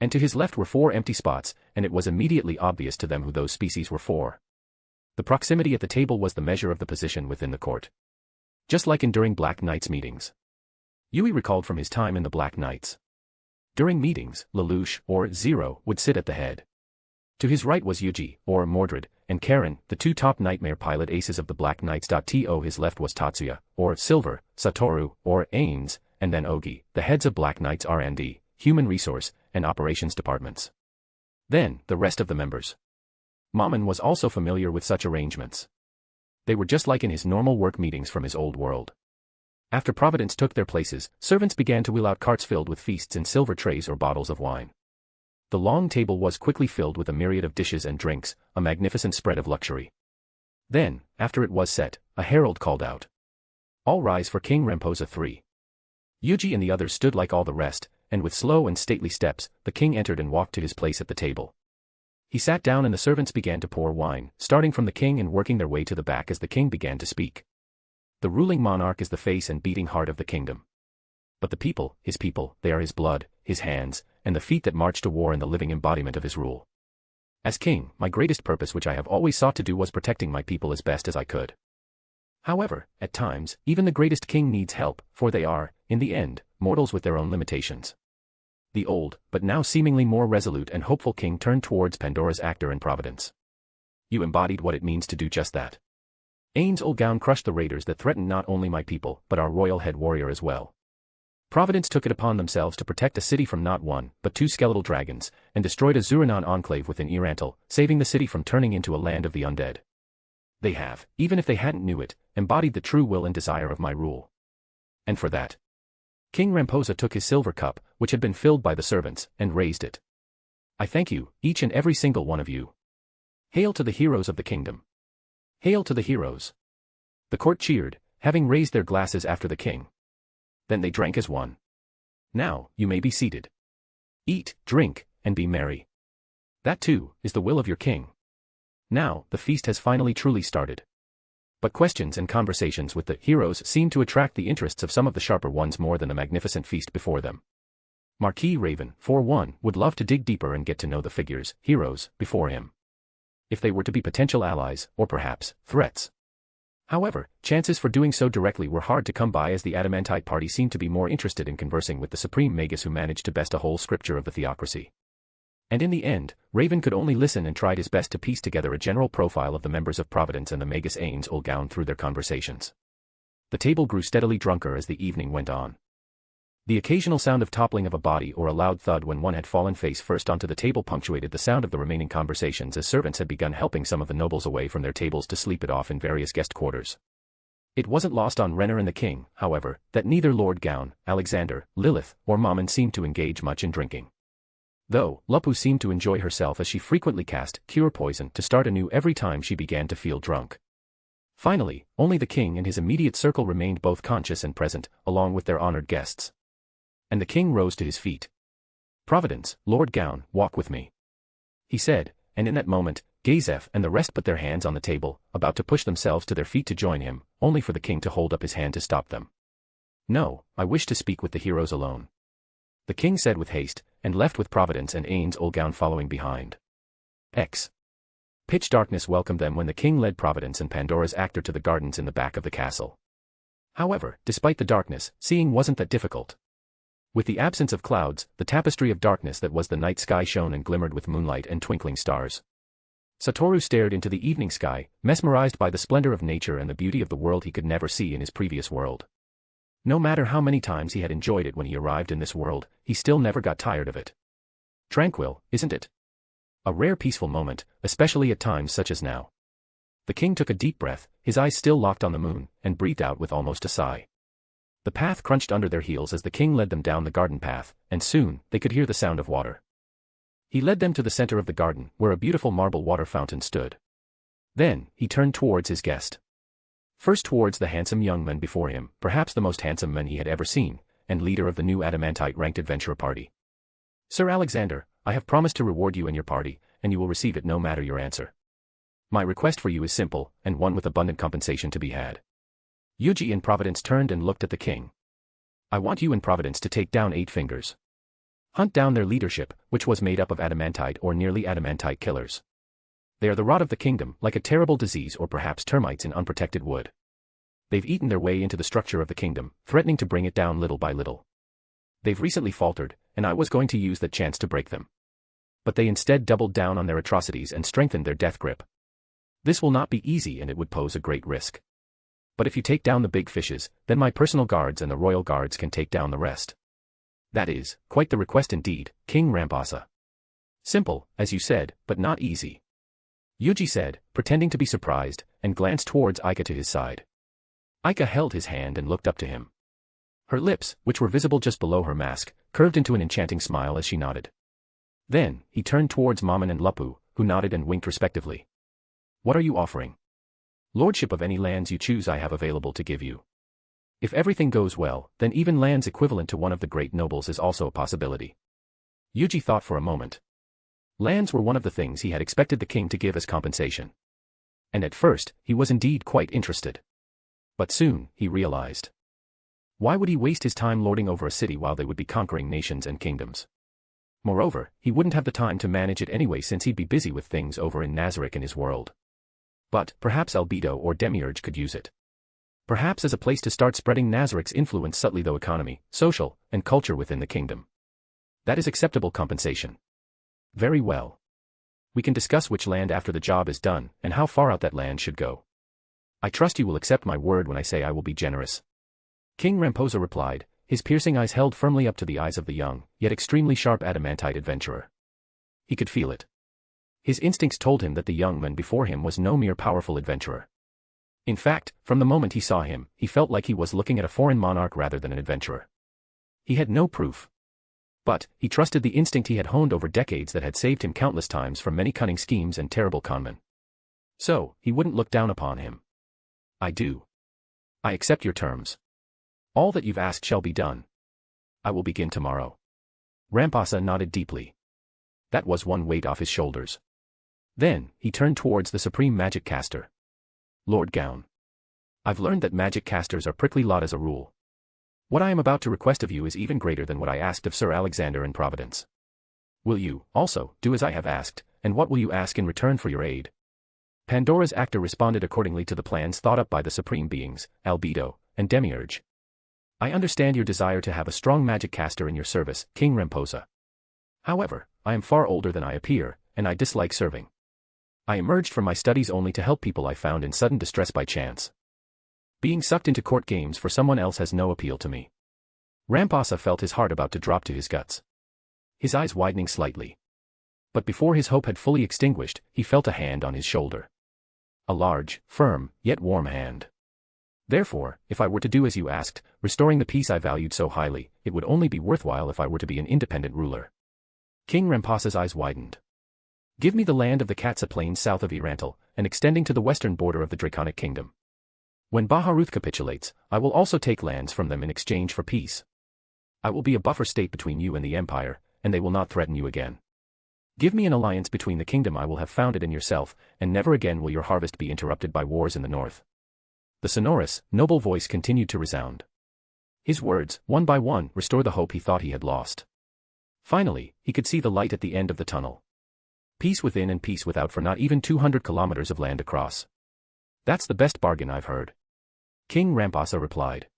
C: And to his left were 4 empty spots, and it was immediately obvious to them who those species were for. The proximity at the table was the measure of the position within the court. Just like during Black Knights meetings. Yui recalled from his time in the Black Knights. During meetings, Lelouch, or Zero, would sit at the head. To his right was Yuuji, or Mordred, and Karn, the 2 top nightmare pilot aces of the Black Knights. To his left was Tatsuya, or Silver, Satoru, or Ains, and then Ogi, the heads of Black Knights R&D, Human Resource, and Operations departments. Then, the rest of the members. Mammon was also familiar with such arrangements. They were just like in his normal work meetings from his old world. After Providence took their places, servants began to wheel out carts filled with feasts in silver trays or bottles of wine. The long table was quickly filled with a myriad of dishes and drinks, a magnificent spread of luxury. Then, after it was set, a herald called out. All rise for King Ramposa III. Yuuji and the others stood like all the rest, and with slow and stately steps, the king entered and walked to his place at the table. He sat down and the servants began to pour wine, starting from the king and working their way to the back as the king began to speak. The ruling monarch is the face and beating heart of the kingdom. But the people, they are his blood, his hands, and the feet that march to war and the living embodiment of his rule. As king, my greatest purpose which I have always sought to do was protecting my people as best as I could. However, at times, even the greatest king needs help, for they are, in the end, mortals with their own limitations. The old, but now seemingly more resolute and hopeful king turned towards Pandora's actor in Providence. You embodied what it means to do just that. Ain's old gown crushed the raiders that threatened not only my people, but our royal head warrior as well. Providence took it upon themselves to protect a city from not 1, but 2 skeletal dragons, and destroyed a Zuranon enclave within Irantal, saving the city from turning into a land of the undead. They have, even if they hadn't knew it, embodied the true will and desire of my rule. And for that, King Ramposa took his silver cup, which had been filled by the servants, and raised it. I thank you, each and every single one of you. Hail to the heroes of the kingdom. Hail to the heroes. The court cheered, having raised their glasses after the king. Then they drank as one. Now, you may be seated. Eat, drink, and be merry. That too, is the will of your king. Now, the feast has finally truly started. But questions and conversations with the heroes seem to attract the interests of some of the sharper ones more than the magnificent feast before them. Marquis Raven, for one, would love to dig deeper and get to know the figures, heroes, before him. If they were to be potential allies, or perhaps, threats. However, chances for doing so directly were hard to come by as the Adamantite party seemed to be more interested in conversing with the supreme magus who managed to best a whole scripture of the theocracy. And in the end, Raven could only listen and tried his best to piece together a general profile of the members of Providence and the magus Ain's old gown through their conversations. The table grew steadily drunker as the evening went on. The occasional sound of toppling of a body or a loud thud when one had fallen face first onto the table punctuated the sound of the remaining conversations as servants had begun helping some of the nobles away from their tables to sleep it off in various guest quarters. It wasn't lost on Renner and the king, however, that neither Lord Gown, Alexander, Lilith, or Mammon seemed to engage much in drinking. Though, Lupu seemed to enjoy herself as she frequently cast cure poison to start anew every time she began to feel drunk. Finally, only the king and his immediate circle remained both conscious and present, along with their honored guests. And the king rose to his feet. "Providence, Lord Gaun, walk with me," he said, and in that moment, Gazef and the rest put their hands on the table, about to push themselves to their feet to join him, only for the king to hold up his hand to stop them. "No, I wish to speak with the heroes alone," the king said with haste, and left with Providence and Ains Olgaun following behind. Pitch darkness welcomed them when the king led Providence and Pandora's actor to the gardens in the back of the castle. However, despite the darkness, seeing wasn't that difficult. With the absence of clouds, the tapestry of darkness that was the night sky shone and glimmered with moonlight and twinkling stars. Satoru stared into the evening sky, mesmerized by the splendor of nature and the beauty of the world he could never see in his previous world. No matter how many times he had enjoyed it when he arrived in this world, he still never got tired of it. Tranquil, isn't it? A rare peaceful moment, especially at times such as now. The king took a deep breath, his eyes still locked on the moon, and breathed out with almost a sigh. The path crunched under their heels as the king led them down the garden path, and soon, they could hear the sound of water. He led them to the center of the garden, where a beautiful marble water fountain stood. Then, he turned towards his guest. First towards the handsome young man before him, perhaps the most handsome man he had ever seen, and leader of the new adamantite-ranked adventurer party. "Sir Alexander, I have promised to reward you and your party, and you will receive it no matter your answer. My request for you is simple, and one with abundant compensation to be had." Yuuji and Providence turned and looked at the king. "I want you and Providence to take down 8 fingers. Hunt down their leadership, which was made up of adamantite or nearly adamantite killers. They are the rot of the kingdom, like a terrible disease or perhaps termites in unprotected wood. They've eaten their way into the structure of the kingdom, threatening to bring it down little by little. They've recently faltered, and I was going to use that chance to break them. But they instead doubled down on their atrocities and strengthened their death grip. This will not be easy and it would pose a great risk. But if you take down the big fishes, then my personal guards and the royal guards can take down the rest. That is, quite the request indeed, King Rampasa. Simple, as you said, but not easy," Yuuji said, pretending to be surprised, and glanced towards Aika to his side. Aika held his hand and looked up to him. Her lips, which were visible just below her mask, curved into an enchanting smile as she nodded. Then, he turned towards Maman and Lupu, who nodded and winked respectively. "What are you offering?" "Lordship of any lands you choose I have available to give you. If everything goes well, then even lands equivalent to one of the great nobles is also a possibility." Yuuji thought for a moment. Lands were one of the things he had expected the king to give as compensation. And at first, he was indeed quite interested. But soon, he realized. Why would he waste his time lording over a city while they would be conquering nations and kingdoms? Moreover, he wouldn't have the time to manage it anyway since he'd be busy with things over in Nazarick and his world. But, perhaps Albedo or Demiurge could use it. Perhaps as a place to start spreading Nazarick's influence subtly through economy, social, and culture within the kingdom. That is acceptable compensation. Very well. We can discuss which land after the job is done, and how far out that land should go. I trust you will accept my word when I say I will be generous. King Ramposa replied, his piercing eyes held firmly up to the eyes of the young, yet extremely sharp adamantite adventurer. He could feel it. His instincts told him that the young man before him was no mere powerful adventurer. In fact, from the moment he saw him, he felt like he was looking at a foreign monarch rather than an adventurer. He had no proof. But, he trusted the instinct he had honed over decades that had saved him countless times from many cunning schemes and terrible conmen. So, he wouldn't look down upon him. I do. I accept your terms. All that you've asked shall be done. I will begin tomorrow. Rampasa nodded deeply. That was one weight off his shoulders. Then, he turned towards the supreme magic caster. Lord Gaun. I've learned that magic casters are prickly lot as a rule. What I am about to request of you is even greater than what I asked of Sir Alexander and Providence. Will you, also, do as I have asked, and what will you ask in return for your aid? Pandora's actor responded accordingly to the plans thought up by the supreme beings, Albedo, and Demiurge. I understand your desire to have a strong magic caster in your service, King Ramposa. However, I am far older than I appear, and I dislike serving. I emerged from my studies only to help people I found in sudden distress by chance. Being sucked into court games for someone else has no appeal to me. Rampasa felt his heart about to drop to his guts. His eyes widening slightly. But before his hope had fully extinguished, he felt a hand on his shoulder. A large, firm, yet warm hand. Therefore, if I were to do as you asked, restoring the peace I valued so highly, it would only be worthwhile if I were to be an independent ruler. King Rampasa's eyes widened. Give me the land of the Katsa Plains south of Irantal, and extending to the western border of the Draconic Kingdom. When Baharuth capitulates, I will also take lands from them in exchange for peace. I will be a buffer state between you and the Empire, and they will not threaten you again. Give me an alliance between the kingdom I will have founded and yourself, and never again will your harvest be interrupted by wars in the north. The sonorous, noble voice continued to resound. His words, one by one, restored the hope he thought he had lost. Finally, he could see the light at the end of the tunnel. Peace within and peace without for not even 200 kilometers of land across. That's the best bargain I've heard. King Rampasa replied.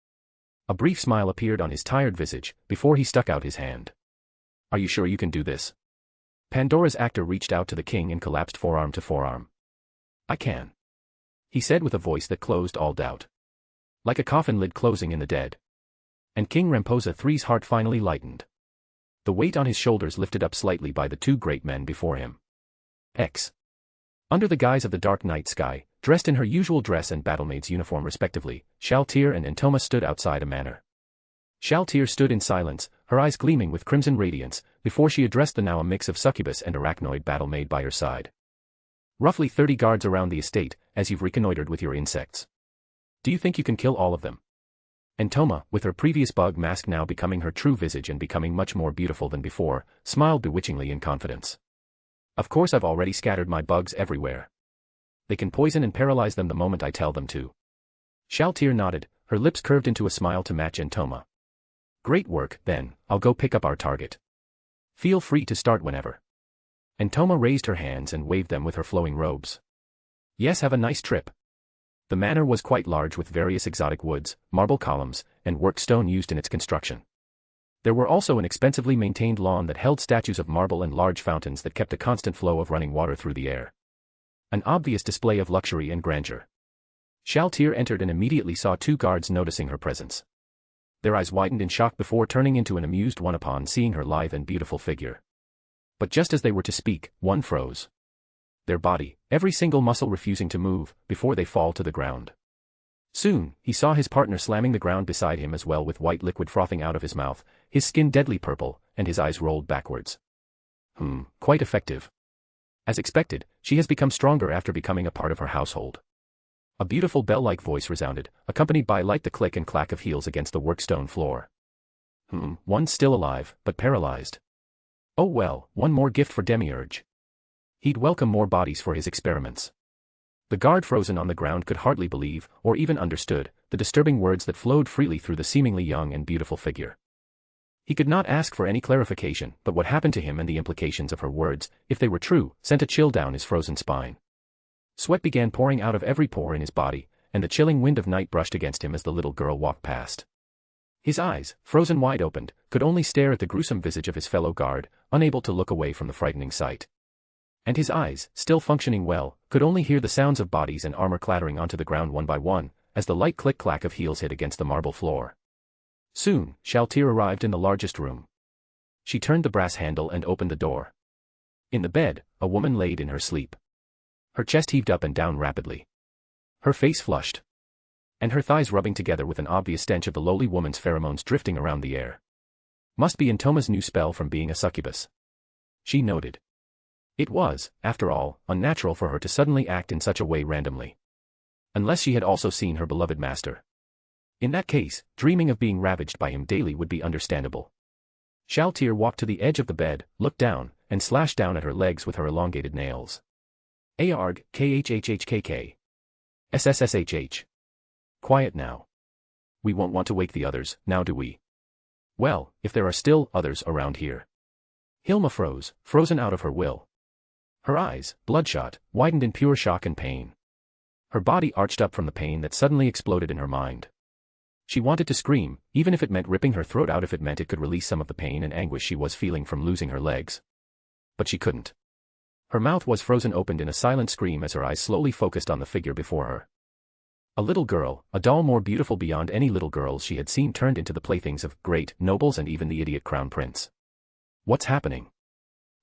C: A brief smile appeared on his tired visage, before he stuck out his hand. Are you sure you can do this? Pandora's actor reached out to the king and collapsed forearm to forearm. I can. He said with a voice that closed all doubt. Like a coffin lid closing in the dead. And King Ramposa III's heart finally lightened. The weight on his shoulders lifted up slightly by the two great men before him. Under the guise of the dark night sky, dressed in her usual dress and battlemaid's uniform respectively, Shaltir and Entoma stood outside a manor. Shaltir stood in silence, her eyes gleaming with crimson radiance, before she addressed the now a mix of succubus and arachnoid battlemaid by her side. Roughly 30 guards around the estate, as you've reconnoitered with your insects. Do you think you can kill all of them? Entoma, with her previous bug mask now becoming her true visage and becoming much more beautiful than before, smiled bewitchingly in confidence. Of course I've already scattered my bugs everywhere. They can poison and paralyze them the moment I tell them to. Shaltir nodded, her lips curved into a smile to match Entoma. Great work, then, I'll go pick up our target. Feel free to start whenever. Entoma raised her hands and waved them with her flowing robes. Yes, have a nice trip. The manor was quite large with various exotic woods, marble columns, and worked stone used in its construction. There were also an expensively maintained lawn that held statues of marble and large fountains that kept a constant flow of running water through the air. An obvious display of luxury and grandeur. Shaltir entered and immediately saw two guards noticing her presence. Their eyes widened in shock before turning into an amused one upon seeing her lithe and beautiful figure. But just as they were to speak, one froze. Their body, every single muscle refusing to move, before they fall to the ground. Soon, he saw his partner slamming the ground beside him as well with white liquid frothing out of his mouth, his skin deadly purple, and his eyes rolled backwards. Quite effective. As expected, she has become stronger after becoming a part of her household. A beautiful bell-like voice resounded, accompanied by light the click and clack of heels against the workstone floor. One's still alive, but paralyzed. Oh well, one more gift for Demiurge. He'd welcome more bodies for his experiments. The guard frozen on the ground could hardly believe, or even understood, the disturbing words that flowed freely through the seemingly young and beautiful figure. He could not ask for any clarification, but what happened to him and the implications of her words, if they were true, sent a chill down his frozen spine. Sweat began pouring out of every pore in his body, and the chilling wind of night brushed against him as the little girl walked past. His eyes, frozen wide opened, could only stare at the gruesome visage of his fellow guard, unable to look away from the frightening sight. And his eyes, still functioning well, could only hear the sounds of bodies and armor clattering onto the ground one by one, as the light click-clack of heels hit against the marble floor. Soon, Shaltir arrived in the largest room. She turned the brass handle and opened the door. In the bed, a woman laid in her sleep. Her chest heaved up and down rapidly. Her face flushed. And her thighs rubbing together with an obvious stench of the lowly woman's pheromones drifting around the air. Must be Entoma's new spell from being a succubus. She noted. It was, after all, unnatural for her to suddenly act in such a way randomly. Unless she had also seen her beloved master. In that case, dreaming of being ravaged by him daily would be understandable. Shaltir walked to the edge of the bed, looked down, and slashed down at her legs with her elongated nails. Arg, khhhkk. Sshshh. Quiet now. We won't want to wake the others, now do we? Well, if there are still others around here. Hilma froze, frozen out of her will. Her eyes, bloodshot, widened in pure shock and pain. Her body arched up from the pain that suddenly exploded in her mind. She wanted to scream, even if it meant ripping her throat out if it meant it could release some of the pain and anguish she was feeling from losing her legs. But she couldn't. Her mouth was frozen open in a silent scream as her eyes slowly focused on the figure before her. A little girl, a doll more beautiful beyond any little girls she had seen turned into the playthings of great nobles and even the idiot crown prince. What's happening?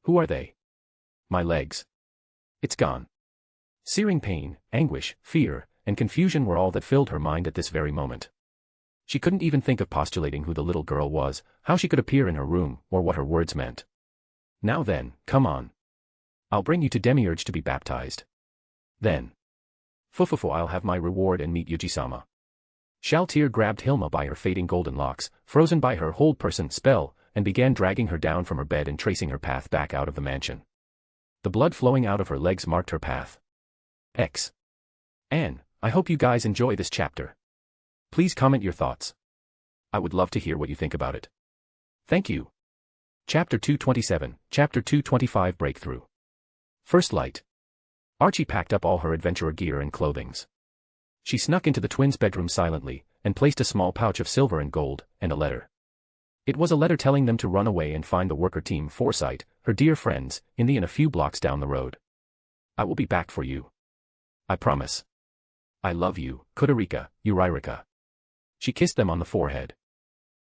C: Who are they? My legs. It's gone. Searing pain, anguish, fear, and confusion were all that filled her mind at this very moment. She couldn't even think of postulating who the little girl was, how she could appear in her room, or what her words meant. Now then, come on. I'll bring you to Demiurge to be baptized. Then. Fufufu, I'll have my reward and meet Yuji-sama. Shaltir grabbed Hilma by her fading golden locks, frozen by her hold person spell, and began dragging her down from her bed and tracing her path back out of the mansion. The blood flowing out of her legs marked her path. Anne, I hope you guys enjoy this chapter. Please comment your thoughts. I would love to hear what you think about it. Thank you. Chapter 227, Chapter 225 Breakthrough. First Light. Archie packed up all her adventurer gear and clothings. She snuck into the twins' bedroom silently, and placed a small pouch of silver and gold, and a letter. It was a letter telling them to run away and find the worker team Foresight, her dear friends, in the inn a few blocks down the road. I will be back for you. I promise. I love you, Kudarika, Uririka. She kissed them on the forehead.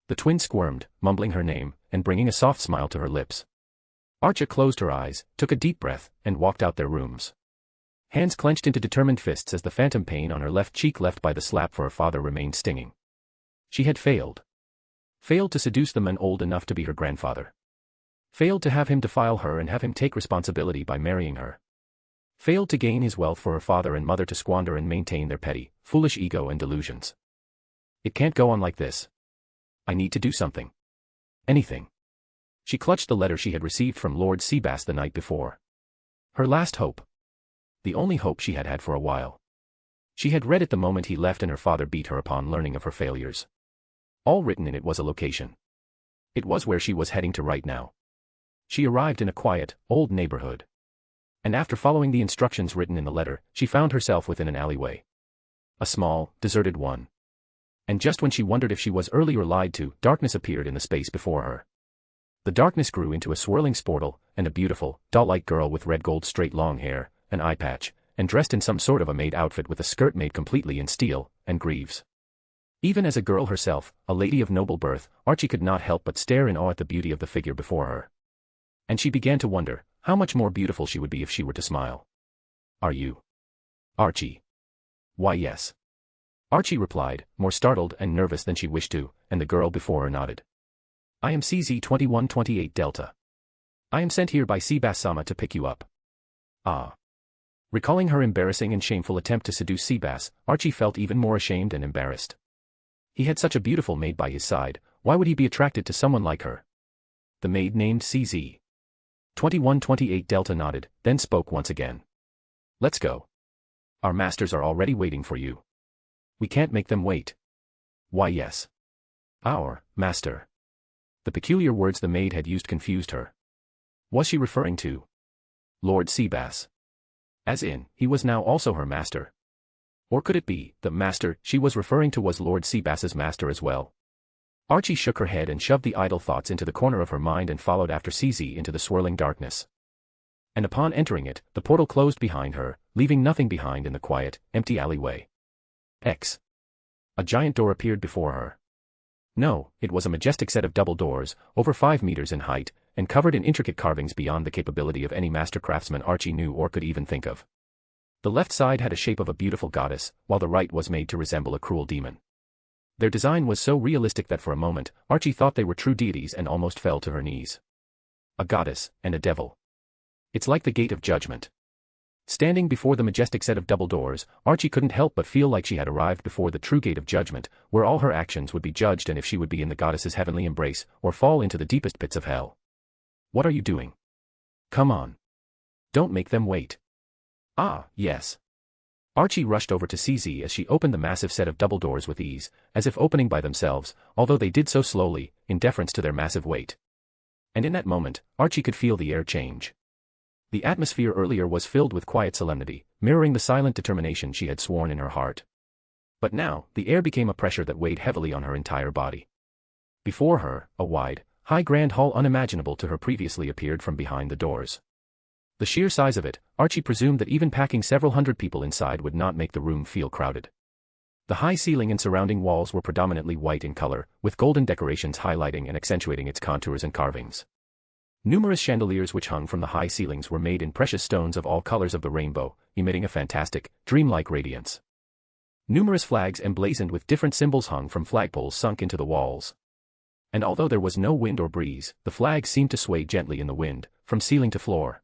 C: The twins squirmed, mumbling her name, and bringing a soft smile to her lips. Archie closed her eyes, took a deep breath, and walked out their rooms. Hands clenched into determined fists as the phantom pain on her left cheek left by the slap for her father remained stinging. She had failed. Failed to seduce the man old enough to be her grandfather. Failed to have him defile her and have him take responsibility by marrying her. Failed to gain his wealth for her father and mother to squander and maintain their petty, foolish ego and delusions. It can't go on like this. I need to do something. Anything. She clutched the letter she had received from Lord Seabass the night before. Her last hope. The only hope she had had for a while. She had read it the moment he left and her father beat her upon learning of her failures. All written in it was a location. It was where she was heading to right now. She arrived in a quiet, old neighborhood. And after following the instructions written in the letter, she found herself within an alleyway. A small, deserted one. And just when she wondered if she was early or lied to, darkness appeared in the space before her. The darkness grew into a swirling sportal, and a beautiful, doll-like girl with red gold straight long hair, an eye patch, and dressed in some sort of a maid outfit with a skirt made completely in steel, and greaves. Even as a girl herself, a lady of noble birth, Archie could not help but stare in awe at the beauty of the figure before her. And she began to wonder, how much more beautiful she would be if she were to smile. Are you? Archie. Why yes. Archie replied, more startled and nervous than she wished to, and the girl before her nodded. I am CZ-2128 Delta. I am sent here by Seabass-sama to pick you up. Ah. Recalling her embarrassing and shameful attempt to seduce Seabass, Archie felt even more ashamed and embarrassed. He had such a beautiful maid by his side, why would he be attracted to someone like her? The maid named CZ. 2128 Delta nodded, then spoke once again. Let's go. Our masters are already waiting for you. We can't make them wait. Why yes. Our master. The peculiar words the maid had used confused her. Was she referring to Lord Seabass? As in, he was now also her master. Or could it be, the master she was referring to was Lord Seabass's master as well? Archie shook her head and shoved the idle thoughts into the corner of her mind and followed after CZ into the swirling darkness. And upon entering it, the portal closed behind her, leaving nothing behind in the quiet, empty alleyway. A giant door appeared before her. No, it was a majestic set of double doors, over 5 meters in height, and covered in intricate carvings beyond the capability of any master craftsman Archie knew or could even think of. The left side had a shape of a beautiful goddess, while the right was made to resemble a cruel demon. Their design was so realistic that for a moment, Archie thought they were true deities and almost fell to her knees. A goddess, and a devil. It's like the gate of judgment. Standing before the majestic set of double doors, Archie couldn't help but feel like she had arrived before the true gate of judgment, where all her actions would be judged and if she would be in the goddess's heavenly embrace, or fall into the deepest pits of hell. What are you doing? Come on. Don't make them wait. Ah, yes. Archie rushed over to CZ as she opened the massive set of double doors with ease, as if opening by themselves, although they did so slowly, in deference to their massive weight. And in that moment, Archie could feel the air change. The atmosphere earlier was filled with quiet solemnity, mirroring the silent determination she had sworn in her heart. But now, the air became a pressure that weighed heavily on her entire body. Before her, a wide, high grand hall unimaginable to her previously appeared from behind the doors. The sheer size of it, Archie presumed that even packing several hundred people inside would not make the room feel crowded. The high ceiling and surrounding walls were predominantly white in color, with golden decorations highlighting and accentuating its contours and carvings. Numerous chandeliers which hung from the high ceilings were made in precious stones of all colors of the rainbow, emitting a fantastic, dreamlike radiance. Numerous flags emblazoned with different symbols hung from flagpoles sunk into the walls. And although there was no wind or breeze, the flags seemed to sway gently in the wind, from ceiling to floor.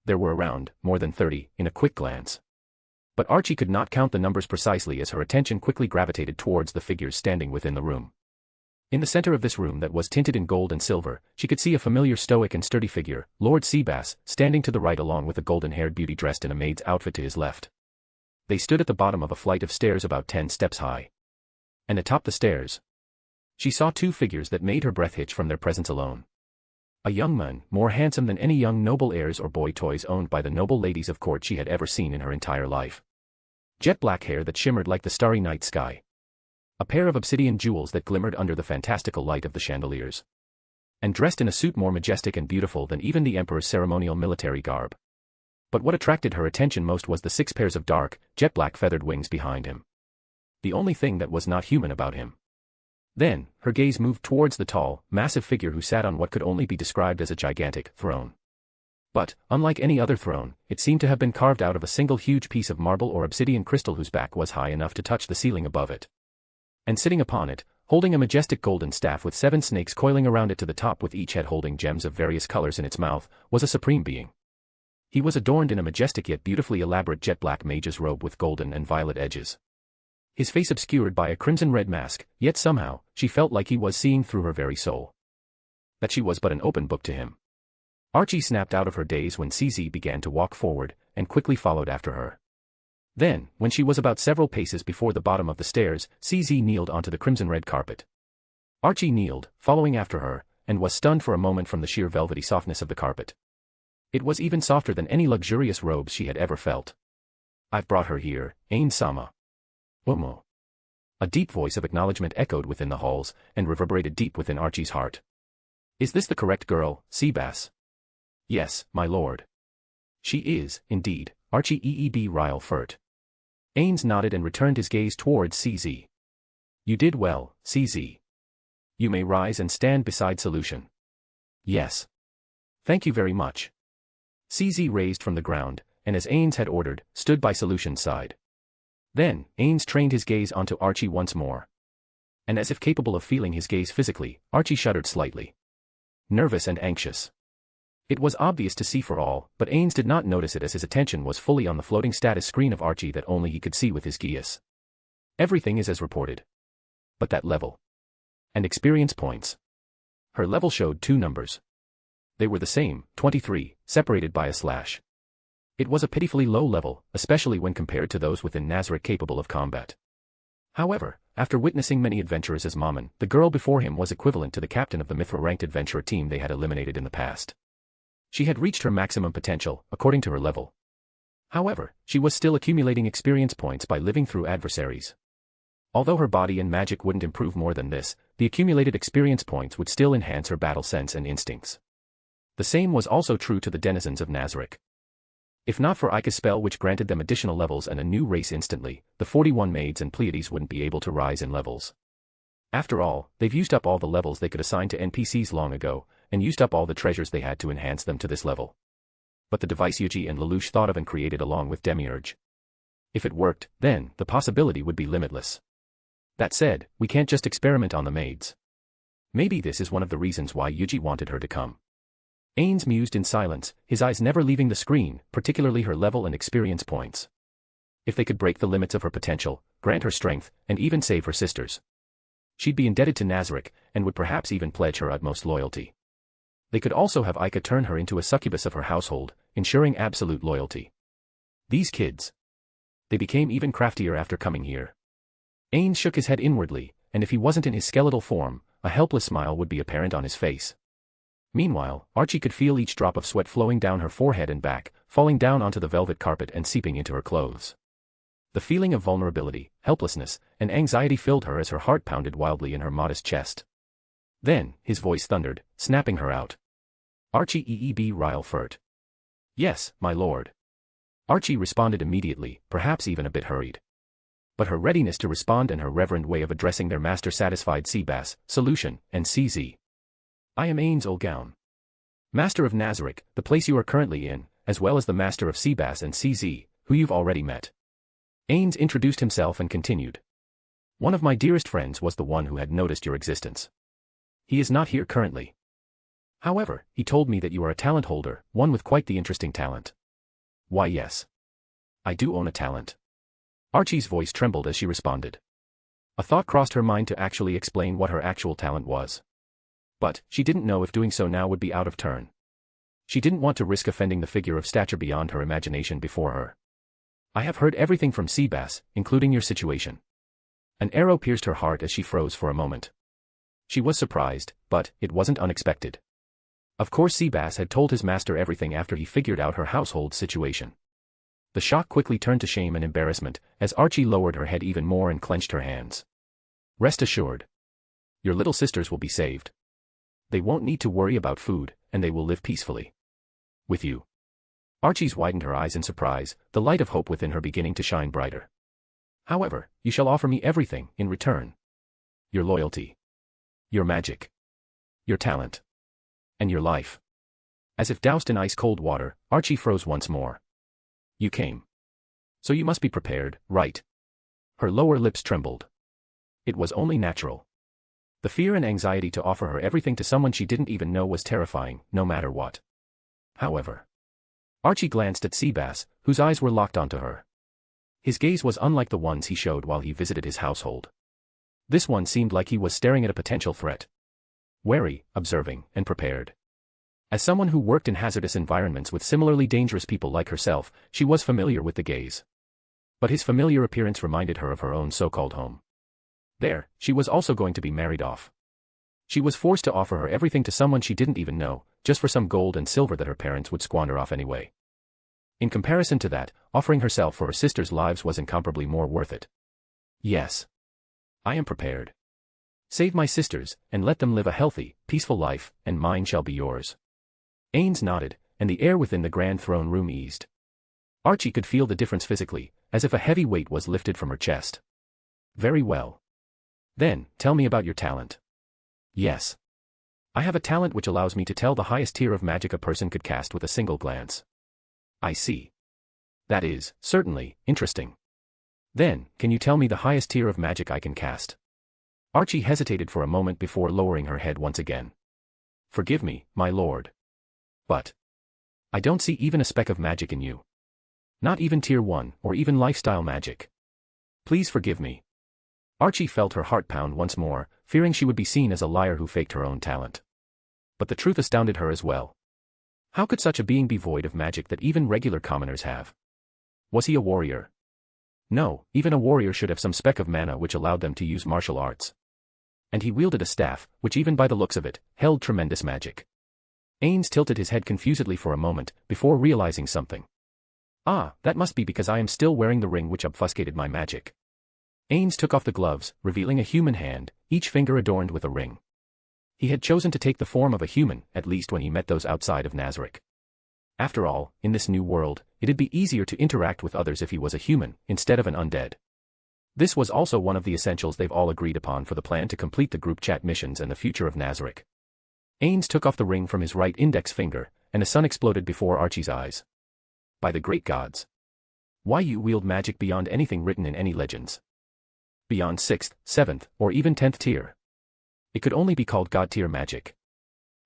C: There were around, more than 30, in a quick glance. But Archie could not count the numbers precisely as her attention quickly gravitated towards the figures standing within the room. In the center of this room that was tinted in gold and silver, she could see a familiar stoic and sturdy figure, Lord Seabass, standing to the right along with a golden-haired beauty dressed in a maid's outfit to his left. They stood at the bottom of a flight of stairs about 10 steps high. And atop the stairs, she saw two figures that made her breath hitch from their presence alone. A young man, more handsome than any young noble heirs or boy toys owned by the noble ladies of court she had ever seen in her entire life. Jet black hair that shimmered like the starry night sky. A pair of obsidian jewels that glimmered under the fantastical light of the chandeliers. And dressed in a suit more majestic and beautiful than even the emperor's ceremonial military garb. But what attracted her attention most was the 6 pairs of dark, jet-black feathered wings behind him. The only thing that was not human about him. Then, her gaze moved towards the tall, massive figure who sat on what could only be described as a gigantic throne. But, unlike any other throne, it seemed to have been carved out of a single huge piece of marble or obsidian crystal whose back was high enough to touch the ceiling above it. And sitting upon it, holding a majestic golden staff with 7 snakes coiling around it to the top with each head holding gems of various colors in its mouth, was a supreme being. He was adorned in a majestic yet beautifully elaborate jet-black mage's robe with golden and violet edges. His face obscured by a crimson-red mask, yet somehow, she felt like he was seeing through her very soul. That she was but an open book to him. Archie snapped out of her daze when CZ began to walk forward, and quickly followed after her. Then, when she was about several paces before the bottom of the stairs, CZ kneeled onto the crimson-red carpet. Archie kneeled, following after her, and was stunned for a moment from the sheer velvety softness of the carpet. It was even softer than any luxurious robes she had ever felt. "I've brought her here, Ain-sama." "Omo." A deep voice of acknowledgement echoed within the halls, and reverberated deep within Archie's heart. "Is this the correct girl, Seabass?" "Yes, my lord." "She is, indeed, Archie Eeb Ryle Furt." Ains nodded and returned his gaze towards CZ. "You did well, CZ. You may rise and stand beside Solution." "Yes. Thank you very much." CZ raised from the ground, and as Ains had ordered, stood by Solution's side. Then, Ains trained his gaze onto Archie once more. And as if capable of feeling his gaze physically, Archie shuddered slightly. Nervous and anxious. It was obvious to see for all, but Ains did not notice it as his attention was fully on the floating status screen of Archie that only he could see with his geas. Everything is as reported. But that level. And experience points. Her level showed 2 numbers. They were the same, 23, separated by a slash. It was a pitifully low level, especially when compared to those within Nazarick capable of combat. However, after witnessing many adventurers as Mammon, the girl before him was equivalent to the captain of the Mithra-ranked adventurer team they had eliminated in the past. She had reached her maximum potential, according to her level. However, she was still accumulating experience points by living through adversaries. Although her body and magic wouldn't improve more than this, the accumulated experience points would still enhance her battle sense and instincts. The same was also true to the denizens of Nazarick. If not for Aika's spell which granted them additional levels and a new race instantly, the 41 maids and Pleiades wouldn't be able to rise in levels. After all, they've used up all the levels they could assign to NPCs long ago, and used up all the treasures they had to enhance them to this level. But the device Yuuji and Lelouch thought of and created along with Demiurge. If it worked, then, the possibility would be limitless. That said, we can't just experiment on the maids. Maybe this is one of the reasons why Yuuji wanted her to come. Ains mused in silence, his eyes never leaving the screen, particularly her level and experience points. If they could break the limits of her potential, grant her strength, and even save her sisters, she'd be indebted to Nazarick, and would perhaps even pledge her utmost loyalty. They could also have Aika turn her into a succubus of her household, ensuring absolute loyalty. These kids. They became even craftier after coming here. Ains shook his head inwardly, and if he wasn't in his skeletal form, a helpless smile would be apparent on his face. Meanwhile, Archie could feel each drop of sweat flowing down her forehead and back, falling down onto the velvet carpet and seeping into her clothes. The feeling of vulnerability, helplessness, and anxiety filled her as her heart pounded wildly in her modest chest. Then, his voice thundered, snapping her out. "Archie Eeb Ryle Furt." "Yes, my lord." Archie responded immediately, perhaps even a bit hurried. But her readiness to respond and her reverent way of addressing their master satisfied Seabass, Solution, and CZ. "I am Ains Olgown, Master of Nazarick, the place you are currently in, as well as the Master of Seabass and CZ, who you've already met." Ains introduced himself and continued. "One of my dearest friends was the one who had noticed your existence. He is not here currently. However, he told me that you are a talent holder, one with quite the interesting talent." "Why yes. I do own a talent." Archie's voice trembled as she responded. A thought crossed her mind to actually explain what her actual talent was. But, she didn't know if doing so now would be out of turn. She didn't want to risk offending the figure of stature beyond her imagination before her. I have heard everything from Seabass, including your situation. An arrow pierced her heart as she froze for a moment. She was surprised, but it wasn't unexpected. Of course Seabass had told his master everything after he figured out her household situation. The shock quickly turned to shame and embarrassment, as Archie lowered her head even more and clenched her hands. Rest assured. Your little sisters will be saved. They won't need to worry about food, and they will live peacefully. With you. Archie's widened her eyes in surprise, the light of hope within her beginning to shine brighter. However, you shall offer me everything in return. Your loyalty. Your magic. Your talent. And your life. As if doused in ice-cold water, Archie froze once more. You came. So you must be prepared, right? Her lower lips trembled. It was only natural. The fear and anxiety to offer her everything to someone she didn't even know was terrifying, no matter what. However. Archie glanced at Seabass, whose eyes were locked onto her. His gaze was unlike the ones he showed while he visited his household. This one seemed like he was staring at a potential threat. Wary, observing, and prepared. As someone who worked in hazardous environments with similarly dangerous people like herself, she was familiar with the gaze. But his familiar appearance reminded her of her own so-called home. There, she was also going to be married off. She was forced to offer her everything to someone she didn't even know, just for some gold and silver that her parents would squander off anyway. In comparison to that, offering herself for her sisters' lives was incomparably more worth it. Yes. I am prepared. Save my sisters, and let them live a healthy, peaceful life, and mine shall be yours. Ains nodded, and the air within the grand throne room eased. Archie could feel the difference physically, as if a heavy weight was lifted from her chest. Very well. Then, tell me about your talent. Yes. I have a talent which allows me to tell the highest tier of magic a person could cast with a single glance. I see. That is, certainly, interesting. Then, can you tell me the highest tier of magic I can cast? Archie hesitated for a moment before lowering her head once again. Forgive me, my lord. But I don't see even a speck of magic in you. Not even tier 1, or even lifestyle magic. Please forgive me. Archie felt her heart pound once more, fearing she would be seen as a liar who faked her own talent. But the truth astounded her as well. How could such a being be void of magic that even regular commoners have? Was he a warrior? No, even a warrior should have some speck of mana which allowed them to use martial arts. And he wielded a staff, which even by the looks of it, held tremendous magic. Ains tilted his head confusedly for a moment, before realizing something. Ah, that must be because I am still wearing the ring which obfuscated my magic. Ains took off the gloves, revealing a human hand, each finger adorned with a ring. He had chosen to take the form of a human, at least when he met those outside of Nazarick. After all, in this new world, it'd be easier to interact with others if he was a human, instead of an undead. This was also one of the essentials they've all agreed upon for the plan to complete the group chat missions and the future of Nazarick. Ains took off the ring from his right index finger, and a sun exploded before Archie's eyes. By the great gods! Why you wield magic beyond anything written in any legends? Beyond 6th, 7th, or even 10th tier. It could only be called god-tier magic.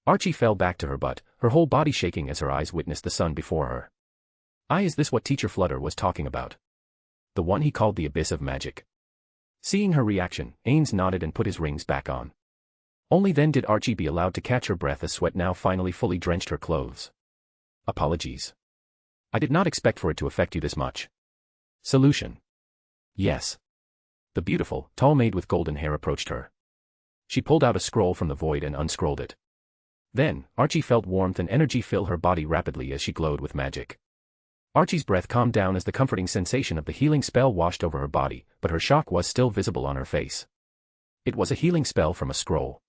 C: Archie fell back to her butt, her whole body shaking as her eyes witnessed the sun before her. Is this what Teacher Flutter was talking about? The one he called the abyss of magic. Seeing her reaction, Ains nodded and put his rings back on. Only then did Archie be allowed to catch her breath as sweat now finally fully drenched her clothes. Apologies. I did not expect for it to affect you this much. Solution. Yes. The beautiful, tall maid with golden hair approached her. She pulled out a scroll from the void and unscrolled it. Then, Archie felt warmth and energy fill her body rapidly as she glowed with magic. Archie's breath calmed down as the comforting sensation of the healing spell washed over her body, but her shock was still visible on her face. It was a healing spell from a scroll.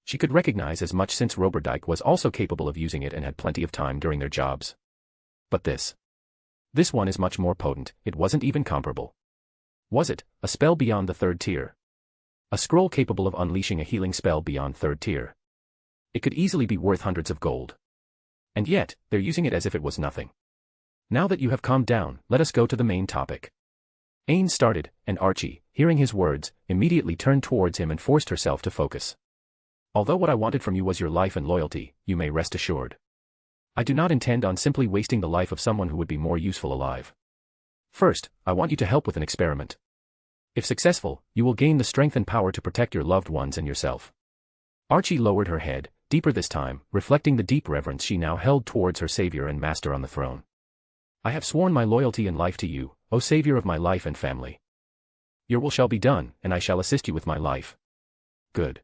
C: She could recognize as much since Roberdijk was also capable of using it and had plenty of time during their jobs. But this one is much more potent, it wasn't even comparable. Was it, a spell beyond the 3rd tier? A scroll capable of unleashing a healing spell beyond 3rd tier. It could easily be worth hundreds of gold. And yet, they're using it as if it was nothing. Now that you have calmed down, let us go to the main topic. Ains started, and Archie, hearing his words, immediately turned towards him and forced herself to focus. Although what I wanted from you was your life and loyalty, you may rest assured. I do not intend on simply wasting the life of someone who would be more useful alive. First, I want you to help with an experiment. If successful, you will gain the strength and power to protect your loved ones and yourself. Archie lowered her head, deeper this time, reflecting the deep reverence she now held towards her savior and master on the throne. I have sworn my loyalty and life to you, O savior of my life and family. Your will shall be done, and I shall assist you with my life. Good.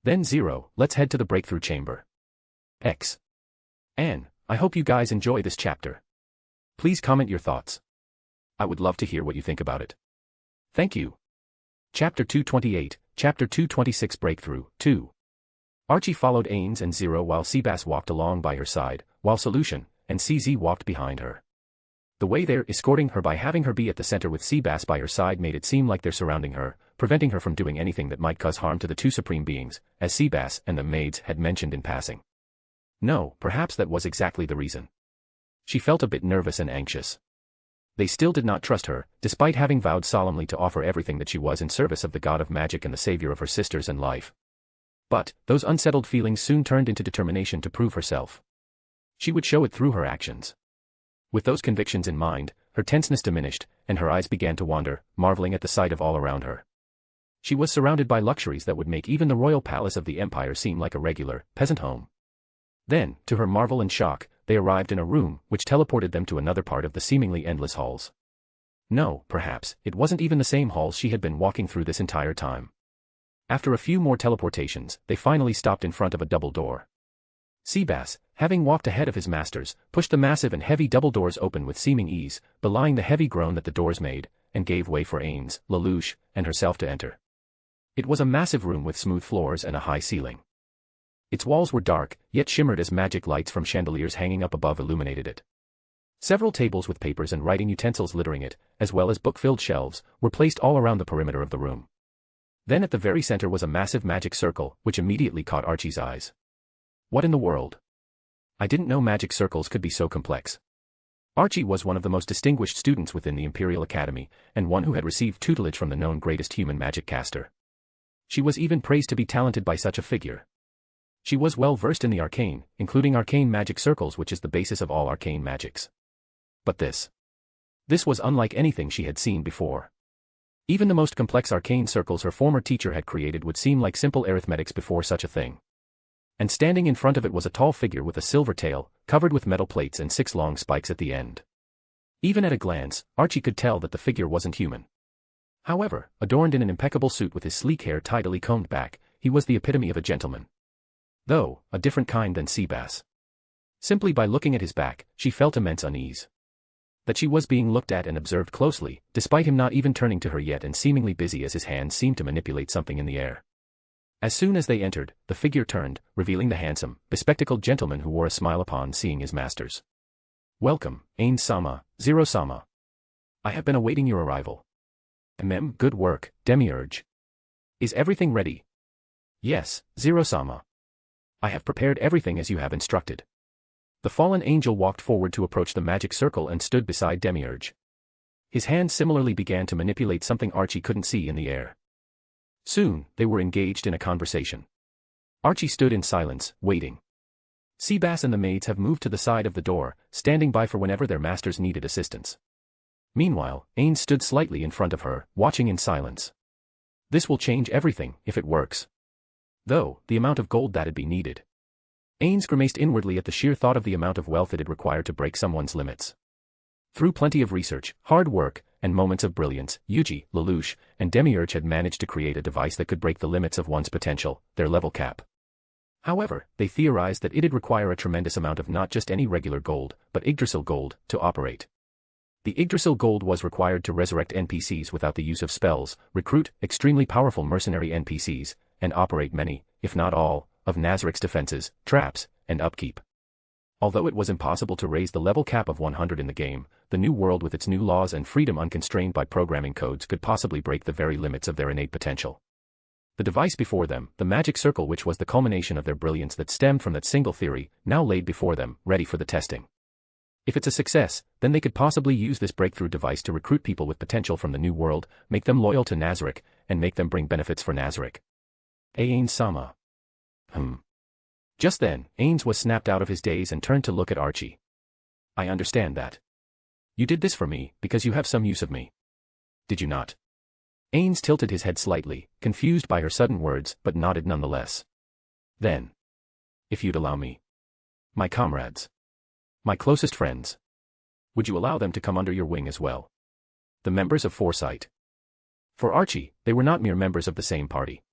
C: Then Zero, let's head to the breakthrough chamber. X. Anne, I hope you guys enjoy this chapter. Please comment your thoughts. I would love to hear what you think about it. Thank you. Chapter 228, Chapter 226 Breakthrough, 2. Archie followed Ains and Zero while Seabass walked along by her side, while Solution and CZ walked behind her. The way they're escorting her by having her be at the center with Seabass by her side made it seem like they're surrounding her, preventing her from doing anything that might cause harm to the two supreme beings, as Seabass and the maids had mentioned in passing. No, perhaps that was exactly the reason. She felt a bit nervous and anxious. They still did not trust her, despite having vowed solemnly to offer everything that she was in service of the god of magic and the savior of her sisters and life. But, those unsettled feelings soon turned into determination to prove herself. She would show it through her actions. With those convictions in mind, her tenseness diminished, and her eyes began to wander, marveling at the sight of all around her. She was surrounded by luxuries that would make even the royal palace of the empire seem like a regular, peasant home. Then, to her marvel and shock, they arrived in a room which teleported them to another part of the seemingly endless halls. No, perhaps, it wasn't even the same halls she had been walking through this entire time. After a few more teleportations, they finally stopped in front of a double door. Seabass, having walked ahead of his masters, pushed the massive and heavy double doors open with seeming ease, belying the heavy groan that the doors made, and gave way for Ains, Lelouch, and herself to enter. It was a massive room with smooth floors and a high ceiling. Its walls were dark, yet shimmered as magic lights from chandeliers hanging up above illuminated it. Several tables with papers and writing utensils littering it, as well as book-filled shelves, were placed all around the perimeter of the room. Then at the very center was a massive magic circle, which immediately caught Archie's eyes. What in the world? I didn't know magic circles could be so complex. Archie was one of the most distinguished students within the Imperial Academy, and one who had received tutelage from the known greatest human magic caster. She was even praised to be talented by such a figure. She was well versed in the arcane, including arcane magic circles, which is the basis of all arcane magics. But this was unlike anything she had seen before. Even the most complex arcane circles her former teacher had created would seem like simple arithmetics before such a thing. And standing in front of it was a tall figure with a silver tail, covered with metal plates and 6 long spikes at the end. Even at a glance, Archie could tell that the figure wasn't human. However, adorned in an impeccable suit with his sleek hair tidily combed back, he was the epitome of a gentleman. Though, a different kind than Seabass. Simply by looking at his back, she felt immense unease. That she was being looked at and observed closely, despite him not even turning to her yet and seemingly busy as his hands seemed to manipulate something in the air. As soon as they entered, the figure turned, revealing the handsome, bespectacled gentleman who wore a smile upon seeing his masters. Welcome, Ain-sama, Zero-sama. I have been awaiting your arrival. Good work, Demiurge. Is everything ready? Yes, Zero-sama. I have prepared everything as you have instructed. The fallen angel walked forward to approach the magic circle and stood beside Demiurge. His hands similarly began to manipulate something Archie couldn't see in the air. Soon, they were engaged in a conversation. Archie stood in silence, waiting. Seabass and the maids have moved to the side of the door, standing by for whenever their masters needed assistance. Meanwhile, Ains stood slightly in front of her, watching in silence. This will change everything, if it works. Though, the amount of gold that'd be needed. Ains grimaced inwardly at the sheer thought of the amount of wealth it'd require to break someone's limits. Through plenty of research, hard work, and moments of brilliance, Yuuji, Lelouch, and Demiurge had managed to create a device that could break the limits of one's potential, their level cap. However, they theorized that it'd require a tremendous amount of not just any regular gold, but Yggdrasil gold, to operate. The Yggdrasil gold was required to resurrect NPCs without the use of spells, recruit extremely powerful mercenary NPCs, and operate many, if not all, of Nazarick's defenses, traps, and upkeep. Although it was impossible to raise the level cap of 100 in the game, the new world with its new laws and freedom unconstrained by programming codes could possibly break the very limits of their innate potential. The device before them, the magic circle which was the culmination of their brilliance that stemmed from that single theory, now laid before them, ready for the testing. If it's a success, then they could possibly use this breakthrough device to recruit people with potential from the new world, make them loyal to Nazarick, and make them bring benefits for Nazarick. Ain-sama. Just then, Ains was snapped out of his daze and turned to look at Archie. I understand that. You did this for me, because you have some use of me. Did you not? Ains tilted his head slightly, confused by her sudden words, but nodded nonetheless. Then. If you'd allow me. My comrades. My closest friends. Would you allow them to come under your wing as well? The members of Foresight. For Archie, they were not mere members of the same party.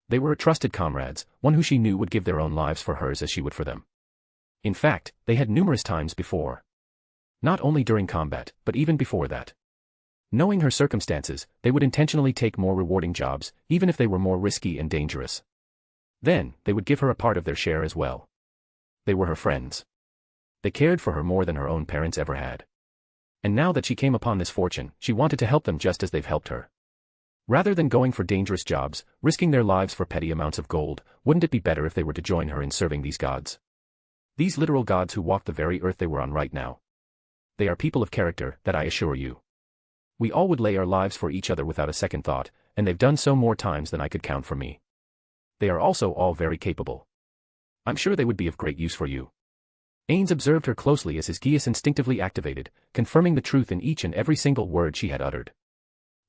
C: They were trusted comrades, one who she knew would give their own lives for hers as she would for them. In fact, they had numerous times before. Not only during combat, but even before that. Knowing her circumstances, they would intentionally take more rewarding jobs, even if they were more risky and dangerous. Then, they would give her a part of their share as well. They were her friends. They cared for her more than her own parents ever had. And now that she came upon this fortune, she wanted to help them just as they've helped her. Rather than going for dangerous jobs, risking their lives for petty amounts of gold, wouldn't it be better if they were to join her in serving these gods? These literal gods who walk the very earth they were on right now. They are people of character, that I assure you. We all would lay our lives for each other without a second thought, and they've done so more times than I could count for me. They are also all very capable. I'm sure they would be of great use for you. Ains observed her closely as his geas instinctively activated, confirming the truth in each and every single word she had uttered.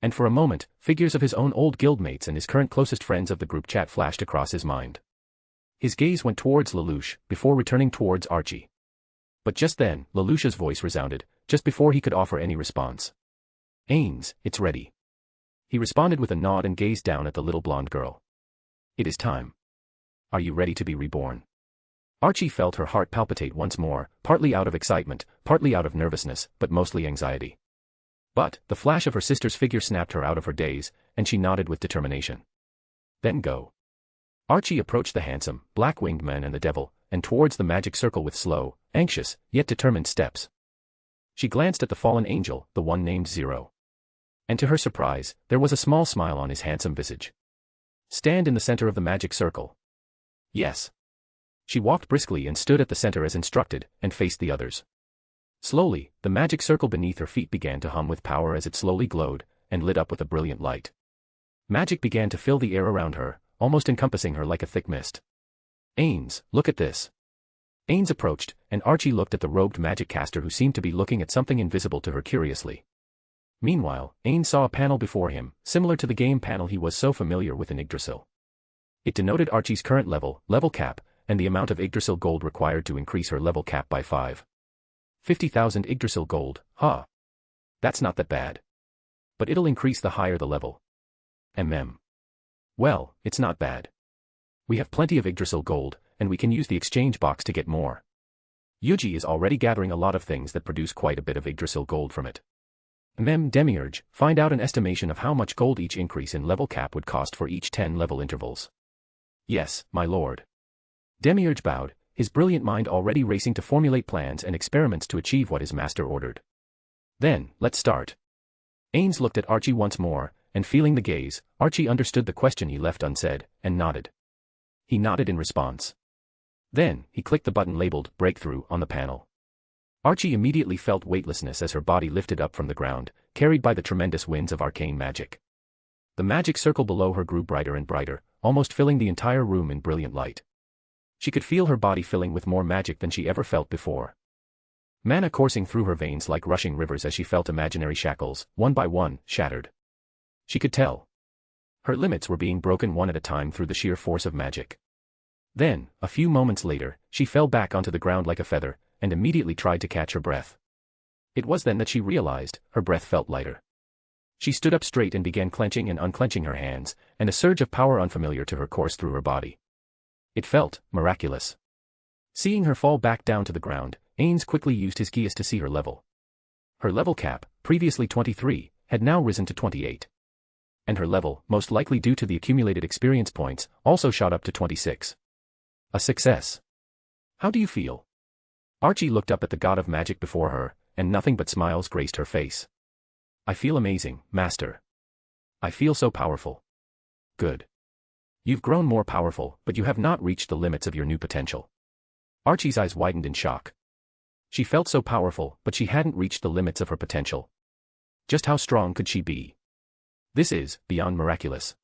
C: And for a moment, figures of his own old guildmates and his current closest friends of the group chat flashed across his mind. His gaze went towards Lelouch, before returning towards Archie. But just then, Lelouch's voice resounded, just before he could offer any response. Ains, it's ready. He responded with a nod and gazed down at the little blonde girl. It is time. Are you ready to be reborn? Archie felt her heart palpitate once more, partly out of excitement, partly out of nervousness, but mostly anxiety. But, the flash of her sister's figure snapped her out of her daze, and she nodded with determination. Then go. Archie approached the handsome, black-winged man and the devil, and towards the magic circle with slow, anxious, yet determined steps. She glanced at the fallen angel, the one named Zero. And to her surprise, there was a small smile on his handsome visage. Stand in the center of the magic circle. Yes. She walked briskly and stood at the center as instructed, and faced the others. Slowly, the magic circle beneath her feet began to hum with power as it slowly glowed, and lit up with a brilliant light. Magic began to fill the air around her, almost encompassing her like a thick mist. Ains, look at this. Ains approached, and Archie looked at the robed magic caster who seemed to be looking at something invisible to her curiously. Meanwhile, Ains saw a panel before him, similar to the game panel he was so familiar with in Yggdrasil. It denoted Archie's current level cap, and the amount of Yggdrasil gold required to increase her level cap by 50,000 Yggdrasil gold, huh? That's not that bad. But it'll increase the higher the level. Well, it's not bad. We have plenty of Yggdrasil gold, and we can use the exchange box to get more. Yuuji is already gathering a lot of things that produce quite a bit of Yggdrasil gold from it. Demiurge, find out an estimation of how much gold each increase in level cap would cost for each 10 level intervals. Yes, my lord. Demiurge bowed, his brilliant mind already racing to formulate plans and experiments to achieve what his master ordered. Then, let's start. Ains looked at Archie once more, and feeling the gaze, Archie understood the question he left unsaid, and nodded. He nodded in response. Then, he clicked the button labeled Breakthrough on the panel. Archie immediately felt weightlessness as her body lifted up from the ground, carried by the tremendous winds of arcane magic. The magic circle below her grew brighter and brighter, almost filling the entire room in brilliant light. She could feel her body filling with more magic than she ever felt before. Mana coursing through her veins like rushing rivers as she felt imaginary shackles, one by one, shattered. She could tell. Her limits were being broken one at a time through the sheer force of magic. Then, a few moments later, she fell back onto the ground like a feather, and immediately tried to catch her breath. It was then that she realized, her breath felt lighter. She stood up straight and began clenching and unclenching her hands, and a surge of power unfamiliar to her coursed through her body. It felt miraculous. Seeing her fall back down to the ground, Ains quickly used his geas to see her level. Her level cap, previously 23, had now risen to 28. And her level, most likely due to the accumulated experience points, also shot up to 26. A success. How do you feel? Archie looked up at the god of magic before her, and nothing but smiles graced her face. I feel amazing, master. I feel so powerful. Good. You've grown more powerful, but you have not reached the limits of your new potential. Archie's eyes widened in shock. She felt so powerful, but she hadn't reached the limits of her potential. Just how strong could she be? This is, beyond miraculous.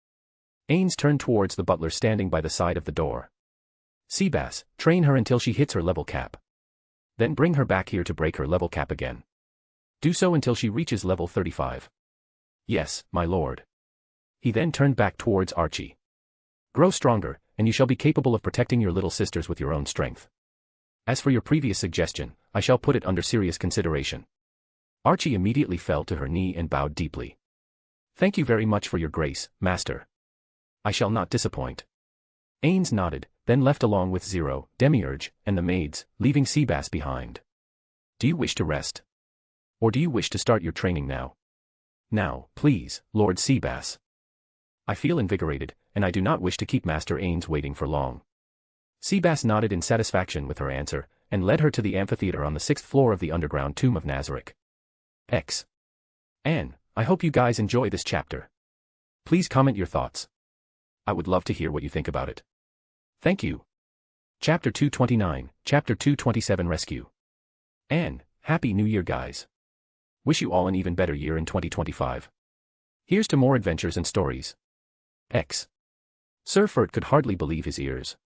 C: Ains turned towards the butler standing by the side of the door. Seabass, train her until she hits her level cap. Then bring her back here to break her level cap again. Do so until she reaches level 35. Yes, my lord. He then turned back towards Archie. Grow stronger, and you shall be capable of protecting your little sisters with your own strength. As for your previous suggestion, I shall put it under serious consideration. Archie immediately fell to her knee and bowed deeply. Thank you very much for your grace, master. I shall not disappoint. Ains nodded, then left along with Zero, Demiurge, and the maids, leaving Seabass behind. Do you wish to rest? Or do you wish to start your training now? Now, please, Lord Seabass. I feel invigorated, and I do not wish to keep Master Ains waiting for long. Seabass nodded in satisfaction with her answer, and led her to the amphitheater on the 6th floor of the underground tomb of Nazarick. X. Anne, I hope you guys enjoy this chapter. Please comment your thoughts. I would love to hear what you think about it. Thank you. Chapter 229, Chapter 227 Rescue. Anne, Happy New Year guys. Wish you all an even better year in 2025. Here's to more adventures and stories. X. Sir Fert could hardly believe his ears.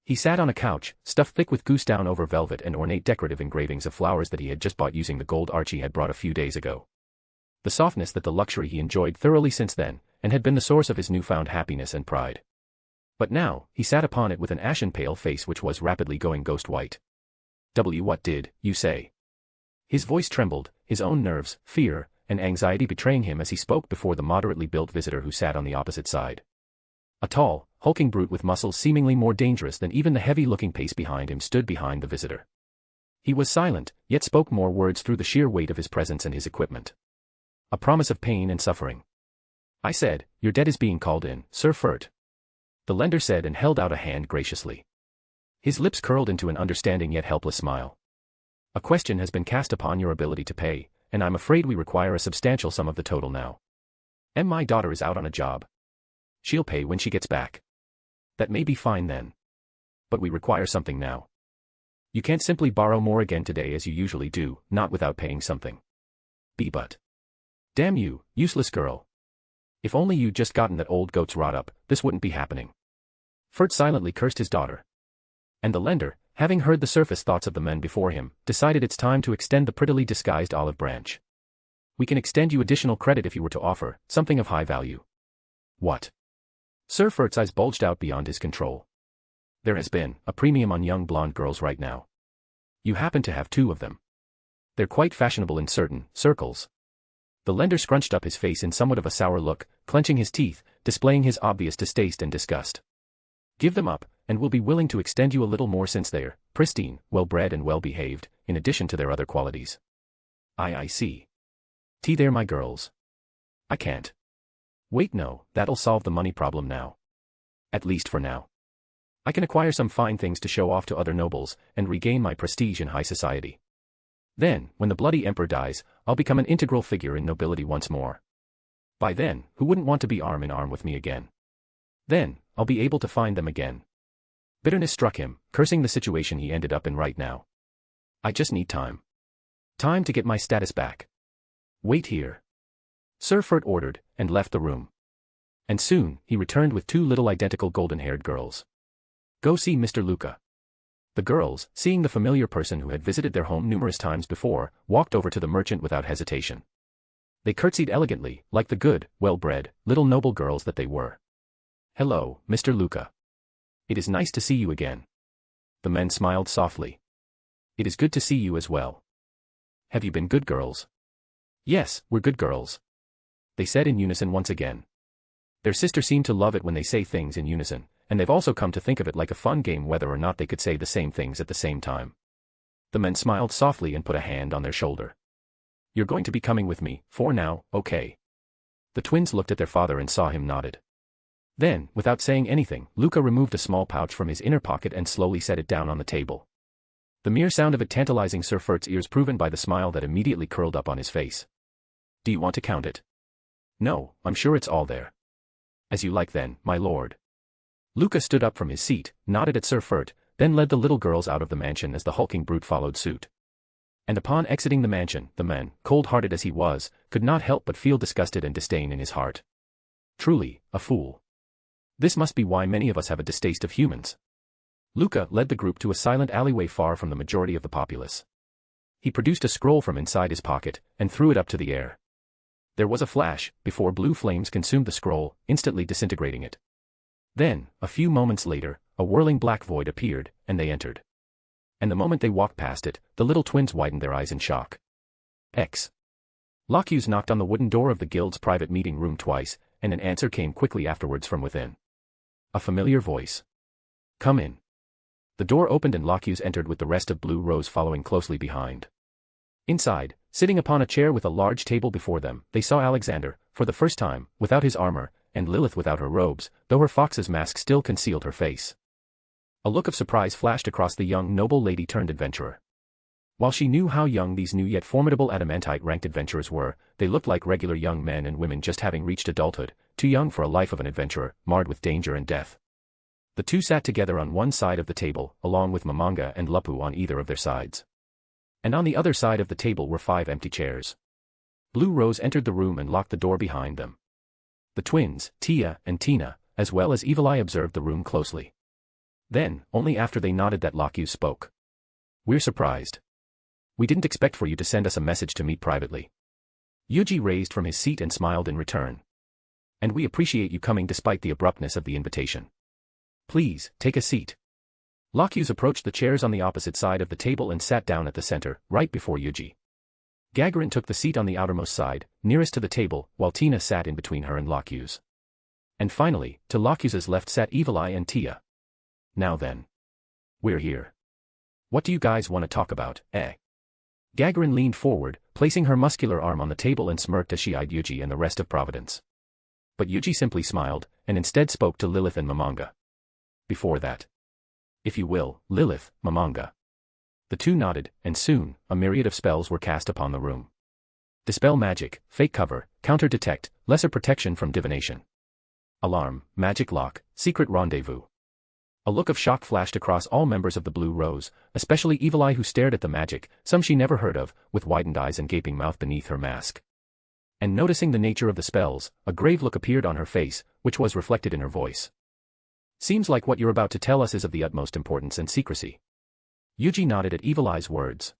C: He sat on a couch, stuffed thick with goose down over velvet and ornate decorative engravings of flowers that he had just bought using the gold Archie had brought a few days ago. The softness that the luxury he enjoyed thoroughly since then, and had been the source of his newfound happiness and pride. But now, he sat upon it with an ashen pale face which was rapidly going ghost white. What did you say? His voice trembled, his own nerves, fear, and anxiety betraying him as he spoke before the moderately built visitor who sat on the opposite side. A tall, hulking brute with muscles seemingly more dangerous than even the heavy-looking pace behind him stood behind the visitor. He was silent, yet spoke more words through the sheer weight of his presence and his equipment. A promise of pain and suffering. I said, your debt is being called in, Sir Fert. The lender said and held out a hand graciously. His lips curled into an understanding yet helpless smile. A question has been cast upon your ability to pay, and I'm afraid we require a substantial sum of the total now. My daughter is out on a job. She'll pay when she gets back. That may be fine then. But we require something now. You can't simply borrow more again today as you usually do, not without paying something. But. Damn you, useless girl. If only you'd just gotten that old goat's rot up, this wouldn't be happening. Fert silently cursed his daughter. And the lender, having heard the surface thoughts of the men before him, decided it's time to extend the prettily disguised olive branch. We can extend you additional credit if you were to offer something of high value. What? Sir Fert's eyes bulged out beyond his control. There has been a premium on young blonde girls right now. You happen to have 2 of them. They're quite fashionable in certain circles. The lender scrunched up his face in somewhat of a sour look, clenching his teeth, displaying his obvious distaste and disgust. Give them up, and we'll be willing to extend you a little more since they're pristine, well-bred and well-behaved, in addition to their other qualities. I see. There my girls. I can't. Wait no, that'll solve the money problem now. At least for now. I can acquire some fine things to show off to other nobles, and regain my prestige in high society. Then, when the bloody emperor dies, I'll become an integral figure in nobility once more. By then, who wouldn't want to be arm in arm with me again? Then, I'll be able to find them again. Bitterness struck him, cursing the situation he ended up in right now. I just need time. Time to get my status back. Wait here. Sir Fert ordered, and left the room. And soon, he returned with 2 little identical golden-haired girls. Go see Mr. Luca. The girls, seeing the familiar person who had visited their home numerous times before, walked over to the merchant without hesitation. They curtsied elegantly, like the good, well-bred, little noble girls that they were. Hello, Mr. Luca. It is nice to see you again. The men smiled softly. It is good to see you as well. Have you been good girls? Yes, we're good girls. They said in unison once again. Their sister seemed to love it when they say things in unison, and they've also come to think of it like a fun game whether or not they could say the same things at the same time. The men smiled softly and put a hand on their shoulder. You're going to be coming with me, for now, okay? The twins looked at their father and saw him nodded. Then, without saying anything, Luca removed a small pouch from his inner pocket and slowly set it down on the table. The mere sound of it tantalizing Sir Fert's ears proven by the smile that immediately curled up on his face. Do you want to count it? No, I'm sure it's all there. As you like then, my lord. Luca stood up from his seat, nodded at Sir Fert, then led the little girls out of the mansion as the hulking brute followed suit. And upon exiting the mansion, the man, cold-hearted as he was, could not help but feel disgusted and disdain in his heart. Truly, a fool. This must be why many of us have a distaste of humans. Luca led the group to a silent alleyway far from the majority of the populace. He produced a scroll from inside his pocket, and threw it up to the air. There was a flash, before blue flames consumed the scroll, instantly disintegrating it. Then, a few moments later, a whirling black void appeared, and they entered. And the moment they walked past it, the little twins widened their eyes in shock. Lockhughes knocked on the wooden door of the guild's private meeting room twice, and an answer came quickly afterwards from within. A familiar voice. "Come in." The door opened and Lockhughes entered with the rest of Blue Rose following closely behind. Inside, sitting upon a chair with a large table before them, they saw Alexander, for the first time, without his armor, and Lilith without her robes, though her fox's mask still concealed her face. A look of surprise flashed across the young noble lady-turned-adventurer. While she knew how young these new yet formidable adamantite-ranked adventurers were, they looked like regular young men and women just having reached adulthood, too young for a life of an adventurer, marred with danger and death. The two sat together on one side of the table, along with Mamanga and Lupu on either of their sides. And on the other side of the table were 5 empty chairs. Blue Rose entered the room and locked the door behind them. The twins, Tia and Tina, as well as Evil Eye observed the room closely. Then, only after they nodded that Lockhughes spoke. "We're surprised. We didn't expect for you to send us a message to meet privately." Yuuji raised from his seat and smiled in return. "And we appreciate you coming despite the abruptness of the invitation. Please, take a seat." Lockhughes approached the chairs on the opposite side of the table and sat down at the center, right before Yuuji. Gagarin took the seat on the outermost side, nearest to the table, while Tina sat in between her and Lockhughes. And finally, to Lockhughes's left sat Evil Eye and Tia. "Now then. We're here. What do you guys want to talk about, eh?" Gagarin leaned forward, placing her muscular arm on the table and smirked as she eyed Yuuji and the rest of Providence. But Yuuji simply smiled, and instead spoke to Lilith and Mamanga. "Before that. If you will, Lilith, Mamanga." The two nodded, and soon, a myriad of spells were cast upon the room. Dispel magic, fake cover, counter-detect, lesser protection from divination. Alarm, magic lock, secret rendezvous. A look of shock flashed across all members of the Blue Rose, especially Evil Eye who stared at the magic, some she never heard of, with widened eyes and gaping mouth beneath her mask. And noticing the nature of the spells, a grave look appeared on her face, which was reflected in her voice. "Seems like what you're about to tell us is of the utmost importance and secrecy." Yuuji nodded at Evil Eye's words.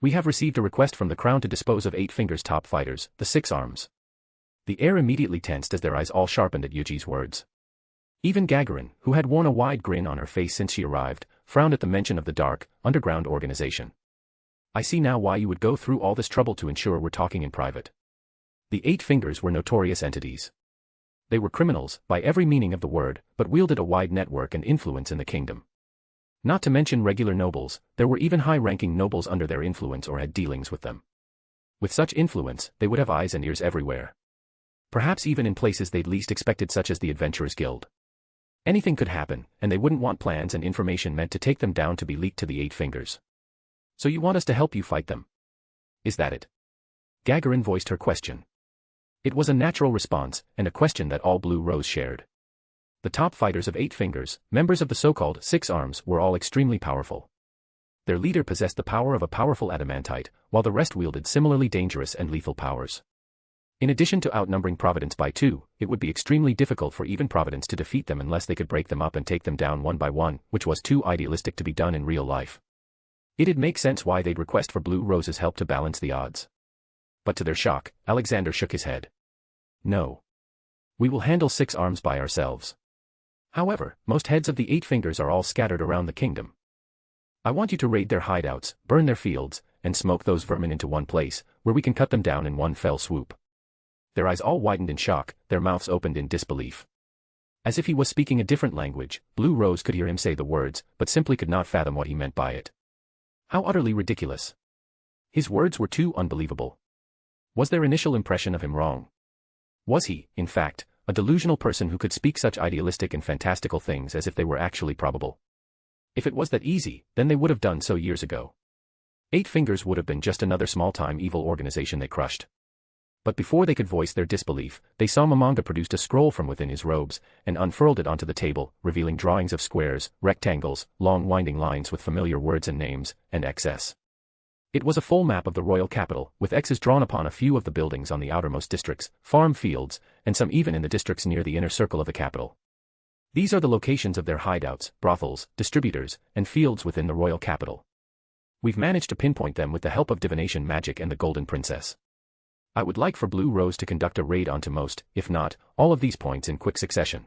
C: "We have received a request from the Crown to dispose of 8 Fingers' top fighters, the 6 Arms." The air immediately tensed as their eyes all sharpened at Yuuji's words. Even Gagarin, who had worn a wide grin on her face since she arrived, frowned at the mention of the dark, underground organization. "I see now why you would go through all this trouble to ensure we're talking in private." The 8 Fingers were notorious entities. They were criminals, by every meaning of the word, but wielded a wide network and influence in the kingdom. Not to mention regular nobles, there were even high-ranking nobles under their influence or had dealings with them. With such influence, they would have eyes and ears everywhere. Perhaps even in places they'd least expected, such as the Adventurers Guild. Anything could happen, and they wouldn't want plans and information meant to take them down to be leaked to the 8 Fingers. "So you want us to help you fight them? Is that it?" Gagarin voiced her question. It was a natural response, and a question that all Blue Rose shared. The top fighters of 8 Fingers, members of the so-called 6 Arms, were all extremely powerful. Their leader possessed the power of a powerful adamantite, while the rest wielded similarly dangerous and lethal powers. In addition to outnumbering Providence by 2, it would be extremely difficult for even Providence to defeat them unless they could break them up and take them down one by one, which was too idealistic to be done in real life. It'd make sense why they'd request for Blue Rose's help to balance the odds. But to their shock, Alexander shook his head. "No. We will handle 6 Arms by ourselves. However, most heads of the 8 Fingers are all scattered around the kingdom. I want you to raid their hideouts, burn their fields, and smoke those vermin into one place, where we can cut them down in one fell swoop." Their eyes all widened in shock, their mouths opened in disbelief. As if he was speaking a different language, Blue Rose could hear him say the words, but simply could not fathom what he meant by it. How utterly ridiculous. His words were too unbelievable. Was their initial impression of him wrong? Was he, in fact, a delusional person who could speak such idealistic and fantastical things as if they were actually probable? If it was that easy, then they would have done so years ago. 8 Fingers would have been just another small-time evil organization they crushed. But before they could voice their disbelief, they saw Mamanga produced a scroll from within his robes, and unfurled it onto the table, revealing drawings of squares, rectangles, long winding lines with familiar words and names, and XS. It was a full map of the royal capital, with X's drawn upon a few of the buildings on the outermost districts, farm fields, and some even in the districts near the inner circle of the capital. These are the locations of their hideouts, brothels, distributors, and fields within the royal capital. We've managed to pinpoint them with the help of divination magic and the Golden Princess. I would like for Blue Rose to conduct a raid onto most, if not, all of these points in quick succession.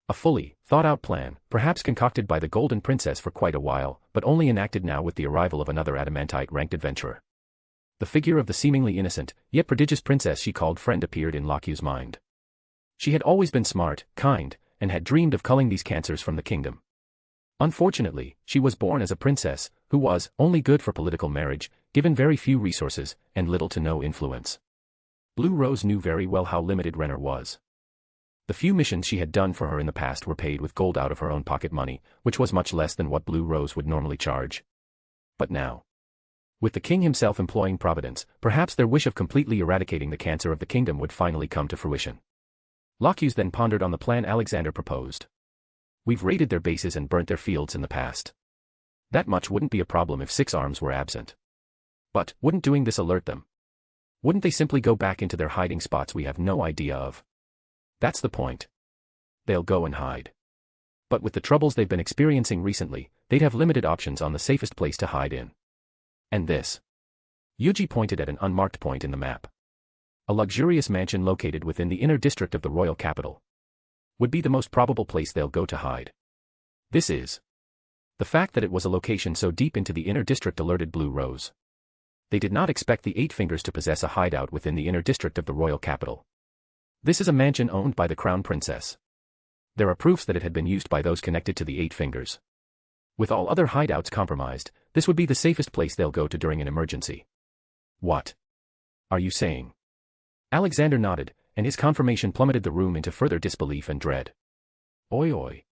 C: A fully thought-out plan, perhaps concocted by the Golden Princess for quite a while, but only enacted now with the arrival of another adamantite-ranked adventurer. The figure of the seemingly innocent, yet prodigious princess she called friend appeared in Lakyu's mind. She had always been smart, kind, and had dreamed of culling these cancers from the kingdom. Unfortunately, she was born as a princess, who was only good for political marriage, given very few resources, and little to no influence. Blue Rose knew very well how limited Renner was. The few missions she had done for her in the past were paid with gold out of her own pocket money, which was much less than what Blue Rose would normally charge. But now, with the king himself employing Providence, perhaps their wish of completely eradicating the cancer of the kingdom would finally come to fruition. Lakyus then pondered on the plan Alexander proposed. We've raided their bases and burnt their fields in the past. That much wouldn't be a problem if 6 arms were absent. But wouldn't doing this alert them? Wouldn't they simply go back into their hiding spots we have no idea of? That's the point. They'll go and hide. But with the troubles they've been experiencing recently, they'd have limited options on the safest place to hide in. And this. Yuuji pointed at an unmarked point in the map. A luxurious mansion located within the inner district of the royal capital. Would be the most probable place they'll go to hide. This is. The fact that it was a location so deep into the inner district alerted Blue Rose. They did not expect the Eight Fingers to possess a hideout within the inner district of the royal capital. This is a mansion owned by the Crown Princess. There are proofs that it had been used by those connected to the Eight Fingers. With all other hideouts compromised, this would be the safest place they'll go to during an emergency. What are you saying? Alexander nodded, and his confirmation plummeted the room into further disbelief and dread. Oi oi.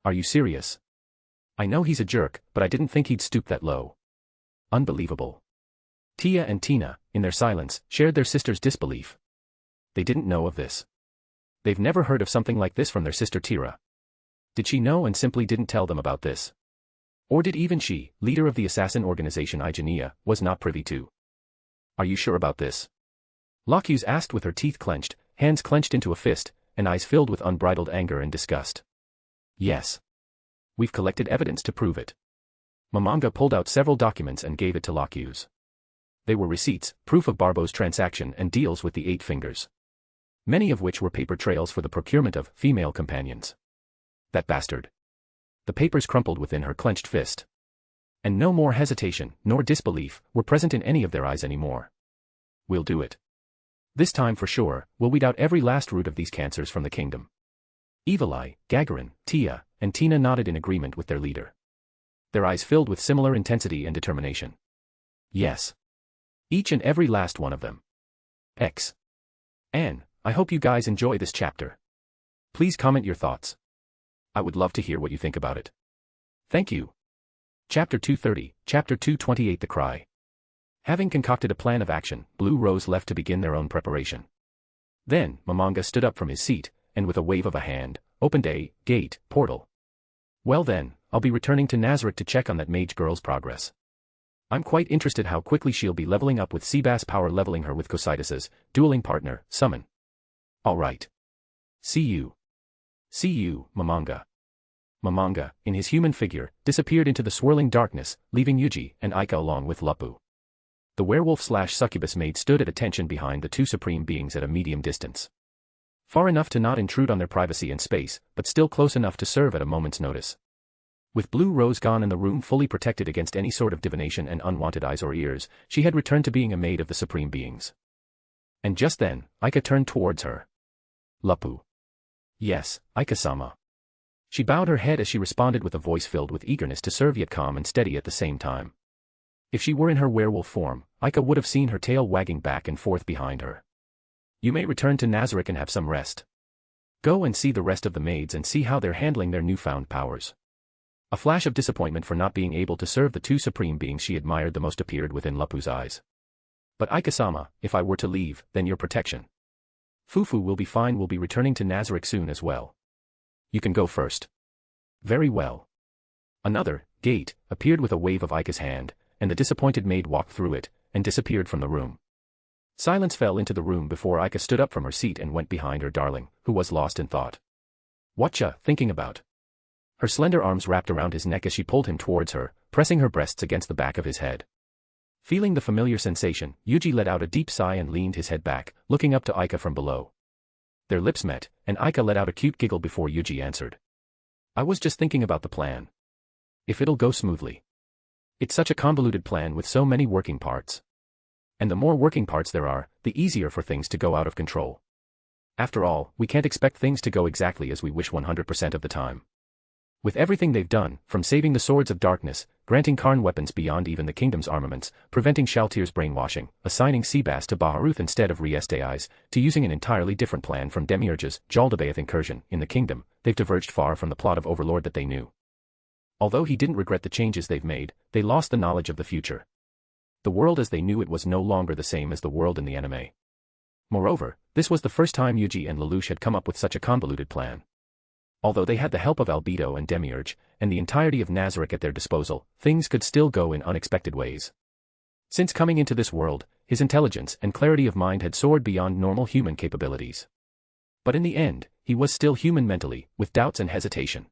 C: Are you serious? I know he's a jerk, but I didn't think he'd stoop that low. Unbelievable. Tia and Tina, in their silence, shared their sister's disbelief. They didn't know of this. They've never heard of something like this from their sister Tira. Did she know and simply didn't tell them about this? Or did even she, leader of the assassin organization Igenia, was not privy to? Are you sure about this? Lakyus asked with her teeth clenched, hands clenched into a fist, and eyes filled with unbridled anger and disgust. Yes. We've collected evidence to prove it. Momonga pulled out several documents and gave it to Lakyus. They were receipts, proof of Barbo's transaction and deals with the Eight Fingers. Many of which were paper trails for the procurement of female companions. That bastard. The papers crumpled within her clenched fist. And no more hesitation, nor disbelief, were present in any of their eyes anymore. We'll do it. This time for sure, we'll weed out every last root of these cancers from the kingdom. Evil Eye, Gagarin, Tia, and Tina nodded in agreement with their leader. Their eyes filled with similar intensity and determination. Yes. Each and every last one of them. X. Anne, I hope you guys enjoy this chapter. Please comment your thoughts. I would love to hear what you think about it. Thank you. Chapter 230, Chapter 228 The Cry. Having concocted a plan of action, Blue Rose left to begin their own preparation. Then, Momonga stood up from his seat, and with a wave of a hand, opened a gate portal. Well then, I'll be returning to Nazarick to check on that mage girl's progress. I'm quite interested how quickly she'll be leveling up with Seabass power, leveling her with Cositus's dueling partner, Summon. Alright. See you. See you, Momonga. Momonga, in his human figure, disappeared into the swirling darkness, leaving Yuuji and Aika along with Lapu. The werewolf/succubus maid stood at attention behind the two supreme beings at a medium distance. Far enough to not intrude on their privacy and space, but still close enough to serve at a moment's notice. With Blue Rose gone and the room fully protected against any sort of divination and unwanted eyes or ears, she had returned to being a maid of the supreme beings. And just then, Aika turned towards her. Lapu. Yes, Aika-sama. She bowed her head as she responded with a voice filled with eagerness to serve yet calm and steady at the same time. If she were in her werewolf form, Aika would have seen her tail wagging back and forth behind her. You may return to Nazarick and have some rest. Go and see the rest of the maids and see how they're handling their newfound powers. A flash of disappointment for not being able to serve the two supreme beings she admired the most appeared within Lapu's eyes. But Aika-sama, if I were to leave, then your protection. Fufu will be fine, will be returning to Nazarick soon as well. You can go first. Very well. Another gate appeared with a wave of Aika's hand, and the disappointed maid walked through it, and disappeared from the room. Silence fell into the room before Aika stood up from her seat and went behind her darling, who was lost in thought. Whatcha thinking about? Her slender arms wrapped around his neck as she pulled him towards her, pressing her breasts against the back of his head. Feeling the familiar sensation, Yuuji let out a deep sigh and leaned his head back, looking up to Aika from below. Their lips met, and Aika let out a cute giggle before Yuuji answered. I was just thinking about the plan. If it'll go smoothly. It's such a convoluted plan with so many working parts. And the more working parts there are, the easier for things to go out of control. After all, we can't expect things to go exactly as we wish 100% of the time. With everything they've done, from saving the Swords of Darkness, granting Karn weapons beyond even the kingdom's armaments, preventing Shaltyr's brainwashing, assigning Seabass to Baharuth instead of Riestais, to using an entirely different plan from Demiurge's Jaldabaoth incursion in the kingdom, they've diverged far from the plot of Overlord that they knew. Although he didn't regret the changes they've made, they lost the knowledge of the future. The world as they knew it was no longer the same as the world in the anime. Moreover, this was the first time Yuuji and Lelouch had come up with such a convoluted plan. Although they had the help of Albedo and Demiurge, and the entirety of Nazarick at their disposal, things could still go in unexpected ways. Since coming into this world, his intelligence and clarity of mind had soared beyond normal human capabilities. But in the end, he was still human mentally, with doubts and hesitation.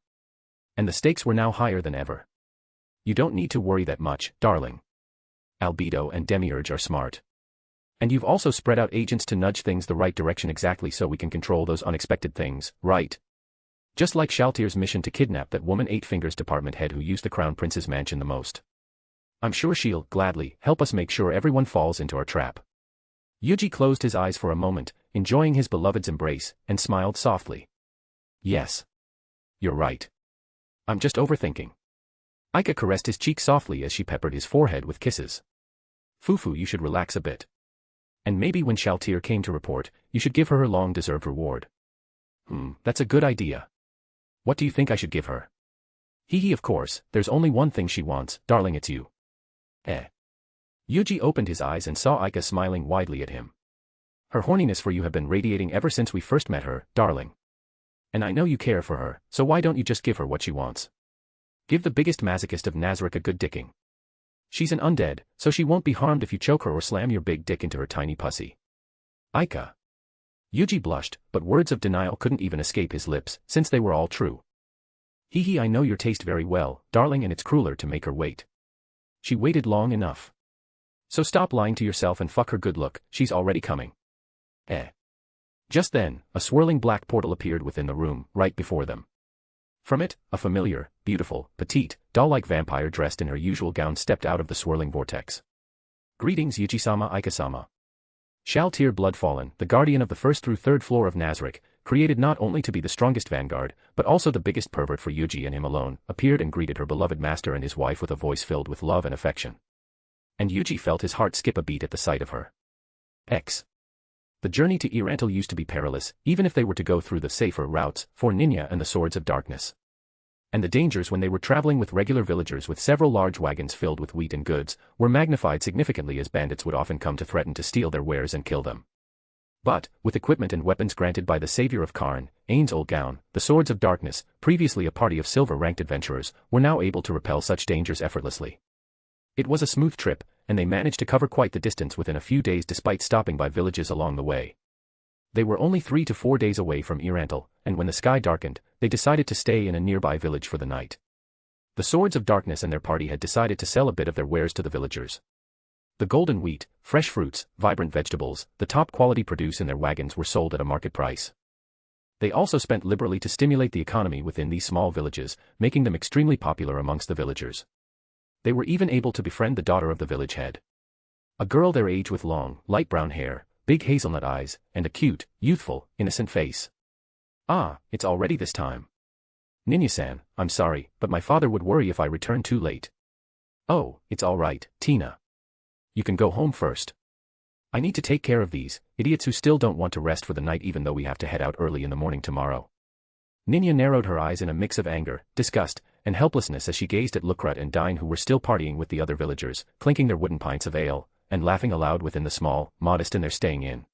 C: And the stakes were now higher than ever. You don't need to worry that much, darling. Albedo and Demiurge are smart. And you've also spread out agents to nudge things the right direction exactly so we can control those unexpected things, right? Just like Shaltyr's mission to kidnap that woman 8 Fingers department head who used the Crown Prince's mansion the most. I'm sure she'll, gladly, help us make sure everyone falls into our trap. Yuuji closed his eyes for a moment, enjoying his beloved's embrace, and smiled softly. Yes. You're right. I'm just overthinking. Aika caressed his cheek softly as she peppered his forehead with kisses. Fufu, you should relax a bit. And maybe when Shaltyr came to report, you should give her her long-deserved reward. That's a good idea. What do you think I should give her? Hee of course, there's only one thing she wants, darling, it's you. Yuuji opened his eyes and saw Aika smiling widely at him. Her horniness for you have been radiating ever since we first met her, darling. And I know you care for her, so why don't you just give her what she wants? Give the biggest masochist of Nazarick a good dicking. She's an undead, so she won't be harmed if you choke her or slam your big dick into her tiny pussy. Aika. Yuuji blushed, but words of denial couldn't even escape his lips, since they were all true. I know your taste very well, darling, and it's crueler to make her wait. She waited long enough. So stop lying to yourself and fuck her good look, she's already coming. Just then, a swirling black portal appeared within the room, right before them. From it, a familiar, beautiful, petite, doll-like vampire dressed in her usual gown stepped out of the swirling vortex. Greetings, Yuuji-sama, Aika-sama. Shaltyr Bloodfallen, the guardian of the 1st through 3rd floor of Nazarick, created not only to be the strongest vanguard, but also the biggest pervert for Yuuji and him alone, appeared and greeted her beloved master and his wife with a voice filled with love and affection. And Yuuji felt his heart skip a beat at the sight of her. The journey to Irantal used to be perilous, even if they were to go through the safer routes, for Ninja and the Swords of Darkness. And the dangers when they were traveling with regular villagers with several large wagons filled with wheat and goods, were magnified significantly as bandits would often come to threaten to steal their wares and kill them. But, with equipment and weapons granted by the savior of Karn, Ain's old gown, the Swords of Darkness, previously a party of silver-ranked adventurers, were now able to repel such dangers effortlessly. It was a smooth trip, and they managed to cover quite the distance within a few days despite stopping by villages along the way. They were only 3 to 4 days away from Irantal, and when the sky darkened, they decided to stay in a nearby village for the night. The Swords of Darkness and their party had decided to sell a bit of their wares to the villagers. The golden wheat, fresh fruits, vibrant vegetables, the top quality produce in their wagons were sold at a market price. They also spent liberally to stimulate the economy within these small villages, making them extremely popular amongst the villagers. They were even able to befriend the daughter of the village head. A girl their age with long, light brown hair, big hazelnut eyes, and a cute, youthful, innocent face. It's already this time. Ninja-san, I'm sorry, but my father would worry if I return too late. Oh, it's all right, Tina. You can go home first. I need to take care of these idiots who still don't want to rest for the night even though we have to head out early in the morning tomorrow. Ninja narrowed her eyes in a mix of anger, disgust, and helplessness as she gazed at Lukrut and Dine who were still partying with the other villagers, clinking their wooden pints of ale, and laughing aloud within the small, modest inn they're staying in.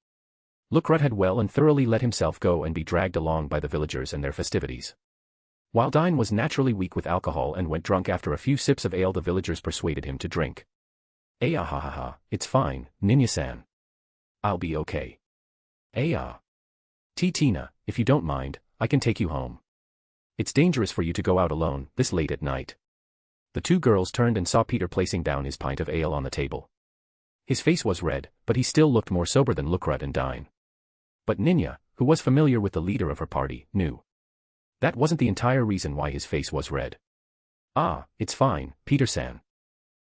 C: Lukrut had well and thoroughly let himself go and be dragged along by the villagers and their festivities. While Dine was naturally weak with alcohol and went drunk after a few sips of ale, the villagers persuaded him to drink. It's fine, Ninja-san. I'll be okay. Tina, if you don't mind, I can take you home. It's dangerous for you to go out alone, this late at night. The two girls turned and saw Peter placing down his pint of ale on the table. His face was red, but he still looked more sober than Lukrut and Dine. But Ninya, who was familiar with the leader of her party, knew. That wasn't the entire reason why his face was red. "Ah, it's fine, Peter-san.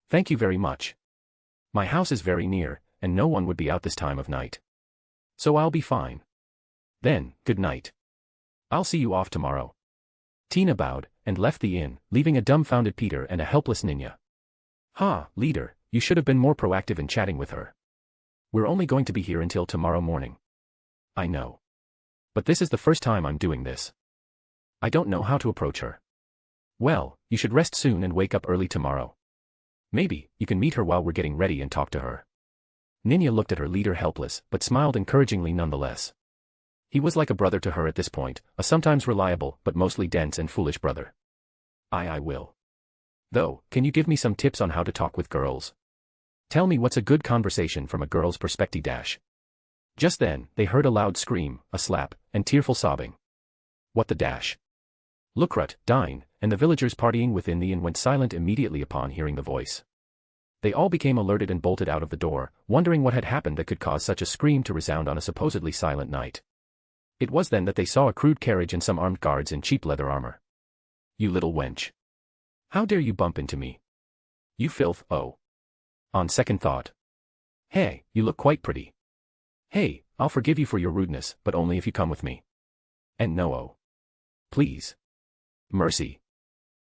C: Thank you very much. My house is very near, and no one would be out this time of night. So I'll be fine. Then, good night. I'll see you off tomorrow." Tina bowed, and left the inn, leaving a dumbfounded Peter and a helpless Ninya. Leader, you should have been more proactive in chatting with her. We're only going to be here until tomorrow morning. I know. But this is the first time I'm doing this. I don't know how to approach her. Well, you should rest soon and wake up early tomorrow. Maybe, you can meet her while we're getting ready and talk to her. Ninya looked at her leader helpless, but smiled encouragingly nonetheless. He was like a brother to her at this point, a sometimes reliable but mostly dense and foolish brother. I will. Though, can you give me some tips on how to talk with girls? Tell me what's a good conversation from a girl's perspective. Just then, they heard a loud scream, a slap, and tearful sobbing. What the dash? Lukrut, Dine, and the villagers partying within the inn went silent immediately upon hearing the voice. They all became alerted and bolted out of the door, wondering what had happened that could cause such a scream to resound on a supposedly silent night. It was then that they saw a crude carriage and some armed guards in cheap leather armor. You little wench. How dare you bump into me? You filth, oh. On second thought. Hey, you look quite pretty. Hey, I'll forgive you for your rudeness, but only if you come with me. And no, oh. Please. Mercy.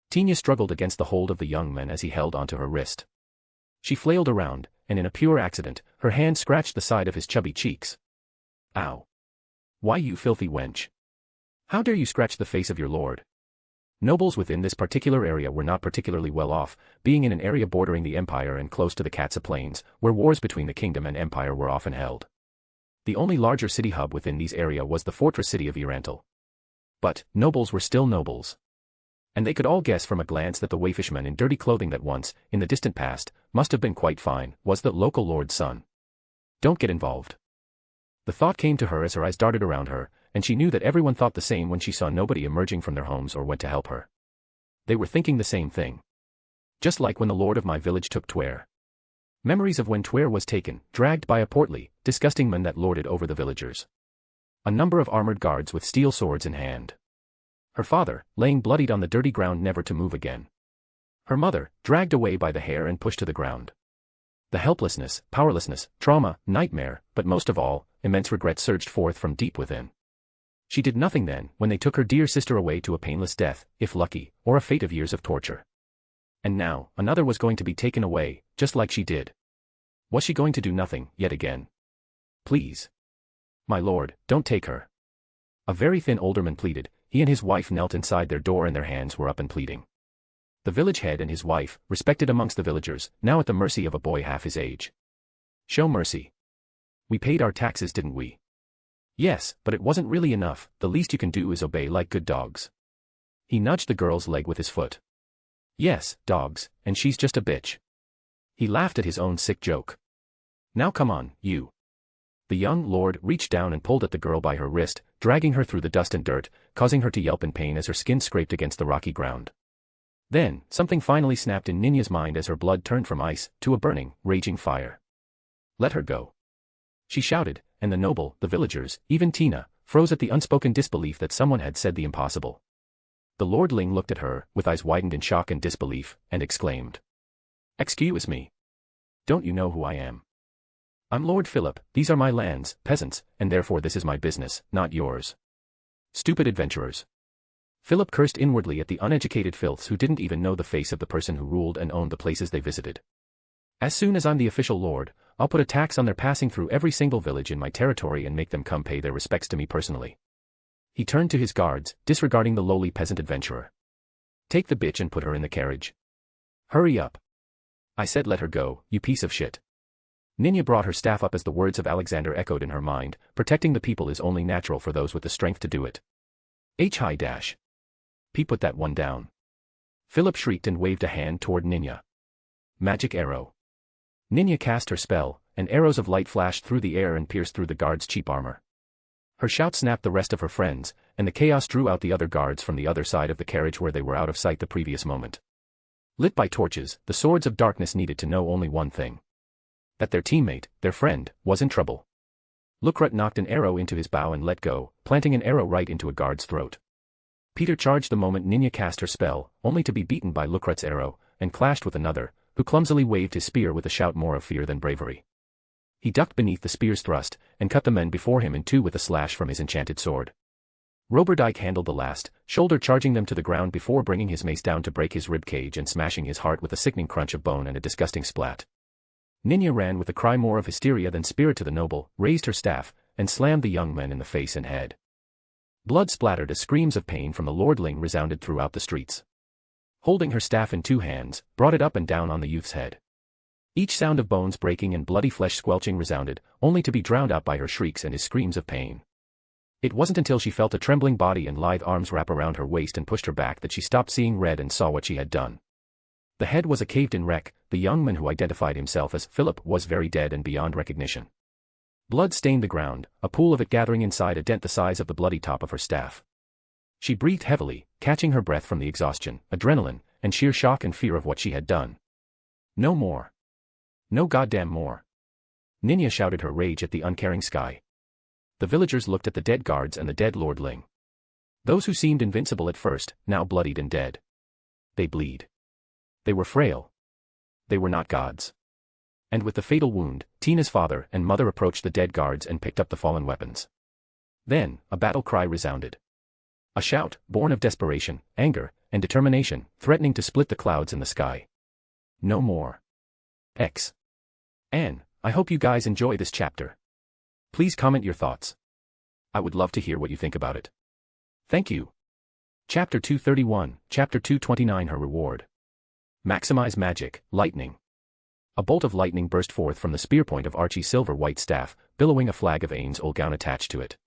C: Tina struggled against the hold of the young man as he held onto her wrist. She flailed around, and in a pure accident, her hand scratched the side of his chubby cheeks. Ow. Why, you filthy wench? How dare you scratch the face of your lord? Nobles within this particular area were not particularly well off, being in an area bordering the empire and close to the Katsa Plains, where wars between the kingdom and empire were often held. The only larger city hub within these area was the fortress city of Irantal. But, nobles were still nobles. And they could all guess from a glance that the waifishman in dirty clothing that once, in the distant past, must have been quite fine, was the local lord's son. Don't get involved. The thought came to her as her eyes darted around her, and she knew that everyone thought the same when she saw nobody emerging from their homes or went to help her. They were thinking the same thing. Just like when the lord of my village took Twer. Memories of when Twer was taken, dragged by a portly, disgusting man that lorded over the villagers. A number of armored guards with steel swords in hand. Her father, laying bloodied on the dirty ground never to move again. Her mother, dragged away by the hair and pushed to the ground. The helplessness, powerlessness, trauma, nightmare, but most of all, immense regret surged forth from deep within. She did nothing then, when they took her dear sister away to a painless death, if lucky, or a fate of years of torture. And now, another was going to be taken away, just like she did. Was she going to do nothing, yet again? Please. My lord, don't take her. A very thin alderman pleaded. He and his wife knelt inside their door and their hands were up and pleading. The village head and his wife, respected amongst the villagers, now at the mercy of a boy half his age. Show mercy. We paid our taxes, didn't we? Yes, but it wasn't really enough. The least you can do is obey like good dogs. He nudged the girl's leg with his foot. Yes, dogs, and she's just a bitch. He laughed at his own sick joke. Now come on, you. The young lord reached down and pulled at the girl by her wrist, dragging her through the dust and dirt, causing her to yelp in pain as her skin scraped against the rocky ground. Then, something finally snapped in Ninya's mind as her blood turned from ice to a burning, raging fire. Let her go. She shouted, and the noble, the villagers, even Tina, froze at the unspoken disbelief that someone had said the impossible. The lordling looked at her, with eyes widened in shock and disbelief, and exclaimed. Excuse me. Don't you know who I am? I'm Lord Philip, these are my lands, peasants, and therefore this is my business, not yours. Stupid adventurers. Philip cursed inwardly at the uneducated filths who didn't even know the face of the person who ruled and owned the places they visited. As soon as I'm the official lord, I'll put a tax on their passing through every single village in my territory and make them come pay their respects to me personally. He turned to his guards, disregarding the lowly peasant adventurer. Take the bitch and put her in the carriage. Hurry up. I said let her go, you piece of shit. Ninya brought her staff up as the words of Alexander echoed in her mind, protecting the people is only natural for those with the strength to do it. High dash. P put that one down. Philip shrieked and waved a hand toward Ninya. Magic arrow. Ninya cast her spell, and arrows of light flashed through the air and pierced through the guards' cheap armor. Her shout snapped the rest of her friends, and the chaos drew out the other guards from the other side of the carriage where they were out of sight the previous moment. Lit by torches, the swords of darkness needed to know only one thing. That their teammate, their friend, was in trouble. Lucrut knocked an arrow into his bow and let go, planting an arrow right into a guard's throat. Peter charged the moment Ninya cast her spell, only to be beaten by Lucrut's arrow, and clashed with another, who clumsily waved his spear with a shout more of fear than bravery. He ducked beneath the spear's thrust, and cut the men before him in two with a slash from his enchanted sword. Roberdike handled the last, shoulder charging them to the ground before bringing his mace down to break his rib cage and smashing his heart with a sickening crunch of bone and a disgusting splat. Ninya ran with a cry more of hysteria than spirit to the noble, raised her staff, and slammed the young men in the face and head. Blood splattered as screams of pain from the lordling resounded throughout the streets. Holding her staff in two hands, brought it up and down on the youth's head. Each sound of bones breaking and bloody flesh squelching resounded, only to be drowned out by her shrieks and his screams of pain. It wasn't until she felt a trembling body and lithe arms wrap around her waist and pushed her back that she stopped seeing red and saw what she had done. The head was a caved-in wreck. The young man who identified himself as Philip was very dead and beyond recognition. Blood stained the ground, a pool of it gathering inside a dent the size of the bloody top of her staff. She breathed heavily, catching her breath from the exhaustion, adrenaline, and sheer shock and fear of what she had done. No more. No goddamn more. Ninya shouted her rage at the uncaring sky. The villagers looked at the dead guards and the dead lordling. Those who seemed invincible at first, now bloodied and dead. They bleed. They were frail. They were not gods. And with the fatal wound, Tina's father and mother approached the dead guards and picked up the fallen weapons. Then, a battle cry resounded. A shout, born of desperation, anger, and determination, threatening to split the clouds in the sky. No more. X. Anne, I hope you guys enjoy this chapter. Please comment your thoughts. I would love to hear what you think about it. Thank you. Chapter 231, Chapter 229 Her Reward. Maximize Magic, Lightning. A bolt of lightning burst forth from the spear point of Archie's silver-white staff, billowing a flag of Ains Olgaun attached to it.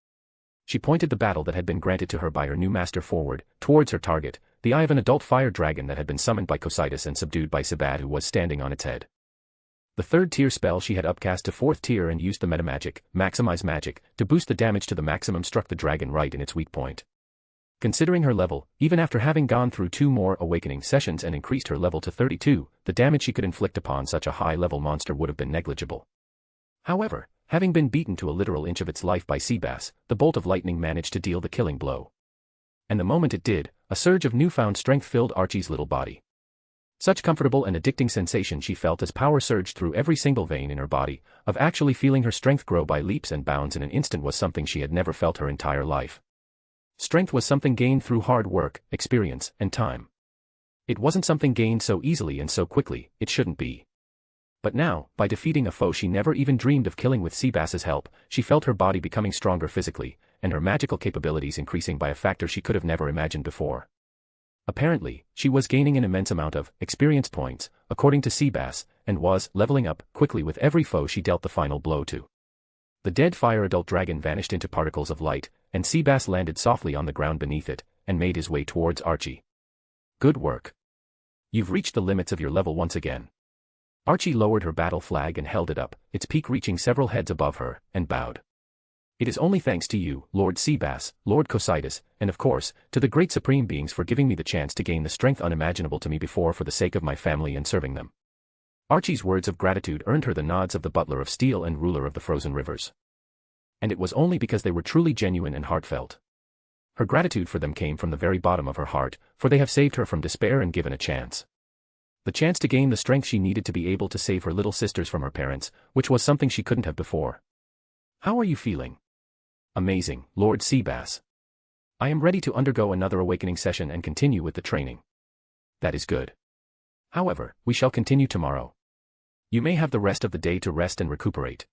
C: She pointed the battle that had been granted to her by her new master forward, towards her target, the eye of an adult fire dragon that had been summoned by Cocytus and subdued by Sibad, who was standing on its head. The third-tier spell she had upcast to fourth tier and used the metamagic, Maximize Magic, to boost the damage to the maximum struck the dragon right in its weak point. Considering her level, even after having gone through 2 more awakening sessions and increased her level to 32, the damage she could inflict upon such a high-level monster would have been negligible. However, having been beaten to a literal inch of its life by Seabass, the bolt of lightning managed to deal the killing blow. And the moment it did, a surge of newfound strength filled Archie's little body. Such comfortable and addicting sensation she felt as power surged through every single vein in her body, of actually feeling her strength grow by leaps and bounds in an instant was something she had never felt her entire life. Strength was something gained through hard work, experience, and time. It wasn't something gained so easily and so quickly, it shouldn't be. But now, by defeating a foe she never even dreamed of killing with Seabass's help, she felt her body becoming stronger physically, and her magical capabilities increasing by a factor she could have never imagined before. Apparently, she was gaining an immense amount of experience points, according to Seabass, and was leveling up quickly with every foe she dealt the final blow to. The dead fire adult dragon vanished into particles of light, and Seabass landed softly on the ground beneath it, and made his way towards Archie. Good work. You've reached the limits of your level once again. Archie lowered her battle flag and held it up, its peak reaching several heads above her, and bowed. It is only thanks to you, Lord Seabass, Lord Cocytus, and of course, to the great supreme beings for giving me the chance to gain the strength unimaginable to me before for the sake of my family and serving them. Archie's words of gratitude earned her the nods of the butler of steel and ruler of the frozen rivers. And it was only because they were truly genuine and heartfelt. Her gratitude for them came from the very bottom of her heart, for they have saved her from despair and given a chance. The chance to gain the strength she needed to be able to save her little sisters from her parents, which was something she couldn't have before. How are you feeling? Amazing, Lord Seabass. I am ready to undergo another awakening session and continue with the training. That is good. However, we shall continue tomorrow. You may have the rest of the day to rest and recuperate.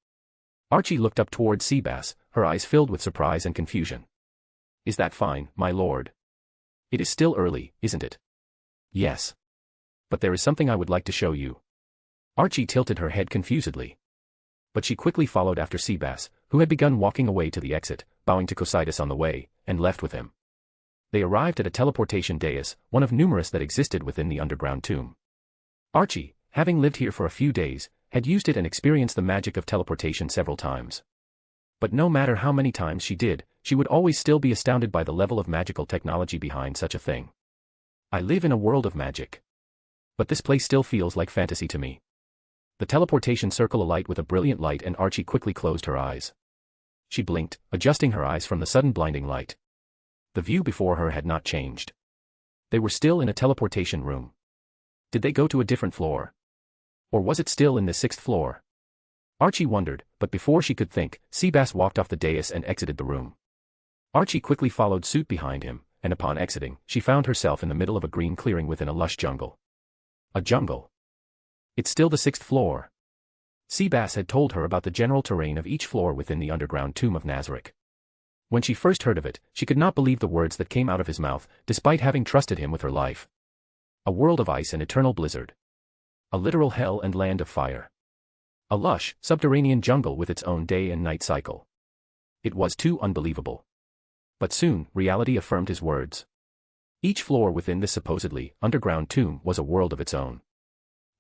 C: Archie looked up towards Seabass, her eyes filled with surprise and confusion. Is that fine, my lord? It is still early, isn't it? Yes. But there is something I would like to show you. Archie tilted her head confusedly. But she quickly followed after Seabass, who had begun walking away to the exit, bowing to Cocytus on the way, and left with him. They arrived at a teleportation dais, one of numerous that existed within the underground tomb. Archie, having lived here for a few days, had used it and experienced the magic of teleportation several times. But no matter how many times she did, she would always still be astounded by the level of magical technology behind such a thing. I live in a world of magic. But this place still feels like fantasy to me. The teleportation circle alight with a brilliant light, and Archie quickly closed her eyes. She blinked, adjusting her eyes from the sudden blinding light. The view before her had not changed. They were still in a teleportation room. Did they go to a different floor? Or was it still in the 6th floor? Archie wondered, but before she could think, Seabass walked off the dais and exited the room. Archie quickly followed suit behind him, and upon exiting, she found herself in the middle of a green clearing within a lush jungle. A jungle. It's still the 6th floor. Seabass had told her about the general terrain of each floor within the underground tomb of Nazarick. When she first heard of it, she could not believe the words that came out of his mouth, despite having trusted him with her life. A world of ice and eternal blizzard. A literal hell and land of fire. A lush, subterranean jungle with its own day and night cycle. It was too unbelievable. But soon, reality affirmed his words. Each floor within this supposedly underground tomb was a world of its own.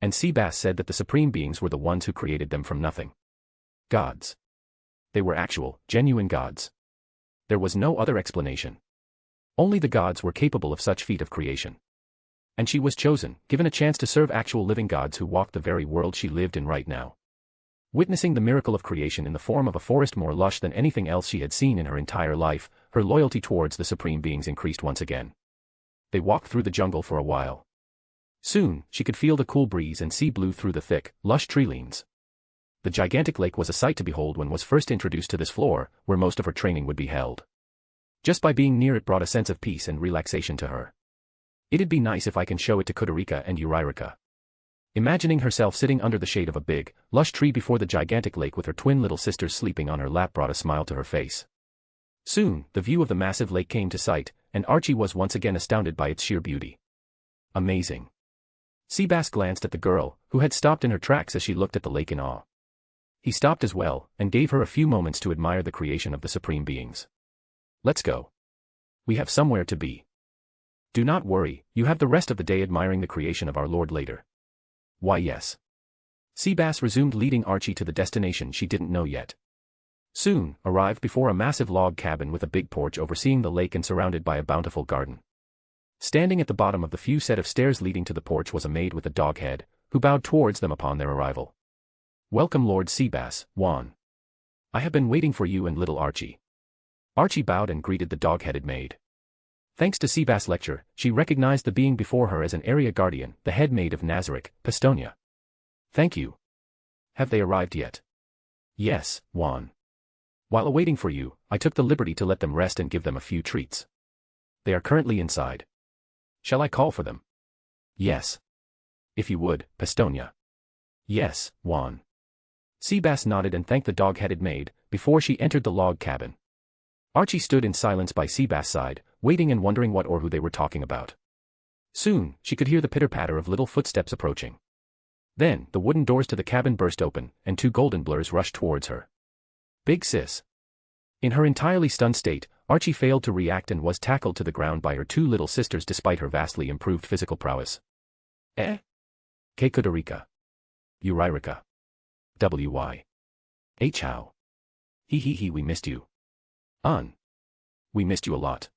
C: And Seabass said that the supreme beings were the ones who created them from nothing. Gods. They were actual, genuine gods. There was no other explanation. Only the gods were capable of such feat of creation. And she was chosen, given a chance to serve actual living gods who walked the very world she lived in right now. Witnessing the miracle of creation in the form of a forest more lush than anything else she had seen in her entire life, her loyalty towards the supreme beings increased once again. They walked through the jungle for a while. Soon, she could feel the cool breeze and sea blue through the thick, lush tree leans. The gigantic lake was a sight to behold when was first introduced to this floor, where most of her training would be held. Just by being near it brought a sense of peace and relaxation to her. It'd be nice if I can show it to Kudurika and Uririka. Imagining herself sitting under the shade of a big, lush tree before the gigantic lake with her twin little sisters sleeping on her lap brought a smile to her face. Soon, the view of the massive lake came to sight, and Archie was once again astounded by its sheer beauty. Amazing. Seabass glanced at the girl, who had stopped in her tracks as she looked at the lake in awe. He stopped as well, and gave her a few moments to admire the creation of the supreme beings. Let's go. We have somewhere to be. Do not worry, you have the rest of the day admiring the creation of our Lord later. Why yes. Seabass resumed leading Archie to the destination she didn't know yet. Soon, arrived before a massive log cabin with a big porch overseeing the lake and surrounded by a bountiful garden. Standing at the bottom of the few set of stairs leading to the porch was a maid with a dog head, who bowed towards them upon their arrival. Welcome Lord Seabass, Juan. I have been waiting for you and little Archie. Archie bowed and greeted the dog-headed maid. Thanks to Seabass' lecture, she recognized the being before her as an area guardian, the head maid of Nazarick, Pistonia. Thank you. Have they arrived yet? Yes, Juan. While awaiting for you, I took the liberty to let them rest and give them a few treats. They are currently inside. Shall I call for them? Yes. If you would, Pistonia. Yes, Juan. Seabass nodded and thanked the dog-headed maid, before she entered the log cabin. Archie stood in silence by Seabass' side, waiting and wondering what or who they were talking about. Soon, she could hear the pitter-patter of little footsteps approaching. Then, the wooden doors to the cabin burst open, and 2 golden blurs rushed towards her. Big sis. In her entirely stunned state, Archie failed to react and was tackled to the ground by her 2 little sisters despite her vastly improved physical prowess. Kudurika. Uririka. W.Y. H. How? He, we missed you. We missed you a lot.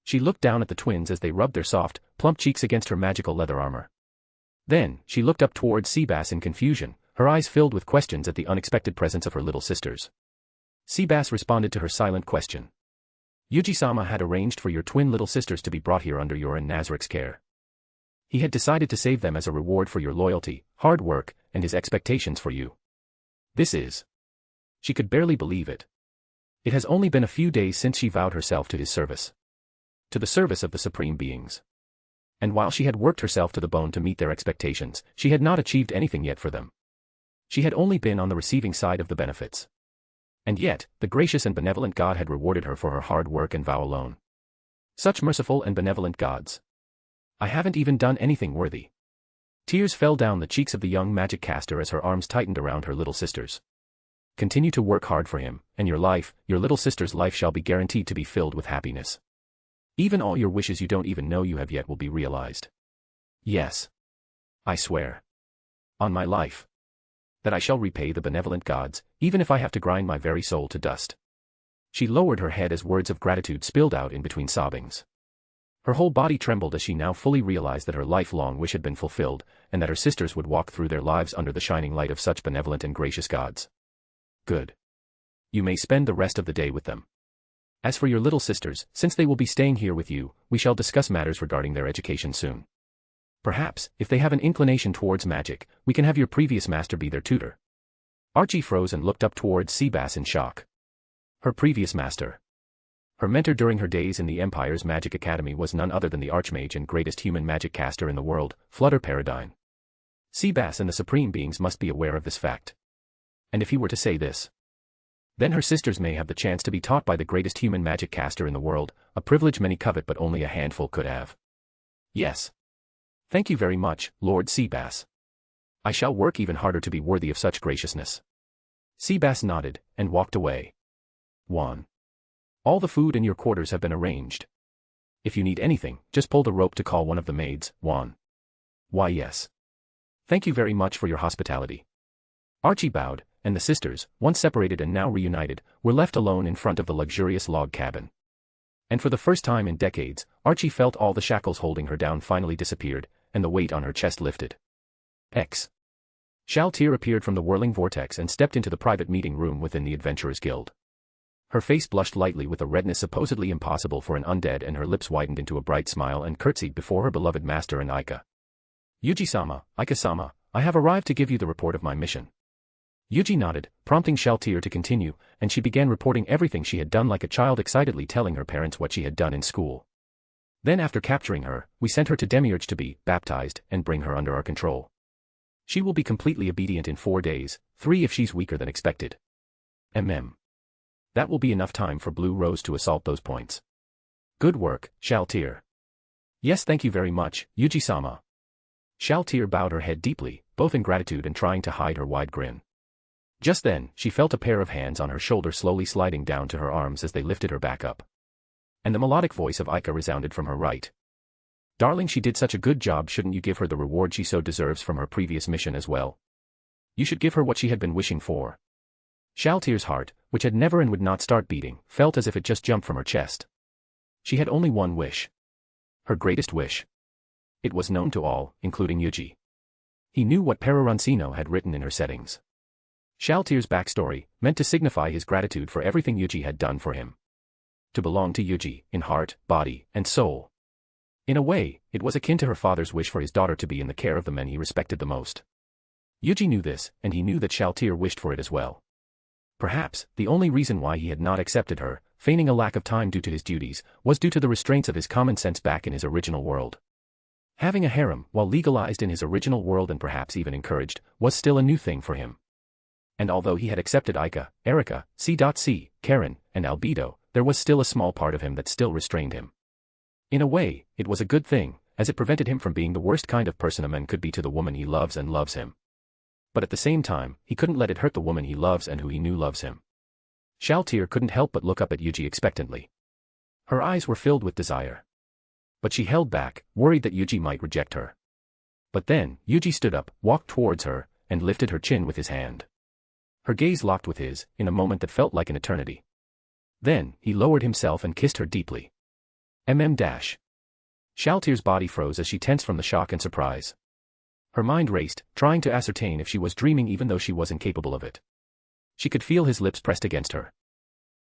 C: She looked down at the twins as they rubbed their soft, plump cheeks against her magical leather armor. Then, she looked up towards Seabass in confusion, her eyes filled with questions at the unexpected presence of her little sisters. Seabass responded to her silent question. Yuji-sama had arranged for your twin little sisters to be brought here under your and Nazarick's care. He had decided to save them as a reward for your loyalty, hard work, and his expectations for you. This is. She could barely believe it. It has only been a few days since she vowed herself to his service. To the service of the supreme beings. And while she had worked herself to the bone to meet their expectations, she had not achieved anything yet for them. She had only been on the receiving side of the benefits. And yet, the gracious and benevolent God had rewarded her for her hard work and vow alone. Such merciful and benevolent gods. I haven't even done anything worthy. Tears fell down the cheeks of the young magic caster as her arms tightened around her little sisters. Continue to work hard for him, and your life, your little sister's life shall be guaranteed to be filled with happiness. Even all your wishes you don't even know you have yet will be realized. Yes. I swear. On my life. That I shall repay the benevolent gods, even if I have to grind my very soul to dust. She lowered her head as words of gratitude spilled out in between sobbings. Her whole body trembled as she now fully realized that her lifelong wish had been fulfilled, and that her sisters would walk through their lives under the shining light of such benevolent and gracious gods. Good. You may spend the rest of the day with them. As for your little sisters, since they will be staying here with you, we shall discuss matters regarding their education soon. Perhaps, if they have an inclination towards magic, we can have your previous master be their tutor. Archie froze and looked up towards Seabass in shock. Her previous master. Her mentor during her days in the Empire's Magic Academy was none other than the Archmage and greatest human magic caster in the world, Flutter Paradine. Seabass and the Supreme Beings must be aware of this fact. And if he were to say this, then her sisters may have the chance to be taught by the greatest human magic caster in the world, a privilege many covet but only a handful could have. Yes. Thank you very much, Lord Seabass. I shall work even harder to be worthy of such graciousness. Seabass nodded, and walked away. 1. All the food in your quarters have been arranged. If you need anything, just pull the rope to call one of the maids, 1. Why yes. Thank you very much for your hospitality. Archie bowed, and the sisters, once separated and now reunited, were left alone in front of the luxurious log cabin. And for the first time in decades, Archie felt all the shackles holding her down finally disappeared, and the weight on her chest lifted. Shaltir appeared from the whirling vortex and stepped into the private meeting room within the Adventurers Guild. Her face blushed lightly with a redness supposedly impossible for an undead, and her lips widened into a bright smile and curtsied before her beloved master and Aika. Yuji-sama, Aika-sama, I have arrived to give you the report of my mission. Yuji nodded, prompting Shaltir to continue, and she began reporting everything she had done like a child, excitedly telling her parents what she had done in school. Then after capturing her, we sent her to Demiurge to be baptized and bring her under our control. She will be completely obedient in 4 days, 3 if she's weaker than expected. That will be enough time for Blue Rose to assault those points. Good work, Shaltir. Yes, thank you very much, Yuji-sama. Shaltir bowed her head deeply, both in gratitude and trying to hide her wide grin. Just then, she felt a pair of hands on her shoulder slowly sliding down to her arms as they lifted her back up. And the melodic voice of Aika resounded from her right. Darling, she did such a good job, shouldn't you give her the reward she so deserves from her previous mission as well? You should give her what she had been wishing for. Shaltir's heart, which had never and would not start beating, felt as if it just jumped from her chest. She had only one wish. Her greatest wish. It was known to all, including Yuji. He knew what Peroroncino had written in her settings. Shaltir's backstory, meant to signify his gratitude for everything Yuji had done for him. To belong to Yuji, in heart, body, and soul. In a way, it was akin to her father's wish for his daughter to be in the care of the men he respected the most. Yuji knew this, and he knew that Shaltir wished for it as well. Perhaps, the only reason why he had not accepted her, feigning a lack of time due to his duties, was due to the restraints of his common sense back in his original world. Having a harem, while legalized in his original world and perhaps even encouraged, was still a new thing for him. And although he had accepted Aika, Erika, C.C., Karn, and Albedo, there was still a small part of him that still restrained him. In a way, it was a good thing, as it prevented him from being the worst kind of person a man could be to the woman he loves and loves him. But at the same time, he couldn't let it hurt the woman he loves and who he knew loves him. Shaltir couldn't help but look up at Yuji expectantly. Her eyes were filled with desire. But she held back, worried that Yuji might reject her. But then, Yuji stood up, walked towards her, and lifted her chin with his hand. Her gaze locked with his, in a moment that felt like an eternity. Then, he lowered himself and kissed her deeply. Shaltir's body froze as she tensed from the shock and surprise. Her mind raced, trying to ascertain if she was dreaming even though she was incapable of it. She could feel his lips pressed against her.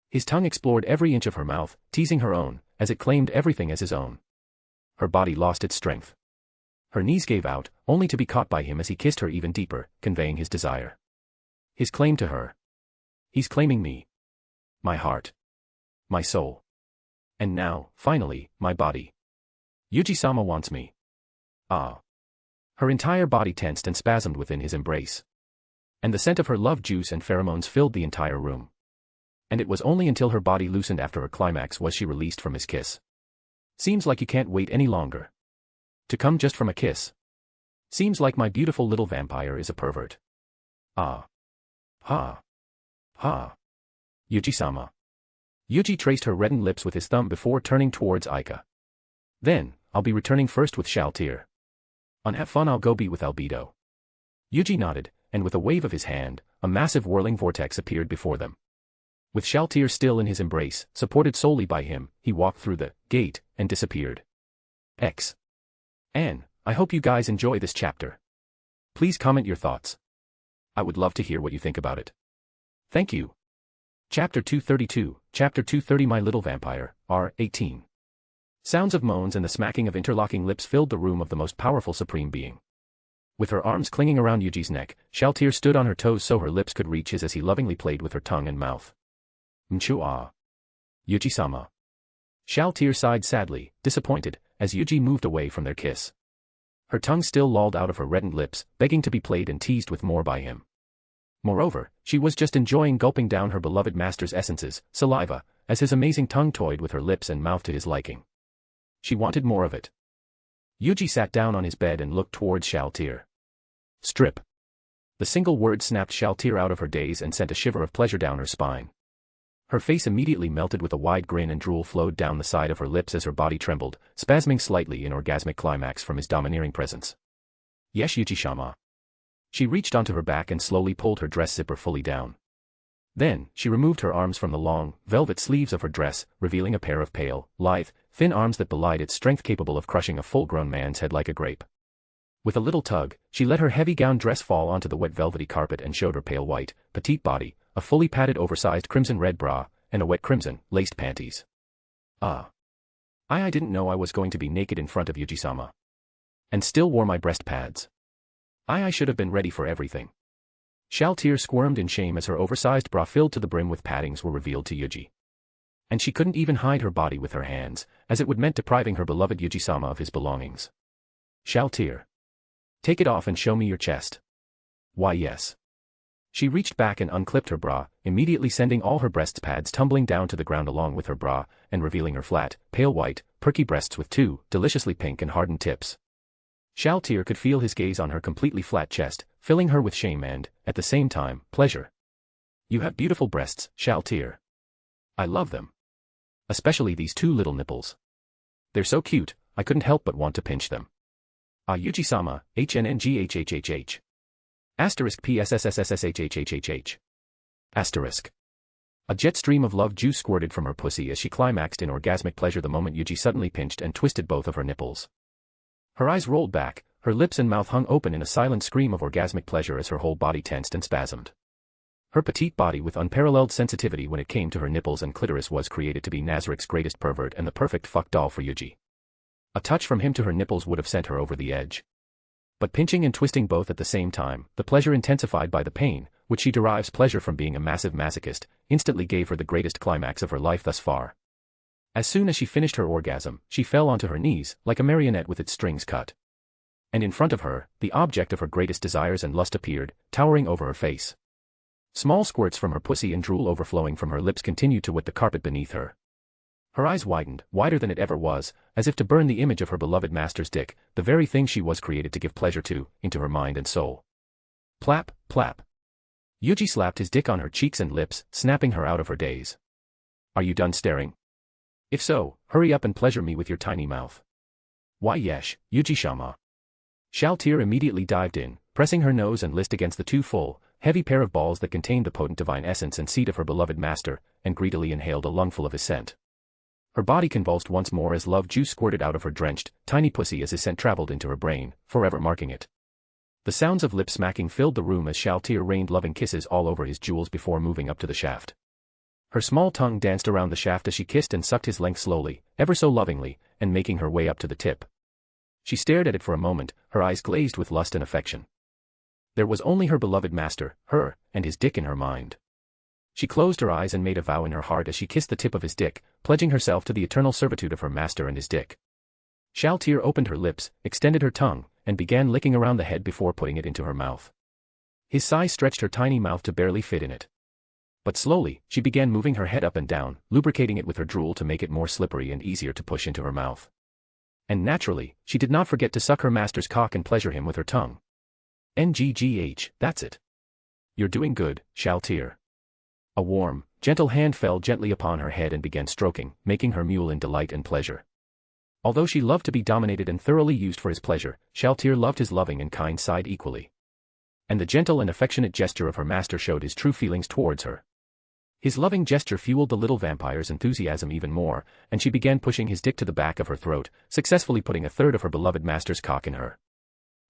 C: His tongue explored every inch of her mouth, teasing her own, as it claimed everything as his own. Her body lost its strength. Her knees gave out, only to be caught by him as he kissed her even deeper, conveying his desire. His claim to her. He's claiming me. My heart. My soul. And now, finally, my body. Yuji-sama wants me. Ah. Her entire body tensed and spasmed within his embrace. And the scent of her love juice and pheromones filled the entire room. And it was only until her body loosened after her climax was she released from his kiss. Seems like you can't wait any longer. To come just from a kiss. Seems like my beautiful little vampire is a pervert. Ah. Ha. Ha. Yuji-sama. Yuji traced her reddened lips with his thumb before turning towards Aika. Then, I'll be returning first with Shaltir. On have fun, I'll go be with Albedo. Yuji nodded, and with a wave of his hand, a massive whirling vortex appeared before them. With Shaltir still in his embrace, supported solely by him, he walked through the gate and disappeared. X. And I hope you guys enjoy this chapter. Please comment your thoughts. I would love to hear what you think about it. Thank you. Chapter 232, Chapter 230 My Little Vampire, R18. Sounds of moans and the smacking of interlocking lips filled the room of the most powerful supreme being. With her arms clinging around Yuji's neck, Shaltir stood on her toes so her lips could reach his as he lovingly played with her tongue and mouth. Mchu-ah. Yuji-sama. Shaltir sighed sadly, disappointed, as Yuji moved away from their kiss. Her tongue still lolled out of her reddened lips, begging to be played and teased with more by him. Moreover, she was just enjoying gulping down her beloved master's essences, saliva, as his amazing tongue toyed with her lips and mouth to his liking. She wanted more of it. Yuji sat down on his bed and looked towards Shaltir. Strip. The single word snapped Shaltir out of her daze and sent a shiver of pleasure down her spine. Her face immediately melted with a wide grin and drool flowed down the side of her lips as her body trembled, spasming slightly in orgasmic climax from his domineering presence. Yes, Yuji-sama. She reached onto her back and slowly pulled her dress zipper fully down. Then, she removed her arms from the long, velvet sleeves of her dress, revealing a pair of pale, lithe, thin arms that belied its strength capable of crushing a full-grown man's head like a grape. With a little tug, she let her heavy gown dress fall onto the wet velvety carpet and showed her pale white, petite body, a fully padded oversized crimson-red bra, and a wet crimson, laced panties. I didn't know I was going to be naked in front of Yuji-sama. And still wore my breast pads. I should have been ready for everything. Shaltir squirmed in shame as her oversized bra filled to the brim with paddings were revealed to Yuji. And she couldn't even hide her body with her hands, as it would meant depriving her beloved Yuji-sama of his belongings. Shaltir. Take it off and show me your chest. Why yes. She reached back and unclipped her bra, immediately sending all her breast pads tumbling down to the ground along with her bra, and revealing her flat, pale white, perky breasts with two, deliciously pink and hardened tips. Shaltir could feel his gaze on her completely flat chest, filling her with shame and, at the same time, pleasure. You have beautiful breasts, Shaltir. I love them. Especially these two little nipples. They're so cute, I couldn't help but want to pinch them. Yuji-sama, HNNGHHHH. Asterisk PSSSSSHHHHH. Asterisk. A jet stream of love juice squirted from her pussy as she climaxed in orgasmic pleasure the moment Yuji suddenly pinched and twisted both of her nipples. Her eyes rolled back, her lips and mouth hung open in a silent scream of orgasmic pleasure as her whole body tensed and spasmed. Her petite body with unparalleled sensitivity when it came to her nipples and clitoris was created to be Nazarick's greatest pervert and the perfect fuck doll for Yuji. A touch from him to her nipples would have sent her over the edge. But pinching and twisting both at the same time, the pleasure intensified by the pain, which she derives pleasure from being a massive masochist, instantly gave her the greatest climax of her life thus far. As soon as she finished her orgasm, she fell onto her knees, like a marionette with its strings cut. And in front of her, the object of her greatest desires and lust appeared, towering over her face. Small squirts from her pussy and drool overflowing from her lips continued to wet the carpet beneath her. Her eyes widened, wider than it ever was, as if to burn the image of her beloved master's dick, the very thing she was created to give pleasure to, into her mind and soul. Plap, plap. Yuji slapped his dick on her cheeks and lips, snapping her out of her daze. Are you done staring? If so, hurry up and pleasure me with your tiny mouth. Why yesh, Yuji-sama. Shaltir immediately dived in, pressing her nose and list against the two full, heavy pair of balls that contained the potent divine essence and seed of her beloved master, and greedily inhaled a lungful of his scent. Her body convulsed once more as love juice squirted out of her drenched, tiny pussy as his scent traveled into her brain, forever marking it. The sounds of lip smacking filled the room as Shaltir rained loving kisses all over his jewels before moving up to the shaft. Her small tongue danced around the shaft as she kissed and sucked his length slowly, ever so lovingly, and making her way up to the tip. She stared at it for a moment, her eyes glazed with lust and affection. There was only her beloved master, her, and his dick in her mind. She closed her eyes and made a vow in her heart as she kissed the tip of his dick, pledging herself to the eternal servitude of her master and his dick. Shaltir opened her lips, extended her tongue, and began licking around the head before putting it into her mouth. His size stretched her tiny mouth to barely fit in it. But slowly, she began moving her head up and down, lubricating it with her drool to make it more slippery and easier to push into her mouth. And naturally, she did not forget to suck her master's cock and pleasure him with her tongue. NGGH, that's it. You're doing good, Shaltir. A warm, gentle hand fell gently upon her head and began stroking, making her mule in delight and pleasure. Although she loved to be dominated and thoroughly used for his pleasure, Shaltir loved his loving and kind side equally. And the gentle and affectionate gesture of her master showed his true feelings towards her. His loving gesture fueled the little vampire's enthusiasm even more, and she began pushing his dick to the back of her throat, successfully putting a third of her beloved master's cock in her.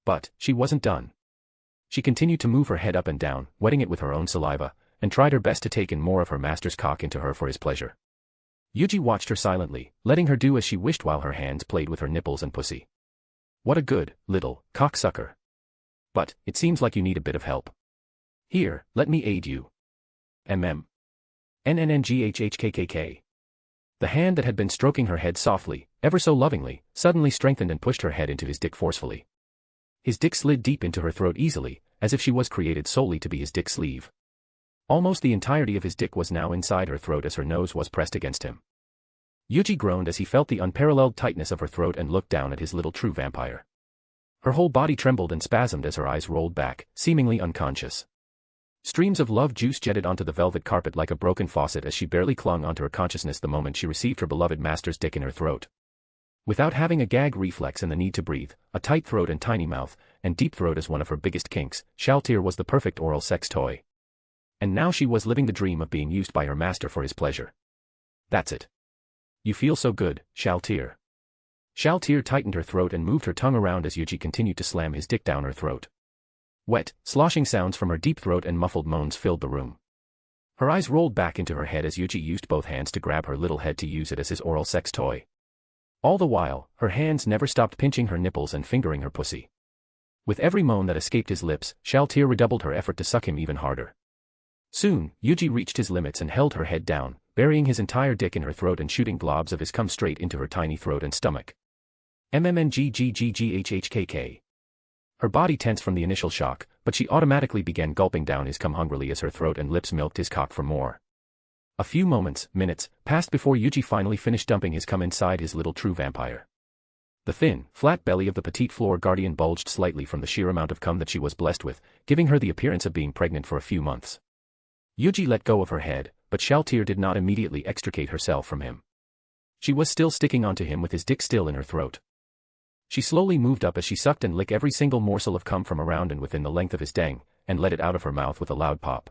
C: But she wasn't done. She continued to move her head up and down, wetting it with her own saliva, and tried her best to take in more of her master's cock into her for his pleasure. Yuuji watched her silently, letting her do as she wished while her hands played with her nipples and pussy. What a good, little, cocksucker. But, it seems like you need a bit of help. Here, let me aid you. NNNGHHKKK. The hand that had been stroking her head softly, ever so lovingly, suddenly strengthened and pushed her head into his dick forcefully. His dick slid deep into her throat easily, as if she was created solely to be his dick sleeve. Almost the entirety of his dick was now inside her throat as her nose was pressed against him. Yuuji groaned as he felt the unparalleled tightness of her throat and looked down at his little true vampire. Her whole body trembled and spasmed as her eyes rolled back, seemingly unconscious. Streams of love juice jetted onto the velvet carpet like a broken faucet as she barely clung onto her consciousness the moment she received her beloved master's dick in her throat. Without having a gag reflex and the need to breathe, a tight throat and tiny mouth, and deep throat as one of her biggest kinks, Shaltir was the perfect oral sex toy. And now she was living the dream of being used by her master for his pleasure. That's it. You feel so good, Shaltir. Shaltir tightened her throat and moved her tongue around as Yuuji continued to slam his dick down her throat. Wet, sloshing sounds from her deep throat and muffled moans filled the room. Her eyes rolled back into her head as Yuuji used both hands to grab her little head to use it as his oral sex toy. All the while, her hands never stopped pinching her nipples and fingering her pussy. With every moan that escaped his lips, Shaltir redoubled her effort to suck him even harder. Soon, Yuuji reached his limits and held her head down, burying his entire dick in her throat and shooting globs of his cum straight into her tiny throat and stomach. MMNGGGGHHKK. Her body tensed from the initial shock, but she automatically began gulping down his cum hungrily as her throat and lips milked his cock for more. A few minutes, passed before Yuuji finally finished dumping his cum inside his little true vampire. The thin, flat belly of the petite floor guardian bulged slightly from the sheer amount of cum that she was blessed with, giving her the appearance of being pregnant for a few months. Yuuji let go of her head, but Shaltir did not immediately extricate herself from him. She was still sticking onto him with his dick still in her throat. She slowly moved up as she sucked and licked every single morsel of cum from around and within the length of his dang, and let it out of her mouth with a loud pop.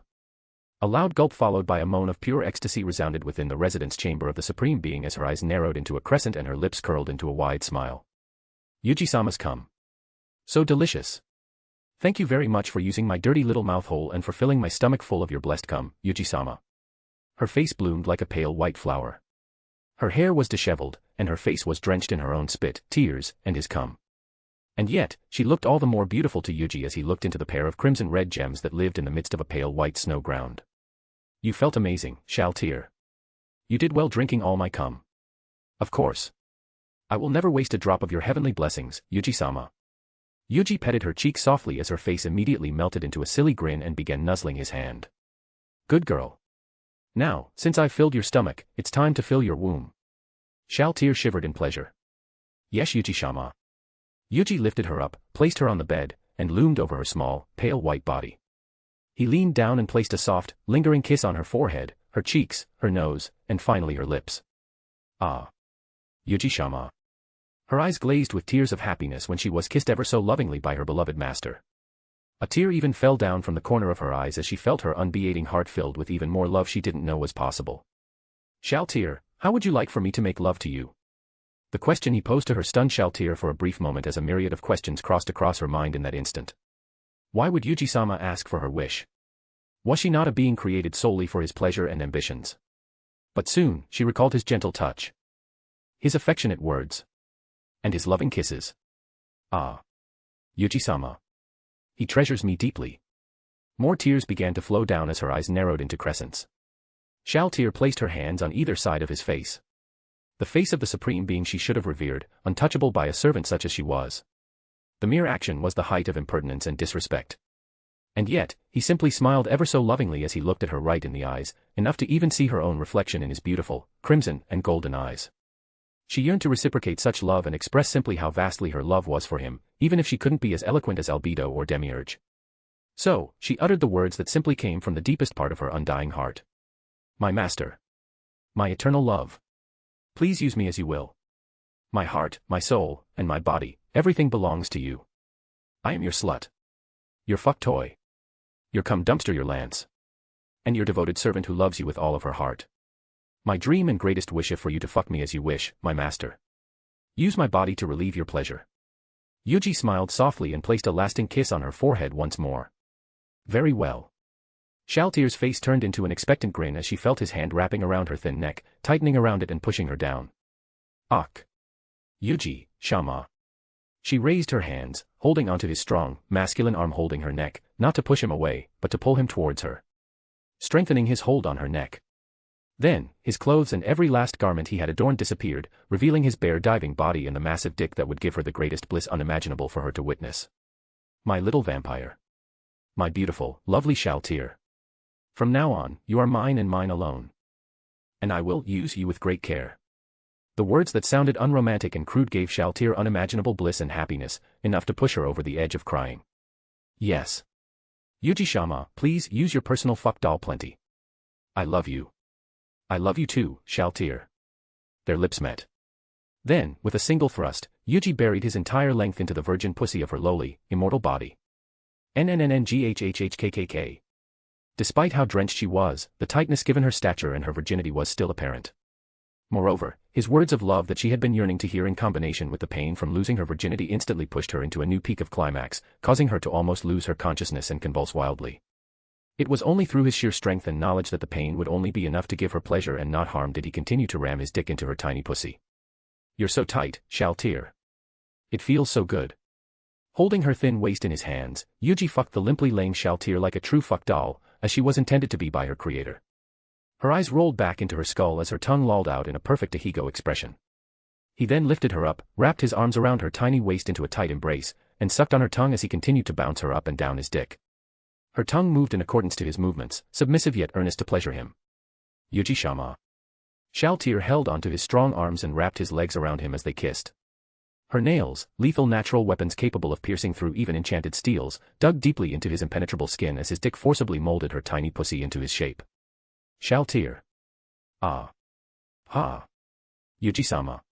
C: A loud gulp followed by a moan of pure ecstasy resounded within the residence chamber of the Supreme Being as her eyes narrowed into a crescent and her lips curled into a wide smile. Yuuji-sama's cum. So delicious. Thank you very much for using my dirty little mouth hole and for filling my stomach full of your blessed cum, Yuuji-sama. Her face bloomed like a pale white flower. Her hair was disheveled, and her face was drenched in her own spit, tears, and his cum. And yet, she looked all the more beautiful to Yuuji as he looked into the pair of crimson-red gems that lived in the midst of a pale white snow ground. You felt amazing, Shaltir. You did well drinking all my cum. Of course. I will never waste a drop of your heavenly blessings, Yuuji-sama. Yuuji petted her cheek softly as her face immediately melted into a silly grin and began nuzzling his hand. Good girl. Now, since I've filled your stomach, it's time to fill your womb. Shaltir shivered in pleasure. Yes, Yuuji-sama. Yuuji lifted her up, placed her on the bed, and loomed over her small, pale white body. He leaned down and placed a soft, lingering kiss on her forehead, her cheeks, her nose, and finally her lips. Ah. Yuuji-sama. Her eyes glazed with tears of happiness when she was kissed ever so lovingly by her beloved master. A tear even fell down from the corner of her eyes as she felt her unbeating heart filled with even more love she didn't know was possible. Shaltir, how would you like for me to make love to you? The question he posed to her stunned Shaltir for a brief moment as a myriad of questions crossed across her mind in that instant. Why would Yuuji-sama ask for her wish? Was she not a being created solely for his pleasure and ambitions? But soon, she recalled his gentle touch. His affectionate words. And his loving kisses. Ah. Yuuji-sama. He treasures me deeply. More tears began to flow down as her eyes narrowed into crescents. Shaltir placed her hands on either side of his face. The face of the Supreme Being she should have revered, untouchable by a servant such as she was. The mere action was the height of impertinence and disrespect. And yet, he simply smiled ever so lovingly as he looked at her right in the eyes, enough to even see her own reflection in his beautiful, crimson, and golden eyes. She yearned to reciprocate such love and express simply how vastly her love was for him, even if she couldn't be as eloquent as Albedo or Demiurge. So, she uttered the words that simply came from the deepest part of her undying heart. My master. My eternal love. Please use me as you will. My heart, my soul, and my body, everything belongs to you. I am your slut. Your fuck toy. Your cum dumpster, your lance. And your devoted servant who loves you with all of her heart. My dream and greatest wish is for you to fuck me as you wish, my master. Use my body to relieve your pleasure. Yuuji smiled softly and placed a lasting kiss on her forehead once more. Very well. Shaltier's face turned into an expectant grin as she felt his hand wrapping around her thin neck, tightening around it and pushing her down. Ach. Yuuji, Shama. She raised her hands, holding onto his strong, masculine arm holding her neck, not to push him away, but to pull him towards her. Strengthening his hold on her neck. Then, his clothes and every last garment he had adorned disappeared, revealing his bare diving body and the massive dick that would give her the greatest bliss unimaginable for her to witness. My little vampire. My beautiful, lovely Shaltier. From now on, you are mine and mine alone. And I will use you with great care. The words that sounded unromantic and crude gave Shaltier unimaginable bliss and happiness, enough to push her over the edge of crying. Yes. Yuuji-sama, please use your personal fuck doll plenty. I love you. I love you too, Shaltier. Their lips met. Then, with a single thrust, Yuuji buried his entire length into the virgin pussy of her lowly, immortal body. NNNNGHHHKKK. Despite how drenched she was, the tightness given her stature and her virginity was still apparent. Moreover, his words of love that she had been yearning to hear in combination with the pain from losing her virginity instantly pushed her into a new peak of climax, causing her to almost lose her consciousness and convulse wildly. It was only through his sheer strength and knowledge that the pain would only be enough to give her pleasure and not harm did he continue to ram his dick into her tiny pussy. You're so tight, Shaltier. It feels so good. Holding her thin waist in his hands, Yuuji fucked the limply laying Shaltier like a true fuck doll, as she was intended to be by her creator. Her eyes rolled back into her skull as her tongue lolled out in a perfect Ahigo expression. He then lifted her up, wrapped his arms around her tiny waist into a tight embrace, and sucked on her tongue as he continued to bounce her up and down his dick. Her tongue moved in accordance to his movements, submissive yet earnest to pleasure him. Yuuji-sama. Shaltier held onto his strong arms and wrapped his legs around him as they kissed. Her nails, lethal natural weapons capable of piercing through even enchanted steels, dug deeply into his impenetrable skin as his dick forcibly molded her tiny pussy into his shape. Shaltier. Ah. Ha. Yuuji-sama.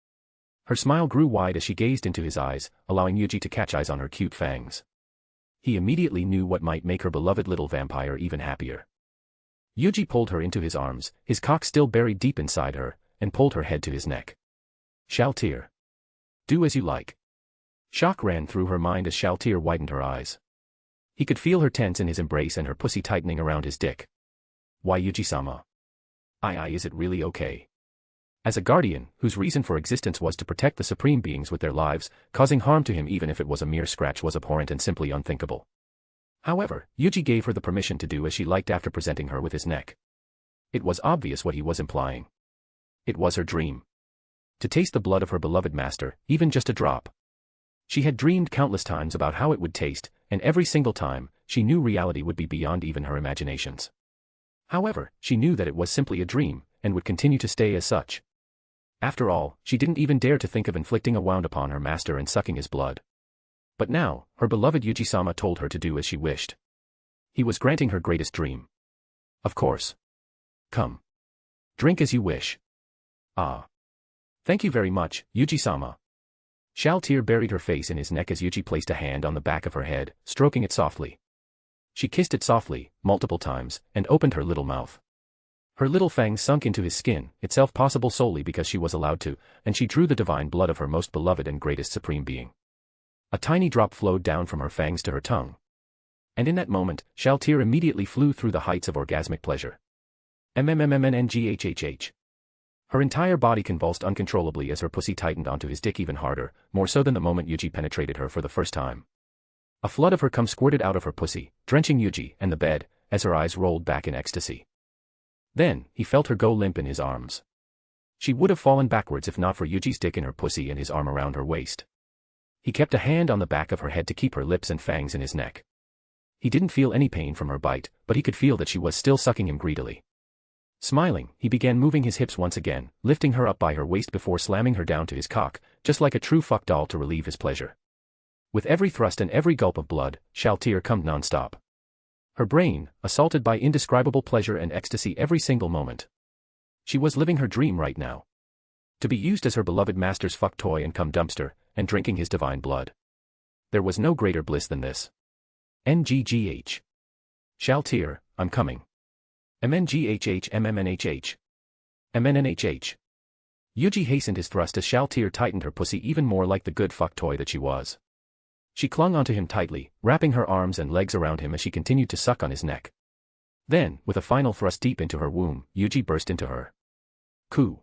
C: Her smile grew wide as she gazed into his eyes, allowing Yuuji to catch eyes on her cute fangs. He immediately knew what might make her beloved little vampire even happier. Yuuji pulled her into his arms, his cock still buried deep inside her, and pulled her head to his neck. Shaltier. Do as you like. Shock ran through her mind as Shaltier widened her eyes. He could feel her tense in his embrace and her pussy tightening around his dick. Why Yuuji-sama? Is it really okay? As a guardian, whose reason for existence was to protect the supreme beings with their lives, causing harm to him even if it was a mere scratch was abhorrent and simply unthinkable. However, Yuuji gave her the permission to do as she liked after presenting her with his neck. It was obvious what he was implying. It was her dream. To taste the blood of her beloved master, even just a drop. She had dreamed countless times about how it would taste, and every single time, she knew reality would be beyond even her imaginations. However, she knew that it was simply a dream, and would continue to stay as such. After all, she didn't even dare to think of inflicting a wound upon her master and sucking his blood. But now, her beloved Yuuji-sama told her to do as she wished. He was granting her greatest dream. Of course. Come. Drink as you wish. Ah. Thank you very much, Yuuji-sama. Shaltier buried her face in his neck as Yuuji placed a hand on the back of her head, stroking it softly. She kissed it softly, multiple times, and opened her little mouth. Her little fangs sunk into his skin, itself possible solely because she was allowed to, and she drew the divine blood of her most beloved and greatest supreme being. A tiny drop flowed down from her fangs to her tongue. And in that moment, Shaltier immediately flew through the heights of orgasmic pleasure. MMMMNNGHHH. Her entire body convulsed uncontrollably as her pussy tightened onto his dick even harder, more so than the moment Yuuji penetrated her for the first time. A flood of her cum squirted out of her pussy, drenching Yuuji and the bed, as her eyes rolled back in ecstasy. Then, he felt her go limp in his arms. She would have fallen backwards if not for Yuji's dick in her pussy and his arm around her waist. He kept a hand on the back of her head to keep her lips and fangs in his neck. He didn't feel any pain from her bite, but he could feel that she was still sucking him greedily. Smiling, he began moving his hips once again, lifting her up by her waist before slamming her down to his cock, just like a true fuck doll to relieve his pleasure. With every thrust and every gulp of blood, Shaltier cummed non-stop. Her brain, assaulted by indescribable pleasure and ecstasy every single moment. She was living her dream right now. To be used as her beloved master's fuck toy and cum dumpster, and drinking his divine blood. There was no greater bliss than this. NGGH. Shaltier, I'm coming. MNGHH. MNNHH. Yuuji hastened his thrust as Shaltir tightened her pussy even more like the good fuck toy that she was. She clung onto him tightly, wrapping her arms and legs around him as she continued to suck on his neck. Then, with a final thrust deep into her womb, Yuuji burst into her. Coo.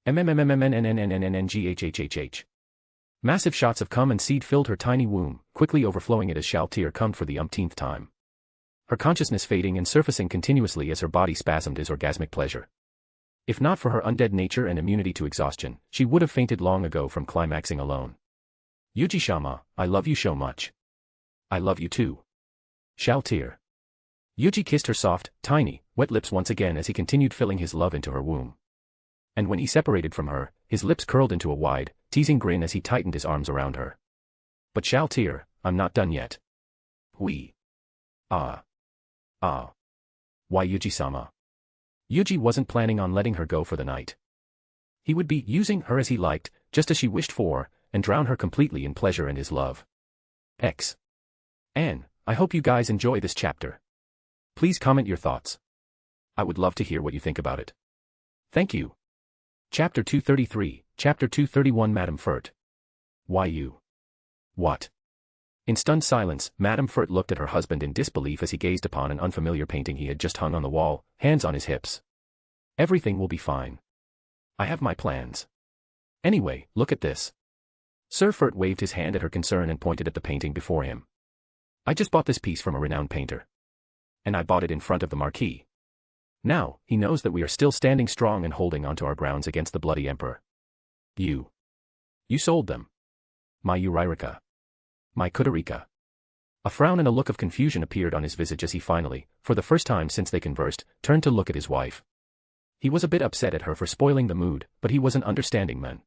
C: MMMMMNNNNNNGHHHH. Massive shots of cum and seed filled her tiny womb, quickly overflowing it as Shaltir cummed for the umpteenth time. Her consciousness fading and surfacing continuously as her body spasmed his orgasmic pleasure. If not for her undead nature and immunity to exhaustion, she would have fainted long ago from climaxing alone. Yuuji-shama, I love you so much. I love you too. Shaltir. Yuuji kissed her soft, tiny, wet lips once again as he continued filling his love into her womb. And when he separated from her, his lips curled into a wide, teasing grin as he tightened his arms around her. But Shaltir, I'm not done yet. Wee. Ah. Ah. Why Yuuji-sama? Yuuji wasn't planning on letting her go for the night. He would be using her as he liked, just as she wished for, and drown her completely in pleasure and his love. X. And, I hope you guys enjoy this chapter. Please comment your thoughts. I would love to hear what you think about it. Thank you. Chapter 233, Chapter 231 Madame Furt. Why you? What? In stunned silence, Madame Furt looked at her husband in disbelief as he gazed upon an unfamiliar painting he had just hung on the wall, hands on his hips. Everything will be fine. I have my plans. Anyway, look at this. Sir Furt waved his hand at her concern and pointed at the painting before him. I just bought this piece from a renowned painter. And I bought it in front of the marquee. Now, he knows that we are still standing strong and holding onto our grounds against the bloody emperor. You sold them. My Urairika. My Kudarika. A frown and a look of confusion appeared on his visage as he finally, for the first time since they conversed, turned to look at his wife. He was a bit upset at her for spoiling the mood, but he was an understanding man.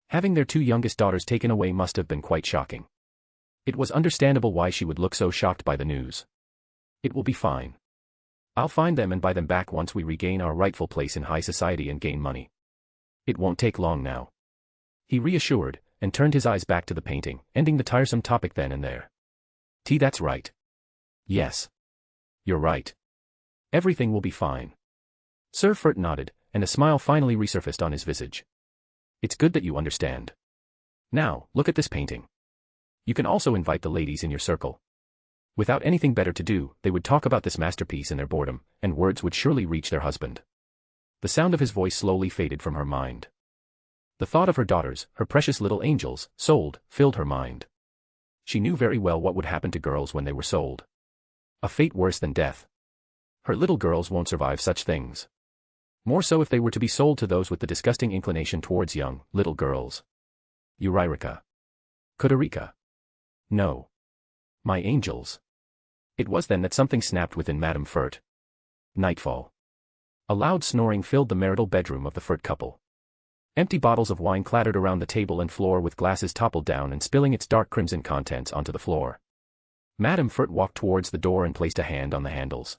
C: Having their two youngest daughters taken away must have been quite shocking. It was understandable why she would look so shocked by the news. It will be fine. I'll find them and buy them back once we regain our rightful place in high society and gain money. It won't take long now. He reassured, and turned his eyes back to the painting, ending the tiresome topic then and there. That's right. Yes. You're right. Everything will be fine. Sir Furt nodded, and a smile finally resurfaced on his visage. It's good that you understand. Now, look at this painting. You can also invite the ladies in your circle. Without anything better to do, they would talk about this masterpiece in their boredom, and words would surely reach their husband. The sound of his voice slowly faded from her mind. The thought of her daughters, her precious little angels, sold, filled her mind. She knew very well what would happen to girls when they were sold. A fate worse than death. Her little girls won't survive such things. More so if they were to be sold to those with the disgusting inclination towards young, little girls. Urairika. Kudarika. No. My angels. It was then that something snapped within Madame Furt. Nightfall. A loud snoring filled the marital bedroom of the Furt couple. Empty bottles of wine clattered around the table and floor with glasses toppled down and spilling its dark crimson contents onto the floor. Madame Furt walked towards the door and placed a hand on the handles.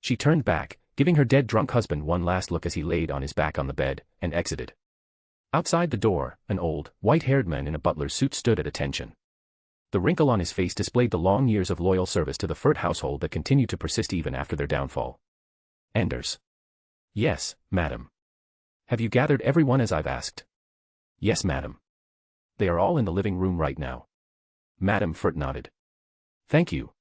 C: She turned back, giving her dead drunk husband one last look as he laid on his back on the bed, and exited. Outside the door, an old, white-haired man in a butler's suit stood at attention. The wrinkle on his face displayed the long years of loyal service to the Furt household that continued to persist even after their downfall. Anders. Yes, madam. Have you gathered everyone as I've asked? Yes, madam. They are all in the living room right now. Madame Furt nodded. Thank you.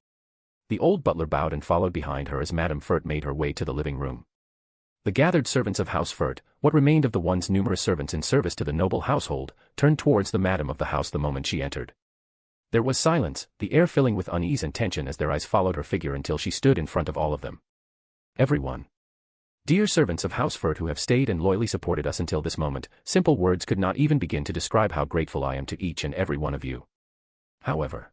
C: The old butler bowed and followed behind her as Madame Furt made her way to the living room. The gathered servants of House Furt, what remained of the once numerous servants in service to the noble household, turned towards the madam of the house the moment she entered. There was silence, the air filling with unease and tension as their eyes followed her figure until she stood in front of all of them. Everyone. Dear servants of House Furt who have stayed and loyally supported us until this moment, simple words could not even begin to describe how grateful I am to each and every one of you. However,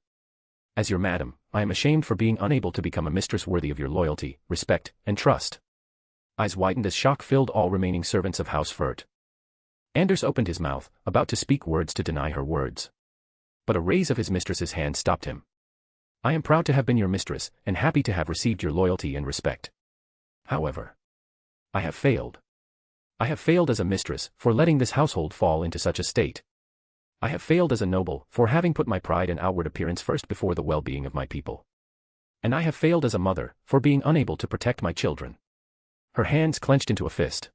C: as your madam, I am ashamed for being unable to become a mistress worthy of your loyalty, respect, and trust. Eyes widened as shock filled all remaining servants of House Furt. Anders opened his mouth, about to speak words to deny her words. But a raise of his mistress's hand stopped him. I am proud to have been your mistress, and happy to have received your loyalty and respect. However, I have failed. I have failed as a mistress, for letting this household fall into such a state. I have failed as a noble, for having put my pride and outward appearance first before the well-being of my people. And I have failed as a mother, for being unable to protect my children. Her hands clenched into a fist.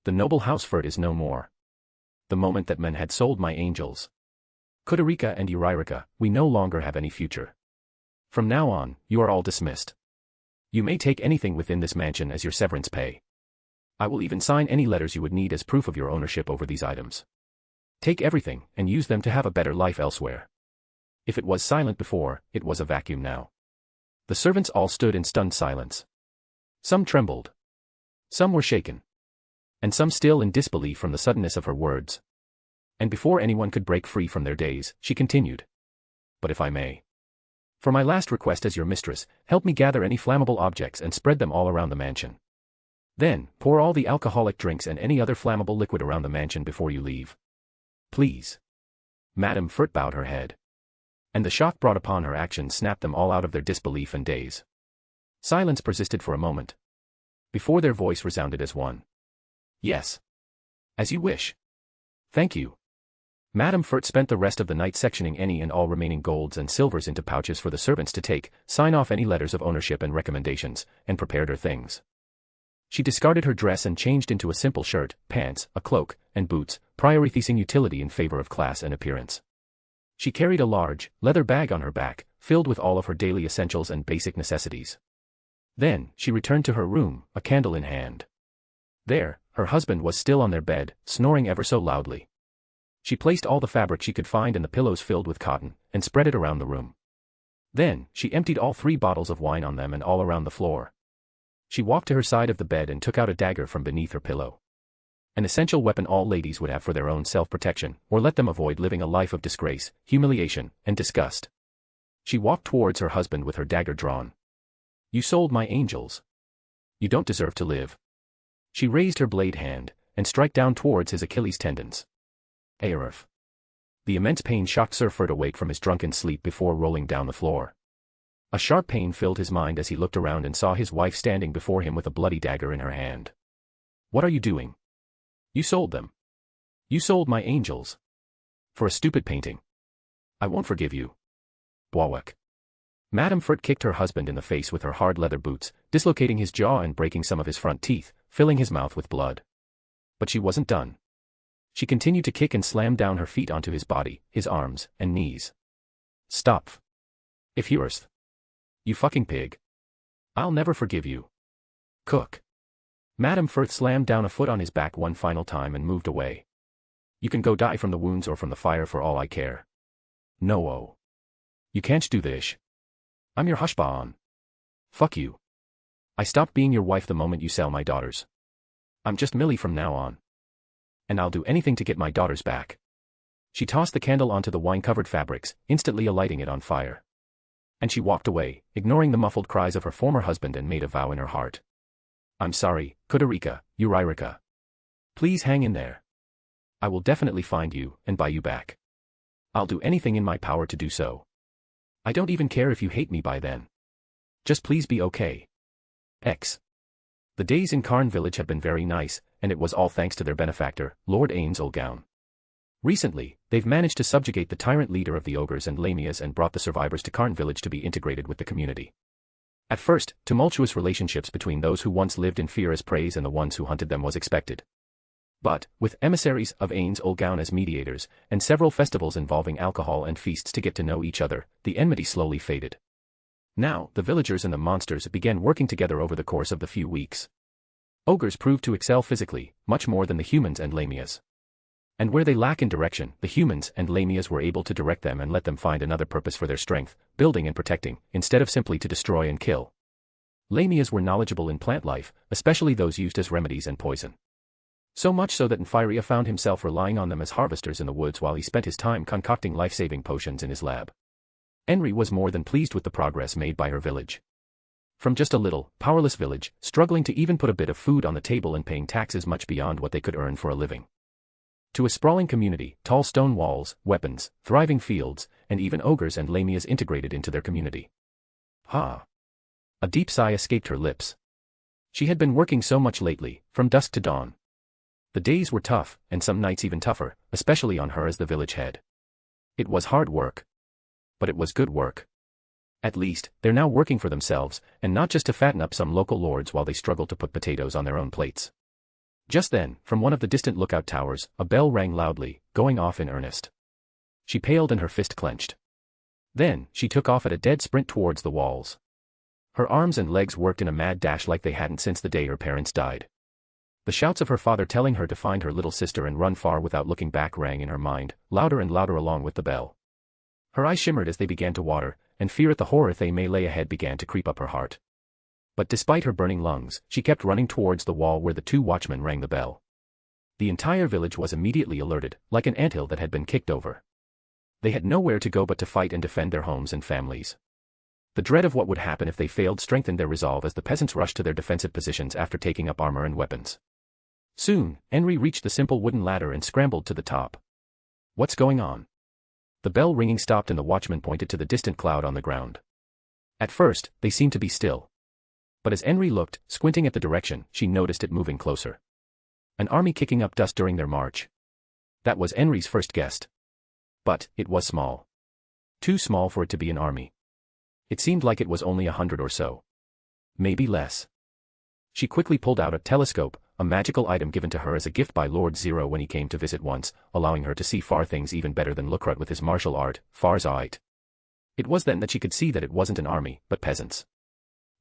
C: The noble house Furt is no more. The moment that men had sold my angels. Kudurika and Uririka, we no longer have any future. From now on, you are all dismissed. You may take anything within this mansion as your severance pay. I will even sign any letters you would need as proof of your ownership over these items. Take everything and use them to have a better life elsewhere. If it was silent before, it was a vacuum now. The servants all stood in stunned silence. Some trembled. Some were shaken. And some still in disbelief from the suddenness of her words. And before anyone could break free from their daze, she continued. But if I may. For my last request as your mistress, help me gather any flammable objects and spread them all around the mansion. Then, pour all the alcoholic drinks and any other flammable liquid around the mansion before you leave. Please. Madame Furt bowed her head. And the shock brought upon her actions snapped them all out of their disbelief and daze. Silence persisted for a moment. Before their voice resounded as one. Yes. As you wish. Thank you. Madame Furt spent the rest of the night sectioning any and all remaining golds and silvers into pouches for the servants to take, sign off any letters of ownership and recommendations, and prepared her things. She discarded her dress and changed into a simple shirt, pants, a cloak, and boots, prioritizing utility in favor of class and appearance. She carried a large, leather bag on her back, filled with all of her daily essentials and basic necessities. Then, she returned to her room, a candle in hand. There, her husband was still on their bed, snoring ever so loudly. She placed all the fabric she could find and the pillows filled with cotton, and spread it around the room. Then, she emptied all 3 bottles of wine on them and all around the floor. She walked to her side of the bed and took out a dagger from beneath her pillow. An essential weapon all ladies would have for their own self-protection, or let them avoid living a life of disgrace, humiliation, and disgust. She walked towards her husband with her dagger drawn. You sold my angels. You don't deserve to live. She raised her blade hand, and struck down towards his Achilles tendons. Aerith. The immense pain shocked Sir Furt awake from his drunken sleep before rolling down the floor. A sharp pain filled his mind as he looked around and saw his wife standing before him with a bloody dagger in her hand. What are you doing? You sold them. You sold my angels. For a stupid painting. I won't forgive you. Bwawek. Madame Furt kicked her husband in the face with her hard leather boots, dislocating his jaw and breaking some of his front teeth, filling his mouth with blood. But she wasn't done. She continued to kick and slam down her feet onto his body, his arms, and knees. Stop. If you're you fucking pig. I'll never forgive you. Cook. Madame Furt slammed down a foot on his back one final time and moved away. You can go die from the wounds or from the fire for all I care. No. You can't do this. I'm your hushbaan. Fuck you. I stopped being your wife the moment you sell my daughters. I'm just Millie from now on. And I'll do anything to get my daughters back. She tossed the candle onto the wine-covered fabrics, instantly alighting it on fire. And she walked away, ignoring the muffled cries of her former husband, and made a vow in her heart. I'm sorry, Kudurika, Uririka. Please hang in there. I will definitely find you, and buy you back. I'll do anything in my power to do so. I don't even care if you hate me by then. Just please be okay. X. The days in Karn village had been very nice, and it was all thanks to their benefactor, Lord Ains Olgaun. Recently, they've managed to subjugate the tyrant leader of the ogres and lamias and brought the survivors to Karn village to be integrated with the community. At first, tumultuous relationships between those who once lived in fear as preys and the ones who hunted them was expected. But, with emissaries of Ains Olgaun as mediators, and several festivals involving alcohol and feasts to get to know each other, the enmity slowly faded. Now, the villagers and the monsters began working together over the course of the few weeks. Ogres proved to excel physically, much more than the humans and lamias. And where they lack in direction, the humans and lamias were able to direct them and let them find another purpose for their strength, building and protecting, instead of simply to destroy and kill. Lamias were knowledgeable in plant life, especially those used as remedies and poison. So much so that Nfiria found himself relying on them as harvesters in the woods while he spent his time concocting life-saving potions in his lab. Enri was more than pleased with the progress made by her village. From just a little, powerless village, struggling to even put a bit of food on the table and paying taxes much beyond what they could earn for a living. To a sprawling community, tall stone walls, weapons, thriving fields, and even ogres and lamias integrated into their community. Ha! A deep sigh escaped her lips. She had been working so much lately, from dusk to dawn. The days were tough, and some nights even tougher, especially on her as the village head. It was hard work. But it was good work. At least, they're now working for themselves, and not just to fatten up some local lords while they struggle to put potatoes on their own plates. Just then, from one of the distant lookout towers, a bell rang loudly, going off in earnest. She paled and her fist clenched. Then, she took off at a dead sprint towards the walls. Her arms and legs worked in a mad dash like they hadn't since the day her parents died. The shouts of her father telling her to find her little sister and run far without looking back rang in her mind, louder and louder along with the bell. Her eyes shimmered as they began to water, and fear at the horror they may lay ahead began to creep up her heart. But despite her burning lungs, she kept running towards the wall where the two watchmen rang the bell. The entire village was immediately alerted, like an anthill that had been kicked over. They had nowhere to go but to fight and defend their homes and families. The dread of what would happen if they failed strengthened their resolve as the peasants rushed to their defensive positions after taking up armor and weapons. Soon, Henry reached the simple wooden ladder and scrambled to the top. What's going on? The bell ringing stopped and the watchman pointed to the distant cloud on the ground. At first, they seemed to be still. But as Henry looked, squinting at the direction, she noticed it moving closer. An army kicking up dust during their march. That was Henry's first guess. But, it was small. Too small for it to be an army. It seemed like it was only 100 or so. Maybe less. She quickly pulled out a telescope, a magical item given to her as a gift by Lord Zero when he came to visit once, allowing her to see far things even better than Lucrut with his martial art, Foresight. It was then that she could see that it wasn't an army, but peasants.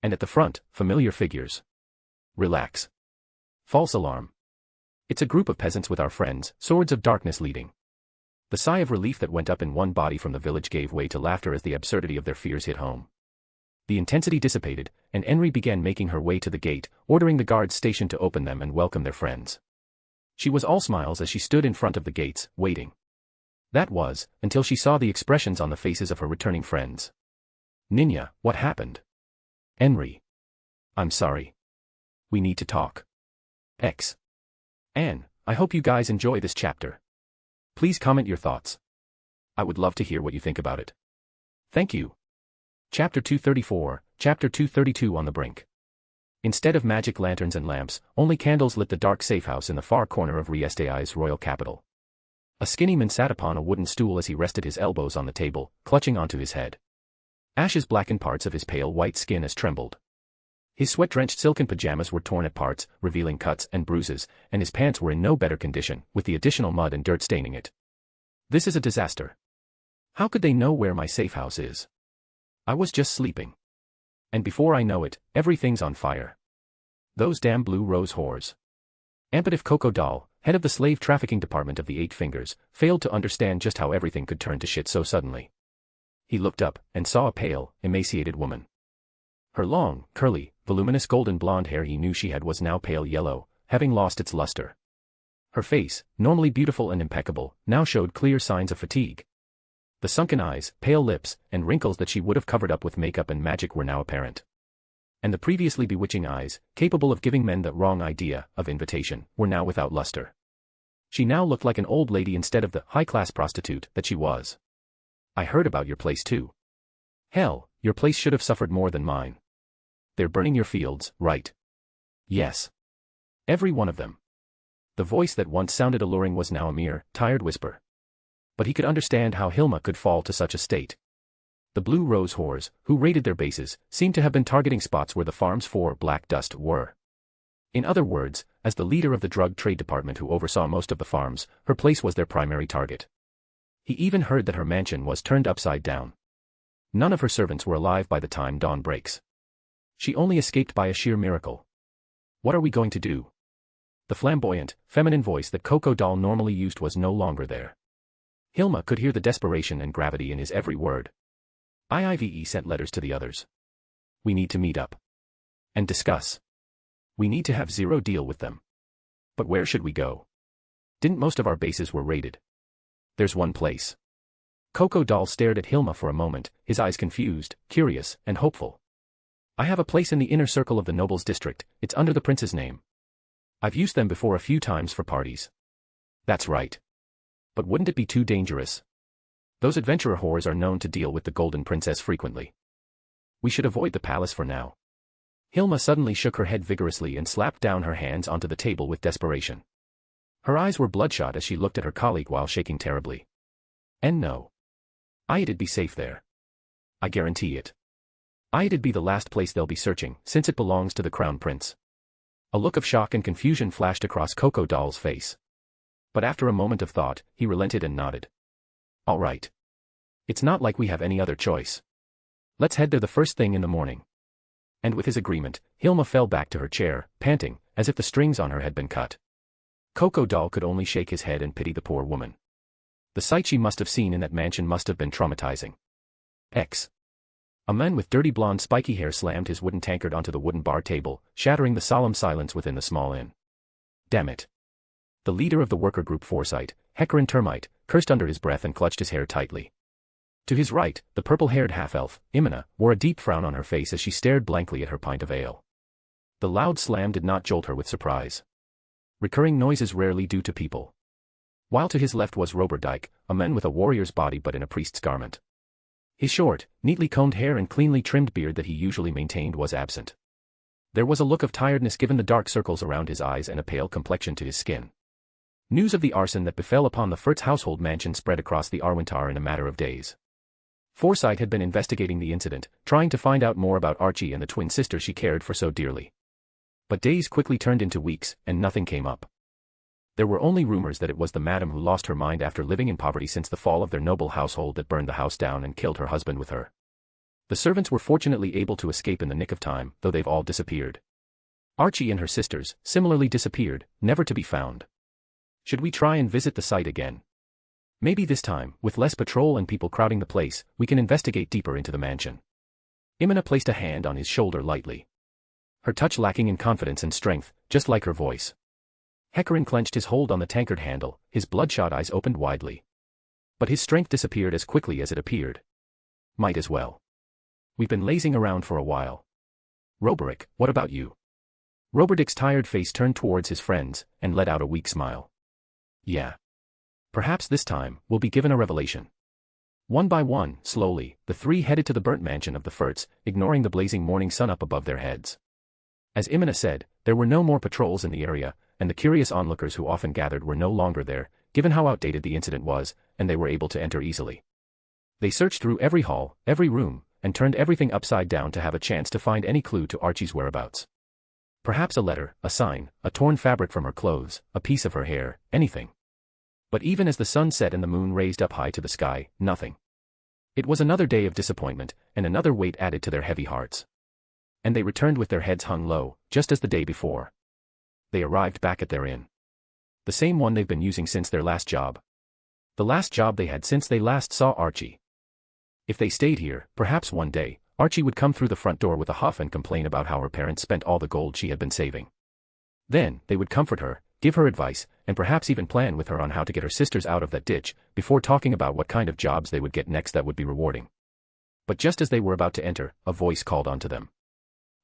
C: And at the front, familiar figures. Relax. False alarm. It's a group of peasants with our friends, Swords of Darkness leading. The sigh of relief that went up in one body from the village gave way to laughter as the absurdity of their fears hit home. The intensity dissipated, and Henry began making her way to the gate, ordering the guards stationed to open them and welcome their friends. She was all smiles as she stood in front of the gates, waiting. That was, until she saw the expressions on the faces of her returning friends. Ninya, what happened? Henry. I'm sorry. We need to talk. X. Anne, I hope you guys enjoy this chapter. Please comment your thoughts. I would love to hear what you think about it. Thank you. Chapter 234, Chapter 232 on the brink. Instead of magic lanterns and lamps, only candles lit the dark safehouse in the far corner of Riestai's royal capital. A skinny man sat upon a wooden stool as he rested his elbows on the table, clutching onto his head. Ashes blackened parts of his pale white skin as trembled. His sweat-drenched silken pajamas were torn at parts, revealing cuts and bruises, and his pants were in no better condition, with the additional mud and dirt staining it. This is a disaster. How could they know where my safe house is? I was just sleeping. And before I know it, everything's on fire. Those damn blue rose whores. Ampediff Coco Doll, head of the slave trafficking department of the Eight Fingers, failed to understand just how everything could turn to shit so suddenly. He looked up, and saw a pale, emaciated woman. Her long, curly, voluminous golden blonde hair he knew she had was now pale yellow, having lost its luster. Her face, normally beautiful and impeccable, now showed clear signs of fatigue. The sunken eyes, pale lips, and wrinkles that she would have covered up with makeup and magic were now apparent. And the previously bewitching eyes, capable of giving men the wrong idea of invitation, were now without luster. She now looked like an old lady instead of the high-class prostitute that she was. I heard about your place too. Hell, your place should have suffered more than mine. They're burning your fields, right? Yes. Every one of them. The voice that once sounded alluring was now a mere, tired whisper. But he could understand how Hilma could fall to such a state. The blue rose whores, who raided their bases, seemed to have been targeting spots where the farms for Black Dust were. In other words, as the leader of the drug trade department who oversaw most of the farms, her place was their primary target. He even heard that her mansion was turned upside down. None of her servants were alive by the time dawn breaks. She only escaped by a sheer miracle. What are we going to do? The flamboyant, feminine voice that Coco Doll normally used was no longer there. Hilma could hear the desperation and gravity in his every word. IIVE sent letters to the others. We need to meet up. And discuss. We need to have Zero deal with them. But where should we go? Didn't most of our bases were raided? There's one place. Coco Doll stared at Hilma for a moment, his eyes confused, curious, and hopeful. I have a place in the inner circle of the nobles district, it's under the prince's name. I've used them before a few times for parties. That's right. But wouldn't it be too dangerous? Those adventurer whores are known to deal with the Golden Princess frequently. We should avoid the palace for now. Hilma suddenly shook her head vigorously and slapped down her hands onto the table with desperation. Her eyes were bloodshot as she looked at her colleague while shaking terribly. And no. It'd be safe there. I guarantee it. It'd be the last place they'll be searching, since it belongs to the Crown Prince. A look of shock and confusion flashed across Coco Doll's face. But after a moment of thought, he relented and nodded. All right. It's not like we have any other choice. Let's head there the first thing in the morning. And with his agreement, Hilma fell back to her chair, panting, as if the strings on her had been cut. Coco Doll could only shake his head and pity the poor woman. The sight she must have seen in that mansion must have been traumatizing. A man with dirty blonde spiky hair slammed his wooden tankard onto the wooden bar table, shattering the solemn silence within the small inn. Damn it. The leader of the worker group Foresight, Hecarim Termite, cursed under his breath and clutched his hair tightly. To his right, the purple-haired half-elf, Imina, wore a deep frown on her face as she stared blankly at her pint of ale. The loud slam did not jolt her with surprise. Recurring noises rarely do to people. While to his left was Roberdyke, a man with a warrior's body but in a priest's garment. His short, neatly combed hair and cleanly trimmed beard that he usually maintained was absent. There was a look of tiredness given the dark circles around his eyes and a pale complexion to his skin. News of the arson that befell upon the Furt's household mansion spread across the Arwentar in a matter of days. Foresight had been investigating the incident, trying to find out more about Archie and the twin sister she cared for so dearly. But days quickly turned into weeks, and nothing came up. There were only rumors that it was the madam who lost her mind after living in poverty since the fall of their noble household that burned the house down and killed her husband with her. The servants were fortunately able to escape in the nick of time, though they've all disappeared. Archie and her sisters, similarly disappeared, never to be found. Should we try and visit the site again? Maybe this time, with less patrol and people crowding the place, we can investigate deeper into the mansion. Imina placed a hand on his shoulder lightly. Her touch lacking in confidence and strength, just like her voice. Hecarim clenched his hold on the tankard handle, his bloodshot eyes opened widely. But his strength disappeared as quickly as it appeared. Might as well. We've been lazing around for a while. Roberick, what about you? Roberdick's tired face turned towards his friends, and let out a weak smile. Yeah. Perhaps this time, we'll be given a revelation. One by one, slowly, the three headed to the burnt mansion of the Furts, ignoring the blazing morning sun up above their heads. As Imina said, there were no more patrols in the area, and the curious onlookers who often gathered were no longer there, given how outdated the incident was, and they were able to enter easily. They searched through every hall, every room, and turned everything upside down to have a chance to find any clue to Archie's whereabouts. Perhaps a letter, a sign, a torn fabric from her clothes, a piece of her hair, anything. But even as the sun set and the moon raised up high to the sky, nothing. It was another day of disappointment, and another weight added to their heavy hearts. And they returned with their heads hung low, just as the day before. They arrived back at their inn. The same one they've been using since their last job. The last job they had since they last saw Archie. If they stayed here, perhaps one day, Archie would come through the front door with a huff and complain about how her parents spent all the gold she had been saving. Then, they would comfort her, give her advice, and perhaps even plan with her on how to get her sisters out of that ditch, before talking about what kind of jobs they would get next that would be rewarding. But just as they were about to enter, a voice called onto them.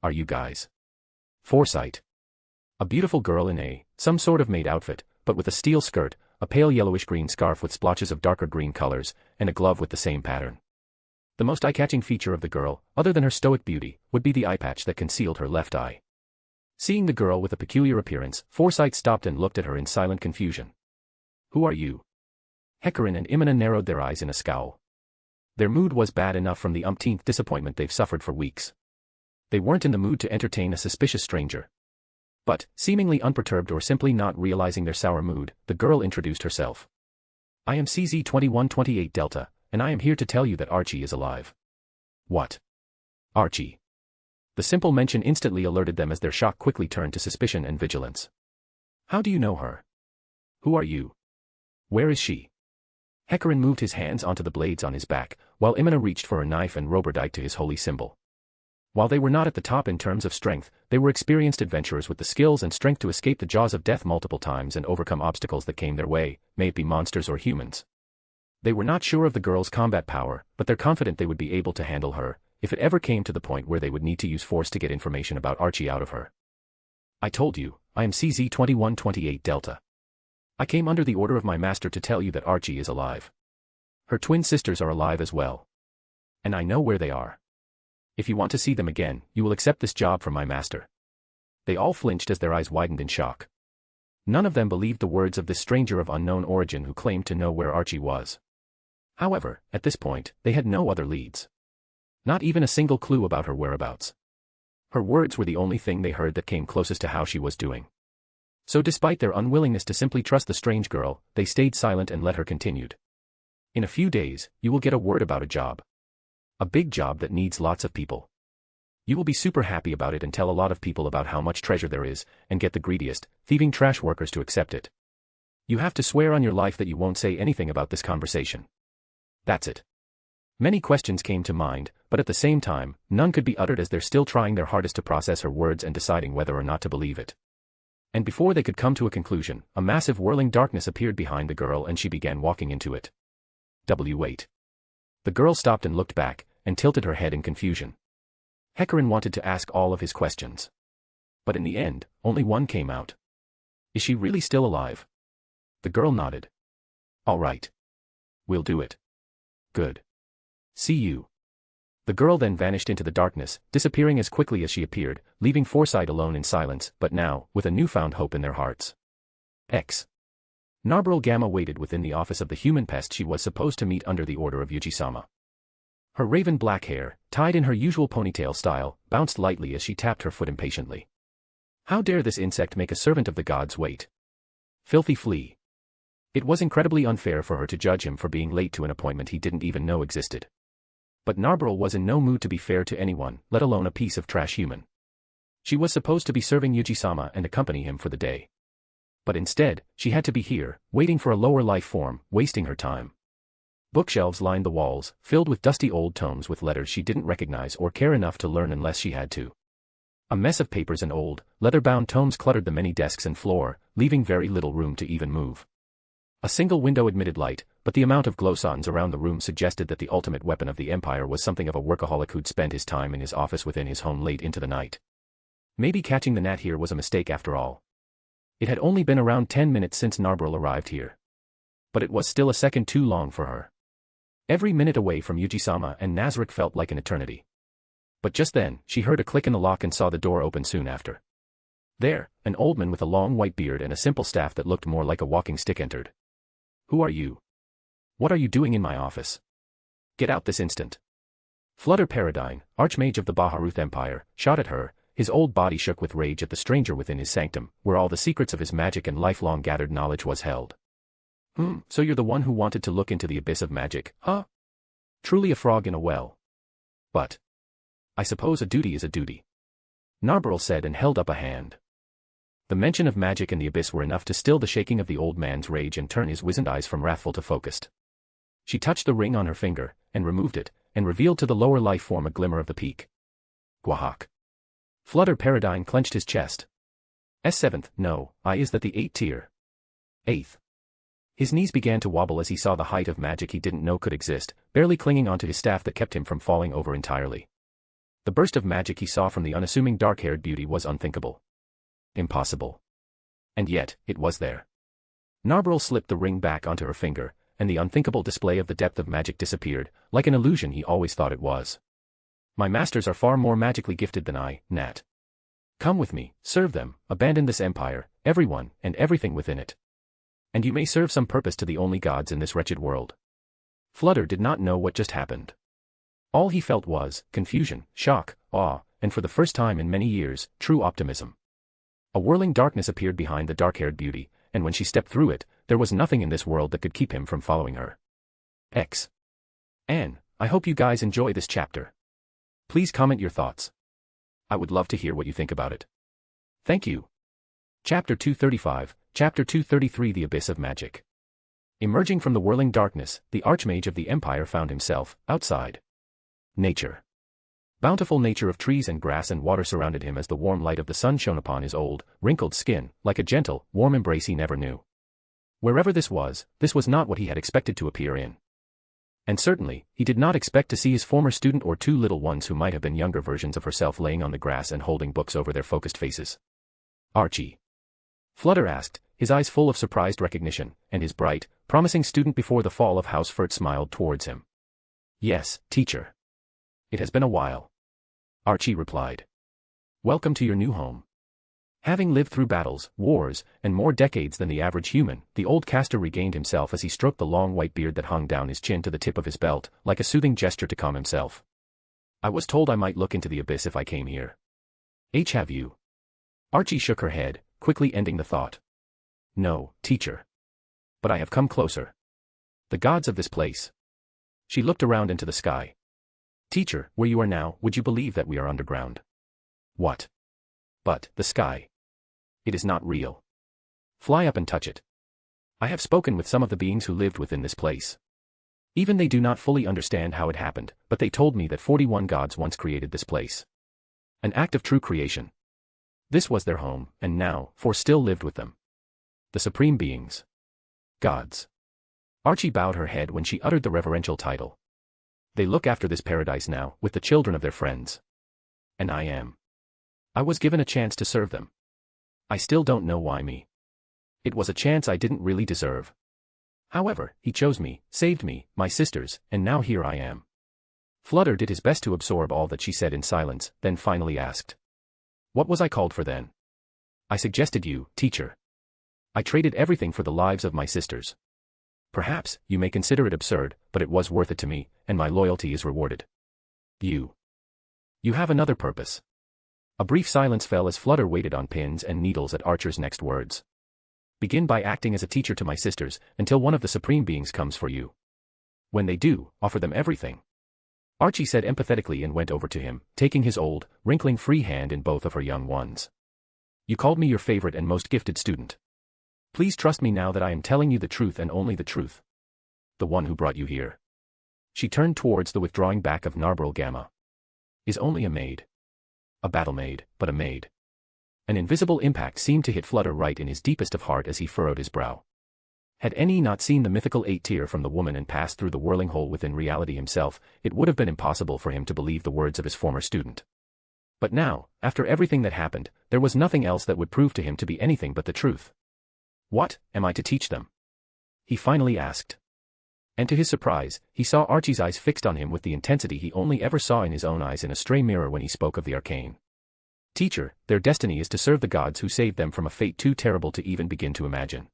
C: Are you guys? Foresight. A beautiful girl in some sort of maid outfit, but with a steel skirt, a pale yellowish-green scarf with splotches of darker green colors, and a glove with the same pattern. The most eye-catching feature of the girl, other than her stoic beauty, would be the eye patch that concealed her left eye. Seeing the girl with a peculiar appearance, Foresight stopped and looked at her in silent confusion. Who are you? Hecarim and Imina narrowed their eyes in a scowl. Their mood was bad enough from the umpteenth disappointment they've suffered for weeks. They weren't in the mood to entertain a suspicious stranger. But, seemingly unperturbed or simply not realizing their sour mood, the girl introduced herself. I am CZ2128 Delta, and I am here to tell you that Archie is alive. What? Archie. The simple mention instantly alerted them as their shock quickly turned to suspicion and vigilance. How do you know her? Who are you? Where is she? Hecarim moved his hands onto the blades on his back, while Imina reached for a knife and Roberdyke to his holy symbol. While they were not at the top in terms of strength, they were experienced adventurers with the skills and strength to escape the jaws of death multiple times and overcome obstacles that came their way, may it be monsters or humans. They were not sure of the girl's combat power, but they're confident they would be able to handle her, if it ever came to the point where they would need to use force to get information about Archie out of her. I told you, I am CZ2128 Delta. I came under the order of my master to tell you that Archie is alive. Her twin sisters are alive as well. And I know where they are. If you want to see them again, you will accept this job from my master. They all flinched as their eyes widened in shock. None of them believed the words of this stranger of unknown origin who claimed to know where Archie was. However, at this point, they had no other leads. Not even a single clue about her whereabouts. Her words were the only thing they heard that came closest to how she was doing. So despite their unwillingness to simply trust the strange girl, they stayed silent and let her continue. In a few days, you will get a word about a job. A big job that needs lots of people. You will be super happy about it and tell a lot of people about how much treasure there is, and get the greediest, thieving trash workers to accept it. You have to swear on your life that you won't say anything about this conversation. That's it. Many questions came to mind, but at the same time, none could be uttered as they're still trying their hardest to process her words and deciding whether or not to believe it. And before they could come to a conclusion, a massive whirling darkness appeared behind the girl and she began walking into it. Wait. The girl stopped and looked back, and tilted her head in confusion. Hecarim wanted to ask all of his questions. But in the end, only one came out. Is she really still alive? The girl nodded. All right. We'll do it. Good. See you. The girl then vanished into the darkness, disappearing as quickly as she appeared, leaving Foresight alone in silence, but now, with a newfound hope in their hearts. Narberal Gamma waited within the office of the human pest she was supposed to meet under the order of Yuuji-sama. Her raven black hair, tied in her usual ponytail style, bounced lightly as she tapped her foot impatiently. How dare this insect make a servant of the gods wait? Filthy flea. It was incredibly unfair for her to judge him for being late to an appointment he didn't even know existed. But Narberal was in no mood to be fair to anyone, let alone a piece of trash human. She was supposed to be serving Yuuji-sama and accompany him for the day. But instead, she had to be here, waiting for a lower life form, wasting her time. Bookshelves lined the walls, filled with dusty old tomes with letters she didn't recognize or care enough to learn unless she had to. A mess of papers and old, leather-bound tomes cluttered the many desks and floor, leaving very little room to even move. A single window admitted light, but the amount of glow-signs around the room suggested that the ultimate weapon of the Empire was something of a workaholic who'd spend his time in his office within his home late into the night. Maybe catching the gnat here was a mistake after all. It had only been around 10 minutes since Narberal arrived here. But it was still a second too long for her. Every minute away from Yuuji-sama and Nazarick felt like an eternity. But just then, she heard a click in the lock and saw the door open soon after. There, an old man with a long white beard and a simple staff that looked more like a walking stick entered. Who are you? What are you doing in my office? Get out this instant. Flutter Paradine, Archmage of the Baharuth Empire, shot at her. His old body shook with rage at the stranger within his sanctum, where all the secrets of his magic and lifelong gathered knowledge was held. So you're the one who wanted to look into the abyss of magic, huh? Truly a frog in a well. But I suppose a duty is a duty. Narberal said and held up a hand. The mention of magic and the abyss were enough to still the shaking of the old man's rage and turn his wizened eyes from wrathful to focused. She touched the ring on her finger, and removed it, and revealed to the lower life form a glimmer of the peak. Gwahak. Flutter Paradine clenched his chest. S7th, no, is that the 8th tier? 8th. His knees began to wobble as he saw the height of magic he didn't know could exist, barely clinging onto his staff that kept him from falling over entirely. The burst of magic he saw from the unassuming dark-haired beauty was unthinkable. Impossible. And yet, it was there. Narberal slipped the ring back onto her finger, and the unthinkable display of the depth of magic disappeared, like an illusion he always thought it was. My masters are far more magically gifted than I, Nat. Come with me, serve them, abandon this empire, everyone, and everything within it. And you may serve some purpose to the only gods in this wretched world. Flutter did not know what just happened. All he felt was confusion, shock, awe, and for the first time in many years, true optimism. A whirling darkness appeared behind the dark-haired beauty, and when she stepped through it, there was nothing in this world that could keep him from following her. Anne, I hope you guys enjoy this chapter. Please comment your thoughts. I would love to hear what you think about it. Thank you. Chapter 235, Chapter 233 The Abyss of Magic. Emerging from the whirling darkness, the Archmage of the Empire found himself, outside. Nature. Bountiful nature of trees and grass and water surrounded him as the warm light of the sun shone upon his old, wrinkled skin, like a gentle, warm embrace he never knew. Wherever this was not what he had expected to appear in. And certainly, he did not expect to see his former student or two little ones who might have been younger versions of herself laying on the grass and holding books over their focused faces. Archie. Flutter asked, his eyes full of surprised recognition, and his bright, promising student before the fall of House Furt smiled towards him. Yes, teacher. It has been a while. Archie replied. Welcome to your new home. Having lived through battles, wars, and more decades than the average human, the old caster regained himself as he stroked the long white beard that hung down his chin to the tip of his belt, like a soothing gesture to calm himself. I was told I might look into the abyss if I came here. Have you? Archie shook her head, quickly ending the thought. No, teacher. But I have come closer. The gods of this place. She looked around into the sky. Teacher, where you are now, would you believe that we are underground? What? But, the sky. It is not real. Fly up and touch it. I have spoken with some of the beings who lived within this place. Even they do not fully understand how it happened, but they told me that 41 gods once created this place. An act of true creation. This was their home, and now, 4 still lived with them. The supreme beings. Gods. Archie bowed her head when she uttered the reverential title. They look after this paradise now, with the children of their friends. And I was given a chance to serve them. I still don't know why me. It was a chance I didn't really deserve. However, he chose me, saved me, my sisters, and now here I am. Flutter did his best to absorb all that she said in silence, then finally asked. What was I called for then? I suggested you, teacher. I traded everything for the lives of my sisters. Perhaps, you may consider it absurd, but it was worth it to me, and my loyalty is rewarded. You have another purpose. A brief silence fell as Flutter waited on pins and needles at Archer's next words. Begin by acting as a teacher to my sisters, until one of the supreme beings comes for you. When they do, offer them everything. Archie said empathetically and went over to him, taking his old, wrinkling free hand in both of her young ones. You called me your favorite and most gifted student. Please trust me now that I am telling you the truth and only the truth. The one who brought you here. She turned towards the withdrawing back of Narborough Gamma. Is only a maid. A battle maid, but a maid. An invisible impact seemed to hit Flutter right in his deepest of heart as he furrowed his brow. Had any not seen the mythical 8-tier from the woman and passed through the whirling hole within reality himself, it would have been impossible for him to believe the words of his former student. But now, after everything that happened, there was nothing else that would prove to him to be anything but the truth. What am I to teach them? He finally asked. And to his surprise, he saw Archie's eyes fixed on him with the intensity he only ever saw in his own eyes in a stray mirror when he spoke of the arcane. Teacher, their destiny is to serve the gods who saved them from a fate too terrible to even begin to imagine.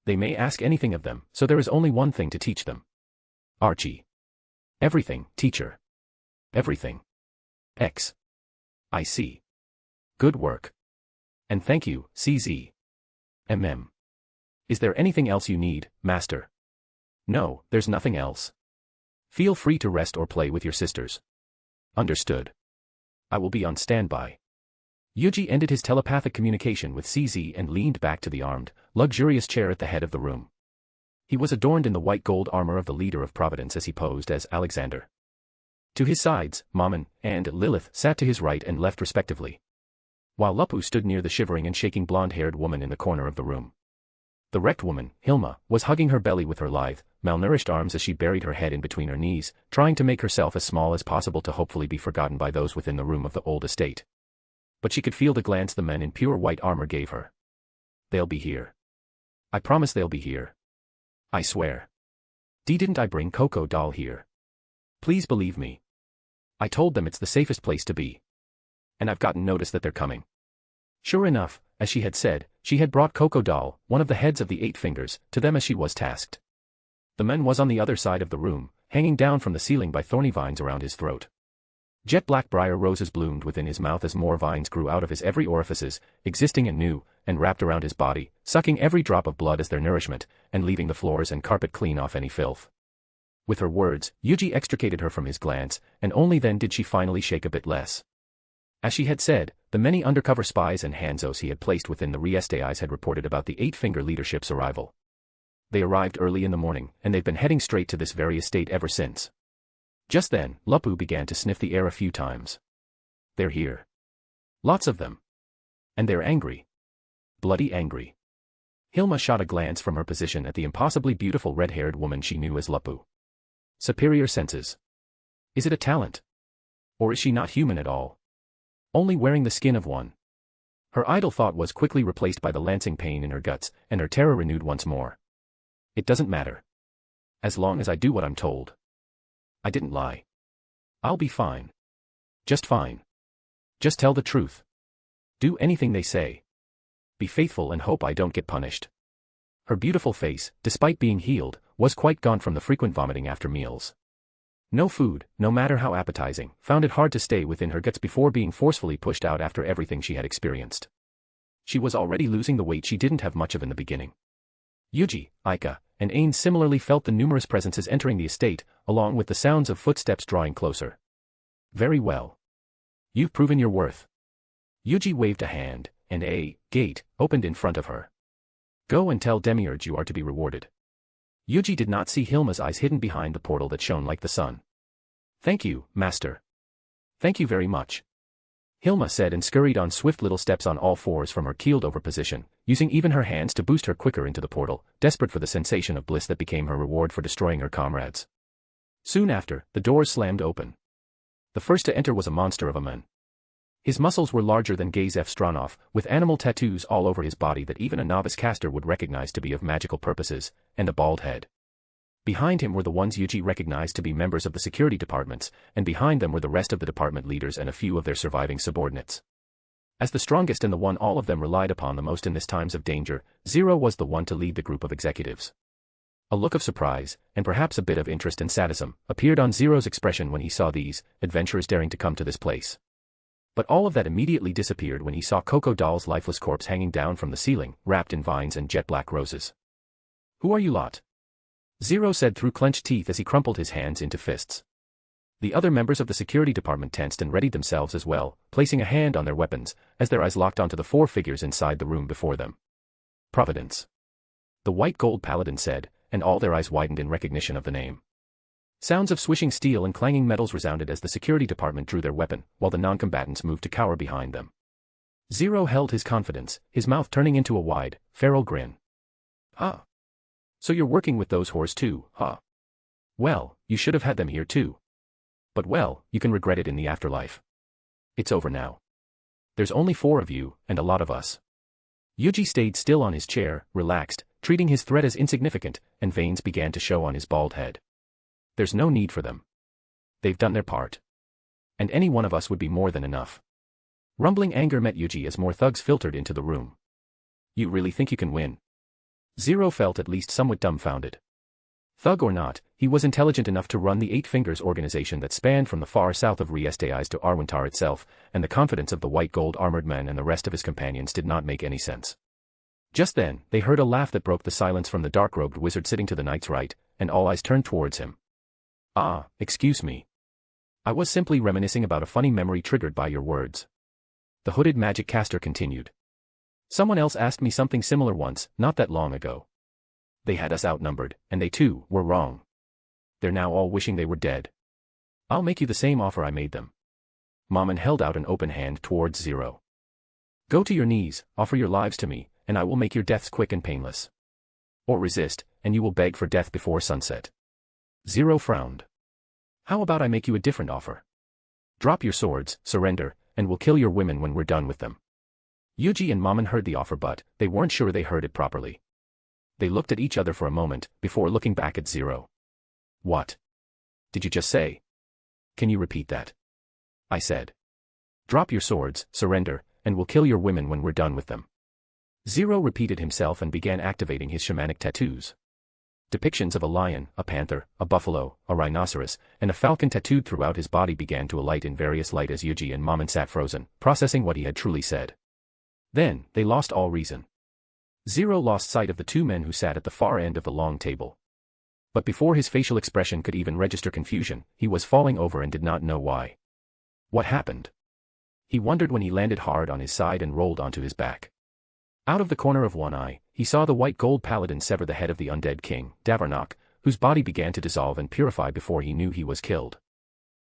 C: They may ask anything of them, so there is only one thing to teach them. Archie. Everything, teacher. Everything. I see. Good work. And thank you, CZ. Is there anything else you need, master? No, there's nothing else. Feel free to rest or play with your sisters. Understood. I will be on standby. Yuuji ended his telepathic communication with CZ and leaned back to the armed, luxurious chair at the head of the room. He was adorned in the white gold armor of the leader of Providence as he posed as Alexander. To his sides, Mammon and Lilith sat to his right and left respectively, while Lupu stood near the shivering and shaking blonde-haired woman in the corner of the room. The wrecked woman, Hilma, was hugging her belly with her lithe, malnourished arms as she buried her head in between her knees, trying to make herself as small as possible to hopefully be forgotten by those within the room of the old estate. But she could feel the glance the men in pure white armor gave her. They'll be here. I promise they'll be here. I swear. Didn't I bring Coco doll here? Please believe me. I told them it's the safest place to be. And I've gotten notice that they're coming. Sure enough, as she had said, she had brought Coco doll, one of the heads of the 8 fingers, to them as she was tasked. The man was on the other side of the room, hanging down from the ceiling by thorny vines around his throat. Jet black briar roses bloomed within his mouth as more vines grew out of his every orifices, existing and new, and wrapped around his body, sucking every drop of blood as their nourishment, and leaving the floors and carpet clean off any filth. With her words, Yuuji extricated her from his glance, and only then did she finally shake a bit less. As she had said, the many undercover spies and Hanzos he had placed within the Riestais had reported about the 8-finger leadership's arrival. They arrived early in the morning, and they've been heading straight to this very estate ever since. Just then, Lupu began to sniff the air a few times. They're here. Lots of them. And they're angry. Bloody angry. Hilma shot a glance from her position at the impossibly beautiful red-haired woman she knew as Lupu. Superior senses. Is it a talent? Or is she not human at all? Only wearing the skin of one. Her idle thought was quickly replaced by the lancing pain in her guts, and her terror renewed once more. It doesn't matter. As long as I do what I'm told. I didn't lie. I'll be fine. Just fine. Just tell the truth. Do anything they say. Be faithful and hope I don't get punished. Her beautiful face, despite being healed, was quite gone from the frequent vomiting after meals. No food, no matter how appetizing, found it hard to stay within her guts before being forcefully pushed out after everything she had experienced. She was already losing the weight she didn't have much of in the beginning. Yuuji, Aika, and Ain similarly felt the numerous presences entering the estate, along with the sounds of footsteps drawing closer. Very well. You've proven your worth. Yuuji waved a hand, and a gate opened in front of her. Go and tell Demiurge you are to be rewarded. Yuuji did not see Hilma's eyes hidden behind the portal that shone like the sun. Thank you, master. Thank you very much. Hilma said and scurried on swift little steps on all fours from her keeled-over position, using even her hands to boost her quicker into the portal, desperate for the sensation of bliss that became her reward for destroying her comrades. Soon after, the doors slammed open. The first to enter was a monster of a man. His muscles were larger than Gazef Stronov, with animal tattoos all over his body that even a novice caster would recognize to be of magical purposes, and a bald head. Behind him were the ones Yuuji recognized to be members of the security departments, and behind them were the rest of the department leaders and a few of their surviving subordinates. As the strongest and the one all of them relied upon the most in this times of danger, Zero was the one to lead the group of executives. A look of surprise, and perhaps a bit of interest and sadism, appeared on Zero's expression when he saw these adventurers daring to come to this place. But all of that immediately disappeared when he saw Coco Doll's lifeless corpse hanging down from the ceiling, wrapped in vines and jet-black roses. Who are you lot? Zero said through clenched teeth as he crumpled his hands into fists. The other members of the security department tensed and readied themselves as well, placing a hand on their weapons, as their eyes locked onto the four figures inside the room before them. Providence. The white gold paladin said, and all their eyes widened in recognition of the name. Sounds of swishing steel and clanging metals resounded as the security department drew their weapon, while the non-combatants moved to cower behind them. Zero held his confidence, his mouth turning into a wide, feral grin. Huh. So you're working with those whores too, huh? Well, you should have had them here too. But well, you can regret it in the afterlife. It's over now. There's only 4 of you, and a lot of us. Yuuji stayed still on his chair, relaxed, treating his threat as insignificant, and veins began to show on his bald head. There's no need for them. They've done their part. And any one of us would be more than enough. Rumbling anger met Yuuji as more thugs filtered into the room. You really think you can win? Zero felt at least somewhat dumbfounded. Thug or not, he was intelligent enough to run the Eight Fingers organization that spanned from the far south of Riestais to Arwentar itself, and the confidence of the white gold armored man and the rest of his companions did not make any sense. Just then, they heard a laugh that broke the silence from the dark-robed wizard sitting to the knight's right, and all eyes turned towards him. Ah, excuse me. I was simply reminiscing about a funny memory triggered by your words. The hooded magic caster continued. Someone else asked me something similar once, not that long ago. They had us outnumbered, and they too were wrong. They're now all wishing they were dead. I'll make you the same offer I made them. Mammon held out an open hand towards Zero. Go to your knees, offer your lives to me, and I will make your deaths quick and painless. Or resist, and you will beg for death before sunset. Zero frowned. How about I make you a different offer? Drop your swords, surrender, and we'll kill your women when we're done with them. Yuuji and Mammon heard the offer but they weren't sure they heard it properly. They looked at each other for a moment, before looking back at Zero. What? Did you just say? Can you repeat that? I said. Drop your swords, surrender, and we'll kill your women when we're done with them. Zero repeated himself and began activating his shamanic tattoos. Depictions of a lion, a panther, a buffalo, a rhinoceros, and a falcon tattooed throughout his body began to alight in various light as Yuuji and Mammon sat frozen, processing what he had truly said. Then, they lost all reason. Zero lost sight of the 2 men who sat at the far end of the long table. But before his facial expression could even register confusion, he was falling over and did not know why. What happened? He wondered when he landed hard on his side and rolled onto his back. Out of the corner of one eye, he saw the white gold paladin sever the head of the undead king, Davarnak, whose body began to dissolve and purify before he knew he was killed.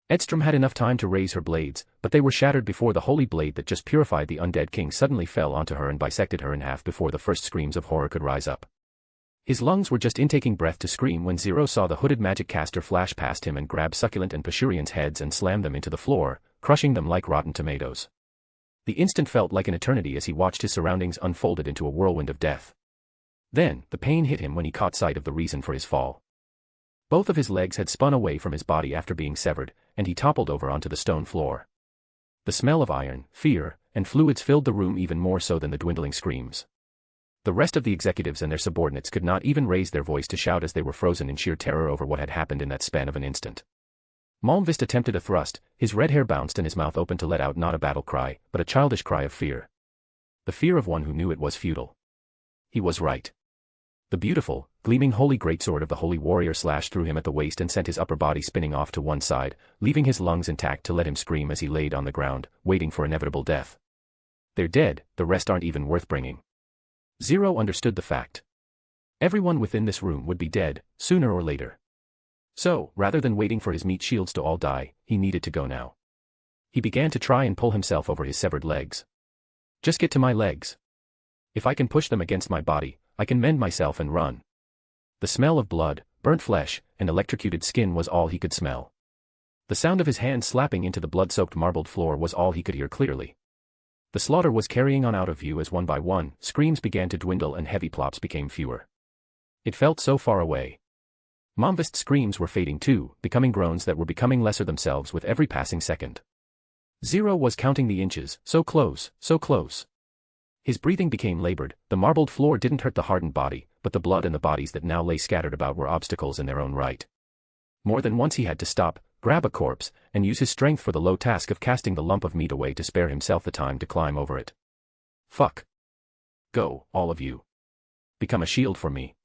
C: Edstrom had enough time to raise her blades, but they were shattered before the holy blade that just purified the undead king suddenly fell onto her and bisected her in half before the first screams of horror could rise up. His lungs were just intaking breath to scream when Zero saw the hooded magic caster flash past him and grab Succulent and Pashurian's heads and slam them into the floor, crushing them like rotten tomatoes. The instant felt like an eternity as he watched his surroundings unfolded into a whirlwind of death. Then, the pain hit him when he caught sight of the reason for his fall. Both of his legs had spun away from his body after being severed, and he toppled over onto the stone floor. The smell of iron, fear, and fluids filled the room even more so than the dwindling screams. The rest of the executives and their subordinates could not even raise their voice to shout as they were frozen in sheer terror over what had happened in that span of an instant. Malmvist attempted a thrust, his red hair bounced and his mouth opened to let out not a battle cry, but a childish cry of fear. The fear of one who knew it was futile. He was right. The beautiful, gleaming holy greatsword of the holy warrior slashed through him at the waist and sent his upper body spinning off to one side, leaving his lungs intact to let him scream as he laid on the ground, waiting for inevitable death. They're dead, the rest aren't even worth bringing. Zero understood the fact. Everyone within this room would be dead, sooner or later. So, rather than waiting for his meat shields to all die, he needed to go now. He began to try and pull himself over his severed legs. Just get to my legs. If I can push them against my body, I can mend myself and run. The smell of blood, burnt flesh, and electrocuted skin was all he could smell. The sound of his hands slapping into the blood-soaked marbled floor was all he could hear clearly. The slaughter was carrying on out of view as one by one, screams began to dwindle and heavy plops became fewer. It felt so far away. Malmvist's screams were fading too, becoming groans that were becoming lesser themselves with every passing second. Zero was counting the inches, so close, so close. His breathing became labored, the marbled floor didn't hurt the hardened body, but the blood and the bodies that now lay scattered about were obstacles in their own right. More than once he had to stop, grab a corpse, and use his strength for the low task of casting the lump of meat away to spare himself the time to climb over it. Fuck. Go, all of you. Become a shield for me.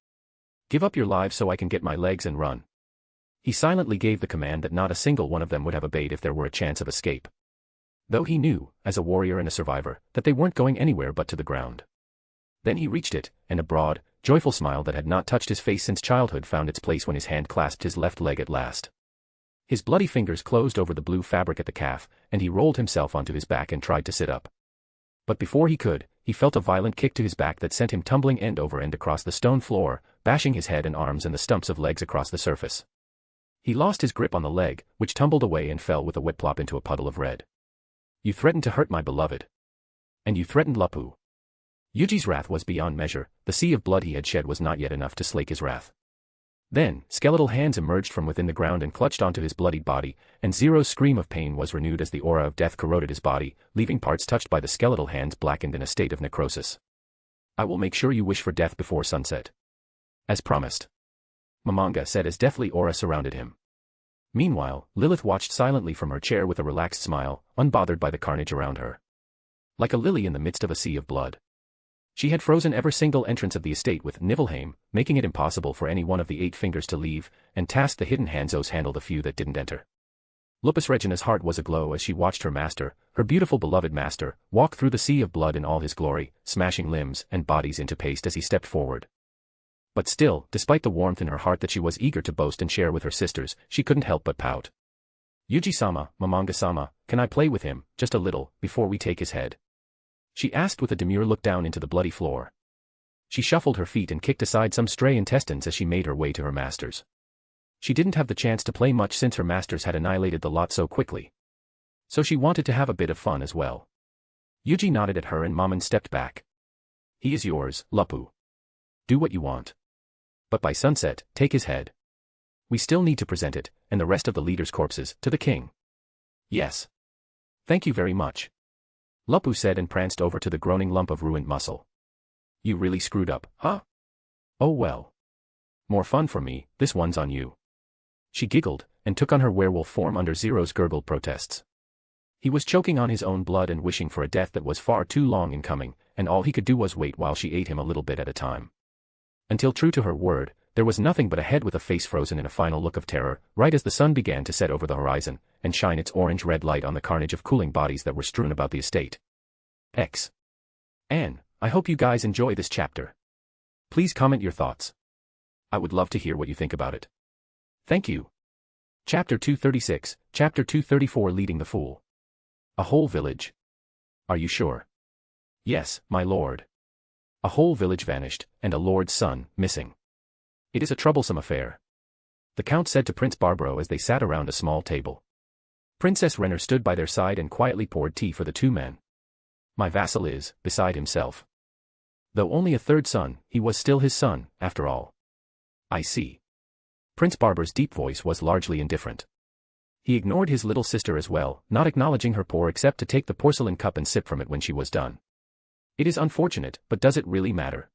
C: Give up your lives so I can get my legs and run. He silently gave the command that not a single one of them would have obeyed if there were a chance of escape. Though he knew, as a warrior and a survivor, that they weren't going anywhere but to the ground. Then he reached it, and a broad, joyful smile that had not touched his face since childhood found its place when his hand clasped his left leg at last. His bloody fingers closed over the blue fabric at the calf, and he rolled himself onto his back and tried to sit up. But before he could, he felt a violent kick to his back that sent him tumbling end over end across the stone floor, bashing his head and arms and the stumps of legs across the surface. He lost his grip on the leg, which tumbled away and fell with a wet plop into a puddle of red. You threatened to hurt my beloved. And you threatened Lapu. Yuji's wrath was beyond measure, the sea of blood he had shed was not yet enough to slake his wrath. Then, skeletal hands emerged from within the ground and clutched onto his bloodied body, and Zero's scream of pain was renewed as the aura of death corroded his body, leaving parts touched by the skeletal hands blackened in a state of necrosis. I will make sure you wish for death before sunset. As promised. Mamanga said as deathly aura surrounded him. Meanwhile, Lilith watched silently from her chair with a relaxed smile, unbothered by the carnage around her. Like a lily in the midst of a sea of blood. She had frozen every single entrance of the estate with Niflheim, making it impossible for any one of the 8 fingers to leave, and tasked the hidden Hanzos handle the few that didn't enter. Lupus Regina's heart was aglow as she watched her master, her beautiful beloved master, walk through the sea of blood in all his glory, smashing limbs and bodies into paste as he stepped forward. But still, despite the warmth in her heart that she was eager to boast and share with her sisters, she couldn't help but pout. Yuji-sama, Mamanga-sama, can I play with him, just a little, before we take his head? She asked with a demure look down into the bloody floor. She shuffled her feet and kicked aside some stray intestines as she made her way to her masters. She didn't have the chance to play much since her masters had annihilated the lot so quickly. So she wanted to have a bit of fun as well. Yuji nodded at her and Maman stepped back. He is yours, Lapu. Do what you want. But by sunset, take his head. We still need to present it, and the rest of the leaders' corpses, to the king. Yes. Thank you very much. Lapu said and pranced over to the groaning lump of ruined muscle. You really screwed up, huh? Oh well. More fun for me, this one's on you. She giggled, and took on her werewolf form under Zero's gurgled protests. He was choking on his own blood and wishing for a death that was far too long in coming, and all he could do was wait while she ate him a little bit at a time. Until true to her word, there was nothing but a head with a face frozen in a final look of terror, right as the sun began to set over the horizon, and shine its orange-red light on the carnage of cooling bodies that were strewn about the estate. X. Anne, I hope you guys enjoy this chapter. Please comment your thoughts. I would love to hear what you think about it. Thank you. Chapter 236, Chapter 234 Leading the Fool. A whole village. Are you sure? Yes, my lord. A whole village vanished, and a lord's son, missing. It is a troublesome affair. The count said to Prince Barbaro as they sat around a small table. Princess Renner stood by their side and quietly poured tea for the 2 men. My vassal is, beside himself. Though only a 3rd son, he was still his son, after all. I see. Prince Barber's deep voice was largely indifferent. He ignored his little sister as well, not acknowledging her pour except to take the porcelain cup and sip from it when she was done. It is unfortunate, but does it really matter?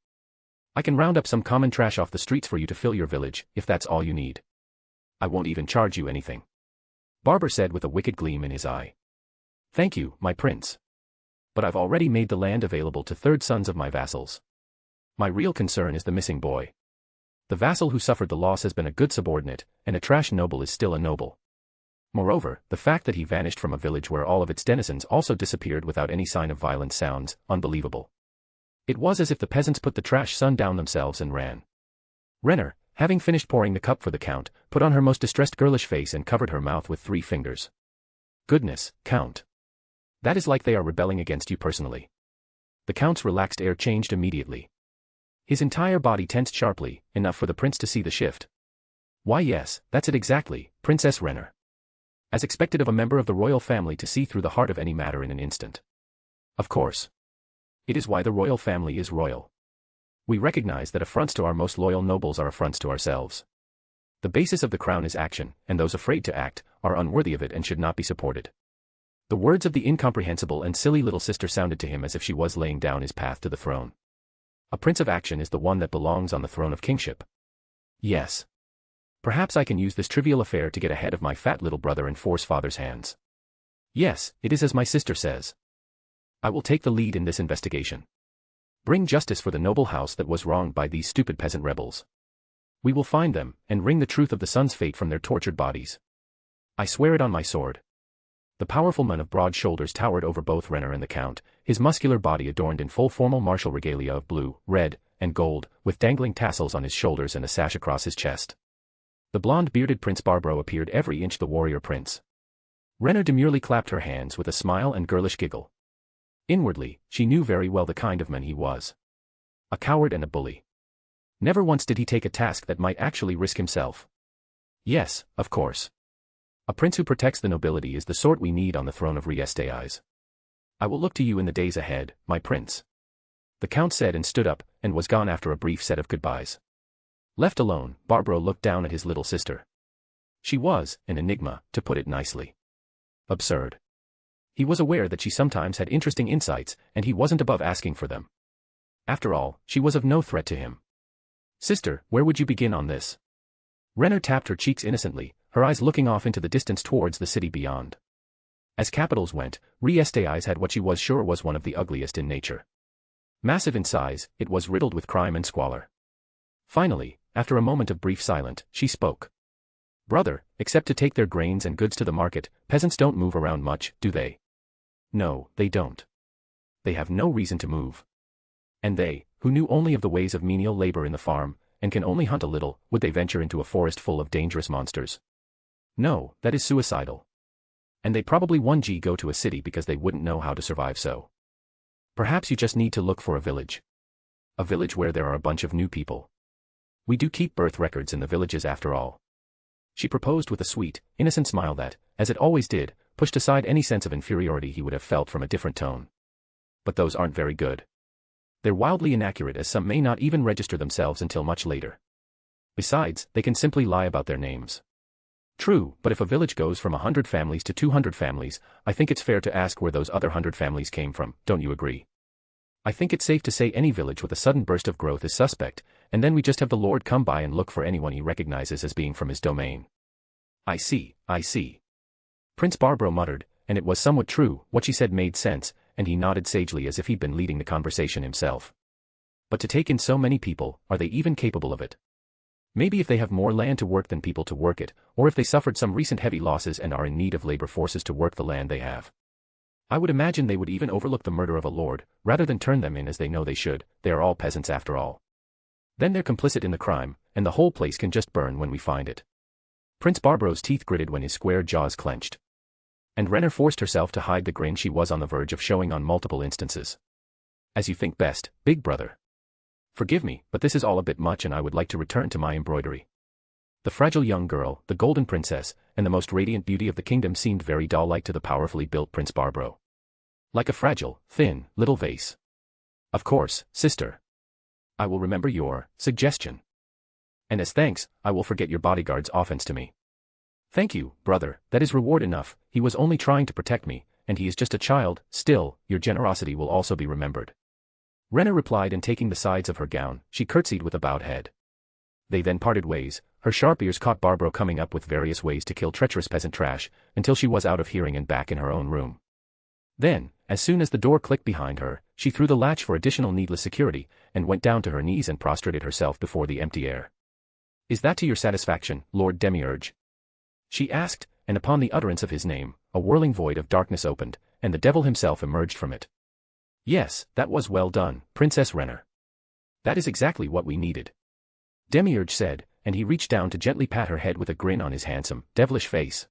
C: I can round up some common trash off the streets for you to fill your village, if that's all you need. I won't even charge you anything. Barber said with a wicked gleam in his eye. Thank you, my prince. But I've already made the land available to third sons of my vassals. My real concern is the missing boy. The vassal who suffered the loss has been a good subordinate, and a trash noble is still a noble. Moreover, the fact that he vanished from a village where all of its denizens also disappeared without any sign of violence sounds unbelievable. It was as if the peasants put the trash son down themselves and ran. Renner, having finished pouring the cup for the count, put on her most distressed girlish face and covered her mouth with 3 fingers. Goodness, Count. That is like they are rebelling against you personally. The Count's relaxed air changed immediately. His entire body tensed sharply, enough for the prince to see the shift. Why yes, that's it exactly, Princess Renner. As expected of a member of the royal family to see through the heart of any matter in an instant. Of course. It is why the royal family is royal. We recognize that affronts to our most loyal nobles are affronts to ourselves. The basis of the crown is action, and those afraid to act are unworthy of it and should not be supported. The words of the incomprehensible and silly little sister sounded to him as if she was laying down his path to the throne. A prince of action is the one that belongs on the throne of kingship. Yes. Perhaps I can use this trivial affair to get ahead of my fat little brother and force father's hands. Yes, it is as my sister says. I will take the lead in this investigation. Bring justice for the noble house that was wronged by these stupid peasant rebels. We will find them, and wring the truth of the son's fate from their tortured bodies. I swear it on my sword. The powerful man of broad shoulders towered over both Renner and the Count, his muscular body adorned in full formal martial regalia of blue, red, and gold, with dangling tassels on his shoulders and a sash across his chest. The blonde-bearded Prince Barbaro appeared every inch the warrior prince. Renner demurely clapped her hands with a smile and girlish giggle. Inwardly, she knew very well the kind of man he was. A coward and a bully. Never once did he take a task that might actually risk himself. Yes, of course. A prince who protects the nobility is the sort we need on the throne of Riestais. I will look to you in the days ahead, my prince. The Count said and stood up, and was gone after a brief set of goodbyes. Left alone, Barbaro looked down at his little sister. She was an enigma, to put it nicely. Absurd. He was aware that she sometimes had interesting insights, and he wasn't above asking for them. After all, she was of no threat to him. Sister, where would you begin on this? Renner tapped her cheeks innocently, her eyes looking off into the distance towards the city beyond. As capitals went, Riestais had what she was sure was one of the ugliest in nature. Massive in size, it was riddled with crime and squalor. Finally, after a moment of brief silence, she spoke. Brother, except to take their grains and goods to the market, peasants don't move around much, do they? No, they don't. They have no reason to move. And they, who knew only of the ways of menial labor in the farm, and can only hunt a little, would they venture into a forest full of dangerous monsters? No, that is suicidal. And they probably won't go to a city because they wouldn't know how to survive so. Perhaps you just need to look for a village. A village where there are a bunch of new people. We do keep birth records in the villages after all. She proposed with a sweet, innocent smile that, as it always did, pushed aside any sense of inferiority he would have felt from a different tone. But those aren't very good. They're wildly inaccurate as some may not even register themselves until much later. Besides, they can simply lie about their names. True, but if a village goes from 100 families to 200 families, I think it's fair to ask where those other 100 families came from, don't you agree? I think it's safe to say any village with a sudden burst of growth is suspect, and then we just have the Lord come by and look for anyone he recognizes as being from his domain. I see, I see. Prince Barbaro muttered, and it was somewhat true, what she said made sense, and he nodded sagely as if he'd been leading the conversation himself. But to take in so many people, are they even capable of it? Maybe if they have more land to work than people to work it, or if they suffered some recent heavy losses and are in need of labor forces to work the land they have. I would imagine they would even overlook the murder of a lord, rather than turn them in as they know they should. They are all peasants after all. Then they're complicit in the crime, and the whole place can just burn when we find it. Prince Barbaro's teeth gritted when his square jaws clenched. And Renner forced herself to hide the grin she was on the verge of showing on multiple instances. As you think best, big brother. Forgive me, but this is all a bit much and I would like to return to my embroidery. The fragile young girl, the golden princess, and the most radiant beauty of the kingdom seemed very doll-like to the powerfully built Prince Barbaro. Like a fragile, thin, little vase. Of course, sister. I will remember your suggestion. And as thanks, I will forget your bodyguard's offense to me. Thank you, brother, that is reward enough. He was only trying to protect me, and he is just a child. Still, your generosity will also be remembered. Renner replied, and taking the sides of her gown, she curtsied with a bowed head. They then parted ways, Her sharp ears caught Barbaro coming up with various ways to kill treacherous peasant trash, until she was out of hearing and back in her own room. Then, as soon as the door clicked behind her, she threw the latch for additional needless security, and went down to her knees and prostrated herself before the empty air. "Is that to your satisfaction, Lord Demiurge?" she asked, and upon the utterance of his name, a whirling void of darkness opened, and the devil himself emerged from it. "Yes, that was well done, Princess Renner. That is exactly what we needed," Demiurge said, and he reached down to gently pat her head with a grin on his handsome, devilish face.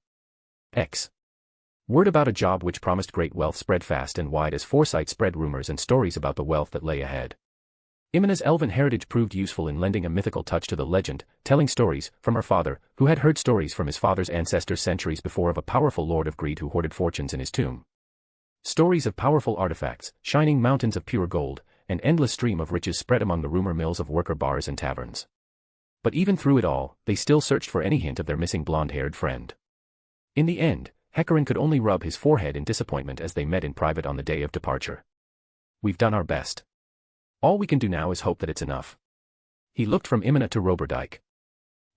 C: Word about a job which promised great wealth spread fast and wide as Foresight spread rumors and stories about the wealth that lay ahead. Imina's elven heritage proved useful in lending a mythical touch to the legend, telling stories, from her father, who had heard stories from his father's ancestors centuries before of a powerful lord of greed who hoarded fortunes in his tomb. Stories of powerful artifacts, shining mountains of pure gold, and endless stream of riches spread among the rumor mills of worker bars and taverns. But even through it all, they still searched for any hint of their missing blonde-haired friend. In the end, Hecarim could only rub his forehead in disappointment as they met in private on the day of departure. "We've done our best. All we can do now is hope that it's enough." He looked from Imina to Roberdyke.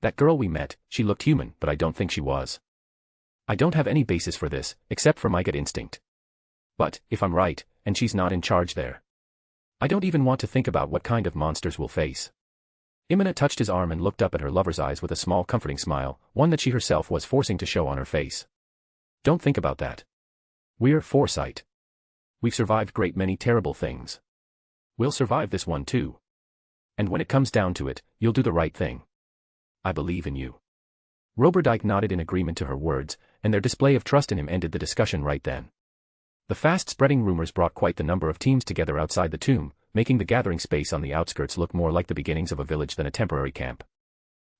C: "That girl we met, she looked human, but I don't think she was. I don't have any basis for this, except for my gut instinct. But, if I'm right, and she's not in charge there, I don't even want to think about what kind of monsters we'll face." Imina touched his arm and looked up at her lover's eyes with a small comforting smile, one that she herself was forcing to show on her face. "Don't think about that. We're Foresight. We've survived great many terrible things. We'll survive this one too. And when it comes down to it, you'll do the right thing. I believe in you." Roberdyke nodded in agreement to her words, and their display of trust in him ended the discussion right then. The fast-spreading rumors brought quite the number of teams together outside the tomb, making the gathering space on the outskirts look more like the beginnings of a village than a temporary camp.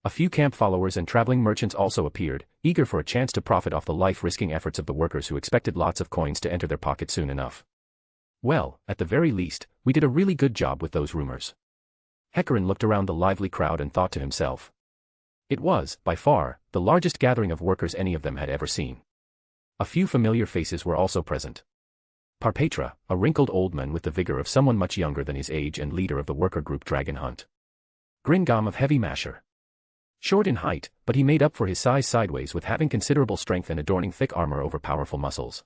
C: A few camp followers and traveling merchants also appeared, eager for a chance to profit off the life-risking efforts of the workers who expected lots of coins to enter their pockets soon enough. "Well, at the very least, we did a really good job with those rumors." Hecarim looked around the lively crowd and thought to himself. It was, by far, the largest gathering of workers any of them had ever seen. A few familiar faces were also present. Parpetra, a wrinkled old man with the vigor of someone much younger than his age and leader of the worker group Dragon Hunt. Gringam of Heavy Masher. Short in height, but he made up for his size sideways with having considerable strength and adorning thick armor over powerful muscles.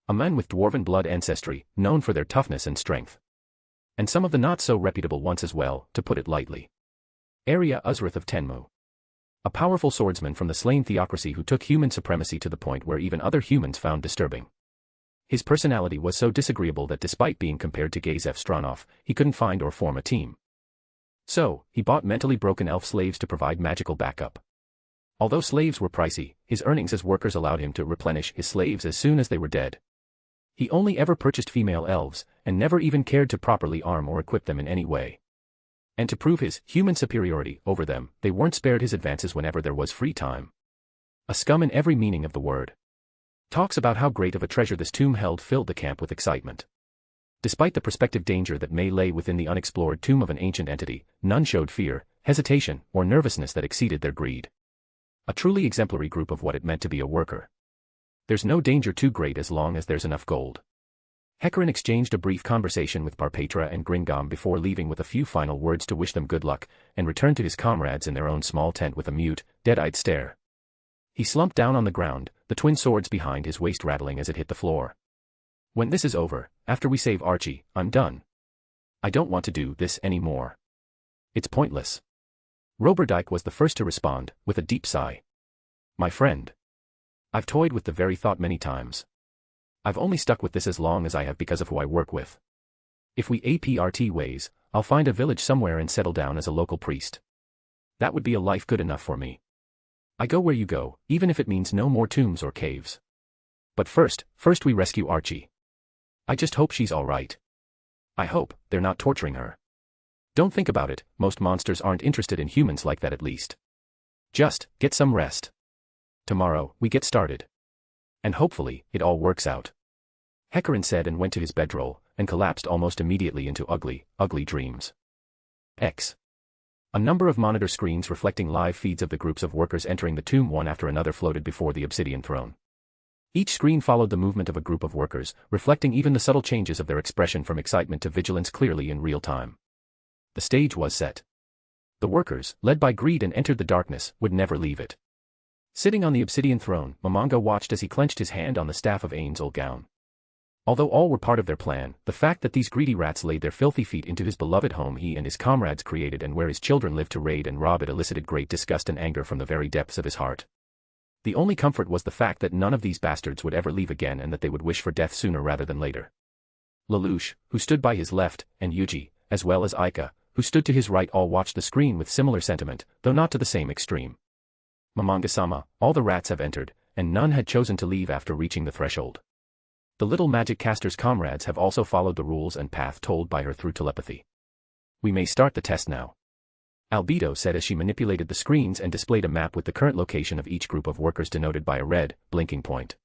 C: A man with dwarven blood ancestry, known for their toughness and strength. And some of the not-so-reputable ones as well, to put it lightly. Arya Uzrith of Tenmu. A powerful swordsman from the slain theocracy who took human supremacy to the point where even other humans found disturbing. His personality was so disagreeable that despite being compared to Gazef Stronov, he couldn't find or form a team. So, he bought mentally broken elf slaves to provide magical backup. Although slaves were pricey, his earnings as workers allowed him to replenish his slaves as soon as they were dead. He only ever purchased female elves, and never even cared to properly arm or equip them in any way. And to prove his human superiority over them, they weren't spared his advances whenever there was free time. A scum in every meaning of the word. Talks about how great of a treasure this tomb held filled the camp with excitement. Despite the prospective danger that may lay within the unexplored tomb of an ancient entity, none showed fear, hesitation, or nervousness that exceeded their greed. A truly exemplary group of what it meant to be a worker. There's no danger too great as long as there's enough gold. Hecarim exchanged a brief conversation with Parpetra and Gringam before leaving with a few final words to wish them good luck, and returned to his comrades in their own small tent with a mute, dead-eyed stare. He slumped down on the ground, the twin swords behind his waist rattling as it hit the floor. "When this is over, after we save Archie, I'm done. I don't want to do this anymore. It's pointless." Roberdyke was the first to respond, with a deep sigh. "My friend. I've toyed with the very thought many times. I've only stuck with this as long as I have because of who I work with. If we APRT ways, I'll find a village somewhere and settle down as a local priest. That would be a life good enough for me. I go where you go, even if it means no more tombs or caves. But first we rescue Archie. I just hope she's all right. I hope they're not torturing her. Don't think about it, most monsters aren't interested in humans like that at least. Just get some rest. Tomorrow, we get started. And hopefully, it all works out." Hecarim said and went to his bedroll, and collapsed almost immediately into ugly, ugly dreams. A number of monitor screens reflecting live feeds of the groups of workers entering the tomb one after another floated before the obsidian throne. Each screen followed the movement of a group of workers, reflecting even the subtle changes of their expression from excitement to vigilance clearly in real time. The stage was set. The workers, led by greed and entered the darkness, would never leave it. Sitting on the obsidian throne, Momonga watched as he clenched his hand on the staff of Ain's old gown. Although all were part of their plan, the fact that these greedy rats laid their filthy feet into his beloved home he and his comrades created and where his children lived to raid and rob it elicited great disgust and anger from the very depths of his heart. The only comfort was the fact that none of these bastards would ever leave again and that they would wish for death sooner rather than later. Lelouch, who stood by his left, and Yuuji, as well as Aika, who stood to his right all watched the screen with similar sentiment, though not to the same extreme. Momonga-sama, all the rats have entered, and none had chosen to leave after reaching the threshold. The little magic caster's comrades have also followed the rules and path told by her through telepathy. We may start the test now. Albedo said as she manipulated the screens and displayed a map with the current location of each group of workers denoted by a red, blinking point.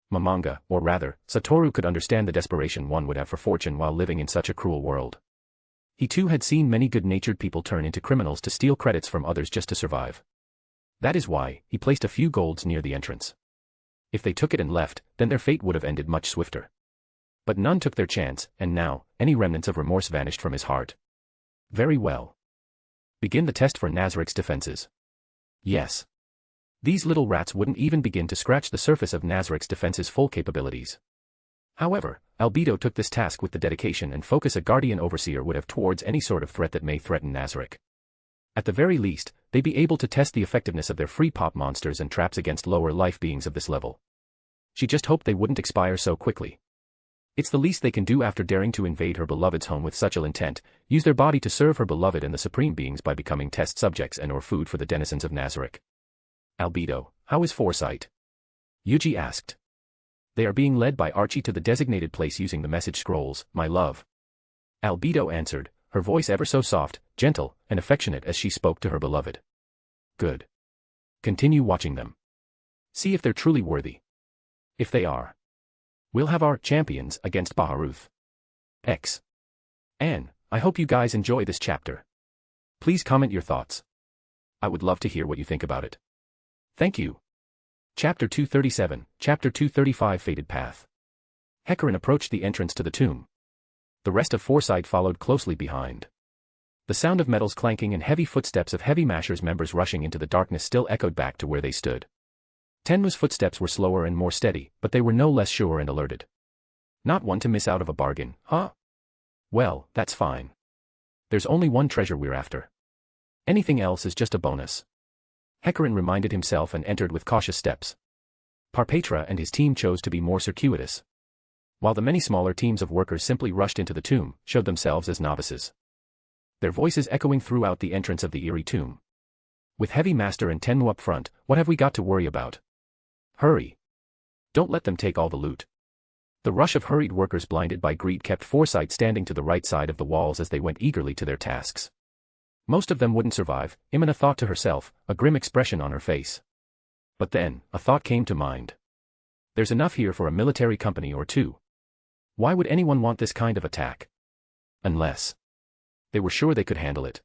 C: Momonga, or rather, Satoru could understand the desperation one would have for fortune while living in such a cruel world. He too had seen many good-natured people turn into criminals to steal credits from others just to survive. That is why, he placed a few golds near the entrance. If they took it and left, then their fate would have ended much swifter. But none took their chance, and now, any remnants of remorse vanished from his heart. Very well. Begin the test for Nazarick's defenses. Yes. These little rats wouldn't even begin to scratch the surface of Nazarick's defense's full capabilities. However, Albedo took this task with the dedication and focus a guardian overseer would have towards any sort of threat that may threaten Nazarick. At the very least, they'd be able to test the effectiveness of their free pop monsters and traps against lower life beings of this level. She just hoped they wouldn't expire so quickly. It's the least they can do after daring to invade her beloved's home with such ill intent, use their body to serve her beloved and the supreme beings by becoming test subjects and or food for the denizens of Nazarick. Albedo, how is Foresight? Yuuji asked. They are being led by Archie to the designated place using the message scrolls, my love. Albedo answered, her voice ever so soft, gentle, and affectionate as she spoke to her beloved. Good. Continue watching them. See if they're truly worthy. If they are, we'll have our champions against Baharuth. X. And I hope you guys enjoy this chapter. Please comment your thoughts. I would love to hear what you think about it. Thank you. Chapter 237, Chapter 235 Fated Path. Hecarim approached the entrance to the tomb. The rest of Foresight followed closely behind. The sound of metals clanking and heavy footsteps of Heavy Mashers members rushing into the darkness still echoed back to where they stood. Tenmu's footsteps were slower and more steady, but they were no less sure and alerted. Not one to miss out of a bargain, huh? Well, that's fine. There's only one treasure we're after. Anything else is just a bonus. Hecarim reminded himself and entered with cautious steps. Parpetra and his team chose to be more circuitous, while the many smaller teams of workers simply rushed into the tomb, showed themselves as novices. Their voices echoing throughout the entrance of the eerie tomb. With Heavy Master and Tenmu up front, what have we got to worry about? Hurry. Don't let them take all the loot. The rush of hurried workers blinded by greed kept Foresight standing to the right side of the walls as they went eagerly to their tasks. Most of them wouldn't survive, Imina thought to herself, a grim expression on her face. But then, a thought came to mind. There's enough here for a military company or two. Why would anyone want this kind of attack? Unless they were sure they could handle it.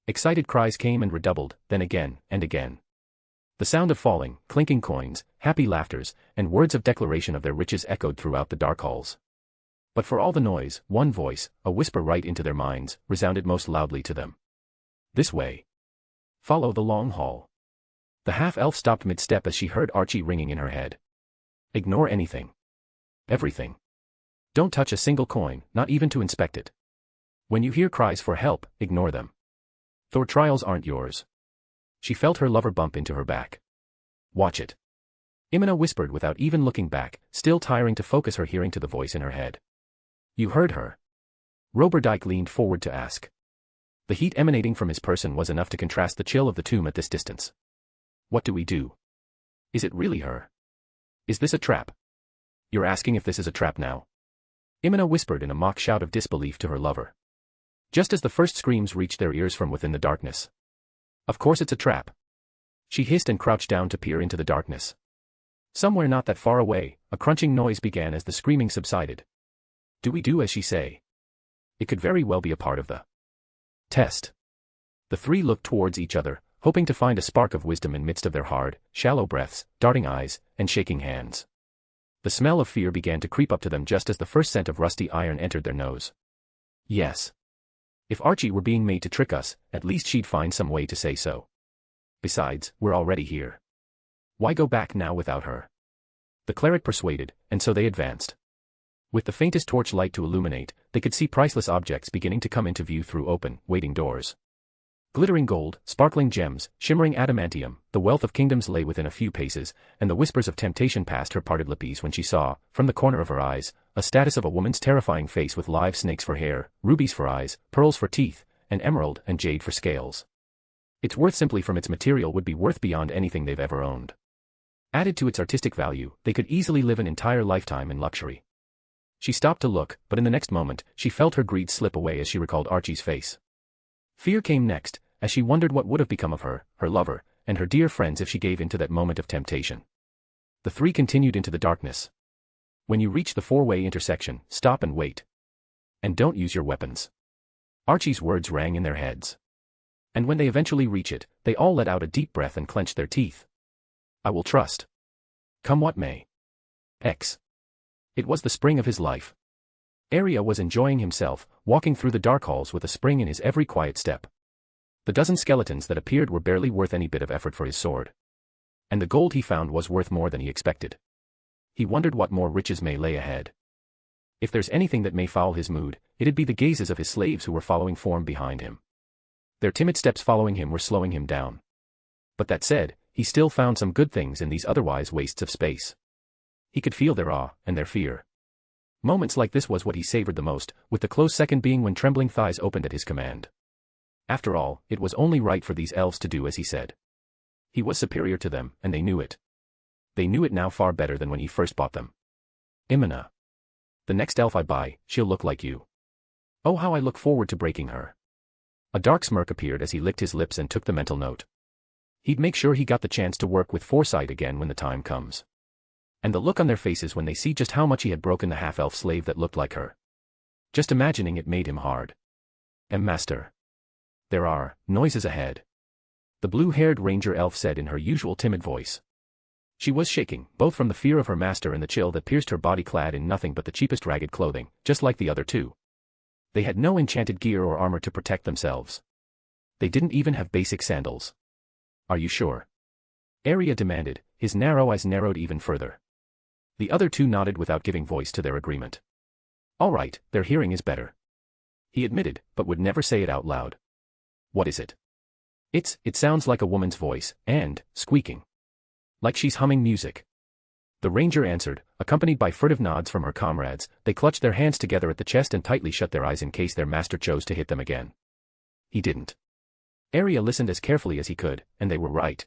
C: Excited cries came and redoubled, then again, and again. The sound of falling, clinking coins, happy laughters, and words of declaration of their riches echoed throughout the dark halls. But for all the noise, one voice, a whisper right into their minds, resounded most loudly to them. This way. Follow the long hall. The half-elf stopped mid-step as she heard Archie ringing in her head. Ignore anything. Everything. Don't touch a single coin, not even to inspect it. When you hear cries for help, ignore them. Thor trials aren't yours. She felt her lover bump into her back. Watch it. Imina whispered without even looking back, still tiring to focus her hearing to the voice in her head. You heard her. Roberdike leaned forward to ask. The heat emanating from his person was enough to contrast the chill of the tomb at this distance. What do we do? Is it really her? Is this a trap? You're asking if this is a trap now? Imina whispered in a mock shout of disbelief to her lover. Just as the first screams reached their ears from within the darkness. Of course it's a trap. She hissed and crouched down to peer into the darkness. Somewhere not that far away, a crunching noise began as the screaming subsided. Do we do as she say? It could very well be a part of the test. The three looked towards each other, hoping to find a spark of wisdom in midst of their hard, shallow breaths, darting eyes, and shaking hands. The smell of fear began to creep up to them just as the first scent of rusty iron entered their nose. Yes. If Archie were being made to trick us, at least she'd find some way to say so. Besides, we're already here. Why go back now without her? The cleric persuaded, and so they advanced. With the faintest torch light to illuminate, they could see priceless objects beginning to come into view through open, waiting doors. Glittering gold, sparkling gems, shimmering adamantium, the wealth of kingdoms lay within a few paces, and the whispers of temptation passed her parted lips when she saw, from the corner of her eyes, a status of a woman's terrifying face with live snakes for hair, rubies for eyes, pearls for teeth, and emerald and jade for scales. Its worth simply from its material would be worth beyond anything they've ever owned. Added to its artistic value, they could easily live an entire lifetime in luxury. She stopped to look, but in the next moment, she felt her greed slip away as she recalled Archie's face. Fear came next, as she wondered what would have become of her, her lover, and her dear friends if she gave in to that moment of temptation. The three continued into the darkness. When you reach the four-way intersection, stop and wait. And don't use your weapons. Archie's words rang in their heads. And when they eventually reach it, they all let out a deep breath and clenched their teeth. I will trust. Come what may. It was the spring of his life. Arya was enjoying himself, walking through the dark halls with a spring in his every quiet step. The dozen skeletons that appeared were barely worth any bit of effort for his sword. And the gold he found was worth more than he expected. He wondered what more riches may lay ahead. If there's anything that may foul his mood, it'd be the gazes of his slaves who were following form behind him. Their timid steps following him were slowing him down. But that said, he still found some good things in these otherwise wastes of space. He could feel their awe and their fear. Moments like this was what he savored the most, with the close second being when trembling thighs opened at his command. After all, it was only right for these elves to do as he said. He was superior to them, and they knew it. They knew it now far better than when he first bought them. Imina. The next elf I buy, she'll look like you. Oh, how I look forward to breaking her. A dark smirk appeared as he licked his lips and took the mental note. He'd make sure he got the chance to work with Foresight again when the time comes. And the look on their faces when they see just how much he had broken the half-elf slave that looked like her. Just imagining it made him hard. Master. There are noises ahead. The blue-haired ranger elf said in her usual timid voice. She was shaking, both from the fear of her master and the chill that pierced her body clad in nothing but the cheapest ragged clothing, just like the other two. They had no enchanted gear or armor to protect themselves. They didn't even have basic sandals. Are you sure? Arya demanded, his narrow eyes narrowed even further. The other two nodded without giving voice to their agreement. All right, their hearing is better. He admitted, but would never say it out loud. What is it? It sounds like a woman's voice, and squeaking. Like she's humming music. The ranger answered, accompanied by furtive nods from her comrades. They clutched their hands together at the chest and tightly shut their eyes in case their master chose to hit them again. He didn't. Arya listened as carefully as he could, and they were right.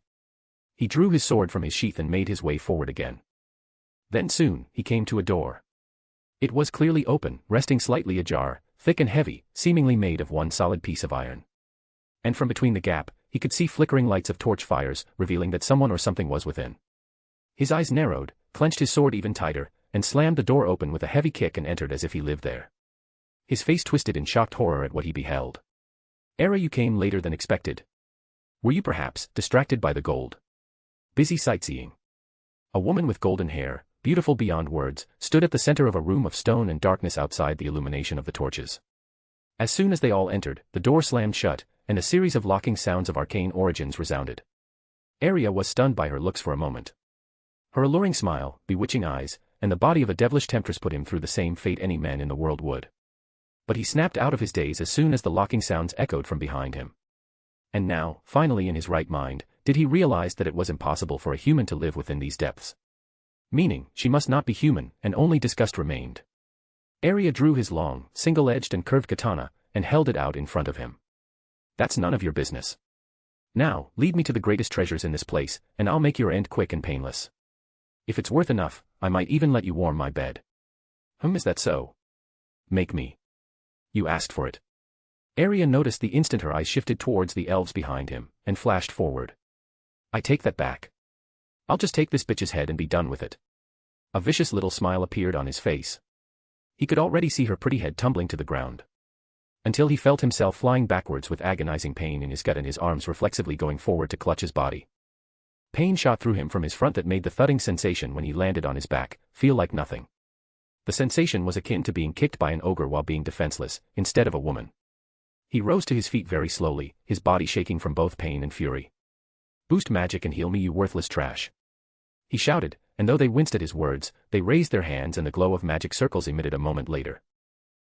C: He drew his sword from his sheath and made his way forward again. Then soon, he came to a door. It was clearly open, resting slightly ajar, thick and heavy, seemingly made of one solid piece of iron. And from between the gap, he could see flickering lights of torch fires, revealing that someone or something was within. His eyes narrowed, clenched his sword even tighter, and slammed the door open with a heavy kick and entered as if he lived there. His face twisted in shocked horror at what he beheld. Arya, you came later than expected. Were you perhaps distracted by the gold? Busy sightseeing? A woman with golden hair, beautiful beyond words, stood at the center of a room of stone and darkness outside the illumination of the torches. As soon as they all entered, the door slammed shut, and a series of locking sounds of arcane origins resounded. Arya was stunned by her looks for a moment. Her alluring smile, bewitching eyes, and the body of a devilish temptress put him through the same fate any man in the world would. But he snapped out of his daze as soon as the locking sounds echoed from behind him. And now, finally in his right mind, did he realize that it was impossible for a human to live within these depths. Meaning, she must not be human, and only disgust remained. Arya drew his long, single-edged and curved katana, and held it out in front of him. That's none of your business. Now, lead me to the greatest treasures in this place, and I'll make your end quick and painless. If it's worth enough, I might even let you warm my bed. Is that so? Make me. You asked for it. Arya noticed the instant her eyes shifted towards the elves behind him, and flashed forward. I take that back. I'll just take this bitch's head and be done with it. A vicious little smile appeared on his face. He could already see her pretty head tumbling to the ground. Until he felt himself flying backwards with agonizing pain in his gut and his arms reflexively going forward to clutch his body. Pain shot through him from his front that made the thudding sensation when he landed on his back feel like nothing. The sensation was akin to being kicked by an ogre while being defenseless, instead of a woman. He rose to his feet very slowly, his body shaking from both pain and fury. "Boost magic and heal me, you worthless trash," he shouted, and though they winced at his words, they raised their hands and the glow of magic circles emitted a moment later.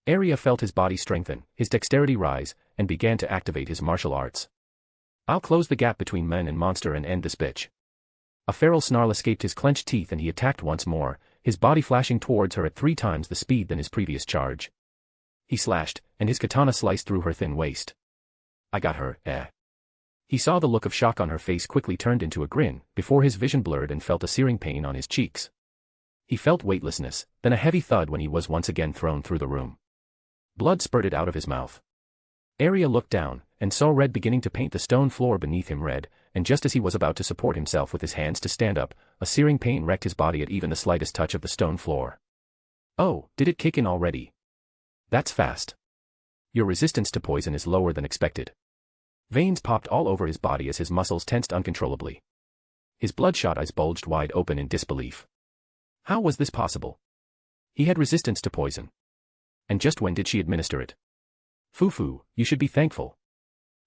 C: Arya felt his body strengthen, his dexterity rise, and began to activate his martial arts. "I'll close the gap between man and monster and end this bitch." A feral snarl escaped his clenched teeth and he attacked once more, his body flashing towards her at 3 times the speed than his previous charge. He slashed, and his katana sliced through her thin waist. "I got her, eh?" He saw the look of shock on her face quickly turned into a grin, before his vision blurred and felt a searing pain on his cheeks. He felt weightlessness, then a heavy thud when he was once again thrown through the room. Blood spurted out of his mouth. Arya looked down, and saw red beginning to paint the stone floor beneath him red, and just as he was about to support himself with his hands to stand up, a searing pain wrecked his body at even the slightest touch of the stone floor. "Oh, did it kick in already? That's fast. Your resistance to poison is lower than expected." Veins popped all over his body as his muscles tensed uncontrollably. His bloodshot eyes bulged wide open in disbelief. How was this possible? He had resistance to poison. And just when did she administer it? "Fufu, you should be thankful.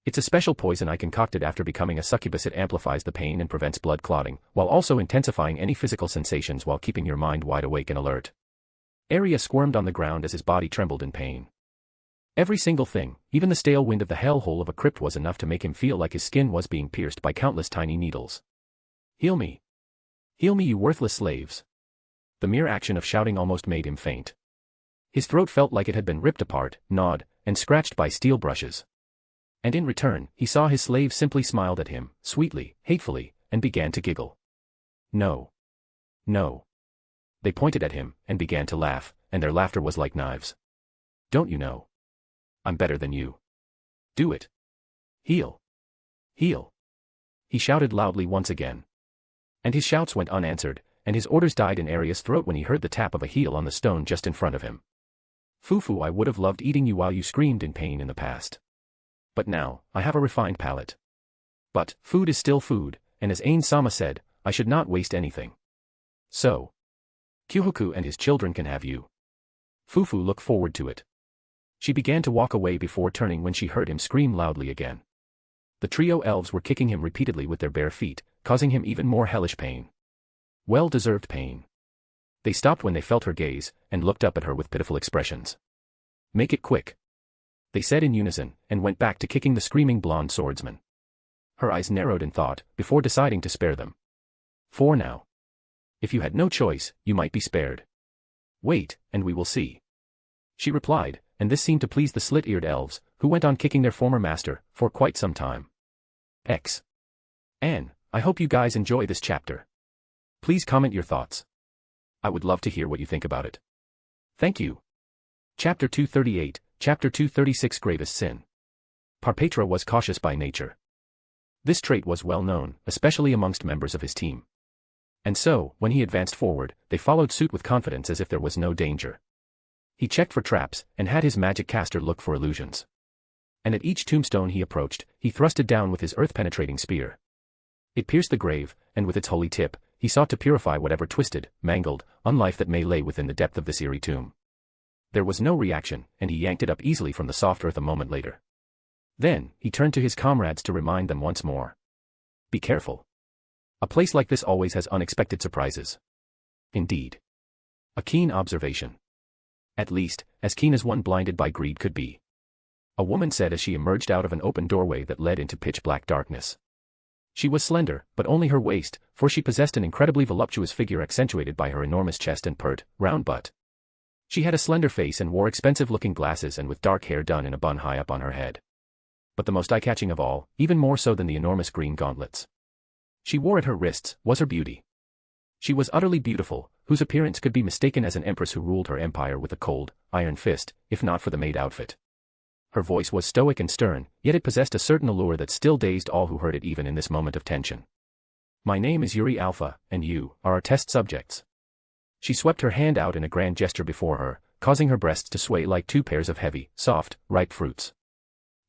C: It's a special poison I concocted after becoming a succubus. It amplifies the pain and prevents blood clotting, while also intensifying any physical sensations while keeping your mind wide awake and alert." Arya squirmed on the ground as his body trembled in pain. Every single thing, even the stale wind of the hellhole of a crypt, was enough to make him feel like his skin was being pierced by countless tiny needles. "Heal me. Heal me, you worthless slaves." The mere action of shouting almost made him faint. His throat felt like it had been ripped apart, gnawed, and scratched by steel brushes. And in return, he saw his slaves simply smiled at him, sweetly, hatefully, and began to giggle. "No. No." They pointed at him, and began to laugh, and their laughter was like knives. "Don't you know? I'm better than you. Do it. Heal. Heal." He shouted loudly once again. And his shouts went unanswered, and his orders died in Arya's throat when he heard the tap of a heel on the stone just in front of him. "Fufu, I would have loved eating you while you screamed in pain in the past. But now, I have a refined palate. But, food is still food, and as Ain-sama said, I should not waste anything. So, Kyuhoku and his children can have you." Fufu looked forward to it. She began to walk away before turning when she heard him scream loudly again. The trio elves were kicking him repeatedly with their bare feet, causing him even more hellish pain. Well-deserved pain. They stopped when they felt her gaze, and looked up at her with pitiful expressions. "Make it quick," they said in unison, and went back to kicking the screaming blonde swordsman. Her eyes narrowed in thought, before deciding to spare them. "For now. If you had no choice, you might be spared. Wait, and we will see," she replied, and this seemed to please the slit-eared elves, who went on kicking their former master, for quite some time. And I hope you guys enjoy this chapter. Please comment your thoughts. I would love to hear what you think about it. Thank you. Chapter 238, Chapter 236, Gravest Sin. Parpetra was cautious by nature. This trait was well known, especially amongst members of his team. And so, when he advanced forward, they followed suit with confidence as if there was no danger. He checked for traps, and had his magic caster look for illusions. And at each tombstone he approached, he thrusted down with his earth-penetrating spear. It pierced the grave, and with its holy tip, he sought to purify whatever twisted, mangled, unlife that may lay within the depth of this eerie tomb. There was no reaction, and he yanked it up easily from the soft earth a moment later. Then, he turned to his comrades to remind them once more. Be careful. A place like this always has unexpected surprises. Indeed. A keen observation. At least, as keen as one blinded by greed could be. A woman said as she emerged out of an open doorway that led into pitch-black darkness. She was slender, but only her waist, for she possessed an incredibly voluptuous figure accentuated by her enormous chest and pert, round butt. She had a slender face and wore expensive-looking glasses and with dark hair done in a bun high up on her head. But the most eye-catching of all, even more so than the enormous green gauntlets she wore at her wrists, was her beauty. She was utterly beautiful, whose appearance could be mistaken as an empress who ruled her empire with a cold, iron fist, if not for the maid outfit. Her voice was stoic and stern, yet it possessed a certain allure that still dazed all who heard it even in this moment of tension. My name is Yuri Alpha, and you are our test subjects. She swept her hand out in a grand gesture before her, causing her breasts to sway like two pairs of heavy, soft, ripe fruits.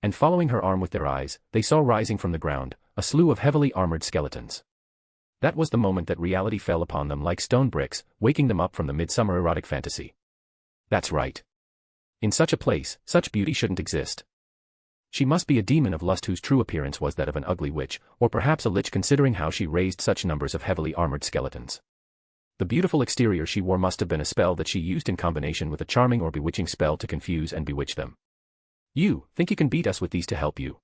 C: And following her arm with their eyes, they saw rising from the ground, a slew of heavily armored skeletons. That was the moment that reality fell upon them like stone bricks, waking them up from the midsummer erotic fantasy. That's right. In such a place, such beauty shouldn't exist. She must be a demon of lust whose true appearance was that of an ugly witch, or perhaps a lich considering how she raised such numbers of heavily armored skeletons. The beautiful exterior she wore must have been a spell that she used in combination with a charming or bewitching spell to confuse and bewitch them. You think you can beat us with these to help you?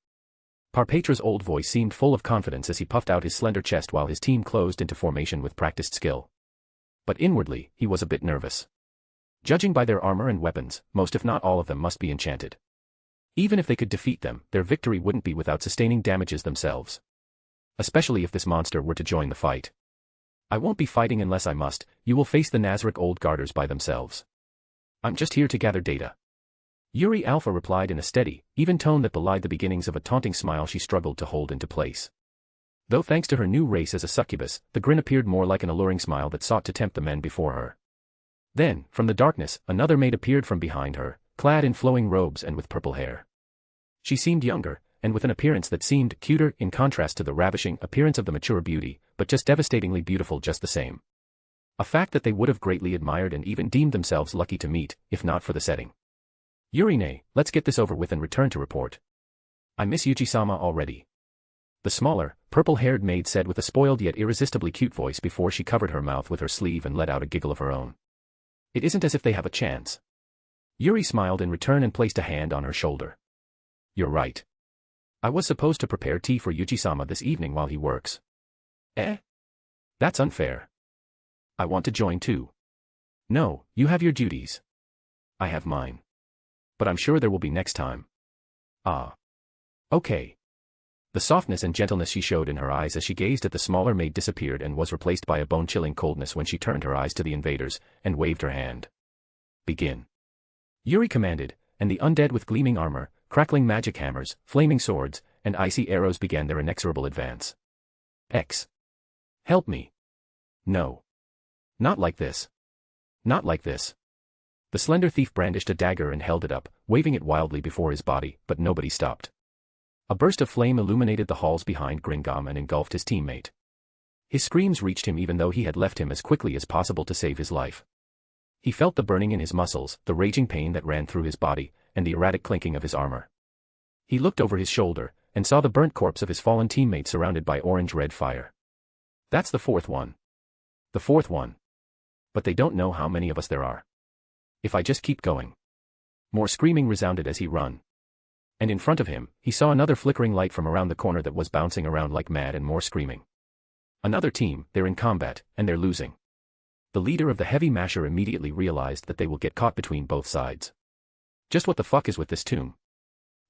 C: Parpetra's old voice seemed full of confidence as he puffed out his slender chest while his team closed into formation with practiced skill. But inwardly, he was a bit nervous. Judging by their armor and weapons, most if not all of them must be enchanted. Even if they could defeat them, their victory wouldn't be without sustaining damages themselves. Especially if this monster were to join the fight. I won't be fighting unless I must. You will face the Nazarick old guarders by themselves. I'm just here to gather data. Yuri Alpha replied in a steady, even tone that belied the beginnings of a taunting smile she struggled to hold into place. Though thanks to her new race as a succubus, the grin appeared more like an alluring smile that sought to tempt the men before her. Then, from the darkness, another maid appeared from behind her, clad in flowing robes and with purple hair. She seemed younger, and with an appearance that seemed cuter in contrast to the ravishing appearance of the mature beauty, but just devastatingly beautiful just the same. A fact that they would have greatly admired and even deemed themselves lucky to meet, if not for the setting. Yurine, let's get this over with and return to report. I miss Yuji-sama already. The smaller, purple-haired maid said with a spoiled yet irresistibly cute voice before she covered her mouth with her sleeve and let out a giggle of her own. It isn't as if they have a chance. Yuri smiled in return and placed a hand on her shoulder. You're right. I was supposed to prepare tea for Yuji-sama this evening while he works. Eh? That's unfair. I want to join too. No, you have your duties. I have mine. But I'm sure there will be next time. Ah. Okay. The softness and gentleness she showed in her eyes as she gazed at the smaller maid disappeared and was replaced by a bone-chilling coldness when she turned her eyes to the invaders and waved her hand. Begin. Yuri commanded, and the undead with gleaming armor, crackling magic hammers, flaming swords, and icy arrows began their inexorable advance. X. Help me. No. Not like this. Not like this. The slender thief brandished a dagger and held it up, waving it wildly before his body, but nobody stopped. A burst of flame illuminated the halls behind Gringam and engulfed his teammate. His screams reached him even though he had left him as quickly as possible to save his life. He felt the burning in his muscles, the raging pain that ran through his body, and the erratic clinking of his armor. He looked over his shoulder, and saw the burnt corpse of his fallen teammate surrounded by orange-red fire. That's the fourth one. The fourth one. But they don't know how many of us there are. If I just keep going. More screaming resounded as he ran. And in front of him, he saw another flickering light from around the corner that was bouncing around like mad and more screaming. Another team, they're in combat, and they're losing. The leader of the heavy masher immediately realized that they will get caught between both sides. Just what the fuck is with this tomb?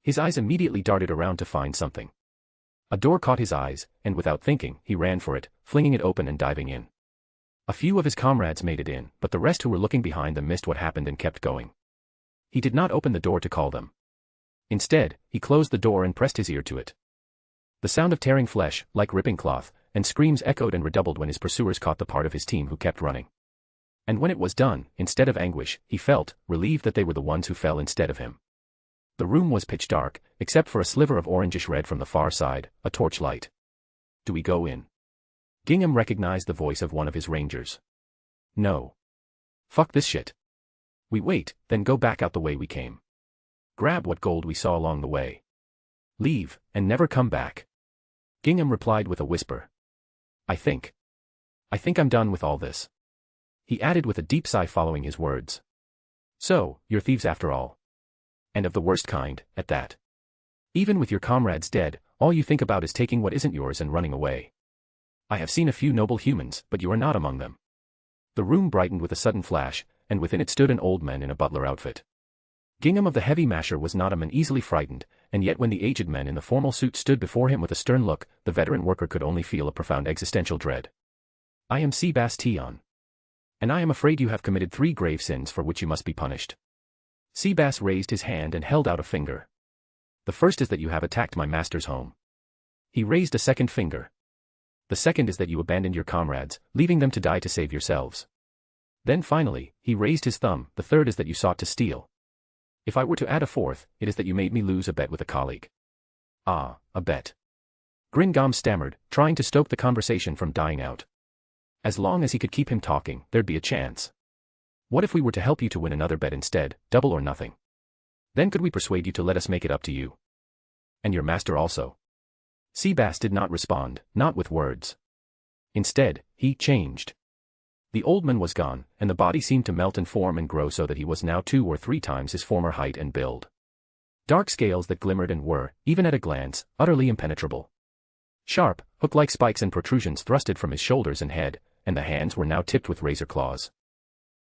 C: His eyes immediately darted around to find something. A door caught his eyes, and without thinking, he ran for it, flinging it open and diving in. A few of his comrades made it in, but the rest who were looking behind them missed what happened and kept going. He did not open the door to call them. Instead, he closed the door and pressed his ear to it. The sound of tearing flesh, like ripping cloth, and screams echoed and redoubled when his pursuers caught the part of his team who kept running. And when it was done, instead of anguish, he felt, relieved that they were the ones who fell instead of him. The room was pitch dark, except for a sliver of orangish red from the far side, a torchlight. Do we go in? Gingham recognized the voice of one of his rangers. No. Fuck this shit. We wait, then go back out the way we came. Grab what gold we saw along the way. Leave, and never come back. Gingham replied with a whisper. I think I'm done with all this. He added with a deep sigh following his words. So, you're thieves after all. And of the worst kind, at that. Even with your comrades dead, all you think about is taking what isn't yours and running away. I have seen a few noble humans, but you are not among them. The room brightened with a sudden flash, and within it stood an old man in a butler outfit. Gingham of the heavy masher was not a man easily frightened, and yet when the aged man in the formal suit stood before him with a stern look, the veteran worker could only feel a profound existential dread. I am Sebastian. And I am afraid you have committed 3 grave sins for which you must be punished. Sebas raised his hand and held out a finger. The first is that you have attacked my master's home. He raised a second finger. The second is that you abandoned your comrades, leaving them to die to save yourselves. Then finally, he raised his thumb. The third is that you sought to steal. If I were to add a fourth, it is that you made me lose a bet with a colleague. Ah, a bet. Gringam stammered, trying to stoke the conversation from dying out. As long as he could keep him talking, there'd be a chance. What if we were to help you to win another bet instead, double or nothing? Then could we persuade you to let us make it up to you? And your master also. Seabass did not respond, not with words. Instead, he changed. The old man was gone, and the body seemed to melt and form and grow so that he was now 2 or 3 times his former height and build. Dark scales that glimmered and were, even at a glance, utterly impenetrable. Sharp, hook-like spikes and protrusions thrusted from his shoulders and head, and the hands were now tipped with razor claws.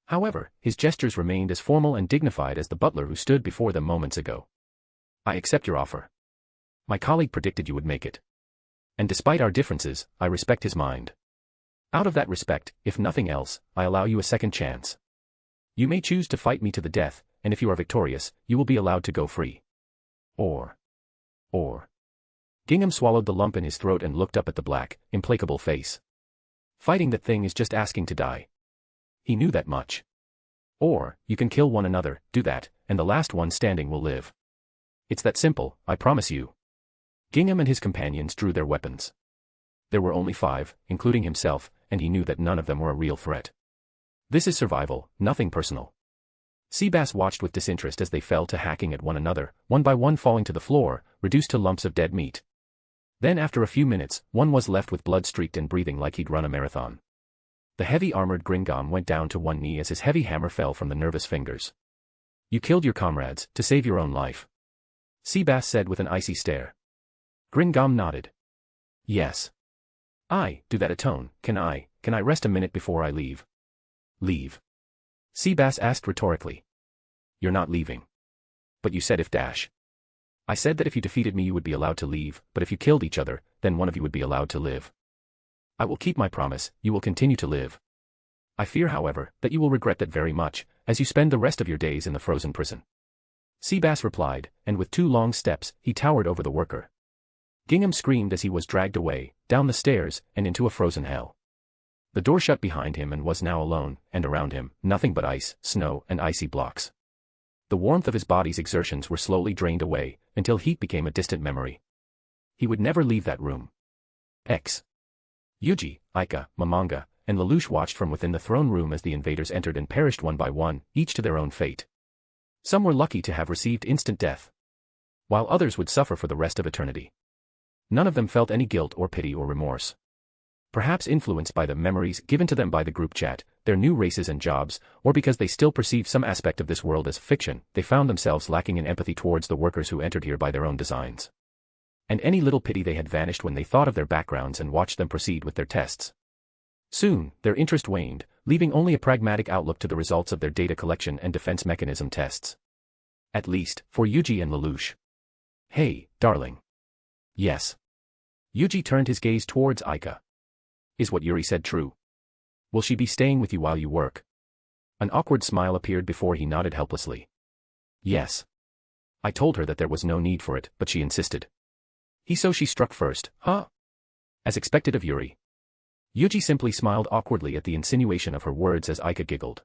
C: However, his gestures remained as formal and dignified as the butler who stood before them moments ago. I accept your offer. My colleague predicted you would make it. And despite our differences, I respect his mind. Out of that respect, if nothing else, I allow you a second chance. You may choose to fight me to the death, and if you are victorious, you will be allowed to go free. Or. Gingham swallowed the lump in his throat and looked up at the black, implacable face. Fighting that thing is just asking to die. He knew that much. Or, you can kill one another, do that, and the last one standing will live. It's that simple, I promise you. Gingham and his companions drew their weapons. There were only 5, including himself, and he knew that none of them were a real threat. This is survival, nothing personal. Seabass watched with disinterest as they fell to hacking at one another, one by one falling to the floor, reduced to lumps of dead meat. Then after a few minutes, one was left with blood streaked and breathing like he'd run a marathon. The heavy armored Gringam went down to one knee as his heavy hammer fell from the nervous fingers. You killed your comrades, to save your own life. Seabass said with an icy stare. Gringam nodded. Yes. I do that atone, can I rest a minute before I leave? Leave? Seabass asked rhetorically. You're not leaving. But you said if dash. I said that if you defeated me you would be allowed to leave, but if you killed each other, then one of you would be allowed to live. I will keep my promise, you will continue to live. I fear, however, that you will regret that very much, as you spend the rest of your days in the frozen prison. Seabass replied, and with 2 long steps, he towered over the worker. Gingham screamed as he was dragged away, down the stairs, and into a frozen hell. The door shut behind him and was now alone, and around him, nothing but ice, snow, and icy blocks. The warmth of his body's exertions were slowly drained away, until heat became a distant memory. He would never leave that room. Yuuji, Aika, Momonga, and Lelouch watched from within the throne room as the invaders entered and perished one by one, each to their own fate. Some were lucky to have received instant death, while others would suffer for the rest of eternity. None of them felt any guilt or pity or remorse. Perhaps influenced by the memories given to them by the group chat, their new races and jobs, or because they still perceived some aspect of this world as fiction, they found themselves lacking in empathy towards the workers who entered here by their own designs. And any little pity they had vanished when they thought of their backgrounds and watched them proceed with their tests. Soon, their interest waned, leaving only a pragmatic outlook to the results of their data collection and defense mechanism tests. At least, for Yuuji and Lelouch. Hey, darling. Yes. Yuuji turned his gaze towards Aika. Is what Yuri said true? Will she be staying with you while you work? An awkward smile appeared before he nodded helplessly. Yes. I told her that there was no need for it, but she insisted. So she struck first, huh? As expected of Yuri. Yuuji simply smiled awkwardly at the insinuation of her words as Aika giggled.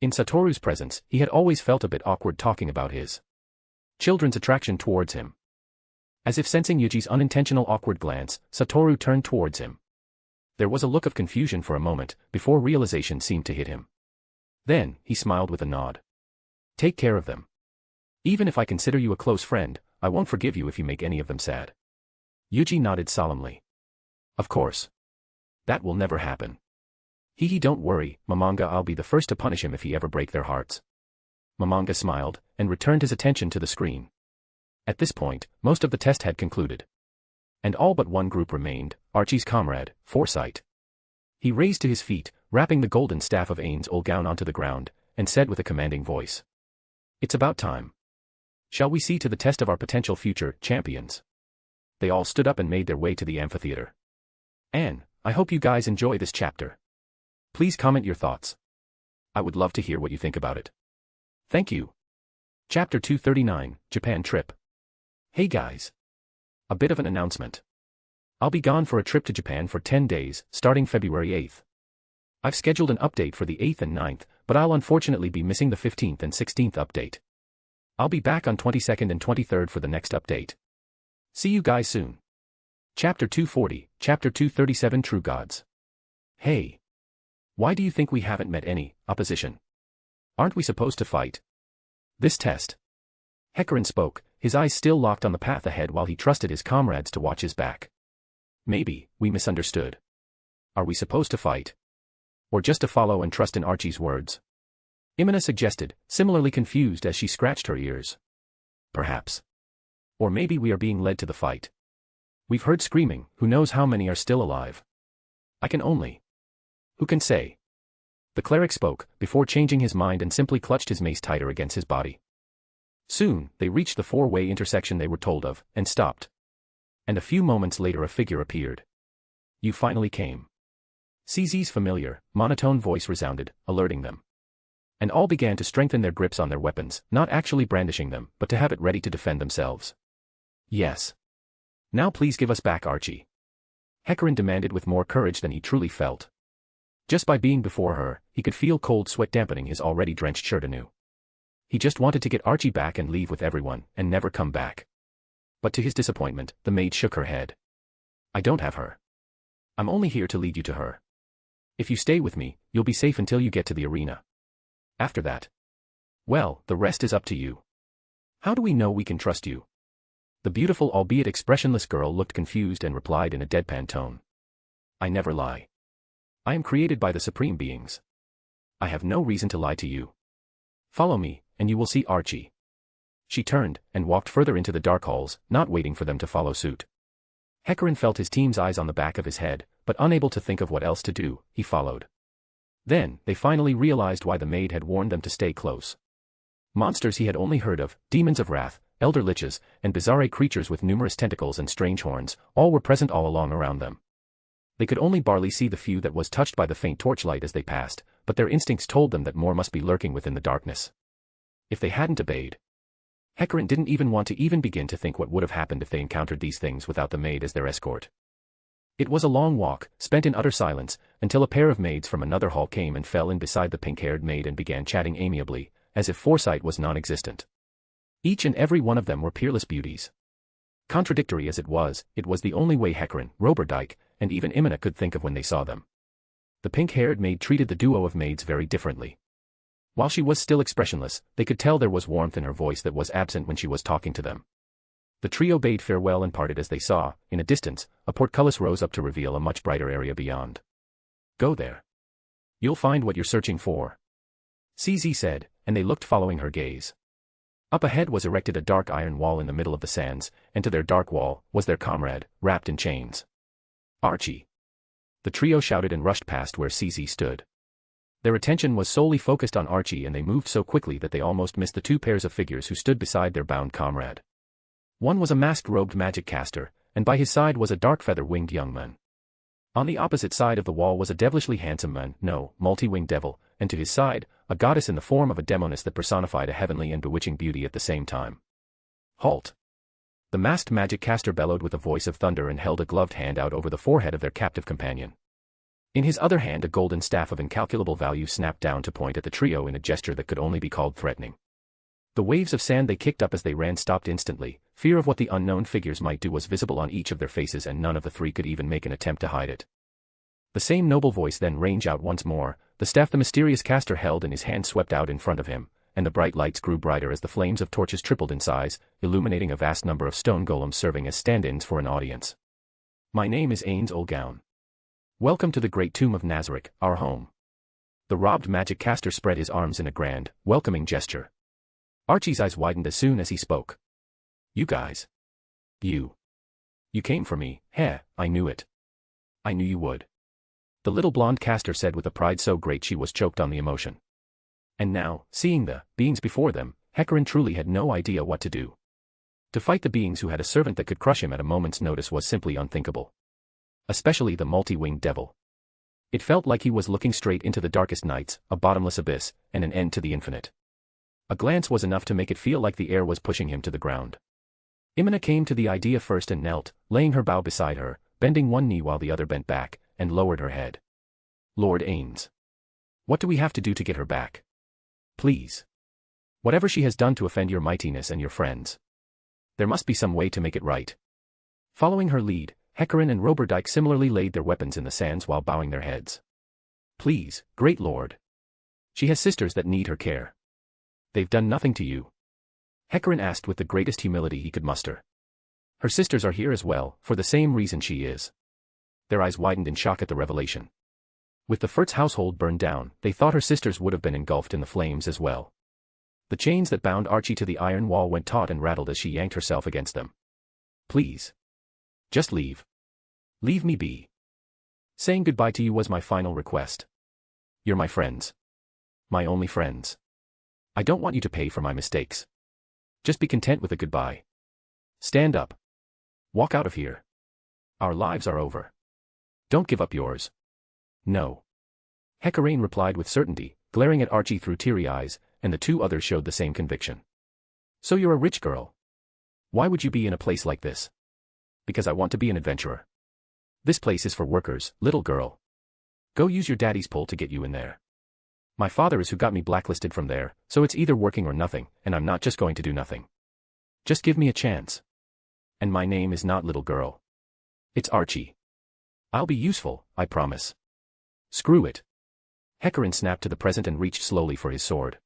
C: In Satoru's presence, he had always felt a bit awkward talking about his children's attraction towards him. As if sensing Yuji's unintentional awkward glance, Satoru turned towards him. There was a look of confusion for a moment, before realization seemed to hit him. Then, he smiled with a nod. Take care of them. Even if I consider you a close friend, I won't forgive you if you make any of them sad. Yuuji nodded solemnly. Of course. That will never happen. Don't worry, Momonga, I'll be the first to punish him if he ever break their hearts. Momonga smiled, and returned his attention to the screen. At this point, most of the test had concluded. And all but one group remained, Archie's comrade, Foresight. He raised to his feet, wrapping the golden staff of Ain's old gown onto the ground, and said with a commanding voice. It's about time. Shall we see to the test of our potential future champions? They all stood up and made their way to the amphitheater. And I hope you guys enjoy this chapter. Please comment your thoughts. I would love to hear what you think about it. Thank you. Chapter 239, Japan Trip. Hey guys. A bit of an announcement. I'll be gone for a trip to Japan for 10 days, starting February 8th. I've scheduled an update for the 8th and 9th, but I'll unfortunately be missing the 15th and 16th update. I'll be back on 22nd and 23rd for the next update. See you guys soon. Chapter 240, Chapter 237 True Gods. Hey. Why do you think we haven't met any opposition? Aren't we supposed to fight? This test. Hecarim spoke, his eyes still locked on the path ahead while he trusted his comrades to watch his back. Maybe, we misunderstood. Are we supposed to fight? Or just to follow and trust in Archie's words? Imina suggested, similarly confused as she scratched her ears. Perhaps. Or maybe we are being led to the fight. We've heard screaming, who knows how many are still alive? I can only. Who can say? The cleric spoke, before changing his mind and simply clutched his mace tighter against his body. Soon, they reached the four-way intersection they were told of, and stopped. And a few moments later a figure appeared. You finally came. CZ's familiar, monotone voice resounded, alerting them. And all began to strengthen their grips on their weapons, not actually brandishing them, but to have it ready to defend themselves. Yes. Now please give us back Archie. Hecarim demanded with more courage than he truly felt. Just by being before her, he could feel cold sweat dampening his already drenched shirt anew. He just wanted to get Archie back and leave with everyone, and never come back. But to his disappointment, the maid shook her head. I don't have her. I'm only here to lead you to her. If you stay with me, you'll be safe until you get to the arena. After that. Well, the rest is up to you. How do we know we can trust you? The beautiful albeit expressionless girl looked confused and replied in a deadpan tone. I never lie. I am created by the supreme beings. I have no reason to lie to you. Follow me, and you will see Archie. She turned, and walked further into the dark halls, not waiting for them to follow suit. Hecarim felt his team's eyes on the back of his head, but unable to think of what else to do, he followed. Then, they finally realized why the maid had warned them to stay close. Monsters he had only heard of, demons of wrath, elder liches, and bizarre creatures with numerous tentacles and strange horns, all were present all along around them. They could only barely see the few that was touched by the faint torchlight as they passed, but their instincts told them that more must be lurking within the darkness. If they hadn't obeyed. Hecarim didn't even want to even begin to think what would have happened if they encountered these things without the maid as their escort. It was a long walk, spent in utter silence, until a pair of maids from another hall came and fell in beside the pink-haired maid and began chatting amiably, as if Foresight was non-existent. Each and every one of them were peerless beauties. Contradictory as it was the only way Hecarim, Roberdyke, and even Imina could think of when they saw them. The pink-haired maid treated the duo of maids very differently. While she was still expressionless, they could tell there was warmth in her voice that was absent when she was talking to them. The trio bade farewell and parted as they saw, in a distance, a portcullis rose up to reveal a much brighter area beyond. Go there. You'll find what you're searching for. CZ said, and they looked following her gaze. Up ahead was erected a dark iron wall in the middle of the sands, and to their dark wall was their comrade, wrapped in chains. Archie. The trio shouted and rushed past where CZ stood. Their attention was solely focused on Archie and they moved so quickly that they almost missed the two pairs of figures who stood beside their bound comrade. One was a masked-robed magic caster, and by his side was a dark feather-winged young man. On the opposite side of the wall was a devilishly handsome man, no, multi-winged devil, and to his side, a goddess in the form of a demoness that personified a heavenly and bewitching beauty at the same time. Halt! The masked magic caster bellowed with a voice of thunder and held a gloved hand out over the forehead of their captive companion. In his other hand a golden staff of incalculable value snapped down to point at the trio in a gesture that could only be called threatening. The waves of sand they kicked up as they ran stopped instantly. Fear of what the unknown figures might do was visible on each of their faces and none of the three could even make an attempt to hide it. The same noble voice then rang out once more, the staff the mysterious caster held in his hand swept out in front of him, and the bright lights grew brighter as the flames of torches tripled in size, illuminating a vast number of stone golems serving as stand-ins for an audience. My name is Ains Olgown. Welcome to the great tomb of Nazarick, our home. The robbed magic caster spread his arms in a grand, welcoming gesture. Archie's eyes widened as soon as he spoke. You guys. You came for me, heh, I knew it. I knew you would. The little blonde caster said with a pride so great she was choked on the emotion. And now, seeing the beings before them, Hecarim truly had no idea what to do. To fight the beings who had a servant that could crush him at a moment's notice was simply unthinkable. Especially the multi-winged devil. It felt like he was looking straight into the darkest nights, a bottomless abyss, and an end to the infinite. A glance was enough to make it feel like the air was pushing him to the ground. Imina came to the idea first and knelt, laying her bow beside her, bending one knee while the other bent back, and lowered her head. Lord Ains. What do we have to do to get her back? Please. Whatever she has done to offend your mightiness and your friends. There must be some way to make it right. Following her lead, Hecarim and Roberdyke similarly laid their weapons in the sands while bowing their heads. Please, great lord. She has sisters that need her care. They've done nothing to you. Hecarim asked with the greatest humility he could muster. Her sisters are here as well, for the same reason she is. Their eyes widened in shock at the revelation. With the Furt's household burned down, they thought her sisters would have been engulfed in the flames as well. The chains that bound Archie to the iron wall went taut and rattled as she yanked herself against them. Please. Just leave. Leave me be. Saying goodbye to you was my final request. You're my friends. My only friends. I don't want you to pay for my mistakes. Just be content with a goodbye. Stand up. Walk out of here. Our lives are over. Don't give up yours. No. Hecarim replied with certainty, glaring at Archie through teary eyes, and the two others showed the same conviction. So you're a rich girl. Why would you be in a place like this? Because I want to be an adventurer. This place is for workers, little girl. Go use your daddy's pull to get you in there. My father is who got me blacklisted from there, so it's either working or nothing, and I'm not just going to do nothing. Just give me a chance. And my name is not little girl. It's Archie. I'll be useful, I promise. Screw it. Hecarim snapped to the present and reached slowly for his sword.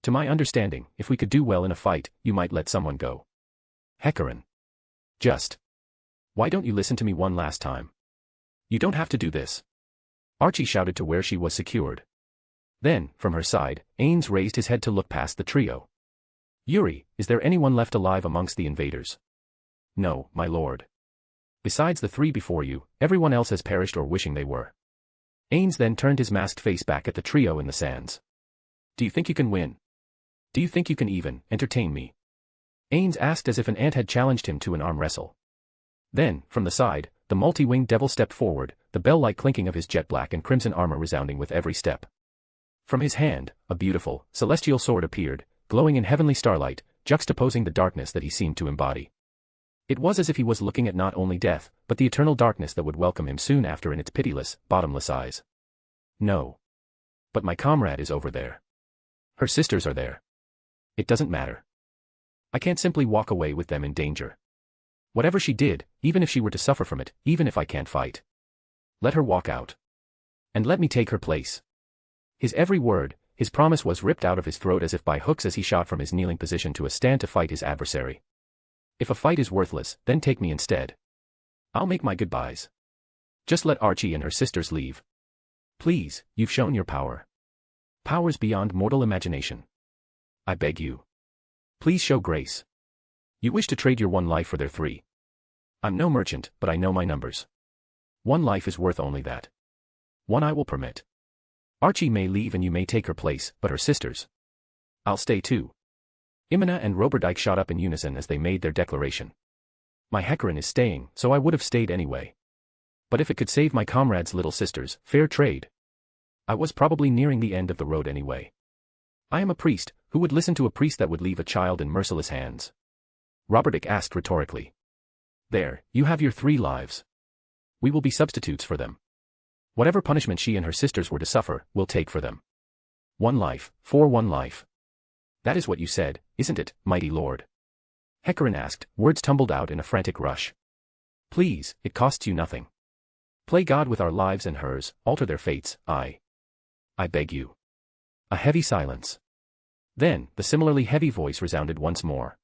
C: To my understanding, if we could do well in a fight, you might let someone go. Hecarim. Just. Why don't you listen to me one last time? You don't have to do this. Archie shouted to where she was secured. Then, from her side, Ains raised his head to look past the trio. Yuri, is there anyone left alive amongst the invaders? No, my lord. Besides the three before you, everyone else has perished or wishing they were. Ains then turned his masked face back at the trio in the sands. Do you think you can win? Do you think you can even entertain me? Ains asked as if an ant had challenged him to an arm wrestle. Then, from the side, the multi-winged devil stepped forward, the bell-like clinking of his jet black and crimson armor resounding with every step. From his hand, a beautiful, celestial sword appeared, glowing in heavenly starlight, juxtaposing the darkness that he seemed to embody. It was as if he was looking at not only death, but the eternal darkness that would welcome him soon after in its pitiless, bottomless eyes. No. But my comrade is over there. Her sisters are there. It doesn't matter. I can't simply walk away with them in danger. Whatever she did, even if she were to suffer from it, even if I can't fight. Let her walk out. And let me take her place. His every word, his promise was ripped out of his throat as if by hooks as he shot from his kneeling position to a stand to fight his adversary. If a fight is worthless, then take me instead. I'll make my goodbyes. Just let Archie and her sisters leave. Please, you've shown your power. Powers beyond mortal imagination. I beg you. Please show grace. You wish to trade your one life for their three. I'm no merchant, but I know my numbers. One life is worth only that. One I will permit. Archie may leave and you may take her place, but her sisters. I'll stay too. Imina and Roberdijk shot up in unison as they made their declaration. My Hecarim is staying, so I would have stayed anyway. But if it could save my comrade's little sisters, fair trade. I was probably nearing the end of the road anyway. I am a priest, who would listen to a priest that would leave a child in merciless hands? Roberdijk asked rhetorically. There, you have your 3 lives. We will be substitutes for them. Whatever punishment she and her sisters were to suffer, we'll take for them. 1 life, for 1 life. That is what you said, isn't it, mighty lord? Hecarim asked, words tumbled out in a frantic rush. Please, it costs you nothing. Play God with our lives and hers, alter their fates, I beg you. A heavy silence. Then, the similarly heavy voice resounded once more.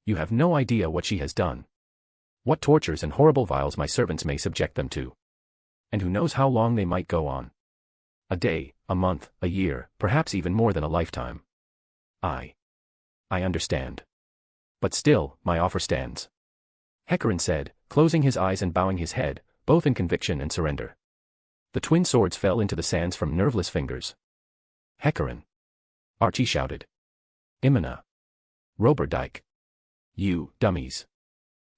C: You have no idea what she has done. What tortures and horrible vials my servants may subject them to. And who knows how long they might go on. A day, a month, a year, perhaps even more than a lifetime. I understand. But still, my offer stands. Hecarim said, closing his eyes and bowing his head, both in conviction and surrender. The twin swords fell into the sands from nerveless fingers. Hecarim. Archie shouted. Imina. Roberdijk. You, dummies.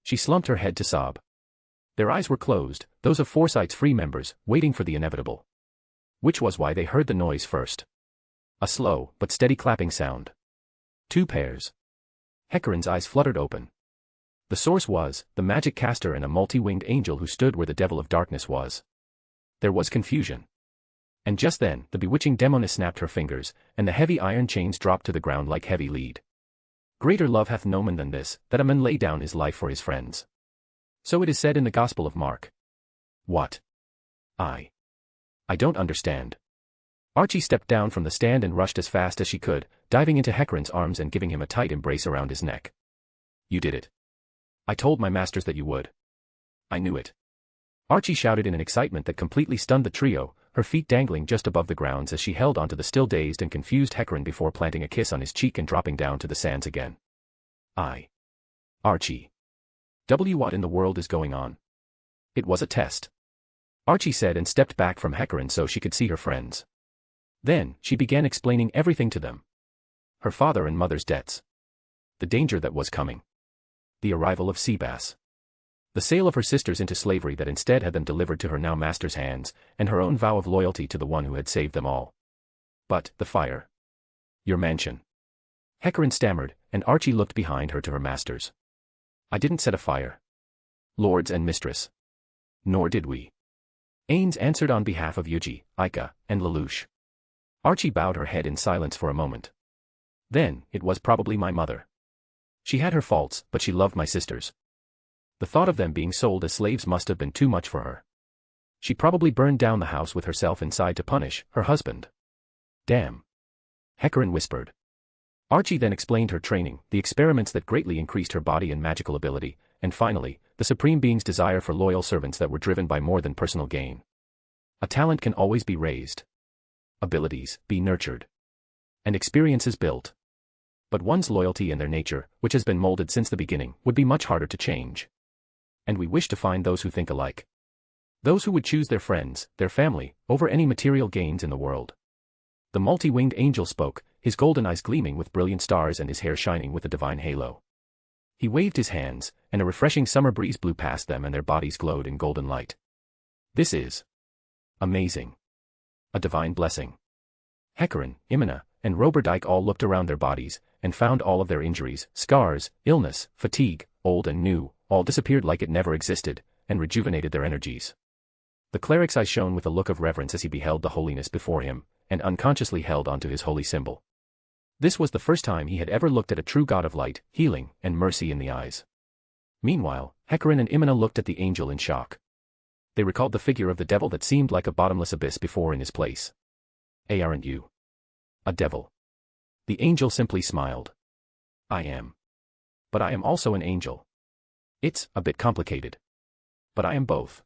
C: She slumped her head to sob. Their eyes were closed, those of Foresight's free members, waiting for the inevitable. Which was why they heard the noise first. A slow, but steady clapping sound. 2 pairs. Hecarim's eyes fluttered open. The source was, the magic caster and a multi-winged angel who stood where the devil of darkness was. There was confusion. And just then, the bewitching demoness snapped her fingers, and the heavy iron chains dropped to the ground like heavy lead. Greater love hath no man than this, that a man lay down his life for his friends. So it is said in the Gospel of Mark. What? I don't understand. Archie stepped down from the stand and rushed as fast as she could, diving into Hecarin's arms and giving him a tight embrace around his neck. You did it. I told my masters that you would. I knew it. Archie shouted in an excitement that completely stunned the trio, her feet dangling just above the grounds as she held onto the still dazed and confused Hecarin before planting a kiss on his cheek and dropping down to the sands again. Archie. What in the world is going on? It was a test. Archie said and stepped back from Hecarin so she could see her friends. Then, she began explaining everything to them. Her father and mother's debts. The danger that was coming. The arrival of Seabass. The sale of her sisters into slavery that instead had them delivered to her now master's hands, and her own vow of loyalty to the one who had saved them all. But, the fire. Your mansion. Hecarin stammered, and Archie looked behind her to her masters. I didn't set a fire. Lords and mistress. Nor did we. Ains answered on behalf of Yuuji, Aika, and Lelouch. Archie bowed her head in silence for a moment. Then, it was probably my mother. She had her faults, but she loved my sisters. The thought of them being sold as slaves must have been too much for her. She probably burned down the house with herself inside to punish her husband. Damn. Hecarin whispered. Archie then explained her training, the experiments that greatly increased her body and magical ability, and finally, the Supreme Being's desire for loyal servants that were driven by more than personal gain. A talent can always be raised. Abilities be nurtured. And experiences built. But one's loyalty and their nature, which has been molded since the beginning, would be much harder to change. And we wish to find those who think alike. Those who would choose their friends, their family, over any material gains in the world. The multi-winged angel spoke, his golden eyes gleaming with brilliant stars and his hair shining with a divine halo. He waved his hands, and a refreshing summer breeze blew past them and their bodies glowed in golden light. This is amazing. A divine blessing. Hecarin, Imina, and Roberdyke all looked around their bodies, and found all of their injuries, scars, illness, fatigue, old and new, all disappeared like it never existed, and rejuvenated their energies. The cleric's eyes shone with a look of reverence as he beheld the holiness before him, and unconsciously held onto his holy symbol. This was the first time he had ever looked at a true god of light, healing, and mercy in the eyes. Meanwhile, Hecarin and Imina looked at the angel in shock. They recalled the figure of the devil that seemed like a bottomless abyss before in his place. Aren't you a devil? The angel simply smiled. I am. But I am also an angel. It's a bit complicated. But I am both.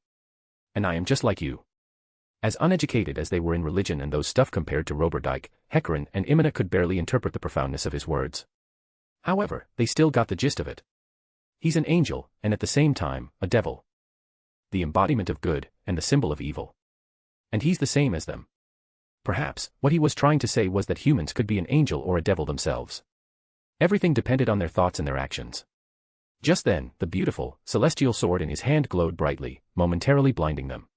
C: And I am just like you. As uneducated as they were in religion and those stuff compared to Roberdyke, Hecarin and Imina could barely interpret the profoundness of his words. However, they still got the gist of it. He's an angel, and at the same time, a devil. The embodiment of good, and the symbol of evil. And he's the same as them. Perhaps, what he was trying to say was that humans could be an angel or a devil themselves. Everything depended on their thoughts and their actions. Just then, the beautiful, celestial sword in his hand glowed brightly, momentarily blinding them.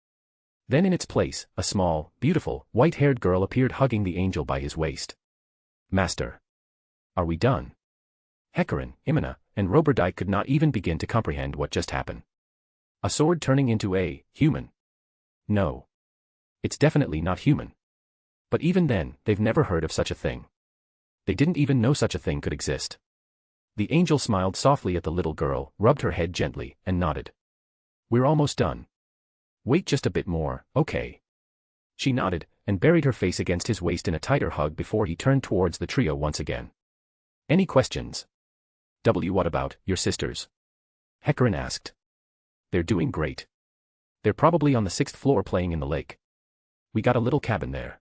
C: Then in its place, a small, beautiful, white-haired girl appeared hugging the angel by his waist. Master. Are we done? Hecarin, Imina, and Roberdyke could not even begin to comprehend what just happened. A sword turning into a human. No. It's definitely not human. But even then, they've never heard of such a thing. They didn't even know such a thing could exist. The angel smiled softly at the little girl, rubbed her head gently, and nodded. We're almost done. Wait just a bit more, okay? She nodded, and buried her face against his waist in a tighter hug before he turned towards the trio once again. Any questions? What about your sisters? Hecarin asked. They're doing great. They're probably on the 6th floor playing in the lake. We got a little cabin there.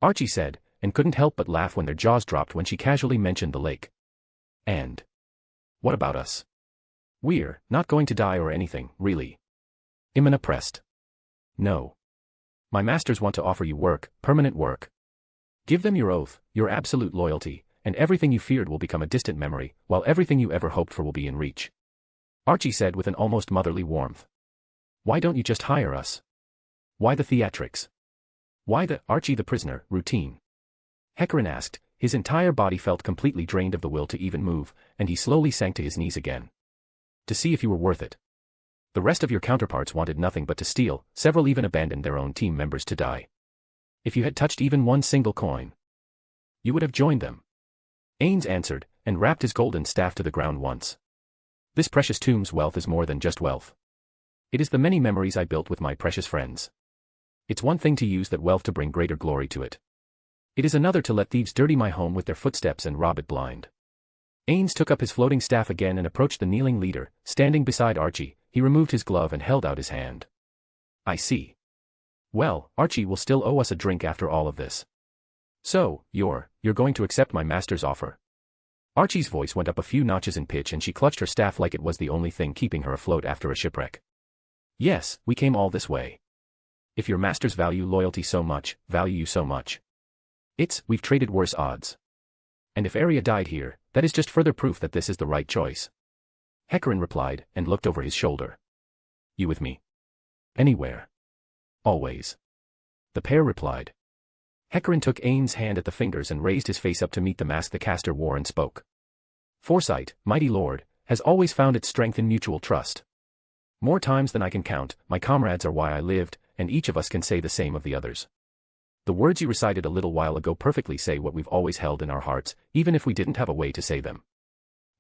C: Archie said, and couldn't help but laugh when their jaws dropped when she casually mentioned the lake. And what about us? We're not going to die or anything, really. Imina pressed. No. My masters want to offer you work, permanent work. Give them your oath, your absolute loyalty, and everything you feared will become a distant memory, while everything you ever hoped for will be in reach. Archie said with an almost motherly warmth. Why don't you just hire us? Why the theatrics? Why the Archie the prisoner routine? Hecarin asked. His entire body felt completely drained of the will to even move, and he slowly sank to his knees again. To see if you were worth it. The rest of your counterparts wanted nothing but to steal, several even abandoned their own team members to die. If you had touched even one single coin, you would have joined them. Ains answered, and rapped his golden staff to the ground once. This precious tomb's wealth is more than just wealth. It is the many memories I built with my precious friends. It's one thing to use that wealth to bring greater glory to it, It is another to let thieves dirty my home with their footsteps and rob it blind. Ains took up his floating staff again and approached the kneeling leader, standing beside Archie. He removed his glove and held out his hand. I see. Well, Archie will still owe us a drink after all of this. So, you're going to accept my master's offer? Archie's voice went up a few notches in pitch and she clutched her staff like it was the only thing keeping her afloat after a shipwreck. Yes, we came all this way. If your masters value loyalty so much, value you so much. We've traded worse odds. And if Arya died here, that is just further proof that this is the right choice. Hecarim replied, and looked over his shoulder. You with me? Anywhere. Always. The pair replied. Hecarim took Ain's hand at the fingers and raised his face up to meet the mask the caster wore and spoke. Foresight, mighty lord, has always found its strength in mutual trust. More times than I can count, my comrades are why I lived, and each of us can say the same of the others. The words you recited a little while ago perfectly say what we've always held in our hearts, even if we didn't have a way to say them.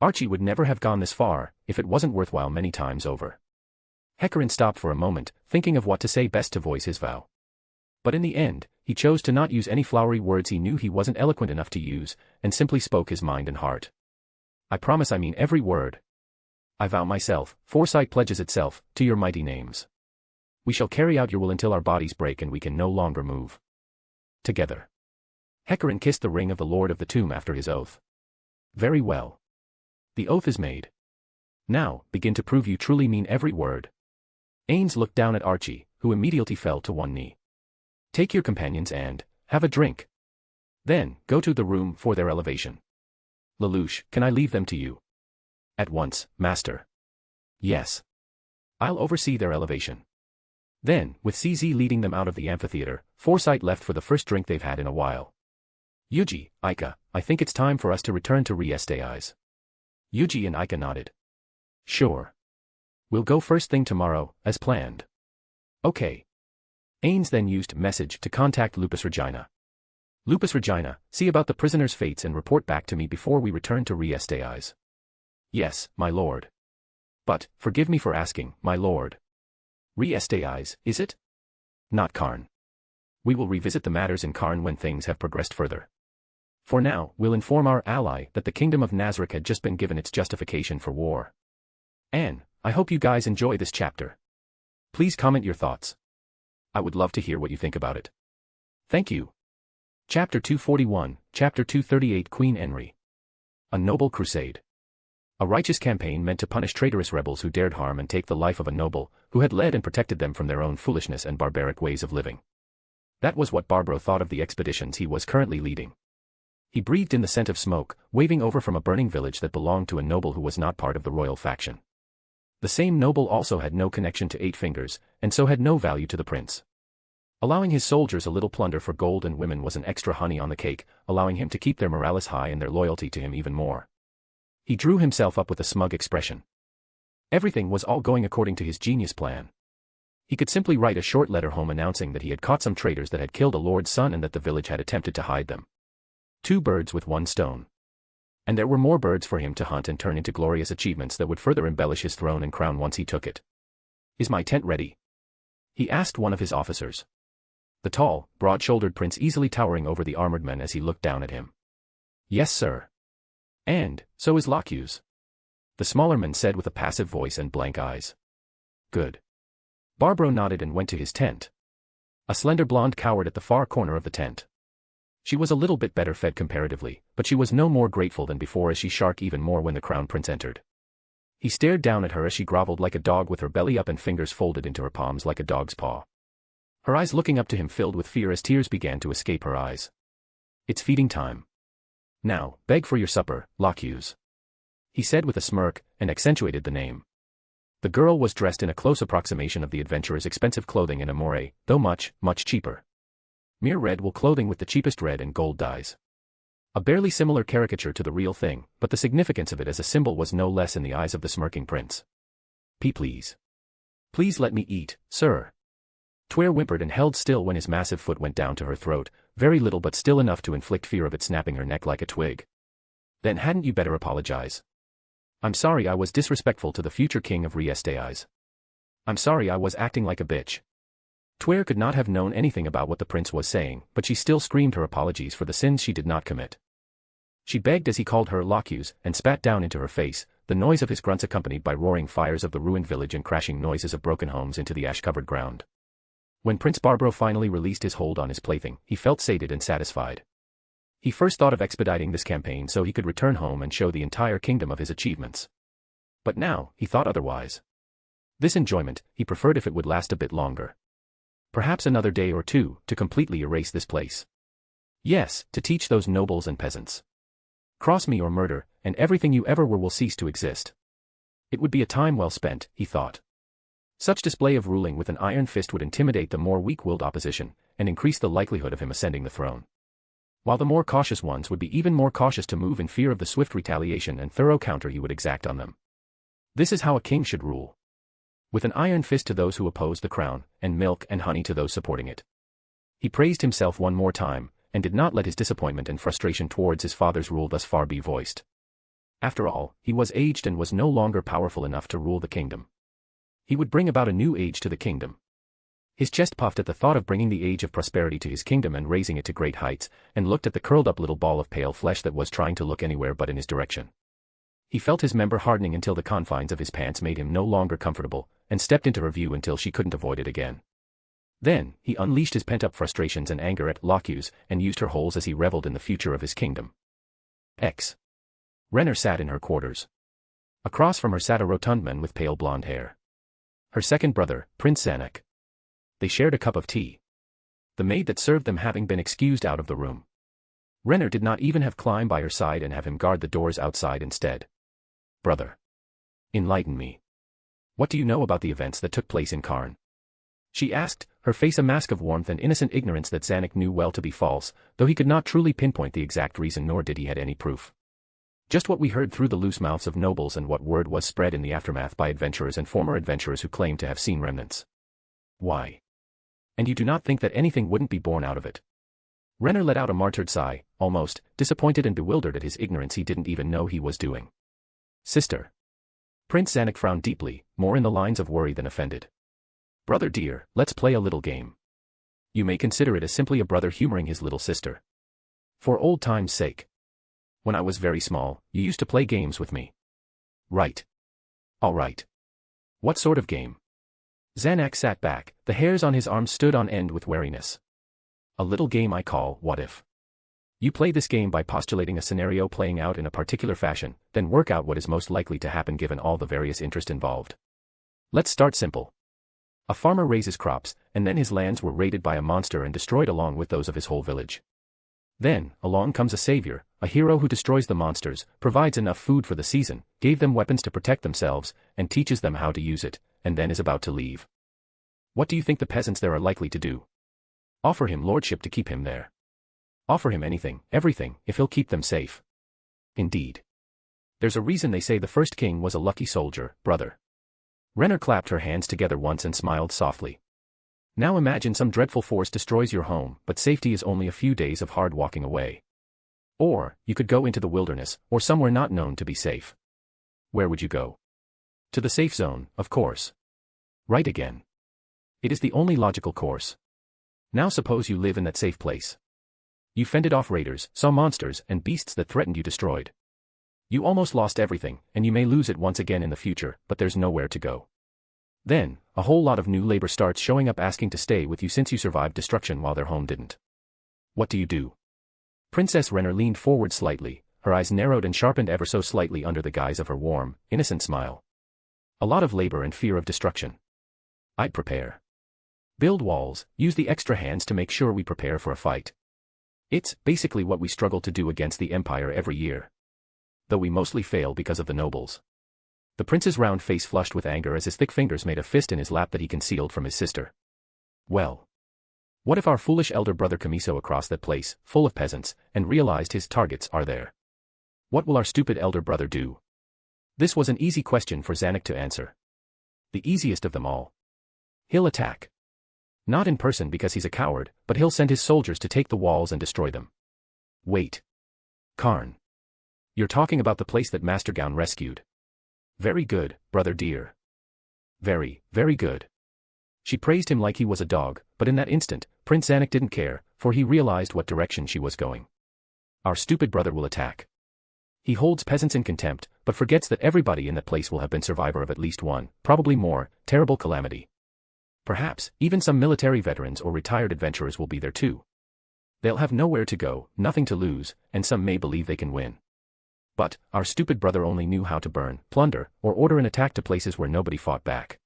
C: Archie would never have gone this far, if it wasn't worthwhile many times over. Hecarim stopped for a moment, thinking of what to say best to voice his vow. But in the end, he chose to not use any flowery words he knew he wasn't eloquent enough to use, and simply spoke his mind and heart. I promise I mean every word. I vow myself, Foresight pledges itself, to your mighty names. We shall carry out your will until our bodies break and we can no longer move. Together. Hecarim kissed the ring of the Lord of the Tomb after his oath. Very well. The oath is made. Now, begin to prove you truly mean every word. Ains looked down at Archie, who immediately fell to one knee. Take your companions and have a drink. Then, go to the room for their elevation. Lelouch, can I leave them to you? At once, master. Yes. I'll oversee their elevation. Then, with CZ leading them out of the amphitheater, Foresight left for the first drink they've had in a while. Yuuji, Aika, I think it's time for us to return to Riestais. Yuuji and Aika nodded. Sure. We'll go first thing tomorrow, as planned. Okay. Ains then used message to contact Lupus Regina. Lupus Regina, see about the prisoners' fates and report back to me before we return to Riestais. Yes, my lord. But, forgive me for asking, my lord. Riestais, is it? Not Karn. We will revisit the matters in Karn when things have progressed further. For now, we'll inform our ally that the kingdom of Nazarick had just been given its justification for war. Anne, I hope you guys enjoy this chapter. Please comment your thoughts. I would love to hear what you think about it. Thank you. Chapter 241, Chapter 238 Queen Henry. A noble crusade. A righteous campaign meant to punish traitorous rebels who dared harm and take the life of a noble, who had led and protected them from their own foolishness and barbaric ways of living. That was what Barbaro thought of the expeditions he was currently leading. He breathed in the scent of smoke, waving over from a burning village that belonged to a noble who was not part of the royal faction. The same noble also had no connection to Eight Fingers, and so had no value to the prince. Allowing his soldiers a little plunder for gold and women was an extra honey on the cake, allowing him to keep their morales high and their loyalty to him even more. He drew himself up with a smug expression. Everything was all going according to his genius plan. He could simply write a short letter home announcing that he had caught some traitors that had killed a lord's son and that the village had attempted to hide them. 2 birds with 1 stone. And there were more birds for him to hunt and turn into glorious achievements that would further embellish his throne and crown once he took it. Is my tent ready? He asked one of his officers. The tall, broad-shouldered prince easily towering over the armored men as he looked down at him. Yes, sir. And, so is Lockhughes. The smaller man said with a passive voice and blank eyes. Good. Barbaro nodded and went to his tent. A slender blonde cowered at the far corner of the tent. She was a little bit better fed comparatively, but she was no more grateful than before as she sharked even more when the crown prince entered. He stared down at her as she groveled like a dog with her belly up and fingers folded into her palms like a dog's paw. Her eyes looking up to him filled with fear as tears began to escape her eyes. It's feeding time. Now, beg for your supper, Lockhughes. He said with a smirk, and accentuated the name. The girl was dressed in a close approximation of the adventurer's expensive clothing in a moire, though much, much cheaper. Mere red wool clothing with the cheapest red and gold dyes. A barely similar caricature to the real thing, but the significance of it as a symbol was no less in the eyes of the smirking prince. Please. Please let me eat, sir. Tware whimpered and held still when his massive foot went down to her throat, very little but still enough to inflict fear of it snapping her neck like a twig. Then hadn't you better apologize? I'm sorry I was disrespectful to the future king of Riestais. I'm sorry I was acting like a bitch. Twer could not have known anything about what the prince was saying, but she still screamed her apologies for the sins she did not commit. She begged as he called her alchemist and spat down into her face, the noise of his grunts accompanied by roaring fires of the ruined village and crashing noises of broken homes into the ash-covered ground. When Prince Barbaro finally released his hold on his plaything, he felt sated and satisfied. He first thought of expediting this campaign so he could return home and show the entire kingdom of his achievements. But now, he thought otherwise. This enjoyment, he preferred if it would last a bit longer. Perhaps another day or two, to completely erase this place. Yes, to teach those nobles and peasants. Cross me or murder, and everything you ever were will cease to exist. It would be a time well spent, he thought. Such display of ruling with an iron fist would intimidate the more weak-willed opposition, and increase the likelihood of him ascending the throne. While the more cautious ones would be even more cautious to move in fear of the swift retaliation and thorough counter he would exact on them. This is how a king should rule. With an iron fist to those who oppose the crown, and milk and honey to those supporting it. He praised himself one more time, and did not let his disappointment and frustration towards his father's rule thus far be voiced. After all, he was aged and was no longer powerful enough to rule the kingdom. He would bring about a new age to the kingdom. His chest puffed at the thought of bringing the age of prosperity to his kingdom and raising it to great heights, and looked at the curled-up little ball of pale flesh that was trying to look anywhere but in his direction. He felt his member hardening until the confines of his pants made him no longer comfortable, and stepped into her view until she couldn't avoid it again. Then, he unleashed his pent-up frustrations and anger at Locus, and used her holes as he reveled in the future of his kingdom. Renner sat in her quarters. Across from her sat a rotund man with pale blonde hair. Her second brother, Prince Zanuck. They shared a cup of tea. The maid that served them having been excused out of the room. Renner did not even have climb by her side and have him guard the doors outside instead. Brother. Enlighten me. What do you know about the events that took place in Karn? She asked, her face a mask of warmth and innocent ignorance that Zanuck knew well to be false, though he could not truly pinpoint the exact reason nor did he had any proof. Just what we heard through the loose mouths of nobles and what word was spread in the aftermath by adventurers and former adventurers who claimed to have seen remnants. Why? And you do not think that anything wouldn't be born out of it? Renner let out a martyred sigh, almost, disappointed and bewildered at his ignorance he didn't even know he was doing. Sister. Prince Zanuck frowned deeply, more in the lines of worry than offended. Brother dear, let's play a little game. You may consider it as simply a brother humoring his little sister. For old time's sake. When I was very small, you used to play games with me. Right. All right. What sort of game? Zanuck sat back, the hairs on his arms stood on end with wariness. A little game I call, What If? You play this game by postulating a scenario playing out in a particular fashion, then work out what is most likely to happen given all the various interests involved. Let's start simple. A farmer raises crops, and then his lands were raided by a monster and destroyed along with those of his whole village. Then, along comes a savior, a hero who destroys the monsters, provides enough food for the season, gave them weapons to protect themselves, and teaches them how to use it, and then is about to leave. What do you think the peasants there are likely to do? Offer him lordship to keep him there. Offer him anything, everything, if he'll keep them safe. Indeed. There's a reason they say the first king was a lucky soldier, brother. Renner clapped her hands together once and smiled softly. Now imagine some dreadful force destroys your home, but safety is only a few days of hard walking away. Or, you could go into the wilderness, or somewhere not known to be safe. Where would you go? To the safe zone, of course. Right again. It is the only logical course. Now suppose you live in that safe place. You fended off raiders, saw monsters and beasts that threatened you destroyed. You almost lost everything, and you may lose it once again in the future, but there's nowhere to go. Then, a whole lot of new labor starts showing up asking to stay with you since you survived destruction while their home didn't. What do you do? Princess Renner leaned forward slightly, her eyes narrowed and sharpened ever so slightly under the guise of her warm, innocent smile. A lot of labor and fear of destruction. I'd prepare. Build walls, use the extra hands to make sure we prepare for a fight. It's basically what we struggle to do against the Empire every year. Though we mostly fail because of the nobles. The prince's round face flushed with anger as his thick fingers made a fist in his lap that he concealed from his sister. Well. What if our foolish elder brother Kamiso across that place, full of peasants, and realized his targets are there? What will our stupid elder brother do? This was an easy question for Zanuck to answer. The easiest of them all. He'll attack. Not in person because he's a coward, but he'll send his soldiers to take the walls and destroy them. Wait. Karn. You're talking about the place that Master Gown rescued. Very good, brother dear. Very, very good. She praised him like he was a dog, but in that instant, Prince Zanuck didn't care, for he realized what direction she was going. Our stupid brother will attack. He holds peasants in contempt, but forgets that everybody in that place will have been survivor of at least one, probably more, terrible calamity. Perhaps, even some military veterans or retired adventurers will be there too. They'll have nowhere to go, nothing to lose, and some may believe they can win. But, our stupid brother only knew how to burn, plunder, or order an attack to places where nobody fought back.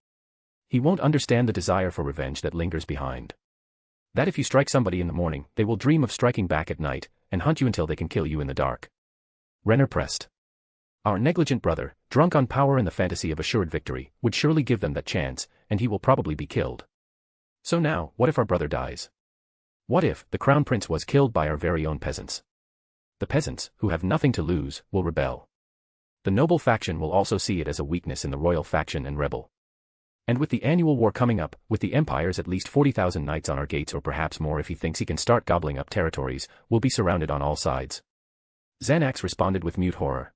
C: He won't understand the desire for revenge that lingers behind. That if you strike somebody in the morning, they will dream of striking back at night, and hunt you until they can kill you in the dark. Renner pressed. Our negligent brother, drunk on power and the fantasy of assured victory, would surely give them that chance, and he will probably be killed. So now, what if our brother dies? What if the crown prince was killed by our very own peasants? The peasants, who have nothing to lose, will rebel. The noble faction will also see it as a weakness in the royal faction and rebel. And with the annual war coming up, with the empire's at least 40,000 knights on our gates or perhaps more if he thinks he can start gobbling up territories, we'll be surrounded on all sides. Xanax responded with mute horror.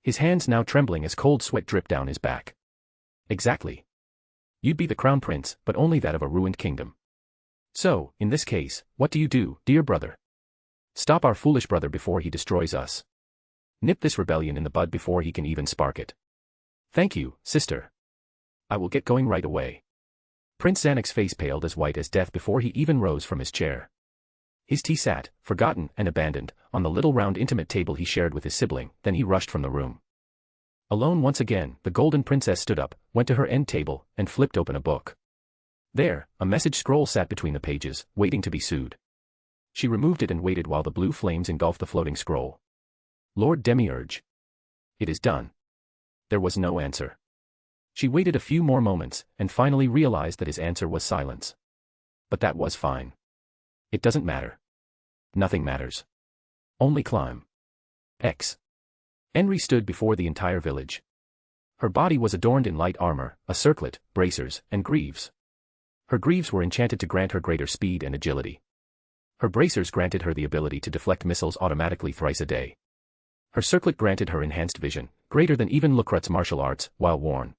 C: His hands now trembling as cold sweat dripped down his back. Exactly. You'd be the crown prince, but only that of a ruined kingdom. So, in this case, what do, dear brother? Stop our foolish brother before he destroys us. Nip this rebellion in the bud before he can even spark it. Thank you, sister. I will get going right away. Prince Zanuck's face paled as white as death before he even rose from his chair. His tea sat, forgotten and abandoned, on the little round intimate table he shared with his sibling, then he rushed from the room. Alone once again, the golden princess stood up, went to her end table, and flipped open a book. There, a message scroll sat between the pages, waiting to be sued. She removed it and waited while the blue flames engulfed the floating scroll. Lord Demiurge. It is done. There was no answer. She waited a few more moments, and finally realized that his answer was silence. But that was fine. It doesn't matter. Nothing matters. Only climb. X. Henry stood before the entire village. Her body was adorned in light armor, a circlet, bracers, and greaves. Her greaves were enchanted to grant her greater speed and agility. Her bracers granted her the ability to deflect missiles automatically thrice a day. Her circlet granted her enhanced vision, greater than even Lucrut's martial arts, while worn.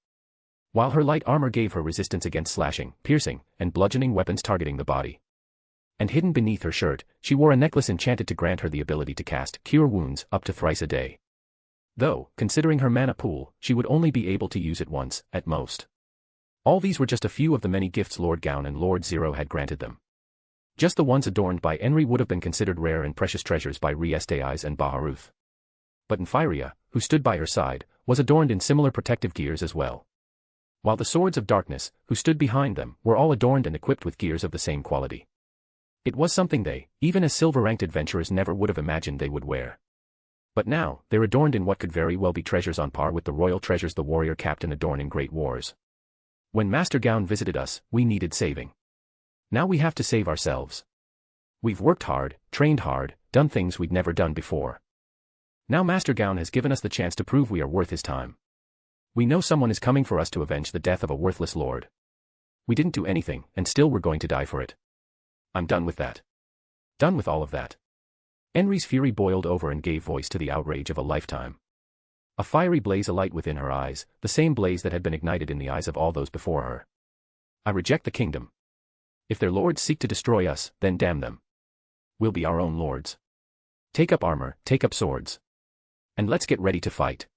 C: While her light armor gave her resistance against slashing, piercing, and bludgeoning weapons targeting the body. And hidden beneath her shirt, she wore a necklace enchanted to grant her the ability to cast Cure Wounds up to thrice a day. Though, considering her mana pool, she would only be able to use it once, at most. All these were just a few of the many gifts Lord Gaun and Lord Zero had granted them. Just the ones adorned by Henry would have been considered rare and precious treasures by Riestais and Baharuth. But Infiria, who stood by her side, was adorned in similar protective gears as well. While the Swords of Darkness, who stood behind them, were all adorned and equipped with gears of the same quality. It was something they, even as silver-ranked adventurers, never would have imagined they would wear. But now, they're adorned in what could very well be treasures on par with the royal treasures the warrior captain adorn in great wars. When Master Gaun visited us, we needed saving. Now we have to save ourselves. We've worked hard, trained hard, done things we'd never done before. Now Master Gaun has given us the chance to prove we are worth his time. We know someone is coming for us to avenge the death of a worthless lord. We didn't do anything, and still we're going to die for it. I'm done with that. Done with all of that. Henry's fury boiled over and gave voice to the outrage of a lifetime. A fiery blaze alight within her eyes, the same blaze that had been ignited in the eyes of all those before her. I reject the kingdom. If their lords seek to destroy us, then damn them. We'll be our own lords. Take up armor, take up swords. And let's get ready to fight.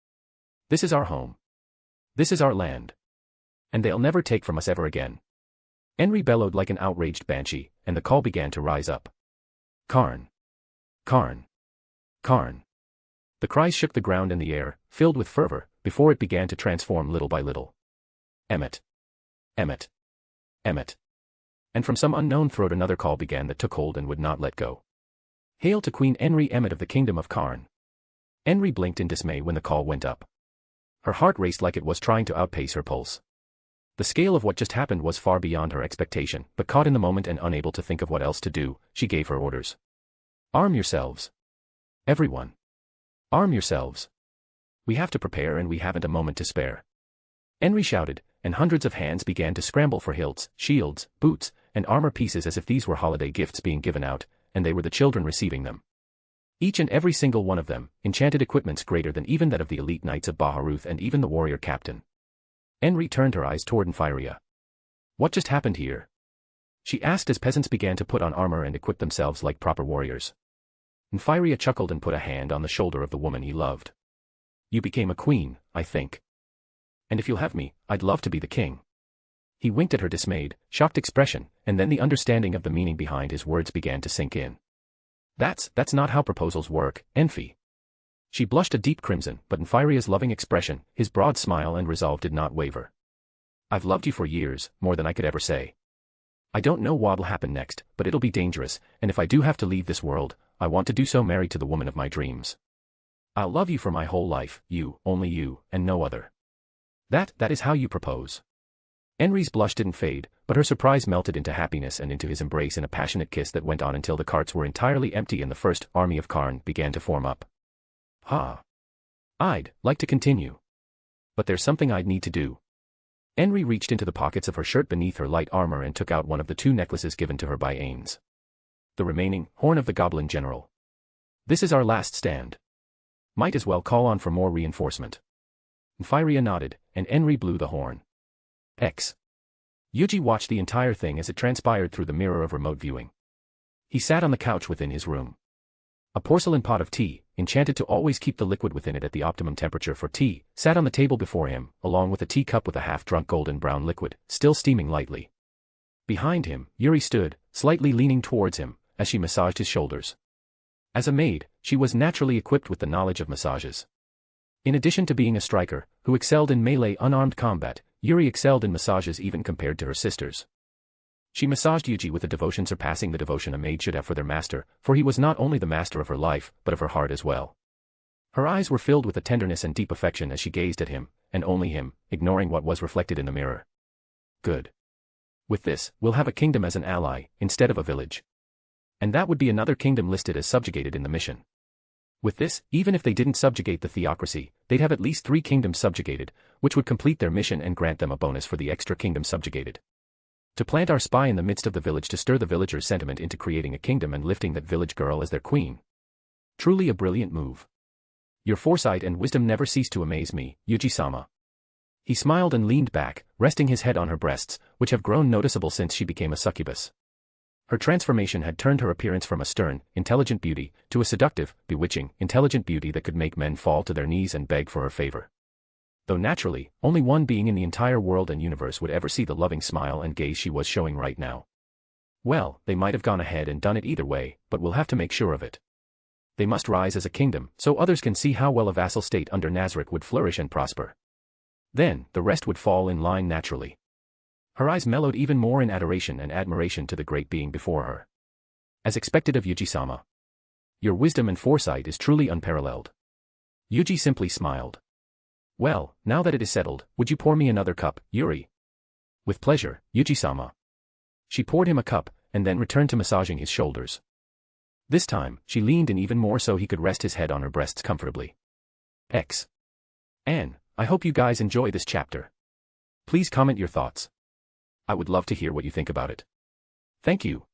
C: This is our home. This is our land. And they'll never take from us ever again. Henry bellowed like an outraged banshee, and the call began to rise up. Karn. Karn. Karn. The cries shook the ground and the air, filled with fervor, before it began to transform little by little. Emmet. Emmet. Emmet. And from some unknown throat another call began that took hold and would not let go. Hail to Queen Henry Emmet of the Kingdom of Karn. Henry blinked in dismay when the call went up. Her heart raced like it was trying to outpace her pulse. The scale of what just happened was far beyond her expectation, but caught in the moment and unable to think of what else to do, she gave her orders. Arm yourselves. Everyone. Arm yourselves. We have to prepare and we haven't a moment to spare. Henry shouted, and hundreds of hands began to scramble for hilts, shields, boots, and armor pieces as if these were holiday gifts being given out, and they were the children receiving them. Each and every single one of them, enchanted equipments greater than even that of the elite knights of Baharuth and even the warrior captain. Henry turned her eyes toward Infiria. What just happened here? She asked as peasants began to put on armor and equip themselves like proper warriors. Nympharia chuckled and put a hand on the shoulder of the woman he loved. You became a queen, I think. And if you'll have me, I'd love to be the king. He winked at her dismayed, shocked expression, and then the understanding of the meaning behind his words began to sink in. That's not how proposals work, Enfi. She blushed a deep crimson, but Nympharea's loving expression, his broad smile and resolve did not waver. I've loved you for years, more than I could ever say. I don't know what'll happen next, but it'll be dangerous, and if I do have to leave this world, I want to do so married to the woman of my dreams. I'll love you for my whole life, you, only you, and no other. That is how you propose. Enri's blush didn't fade, but her surprise melted into happiness and into his embrace in a passionate kiss that went on until the carts were entirely empty and the first army of Karn began to form up. I'd like to continue. But there's something I'd need to do. Enri reached into the pockets of her shirt beneath her light armor and took out one of the 2 necklaces given to her by Ains. The remaining, Horn of the Goblin General. This is our last stand. Might as well call on for more reinforcement. Nympharia nodded, and Enri blew the horn. Yuuji watched the entire thing as it transpired through the mirror of remote viewing. He sat on the couch within his room. A porcelain pot of tea, enchanted to always keep the liquid within it at the optimum temperature for tea, sat on the table before him, along with a teacup with a half-drunk golden-brown liquid, still steaming lightly. Behind him, Yuri stood, slightly leaning towards him, as she massaged his shoulders. As a maid, she was naturally equipped with the knowledge of massages. In addition to being a striker, who excelled in melee unarmed combat, Yuri excelled in massages even compared to her sisters. She massaged Yuuji with a devotion surpassing the devotion a maid should have for their master, for he was not only the master of her life, but of her heart as well. Her eyes were filled with a tenderness and deep affection as she gazed at him, and only him, ignoring what was reflected in the mirror. Good. With this, we'll have a kingdom as an ally, instead of a village. And that would be another kingdom listed as subjugated in the mission. With this, even if they didn't subjugate the theocracy, they'd have at least 3 kingdoms subjugated, which would complete their mission and grant them a bonus for the extra kingdom subjugated. To plant our spy in the midst of the village to stir the villagers' sentiment into creating a kingdom and lifting that village girl as their queen. Truly a brilliant move. Your foresight and wisdom never cease to amaze me, Yuuji-sama. He smiled and leaned back, resting his head on her breasts, which have grown noticeable since she became a succubus. Her transformation had turned her appearance from a stern, intelligent beauty, to a seductive, bewitching, intelligent beauty that could make men fall to their knees and beg for her favor. Though naturally, only one being in the entire world and universe would ever see the loving smile and gaze she was showing right now. Well, they might have gone ahead and done it either way, but we'll have to make sure of it. They must rise as a kingdom, so others can see how well a vassal state under Nazarick would flourish and prosper. Then, the rest would fall in line naturally. Her eyes mellowed even more in adoration and admiration to the great being before her. As expected of Yuuji-sama. Your wisdom and foresight is truly unparalleled. Yuuji simply smiled. Well, now that it is settled, would you pour me another cup, Yuri? With pleasure, Yuuji-sama. She poured him a cup, and then returned to massaging his shoulders. This time, she leaned in even more so he could rest his head on her breasts comfortably. And, I hope you guys enjoy this chapter. Please comment your thoughts. I would love to hear what you think about it. Thank you.